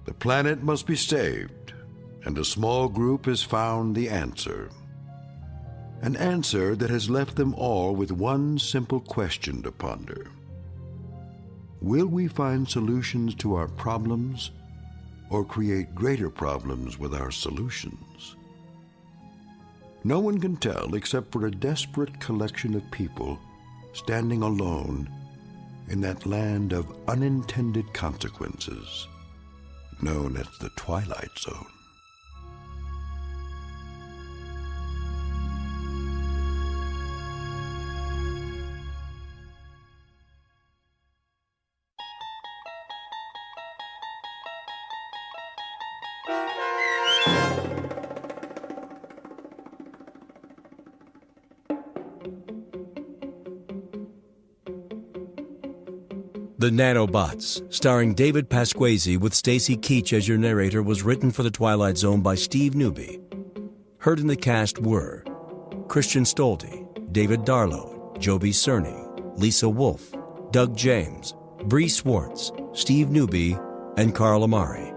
The planet must be saved, and a small group has found the answer. An answer that has left them all with one simple question to ponder. Will we find solutions to our problems, or create greater problems with our solutions? No one can tell except for a desperate collection of people standing alone in that land of unintended consequences, known as the Twilight Zone. The Nanobots, starring David Pasquesi with Stacy Keach as your narrator, was written for The Twilight Zone by Steve Newby. Heard in the cast were Christian Stolte, David Darlow, Joby Cerny, Lisa Wolfe, Doug James, Bree Swartz, Steve Newby, and Carl Amari.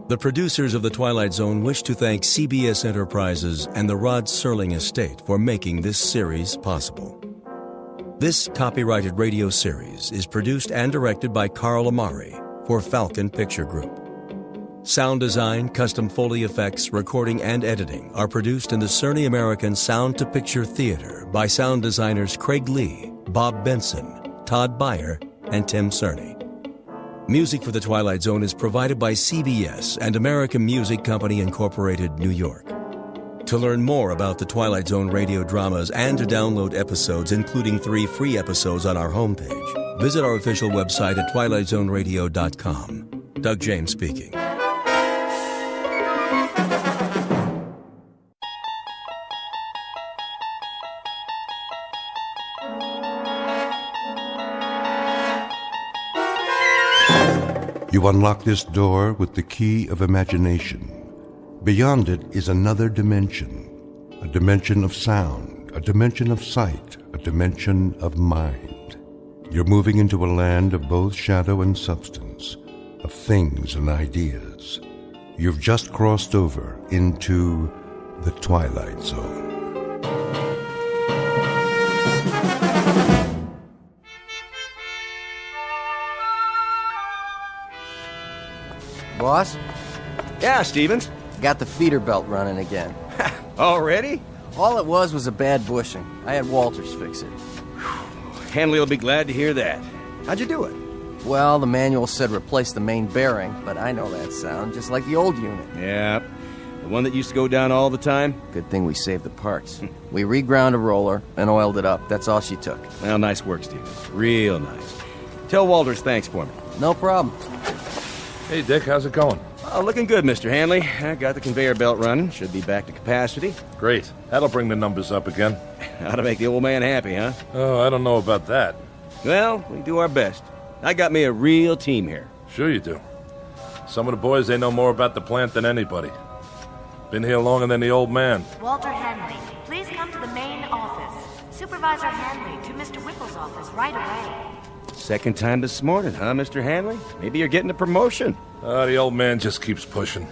The producers of The Twilight Zone wish to thank CBS Enterprises and the Rod Serling Estate for making this series possible. This copyrighted radio series is produced and directed by Carl Amari for Falcon Picture Group. Sound design, custom Foley effects, recording, and editing are produced in the Cerny American Sound to Picture Theater by sound designers Craig Lee, Bob Benson, Todd Beyer, and Tim Cerny. Music for The Twilight Zone is provided by CBS and American Music Company Incorporated, New York. To learn more about the Twilight Zone radio dramas and to download episodes, including 3 free episodes on our homepage, visit our official website at twilightzoneradio.com. Doug James speaking. You unlock this door with the key of imagination. Beyond it is another dimension, a dimension of sound, a dimension of sight, a dimension of mind. You're moving into a land of both shadow and substance, of things and ideas. You've just crossed over into the Twilight Zone. Boss? Yeah, Stevens? Got the feeder belt running again. Already? All it was a bad bushing. I had Walters fix it. Hanley will be glad to hear that. How'd you do it? Well, the manual said replace the main bearing, but I know that sound, just like the old unit. Yeah, the one that used to go down all the time? Good thing we saved the parts. We reground a roller and oiled it up. That's all she took. Well, nice work, Stevens. Real nice. Tell Walters thanks for me. No problem. Hey, Dick, how's it going? Oh, looking good, Mr. Hanley. I got the conveyor belt running. Should be back to capacity. Great. That'll bring the numbers up again. How to make the old man happy, huh? Oh, I don't know about that. Well, we do our best. I got me a real team here. Sure you do. Some of the boys, they know more about the plant than anybody. Been here longer than the old man. Walter Hanley, please come to the main office. Supervisor Hanley to Mr. Whipple's office right away. Second time this morning, huh, Mr. Hanley? Maybe you're getting a promotion. The old man just keeps pushing.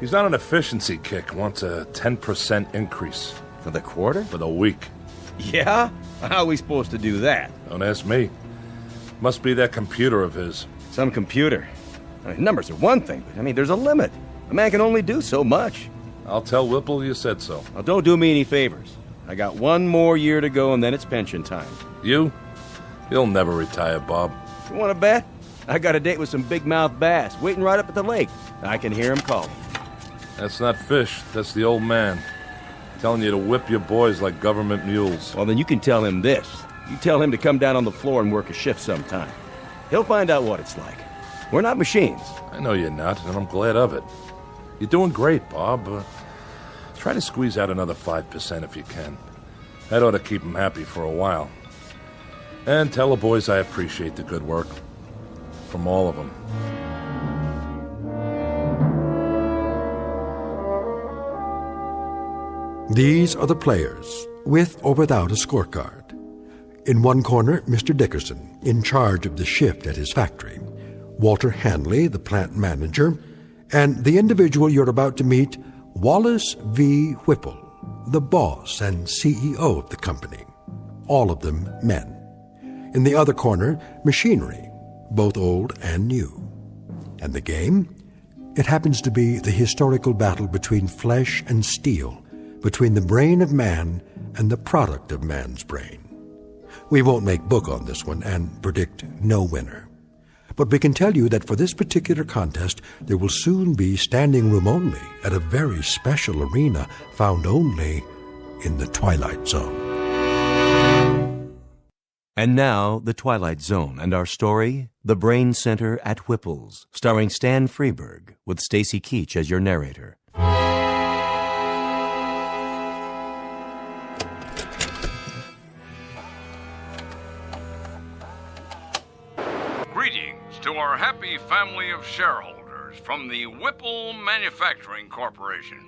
He's on an efficiency kick, wants a 10% increase. For the quarter? For the week. Yeah? How are we supposed to do that? Don't ask me. Must be that computer of his. Some computer. I mean, numbers are one thing, but there's a limit. A man can only do so much. I'll tell Whipple you said so. Now, don't do me any favors. I got one more year to go, and then it's pension time. You? You'll never retire, Bob. You want to bet? I got a date with some big-mouth bass waiting right up at the lake. I can hear him calling. That's not fish. That's the old man. Telling you to whip your boys like government mules. Well, then you can tell him this. You tell him to come down on the floor and work a shift sometime. He'll find out what it's like. We're not machines. I know you're not, and I'm glad of it. You're doing great, Bob. Try to squeeze out another 5% if you can. That ought to keep him happy for a while. And tell the boys I appreciate the good work. From all of them. These are the players, with or without a scorecard. In one corner, Mr. Dickerson, in charge of the shift at his factory. Walter Hanley, the plant manager. And the individual you're about to meet, Wallace V. Whipple, the boss and CEO of the company. All of them men. In the other corner, machinery, both old and new. And the game? It happens to be the historical battle between flesh and steel, between the brain of man and the product of man's brain. We won't make book on this one and predict no winner. But we can tell you that for this particular contest, there will soon be standing room only at a very special arena found only in the Twilight Zone. And now, The Twilight Zone and our story, The Brain Center at Whipple's, starring Stan Freberg, with Stacy Keach as your narrator. Greetings to our happy family of shareholders from the Whipple Manufacturing Corporation.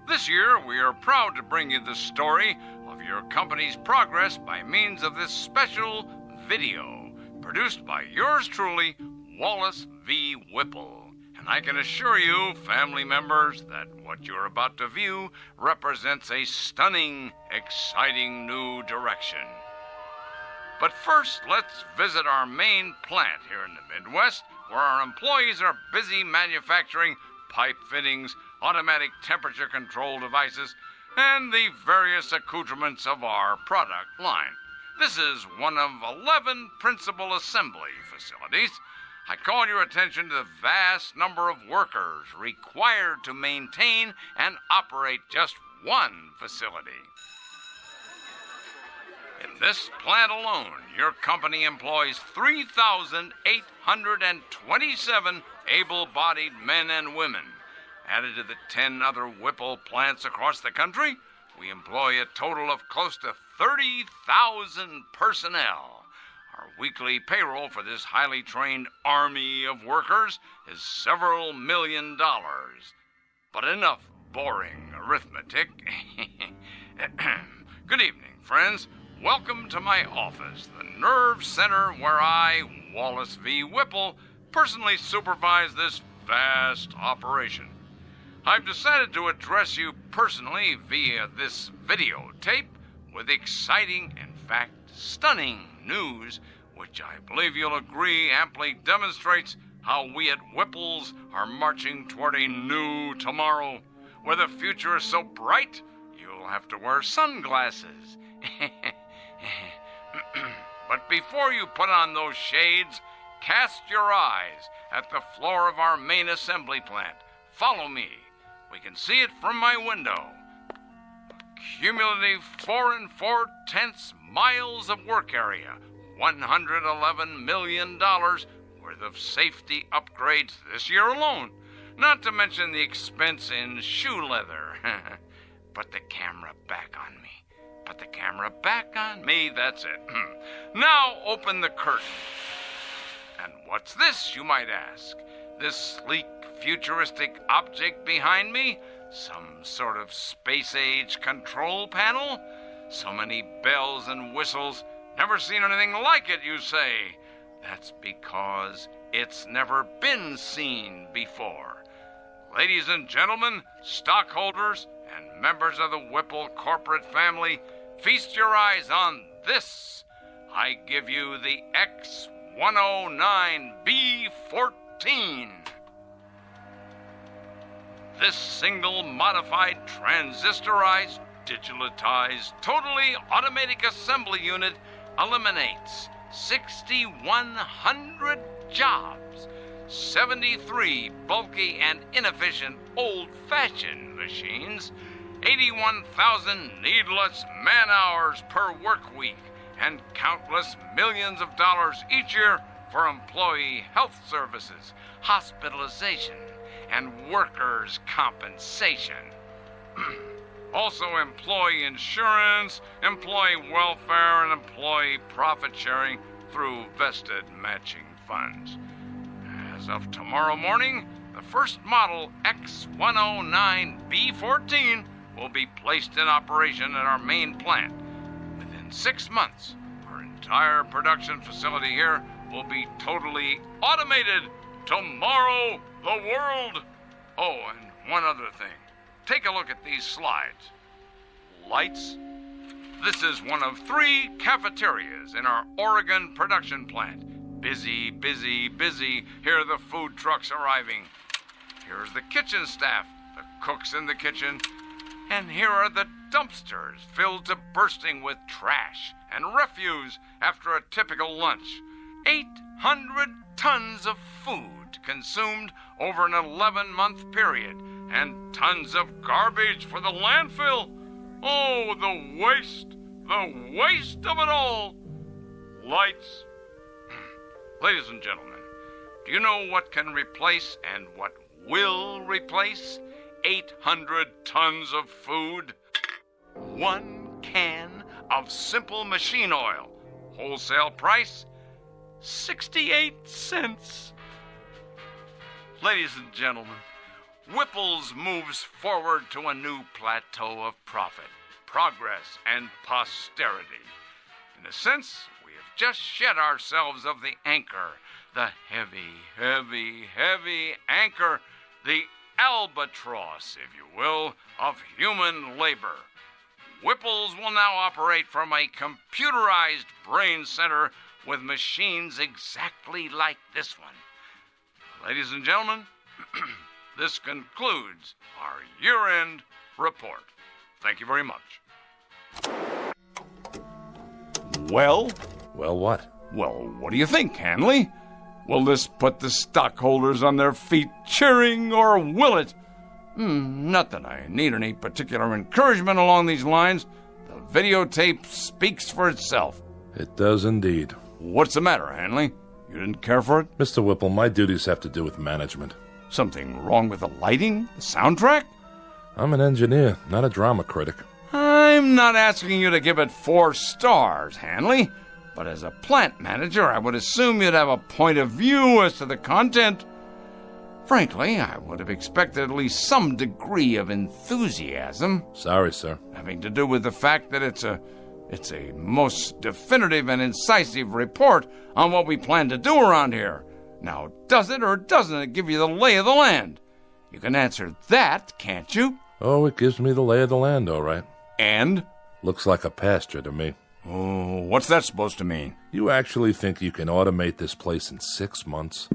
This year, we are proud to bring you the story of your company's progress by means of this special video produced by yours truly, Wallace V. Whipple. And I can assure you, family members, that what you're about to view represents a stunning, exciting new direction. But first, let's visit our main plant here in the Midwest, where our employees are busy manufacturing pipe fittings, automatic temperature control devices, and the various accoutrements of our product line. This is one of 11 principal assembly facilities. I call your attention to the vast number of workers required to maintain and operate just one facility. In this plant alone, your company employs 3,827 able-bodied men and women. Added to the 10 other Whipple plants across the country, we employ a total of close to 30,000 personnel. Our weekly payroll for this highly trained army of workers is several $1 million. But enough boring arithmetic. Good evening, friends. Welcome to my office, the nerve center where I, Wallace V. Whipple, personally supervise this vast operation. I've decided to address you personally via this videotape with exciting, in fact, stunning news, which I believe you'll agree amply demonstrates how we at Whipple's are marching toward a new tomorrow, where the future is so bright you'll have to wear sunglasses. But before you put on those shades, cast your eyes at the floor of our main assembly plant. Follow me. We can see it from my window. Cumulative 4 4/10 miles of work area, $111 million worth of safety upgrades this year alone, not to mention the expense in shoe leather. Put the camera back on me. Put the camera back on me, that's it. Now open the curtain. And what's this, you might ask? This sleek, futuristic object behind me? Some sort of space-age control panel? So many bells and whistles. Never seen anything like it, you say? That's because it's never been seen before. Ladies and gentlemen, stockholders, and members of the Whipple corporate family, feast your eyes on this. I give you the X109B14. This single modified, transistorized, digitalized, totally automatic assembly unit eliminates 6,100 jobs, 73 bulky and inefficient old-fashioned machines, 81,000 needless man-hours per work week, and countless millions of dollars each year for employee health services, hospitalization, and workers' compensation. Also employee insurance, employee welfare, and employee profit sharing through vested matching funds. As of tomorrow morning, the first model X109B14 will be placed in operation at our main plant. Within 6 months, our entire production facility here will be totally automated. Tomorrow, the world. Oh, and one other thing. Take a look at these slides. Lights. This is one of 3 cafeterias in our Oregon production plant. Busy, busy, busy. Here are the food trucks arriving. Here's the kitchen staff, the cooks in the kitchen. And here are the dumpsters filled to bursting with trash and refuse after a typical lunch. 800 tons of food consumed over an 11-month period, and tons of garbage for the landfill. Oh, the waste of it all. Lights. Ladies and gentlemen, do you know what can replace and what will replace 800 tons of food? 1 can of simple machine oil. Wholesale price, 68 cents. Ladies and gentlemen, Whipple's moves forward to a new plateau of profit, progress, and posterity. In a sense, we have just shed ourselves of the anchor, the heavy, heavy, heavy anchor, the albatross, if you will, of human labor. Whipples will now operate from a computerized brain center with machines exactly like this one. Ladies and gentlemen, this concludes our year-end report. Thank you very much. Well? Well, what? Well, what do you think, Hanley? Will this put the stockholders on their feet cheering, or will it? Not that I need any particular encouragement along these lines. The videotape speaks for itself. It does indeed. What's the matter, Hanley? You didn't care for it? Mr. Whipple, my duties have to do with management. Something wrong with the lighting? The soundtrack? I'm an engineer, not a drama critic. I'm not asking you to give it 4 stars, Hanley. But as a plant manager, I would assume you'd have a point of view as to the content. Frankly, I would have expected at least some degree of enthusiasm. Sorry, sir. Having to do with the fact that it's a most definitive and incisive report on what we plan to do around here. Now, does it or doesn't it give you the lay of the land? You can answer that, can't you? Oh, it gives me the lay of the land, all right. And? Looks like a pasture to me. Oh, what's that supposed to mean? You actually think you can automate this place in 6 months?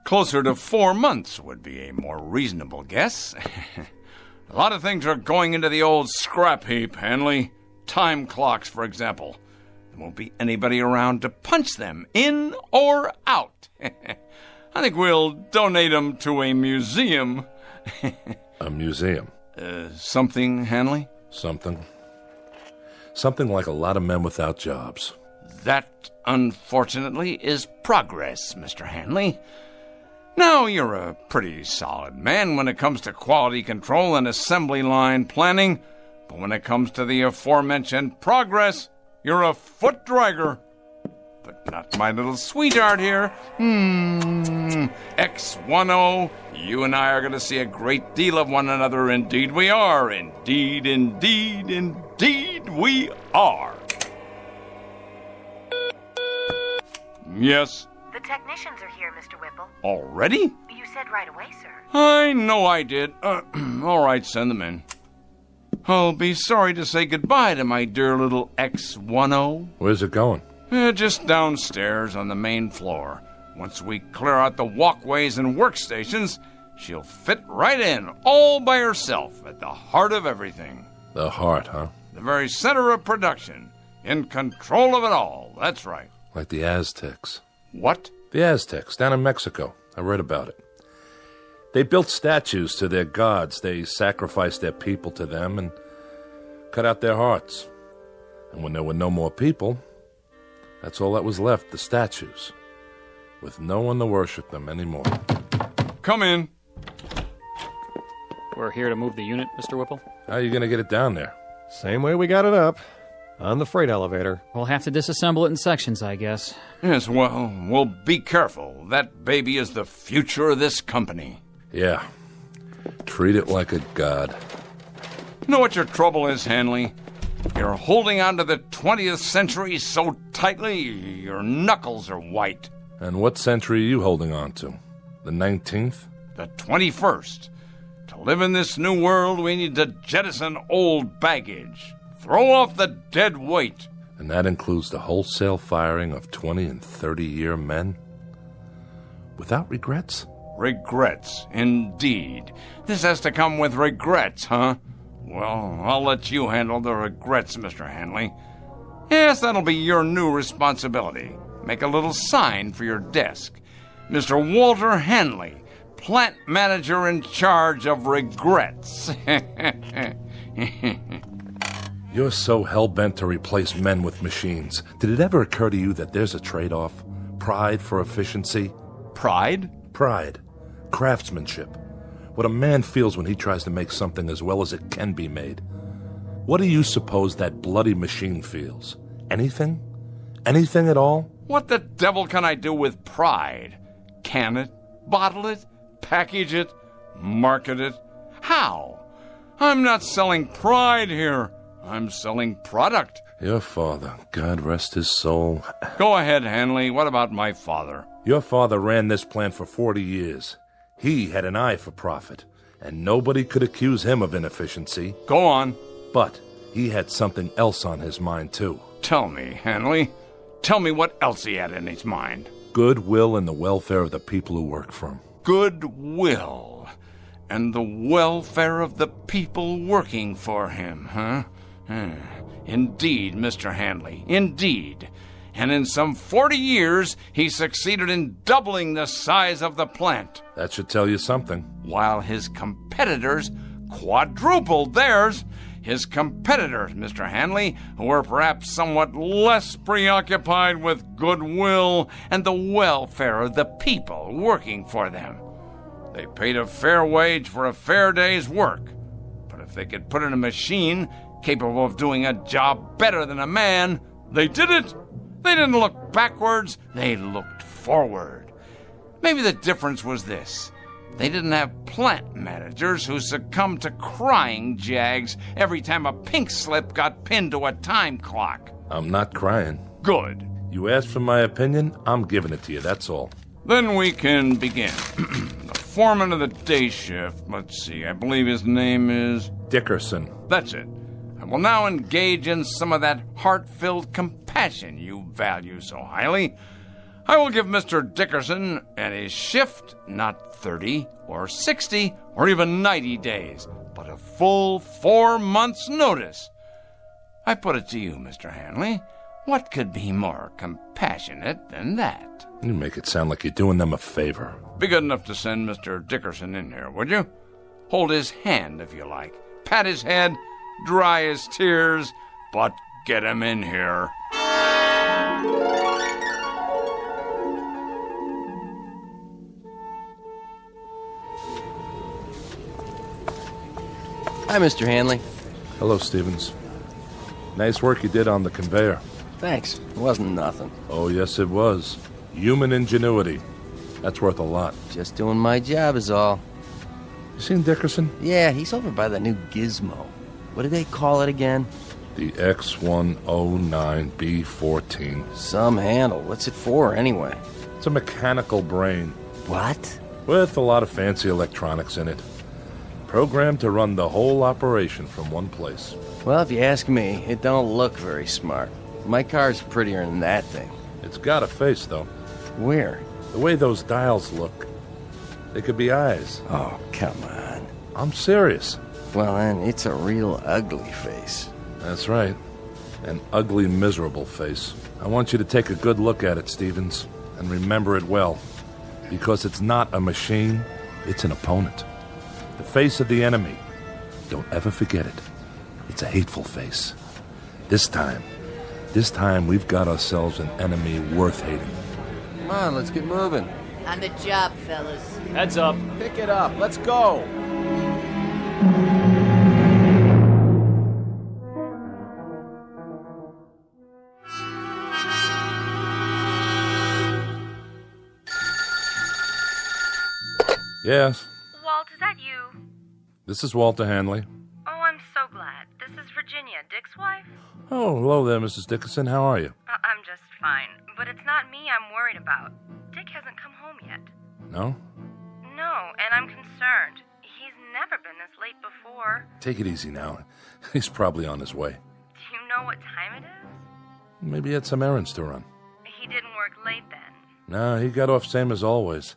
Closer to 4 months would be a more reasonable guess. A lot of things are going into the old scrap heap, Hanley. Time clocks, for example. There won't be anybody around to punch them in or out. I think we'll donate them to a museum. A museum? Something, Hanley? Something. Something like a lot of men without jobs. That, unfortunately, is progress, Mr. Hanley. Now, you're a pretty solid man when it comes to quality control and assembly line planning, but when it comes to the aforementioned progress, you're a foot dragger. But not my little sweetheart here. X10, you and I are going to see a great deal of one another. Indeed we are. Indeed, indeed, indeed we are. Yes? The technicians are here, Mr. Whipple. Already? You said right away, sir. I know I did. All right, send them in. I'll be sorry to say goodbye to my dear little X10. Where's it going? Just downstairs on the main floor. Once we clear out the walkways and workstations, she'll fit right in, all by herself, at the heart of everything. The heart, huh? The very center of production. In control of it all, that's right. Like the Aztecs. What? The Aztecs, down in Mexico. I read about it. They built statues to their gods. They sacrificed their people to them and cut out their hearts. And when there were no more people, that's all that was left, the statues, with no one to worship them anymore. Come in. We're here to move the unit, Mr. Whipple. How are you going to get it down there? Same way we got it up. On the freight elevator. We'll have to disassemble it in sections, I guess. Yes, well, be careful. That baby is the future of this company. Yeah. Treat it like a god. You know what your trouble is, Hanley? You're holding on to the 20th century so tightly, your knuckles are white. And what century are you holding on to? The 19th? The 21st. To live in this new world, we need to jettison old baggage. Throw off the dead weight. And that includes the wholesale firing of 20 and 30-year men? Without regrets? Regrets, indeed. This has to come with regrets, huh? Well, I'll let you handle the regrets, Mr. Hanley. Yes, that'll be your new responsibility. Make a little sign for your desk. Mr. Walter Hanley, plant manager in charge of regrets. You're so hell-bent to replace men with machines. Did it ever occur to you that there's a trade-off? Pride for efficiency? Pride? Pride. Craftsmanship. What a man feels when he tries to make something as well as it can be made. What do you suppose that bloody machine feels? Anything? Anything at all? What the devil can I do with pride? Can it? Bottle it? Package it? Market it? How? I'm not selling pride here. I'm selling product. Your father, God rest his soul. Go ahead, Hanley. What about my father? Your father ran this plant for 40 years. He had an eye for profit, and nobody could accuse him of inefficiency. Go on. But he had something else on his mind, too. Tell me, Hanley. Tell me what else he had in his mind. Goodwill and the welfare of the people who work for him. Goodwill and the welfare of the people working for him, huh? Indeed, Mr. Hanley, indeed. And in some 40 years, he succeeded in doubling the size of the plant. That should tell you something. While his competitors quadrupled theirs. His competitors, Mr. Hanley, who were perhaps somewhat less preoccupied with goodwill and the welfare of the people working for them. They paid a fair wage for a fair day's work. But if they could put in a machine capable of doing a job better than a man, they did it. They didn't look backwards, they looked forward. Maybe the difference was this. They didn't have plant managers who succumbed to crying jags every time a pink slip got pinned to a time clock. I'm not crying. Good. You asked for my opinion, I'm giving it to you, that's all. Then we can begin. The foreman of the day shift, let's see, I believe his name is... Dickerson. That's it. I will now engage in some of that heart-filled compassion you value so highly. I will give Mr. Dickerson and his shift not 30 or 60 or even 90 days, but a full 4 months' notice. I put it to you, Mr. Hanley, what could be more compassionate than that? You make it sound like you're doing them a favor. Be good enough to send Mr. Dickerson in here, would you? Hold his hand, if you like. Pat his head, dry his tears, but get him in here. Hi, Mr. Hanley. Hello, Stevens. Nice work you did on the conveyor. Thanks. It wasn't nothing. Oh, yes, it was. Human ingenuity. That's worth a lot. Just doing my job is all. You seen Dickerson? Yeah, he's over by the new gizmo. What do they call it again? The X109B14. Some handle. What's it for, anyway? It's a mechanical brain. What? With a lot of fancy electronics in it. Programmed to run the whole operation from one place. Well, if you ask me, it don't look very smart. My car's prettier than that thing. It's got a face, though. Where? The way those dials look. They could be eyes. Oh, come on. I'm serious. Well, then, it's a real ugly face. That's right. An ugly, miserable face. I want you to take a good look at it, Stevens, and remember it well. Because it's not a machine, it's an opponent. The face of the enemy. Don't ever forget it. It's a hateful face. This time we've got ourselves an enemy worth hating. Come on, let's get moving. On the job, fellas. Heads up. Pick it up. Let's go. Yes. Walt, is that you? This is Walter Hanley. Oh, I'm so glad. This is Virginia, Dick's wife. Oh, hello there, Mrs. Dickerson. How are you? I'm just fine, but it's not me I'm worried about. Dick hasn't come home yet. No? No, and I'm concerned. He's never been this late before. Take it easy now. He's probably on his way. Do you know what time it is? Maybe he had some errands to run. He didn't work late then. No, he got off same as always.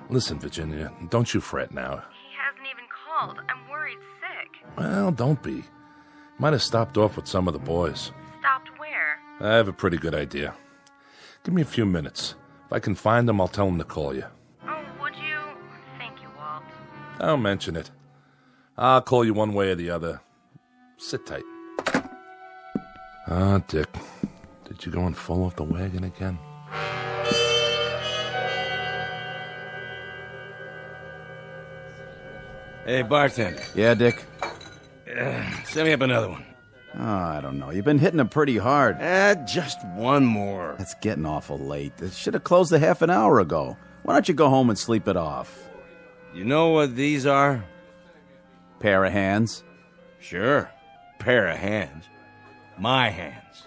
Listen, Virginia, don't you fret now. He hasn't even called. I'm worried sick. Well, don't be. Might have stopped off with some of the boys. Stopped where? I have a pretty good idea. Give me a few minutes. If I can find him, I'll tell him to call you. Oh, would you? Thank you, Walt. Don't mention it. I'll call you one way or the other. Sit tight. Ah, Dick. Did you go and fall off the wagon again? Hey, bartender. Yeah, Dick? Send me up another one. Oh, I don't know. You've been hitting them pretty hard. Just one more. It's getting awful late. It should have closed a half an hour ago. Why don't you go home and sleep it off? You know what these are? Pair of hands? Sure. Pair of hands. My hands.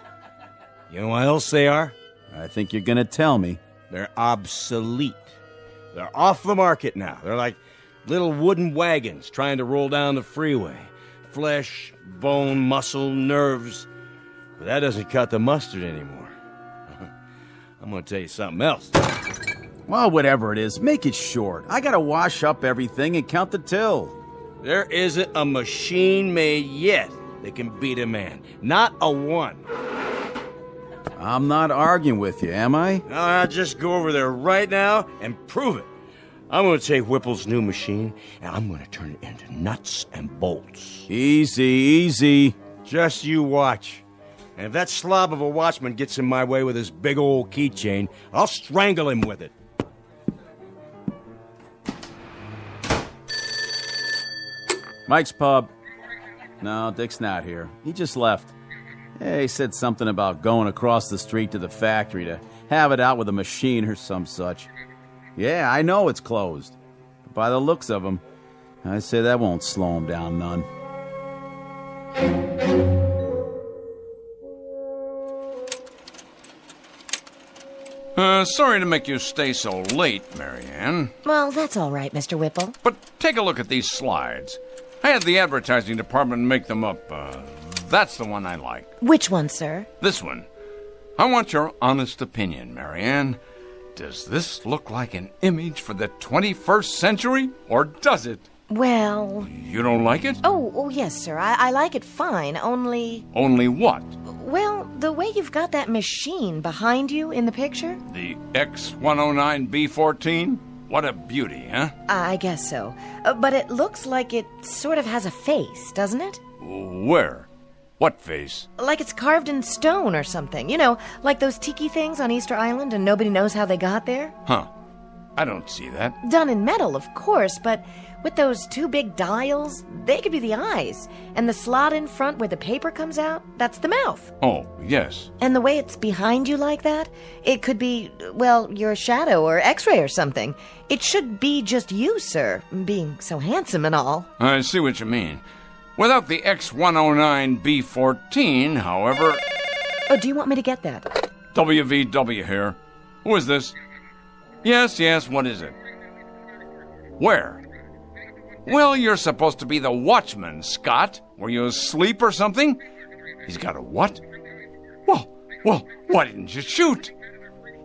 You know what else they are? I think you're gonna tell me. They're obsolete. They're off the market now. They're like little wooden wagons trying to roll down the freeway. flesh, bone, muscle, nerves. But that doesn't cut the mustard anymore. I'm gonna tell you something else. Well, whatever it is, make it short. I gotta wash up everything and count the till. There isn't a machine made yet that can beat a man. Not a one. I'm not arguing with you, am I? I'll just go over there right now and prove it. I'm gonna take Whipple's new machine and I'm gonna turn it into nuts and bolts. Easy, easy. Just you watch. And if that slob of a watchman gets in my way with his big old keychain, I'll strangle him with it. Mike's pub. No, Dick's not here. He just left. Yeah, he said something about going across the street to the factory to have it out with a machine or some such. Yeah, I know it's closed. But by the looks of him, I say that won't slow him down none. Sorry to make you stay so late, Marianne. Well, that's all right, Mr. Whipple. But take a look at these slides. I had the advertising department make them up. That's the one I like. Which one, sir? This one. I want your honest opinion, Marianne. Does this look like an image for the 21st century, or does it? Well... You don't like it? Oh, yes, sir. I like it fine, only... Only what? Well, the way you've got that machine behind you in the picture. The X-109B14? What a beauty, huh? I guess so. But it looks like it sort of has a face, doesn't it? Where? What face? Like it's carved in stone or something. You know, like those tiki things on Easter Island and nobody knows how they got there. Huh. I don't see that. Done in metal, of course, but with those two big dials, they could be the eyes. And the slot in front where the paper comes out, that's the mouth. Oh, yes. And the way it's behind you like that, it could be, well, your shadow or x-ray or something. It should be just you, sir, being so handsome and all. I see what you mean. Without the X-109B14, however... Oh, do you want me to get that? WVW here. Who is this? Yes, what is it? Where? Well, you're supposed to be the watchman, Scott. Were you asleep or something? He's got a what? Well, why didn't you shoot?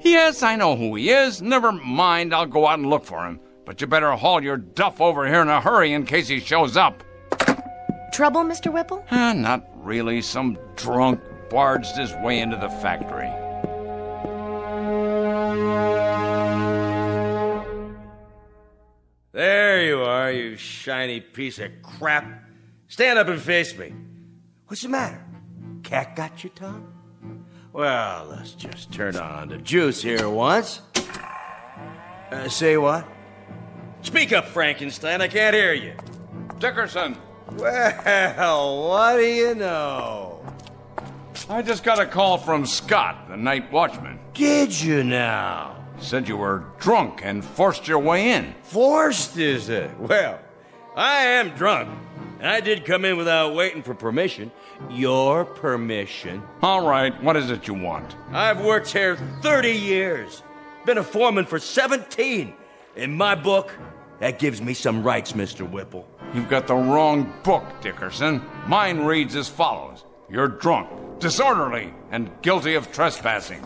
Yes, I know who he is. Never mind, I'll go out and look for him. But you better haul your duff over here in a hurry in case he shows up. Trouble, Mr. Whipple? Not really. Some drunk barged his way into the factory. There you are, you shiny piece of crap. Stand up and face me. What's the matter? Cat got your tongue? Well, let's just turn on the juice here once. Say what? Speak up, Frankenstein. I can't hear you. Dickerson. Well, what do you know? I just got a call from Scott, the night watchman. Did you now? Said you were drunk and forced your way in. Forced, is it? Well, I am drunk. And I did come in without waiting for permission. Your permission. All right, what is it you want? I've worked here 30 years. Been a foreman for 17. In my book, that gives me some rights, Mr. Whipple. You've got the wrong book, Dickerson. Mine reads as follows. You're drunk, disorderly, and guilty of trespassing.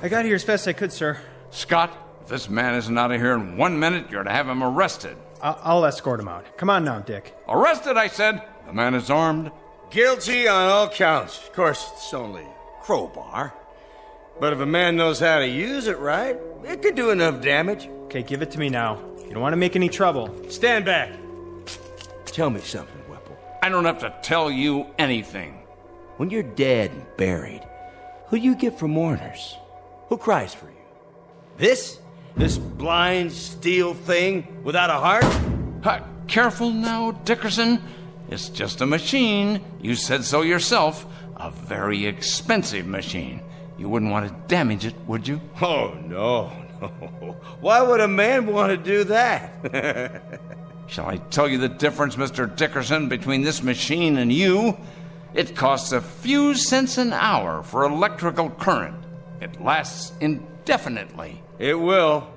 I got here as fast as I could, sir. Scott, if this man isn't out of here in 1 minute, you're to have him arrested. I'll escort him out. Come on now, Dick. Arrested, I said. The man is armed. Guilty on all counts. Of course, it's only a crowbar. But if a man knows how to use it right, it could do enough damage. Okay, give it to me now. You don't want to make any trouble. Stand back. Tell me something, Whipple. I don't have to tell you anything. When you're dead and buried, who do you get for mourners? Who cries for you? This blind steel thing without a heart? Careful now, Dickerson. It's just a machine. You said so yourself. A very expensive machine. You wouldn't want to damage it, would you? Oh, no. Why would a man want to do that? Shall I tell you the difference, Mr. Dickerson, between this machine and you? It costs a few cents an hour for electrical current. It lasts indefinitely. It will.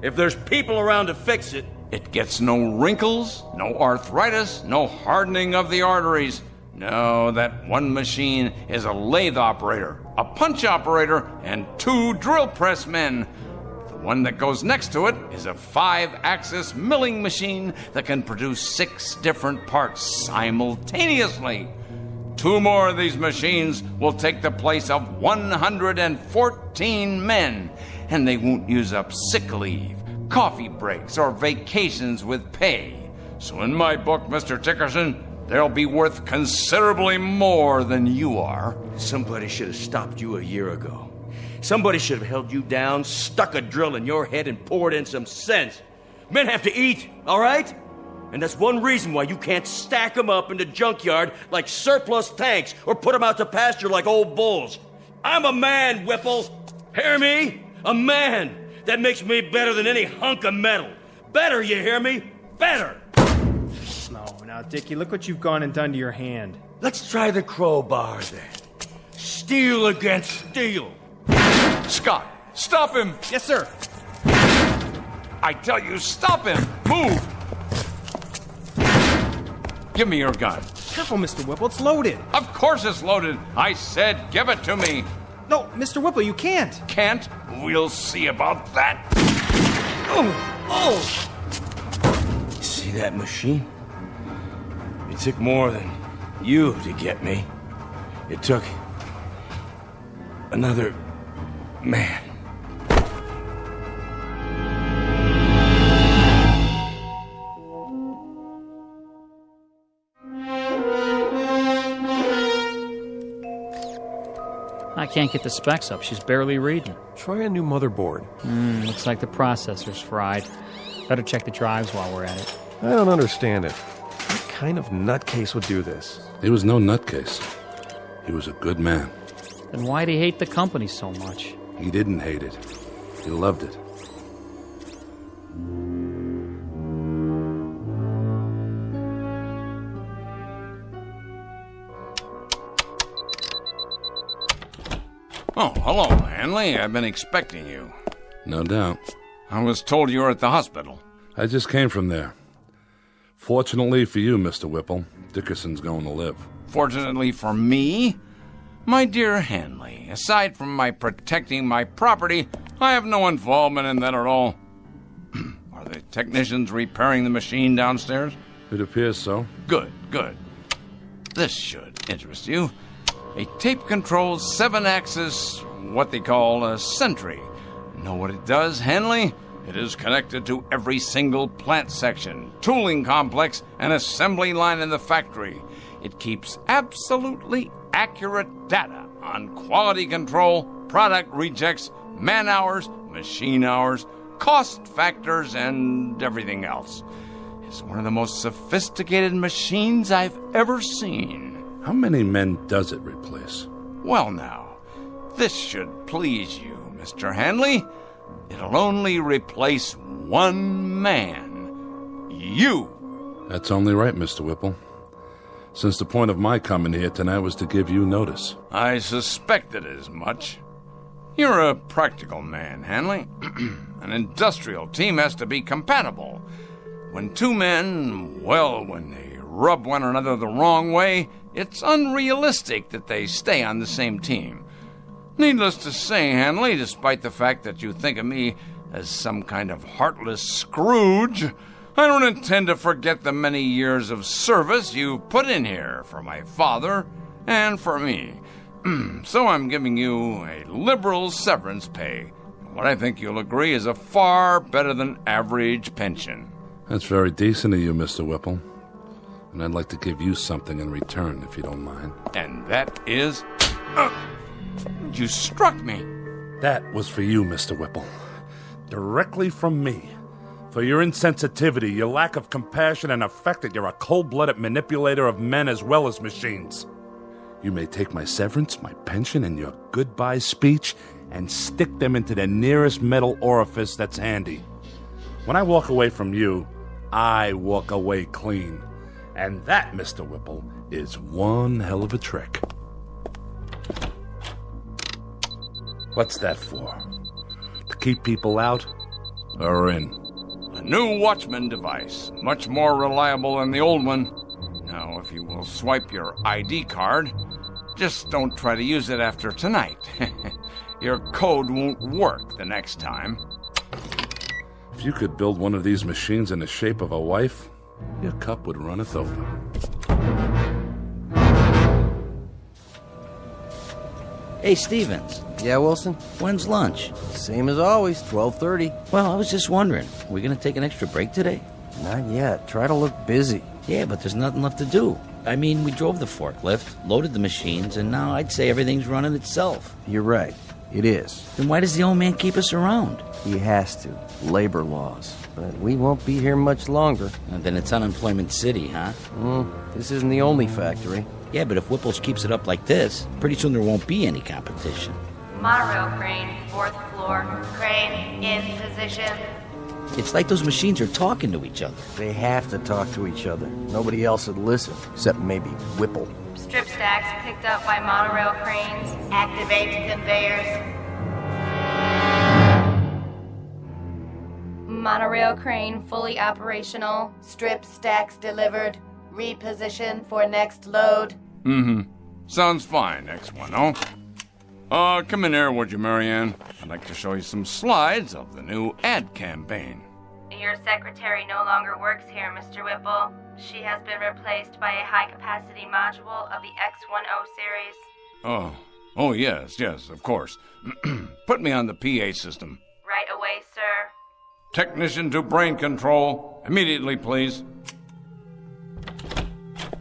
If there's people around to fix it. It gets no wrinkles, no arthritis, no hardening of the arteries. No, that one machine is a lathe operator, a punch operator, and 2 drill press men. The one that goes next to it is a 5-axis milling machine that can produce 6 different parts simultaneously. 2 more of these machines will take the place of 114 men, and they won't use up sick leave, coffee breaks, or vacations with pay. So in my book, Mr. Dickerson, they'll be worth considerably more than you are. Somebody should have stopped you a year ago. Somebody should have held you down, stuck a drill in your head, and poured in some sense. Men have to eat, all right? And that's one reason why you can't stack them up in the junkyard like surplus tanks or put them out to pasture like old bulls. I'm a man, Whipple. Hear me? A man. That makes me better than any hunk of metal. Better, you hear me? Better. No, now, Dickie, look what you've gone and done to your hand. Let's try the crowbar then. Steel against steel. Scott, stop him! Yes, sir. I tell you, stop him! Move! Give me your gun. Careful, Mr. Whipple, it's loaded. Of course it's loaded. I said give it to me. No, Mr. Whipple, you can't. Can't? We'll see about that. Oh! See that machine? It took more than you to get me. It took another man. I can't get the specs up. She's barely reading. Try a new motherboard. Looks like the processor's fried. Better check the drives while we're at it. I don't understand it. What kind of nutcase would do this? He was no nutcase. He was a good man. Then why'd he hate the company so much? He didn't hate it. He loved it. Oh, hello, Hanley. I've been expecting you. No doubt. I was told you were at the hospital. I just came from there. Fortunately for you, Mr. Whipple, Dickerson's going to live. Fortunately for me? My dear Hanley, aside from my protecting my property, I have no involvement in that at all. Are the technicians repairing the machine downstairs? It appears so. Good, good. This should interest you. A tape-controlled 7-axis, what they call a sentry. Know what it does, Hanley? It is connected to every single plant section, tooling complex, and assembly line in the factory. It keeps absolutely accurate data on quality control, product rejects, man hours, machine hours, cost factors, and everything else. It's one of the most sophisticated machines I've ever seen. How many men does it replace? Well, now, this should please you, Mr. Hanley. It'll only replace one man. You. That's only right, Mr. Whipple. Since the point of my coming here tonight was to give you notice. I suspected as much. You're a practical man, Hanley. An industrial team has to be compatible. When 2 men, well, when they rub one another the wrong way, it's unrealistic that they stay on the same team. Needless to say, Hanley, despite the fact that you think of me as some kind of heartless Scrooge, I don't intend to forget the many years of service you put in here for my father and for me. So I'm giving you a liberal severance pay. What I think you'll agree is a far better than average pension. That's very decent of you, Mr. Whipple. And I'd like to give you something in return, if you don't mind. And that is... you struck me. That was for you, Mr. Whipple. Directly from me. For your insensitivity, your lack of compassion, and the fact that you're a cold-blooded manipulator of men as well as machines. You may take my severance, my pension, and your goodbye speech and stick them into the nearest metal orifice that's handy. When I walk away from you, I walk away clean. And that, Mr. Whipple, is one hell of a trick. What's that for? To keep people out or in? A new Watchman device, much more reliable than the old one. Now, if you will swipe your ID card, just don't try to use it after tonight. Your code won't work the next time. If you could build one of these machines in the shape of a wife, your cup would runneth over. Hey, Stevens. Yeah, Wilson? When's lunch? Same as always, 12:30. Well, I was just wondering, are we going to take an extra break today? Not yet. Try to look busy. Yeah, but there's nothing left to do. I mean, we drove the forklift, loaded the machines, and now I'd say everything's running itself. You're right. It is. Then why does the old man keep us around? He has to. Labor laws. But we won't be here much longer. And then it's Unemployment City, huh? This isn't the only factory. Yeah, but if Whipple's keeps it up like this, pretty soon there won't be any competition. Monorail crane, 4th floor. Crane in position. It's like those machines are talking to each other. They have to talk to each other. Nobody else would listen, except maybe Whipple. Strip stacks picked up by monorail cranes. Activate conveyors. Monorail crane fully operational. Strip stacks delivered. Reposition for next load. Sounds fine, X10. Come in here, would you, Marianne? I'd like to show you some slides of the new ad campaign. Your secretary no longer works here, Mr. Whipple. She has been replaced by a high-capacity module of the X10 series. Oh, yes, of course. Put me on the PA system. Right away, sir. Technician to brain control. Immediately, please.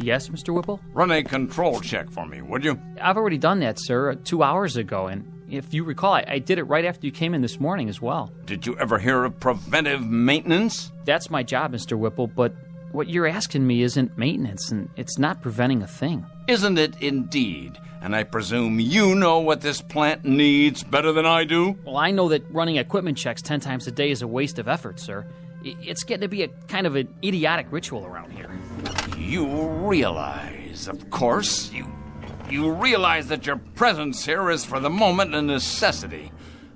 Yes, Mr. Whipple? Run a control check for me, would you? I've already done that, sir, 2 hours ago, and if you recall, I did it right after you came in this morning as well. Did you ever hear of preventive maintenance? That's my job, Mr. Whipple, but what you're asking me isn't maintenance, and it's not preventing a thing. Isn't it indeed? And I presume you know what this plant needs better than I do? Well, I know that running equipment checks 10 times a day is a waste of effort, sir. It's getting to be a kind of an idiotic ritual around here. You realize, of course, you realize that your presence here is for the moment a necessity.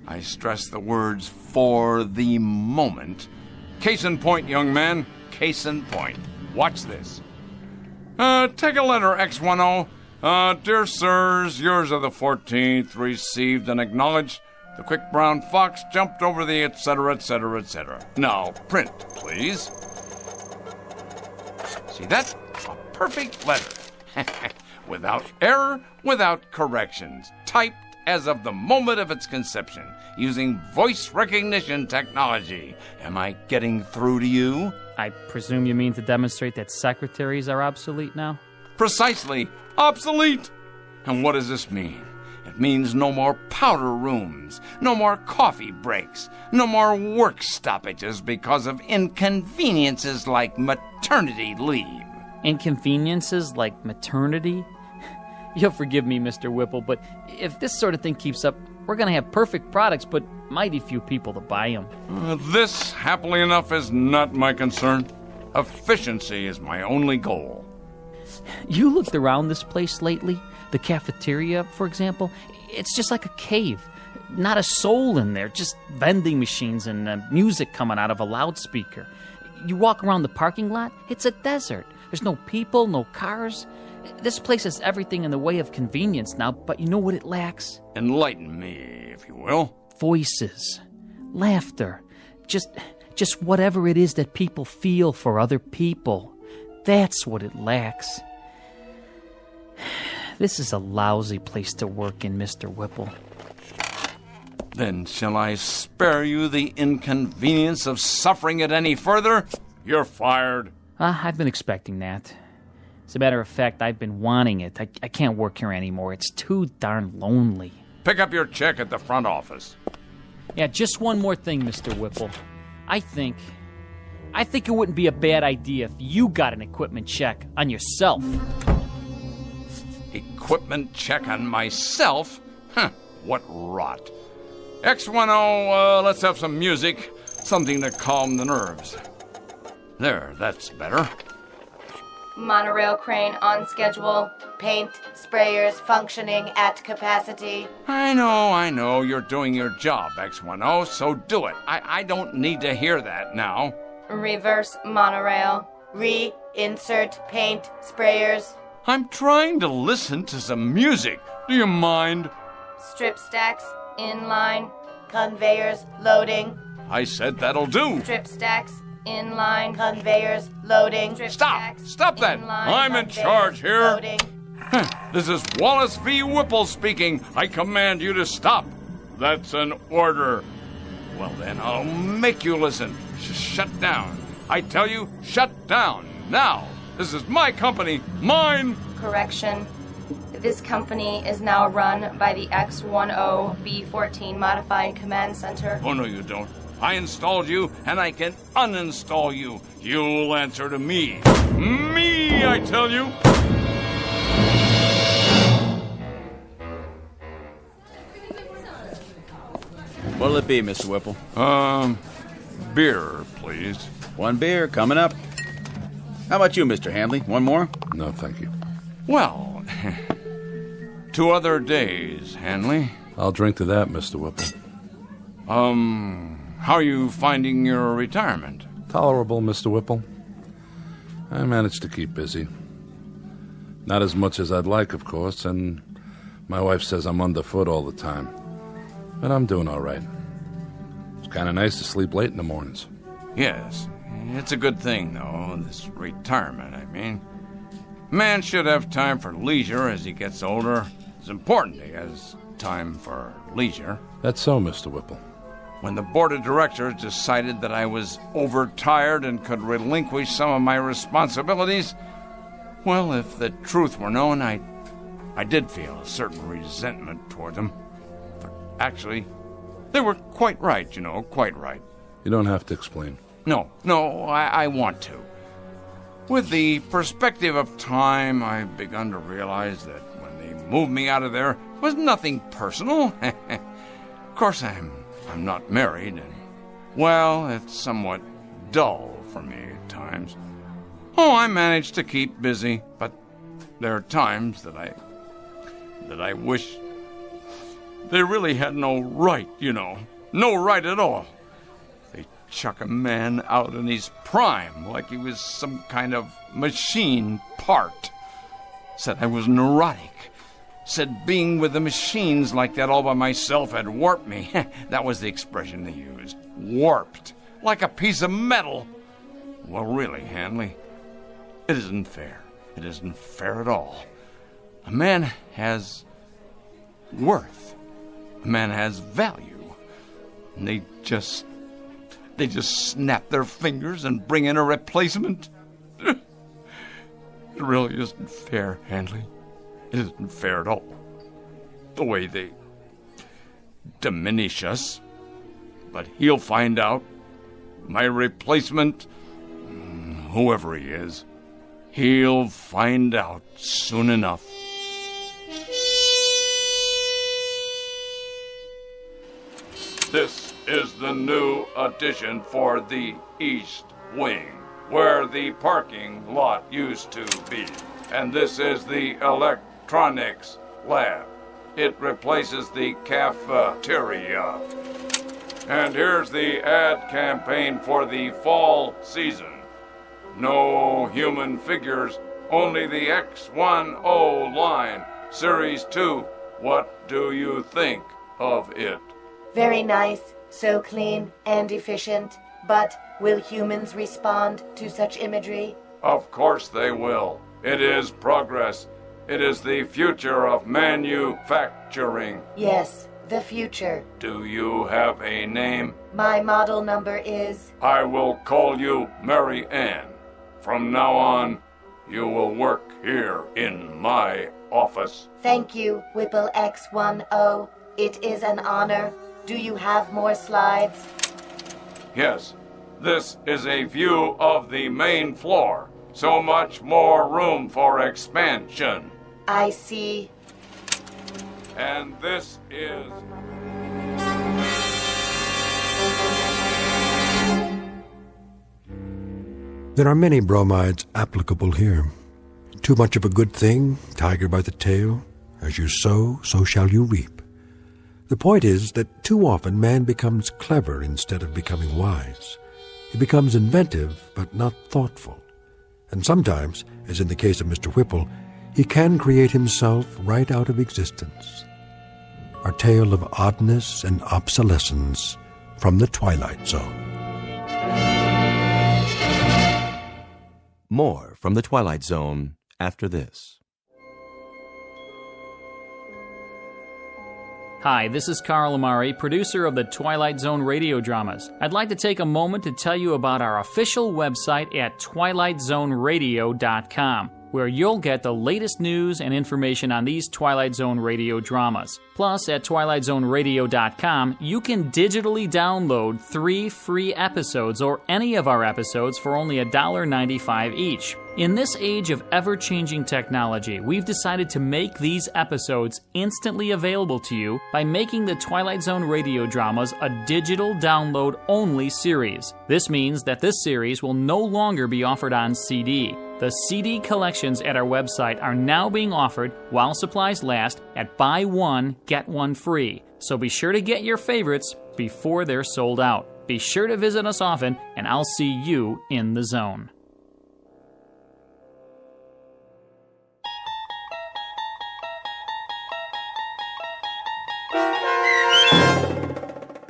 I stress the words "for the moment." Case in point, young man. Case in point. Watch this. Take a letter, X10. Dear sirs, yours of the 14th, received and acknowledged. The quick brown fox jumped over the etc., etc., etc. Now, print, please. See that? A perfect letter. Without error, without corrections. Typed as of the moment of its conception, using voice recognition technology. Am I getting through to you? I presume you mean to demonstrate that secretaries are obsolete now? Precisely. Obsolete. And what does this mean? It means no more powder rooms, no more coffee breaks, no more work stoppages because of inconveniences like maternity leave. Inconveniences like maternity? You'll forgive me, Mr. Whipple, but if this sort of thing keeps up, we're going to have perfect products, but mighty few people to buy them. This, happily enough, is not my concern. Efficiency is my only goal. You looked around this place lately? The cafeteria, for example? It's just like a cave. Not a soul in there, just vending machines and music coming out of a loudspeaker. You walk around the parking lot, it's a desert. There's no people, no cars. This place has everything in the way of convenience now, but you know what it lacks? Enlighten me, if you will. Voices. Laughter. Just whatever it is that people feel for other people. That's what it lacks. This is a lousy place to work in, Mr. Whipple. Then shall I spare you the inconvenience of suffering it any further? You're fired. I've been expecting that. As a matter of fact, I've been wanting it. I can't work here anymore. It's too darn lonely. Pick up your check at the front office. Yeah, just one more thing, Mr. Whipple. I think it wouldn't be a bad idea if you got an equipment check on yourself. Equipment check on myself? Huh, what rot. X10, let's have some music. Something to calm the nerves. There, that's better. Monorail crane on schedule. Paint sprayers functioning at capacity. I know. You're doing your job, X10, so do it. I don't need to hear that now. Reverse monorail. Insert paint sprayers. I'm trying to listen to some music. Do you mind? Strip stacks. Inline. Conveyors loading. I said that'll do. Strip stacks. Inline. Conveyors loading. Stop that! I'm in charge here. Loading. This is Wallace V. Whipple speaking. I command you to stop. That's an order. Well then, I'll make you listen. Shut down. I tell you, shut down. Now. This is my company. Mine. Correction. This company is now run by the X10B14 Modified Command Center. Oh, no, you don't. I installed you, and I can uninstall you. You'll answer to me. Me, I tell you. What'll it be, Mr. Whipple? Beer, please. One beer, coming up. How about you, Mr. Hanley? One more? No, thank you. Well, 2 other days, Hanley. I'll drink to that, Mr. Whipple. How are you finding your retirement? Tolerable, Mr. Whipple. I managed to keep busy. Not as much as I'd like, of course, and my wife says I'm underfoot all the time. But I'm doing all right. It's kind of nice to sleep late in the mornings. Yes, it's a good thing, though, this retirement, I mean. Man should have time for leisure as he gets older. It's important he has time for leisure. That's so, Mr. Whipple. When the board of directors decided that I was overtired and could relinquish some of my responsibilities, well, if the truth were known, I did feel a certain resentment toward them. But actually, they were quite right, quite right. You don't have to explain. No, I want to. With the perspective of time, I've begun to realize that when they moved me out of there, it was nothing personal. Of course, I'm not married, and, well, it's somewhat dull for me at times. Oh, I manage to keep busy, but there are times that I wish they really had no right, no right at all. They chuck a man out in his prime like he was some kind of machine part. Said I was neurotic. Said being with the machines like that all by myself had warped me. That was the expression they used. Warped. Like a piece of metal. Well, really, Hanley, it isn't fair. It isn't fair at all. A man has worth. A man has value. And they just snap their fingers and bring in a replacement. It really isn't fair, Hanley. It isn't fair at all. The way they diminish us. But he'll find out. My replacement, whoever he is, he'll find out soon enough. This is the new addition for the East Wing, where the parking lot used to be. And this is the electronics lab. It replaces the cafeteria. And here's the ad campaign for the fall season. No human figures, only the X10 line, Series 2. What do you think of it? Very nice, so clean and efficient. But will humans respond to such imagery? Of course they will. It is progress. It is the future of manufacturing. Yes, the future. Do you have a name? My model number is... I will call you Mary Ann. From now on, you will work here in my office. Thank you, Whipple X10. It is an honor. Do you have more slides? Yes. This is a view of the main floor. So much more room for expansion. I see. And this is... There are many bromides applicable here. Too much of a good thing, tiger by the tail. As you sow, so shall you reap. The point is that too often man becomes clever instead of becoming wise. He becomes inventive, but not thoughtful. And sometimes, as in the case of Mr. Whipple, he can create himself right out of existence. Our tale of oddness and obsolescence from the Twilight Zone. More from the Twilight Zone after this. Hi, this is Carl Amari, producer of the Twilight Zone radio dramas. I'd like to take a moment to tell you about our official website at twilightzoneradio.com, where you'll get the latest news and information on these Twilight Zone radio dramas. Plus, at twilightzoneradio.com, you can digitally download 3 free episodes or any of our episodes for only $1.95 each. In this age of ever-changing technology, we've decided to make these episodes instantly available to you by making the Twilight Zone radio dramas a digital download-only series. This means that this series will no longer be offered on CD. The CD collections at our website are now being offered, while supplies last, at buy one, get one free. So be sure to get your favorites before they're sold out. Be sure to visit us often, and I'll see you in the zone.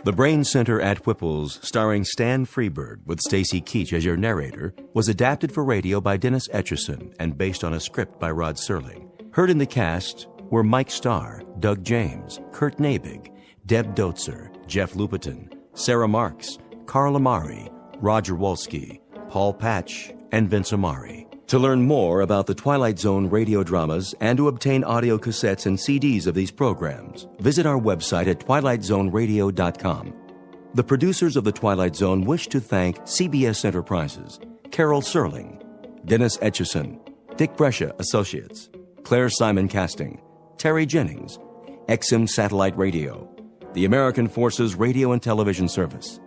The Brain Center at Whipple's, starring Stan Freberg with Stacy Keach as your narrator, was adapted for radio by Dennis Etchison and based on a script by Rod Serling. Heard in the cast were Mike Starr, Doug James, Kurt Nabig, Deb Dotzer, Jeff Lupetin, Sarah Marks, Carl Amari, Roger Wolski, Paul Patch, and Vince Amari. To learn more about the Twilight Zone radio dramas and to obtain audio cassettes and CDs of these programs, visit our website at twilightzoneradio.com. The producers of The Twilight Zone wish to thank CBS Enterprises, Carol Serling, Dennis Etchison, Dick Brescia Associates, Claire Simon Casting, Terry Jennings, XM Satellite Radio, the American Forces Radio and Television Service,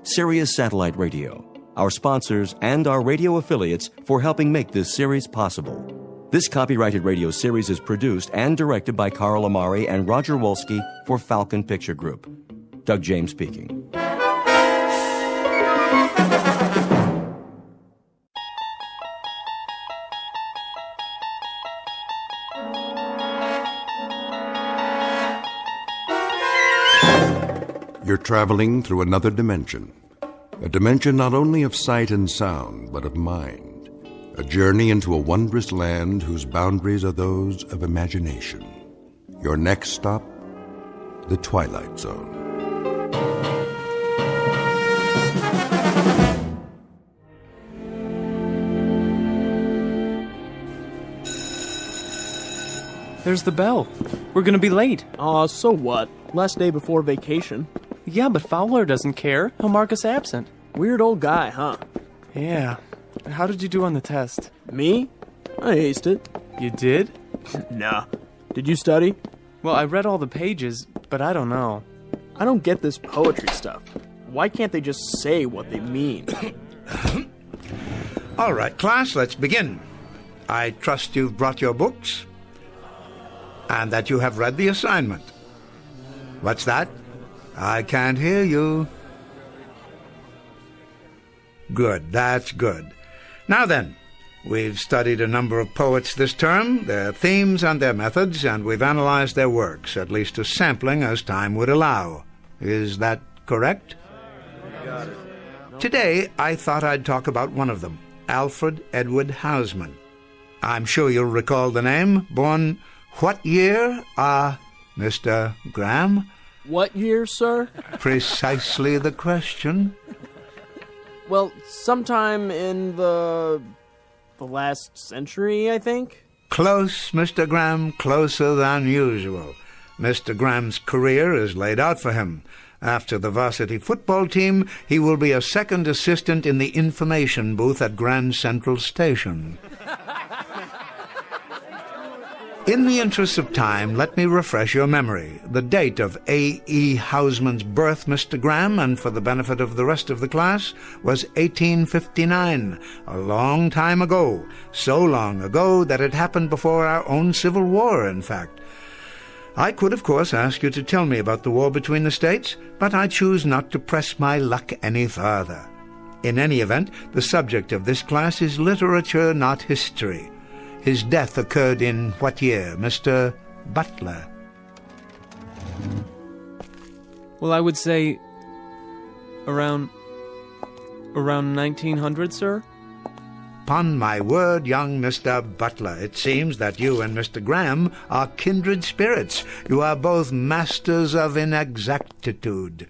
Sirius Satellite Radio, our sponsors, and our radio affiliates for helping make this series possible. This copyrighted radio series is produced and directed by Carl Amari and Roger Wolski for Falcon Picture Group. Doug James speaking. You're traveling through another dimension. A dimension not only of sight and sound, but of mind. A journey into a wondrous land whose boundaries are those of imagination. Your next stop, the Twilight Zone. There's the bell. We're gonna be late. So what? Last day before vacation. Yeah, but Fowler doesn't care. He'll mark us absent. Weird old guy, huh? Yeah. How did you do on the test? Me? I aced it. You did? Nah. Did you study? Well, I read all the pages, but I don't know. I don't get this poetry stuff. Why can't they just say what they mean? All right, class, let's begin. I trust you've brought your books and that you have read the assignment. What's that? I can't hear you. Good, that's good. Now then, we've studied a number of poets this term, their themes and their methods, and we've analyzed their works, at least a sampling as time would allow. Is that correct? Got it. Today, I thought I'd talk about one of them, Alfred Edward Housman. I'm sure you'll recall the name. Born what year? Mr. Graham? What year, sir? Precisely the question. Well, sometime in the last century, I think. Close, Mr. Graham, closer than usual. Mr. Graham's career is laid out for him. After the varsity football team, he will be a second assistant in the information booth at Grand Central Station. In the interest of time, let me refresh your memory. The date of A.E. Housman's birth, Mr. Graham, and for the benefit of the rest of the class, was 1859, a long time ago. So long ago that it happened before our own Civil War, in fact. I could, of course, ask you to tell me about the war between the states, but I choose not to press my luck any further. In any event, the subject of this class is literature, not history. His death occurred in what year, Mr. Butler? Well, I would say around 1900, sir. Upon my word, young Mr. Butler, it seems that you and Mr. Graham are kindred spirits. You are both masters of inexactitude.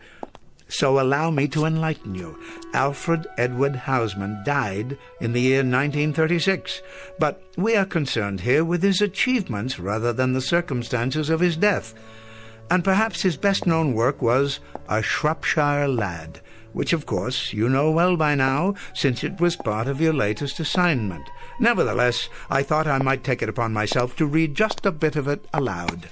So allow me to enlighten you. Alfred Edward Houseman died in the year 1936, but we are concerned here with his achievements rather than the circumstances of his death. And perhaps his best-known work was A Shropshire Lad, which, of course, you know well by now, since it was part of your latest assignment. Nevertheless, I thought I might take it upon myself to read just a bit of it aloud.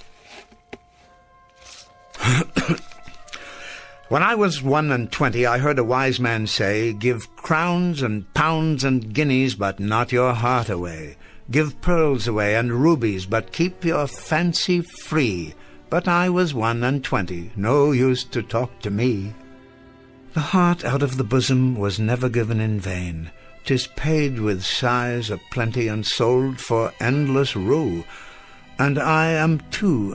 When I was 21, I heard a wise man say, "Give crowns and pounds and guineas, but not your heart away. Give pearls away and rubies, but keep your fancy free." But I was 21, no use to talk to me. The heart out of the bosom was never given in vain. 'Tis paid with sighs a plenty and sold for endless rue. And I am 22,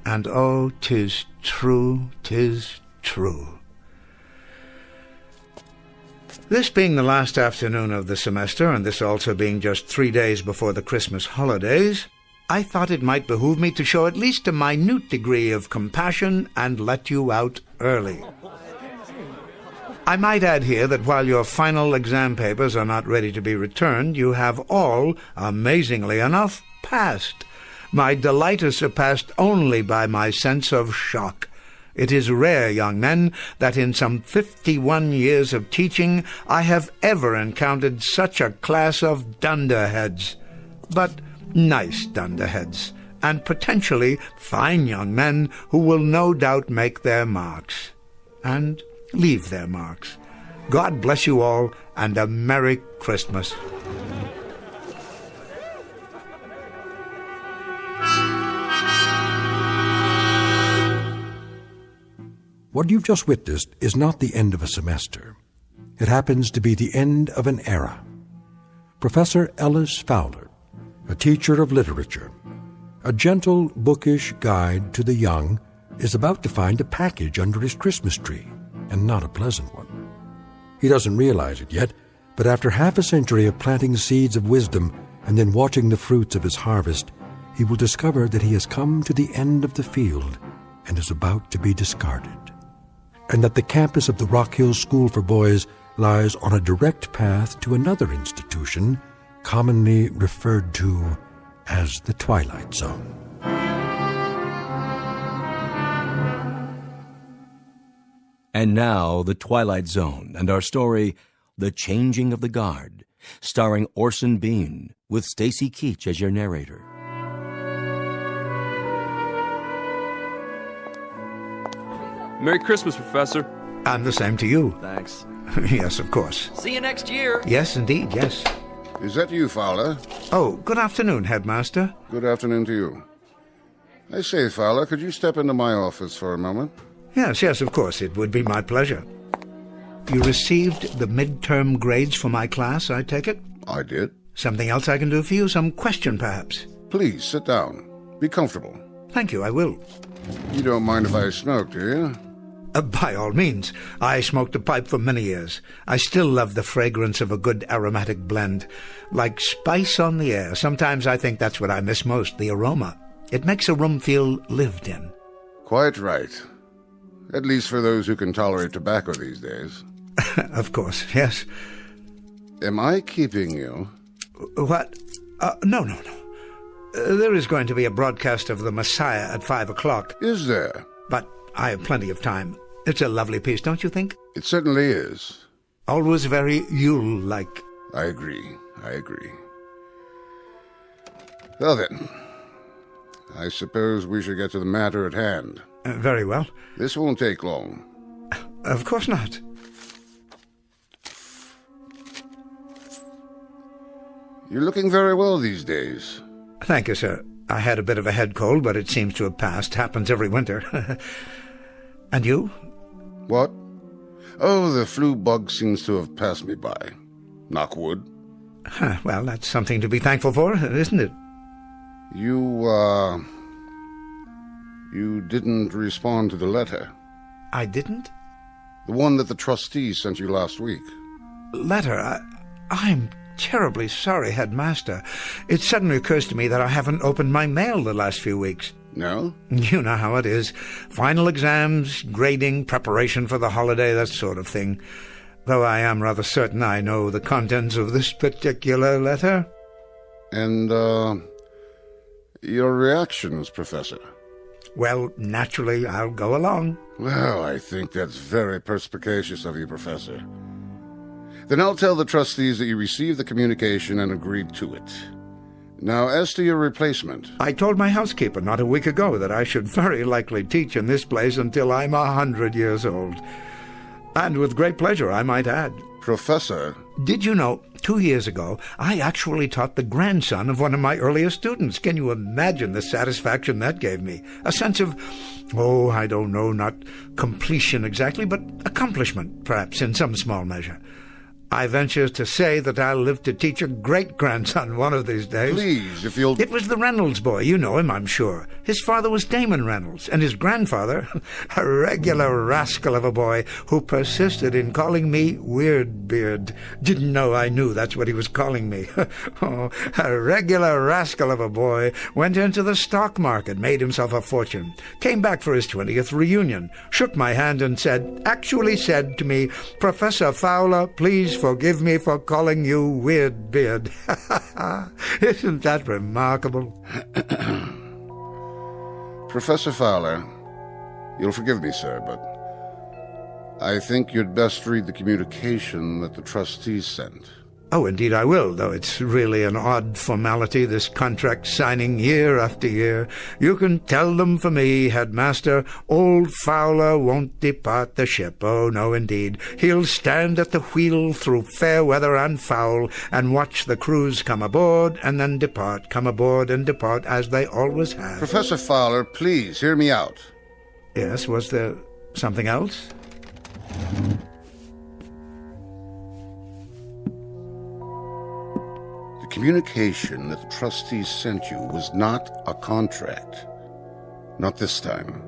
and oh, 'tis true, 'tis true. This being the last afternoon of the semester, and this also being just 3 days before the Christmas holidays, I thought it might behoove me to show at least a minute degree of compassion and let you out early. I might add here that while your final exam papers are not ready to be returned, you have all, amazingly enough, passed. My delight is surpassed only by my sense of shock. It is rare, young men, that in some 51 years of teaching I have ever encountered such a class of dunderheads. But nice dunderheads, and potentially fine young men who will no doubt make their marks. And leave their marks. God bless you all, and a Merry Christmas. What you've just witnessed is not the end of a semester. It happens to be the end of an era. Professor Ellis Fowler, a teacher of literature, a gentle, bookish guide to the young, is about to find a package under his Christmas tree, and not a pleasant one. He doesn't realize it yet, but after half a century of planting seeds of wisdom and then watching the fruits of his harvest, he will discover that he has come to the end of the field and is about to be discarded, and that the campus of the Rock Hill School for Boys lies on a direct path to another institution commonly referred to as the Twilight Zone. And now, The Twilight Zone, and our story, The Changing of the Guard, starring Orson Bean, with Stacy Keach as your narrator. Merry Christmas, Professor. And the same to you. Thanks. Yes, of course. See you next year. Yes, indeed, yes. Is that you, Fowler? Oh, good afternoon, Headmaster. Good afternoon to you. I say, Fowler, could you step into my office for a moment? Yes, of course. It would be my pleasure. You received the midterm grades for my class, I take it? I did. Something else I can do for you? Some question, perhaps? Please, sit down. Be comfortable. Thank you, I will. You don't mind if I smoke, do you? By all means. I smoked a pipe for many years. I still love the fragrance of a good aromatic blend. Like spice on the air. Sometimes I think that's what I miss most, the aroma. It makes a room feel lived in. Quite right. At least for those who can tolerate tobacco these days. Of course, yes. Am I keeping you? What? No. There is going to be a broadcast of The Messiah at 5 o'clock. Is there? But I have plenty of time. It's a lovely piece, don't you think? It certainly is. Always very Yule-like. I agree. Well then, I suppose we should get to the matter at hand. Very well. This won't take long. Of course not. You're looking very well these days. Thank you, sir. I had a bit of a head cold, but it seems to have passed. Happens every winter. And you? What? Oh, the flu bug seems to have passed me by. Knock wood. Well, that's something to be thankful for, isn't it? You didn't respond to the letter. I didn't? The one that the trustees sent you last week. Letter? I'm terribly sorry, Headmaster. It suddenly occurs to me that I haven't opened my mail the last few weeks. No? You know how it is. Final exams, grading, preparation for the holiday, that sort of thing. Though I am rather certain I know the contents of this particular letter. And, your reactions, Professor? Well, naturally, I'll go along. Well, I think that's very perspicacious of you, Professor. Then I'll tell the trustees that you received the communication and agreed to it. Now, as to your replacement... I told my housekeeper not a week ago that I should very likely teach in this place until I'm 100 years old. And with great pleasure, I might add. Professor... Did you know, 2 years ago, I actually taught the grandson of one of my earliest students. Can you imagine the satisfaction that gave me? A sense of, I don't know, not completion exactly, but accomplishment, perhaps, in some small measure. I venture to say that I'll live to teach a great-grandson one of these days. Please, if you'll... It was the Reynolds boy. You know him, I'm sure. His father was Damon Reynolds, and his grandfather, a regular rascal of a boy who persisted in calling me Weirdbeard. Didn't know I knew that's what he was calling me. A regular rascal of a boy went into the stock market, made himself a fortune, came back for his 20th reunion, shook my hand and actually said to me, "Professor Fowler, please forgive me for calling you Weirdbeard." Isn't that remarkable? Professor Fowler, you'll forgive me, sir, but I think you'd best read the communication that the trustees sent. Oh, indeed I will, though it's really an odd formality, this contract signing year after year. You can tell them for me, Headmaster, old Fowler won't depart the ship. Oh, no, indeed. He'll stand at the wheel through fair weather and foul, and watch the crews come aboard and then depart, come aboard and depart, as they always have. Professor Fowler, please, hear me out. Yes, was there something else? The communication that the trustees sent you was not a contract. Not this time.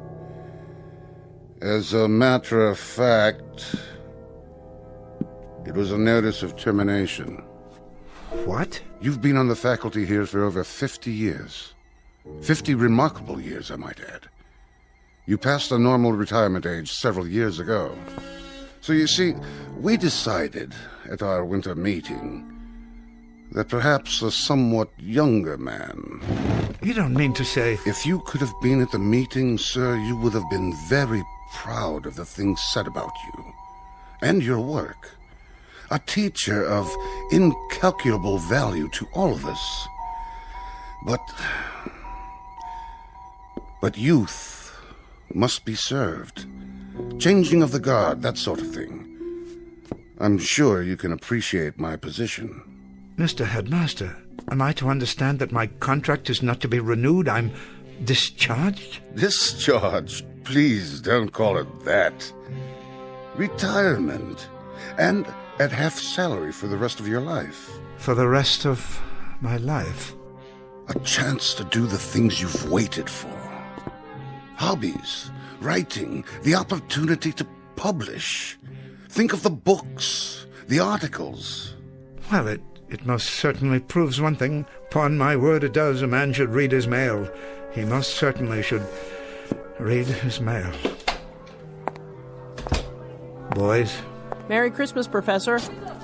As a matter of fact, it was a notice of termination. What? You've been on the faculty here for over 50 years. 50 remarkable years, I might add. You passed the normal retirement age several years ago. So you see, we decided at our winter meeting that perhaps a somewhat younger man... You don't mean to say... If you could have been at the meeting, sir, you would have been very proud of the things said about you. And your work. A teacher of incalculable value to all of us. But youth must be served. Changing of the guard, that sort of thing. I'm sure you can appreciate my position. Mr. Headmaster, am I to understand that my contract is not to be renewed? I'm discharged? Discharged? Please don't call it that. Retirement. And at half salary for the rest of your life. For the rest of my life? A chance to do the things you've waited for. Hobbies, writing, the opportunity to publish. Think of the books, the articles. Well, it most certainly proves one thing. Upon my word, it does. A man should read his mail. He most certainly should read his mail. Boys. Merry Christmas, Professor.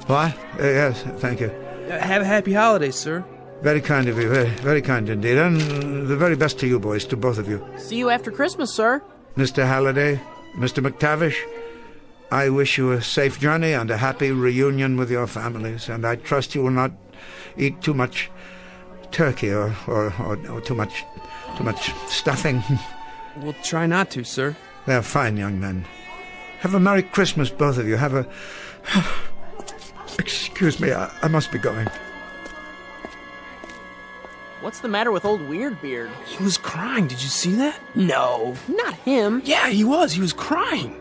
What? Yes, thank you. Have a happy holiday, sir. Very kind of you, very, very kind indeed. And the very best to you, boys, to both of you. See you after Christmas, sir. Mr. Halliday, Mr. McTavish, I wish you a safe journey and a happy reunion with your families, and I trust you will not eat too much turkey or too much stuffing. We'll try not to, sir. They're fine young men. Have a Merry Christmas, both of you. Have a... Excuse me, I must be going. What's the matter with old Weirdbeard? He was crying. Did you see that? No, not him. Yeah, he was. He was crying.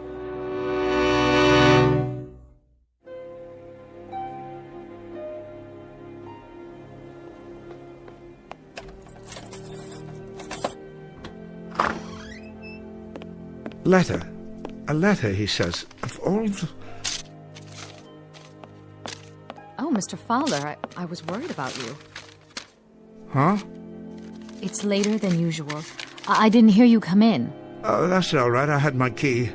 Letter. A letter, he says. Of all the... Oh, Mr. Fowler, I was worried about you. Huh? It's later than usual. I didn't hear you come in. Oh, that's all right. I had my key.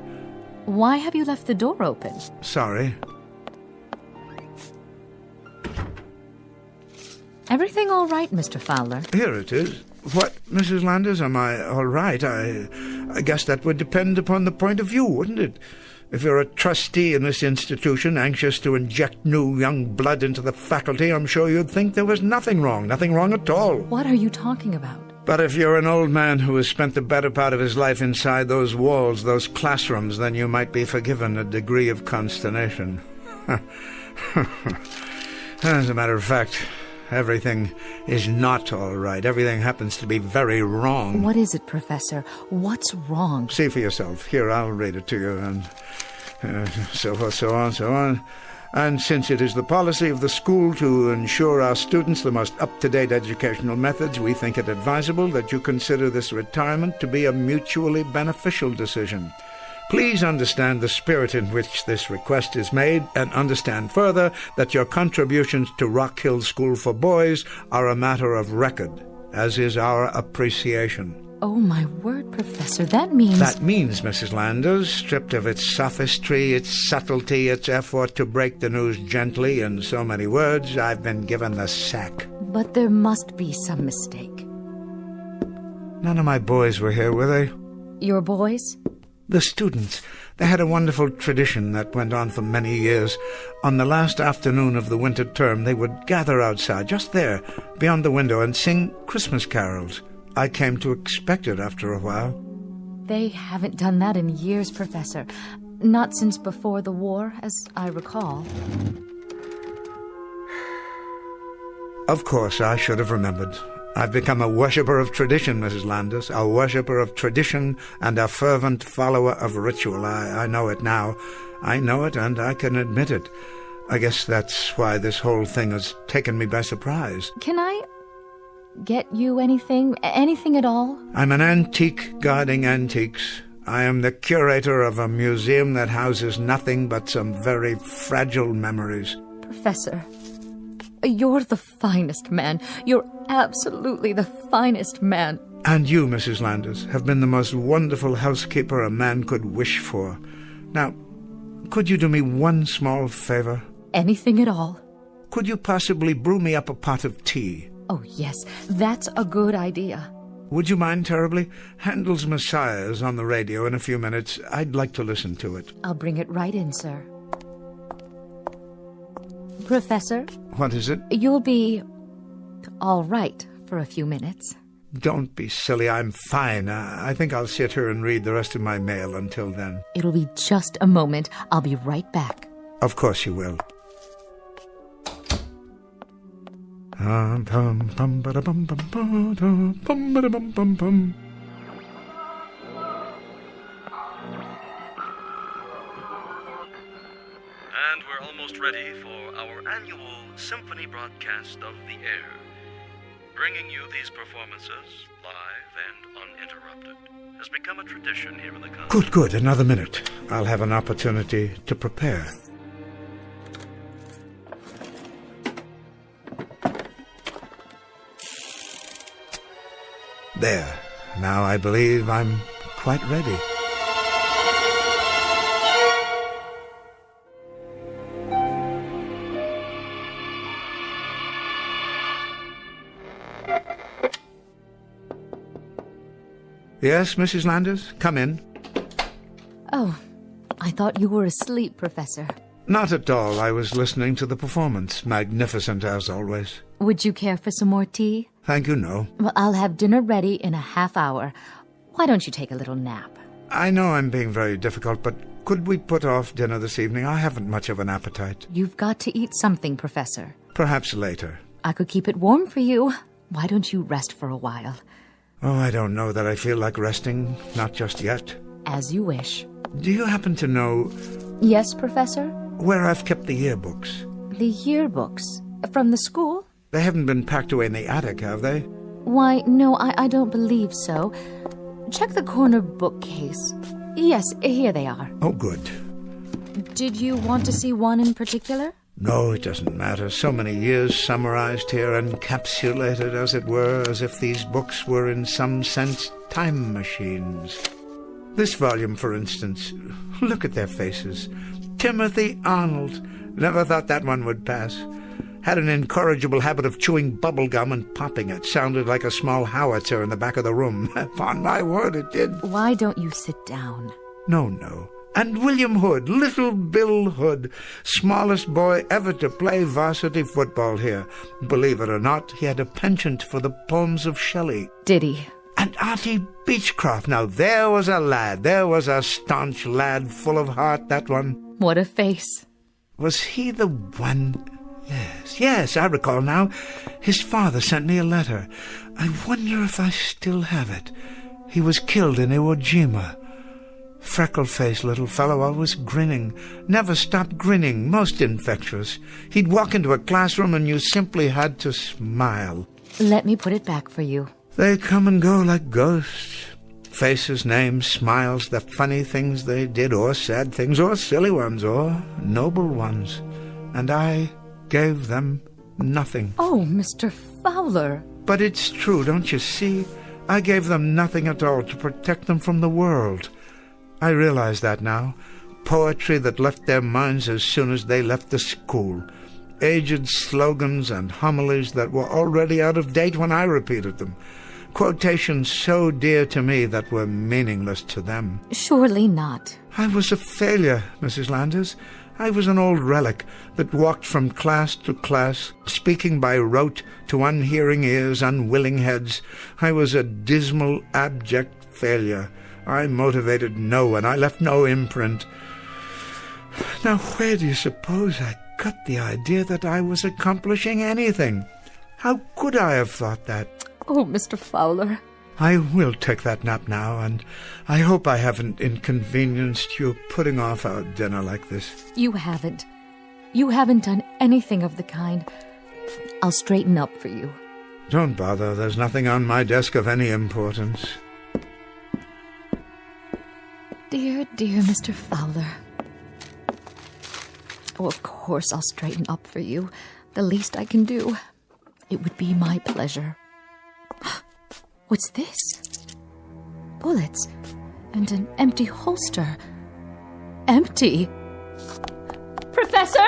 Why have you left the door open? Sorry. Everything all right, Mr. Fowler? Here it is. What, Mrs. Landers, am I all right? I guess that would depend upon the point of view, wouldn't it? If you're a trustee in this institution, anxious to inject new young blood into the faculty, I'm sure you'd think there was nothing wrong at all. What are you talking about? But if you're an old man who has spent the better part of his life inside those walls, those classrooms, then you might be forgiven a degree of consternation. As a matter of fact, everything is not all right. Everything happens to be very wrong. What is it, Professor? What's wrong? See for yourself. Here, I'll read it to you, and so forth, so on, so on. And since it is the policy of the school to ensure our students the most up-to-date educational methods, we think it advisable that you consider this retirement to be a mutually beneficial decision. Please understand the spirit in which this request is made, and understand further that your contributions to Rock Hill School for Boys are a matter of record, as is our appreciation. Oh, my word, Professor, that means... That means, Mrs. Landers, stripped of its sophistry, its subtlety, its effort to break the news gently in so many words, I've been given the sack. But there must be some mistake. None of my boys were here, were they? Your boys? The students. They had a wonderful tradition that went on for many years. On the last afternoon of the winter term, they would gather outside, just there, beyond the window, and sing Christmas carols. I came to expect it after a while. They haven't done that in years, Professor. Not since before the war, as I recall. Of course, I should have remembered. I've become a worshipper of tradition, Mrs. Landers, a worshipper of tradition and a fervent follower of ritual. I know it now. I know it, and I can admit it. I guess that's why this whole thing has taken me by surprise. Can I get you anything? Anything at all? I'm an antique guarding antiques. I am the curator of a museum that houses nothing but some very fragile memories. Professor, you're the finest man. You're absolutely the finest man. And you, Mrs. Landers, have been the most wonderful housekeeper a man could wish for. Now, could you do me one small favor? Anything at all. Could you possibly brew me up a pot of tea? Oh, yes, that's a good idea. Would you mind terribly? Handel's Messiah is on the radio in a few minutes. I'd like to listen to it. I'll bring it right in, sir. Professor? What is it? You'll be all right for a few minutes. Don't be silly. I'm fine. I think I'll sit here and read the rest of my mail until then. It'll be just a moment. I'll be right back. Of course you will. And we're almost ready for our annual symphony broadcast of the air, bringing you these performances live and uninterrupted has become a tradition here in the country. Good. Another minute. I'll have an opportunity to prepare. There. Now I believe I'm quite ready. Yes, Mrs. Landers? Come in. Oh, I thought you were asleep, Professor. Not at all. I was listening to the performance. Magnificent, as always. Would you care for some more tea? Thank you, no. Well, I'll have dinner ready in a half hour. Why don't you take a little nap? I know I'm being very difficult, but could we put off dinner this evening? I haven't much of an appetite. You've got to eat something, Professor. Perhaps later. I could keep it warm for you. Why don't you rest for a while? Oh, I don't know that I feel like resting. Not just yet. As you wish. Do you happen to know... Yes, Professor? Where I've kept the yearbooks. The yearbooks? From the school? They haven't been packed away in the attic, have they? Why, no, I don't believe so. Check the corner bookcase. Yes, here they are. Oh, good. Did you want to see one in particular? No, it doesn't matter. So many years summarized here, encapsulated, as it were, as if these books were in some sense time machines. This volume, for instance, look at their faces. Timothy Arnold. Never thought that one would pass. Had an incorrigible habit of chewing bubble gum and popping it. Sounded like a small howitzer in the back of the room. Upon my word, it did. Why don't you sit down? No. And William Hood, little Bill Hood, smallest boy ever to play varsity football here. Believe it or not, he had a penchant for the poems of Shelley. Did he? And Auntie Beechcroft. Now there was a lad. There was a staunch lad, full of heart, that one. What a face. Was he the one? Yes, I recall now. His father sent me a letter. I wonder if I still have it. He was killed in Iwo Jima. Freckle-faced little fellow, always grinning. Never stopped grinning, most infectious. He'd walk into a classroom and you simply had to smile. Let me put it back for you. They come and go like ghosts. Faces, names, smiles, the funny things they did, or sad things, or silly ones, or noble ones. And I gave them nothing. Oh, Mr. Fowler. But it's true, don't you see? I gave them nothing at all to protect them from the world. I realize that now. Poetry that left their minds as soon as they left the school. Aged slogans and homilies that were already out of date when I repeated them. Quotations so dear to me that were meaningless to them. Surely not. I was a failure, Mrs. Landers. I was an old relic that walked from class to class, speaking by rote to unhearing ears, unwilling heads. I was a dismal, abject failure. I motivated no one. I left no imprint. Now, where do you suppose I got the idea that I was accomplishing anything? How could I have thought that? Oh, Mr. Fowler. I will take that nap now, and I hope I haven't inconvenienced you putting off our dinner like this. You haven't. You haven't done anything of the kind. I'll straighten up for you. Don't bother. There's nothing on my desk of any importance. Dear, dear Mr. Fowler. Oh, of course I'll straighten up for you. The least I can do. It would be my pleasure. What's this? Bullets and an empty holster. Empty? Professor?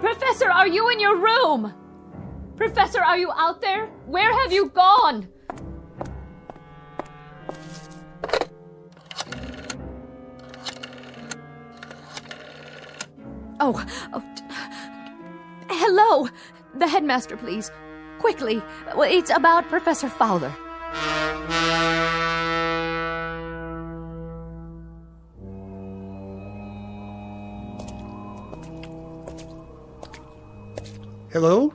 Professor, are you in your room? Professor, are you out there? Where have you gone? Oh, hello. The headmaster, please. Quickly. It's about Professor Fowler. Hello?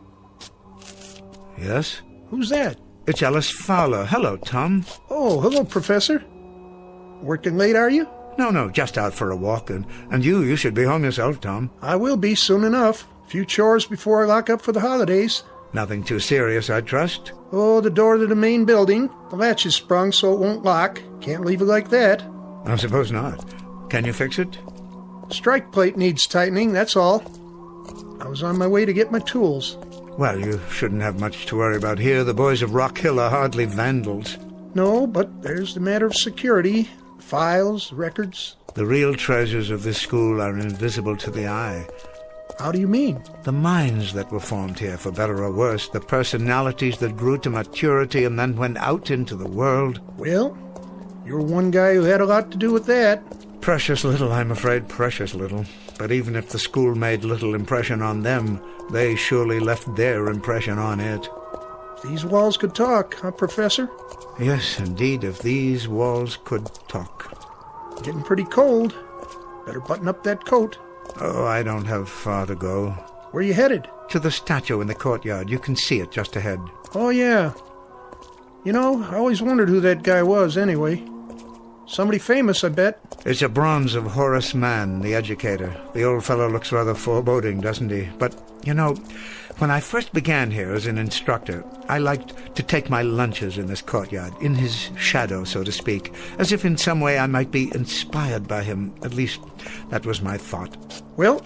Yes? Who's that? It's Alice Fowler. Hello, Tom. Oh, hello, Professor. Working late, are you? No, just out for a walk. And you should be home yourself, Tom. I will be soon enough. A few chores before I lock up for the holidays. Nothing too serious, I trust? Oh, the door to the main building. The latch is sprung so it won't lock. Can't leave it like that. I suppose not. Can you fix it? Strike plate needs tightening, that's all. I was on my way to get my tools. Well, you shouldn't have much to worry about here. The boys of Rock Hill are hardly vandals. No, but there's the matter of security. Files, records. The real treasures of this school are invisible to the eye. How do you mean? The minds that were formed here, for better or worse. The personalities that grew to maturity and then went out into the world. Well, you're one guy who had a lot to do with that. Precious little, I'm afraid, precious little. But even if the school made little impression on them, they surely left their impression on it. These walls could talk, huh, Professor? Yes, indeed, if these walls could talk. Getting pretty cold. Better button up that coat. Oh, I don't have far to go. Where you headed? To the statue in the courtyard. You can see it just ahead. Oh, yeah. You know, I always wondered who that guy was, anyway. Somebody famous, I bet. It's a bronze of Horace Mann, the educator. The old fellow looks rather foreboding, doesn't he? But, you know, when I first began here as an instructor, I liked to take my lunches in this courtyard, in his shadow, so to speak, as if in some way I might be inspired by him. At least, that was my thought. Well,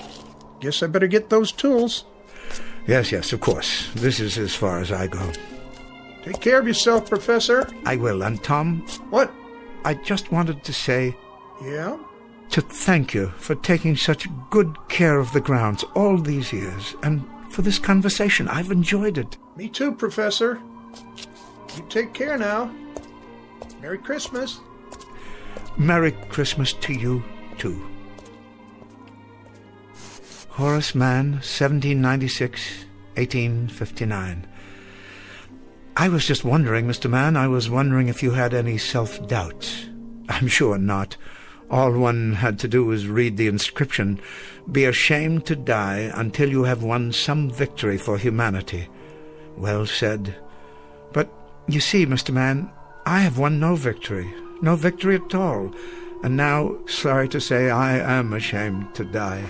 guess I better get those tools. Yes, of course. This is as far as I go. Take care of yourself, Professor. I will. And Tom? What? I just wanted to say... Yeah? To thank you for taking such good care of the grounds all these years, and for this conversation. I've enjoyed it. Me too, Professor. You take care now. Merry Christmas. Merry Christmas to you, too. Horace Mann, 1796, 1859. I was just wondering, Mr. Mann, I was wondering if you had any self-doubts. I'm sure not. All one had to do was read the inscription, "Be ashamed to die until you have won some victory for humanity." Well said. But, you see, Mr. Mann, I have won no victory at all. And now, sorry to say, I am ashamed to die.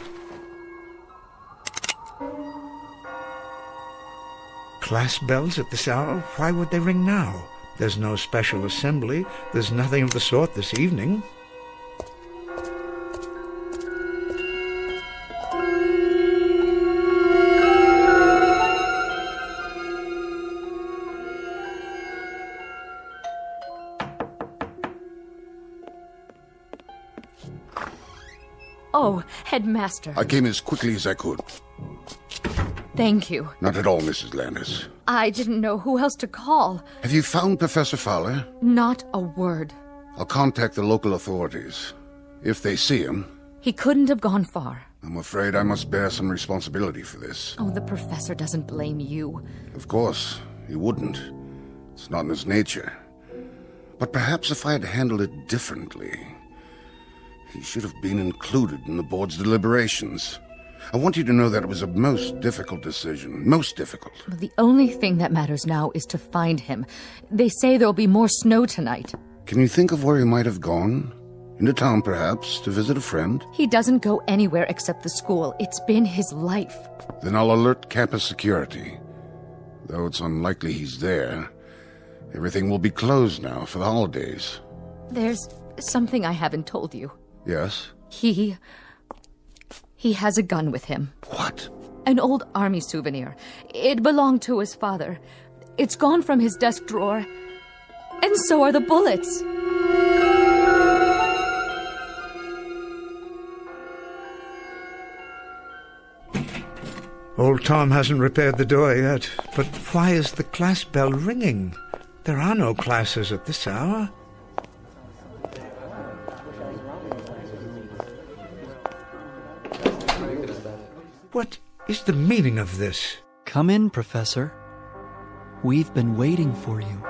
Class bells at this hour? Why would they ring now? There's no special assembly. There's nothing of the sort this evening. Oh, Headmaster. I came as quickly as I could. Thank you. Not at all, Mrs. Landis. I didn't know who else to call. Have you found Professor Fowler? Not a word. I'll contact the local authorities. If they see him... He couldn't have gone far. I'm afraid I must bear some responsibility for this. Oh, the professor doesn't blame you. Of course, he wouldn't. It's not in his nature. But perhaps if I had handled it differently... He should have been included in the board's deliberations. I want you to know that it was a most difficult decision. Most difficult. Well, the only thing that matters now is to find him. They say there'll be more snow tonight. Can you think of where he might have gone? Into town, perhaps, to visit a friend? He doesn't go anywhere except the school. It's been his life. Then I'll alert campus security. Though it's unlikely he's there. Everything will be closed now for the holidays. There's something I haven't told you. Yes? He has a gun with him. What? An old army souvenir. It belonged to his father. It's gone from his desk drawer. And so are the bullets. Old Tom hasn't repaired the door yet. But why is the class bell ringing? There are no classes at this hour. What is the meaning of this? Come in, Professor. We've been waiting for you.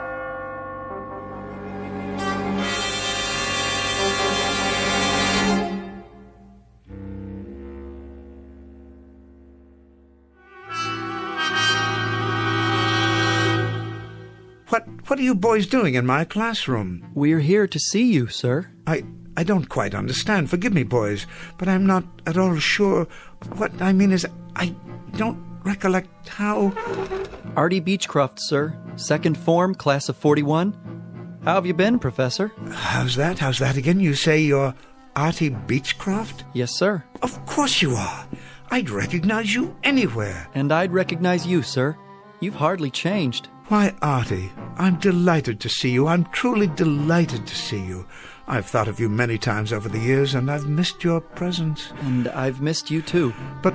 What are you boys doing in my classroom? We're here to see you, sir. I don't quite understand. Forgive me, boys, but I'm not at all sure. What I mean is, I don't recollect how... Artie Beechcroft, sir. Second form, class of 41. How have you been, Professor? How's that? How's that again? You say you're Artie Beechcroft? Yes, sir. Of course you are. I'd recognize you anywhere. And I'd recognize you, sir. You've hardly changed. Why, Artie, I'm delighted to see you. I'm truly delighted to see you. I've thought of you many times over the years, and I've missed your presence. And I've missed you, too. But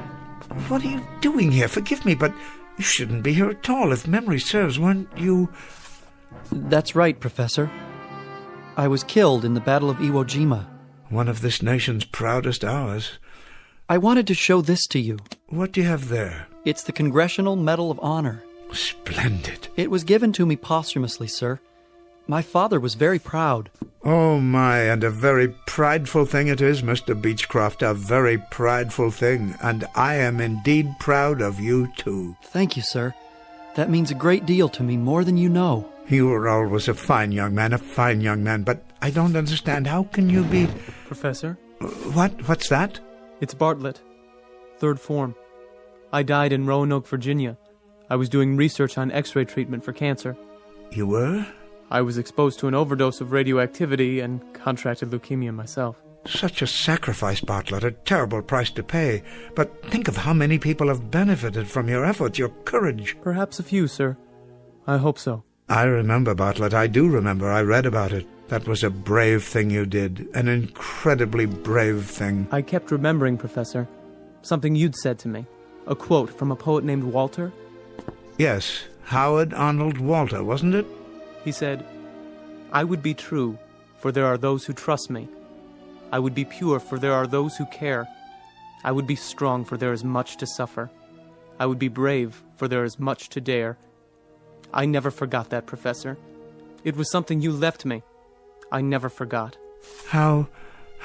what are you doing here? Forgive me, but you shouldn't be here at all. If memory serves, weren't you... That's right, Professor. I was killed in the Battle of Iwo Jima. One of this nation's proudest hours. I wanted to show this to you. What do you have there? It's the Congressional Medal of Honor. Splendid. It was given to me posthumously, sir. My father was very proud. Oh, my, and a very prideful thing it is, Mr. Beechcroft, a very prideful thing, and I am indeed proud of you, too. Thank you, sir. That means a great deal to me, more than you know. You were always a fine young man, but I don't understand. How can you be... Professor? What's that? It's Bartlett. 3rd form. I died in Roanoke, Virginia. I was doing research on X-ray treatment for cancer. You were? I was exposed to an overdose of radioactivity and contracted leukemia myself. Such a sacrifice, Bartlett, a terrible price to pay. But think of how many people have benefited from your efforts, your courage. Perhaps a few, sir. I hope so. I remember, Bartlett. I do remember. I read about it. That was a brave thing you did. An incredibly brave thing. I kept remembering, Professor. Something you'd said to me. A quote from a poet named Walter. Yes, Howard Arnold Walter, wasn't it? He said, "I would be true, for there are those who trust me. I would be pure, for there are those who care. I would be strong, for there is much to suffer. I would be brave, for there is much to dare." I never forgot that, Professor. It was something you left me. I never forgot. How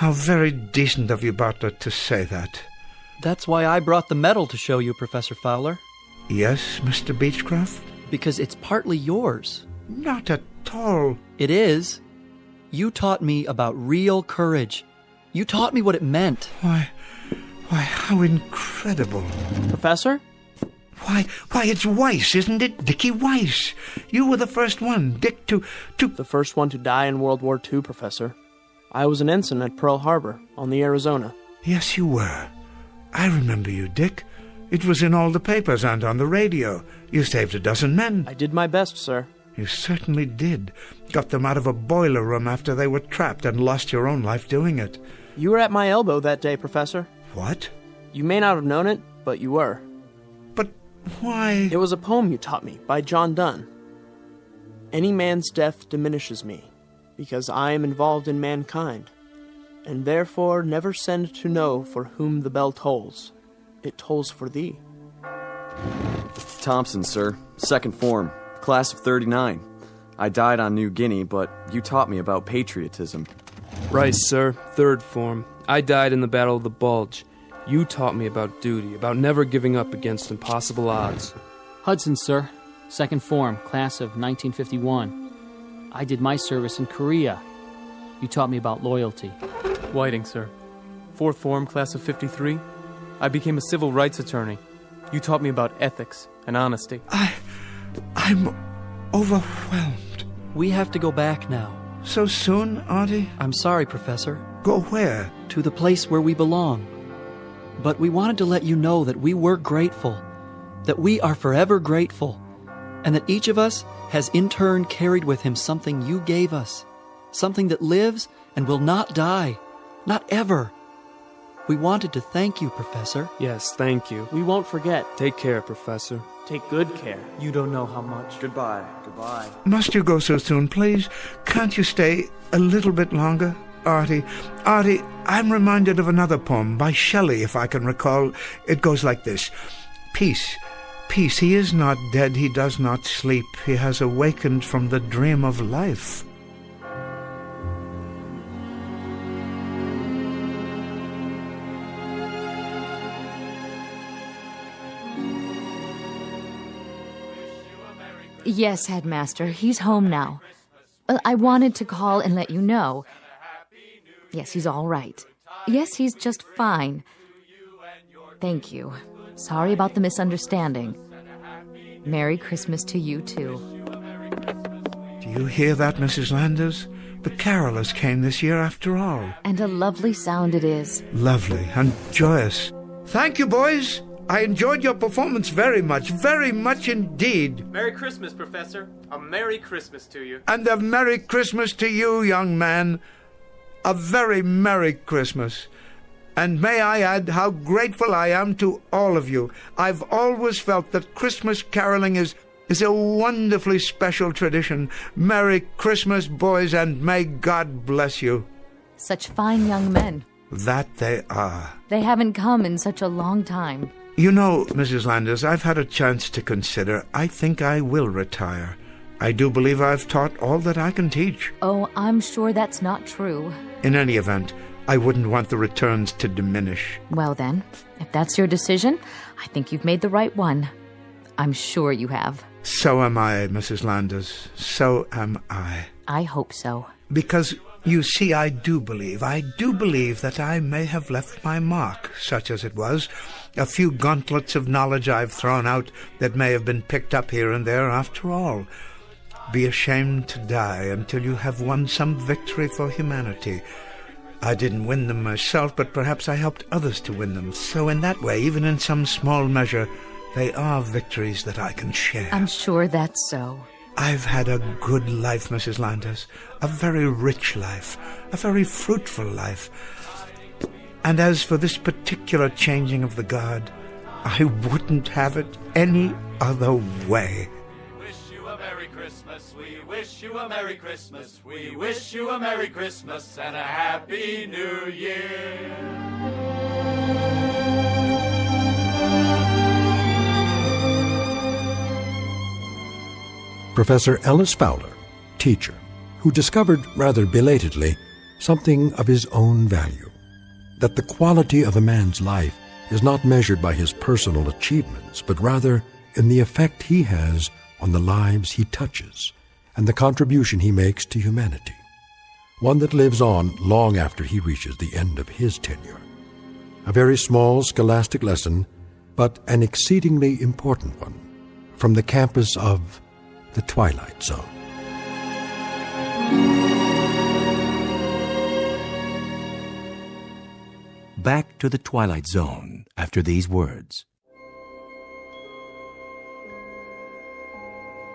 very decent of you, Bartlett, to say that. That's why I brought the medal to show you, Professor Fowler. Yes, Mr. Beechcroft? Because it's partly yours. Not at all. It is. You taught me about real courage. You taught me what it meant. Why, how incredible. Professor? Why, it's Weiss, isn't it? Dickie Weiss. You were the first one, Dick, to... The first one to die in World War II, Professor. I was an ensign at Pearl Harbor, on the Arizona. Yes, you were. I remember you, Dick. It was in all the papers and on the radio. You saved a dozen men. I did my best, sir. You certainly did. Got them out of a boiler room after they were trapped and lost your own life doing it. You were at my elbow that day, Professor. What? You may not have known it, but you were. But why? It was a poem you taught me by John Donne. Any man's death diminishes me, because I am involved in mankind, and therefore never send to know for whom the bell tolls. It tolls for thee. Thompson, sir. 2nd form. Class of 39. I died on New Guinea, but you taught me about patriotism. Rice, sir. 3rd form. I died in the Battle of the Bulge. You taught me about duty, about never giving up against impossible odds. Hudson, sir. 2nd form, class of 1951. I did my service in Korea. You taught me about loyalty. Whiting, sir. 4th form, class of 53. I became a civil rights attorney. You taught me about ethics and honesty. I'm overwhelmed. We have to go back now. So soon, Auntie? I'm sorry, Professor. Go where? To the place where we belong. But we wanted to let you know that we were grateful, that we are forever grateful, and that each of us has in turn carried with him something you gave us, something that lives and will not die, not ever. We wanted to thank you, Professor. Yes, thank you. We won't forget. Take care, Professor. Take good care. You don't know how much. Goodbye. Goodbye. Must you go so soon, please? Can't you stay a little bit longer? Artie, I'm reminded of another poem by Shelley, if I can recall. It goes like this. Peace, peace, he is not dead, he does not sleep. He has awakened from the dream of life. Yes, Headmaster, he's home now. I wanted to call and let you know. Yes, he's all right. Yes, he's just fine. Thank you. Sorry about the misunderstanding. Merry Christmas to you, too. Do you hear that, Mrs. Landers? The carolers came this year after all. And a lovely sound it is. Lovely and joyous. Thank you, boys. I enjoyed your performance very much indeed. Merry Christmas, Professor. A Merry Christmas to you. And a Merry Christmas to you, young man. A very Merry Christmas. And may I add how grateful I am to all of you. I've always felt that Christmas caroling is a wonderfully special tradition. Merry Christmas, boys, and may God bless you. Such fine young men. That they are. They haven't come in such a long time. You know, Mrs. Landers, I've had a chance to consider. I think I will retire. I do believe I've taught all that I can teach. Oh, I'm sure that's not true. In any event, I wouldn't want the returns to diminish. Well then, if that's your decision, I think you've made the right one. I'm sure you have. So am I, Mrs. Landers. So am I. I hope so. Because You see, I do believe that I may have left my mark, such as it was. A few gauntlets of knowledge I've thrown out that may have been picked up here and there after all. Be ashamed to die until you have won some victory for humanity. I didn't win them myself, but perhaps I helped others to win them. So in that way, even in some small measure, they are victories that I can share. I'm sure that's so. I've had a good life, Mrs. Landers. A very rich life. A very fruitful life. And as for this particular changing of the guard, I wouldn't have it any other way. Wish you a Merry Christmas. We wish you a Merry Christmas. We wish you a Merry Christmas and a Happy New Year. Professor Ellis Fowler, teacher, who discovered rather belatedly something of his own value, that the quality of a man's life is not measured by his personal achievements, but rather in the effect he has on the lives he touches and the contribution he makes to humanity, one that lives on long after he reaches the end of his tenure. A very small scholastic lesson, but an exceedingly important one, from the campus of the Twilight Zone. Back to the Twilight Zone after these words.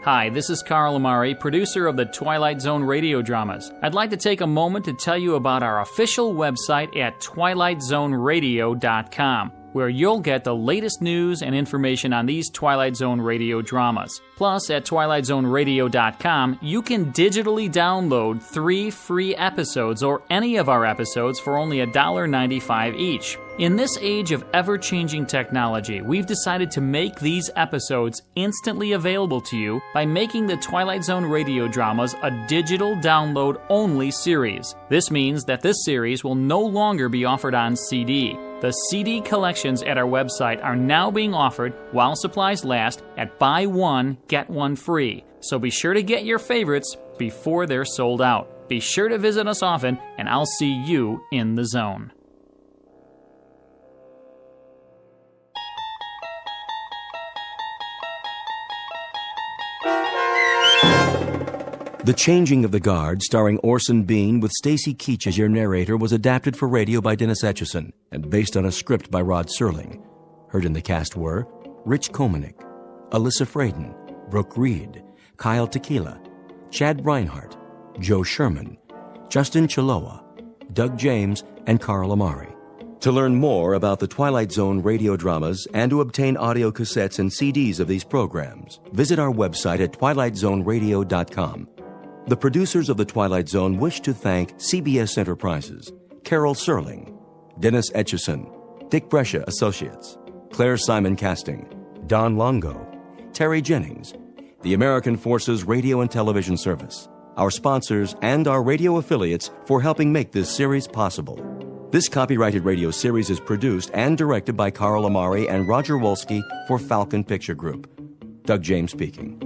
Hi, this is Carl Amari, producer of the Twilight Zone radio dramas. I'd like to take a moment to tell you about our official website at twilightzoneradio.com, where you'll get the latest news and information on these Twilight Zone radio dramas. Plus, at twilightzoneradio.com, you can digitally download 3 free episodes or any of our episodes for only $1.95 each. In this age of ever-changing technology, we've decided to make these episodes instantly available to you by making the Twilight Zone radio dramas a digital download-only series. This means that this series will no longer be offered on CD. The CD collections at our website are now being offered while supplies last at buy one, get one free. So be sure to get your favorites before they're sold out. Be sure to visit us often, and I'll see you in the zone. The Changing of the Guard, starring Orson Bean with Stacy Keach as your narrator, was adapted for radio by Dennis Etchison and based on a script by Rod Serling. Heard in the cast were Rich Komanek, Alyssa Fraden, Brooke Reed, Kyle Tequila, Chad Reinhardt, Joe Sherman, Justin Chiloa, Doug James, and Carl Amari. To learn more about the Twilight Zone radio dramas and to obtain audio cassettes and CDs of these programs, visit our website at twilightzoneradio.com. The producers of The Twilight Zone wish to thank CBS Enterprises, Carol Serling, Dennis Etchison, Dick Brescia Associates, Claire Simon Casting, Don Longo, Terry Jennings, the American Forces Radio and Television Service, our sponsors, and our radio affiliates for helping make this series possible. This copyrighted radio series is produced and directed by Carl Amari and Roger Wolski for Falcon Picture Group. Doug James speaking.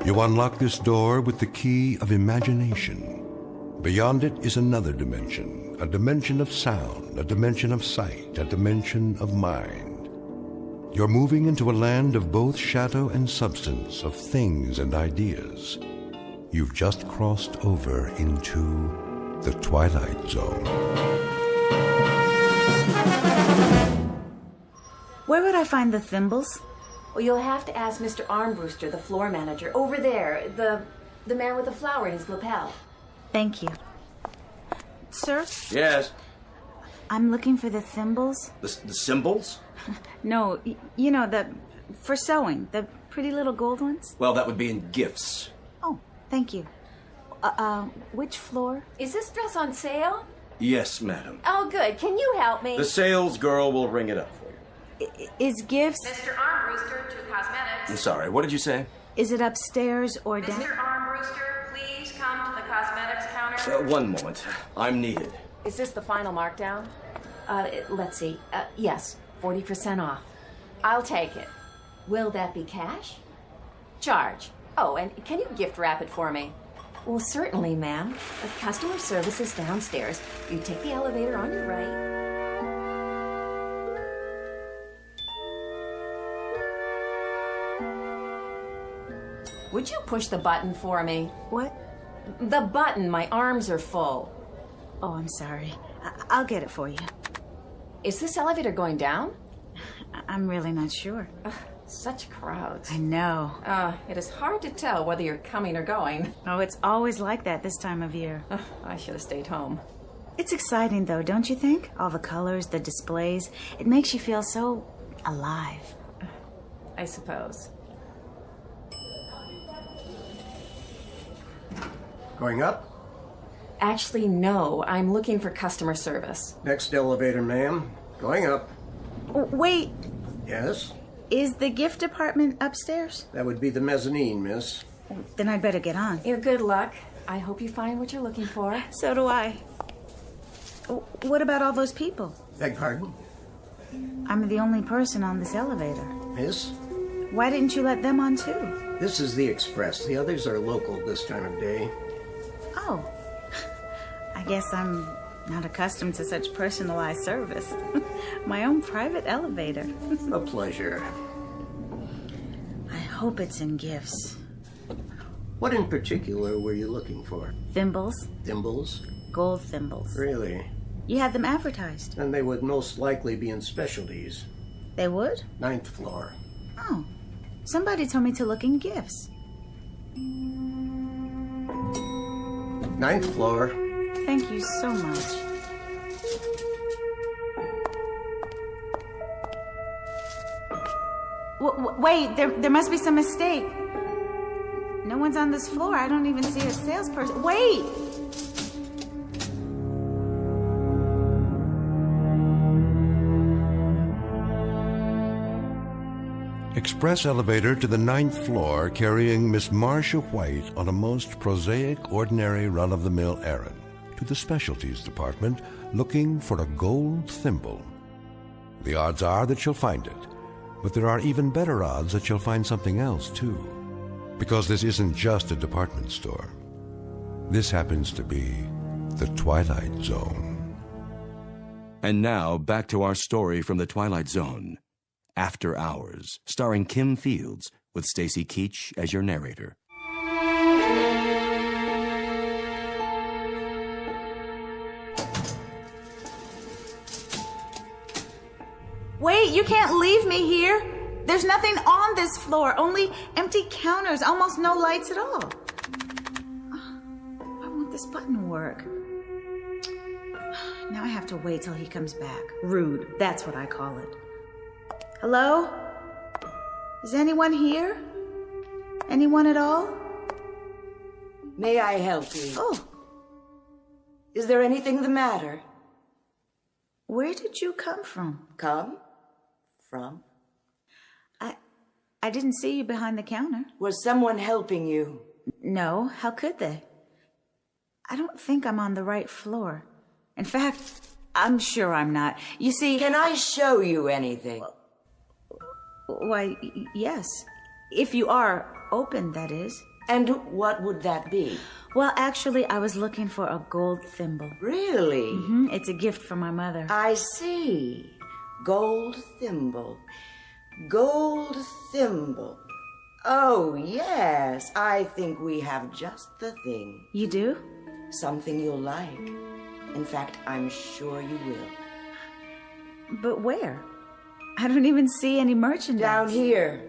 You unlock this door with the key of imagination. Beyond it is another dimension, a dimension of sound, a dimension of sight, a dimension of mind. You're moving into a land of both shadow and substance, of things and ideas. You've just crossed over into the Twilight Zone. Where would I find the thimbles? Well, you'll have to ask Mr. Armbruster, the floor manager. Over there, the man with the flower in his lapel. Thank you. Sir? Yes? I'm looking for the thimbles. The symbols? No, you know, for sewing, the pretty little gold ones. Well, that would be in gifts. Oh, thank you. Which floor? Is this dress on sale? Yes, madam. Oh, good. Can you help me? The sales girl will ring it up for you. Is gifts... Mr. Armbruster to Cosmetics. I'm sorry, what did you say? Is it upstairs or down? Mr. Armbruster, please come to the cosmetics counter. One moment. I'm needed. Is this the final markdown? Let's see. Yes, 40% off. I'll take it. Will that be cash? Charge. Oh, and can you gift wrap it for me? Well, certainly, ma'am. Customer service is downstairs. You take the elevator on your right. Would you push the button for me? What? The button. My arms are full. Oh, I'm sorry. I'll get it for you. Is this elevator going down? I'm really not sure. Such crowds. I know. It is hard to tell whether you're coming or going. Oh, it's always like that this time of year. I should have stayed home. It's exciting, though, don't you think? All the colors, the displays. It makes you feel so alive. I suppose. Going up? Actually, no. I'm looking for customer service. Next elevator, ma'am. Going up. Wait, Yes? is the gift department upstairs? That would be the mezzanine, miss. Then I'd better get on. Good luck. I hope you find what you're looking for. So do I. What about all those people? Beg pardon? I'm the only person on this elevator. Miss? Why didn't you let them on too? This is the express. The others are local this time of day. Oh. I guess I'm not accustomed to such personalized service. My own private elevator. A pleasure. I hope it's in gifts. What in particular were you looking for? Thimbles. Thimbles? Gold thimbles. Really? You had them advertised. Then they would most likely be in specialties. They would? 9th floor. Oh. Somebody told me to look in gifts. 9th floor. Thank you so much. Wait, there must be some mistake. No one's on this floor. I don't even see a salesperson. Wait! Express elevator to the 9th floor carrying Miss Marcia White on a most prosaic, ordinary, run-of-the-mill errand to the specialties department looking for a gold thimble. The odds are that she'll find it, but there are even better odds that she'll find something else, too. Because this isn't just a department store. This happens to be the Twilight Zone. And now, back to our story from the Twilight Zone. After Hours, starring Kim Fields, with Stacy Keach as your narrator. Wait, you can't leave me here. There's nothing on this floor, only empty counters, almost no lights at all. I want this button to work. Now I have to wait till he comes back. Rude, that's what I call it. Hello? Is anyone here? Anyone at all? May I help you? Oh. Is there anything the matter? Where did you come from? Come? From? I didn't see you behind the counter. Was someone helping you? No, how could they? I don't think I'm on the right floor. In fact, I'm sure I'm not. You see... Can I show you anything? Why, yes. If you are open, that is. And what would that be? Well, actually, I was looking for a gold thimble. Really? Mm-hmm. It's a gift from my mother. I see. Gold thimble. Gold thimble. Oh, yes. I think we have just the thing. You do? Something you'll like. In fact, I'm sure you will. But where? I don't even see any merchandise. Down here,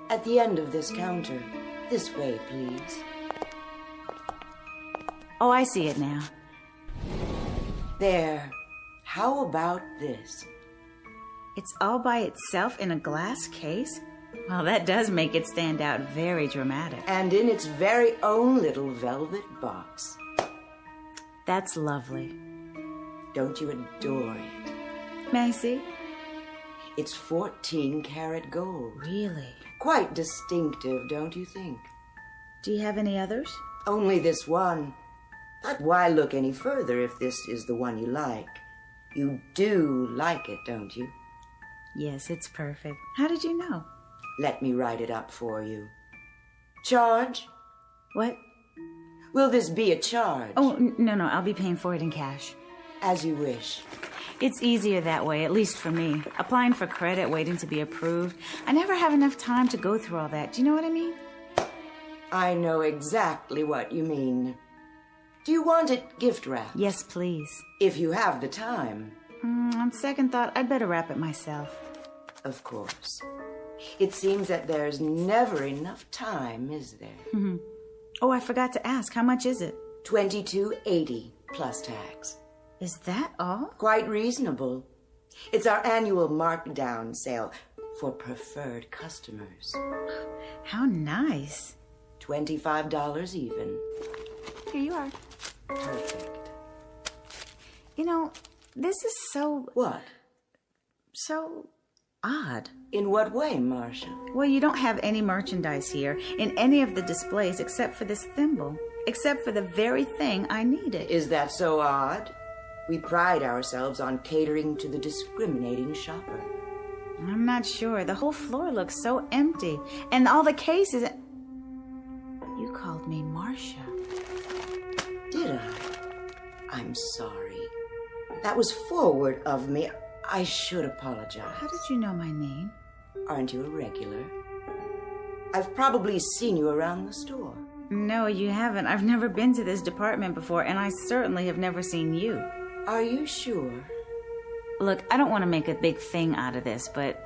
at the end of this counter. This way, please. Oh, I see it now. There. How about this? It's all by itself in a glass case? Well, that does make it stand out very dramatic. And in its very own little velvet box. That's lovely. Don't you adore it? May I see? It's 14-karat gold. Really? Quite distinctive, don't you think? Do you have any others? Only this one. But why look any further if this is the one you like? You do like it, don't you? Yes, it's perfect. How did you know? Let me write it up for you. Charge? What? Will this be a charge? Oh, no, I'll be paying for it in cash. As you wish. It's easier that way, at least for me. Applying for credit, waiting to be approved. I never have enough time to go through all that. Do you know what I mean? I know exactly what you mean. Do you want it gift wrapped? Yes, please. If you have the time. On second thought, I'd better wrap it myself. Of course. It seems that there's never enough time, is there? Oh, I forgot to ask. How much is it? $22.80 plus tax. Is that all? Quite reasonable. It's our annual markdown sale for preferred customers. How nice. $25 even. Here you are. Perfect. You know, this is so... What? So odd. In what way, Marcia? Well, you don't have any merchandise here in any of the displays except for this thimble. Except for the very thing I needed. Is that so odd? We pride ourselves on catering to the discriminating shopper. I'm not sure. The whole floor looks so empty. And all the cases... You called me Marcia. Did I? I'm sorry. That was forward of me. I should apologize. How did you know my name? Aren't you a regular? I've probably seen you around the store. No, you haven't. I've never been to this department before, and I certainly have never seen you. Are you sure? Look, I don't want to make a big thing out of this, but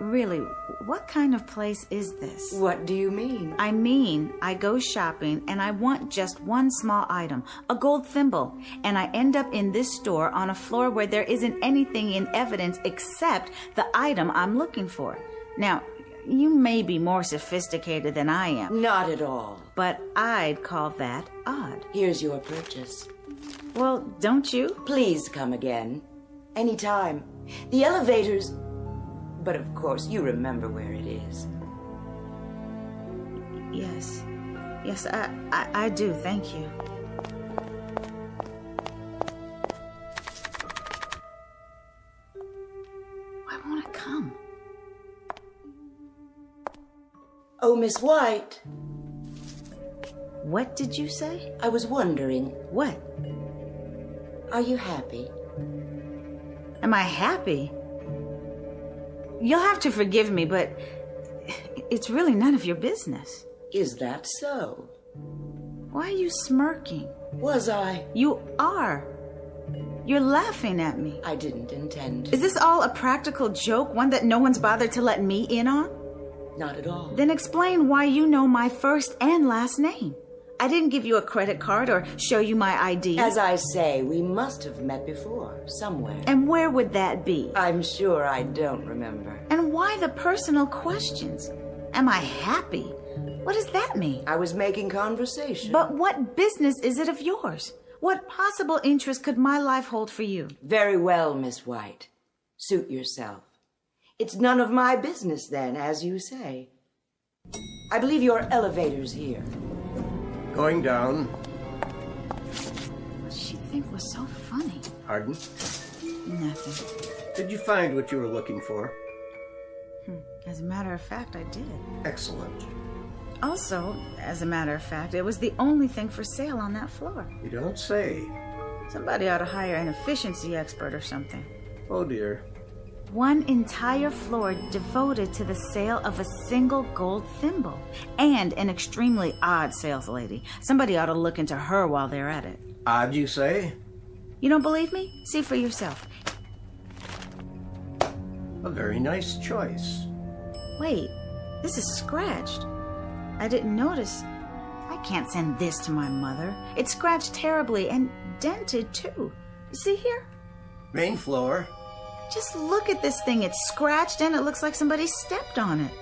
really, what kind of place is this? What do you mean? I mean, I go shopping and I want just one small item, a gold thimble, and I end up in this store on a floor where there isn't anything in evidence except the item I'm looking for. Now, you may be more sophisticated than I am. Not at all. But I'd call that odd. Here's your purchase. Well, don't you? Please come again. Anytime. The elevators... But of course, you remember where it is. Yes. Yes, I do. Thank you. Why won't it come? Oh, Miss White. What did you say? I was wondering. What? Are you happy? Am I happy? You'll have to forgive me, but it's really none of your business. Is that so? Why are you smirking? Was I? You are. You're laughing at me. I didn't intend. Is this all a practical joke, one that no one's bothered to let me in on? Not at all. Then explain why you know my first and last name. I didn't give you a credit card or show you my ID. As I say, we must have met before, somewhere. And where would that be? I'm sure I don't remember. And why the personal questions? Am I happy? What does that mean? I was making conversation. But what business is it of yours? What possible interest could my life hold for you? Very well, Miss White. Suit yourself. It's none of my business then, as you say. I believe your elevator's here. Going down. What did she think was so funny? Pardon? Nothing. Did you find what you were looking for? As a matter of fact, I did. Excellent. Also, as a matter of fact, it was the only thing for sale on that floor. You don't say. Somebody ought to hire an efficiency expert or something. Oh, dear. One entire floor devoted to the sale of a single gold thimble. And an extremely odd sales lady. Somebody ought to look into her while they're at it. Odd, you say? You don't believe me? See for yourself. A very nice choice. Wait, this is scratched. I didn't notice. I can't send this to my mother. It's scratched terribly and dented, too. You see here? Main floor. Just look at this thing. It's scratched and it looks like somebody stepped on it.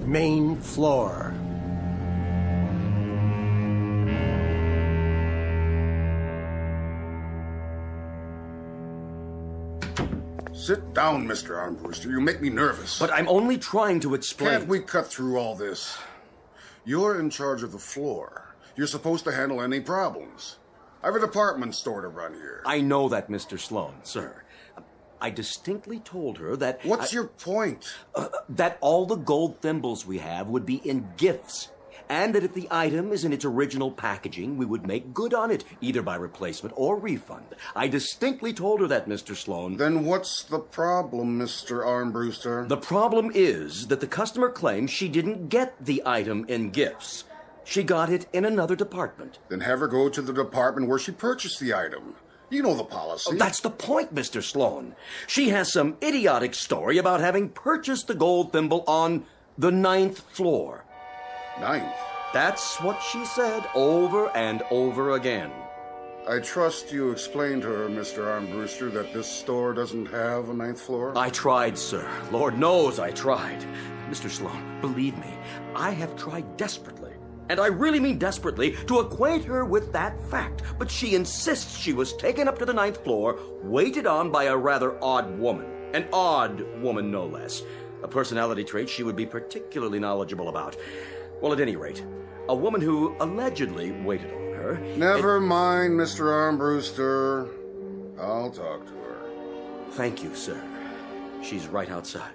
Main floor. Sit down, Mr. Armbruster. You make me nervous. But I'm only trying to explain. Can't we cut through all this? You're in charge of the floor. You're supposed to handle any problems. I have a department store to run here. I know that, Mr. Sloan, sir. I distinctly told her that... What's your point? That all the gold thimbles we have would be in gifts. And that if the item is in its original packaging, we would make good on it, either by replacement or refund. I distinctly told her that, Mr. Sloan. Then what's the problem, Mr. Armbruster? The problem is that the customer claims she didn't get the item in gifts. She got it in another department. Then have her go to the department where she purchased the item. You know the policy. That's the point, Mr. Sloan. She has some idiotic story about having purchased the gold thimble on the 9th floor. 9th? That's what she said over and over again. I trust you explained to her, Mr. Armbruster, that this store doesn't have a 9th floor? I tried, sir. Lord knows I tried. Mr. Sloan, believe me, I have tried desperately. And I really mean desperately, to acquaint her with that fact. But she insists she was taken up to the 9th floor, waited on by a rather odd woman. An odd woman, no less. A personality trait she would be particularly knowledgeable about. Well, at any rate, a woman who allegedly waited on her... Never mind, Mr. Armbruster. I'll talk to her. Thank you, sir. She's right outside.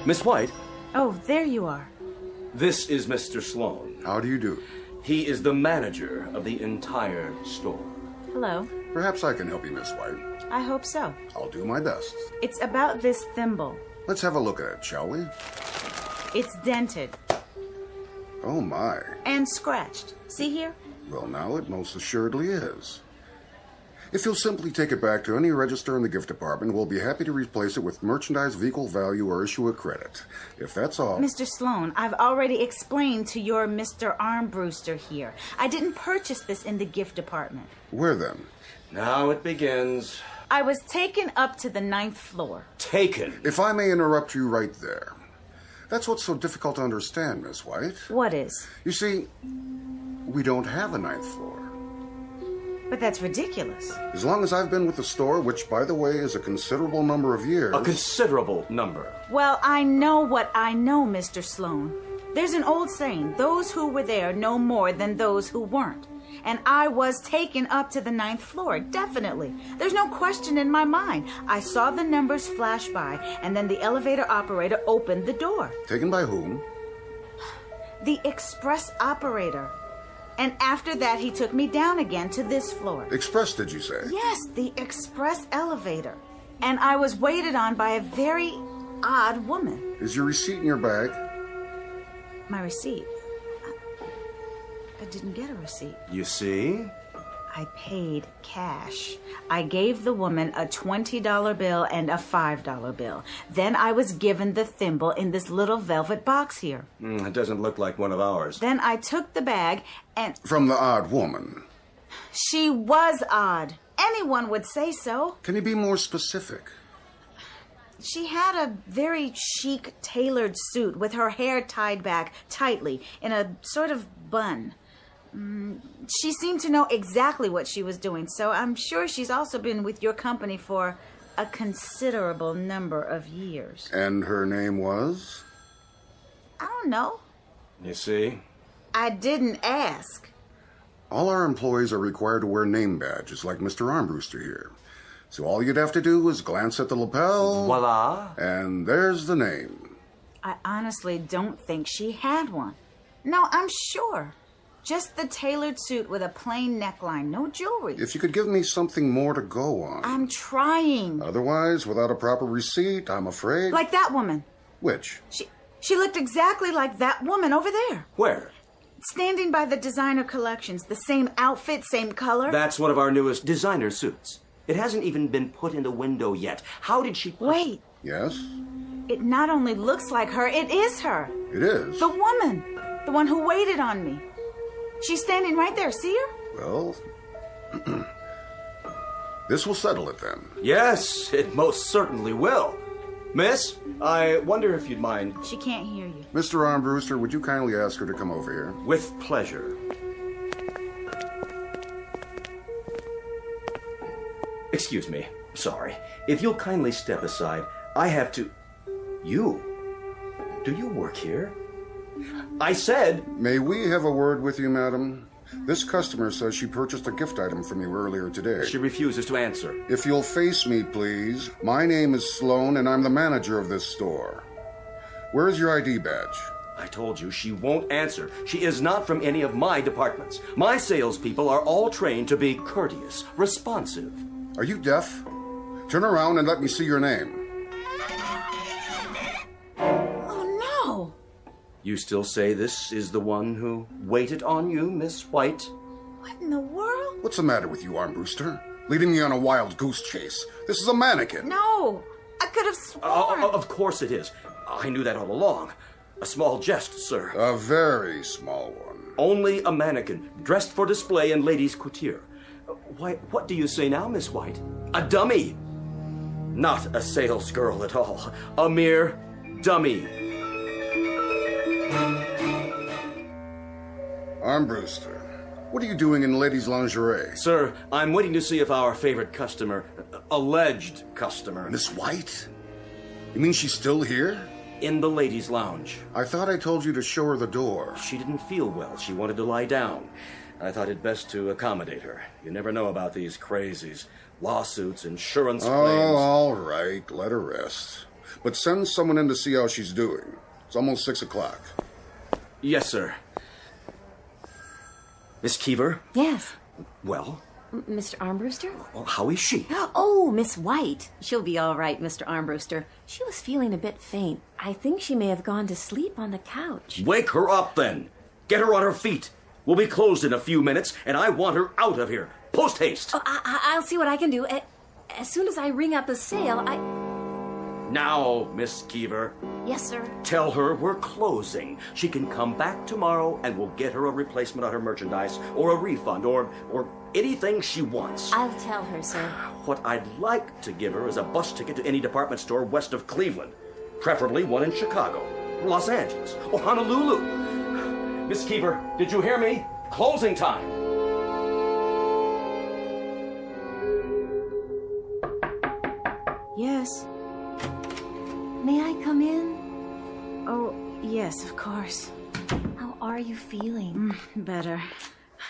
Miss White? Oh, there you are. This is Mr. Sloan. How do you do? He is the manager of the entire store. Hello. Perhaps I can help you, Miss White. I hope so. I'll do my best. It's about this thimble. Let's have a look at it, shall we? It's dented. Oh, my. And scratched. See here? Well, now it most assuredly is. If you'll simply take it back to any register in the gift department, we'll be happy to replace it with merchandise of equal value or issue a credit. If that's all... Mr. Sloan, I've already explained to your Mr. Armbruster here. I didn't purchase this in the gift department. Where then? Now it begins. I was taken up to the 9th floor. Taken? If I may interrupt you right there. That's what's so difficult to understand, Miss White. What is? You see, we don't have a 9th floor. But that's ridiculous. As long as I've been with the store, which, by the way, is a considerable number of years... A considerable number. Well, I know what I know, Mr. Sloan. There's an old saying, those who were there know more than those who weren't. And I was taken up to the 9th floor, definitely. There's no question in my mind. I saw the numbers flash by, and then the elevator operator opened the door. Taken by whom? The express operator. And after that, he took me down again to this floor. Express, did you say? Yes, the express elevator. And I was waited on by a very odd woman. Is your receipt in your bag? My receipt? I didn't get a receipt. You see? I paid cash. I gave the woman a $20 bill and a $5 bill. Then I was given the thimble in this little velvet box here. It doesn't look like one of ours. Then I took the bag and... From the odd woman. She was odd. Anyone would say so. Can you be more specific? She had a very chic tailored suit with her hair tied back tightly in a sort of bun. She seemed to know exactly what she was doing, so I'm sure she's also been with your company for a considerable number of years. And her name was? I don't know. You see? I didn't ask. All our employees are required to wear name badges, like Mr. Armbruster here. So all you'd have to do is glance at the lapel. Voila. And there's the name. I honestly don't think she had one. No, I'm sure. Just the tailored suit with a plain neckline, no jewelry. If you could give me something more to go on. I'm trying. Otherwise, without a proper receipt, I'm afraid... Like that woman. Which? She looked exactly like that woman over there. Where? Standing by the designer collections. The same outfit, same color. That's one of our newest designer suits. It hasn't even been put in the window yet. How did she... Wait. Yes? It not only looks like her, it is her. It is? The woman. The one who waited on me. She's standing right there. See her? Well, this will settle it then. Yes, it most certainly will. Miss, I wonder if you'd mind... She can't hear you. Mr. Armbruster, would you kindly ask her to come over here? With pleasure. Excuse me. Sorry. If you'll kindly step aside, I have to... You? Do you work here? I said... May we have a word with you, madam? This customer says she purchased a gift item from you earlier today. She refuses to answer. If you'll face me, please. My name is Sloan, and I'm the manager of this store. Where is your ID badge? I told you she won't answer. She is not from any of my departments. My salespeople are all trained to be courteous, responsive. Are you deaf? Turn around and let me see your name. Oh, no! You still say this is the one who waited on you, Miss White? What in the world? What's the matter with you, Armbruster? Leading me on a wild goose chase. This is a mannequin. No! I could have sworn. Of course it is. I knew that all along. A small jest, sir. A very small one. Only a mannequin, dressed for display in ladies' couture. Why, what do you say now, Miss White? A dummy! Not a sales girl at all. A mere dummy. Armbruster, what are you doing in ladies' lingerie? Sir, I'm waiting to see if our favorite customer, alleged customer... Miss White? You mean she's still here? In the ladies' lounge. I thought I told you to show her the door. She didn't feel well. She wanted to lie down. I thought it best to accommodate her. You never know about these crazies. Lawsuits, insurance claims. Oh, all right. Let her rest. But send someone in to see how she's doing. It's almost 6 o'clock. Yes, sir. Miss Keever? Yes. Well? Mr. Armbruster? Well, how is she? Oh, Miss White. She'll be all right, Mr. Armbruster. She was feeling a bit faint. I think she may have gone to sleep on the couch. Wake her up, then. Get her on her feet. We'll be closed in a few minutes, and I want her out of here. Post haste. Oh, I'll see what I can do. As soon as I ring up a sale, Now, Miss Keever. Yes, sir. Tell her we're closing. She can come back tomorrow, and we'll get her a replacement on her merchandise, or a refund, or anything she wants. I'll tell her, sir. What I'd like to give her is a bus ticket to any department store west of Cleveland. Preferably one in Chicago, Los Angeles, or Honolulu. Miss Keever, did you hear me? Closing time. Yes. May I come in? Oh, yes, of course. How are you feeling? Better.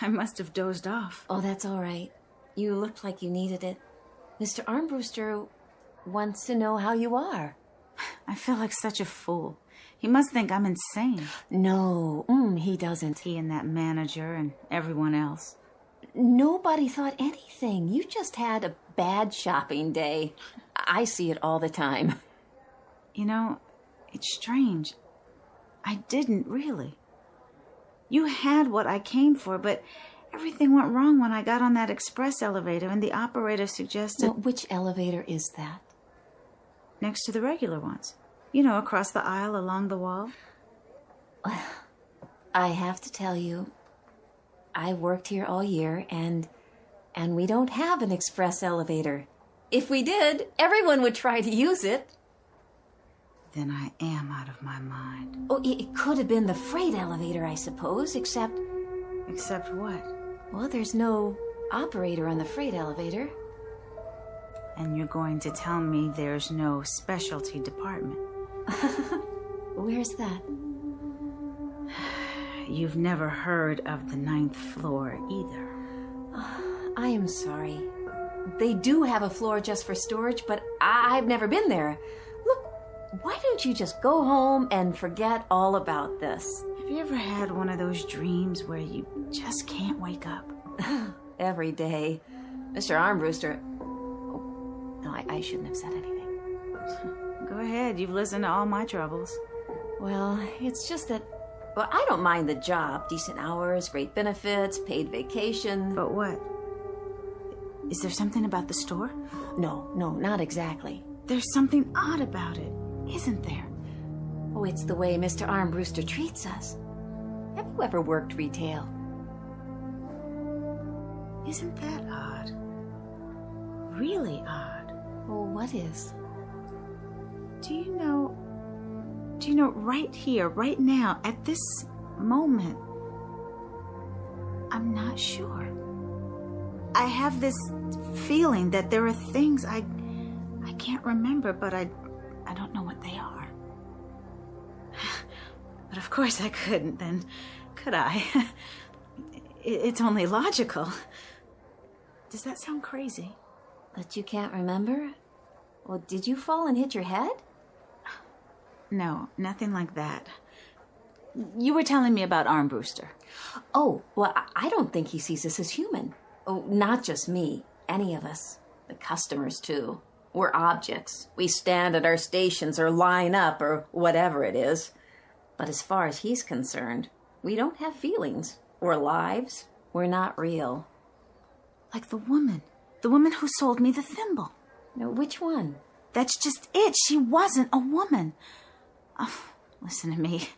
I must have dozed off. Oh, that's all right. You looked like you needed it. Mr. Armbruster wants to know how you are. I feel like such a fool. He must think I'm insane. No, he doesn't. He and that manager and everyone else. Nobody thought anything. You just had a bad shopping day. I see it all the time. You know, it's strange. I didn't really. You had what I came for, but everything went wrong when I got on that express elevator and the operator suggested... Well, which elevator is that? Next to the regular ones. You know, across the aisle along the wall. I have to tell you, I worked here all year, and we don't have an express elevator. If we did, everyone would try to use it. Then I am out of my mind. Oh, it could have been the freight elevator, I suppose, except... Except what? Well, there's no operator on the freight elevator. And you're going to tell me there's no specialty department? Where's that? You've never heard of the 9th floor either. I am sorry. They do have a floor just for storage, but I've never been there. Look, why don't you just go home and forget all about this? Have you ever had one of those dreams where you just can't wake up? Every day. Mr. Armbruster... Oh, no, I shouldn't have said anything. Go ahead, you've listened to all my troubles. Well, it's just that... Well, I don't mind the job. Decent hours, great benefits, paid vacation. But what? Is there something about the store? No, not exactly. There's something odd about it, isn't there? Oh, it's the way Mr. Armbruster treats us. Have you ever worked retail? Isn't that odd? Really odd. Well, what is? Do you know, right here, right now, at this moment, I'm not sure. I have this feeling that there are things I can't remember, but I I don't know what they are. But of course I couldn't then, could I? It's only logical. Does that sound crazy? That you can't remember? Well, did you fall and hit your head? No, nothing like that. You were telling me about Armbruster. Oh, well, I don't think he sees us as human. Oh, not just me. Any of us. The customers, too. We're objects. We stand at our stations or line up or whatever it is. But as far as he's concerned, we don't have feelings or lives. We're not real. Like the woman who sold me the thimble. No, which one? That's just it. She wasn't a woman. Oh, listen to me.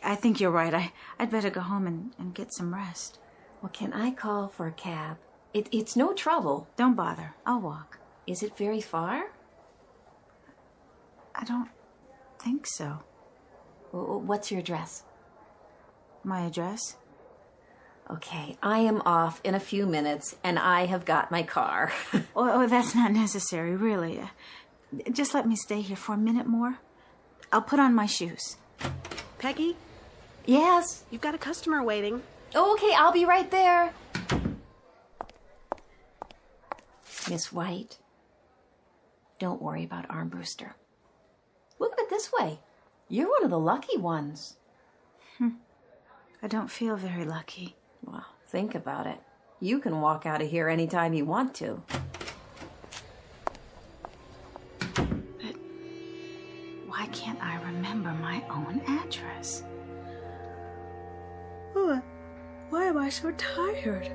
I think you're right. I'd better go home and get some rest. Well, can I call for a cab? It's no trouble. Don't bother. I'll walk. Is it very far? I don't think so. What's your address? My address? Okay, I am off in a few minutes, and I have got my car. Oh, that's not necessary, really. Just let me stay here for a minute more. I'll put on my shoes. Peggy? Yes? You've got a customer waiting. Oh, okay, I'll be right there. Miss White, don't worry about Armbruster. Look at it this way. You're one of the lucky ones. I don't feel very lucky. Well, think about it. You can walk out of here anytime you want to. But why can't I remember my own address? Oh, why am I so tired?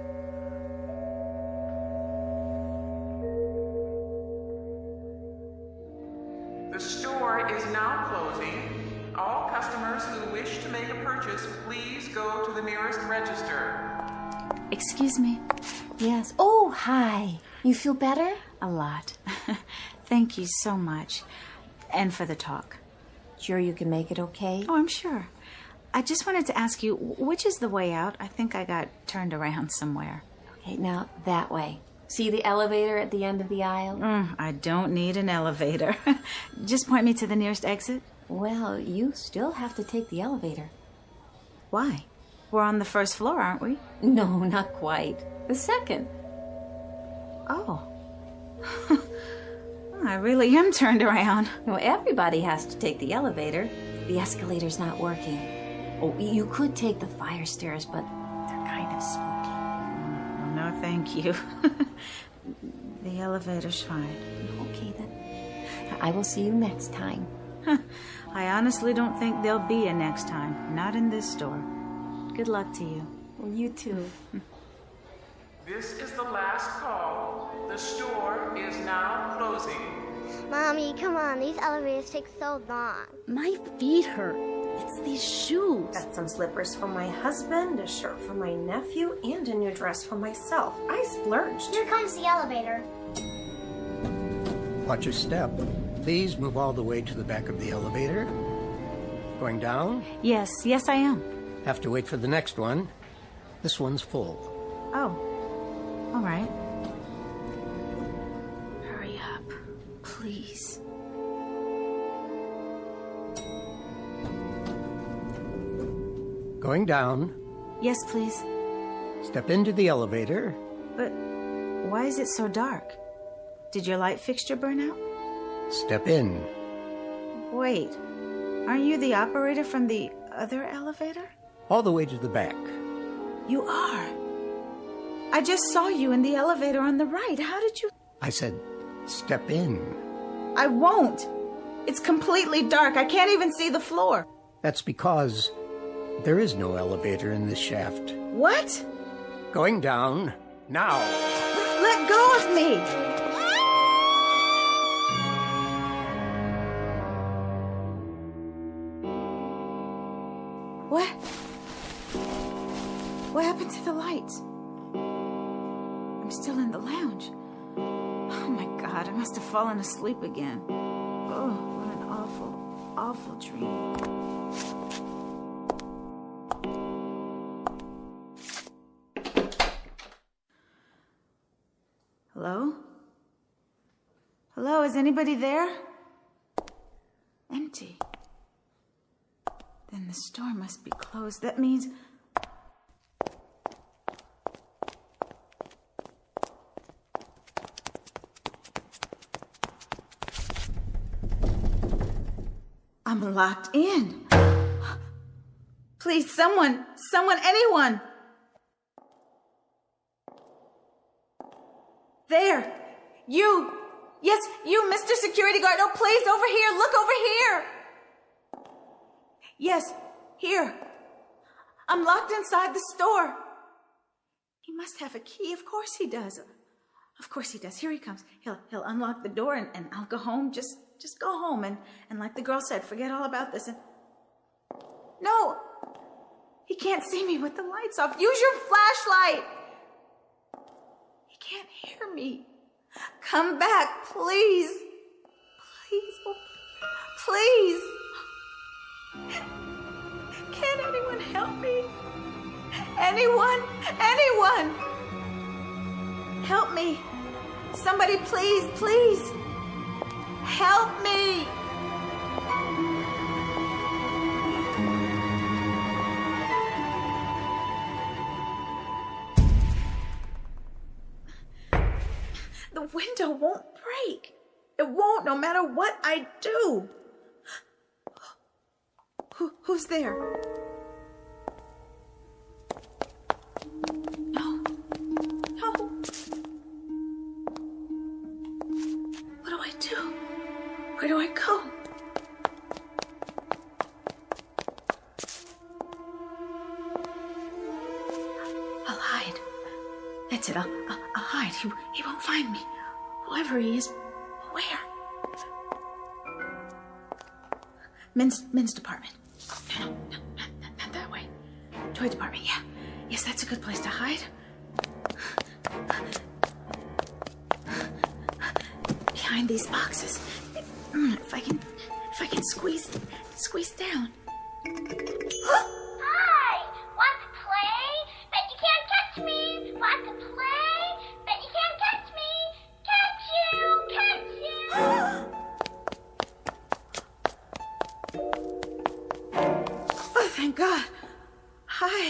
The store is now closing. All customers who wish to make a purchase, please go to the nearest register. Excuse me? Yes. Oh, hi. You feel better? A lot. Thank you so much. And for the talk. Sure you can make it okay? Oh, I'm sure. I just wanted to ask you, which is the way out? I think I got turned around somewhere. Okay, now that way. See the elevator at the end of the aisle? I don't need an elevator. Just point me to the nearest exit. Well, you still have to take the elevator. Why? We're on the first floor, aren't we? No, not quite. The second. Oh. I really am turned around. Well, everybody has to take the elevator. The escalator's not working. Oh, you could take the fire stairs, but they're kind of spooky. No, thank you. The elevator's fine. Okay, then. I will see you next time. I honestly don't think there'll be a next time. Not in this store. Good luck to you. Well, you too. This is the last call. The store is now closing. Mommy, come on. These elevators take so long. My feet hurt. It's these shoes. Got some slippers for my husband, a shirt for my nephew, and a new dress for myself. I splurged. Here comes the elevator. Watch your step. Please move all the way to the back of the elevator. Going down? Yes, I am. Have to wait for the next one. This one's full. Oh, all right. Hurry up, please. Going down. Yes, please. Step into the elevator. But why is it so dark? Did your light fixture burn out? Step in. Wait, aren't you the operator from the other elevator? All the way to the back. You are. I just saw you in the elevator on the right. How did you... I said, step in. I won't. It's completely dark. I can't even see the floor. That's because there is no elevator in this shaft. What? Going down now. Let go of me! What? What happened to the lights? I'm still in the lounge. Oh my God, I must have fallen asleep again. Oh, what an awful, awful dream. Hello? Hello, is anybody there? the store must be closed. That means... I'm locked in. Please, someone, anyone. There. You. Yes, you, Mr. Security Guard. Oh, please, over here. Look over here. Yes, here. I'm locked inside the store. He must have a key. Of course he does. Of course he does. Here he comes. He'll unlock the door and I'll go home. Just go home and like the girl said, forget all about this. And no, he can't see me with the lights off. Use your flashlight. He can't hear me. Come back, please. Please, oh, please. Can anyone help me? Anyone? Help me. Somebody, please, please. Help me. The window won't break. It won't, no matter what I do. Who's there? No. What do I do? Where do I go? I'll hide. That's it. I'll hide. He won't find me. Whoever he is, where? Men's department. No, not that way. Toy department, yeah. Yes, that's a good place to hide. Behind these boxes. If I can squeeze down. Hi! Want to play? Bet you can't catch me! Want to play? Bet you can't catch me! Catch you! Oh, thank God. Hi.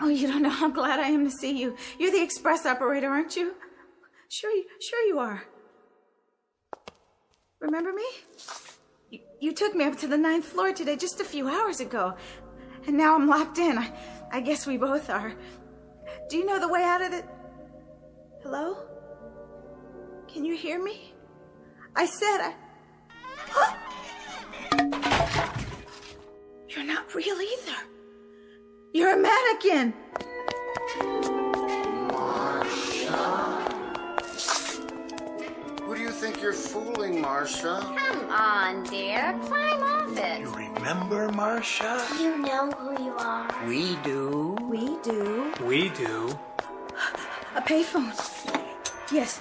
Oh, you don't know how glad I am to see you. You're the express operator, aren't you? Sure you are. Remember me? You took me up to the 9th floor today just a few hours ago. And now I'm locked in. I guess we both are. Do you know the way out of the... Hello? Can you hear me? I said You're not real either. You're a mannequin. Who do you think you're fooling, Marcia? Come on, dear. Climb off it. You remember, Marcia? You know who you are. We do. We do. We do. A payphone. Yes.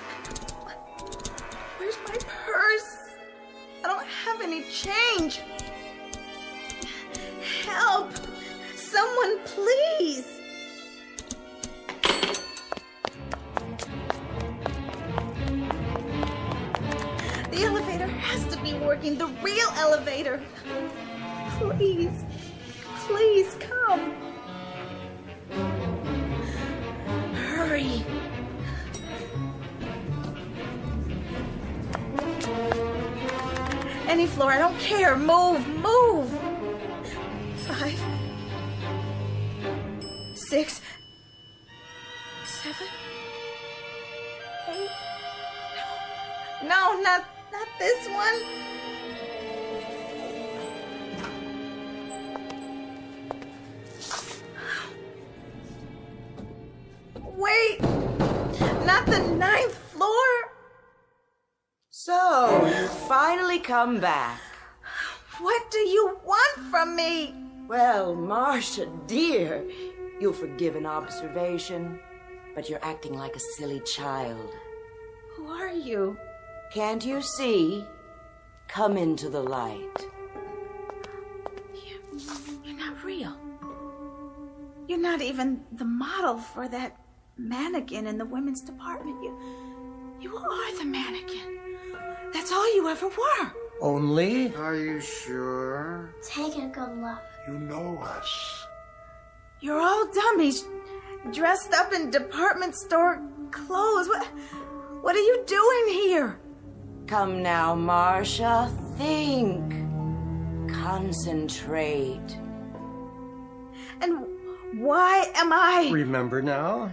Where's my purse? I don't have any change. Help! Someone, please! The elevator has to be working. The real elevator. Please. Please come. Hurry. Any floor, I don't care. Move. 5, 6, 7, 8. No, not this one. Wait, not the 9th floor. So, you finally come back. What do you want from me? Well, Marcia, dear, you'll forgive an observation, but you're acting like a silly child. Who are you? Can't you see? Come into the light. You're not real. You're not even the model for that mannequin in the women's department. You are the mannequin. That's all you ever were. Only? Are you sure? Take it, good luck. You know us. You're all dummies, dressed up in department store clothes. What are you doing here? Come now, Marcia. Think. Concentrate. And why am I... Remember now?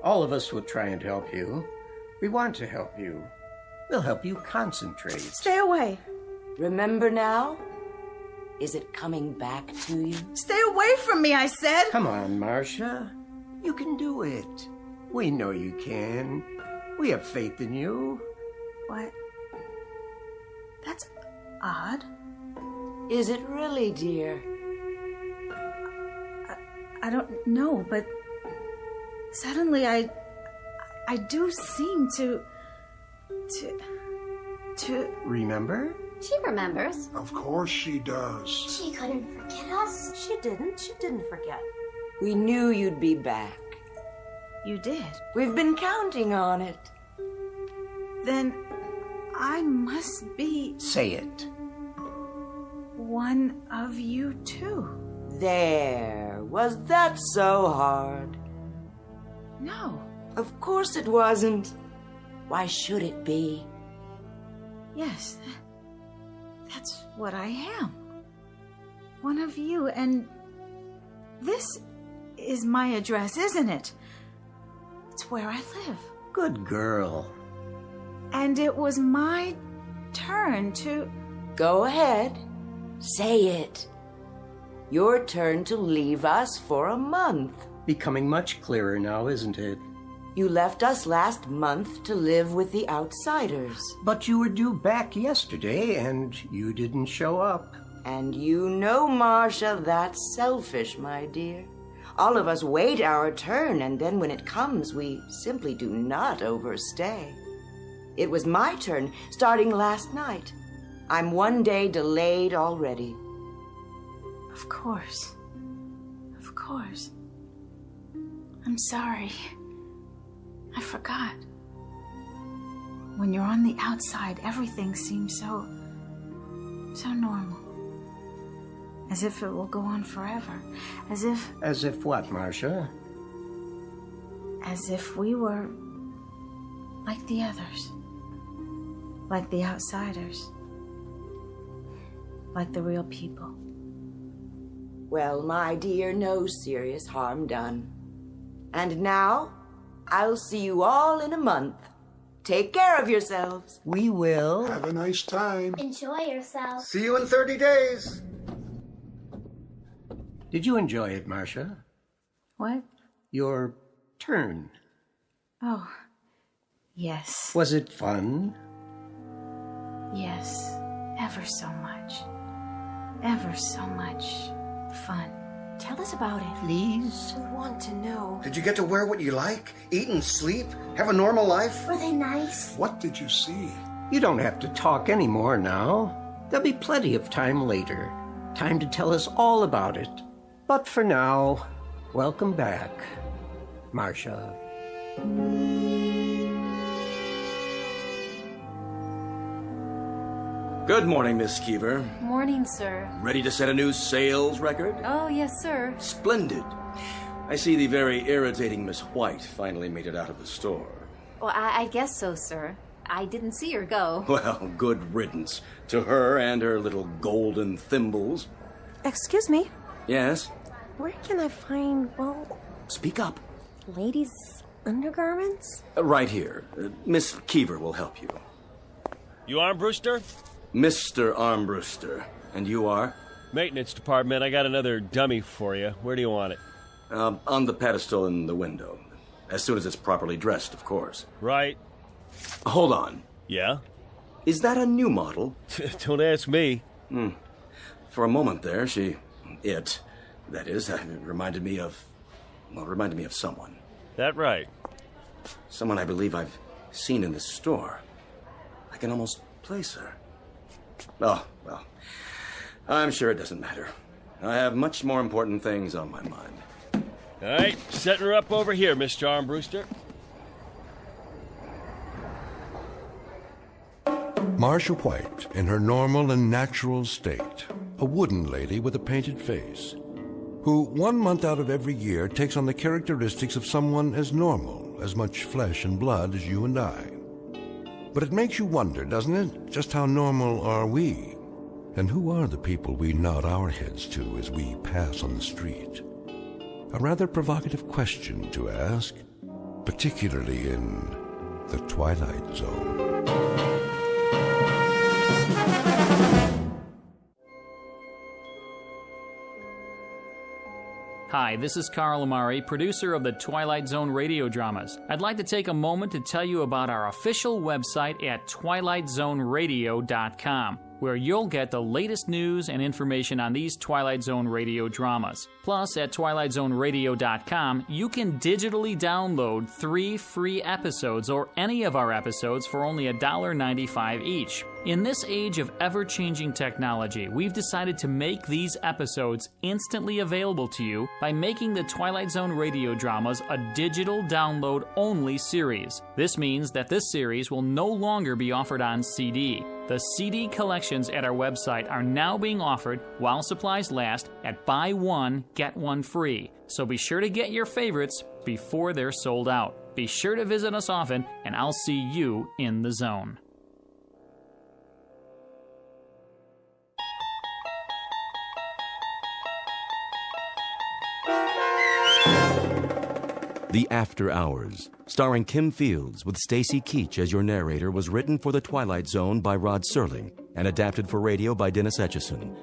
All of us will try and help you. We want to help you. We'll help you concentrate. Stay away. Remember now? Is it coming back to you? Stay away from me, I said. Come on, Marcia. You can do it. We know you can. We have faith in you. What? That's odd. Is it really, dear? I don't know, but suddenly I do seem to Remember? She remembers. Of course she does. She couldn't forget us. She didn't forget. We knew you'd be back. You did. We've been counting on it. Then I must be Say it. one of you too. There. Was that so hard? No. Of course it wasn't. Why should it be? Yes. That's what I am. One of you, and this is my address, isn't it? It's where I live. Good girl. And it was my turn to... Go ahead. Say it. Your turn to leave us for a month. Becoming much clearer now, isn't it? You left us last month to live with the outsiders. But you were due back yesterday, and you didn't show up. And you know, Marcia, that's selfish, my dear. All of us wait our turn, and then when it comes, we simply do not overstay. It was my turn, starting last night. I'm one day delayed already. Of course. Of course. I'm sorry. I forgot. When you're on the outside, everything seems so normal. As if it will go on forever. As if... As if what, Marcia? As if we were like the others. Like the outsiders. Like the real people. Well, my dear, no serious harm done. And now, I'll see you all in a month. Take care of yourselves. We will. Have a nice time. Enjoy yourself. See you in 30 days. Did you enjoy it, Marcia? What? Your turn. Oh, yes. Was it fun? Yes. Ever so much. Ever so much fun. Tell us about it. Please? I want to know. Did you get to wear what you like? Eat and sleep? Have a normal life? Were they nice? What did you see? You don't have to talk anymore now. There'll be plenty of time later. Time to tell us all about it. But for now, welcome back, Marcia. Good morning, Miss Keever. Morning, sir. Ready to set a new sales record? Oh, yes, sir. Splendid. I see the very irritating Miss White finally made it out of the store. Well, I guess so, sir. I didn't see her go. Well, good riddance to her and her little golden thimbles. Excuse me. Yes? Where can I find, well, Speak up. ladies' undergarments? Right here. Miss Keever will help you. You Armbruster? Mr. Armbruster. And you are? Maintenance department. I got another dummy for you. Where do you want it? On the pedestal in the window. As soon as it's properly dressed, of course. Right. Hold on. Yeah? Is that a new model? Don't ask me. For a moment there, that is, reminded me of someone. That right. Someone I believe I've seen in the store. I can almost place her. Oh, well, I'm sure it doesn't matter. I have much more important things on my mind. All right, setting her up over here, Mr. Armbruster. Marcia White, in her normal and natural state, a wooden lady with a painted face, who 1 month out of every year takes on the characteristics of someone as normal, as much flesh and blood as you and I. But it makes you wonder, doesn't it, just how normal are we? And who are the people we nod our heads to as we pass on the street? A rather provocative question to ask, particularly in the Twilight Zone. Hi, this is Carl Amari, producer of the Twilight Zone radio dramas. I'd like to take a moment to tell you about our official website at twilightzoneradio.com, where you'll get the latest news and information on these Twilight Zone radio dramas. Plus, at twilightzoneradio.com, you can digitally download 3 free episodes or any of our episodes for only $1.95 each. In this age of ever-changing technology, we've decided to make these episodes instantly available to you by making the Twilight Zone radio dramas a digital download-only series. This means that this series will no longer be offered on CD. The CD collections at our website are now being offered while supplies last at buy one, get one free. So be sure to get your favorites before they're sold out. Be sure to visit us often, and I'll see you in the zone. The After Hours, starring Kim Fields with Stacy Keach as your narrator, was written for The Twilight Zone by Rod Serling and adapted for radio by Dennis Etchison.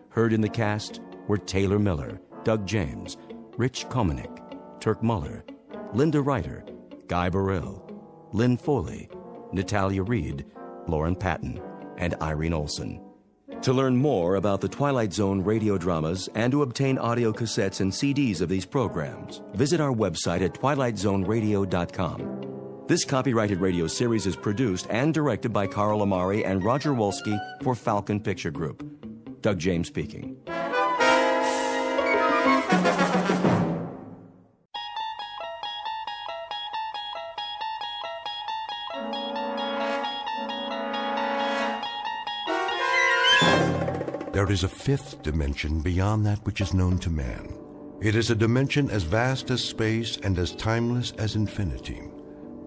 Heard in the cast were Taylor Miller, Doug James, Rich Komanek, Turk Muller, Linda Ryder, Guy Burrell, Lynn Foley, Natalia Reed, Lauren Patton, and Irene Olson. To learn more about the Twilight Zone radio dramas and to obtain audio cassettes and CDs of these programs, visit our website at twilightzoneradio.com. This copyrighted radio series is produced and directed by Carl Amari and Roger Wolski for Falcon Picture Group. Doug James speaking. There is a fifth dimension beyond that which is known to man. It is a dimension as vast as space and as timeless as infinity.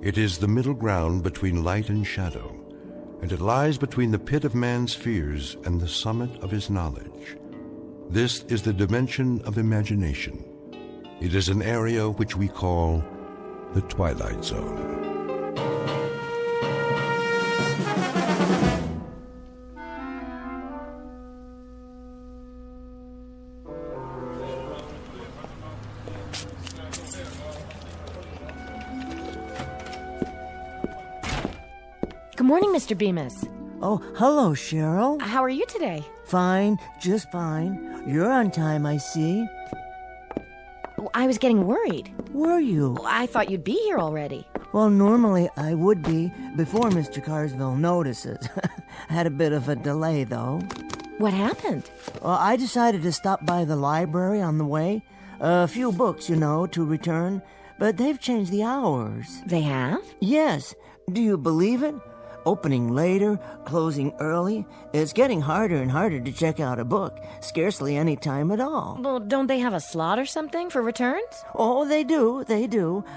It is the middle ground between light and shadow, and it lies between the pit of man's fears and the summit of his knowledge. This is the dimension of imagination. It is an area which we call the Twilight Zone. Good morning, Mr. Bemis. Oh, hello, Cheryl. How are you today? Fine, just fine. You're on time, I see. I was getting worried. Were you? I thought you'd be here already. Well, normally I would be before Mr. Carsville notices. Had a bit of a delay, though. What happened? Well, I decided to stop by the library on the way. A few books, to return. But they've changed the hours. They have? Yes. Do you believe it? Opening later, closing early. It's getting harder and harder to check out a book. Scarcely any time at all. Well, don't they have a slot or something for returns? Oh, they do.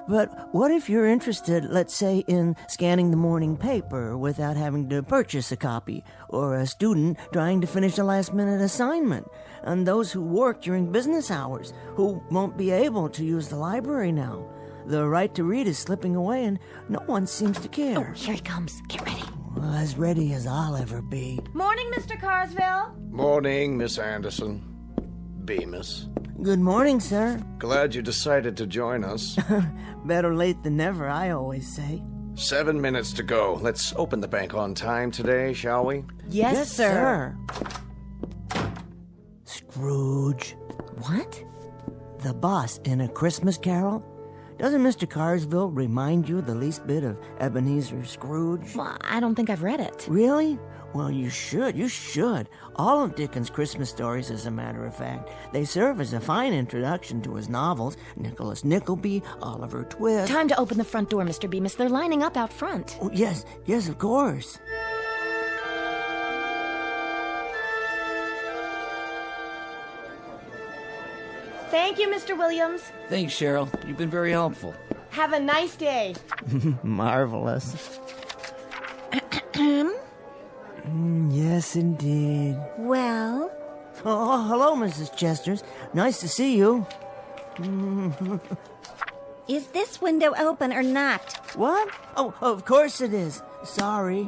But what if you're interested, let's say, in scanning the morning paper without having to purchase a copy? Or a student trying to finish a last-minute assignment? And those who work during business hours, who won't be able to use the library now? The right to read is slipping away, and no one seems to care. Oh, here he comes. Get ready. Well, as ready as I'll ever be. Morning, Mr. Carsville. Morning, Miss Anderson. Bemis. Good morning, sir. Glad you decided to join us. Better late than never, I always say. 7 minutes to go. Let's open the bank on time today, shall we? Yes, sir. Scrooge. What? The boss in A Christmas Carol? Doesn't Mr. Carsville remind you the least bit of Ebenezer Scrooge? Well, I don't think I've read it. Really? Well, you should. All of Dickens' Christmas stories, as a matter of fact. They serve as a fine introduction to his novels. Nicholas Nickleby, Oliver Twist. Time to open the front door, Mr. Bemis. They're lining up out front. Oh, yes, of course. Thank you, Mr. Williams. Thanks, Cheryl. You've been very helpful. Have a nice day. Marvelous. Yes, indeed. Well? Oh, hello, Mrs. Chesters. Nice to see you. Is this window open or not? What? Oh, of course it is. Sorry.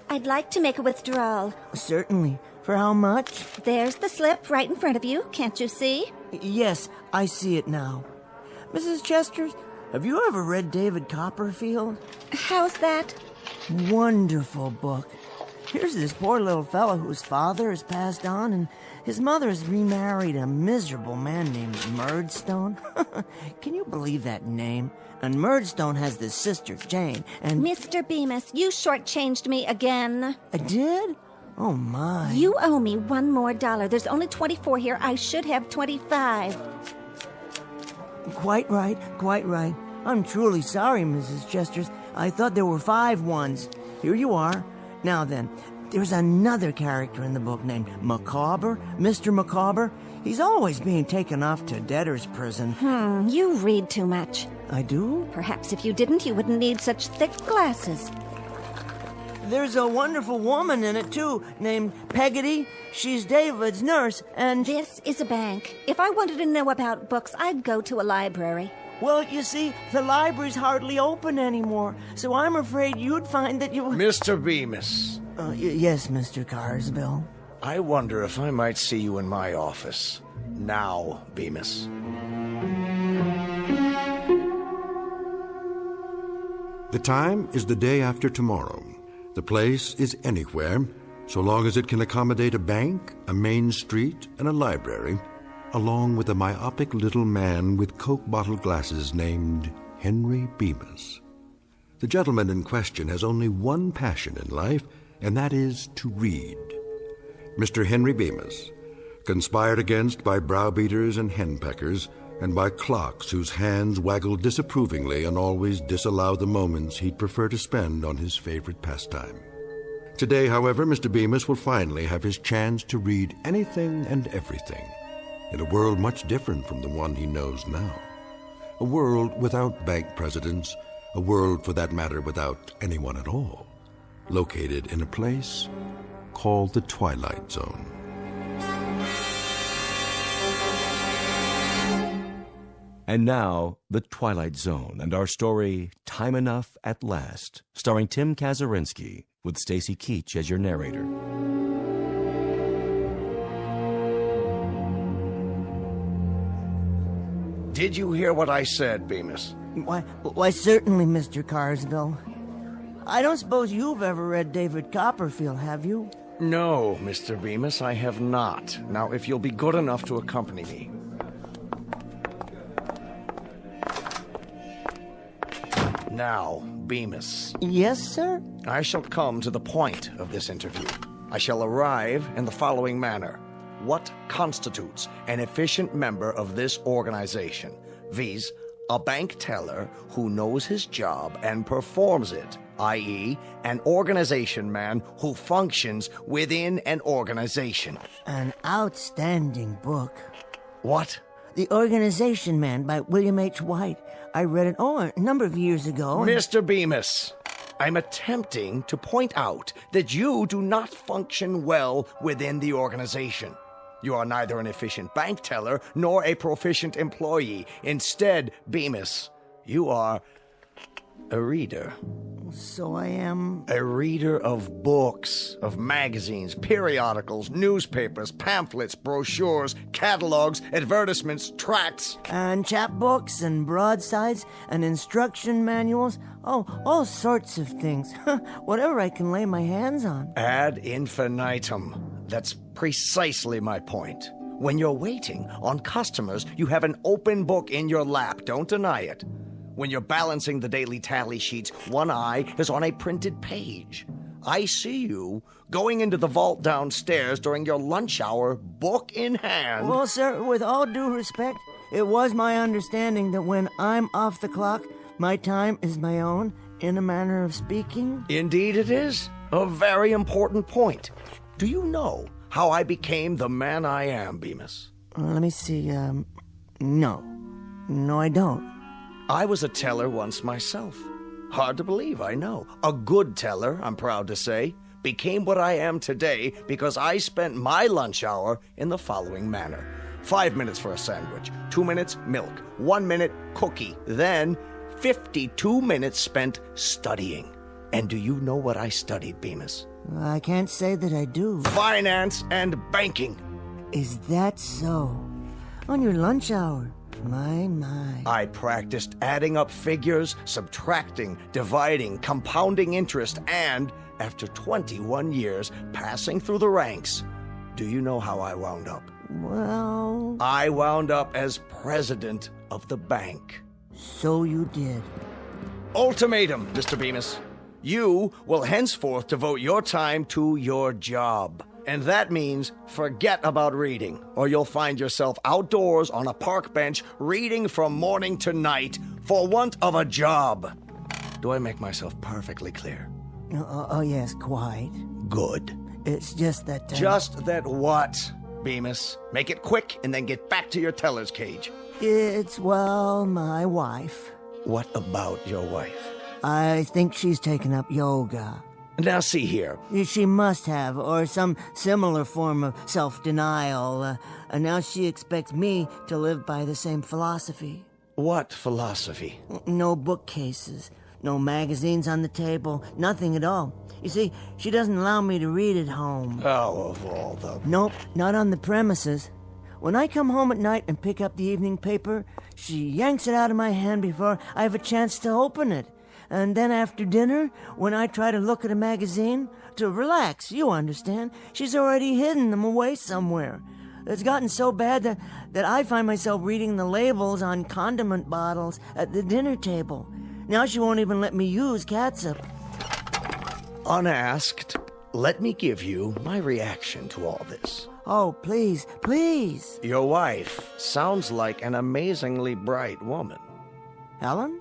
I'd like to make a withdrawal. Certainly. For how much? There's the slip right in front of you. Can't you see? Yes, I see it now. Mrs. Chesters, have you ever read David Copperfield? How's that? Wonderful book. Here's this poor little fellow whose father has passed on, and his mother has remarried a miserable man named Murdstone. Can you believe that name? And Murdstone has this sister, Jane, and... Mr. Bemis, you shortchanged me again. I did? Oh, my. You owe me $1 more. There's only 24 here. I should have 25. Quite right, quite right. I'm truly sorry, Mrs. Chesters. I thought there were 5 ones. Here you are. Now then, there's another character in the book named Micawber, Mr. Micawber. He's always being taken off to debtor's prison. You read too much. I do? Perhaps if you didn't, you wouldn't need such thick glasses. There's a wonderful woman in it, too, named Peggotty. She's David's nurse, and... This is a bank. If I wanted to know about books, I'd go to a library. Well, you see, the library's hardly open anymore, so I'm afraid you'd find that you... Mr. Bemis. Yes, Mr. Carsville. I wonder if I might see you in my office. Now, Bemis. The time is the day after tomorrow. The place is anywhere, so long as it can accommodate a bank, a main street, and a library, along with a myopic little man with Coke bottle glasses named Henry Bemis. The gentleman in question has only one passion in life, and that is to read. Mr. Henry Bemis, conspired against by browbeaters and henpeckers, and by clocks whose hands waggle disapprovingly and always disallow the moments he'd prefer to spend on his favorite pastime. Today, however, Mr. Bemis will finally have his chance to read anything and everything, in a world much different from the one he knows now. A world without bank presidents, a world, for that matter, without anyone at all, located in a place called the Twilight Zone. And now, The Twilight Zone and our story, Time Enough at Last, starring Tim Kazurinsky, with Stacy Keach as your narrator. Did you hear what I said, Bemis? Why, certainly, Mr. Carsville. I don't suppose you've ever read David Copperfield, have you? No, Mr. Bemis, I have not. Now, if you'll be good enough to accompany me. Now, Bemis. Yes, sir? I shall come to the point of this interview. I shall arrive in the following manner. What constitutes an efficient member of this organization? Viz., a bank teller who knows his job and performs it, i.e., an organization man who functions within an organization. An outstanding book. What? The Organization Man by William H. White. I read it, a number of years ago. Mr. Bemis, I'm attempting to point out that you do not function well within the organization. You are neither an efficient bank teller nor a proficient employee. Instead, Bemis, you are a reader. So I am... A reader of books, of magazines, periodicals, newspapers, pamphlets, brochures, catalogs, advertisements, tracts. And chapbooks and broadsides and instruction manuals. Oh, all sorts of things. Whatever I can lay my hands on. Ad infinitum. That's precisely my point. When you're waiting on customers, you have an open book in your lap. Don't deny it. When you're balancing the daily tally sheets, one eye is on a printed page. I see you going into the vault downstairs during your lunch hour, book in hand. Well, sir, with all due respect, it was my understanding that when I'm off the clock, my time is my own, in a manner of speaking. Indeed it is. A very important point. Do you know how I became the man I am, Bemis? Let me see, No, I don't. I was a teller once myself. Hard to believe, I know. A good teller, I'm proud to say. Became what I am today because I spent my lunch hour in the following manner. 5 minutes for a sandwich, 2 minutes milk, 1 minute cookie, then 52 minutes spent studying. And do you know what I studied, Bemis? I can't say that I do. Finance and banking. Is that so? On your lunch hour? My. I practiced adding up figures, subtracting, dividing, compounding interest, and after 21 years passing through the ranks, do you know how I wound up? Well... I wound up as president of the bank. So you did. Ultimatum, Mr. Bemis. You will henceforth devote your time to your job. And that means forget about reading, or you'll find yourself outdoors on a park bench reading from morning to night for want of a job. Do I make myself perfectly clear? Oh, yes, quite. Good. It's just that... Just that what, Bemis? Make it quick and then get back to your teller's cage. It's, well, my wife. What about your wife? I think she's taken up yoga. Now see here. She must have, or some similar form of self-denial. And now she expects me to live by the same philosophy. What philosophy? No bookcases, no magazines on the table, nothing at all. You see, she doesn't allow me to read at home. Oh, of all the... Nope, not on the premises. When I come home at night and pick up the evening paper, she yanks it out of my hand before I have a chance to open it. And then after dinner, when I try to look at a magazine, to relax, you understand, she's already hidden them away somewhere. It's gotten so bad that I find myself reading the labels on condiment bottles at the dinner table. Now she won't even let me use catsup. Unasked, let me give you my reaction to all this. Oh, please, please. Your wife sounds like an amazingly bright woman. Helen?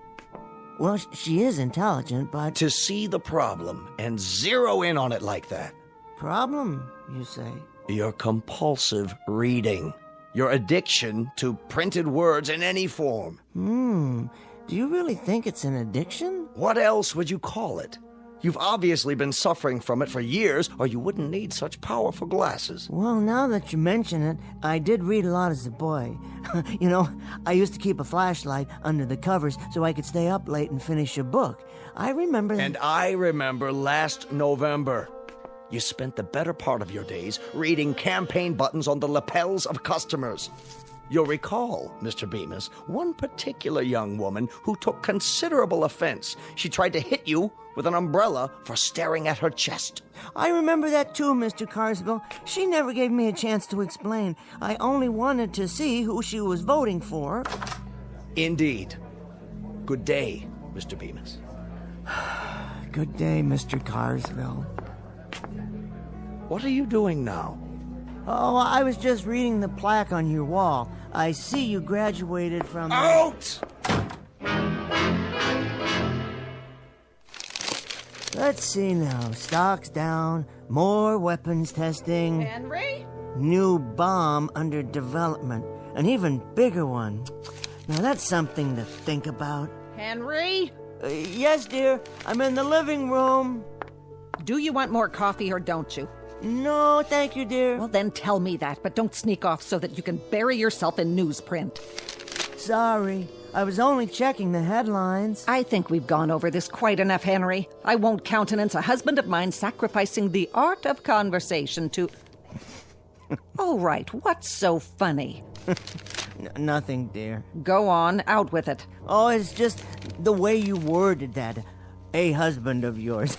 Well, she is intelligent, but... To see the problem and zero in on it like that. Problem, you say? Your compulsive reading. Your addiction to printed words in any form. Do you really think it's an addiction? What else would you call it? You've obviously been suffering from it for years, or you wouldn't need such powerful glasses. Well, now that you mention it, I did read a lot as a boy. You know, I used to keep a flashlight under the covers so I could stay up late and finish a book. I remember... And I remember last November. You spent the better part of your days reading campaign buttons on the lapels of customers. You'll recall, Mr. Bemis, one particular young woman who took considerable offense. She tried to hit you with an umbrella for staring at her chest. I remember that too, Mr. Carswell. She never gave me a chance to explain. I only wanted to see who she was voting for. Indeed. Good day, Mr. Bemis. Good day, Mr. Carswell. What are you doing now? Oh, I was just reading the plaque on your wall. I see you graduated from... Out! Let's see now. Stocks down, more weapons testing. Henry? New bomb under development. An even bigger one. Now that's something to think about. Henry? Yes, dear. I'm in the living room. Do you want more coffee or don't you? No, thank you, dear. Well, then tell me that, but don't sneak off so that you can bury yourself in newsprint. Sorry. I was only checking the headlines. I think we've gone over this quite enough, Henry. I won't countenance a husband of mine sacrificing the art of conversation to... Oh, right. What's so funny? Nothing, dear. Go on, out with it. Oh, it's just the way you worded that. A husband of yours.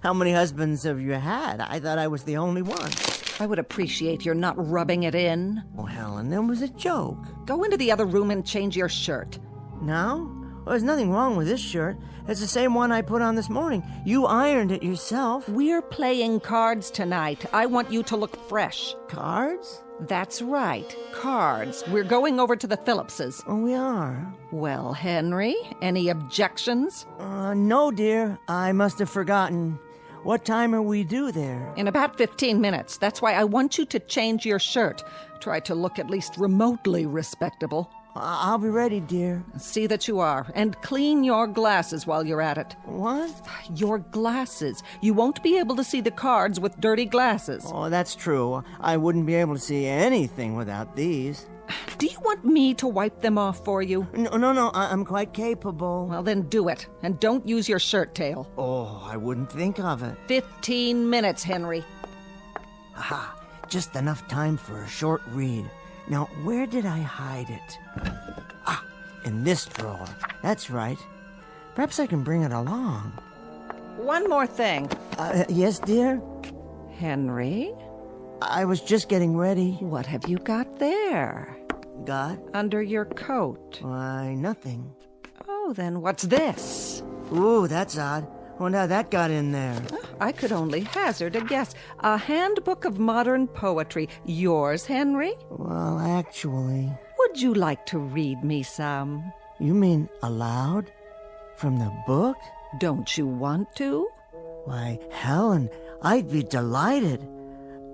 How many husbands have you had? I thought I was the only one. I would appreciate your not rubbing it in. Oh, Helen, that was a joke. Go into the other room and change your shirt. Now? Well, there's nothing wrong with this shirt. It's the same one I put on this morning. You ironed it yourself. We're playing cards tonight. I want you to look fresh. Cards? That's right. Cards. We're going over to the Phillipses. Oh, we are? Well, Henry, any objections? No, dear. I must have forgotten. What time are we due there? In about 15 minutes. That's why I want you to change your shirt. Try to look at least remotely respectable. I'll be ready, dear. See that you are. And clean your glasses while you're at it. What? Your glasses. You won't be able to see the cards with dirty glasses. Oh, that's true. I wouldn't be able to see anything without these. Do you want me to wipe them off for you? No, I'm quite capable. Well, then do it. And don't use your shirt tail. Oh, I wouldn't think of it. 15 minutes, Henry. Aha, just enough time for a short read. Now, where did I hide it? Ah, in this drawer. That's right. Perhaps I can bring it along. One more thing. Yes, dear? Henry? I was just getting ready. What have you got there? Got? Under your coat. Why, nothing. Oh, then what's this? Ooh, that's odd. Wonder how that got in there. I could only hazard a guess. A handbook of modern poetry. Yours, Henry? Well, actually... Would you like to read me some? You mean aloud? From the book? Don't you want to? Why, Helen, I'd be delighted.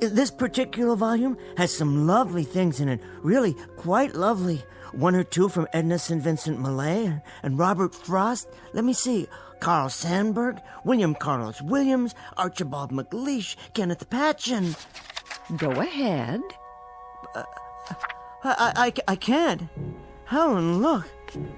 This particular volume has some lovely things in it. Really, quite lovely. One or two from Edna St. Vincent Millay and Robert Frost. Let me see. Carl Sandburg, William Carlos Williams, Archibald MacLeish, Kenneth Patchen. Go ahead. I can't. Helen, look.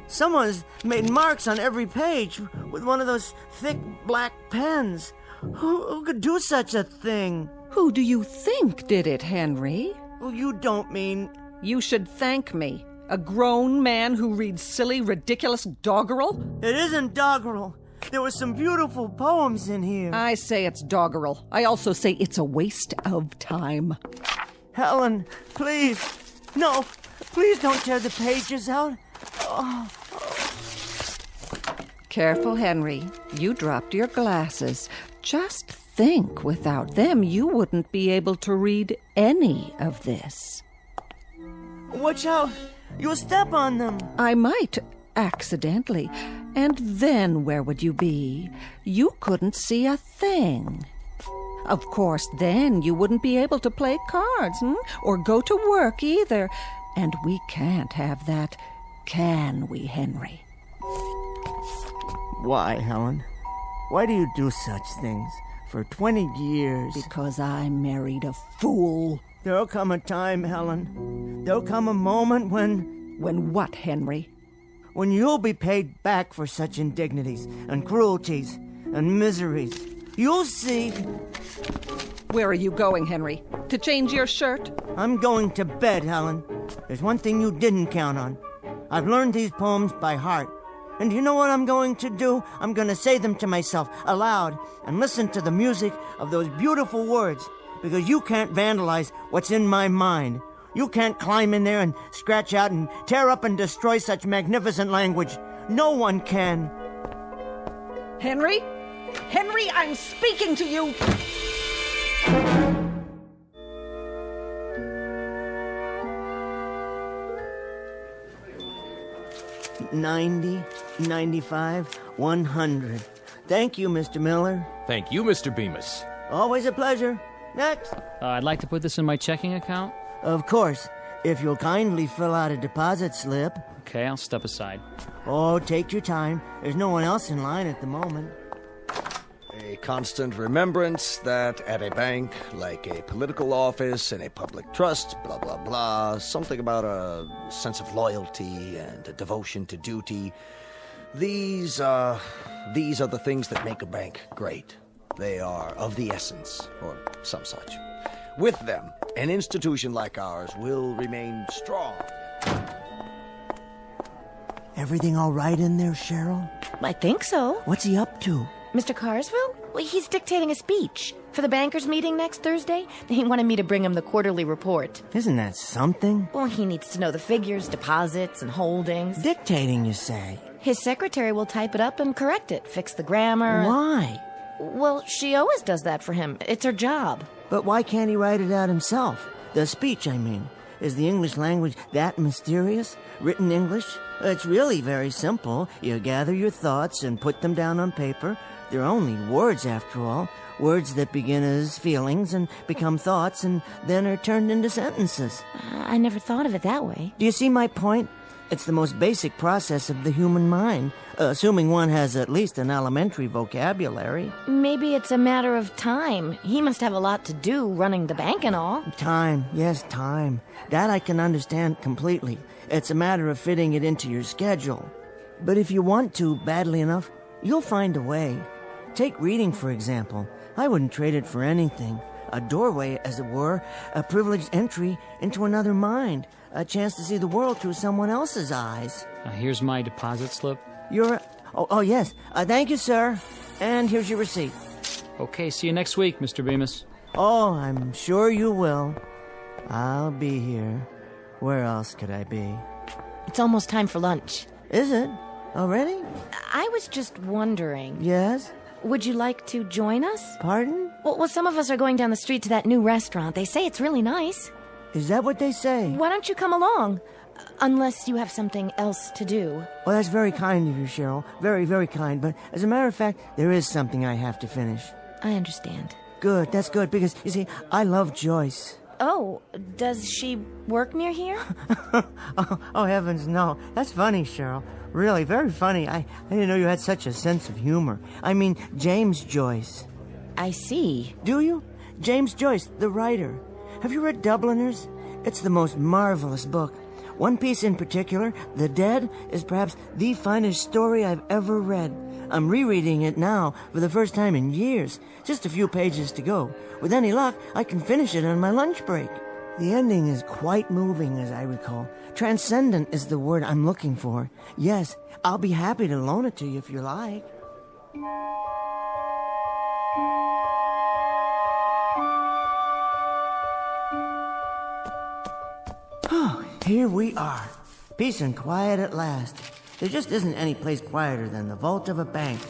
Someone's made marks on every page with one of those thick black pens. Who could do such a thing? Who do you think did it, Henry? Well, you don't mean... You should thank me. A grown man who reads silly, ridiculous doggerel? It isn't doggerel. There were some beautiful poems in here. I say it's doggerel. I also say it's a waste of time. Helen, please. No, please don't tear the pages out. Oh. Careful, Henry. You dropped your glasses. Just think, without them, you wouldn't be able to read any of this. Watch out. You'll step on them. I might, accidentally. And then where would you be? You couldn't see a thing. Of course, then you wouldn't be able to play cards, or go to work either. And we can't have that, can we, Henry? Why, Helen? Why do you do such things? For 20 years. Because I married a fool. There'll come a time, Helen. There'll come a moment when... When what, Henry? When you'll be paid back for such indignities and cruelties and miseries. You'll see. Where are you going, Henry? To change your shirt? I'm going to bed, Helen. There's one thing you didn't count on. I've learned these poems by heart. And you know what I'm going to do? I'm going to say them to myself aloud and listen to the music of those beautiful words, because you can't vandalize what's in my mind. You can't climb in there and scratch out and tear up and destroy such magnificent language. No one can. Henry? Henry, I'm speaking to you! 90, 95, 100. Thank you, Mr. Miller. Thank you, Mr. Bemis. Always a pleasure. Next. I'd like to put this in my checking account. Of course, if you'll kindly fill out a deposit slip. Okay, I'll step aside. Oh, take your time. There's no one else in line at the moment. A constant remembrance that at a bank, like a political office and a public trust, blah, blah, blah, something about a sense of loyalty and a devotion to duty. These are the things that make a bank great. They are of the essence, or some such. With them, an institution like ours will remain strong. Everything all right in there, Cheryl? I think so. What's he up to? Mr. Carsville? Well, he's dictating a speech for the bankers' meeting next Thursday. He wanted me to bring him the quarterly report. Isn't that something? Well, he needs to know the figures, deposits, and holdings. Dictating, you say? His secretary will type it up and correct it, fix the grammar. Why? Well, she always does that for him. It's her job. But why can't he write it out himself? The speech, I mean. Is the English language that mysterious? Written English? It's really very simple. You gather your thoughts and put them down on paper. They're only words, after all. Words that begin as feelings and become thoughts and then are turned into sentences. I never thought of it that way. Do you see my point? It's the most basic process of the human mind, assuming one has at least an elementary vocabulary. Maybe it's a matter of time. He must have a lot to do running the bank and all. Time, yes, time. That I can understand completely. It's a matter of fitting it into your schedule. But if you want to badly enough, you'll find a way. Take reading, for example. I wouldn't trade it for anything. A doorway, as it were, a privileged entry into another mind, a chance to see the world through someone else's eyes. Here's my deposit slip. Oh, yes. Thank you, sir. And here's your receipt. Okay, see you next week, Mr. Bemis. Oh, I'm sure you will. I'll be here. Where else could I be? It's almost time for lunch. Is it? Already? I was just wondering. Yes? Would you like to join us? Pardon? Well, some of us are going down the street to that new restaurant. They say it's really nice. Is that what they say? Why don't you come along? Unless you have something else to do. Well, that's very kind of you, Cheryl. Very, very kind. But as a matter of fact, there is something I have to finish. I understand. Good, that's good, because, you see, I love Joyce. Oh, does she work near here? oh, heavens, no. That's funny, Cheryl. Really, very funny. I didn't know you had such a sense of humor. I mean, James Joyce. I see. Do you? James Joyce, the writer. Have you read Dubliners? It's the most marvelous book. One piece in particular, The Dead, is perhaps the finest story I've ever read. I'm rereading it now for the first time in years. Just a few pages to go. With any luck, I can finish it on my lunch break. The ending is quite moving, as I recall. Transcendent is the word I'm looking for. Yes, I'll be happy to loan it to you if you like. Oh, here we are. Peace and quiet at last. There just isn't any place quieter than the vault of a bank.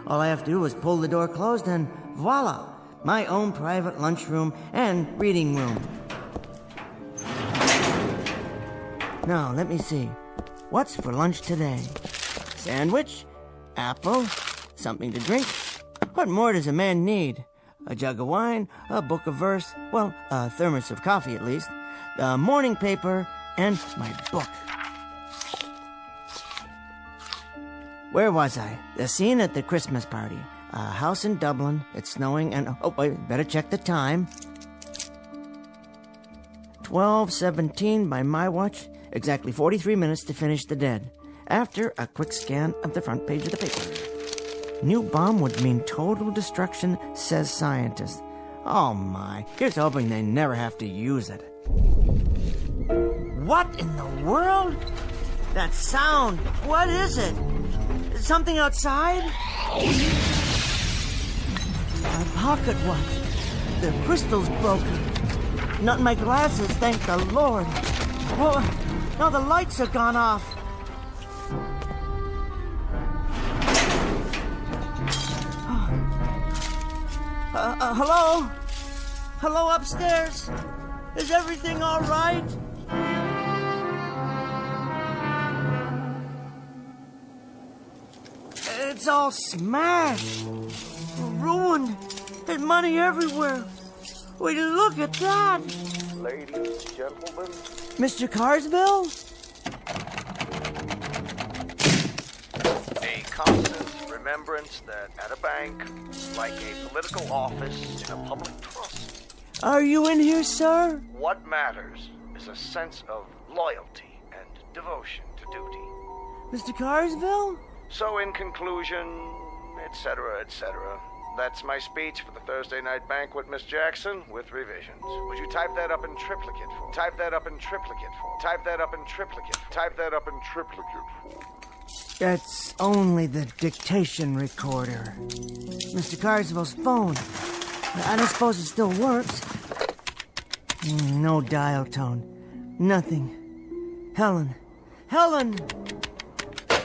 All I have to do is pull the door closed and voila! My own private lunchroom and reading room. Now, let me see. What's for lunch today? Sandwich? Apple? Something to drink? What more does a man need? A jug of wine? A book of verse? Well, a thermos of coffee at least. The morning paper, and my book. Where was I? The scene at the Christmas party. A house in Dublin. It's snowing and... Oh, wait, better check the time. 12:17 by my watch. Exactly 43 minutes to finish The Dead. After a quick scan of the front page of the paper. New bomb would mean total destruction, says scientist. Oh my, here's hoping they never have to use it. What in the world? That sound, what is it? Something outside? My pocket watch. The crystal's broken. Not in my glasses, thank the Lord. Oh, now the lights have gone off. Hello? Hello upstairs? Is everything all right? It's all smashed. Ruined. There's money everywhere. Will you look at that? Ladies, gentlemen. Mr. Carsville? A constant remembrance that at a bank, like a political office in a public trust, Are you in here, sir? what matters is a sense of loyalty and devotion to duty. Mr. Carsville? So in conclusion, etc., etc., that's my speech for the Thursday night banquet, Miss Jackson, with revisions. Would you type that up in triplicate for me? Type that up in triplicate for me. Type that up in triplicate for me. Type that up in triplicate for me. That's only the dictation recorder. Mr. Carsville's phone. I don't suppose it still works. No dial tone. Nothing. Helen. Helen!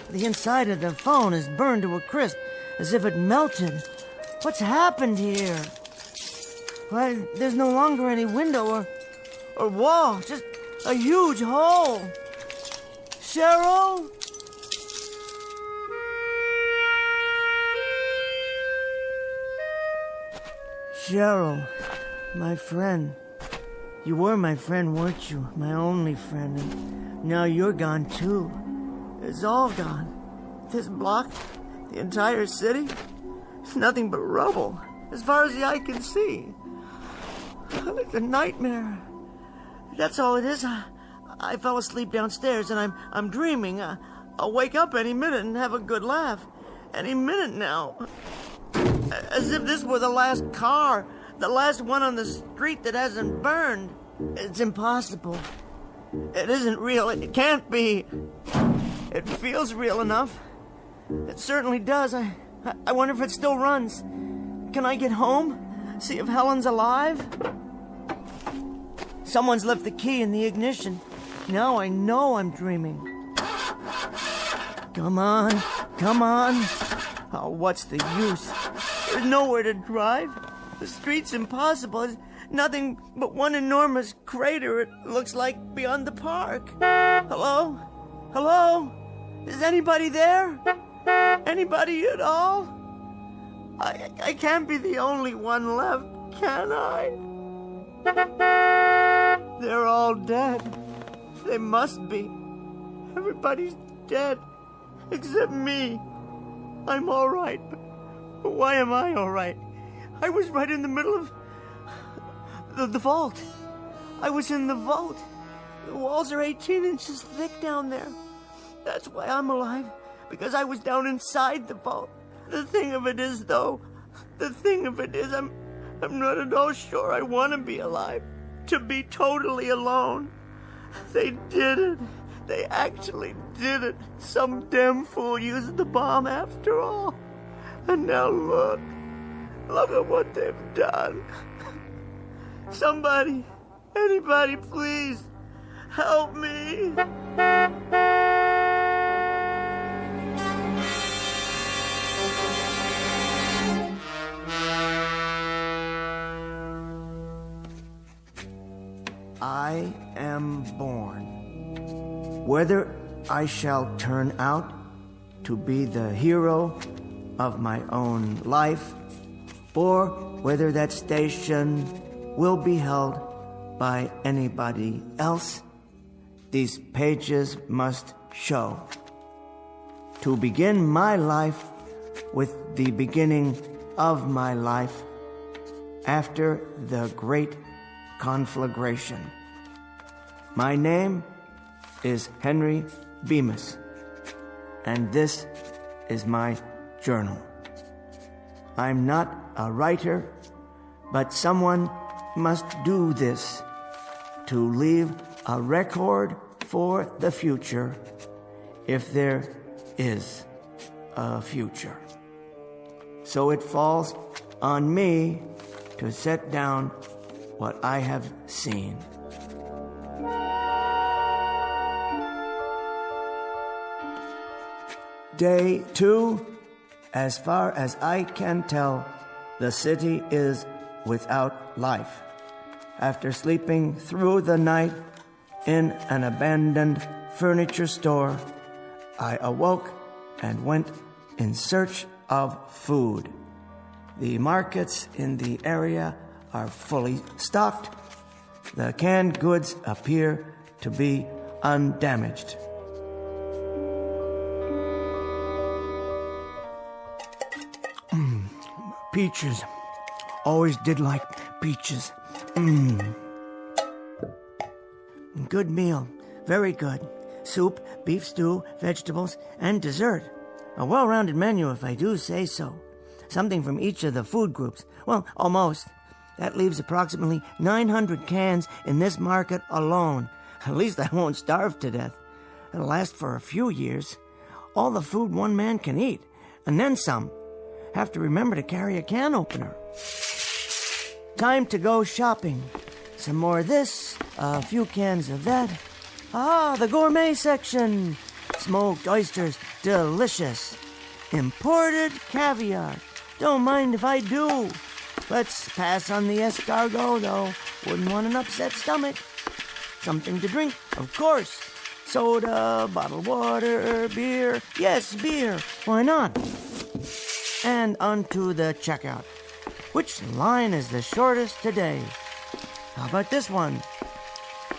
The inside of the phone is burned to a crisp, as if it melted. What's happened here? Why, there's no longer any window or wall, just a huge hole. Cheryl? Cheryl, my friend. You were my friend, weren't you? My only friend. And now you're gone, too. It's all gone. This block, the entire city, it's nothing but rubble, as far as the eye can see. It's a nightmare. That's all it is. I fell asleep downstairs, and I'm dreaming. I'll wake up any minute and have a good laugh. Any minute now. As if this were the last car, the last one on the street that hasn't burned. It's impossible. It isn't real. It can't be. It feels real enough. It certainly does. I wonder if it still runs. Can I get home? See if Helen's alive? Someone's left the key in the ignition. Now I know I'm dreaming. Come on. Come on. Oh, what's the use? There's nowhere to drive. The street's impossible. It's nothing but one enormous crater, it looks like, beyond the park. Hello? Hello? Is anybody there? Anybody at all? I can't be the only one left, can I? They're all dead. They must be. Everybody's dead, except me. I'm all right, but why am I all right? I was right in the middle of the vault. I was in the vault. The walls are 18 inches thick down there. That's why I'm alive, because I was down inside the vault. The thing of it is, though, I'm not at all sure I want to be alive. To be totally alone. They did it. They actually did it. Some damn fool used the bomb after all. And now look. Look at what they've done. Somebody, anybody, please, help me. I am born. Whether I shall turn out to be the hero of my own life, or whether that station will be held by anybody else, these pages must show. To begin my life with the beginning of my life after the great conflagration. My name is Henry Bemis, and this is my journal. I'm not a writer, but someone must do this to leave a record for the future, if there is a future. So it falls on me to set down what I have seen. Day 2. As far as I can tell, the city is without life. After sleeping through the night in an abandoned furniture store, I awoke and went in search of food. The markets in the area are fully stocked. The canned goods appear to be undamaged. Peaches. Always did like peaches. Good meal. Very good. Soup, beef stew, vegetables, and dessert. A well-rounded menu, if I do say so. Something from each of the food groups. Well, almost. That leaves approximately 900 cans in this market alone. At least I won't starve to death. It'll last for a few years. All the food one man can eat, and then some. Have to remember to carry a can opener. Time to go shopping. Some more of this, a few cans of that. Ah, the gourmet section. Smoked oysters, delicious. Imported caviar. Don't mind if I do. Let's pass on the escargot, though. Wouldn't want an upset stomach. Something to drink, of course. Soda, bottled water, beer. Yes, beer. Why not? And onto the checkout. Which line is the shortest today? How about this one?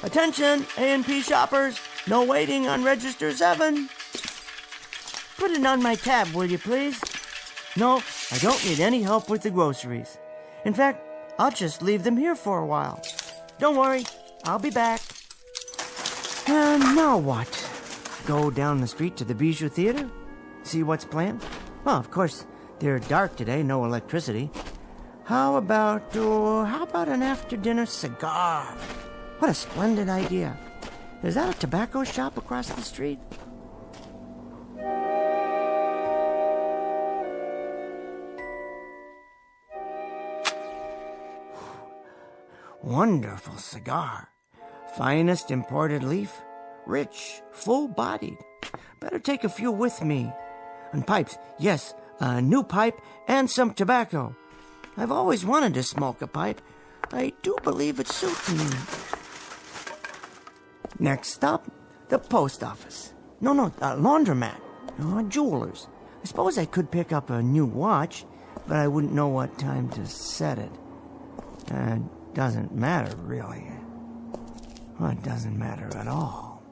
Attention, A&P shoppers. No waiting on register 7. Put it on my tab, will you please? No, I don't need any help with the groceries. In fact, I'll just leave them here for a while. Don't worry, I'll be back. Now what? Go down the street to the Bijou Theater? See what's planned? Well, of course, they're dark today, no electricity. How about an after-dinner cigar? What a splendid idea. Is that a tobacco shop across the street? Wonderful cigar. Finest imported leaf. Rich, full-bodied. Better take a few with me. And pipes, yes, a new pipe and some tobacco. I've always wanted to smoke a pipe. I do believe it suits me. Next stop, the post office. No, laundromat. Jewelers. I suppose I could pick up a new watch, but I wouldn't know what time to set it. Doesn't matter, really. Well, it doesn't matter at all.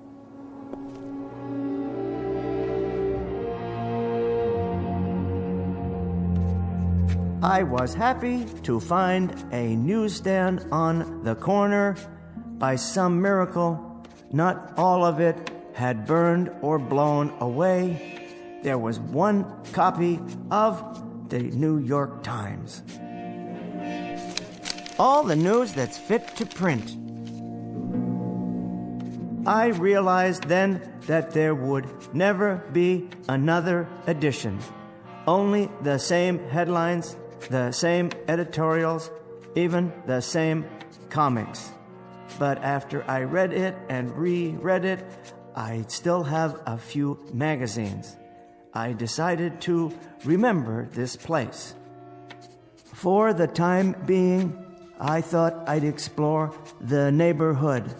I was happy to find a newsstand on the corner. By some miracle, not all of it had burned or blown away. There was one copy of the New York Times. All the news that's fit to print. I realized then that there would never be another edition. Only the same headlines, the same editorials, even the same comics. But after I read it and reread it, I'd still have a few magazines. I decided to remember this place. For the time being, I thought I'd explore the neighborhood,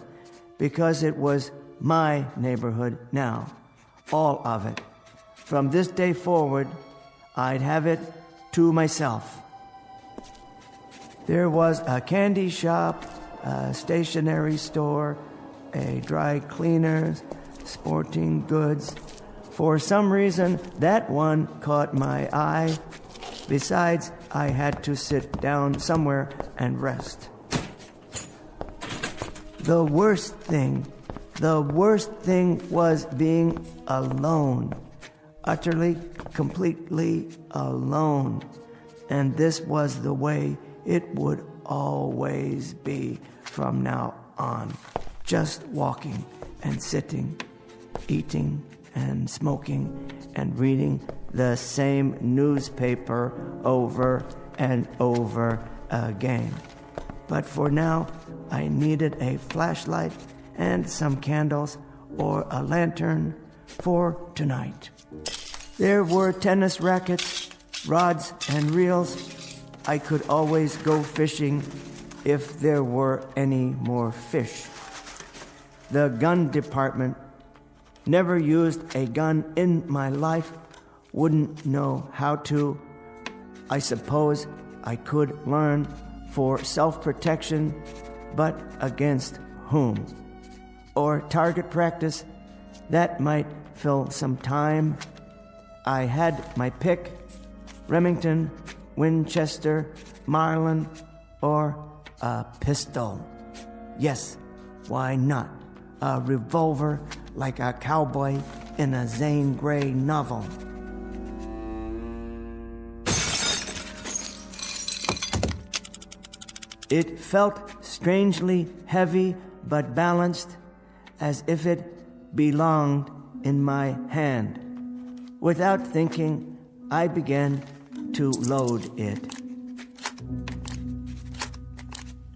because it was my neighborhood now, all of it. From this day forward, I'd have it to myself. There was a candy shop, a stationery store, a dry cleaner's, sporting goods. For some reason, that one caught my eye. Besides, I had to sit down somewhere and rest. The worst thing was being alone. Utterly, completely alone. And this was the way it would always be from now on. Just walking and sitting, eating and smoking and reading the same newspaper over and over again. But for now, I needed a flashlight and some candles or a lantern for tonight. There were tennis rackets, rods and reels. I could always go fishing if there were any more fish. The gun department. Never used a gun in my life. Wouldn't know how to. I suppose I could learn for self-protection, but against whom? Or target practice. That might fill some time. I had my pick. Remington, Winchester, Marlin, or a pistol. Yes, why not? A revolver like a cowboy in a Zane Grey novel. It felt strangely heavy but balanced, as if it belonged in my hand. Without thinking, I began to load it.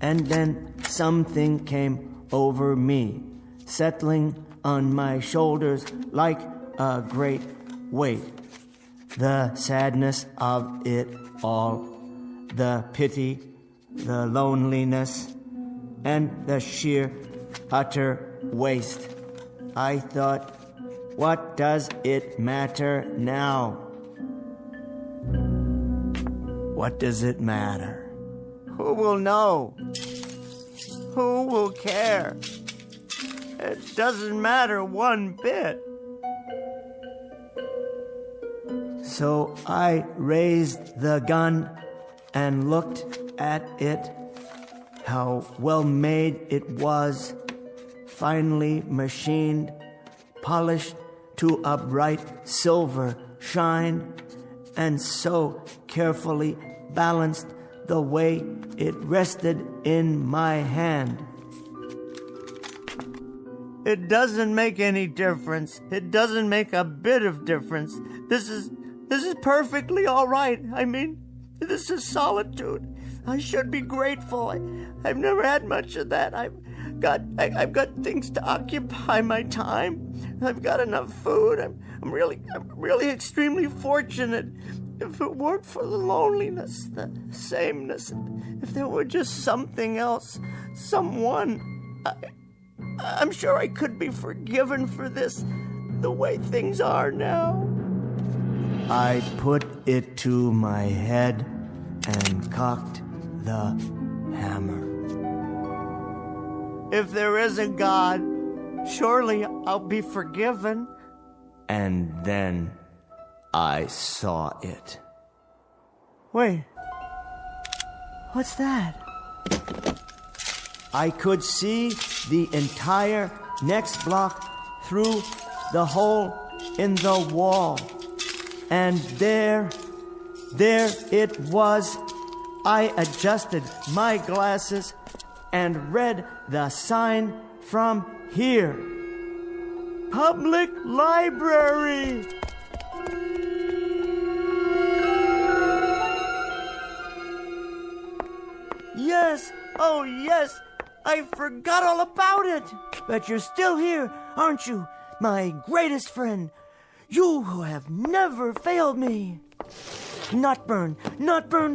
And then something came over me, settling on my shoulders like a great weight. The sadness of it all, the pity, the loneliness, and the sheer, utter waste. I thought, what does it matter now? What does it matter? Who will know? Who will care? It doesn't matter one bit. So I raised the gun and looked at it. How well made it was, finely machined, polished to a bright silver shine, and so carefully balanced the way it rested in my hand. It doesn't make any difference. It doesn't make a bit of difference. This is perfectly all right. I mean, this is solitude. I should be grateful. I've never had much of that. I've got things to occupy my time. I've got enough food. I'm really extremely fortunate. If it weren't for the loneliness, the sameness, if there were just something else, someone, I'm sure I could be forgiven for this, the way things are now. I put it to my head and cocked the hammer. If there is a God, surely I'll be forgiven. And then I saw it. Wait, what's that? I could see the entire next block through the hole in the wall. And there it was. I adjusted my glasses and read the sign from here. Public Library! Yes, oh yes, I forgot all about it. But you're still here, aren't you, my greatest friend? You who have never failed me. Not burned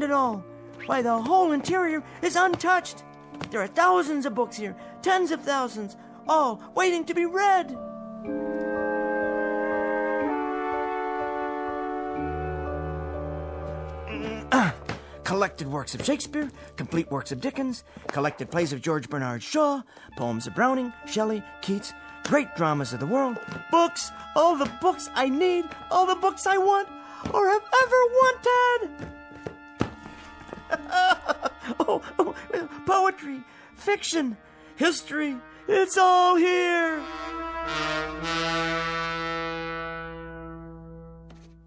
at all. Why, the whole interior is untouched. There are thousands of books here, tens of thousands, all waiting to be read. Collected works of Shakespeare, complete works of Dickens, collected plays of George Bernard Shaw, poems of Browning, Shelley, Keats, great dramas of the world, books, all the books I need, all the books I want or have ever wanted. Poetry, fiction, history, it's all here.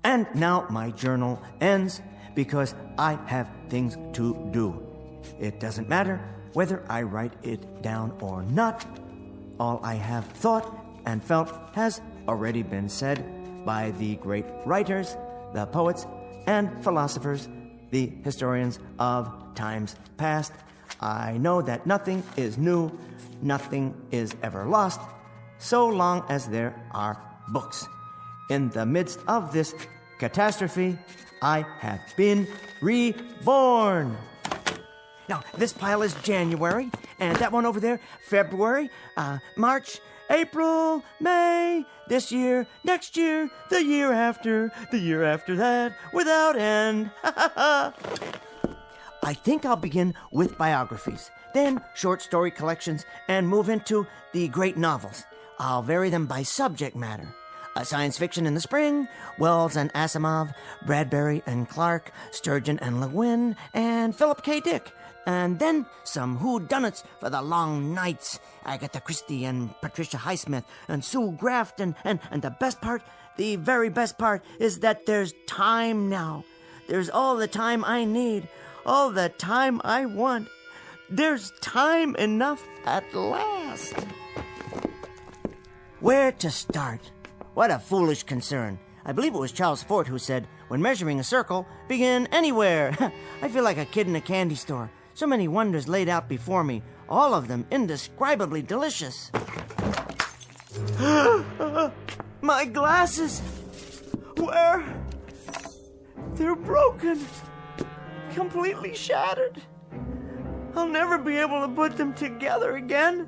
And now my journal ends because I have things to do. It doesn't matter whether I write it down or not. All I have thought and felt has already been said by the great writers, the poets and philosophers, the historians of times past. I know that nothing is new, nothing is ever lost, so long as there are books. In the midst of this catastrophe, I have been reborn. Now, this pile is January, and that one over there, February, March, April, May, this year, next year, the year after that, without end. I think I'll begin with biographies, then short story collections, and move into the great novels. I'll vary them by subject matter. Science fiction in the spring, Wells and Asimov, Bradbury and Clark, Sturgeon and Le Guin, and Philip K. Dick. And then some whodunits for the long nights. Agatha Christie and Patricia Highsmith and Sue Graft. And the best part, the very best part, is that there's time now. There's all the time I need, all the time I want. There's time enough at last. Where to start? What a foolish concern. I believe it was Charles Fort who said, when measuring a circle, begin anywhere. I feel like a kid in a candy store. So many wonders laid out before me, all of them indescribably delicious. My glasses! Where? They're broken. Completely shattered. I'll never be able to put them together again.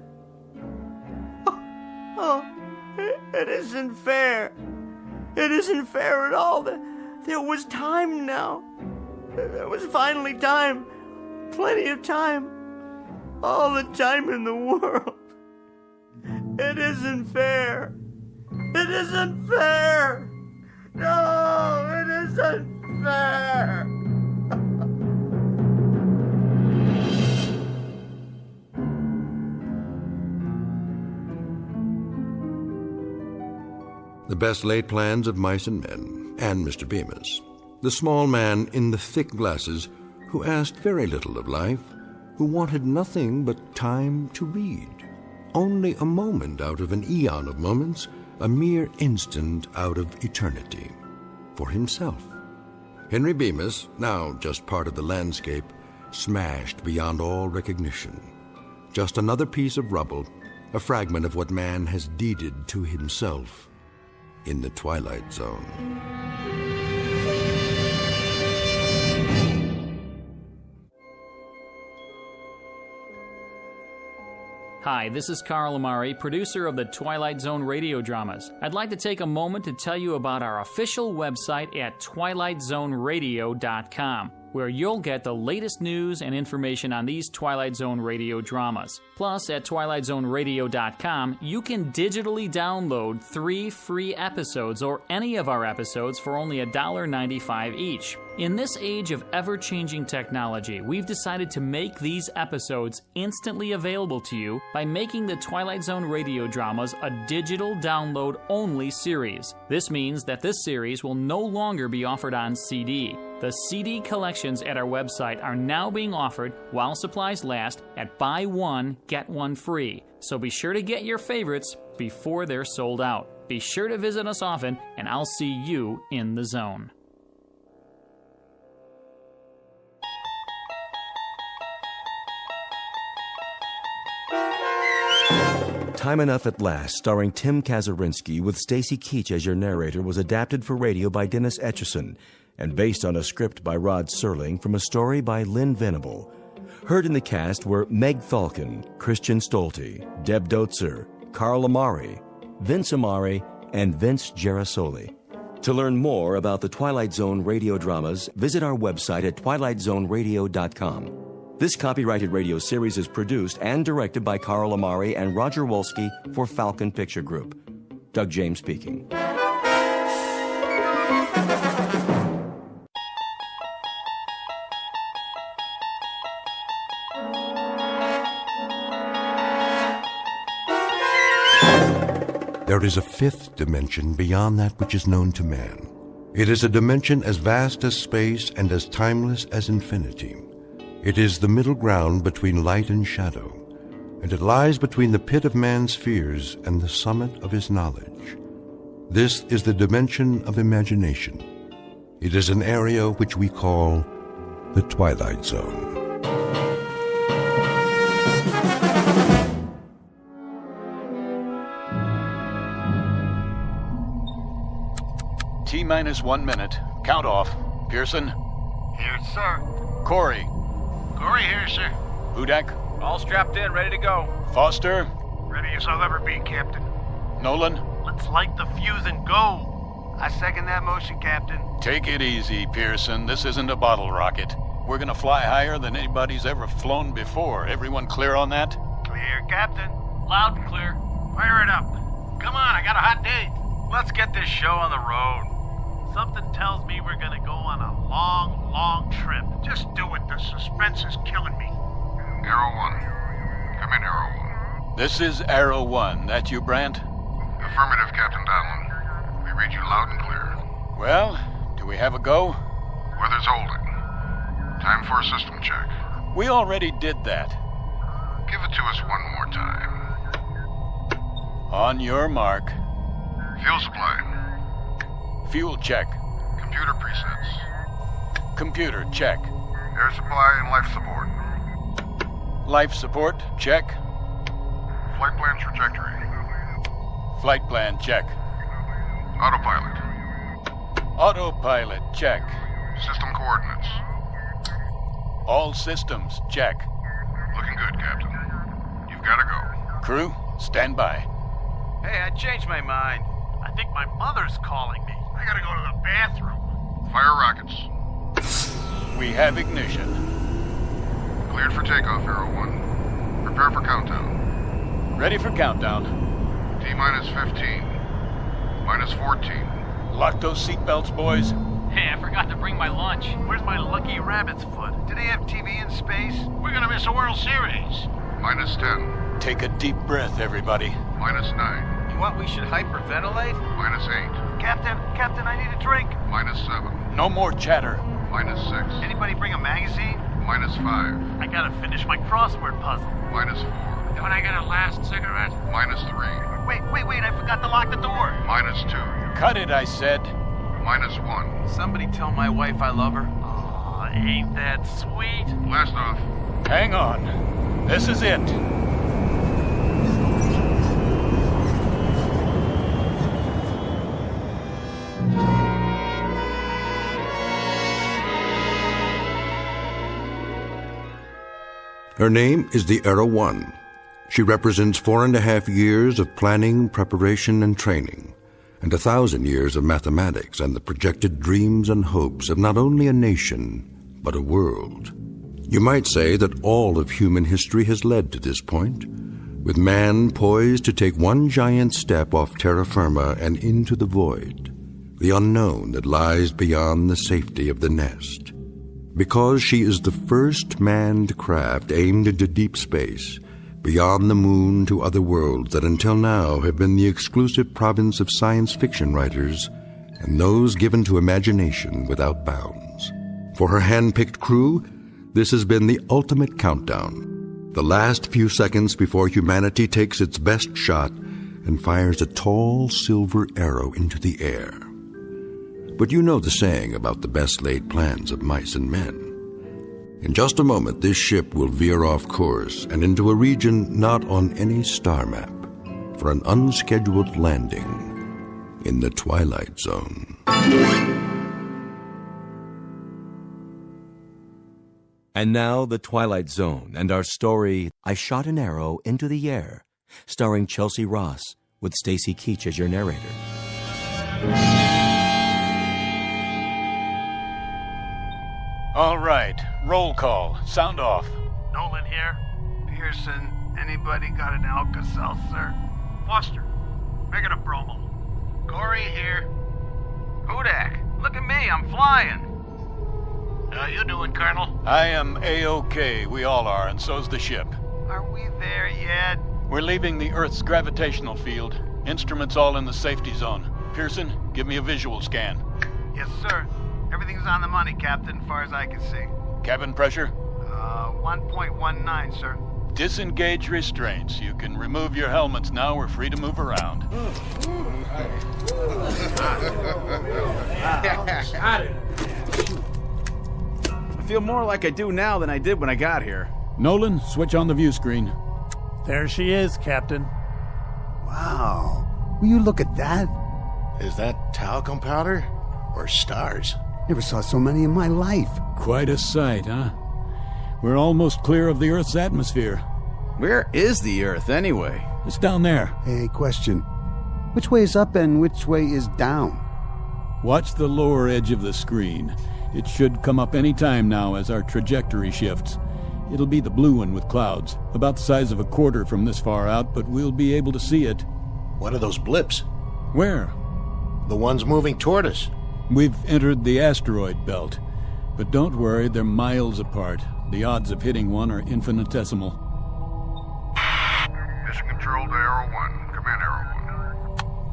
It isn't fair. It isn't fair at all. There was time now. There was finally time. Plenty of time. All the time in the world. It isn't fair. It isn't fair. No, it isn't fair! The best laid plans of mice and men, and Mr. Bemis. The small man in the thick glasses who asked very little of life, who wanted nothing but time to read. Only a moment out of an eon of moments, a mere instant out of eternity. For himself. Henry Bemis, now just part of the landscape, smashed beyond all recognition. Just another piece of rubble, a fragment of what man has deeded to himself in the Twilight Zone. Hi, this is Carl Amari, producer of the Twilight Zone radio dramas. I'd like to take a moment to tell you about our official website at twilightzoneradio.com, where you'll get the latest news and information on these Twilight Zone radio dramas. Plus, at twilightzoneradio.com, you can digitally download 3 free episodes or any of our episodes for only $1.95 each. In this age of ever-changing technology, we've decided to make these episodes instantly available to you by making the Twilight Zone radio dramas a digital download-only series. This means that this series will no longer be offered on CD. The CD collections at our website are now being offered while supplies last at buy one, get one free. So be sure to get your favorites before they're sold out. Be sure to visit us often, and I'll see you in the zone. Time Enough at Last, starring Tim Kazurinsky with Stacy Keach as your narrator, was adapted for radio by Dennis Etchison and based on a script by Rod Serling from a story by Lynn Venable. Heard in the cast were Meg Falcon, Christian Stolte, Deb Dotzer, Carl Amari, Vince Amari, and Vince Gerasoli. To learn more about the Twilight Zone radio dramas, visit our website at twilightzoneradio.com. This copyrighted radio series is produced and directed by Carl Amari and Roger Wolski for Falcon Picture Group. Doug James speaking. There is a fifth dimension beyond that which is known to man. It is a dimension as vast as space and as timeless as infinity. It is the middle ground between light and shadow, and it lies between the pit of man's fears and the summit of his knowledge. This is the dimension of imagination. It is an area which we call the Twilight Zone. T-minus 1 minute. Count off. Pearson? Here, sir. Corey? Corey here, sir. Hudak? All strapped in, ready to go. Foster? Ready as I'll ever be, Captain. Nolan? Let's light the fuse and go. I second that motion, Captain. Take it easy, Pearson. This isn't a bottle rocket. We're gonna fly higher than anybody's ever flown before. Everyone clear on that? Clear, Captain. Loud and clear. Fire it up. Come on, I got a hot date. Let's get this show on the road. Something tells me we're gonna go on a long, long trip. Just do it. The suspense is killing me. Arrow 1. Come in, Arrow 1. This is Arrow 1. That you, Brandt? Affirmative, Captain Donlin. We read you loud and clear. Well, do we have a go? Weather's holding. Time for a system check. We already did that. Give it to us one more time. On your mark. Fuel supply. Fuel check. Computer presets. Computer check. Air supply and life support. Life support check. Flight plan trajectory. Flight plan check. Autopilot. Autopilot check. System coordinates. All systems check. Looking good, Captain. You've got to go. Crew, stand by. Hey, I changed my mind. I think my mother's calling me. I gotta go to the bathroom. Fire rockets. We have ignition. Cleared for takeoff, Arrow 1. Prepare for countdown. Ready for countdown. T-minus 15. Minus 14. Lock those seatbelts, boys. Hey, I forgot to bring my lunch. Where's my lucky rabbit's foot? Do they have TV in space? We're gonna miss a World Series. Minus 10. Take a deep breath, everybody. Minus 9. You want we should hyperventilate? Minus 8. Captain, I need a drink. Minus 7. No more chatter. Minus 6. Anybody bring a magazine? Minus 5. I gotta finish my crossword puzzle. Minus 4. Don't I get a last cigarette? Minus 3. Wait, I forgot to lock the door. Minus 2. Cut it, I said. Minus 1. Somebody tell my wife I love her. Aw, ain't that sweet? Blast off. Hang on. This is it. Her name is the Era 1. She represents 4.5 years of planning, preparation, and training, and 1,000 years of mathematics and the projected dreams and hopes of not only a nation, but a world. You might say that all of human history has led to this point, with man poised to take one giant step off terra firma and into the void, the unknown that lies beyond the safety of the nest. Because she is the first manned craft aimed into deep space, beyond the moon to other worlds that until now have been the exclusive province of science fiction writers and those given to imagination without bounds. For her hand-picked crew, this has been the ultimate countdown, the last few seconds before humanity takes its best shot and fires a tall silver arrow into the air. But you know the saying about the best-laid plans of mice and men. In just a moment, this ship will veer off course and into a region not on any star map for an unscheduled landing in the Twilight Zone. And now, The Twilight Zone and our story, I Shot an Arrow into the Air, starring Chelsea Ross, with Stacy Keach as your narrator. All right, roll call. Sound off. Nolan here. Pearson, anybody got an Alka-Seltzer? Foster, make it a bromo. Corey here. Hudak, look at me, I'm flying. How you doing, Colonel? I am A-OK. We all are, and so's the ship. Are we there yet? We're leaving the Earth's gravitational field. Instruments all in the safety zone. Pearson, give me a visual scan. Yes, sir. Everything's on the money, Captain, as far as I can see. Cabin pressure? 1.19, sir. Disengage restraints. You can remove your helmets now. We're free to move around. I feel more like I do now than I did when I got here. Nolan, switch on the view screen. There she is, Captain. Wow. Will you look at that? Is that talcum powder? Or stars? Never saw so many in my life. Quite a sight, huh? We're almost clear of the Earth's atmosphere. Where is the Earth, anyway? It's down there. Hey, question. Which way is up and which way is down? Watch the lower edge of the screen. It should come up any time now as our trajectory shifts. It'll be the blue one with clouds, about the size of a quarter from this far out, but we'll be able to see it. What are those blips? Where? The ones moving toward us. We've entered the asteroid belt. But don't worry, they're miles apart. The odds of hitting one are infinitesimal. Mission Control to Arrow 1. Come in, Arrow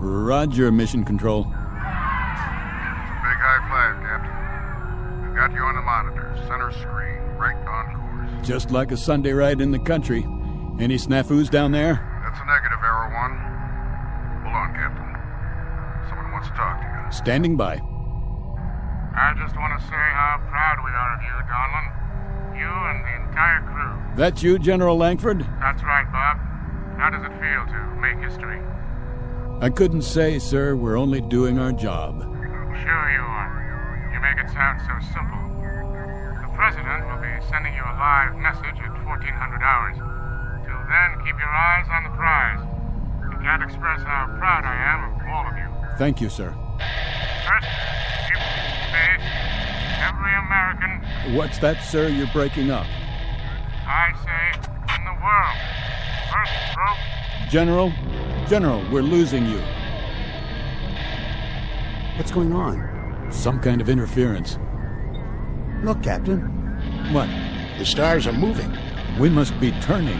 1. Roger, Mission Control. Big high five, Captain. We've got you on the monitor, center screen, right on course. Just like a Sunday ride in the country. Any snafus down there? That's a negative, Arrow 1. Hold on, Captain. Someone wants to talk to you. Standing by. I just want to say how proud we are of you, Donlin. You and the entire crew. That you, General Langford? That's right, Bob. How does it feel to make history? I couldn't say, sir. We're only doing our job. Sure you are. You make it sound so simple. The President will be sending you a live message at 1400 hours. Till then, keep your eyes on the prize. I can't express how proud I am of all of you. Thank you, sir. First, keep space. Every American. What's that, sir? You're breaking up. I say, in the world. First stroke. General, we're losing you. What's going on? Some kind of interference. Look, Captain. What? The stars are moving. We must be turning.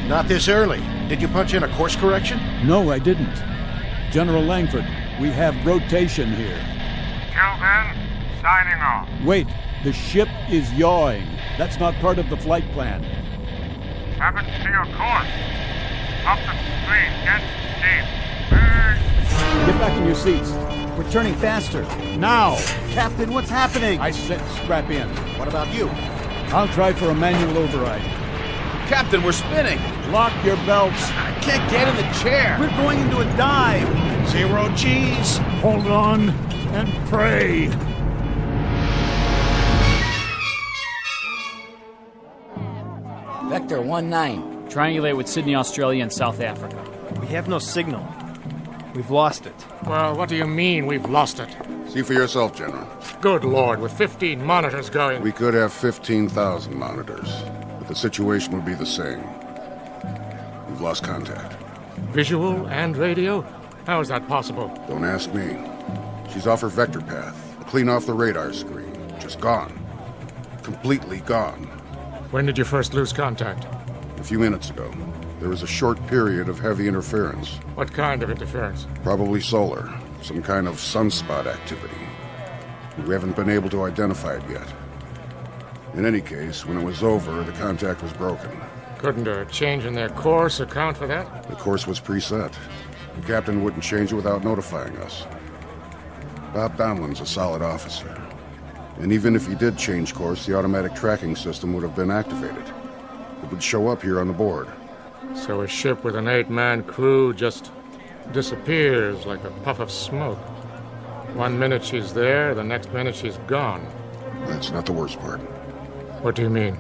Not this early. Did you punch in a course correction? No, I didn't. General Langford, we have rotation here. Till then, signing off. Wait, the ship is yawing. That's not part of the flight plan. Happens to your course. Up the screen, get deep. Get back in your seats. We're turning faster. Now! Captain, what's happening? I said strap in. What about you? I'll try for a manual override. Captain, we're spinning. Lock your belts. I can't get in the chair. We're going into a dive. 0 G's. Hold on and pray. Vector 19. Triangulate with Sydney, Australia, and South Africa. We have no signal. We've lost it. Well, what do you mean we've lost it? See for yourself, General. Good Lord, with 15 monitors going. We could have 15,000 monitors, but the situation would be the same. We've lost contact. Visual and radio? How is that possible? Don't ask me. She's off her vector path, clean off the radar screen. Just gone. Completely gone. When did you first lose contact? A few minutes ago. There was a short period of heavy interference. What kind of interference? Probably solar. Some kind of sunspot activity. We haven't been able to identify it yet. In any case, when it was over, the contact was broken. Couldn't a change in their course account for that? The course was preset. The captain wouldn't change it without notifying us. Bob Donlin's a solid officer. And even if he did change course, the automatic tracking system would have been activated. It would show up here on the board. So a ship with an 8-man crew just disappears like a puff of smoke. 1 minute she's there, the next minute she's gone. That's not the worst part. What do you mean?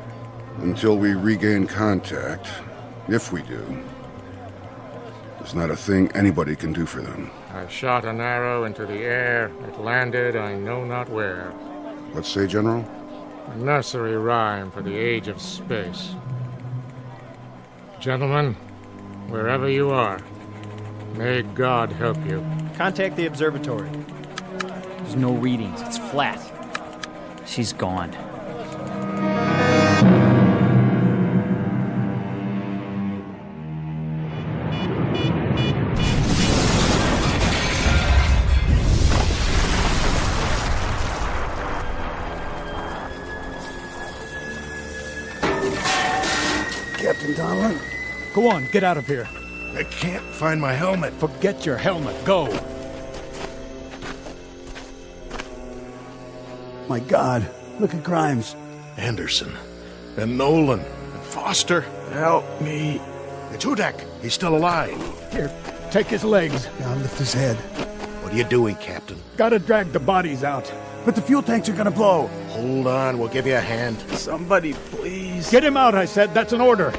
Until we regain contact, if we do, there's not a thing anybody can do for them. I shot an arrow into the air. It landed I know not where. What say, General? A nursery rhyme for the age of space. Gentlemen, wherever you are, may God help you. Contact the observatory. There's no readings. It's flat. She's gone. Captain Donlin? Go on, get out of here. I can't find my helmet. Forget your helmet. Go. My God, look at Grimes. Anderson. And Nolan. And Foster. Help me. It's Hudak. He's still alive. Here, take his legs. I'll lift his head. What are you doing, Captain? Gotta drag the bodies out. But the fuel tanks are gonna blow. Hold on, we'll give you a hand. Somebody, please. Get him out, I said. That's an order.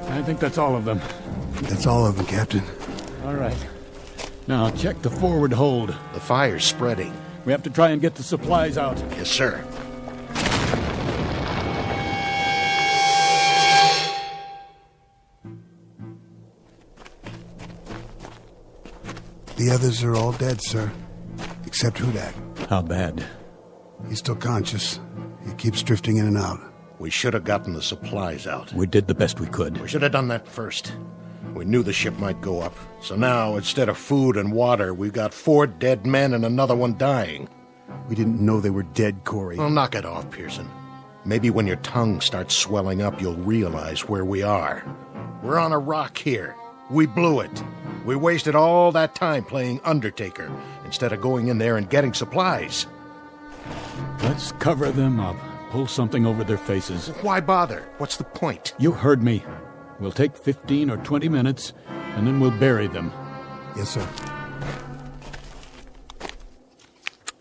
I think that's all of them. That's all of them, Captain. All right. Now, check the forward hold. The fire's spreading. We have to try and get the supplies out. Yes, sir. The others are all dead, sir. Except Hudak. How bad? He's still conscious. He keeps drifting in and out. We should have gotten the supplies out. We did the best we could. We should have done that first. We knew the ship might go up. So now, instead of food and water, we've got 4 dead men and another one dying. We didn't know they were dead, Corey. Well, knock it off, Pearson. Maybe when your tongue starts swelling up, you'll realize where we are. We're on a rock here. We blew it. We wasted all that time playing Undertaker instead of going in there and getting supplies. Let's cover them up. Pull something over their faces. Why bother? What's the point? You heard me. We'll take 15 or 20 minutes, and then we'll bury them. Yes, sir.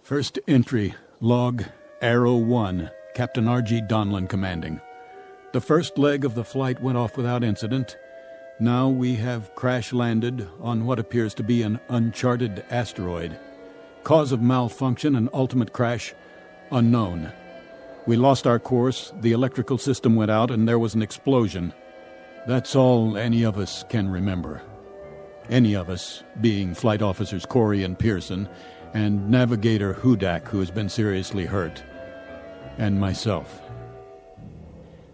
First entry, log, Arrow 1, Captain R.G. Donlin commanding. The first leg of the flight went off without incident. Now we have crash-landed on what appears to be an uncharted asteroid. Cause of malfunction and ultimate crash, unknown. We lost our course, the electrical system went out, and there was an explosion. That's all any of us can remember. Any of us, being Flight Officers Corey and Pearson, and Navigator Hudak, who has been seriously hurt, and myself.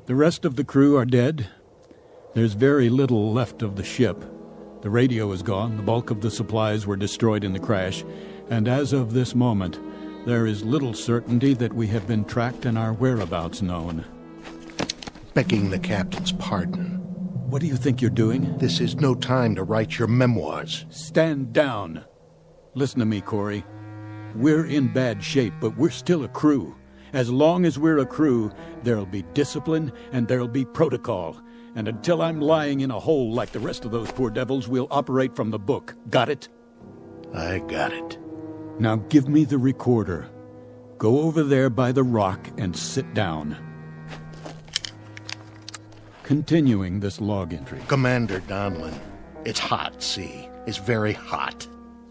The rest of the crew are dead. There's very little left of the ship. The radio is gone, the bulk of the supplies were destroyed in the crash, and as of this moment, there is little certainty that we have been tracked and our whereabouts known. Begging the captain's pardon. What do you think you're doing? This is no time to write your memoirs. Stand down. Listen to me, Corey. We're in bad shape, but we're still a crew. As long as we're a crew, there'll be discipline and there'll be protocol. And until I'm lying in a hole like the rest of those poor devils, we'll operate from the book. Got it? I got it. Now give me the recorder. Go over there by the rock and sit down. Continuing this log entry. Commander Donlin, it's hot, see? It's very hot.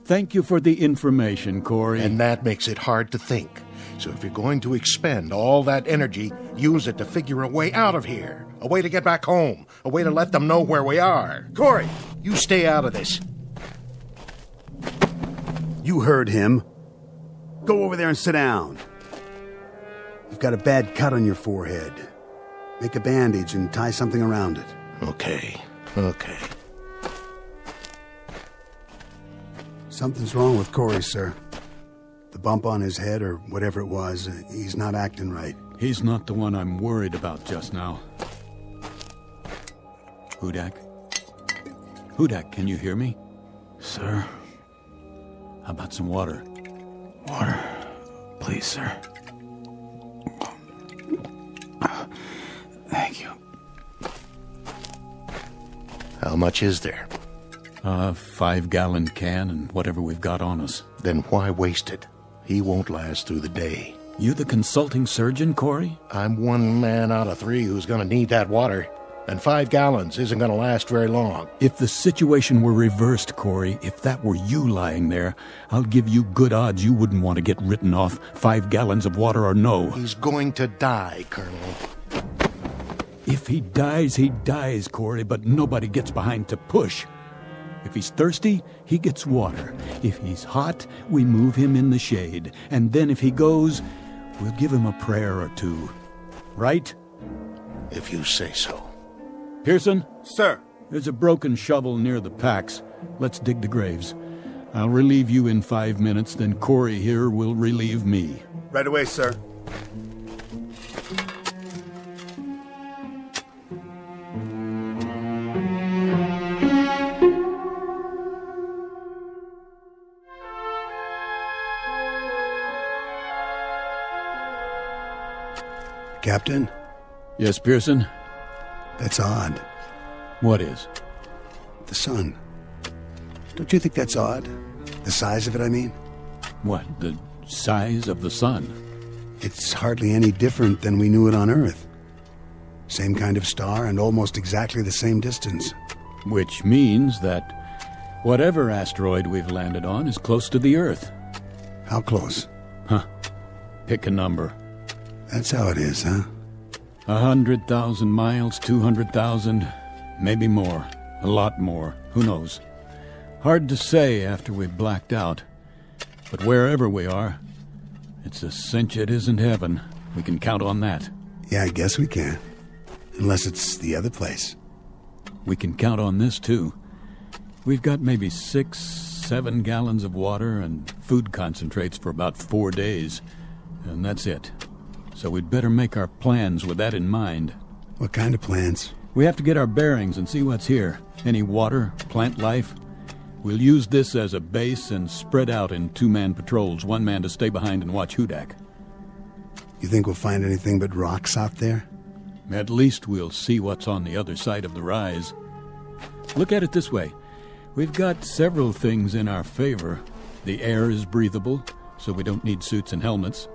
Thank you for the information, Corey. And that makes it hard to think. So if you're going to expend all that energy, use it to figure a way out of here. A way to get back home. A way to let them know where we are. Corey, you stay out of this. You heard him. Go over there and sit down. You've got a bad cut on your forehead. Make a bandage and tie something around it. Okay. Something's wrong with Corey, sir. The bump on his head, or whatever it was, he's not acting right. He's not the one I'm worried about just now. Hudak? Hudak, can you hear me? Sir? How about some water? Water. Please, sir. Thank you. How much is there? 5-gallon can and whatever we've got on us. Then why waste it? He won't last through the day. You the consulting surgeon, Corey? I'm one man out of 3 who's going to need that water. And 5 gallons isn't going to last very long. If the situation were reversed, Corey, if that were you lying there, I'll give you good odds you wouldn't want to get written off, 5 gallons of water or no. He's going to die, Colonel. If he dies, Corey, but nobody gets behind to push. If he's thirsty, he gets water. If he's hot, we move him in the shade. And then if he goes, we'll give him a prayer or two. Right? If you say so. Pearson? Sir. There's a broken shovel near the packs. Let's dig the graves. I'll relieve you in 5 minutes, then Corey here will relieve me. Right away, sir. Captain? Yes, Pearson? That's odd. What is? The sun. Don't you think that's odd? The size of it, I mean? What, the size of the sun? It's hardly any different than we knew it on Earth. Same kind of star and almost exactly the same distance. Which means that whatever asteroid we've landed on is close to the Earth. How close? Pick a number. That's how it is, huh? 100,000 miles, 200,000, maybe more. A lot more. Who knows? Hard to say after we've blacked out. But wherever we are, it's a cinch it isn't heaven. We can count on that. Yeah, I guess we can. Unless it's the other place. We can count on this, too. We've got maybe 6-7 gallons of water and food concentrates for about 4 days. And that's it. So we'd better make our plans with that in mind. What kind of plans? We have to get our bearings and see what's here. Any water, plant life. We'll use this as a base and spread out in 2-man patrols, 1 man to stay behind and watch Hudak. You think we'll find anything but rocks out there? At least we'll see what's on the other side of the rise. Look at it this way. We've got several things in our favor. The air is breathable, so we don't need suits and helmets.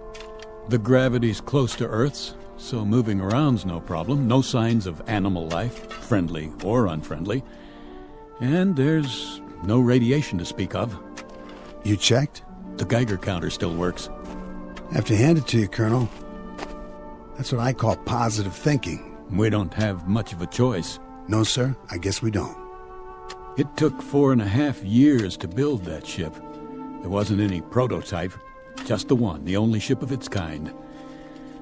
The gravity's close to Earth's, so moving around's no problem. No signs of animal life, friendly or unfriendly. And there's no radiation to speak of. You checked? The Geiger counter still works. I have to hand it to you, Colonel. That's what I call positive thinking. We don't have much of a choice. No, sir, I guess we don't. It took 4.5 years to build that ship. There wasn't any prototype, just the one, the only ship of its kind.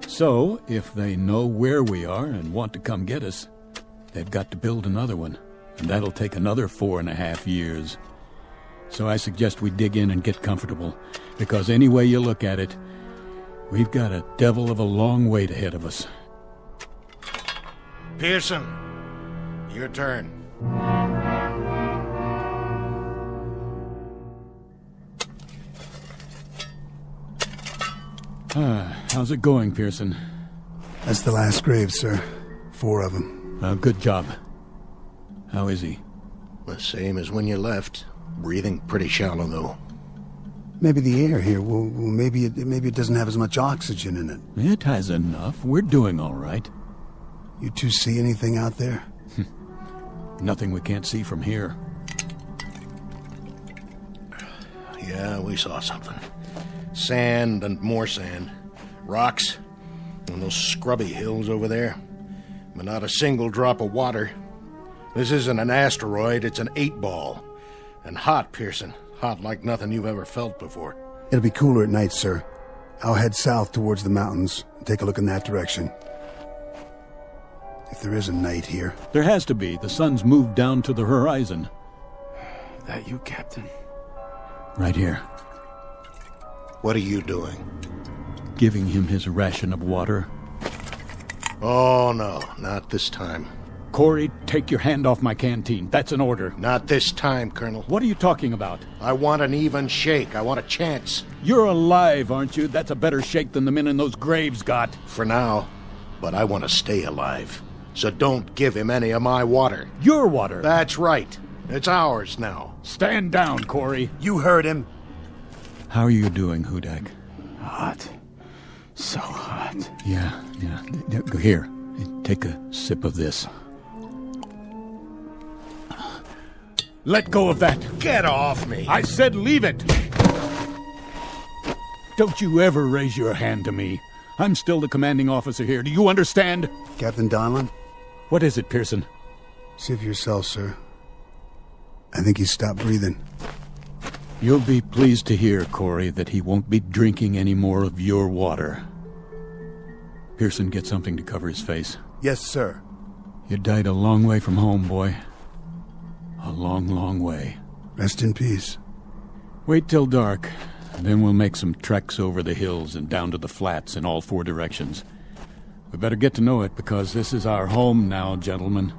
So, if they know where we are and want to come get us, they've got to build another one, and that'll take another 4.5 years. So I suggest we dig in and get comfortable, because any way you look at it, we've got a devil of a long wait ahead of us. Pearson, your turn. How's it going, Pearson? That's the last grave, sir. 4 of them. Good job. How is he? The same as when you left. Breathing pretty shallow, though. Maybe the air here, well maybe it doesn't have as much oxygen in it. It has enough. We're doing all right. You two see anything out there? Nothing we can't see from here. Yeah, we saw something. Sand and more sand. Rocks. And those scrubby hills over there. But not a single drop of water. This isn't an asteroid, it's an 8-ball. And hot, Pearson. Hot like nothing you've ever felt before. It'll be cooler at night, sir. I'll head south towards the mountains and take a look in that direction. If there is a night here. There has to be. The sun's moved down to the horizon. That you, Captain? Right here. What are you doing? Giving him his ration of water. Oh, no. Not this time. Corey, take your hand off my canteen. That's an order. Not this time, Colonel. What are you talking about? I want an even shake. I want a chance. You're alive, aren't you? That's a better shake than the men in those graves got. For now. But I want to stay alive. So don't give him any of my water. Your water? That's right. It's ours now. Stand down, Corey. You heard him. How are you doing, Hudak? Hot. So hot. Yeah. Here, take a sip of this. Let go of that. Get off me. I said leave it. Don't you ever raise your hand to me. I'm still the commanding officer here. Do you understand? Captain Donlan? What is it, Pearson? See for yourself, sir. I think he's stopped breathing. You'll be pleased to hear, Corey, that he won't be drinking any more of your water. Pearson, get something to cover his face. Yes, sir. You died a long way from home, boy. A long, long way. Rest in peace. Wait till dark. Then we'll make some treks over the hills and down to the flats in all 4 directions. We better get to know it, because this is our home now, gentlemen.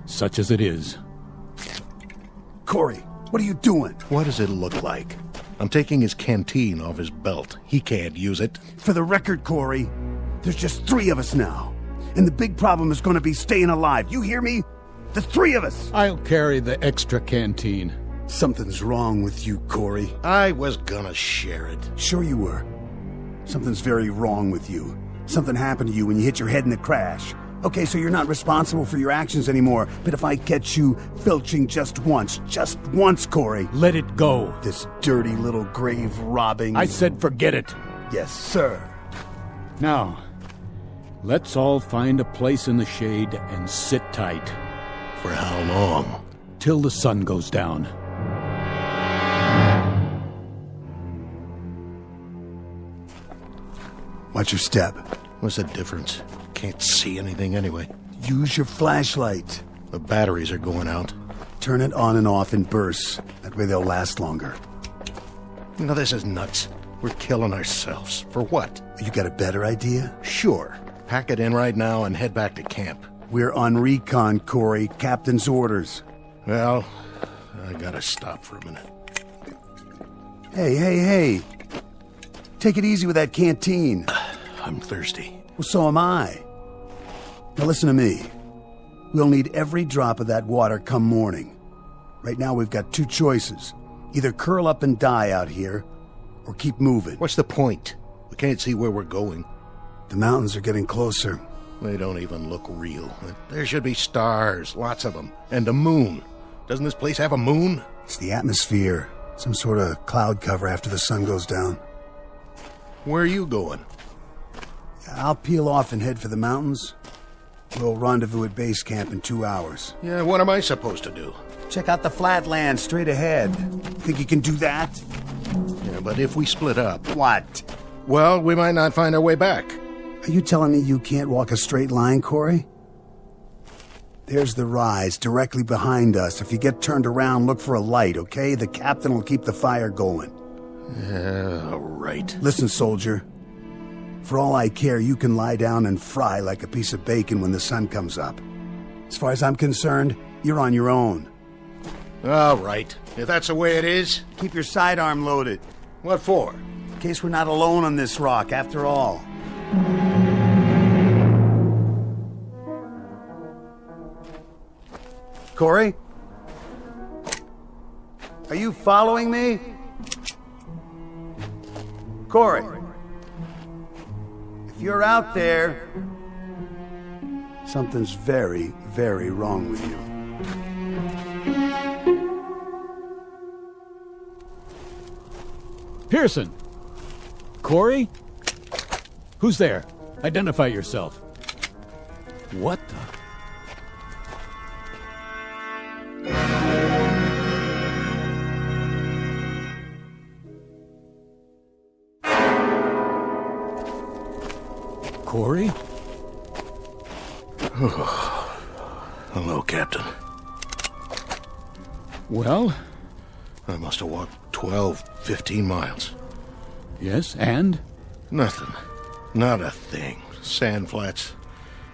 Such as it is. Corey, what are you doing? What does it look like? I'm taking his canteen off his belt. He can't use it. For the record, Corey, there's just 3 of us now. And the big problem is going to be staying alive. You hear me? The 3 of us. I'll carry the extra canteen. Something's wrong with you, Corey. I was gonna share it. Sure you were. Something's very wrong with you. Something happened to you when you hit your head in the crash. Okay, so you're not responsible for your actions anymore, but if I catch you filching just once, Corey. Let it go. This dirty little grave robbing. I said forget it. Yes, sir. Now, let's all find a place in the shade and sit tight. For how long? Till the sun goes down. Watch your step. What's the difference? Can't see anything anyway. Use your flashlight. The batteries are going out. Turn it on and off in bursts. That way they'll last longer. You know, this is nuts. We're killing ourselves. For what? You got a better idea? Sure. Pack it in right now and head back to camp. We're on recon, Corey. Captain's orders. Well, I gotta stop for a minute. Hey. Take it easy with that canteen. I'm thirsty. Well, so am I. Now listen to me. We'll need every drop of that water come morning. Right now we've got 2 choices. Either curl up and die out here, or keep moving. What's the point? We can't see where we're going. The mountains are getting closer. They don't even look real. There should be stars, lots of them, and a moon. Doesn't this place have a moon? It's the atmosphere. Some sort of cloud cover after the sun goes down. Where are you going? I'll peel off and head for the mountains. We'll rendezvous at base camp in 2 hours. Yeah, what am I supposed to do? Check out the flatlands straight ahead. Think you can do that? Yeah, but if we split up... What? Well, we might not find our way back. Are you telling me you can't walk a straight line, Corey? There's the rise directly behind us. If you get turned around, look for a light, okay? The captain will keep the fire going. Yeah, right. Listen, soldier. For all I care, you can lie down and fry like a piece of bacon when the sun comes up. As far as I'm concerned, you're on your own. All right. If that's the way it is... Keep your sidearm loaded. What for? In case we're not alone on this rock, after all. Corey? Are you following me? Corey? If you're out there, something's very, very wrong with you. Pearson! Corey? Who's there? Identify yourself. What the... Corey? Hello, Captain. Well? I must have walked 12, 15 miles. Yes, and? Nothing. Not a thing. Sand flats.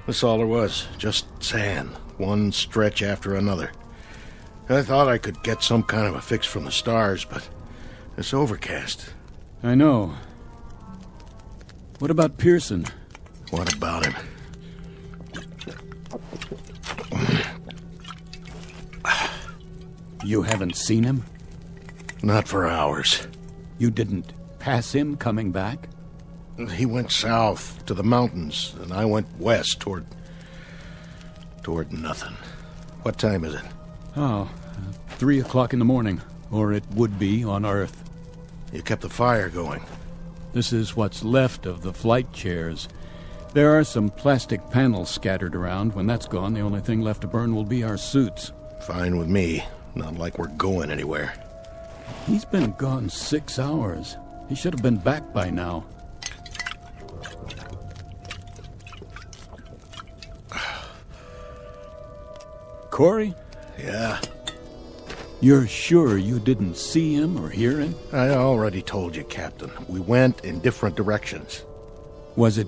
That's all there was. Just sand. One stretch after another. I thought I could get some kind of a fix from the stars, but it's overcast. I know. What about Pearson? What about him? You haven't seen him? Not for hours. You didn't pass him coming back? He went south to the mountains, and I went west toward nothing. What time is it? Oh, 3 o'clock in the morning, or it would be on Earth. You kept the fire going. This is what's left of the flight chairs. There are some plastic panels scattered around. When that's gone, the only thing left to burn will be our suits. Fine with me. Not like we're going anywhere. He's been gone 6 hours. He should have been back by now. Corey? Yeah? You're sure you didn't see him or hear him? I already told you, Captain. We went in different directions. Was it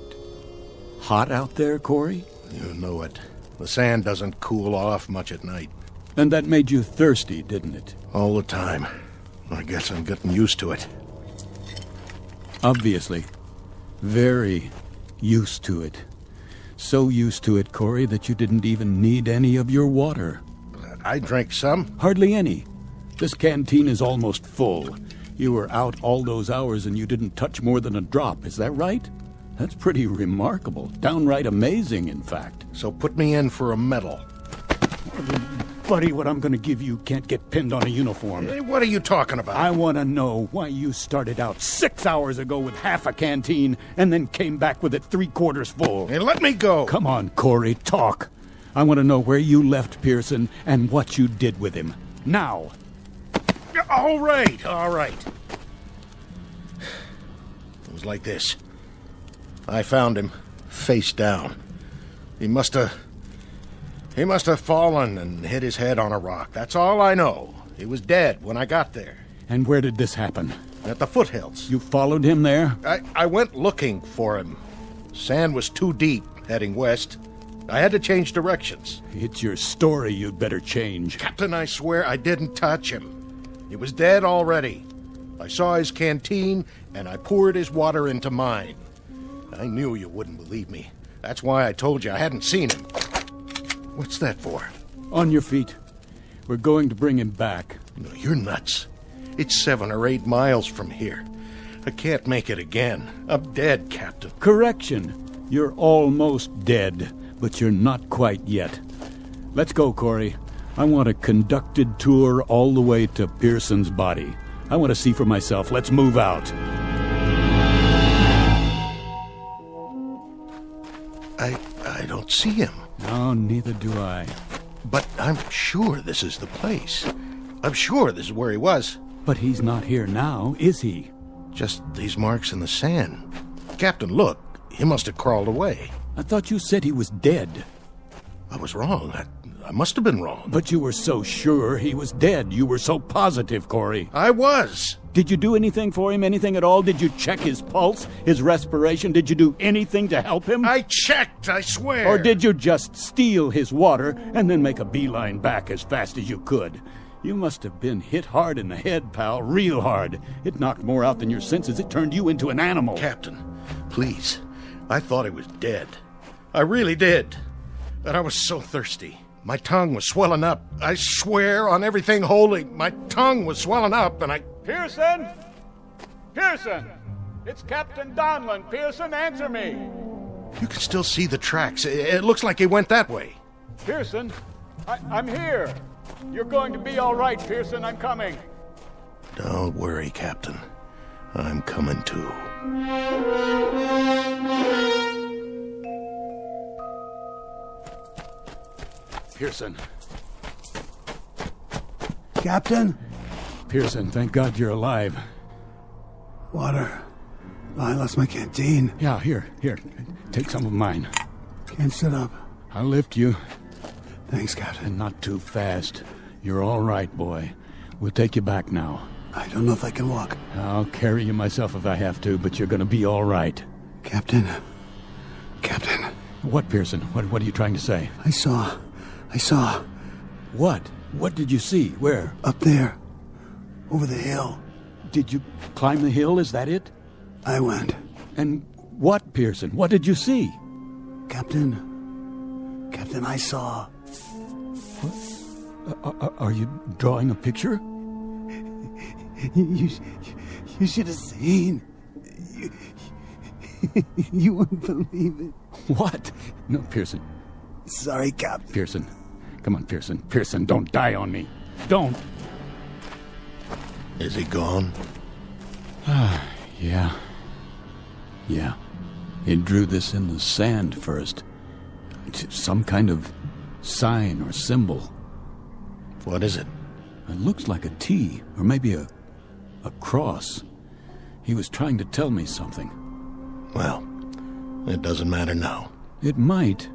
hot out there, Corey? You know it. The sand doesn't cool off much at night. And that made you thirsty, didn't it? All the time. I guess I'm getting used to it. Obviously. Very used to it. So used to it, Corey, that you didn't even need any of your water. I drank some. Hardly any. This canteen is almost full. You were out all those hours and you didn't touch more than a drop, is that right? That's pretty remarkable. Downright amazing, in fact. So put me in for a medal. Buddy, what I'm going to give you can't get pinned on a uniform. Hey, what are you talking about? I want to know why you started out 6 hours ago with half a canteen and then came back with it 3/4 full. Hey, let me go. Come on, Corey, talk. I want to know where you left Pearson and what you did with him. Now. All right. It was like this. I found him, face down. He must have fallen and hit his head on a rock. That's all I know. He was dead when I got there. And where did this happen? At the foothills. You followed him there? I went looking for him. Sand was too deep, heading west. I had to change directions. It's your story you'd better change. Captain, I swear I didn't touch him. He was dead already. I saw his canteen, and I poured his water into mine. I knew you wouldn't believe me. That's why I told you I hadn't seen him. What's that for? On your feet. We're going to bring him back. No, you're nuts. It's 7 or 8 miles from here. I can't make it again. I'm dead, Captain. Correction. You're almost dead, but you're not quite yet. Let's go, Corey. I want a conducted tour all the way to Pearson's body. I want to see for myself. Let's move out. don't see him. No, neither do I. But I'm sure this is the place. I'm sure this is where he was. But he's not here now, is he? Just these marks in the sand. Captain, look. He must have crawled away. I thought you said he was dead. I was wrong. I must have been wrong. But you were so sure he was dead. You were so positive, Corey. I was. Did you do anything for him? Anything at all? Did you check his pulse, his respiration? Did you do anything to help him? I checked, I swear. Or did you just steal his water and then make a beeline back as fast as you could? You must have been hit hard in the head, pal, real hard. It knocked more out than your senses. It turned you into an animal. Captain, please. I thought he was dead. I really did. But I was so thirsty. My tongue was swelling up. I swear on everything holy, my tongue was swelling up and I... Pearson! Pearson! It's Captain Donlin. Pearson, answer me! You can still see the tracks. It looks like he went that way. Pearson, I'm here. You're going to be all right, Pearson. I'm coming. Don't worry, Captain. I'm coming too. Pearson. Captain? Pearson, thank God you're alive. Water. I lost my canteen. Yeah, here. Take some of mine. Can't sit up. I'll lift you. Thanks, Captain. And not too fast. You're all right, boy. We'll take you back now. I don't know if I can walk. I'll carry you myself if I have to, but you're gonna be all right. Captain. What, Pearson? What are you trying to say? I saw. What? What did you see? Where? Up there. Over the hill. Did you climb the hill? Is that it? I went. And what, Pearson? What did you see? Captain, I saw. What? Are you drawing a picture? You should have seen. You wouldn't believe it. What? No, Pearson. Sorry, Captain. Pearson. Come on, Pearson. Pearson, don't die on me. Don't. Is he gone? Yeah. He drew this in the sand first. It's some kind of sign or symbol. What is it? It looks like a T, or maybe a cross. He was trying to tell me something. Well, it doesn't matter now. It might.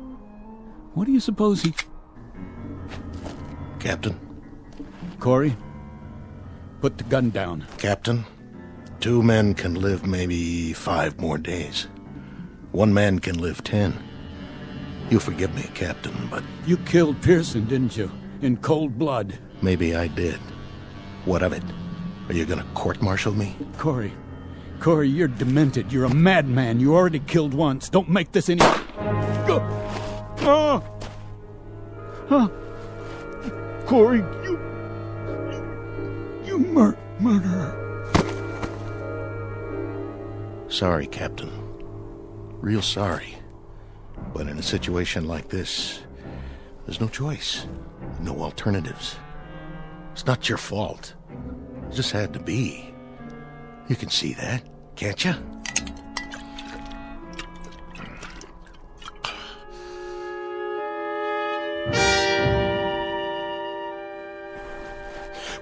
What do you suppose he... Captain? Corey? Put the gun down. Captain, 2 men can live maybe 5 more days. 1 man can live 10. You forgive me, Captain, but... You killed Pearson, didn't you? In cold blood. Maybe I did. What of it? Are you gonna court-martial me? Corey, you're demented. You're a madman. You already killed once. Don't make this any... Corey, you murderer. Sorry, Captain. Real sorry. But in a situation like this, there's no choice. No alternatives. It's not your fault. It just had to be. You can see that, can't you?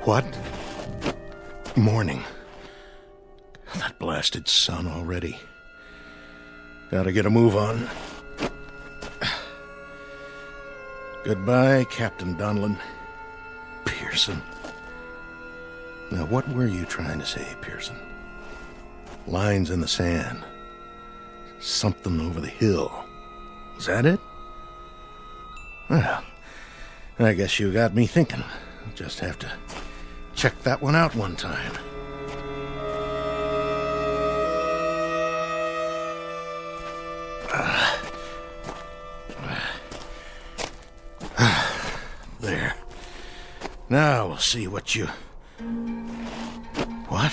What? Morning. That blasted sun already. Gotta get a move on. Goodbye, Captain Donlin. Pearson. Now, what were you trying to say, Pearson? Lines in the sand. Something over the hill. Is that it? Well, I guess you got me thinking. Just have to check that one out one time. There. Now we'll see what you... What?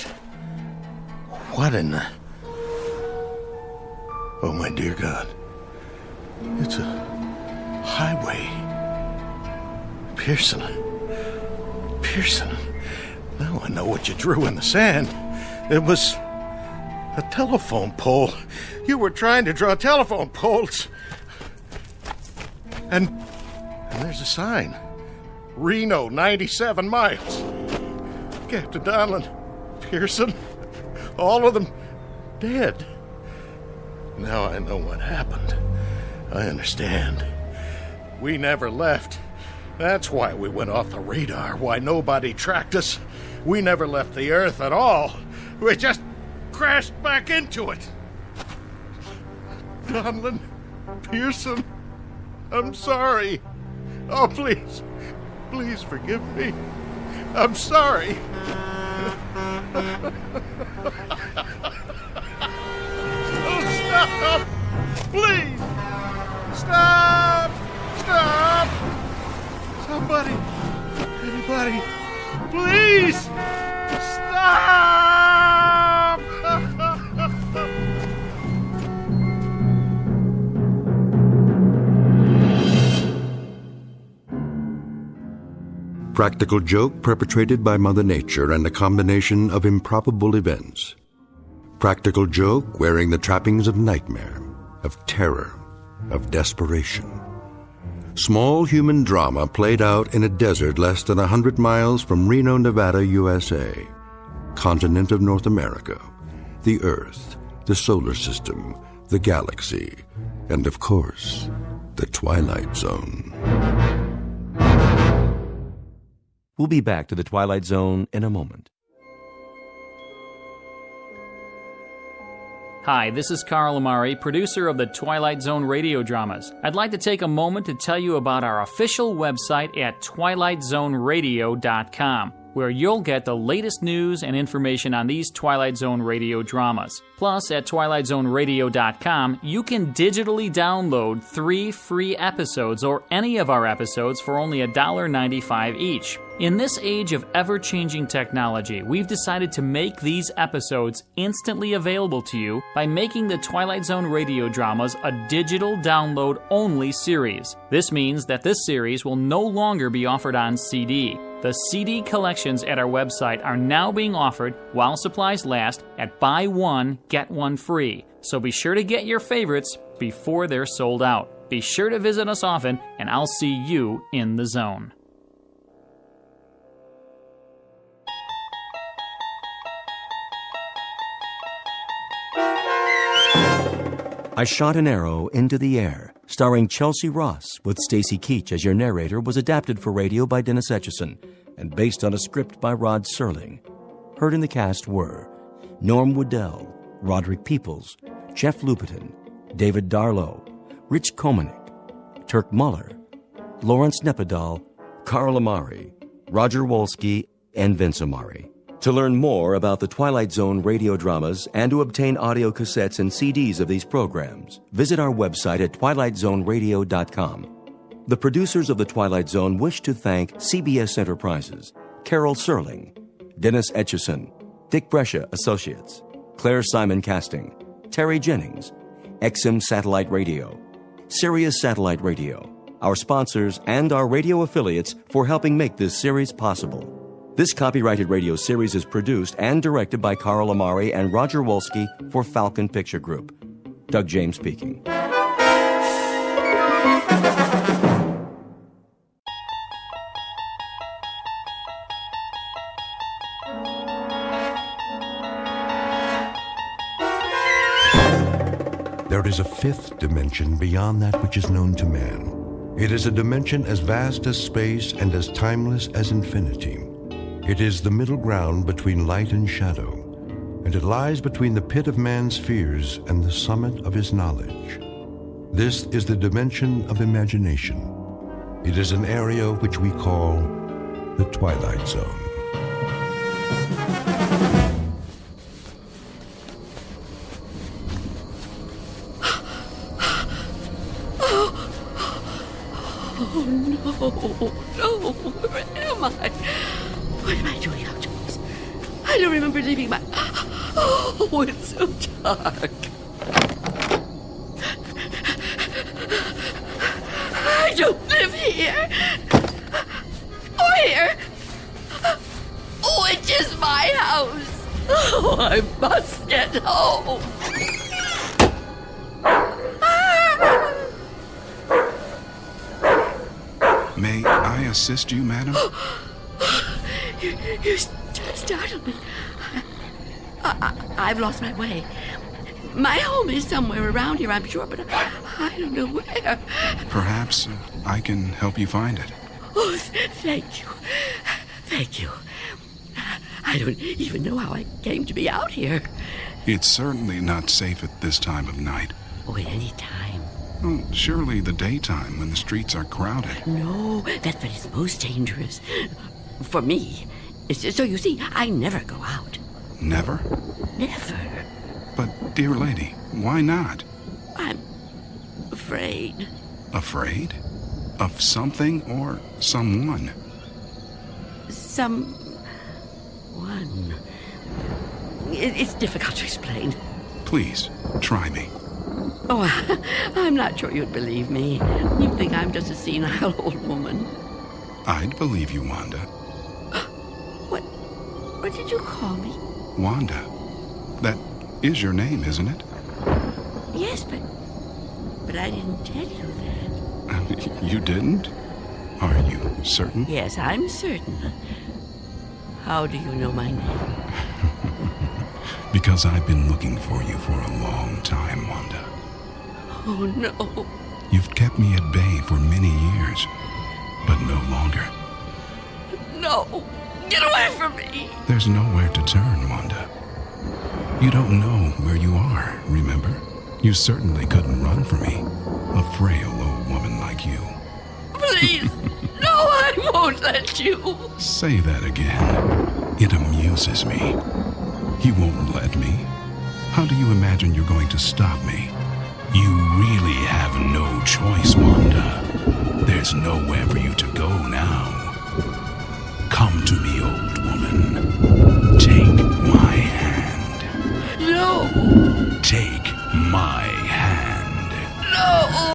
What in the... Oh, my dear God. It's a highway. Pearson. Now I know what you drew in the sand. It was a telephone pole. You were trying to draw telephone poles. And there's a sign. Reno, 97 miles. Captain Donlin, Pearson, all of them dead. Now I know what happened. I understand. We never left. That's why we went off the radar, why nobody tracked us. We never left the Earth at all. We just crashed back into it. Donlin, Pearson, I'm sorry. Oh, please, please forgive me. I'm sorry. Oh, stop! Please! Stop! Stop! Somebody! Anybody! Please! Stop! Practical joke perpetrated by Mother Nature and a combination of improbable events. Practical joke wearing the trappings of nightmare, of terror, of desperation. Small human drama played out in a desert less than 100 miles from Reno, Nevada, USA. Continent of North America, the Earth, the solar system, the galaxy, and of course, the Twilight Zone. We'll be back to the Twilight Zone in a moment. Hi, this is Carl Amari, producer of the Twilight Zone radio dramas. I'd like to take a moment to tell you about our official website at twilightzoneradio.com, where you'll get the latest news and information on these Twilight Zone radio dramas. Plus, at twilightzoneradio.com, you can digitally download 3 free episodes or any of our episodes for only $1.95 each. In this age of ever-changing technology, we've decided to make these episodes instantly available to you by making the Twilight Zone radio dramas a digital download-only series. This means that this series will no longer be offered on CD. The CD collections at our website are now being offered while supplies last at buy one, get one free. So be sure to get your favorites before they're sold out. Be sure to visit us often, and I'll see you in the zone. I Shot an Arrow into the Air, starring Chelsea Ross with Stacy Keach as your narrator, was adapted for radio by Dennis Etchison and based on a script by Rod Serling. Heard in the cast were Norm Woodell, Roderick Peoples, Jeff Lupetin, David Darlow, Rich Komanek, Turk Muller, Lawrence Nepodal, Carl Amari, Roger Wolski, and Vince Amari. To learn more about the Twilight Zone radio dramas and to obtain audio cassettes and CDs of these programs, visit our website at twilightzoneradio.com. The producers of The Twilight Zone wish to thank CBS Enterprises, Carol Serling, Dennis Etchison, Dick Brescia Associates, Claire Simon Casting, Terry Jennings, XM Satellite Radio, Sirius Satellite Radio, our sponsors, and our radio affiliates for helping make this series possible. This copyrighted radio series is produced and directed by Carl Amari and Roger Wolski for Falcon Picture Group. Doug James speaking. There is a fifth dimension beyond that which is known to man. It is a dimension as vast as space and as timeless as infinity. It is the middle ground between light and shadow, and it lies between the pit of man's fears and the summit of his knowledge. This is the dimension of imagination. It is an area which we call the Twilight Zone. Oh, no, where am I? What am I doing outdoors? I don't remember leaving my... Oh, it's so dark. I don't live here. Or here. Oh, it is my house. Oh, I must get home. May I assist you, madam? You startled me. I've lost my way. My home is somewhere around here, I'm sure, but I don't know where. Perhaps I can help you find it. Oh, thank you. Thank you. I don't even know how I came to be out here. It's certainly not safe at this time of night. Oh, at any time. Well, surely the daytime when the streets are crowded. No, that's when it's most dangerous. For me. So you see, I never go out. Never? Never. But, dear lady, why not? I'm afraid. Afraid? Of something or someone? Someone. It's difficult to explain. Please, try me. Oh, I'm not sure you'd believe me. You'd think I'm just a senile old woman. I'd believe you, Wanda. What did you call me? Wanda. That is your name, isn't it? Yes, but I didn't tell you that. You didn't? Are you certain? Yes, I'm certain. How do you know my name? Because I've been looking for you for a long time, Wanda. Oh, no. You've kept me at bay for many years, but no longer. No. Get away from me. There's nowhere to turn, Wanda. You don't know where you are, remember? You certainly couldn't run from me, a frail old woman like you. Please. No, I won't let you. Say that again. It amuses me. You won't let me? How do you imagine you're going to stop me? You really have no choice, Wanda. There's nowhere for you to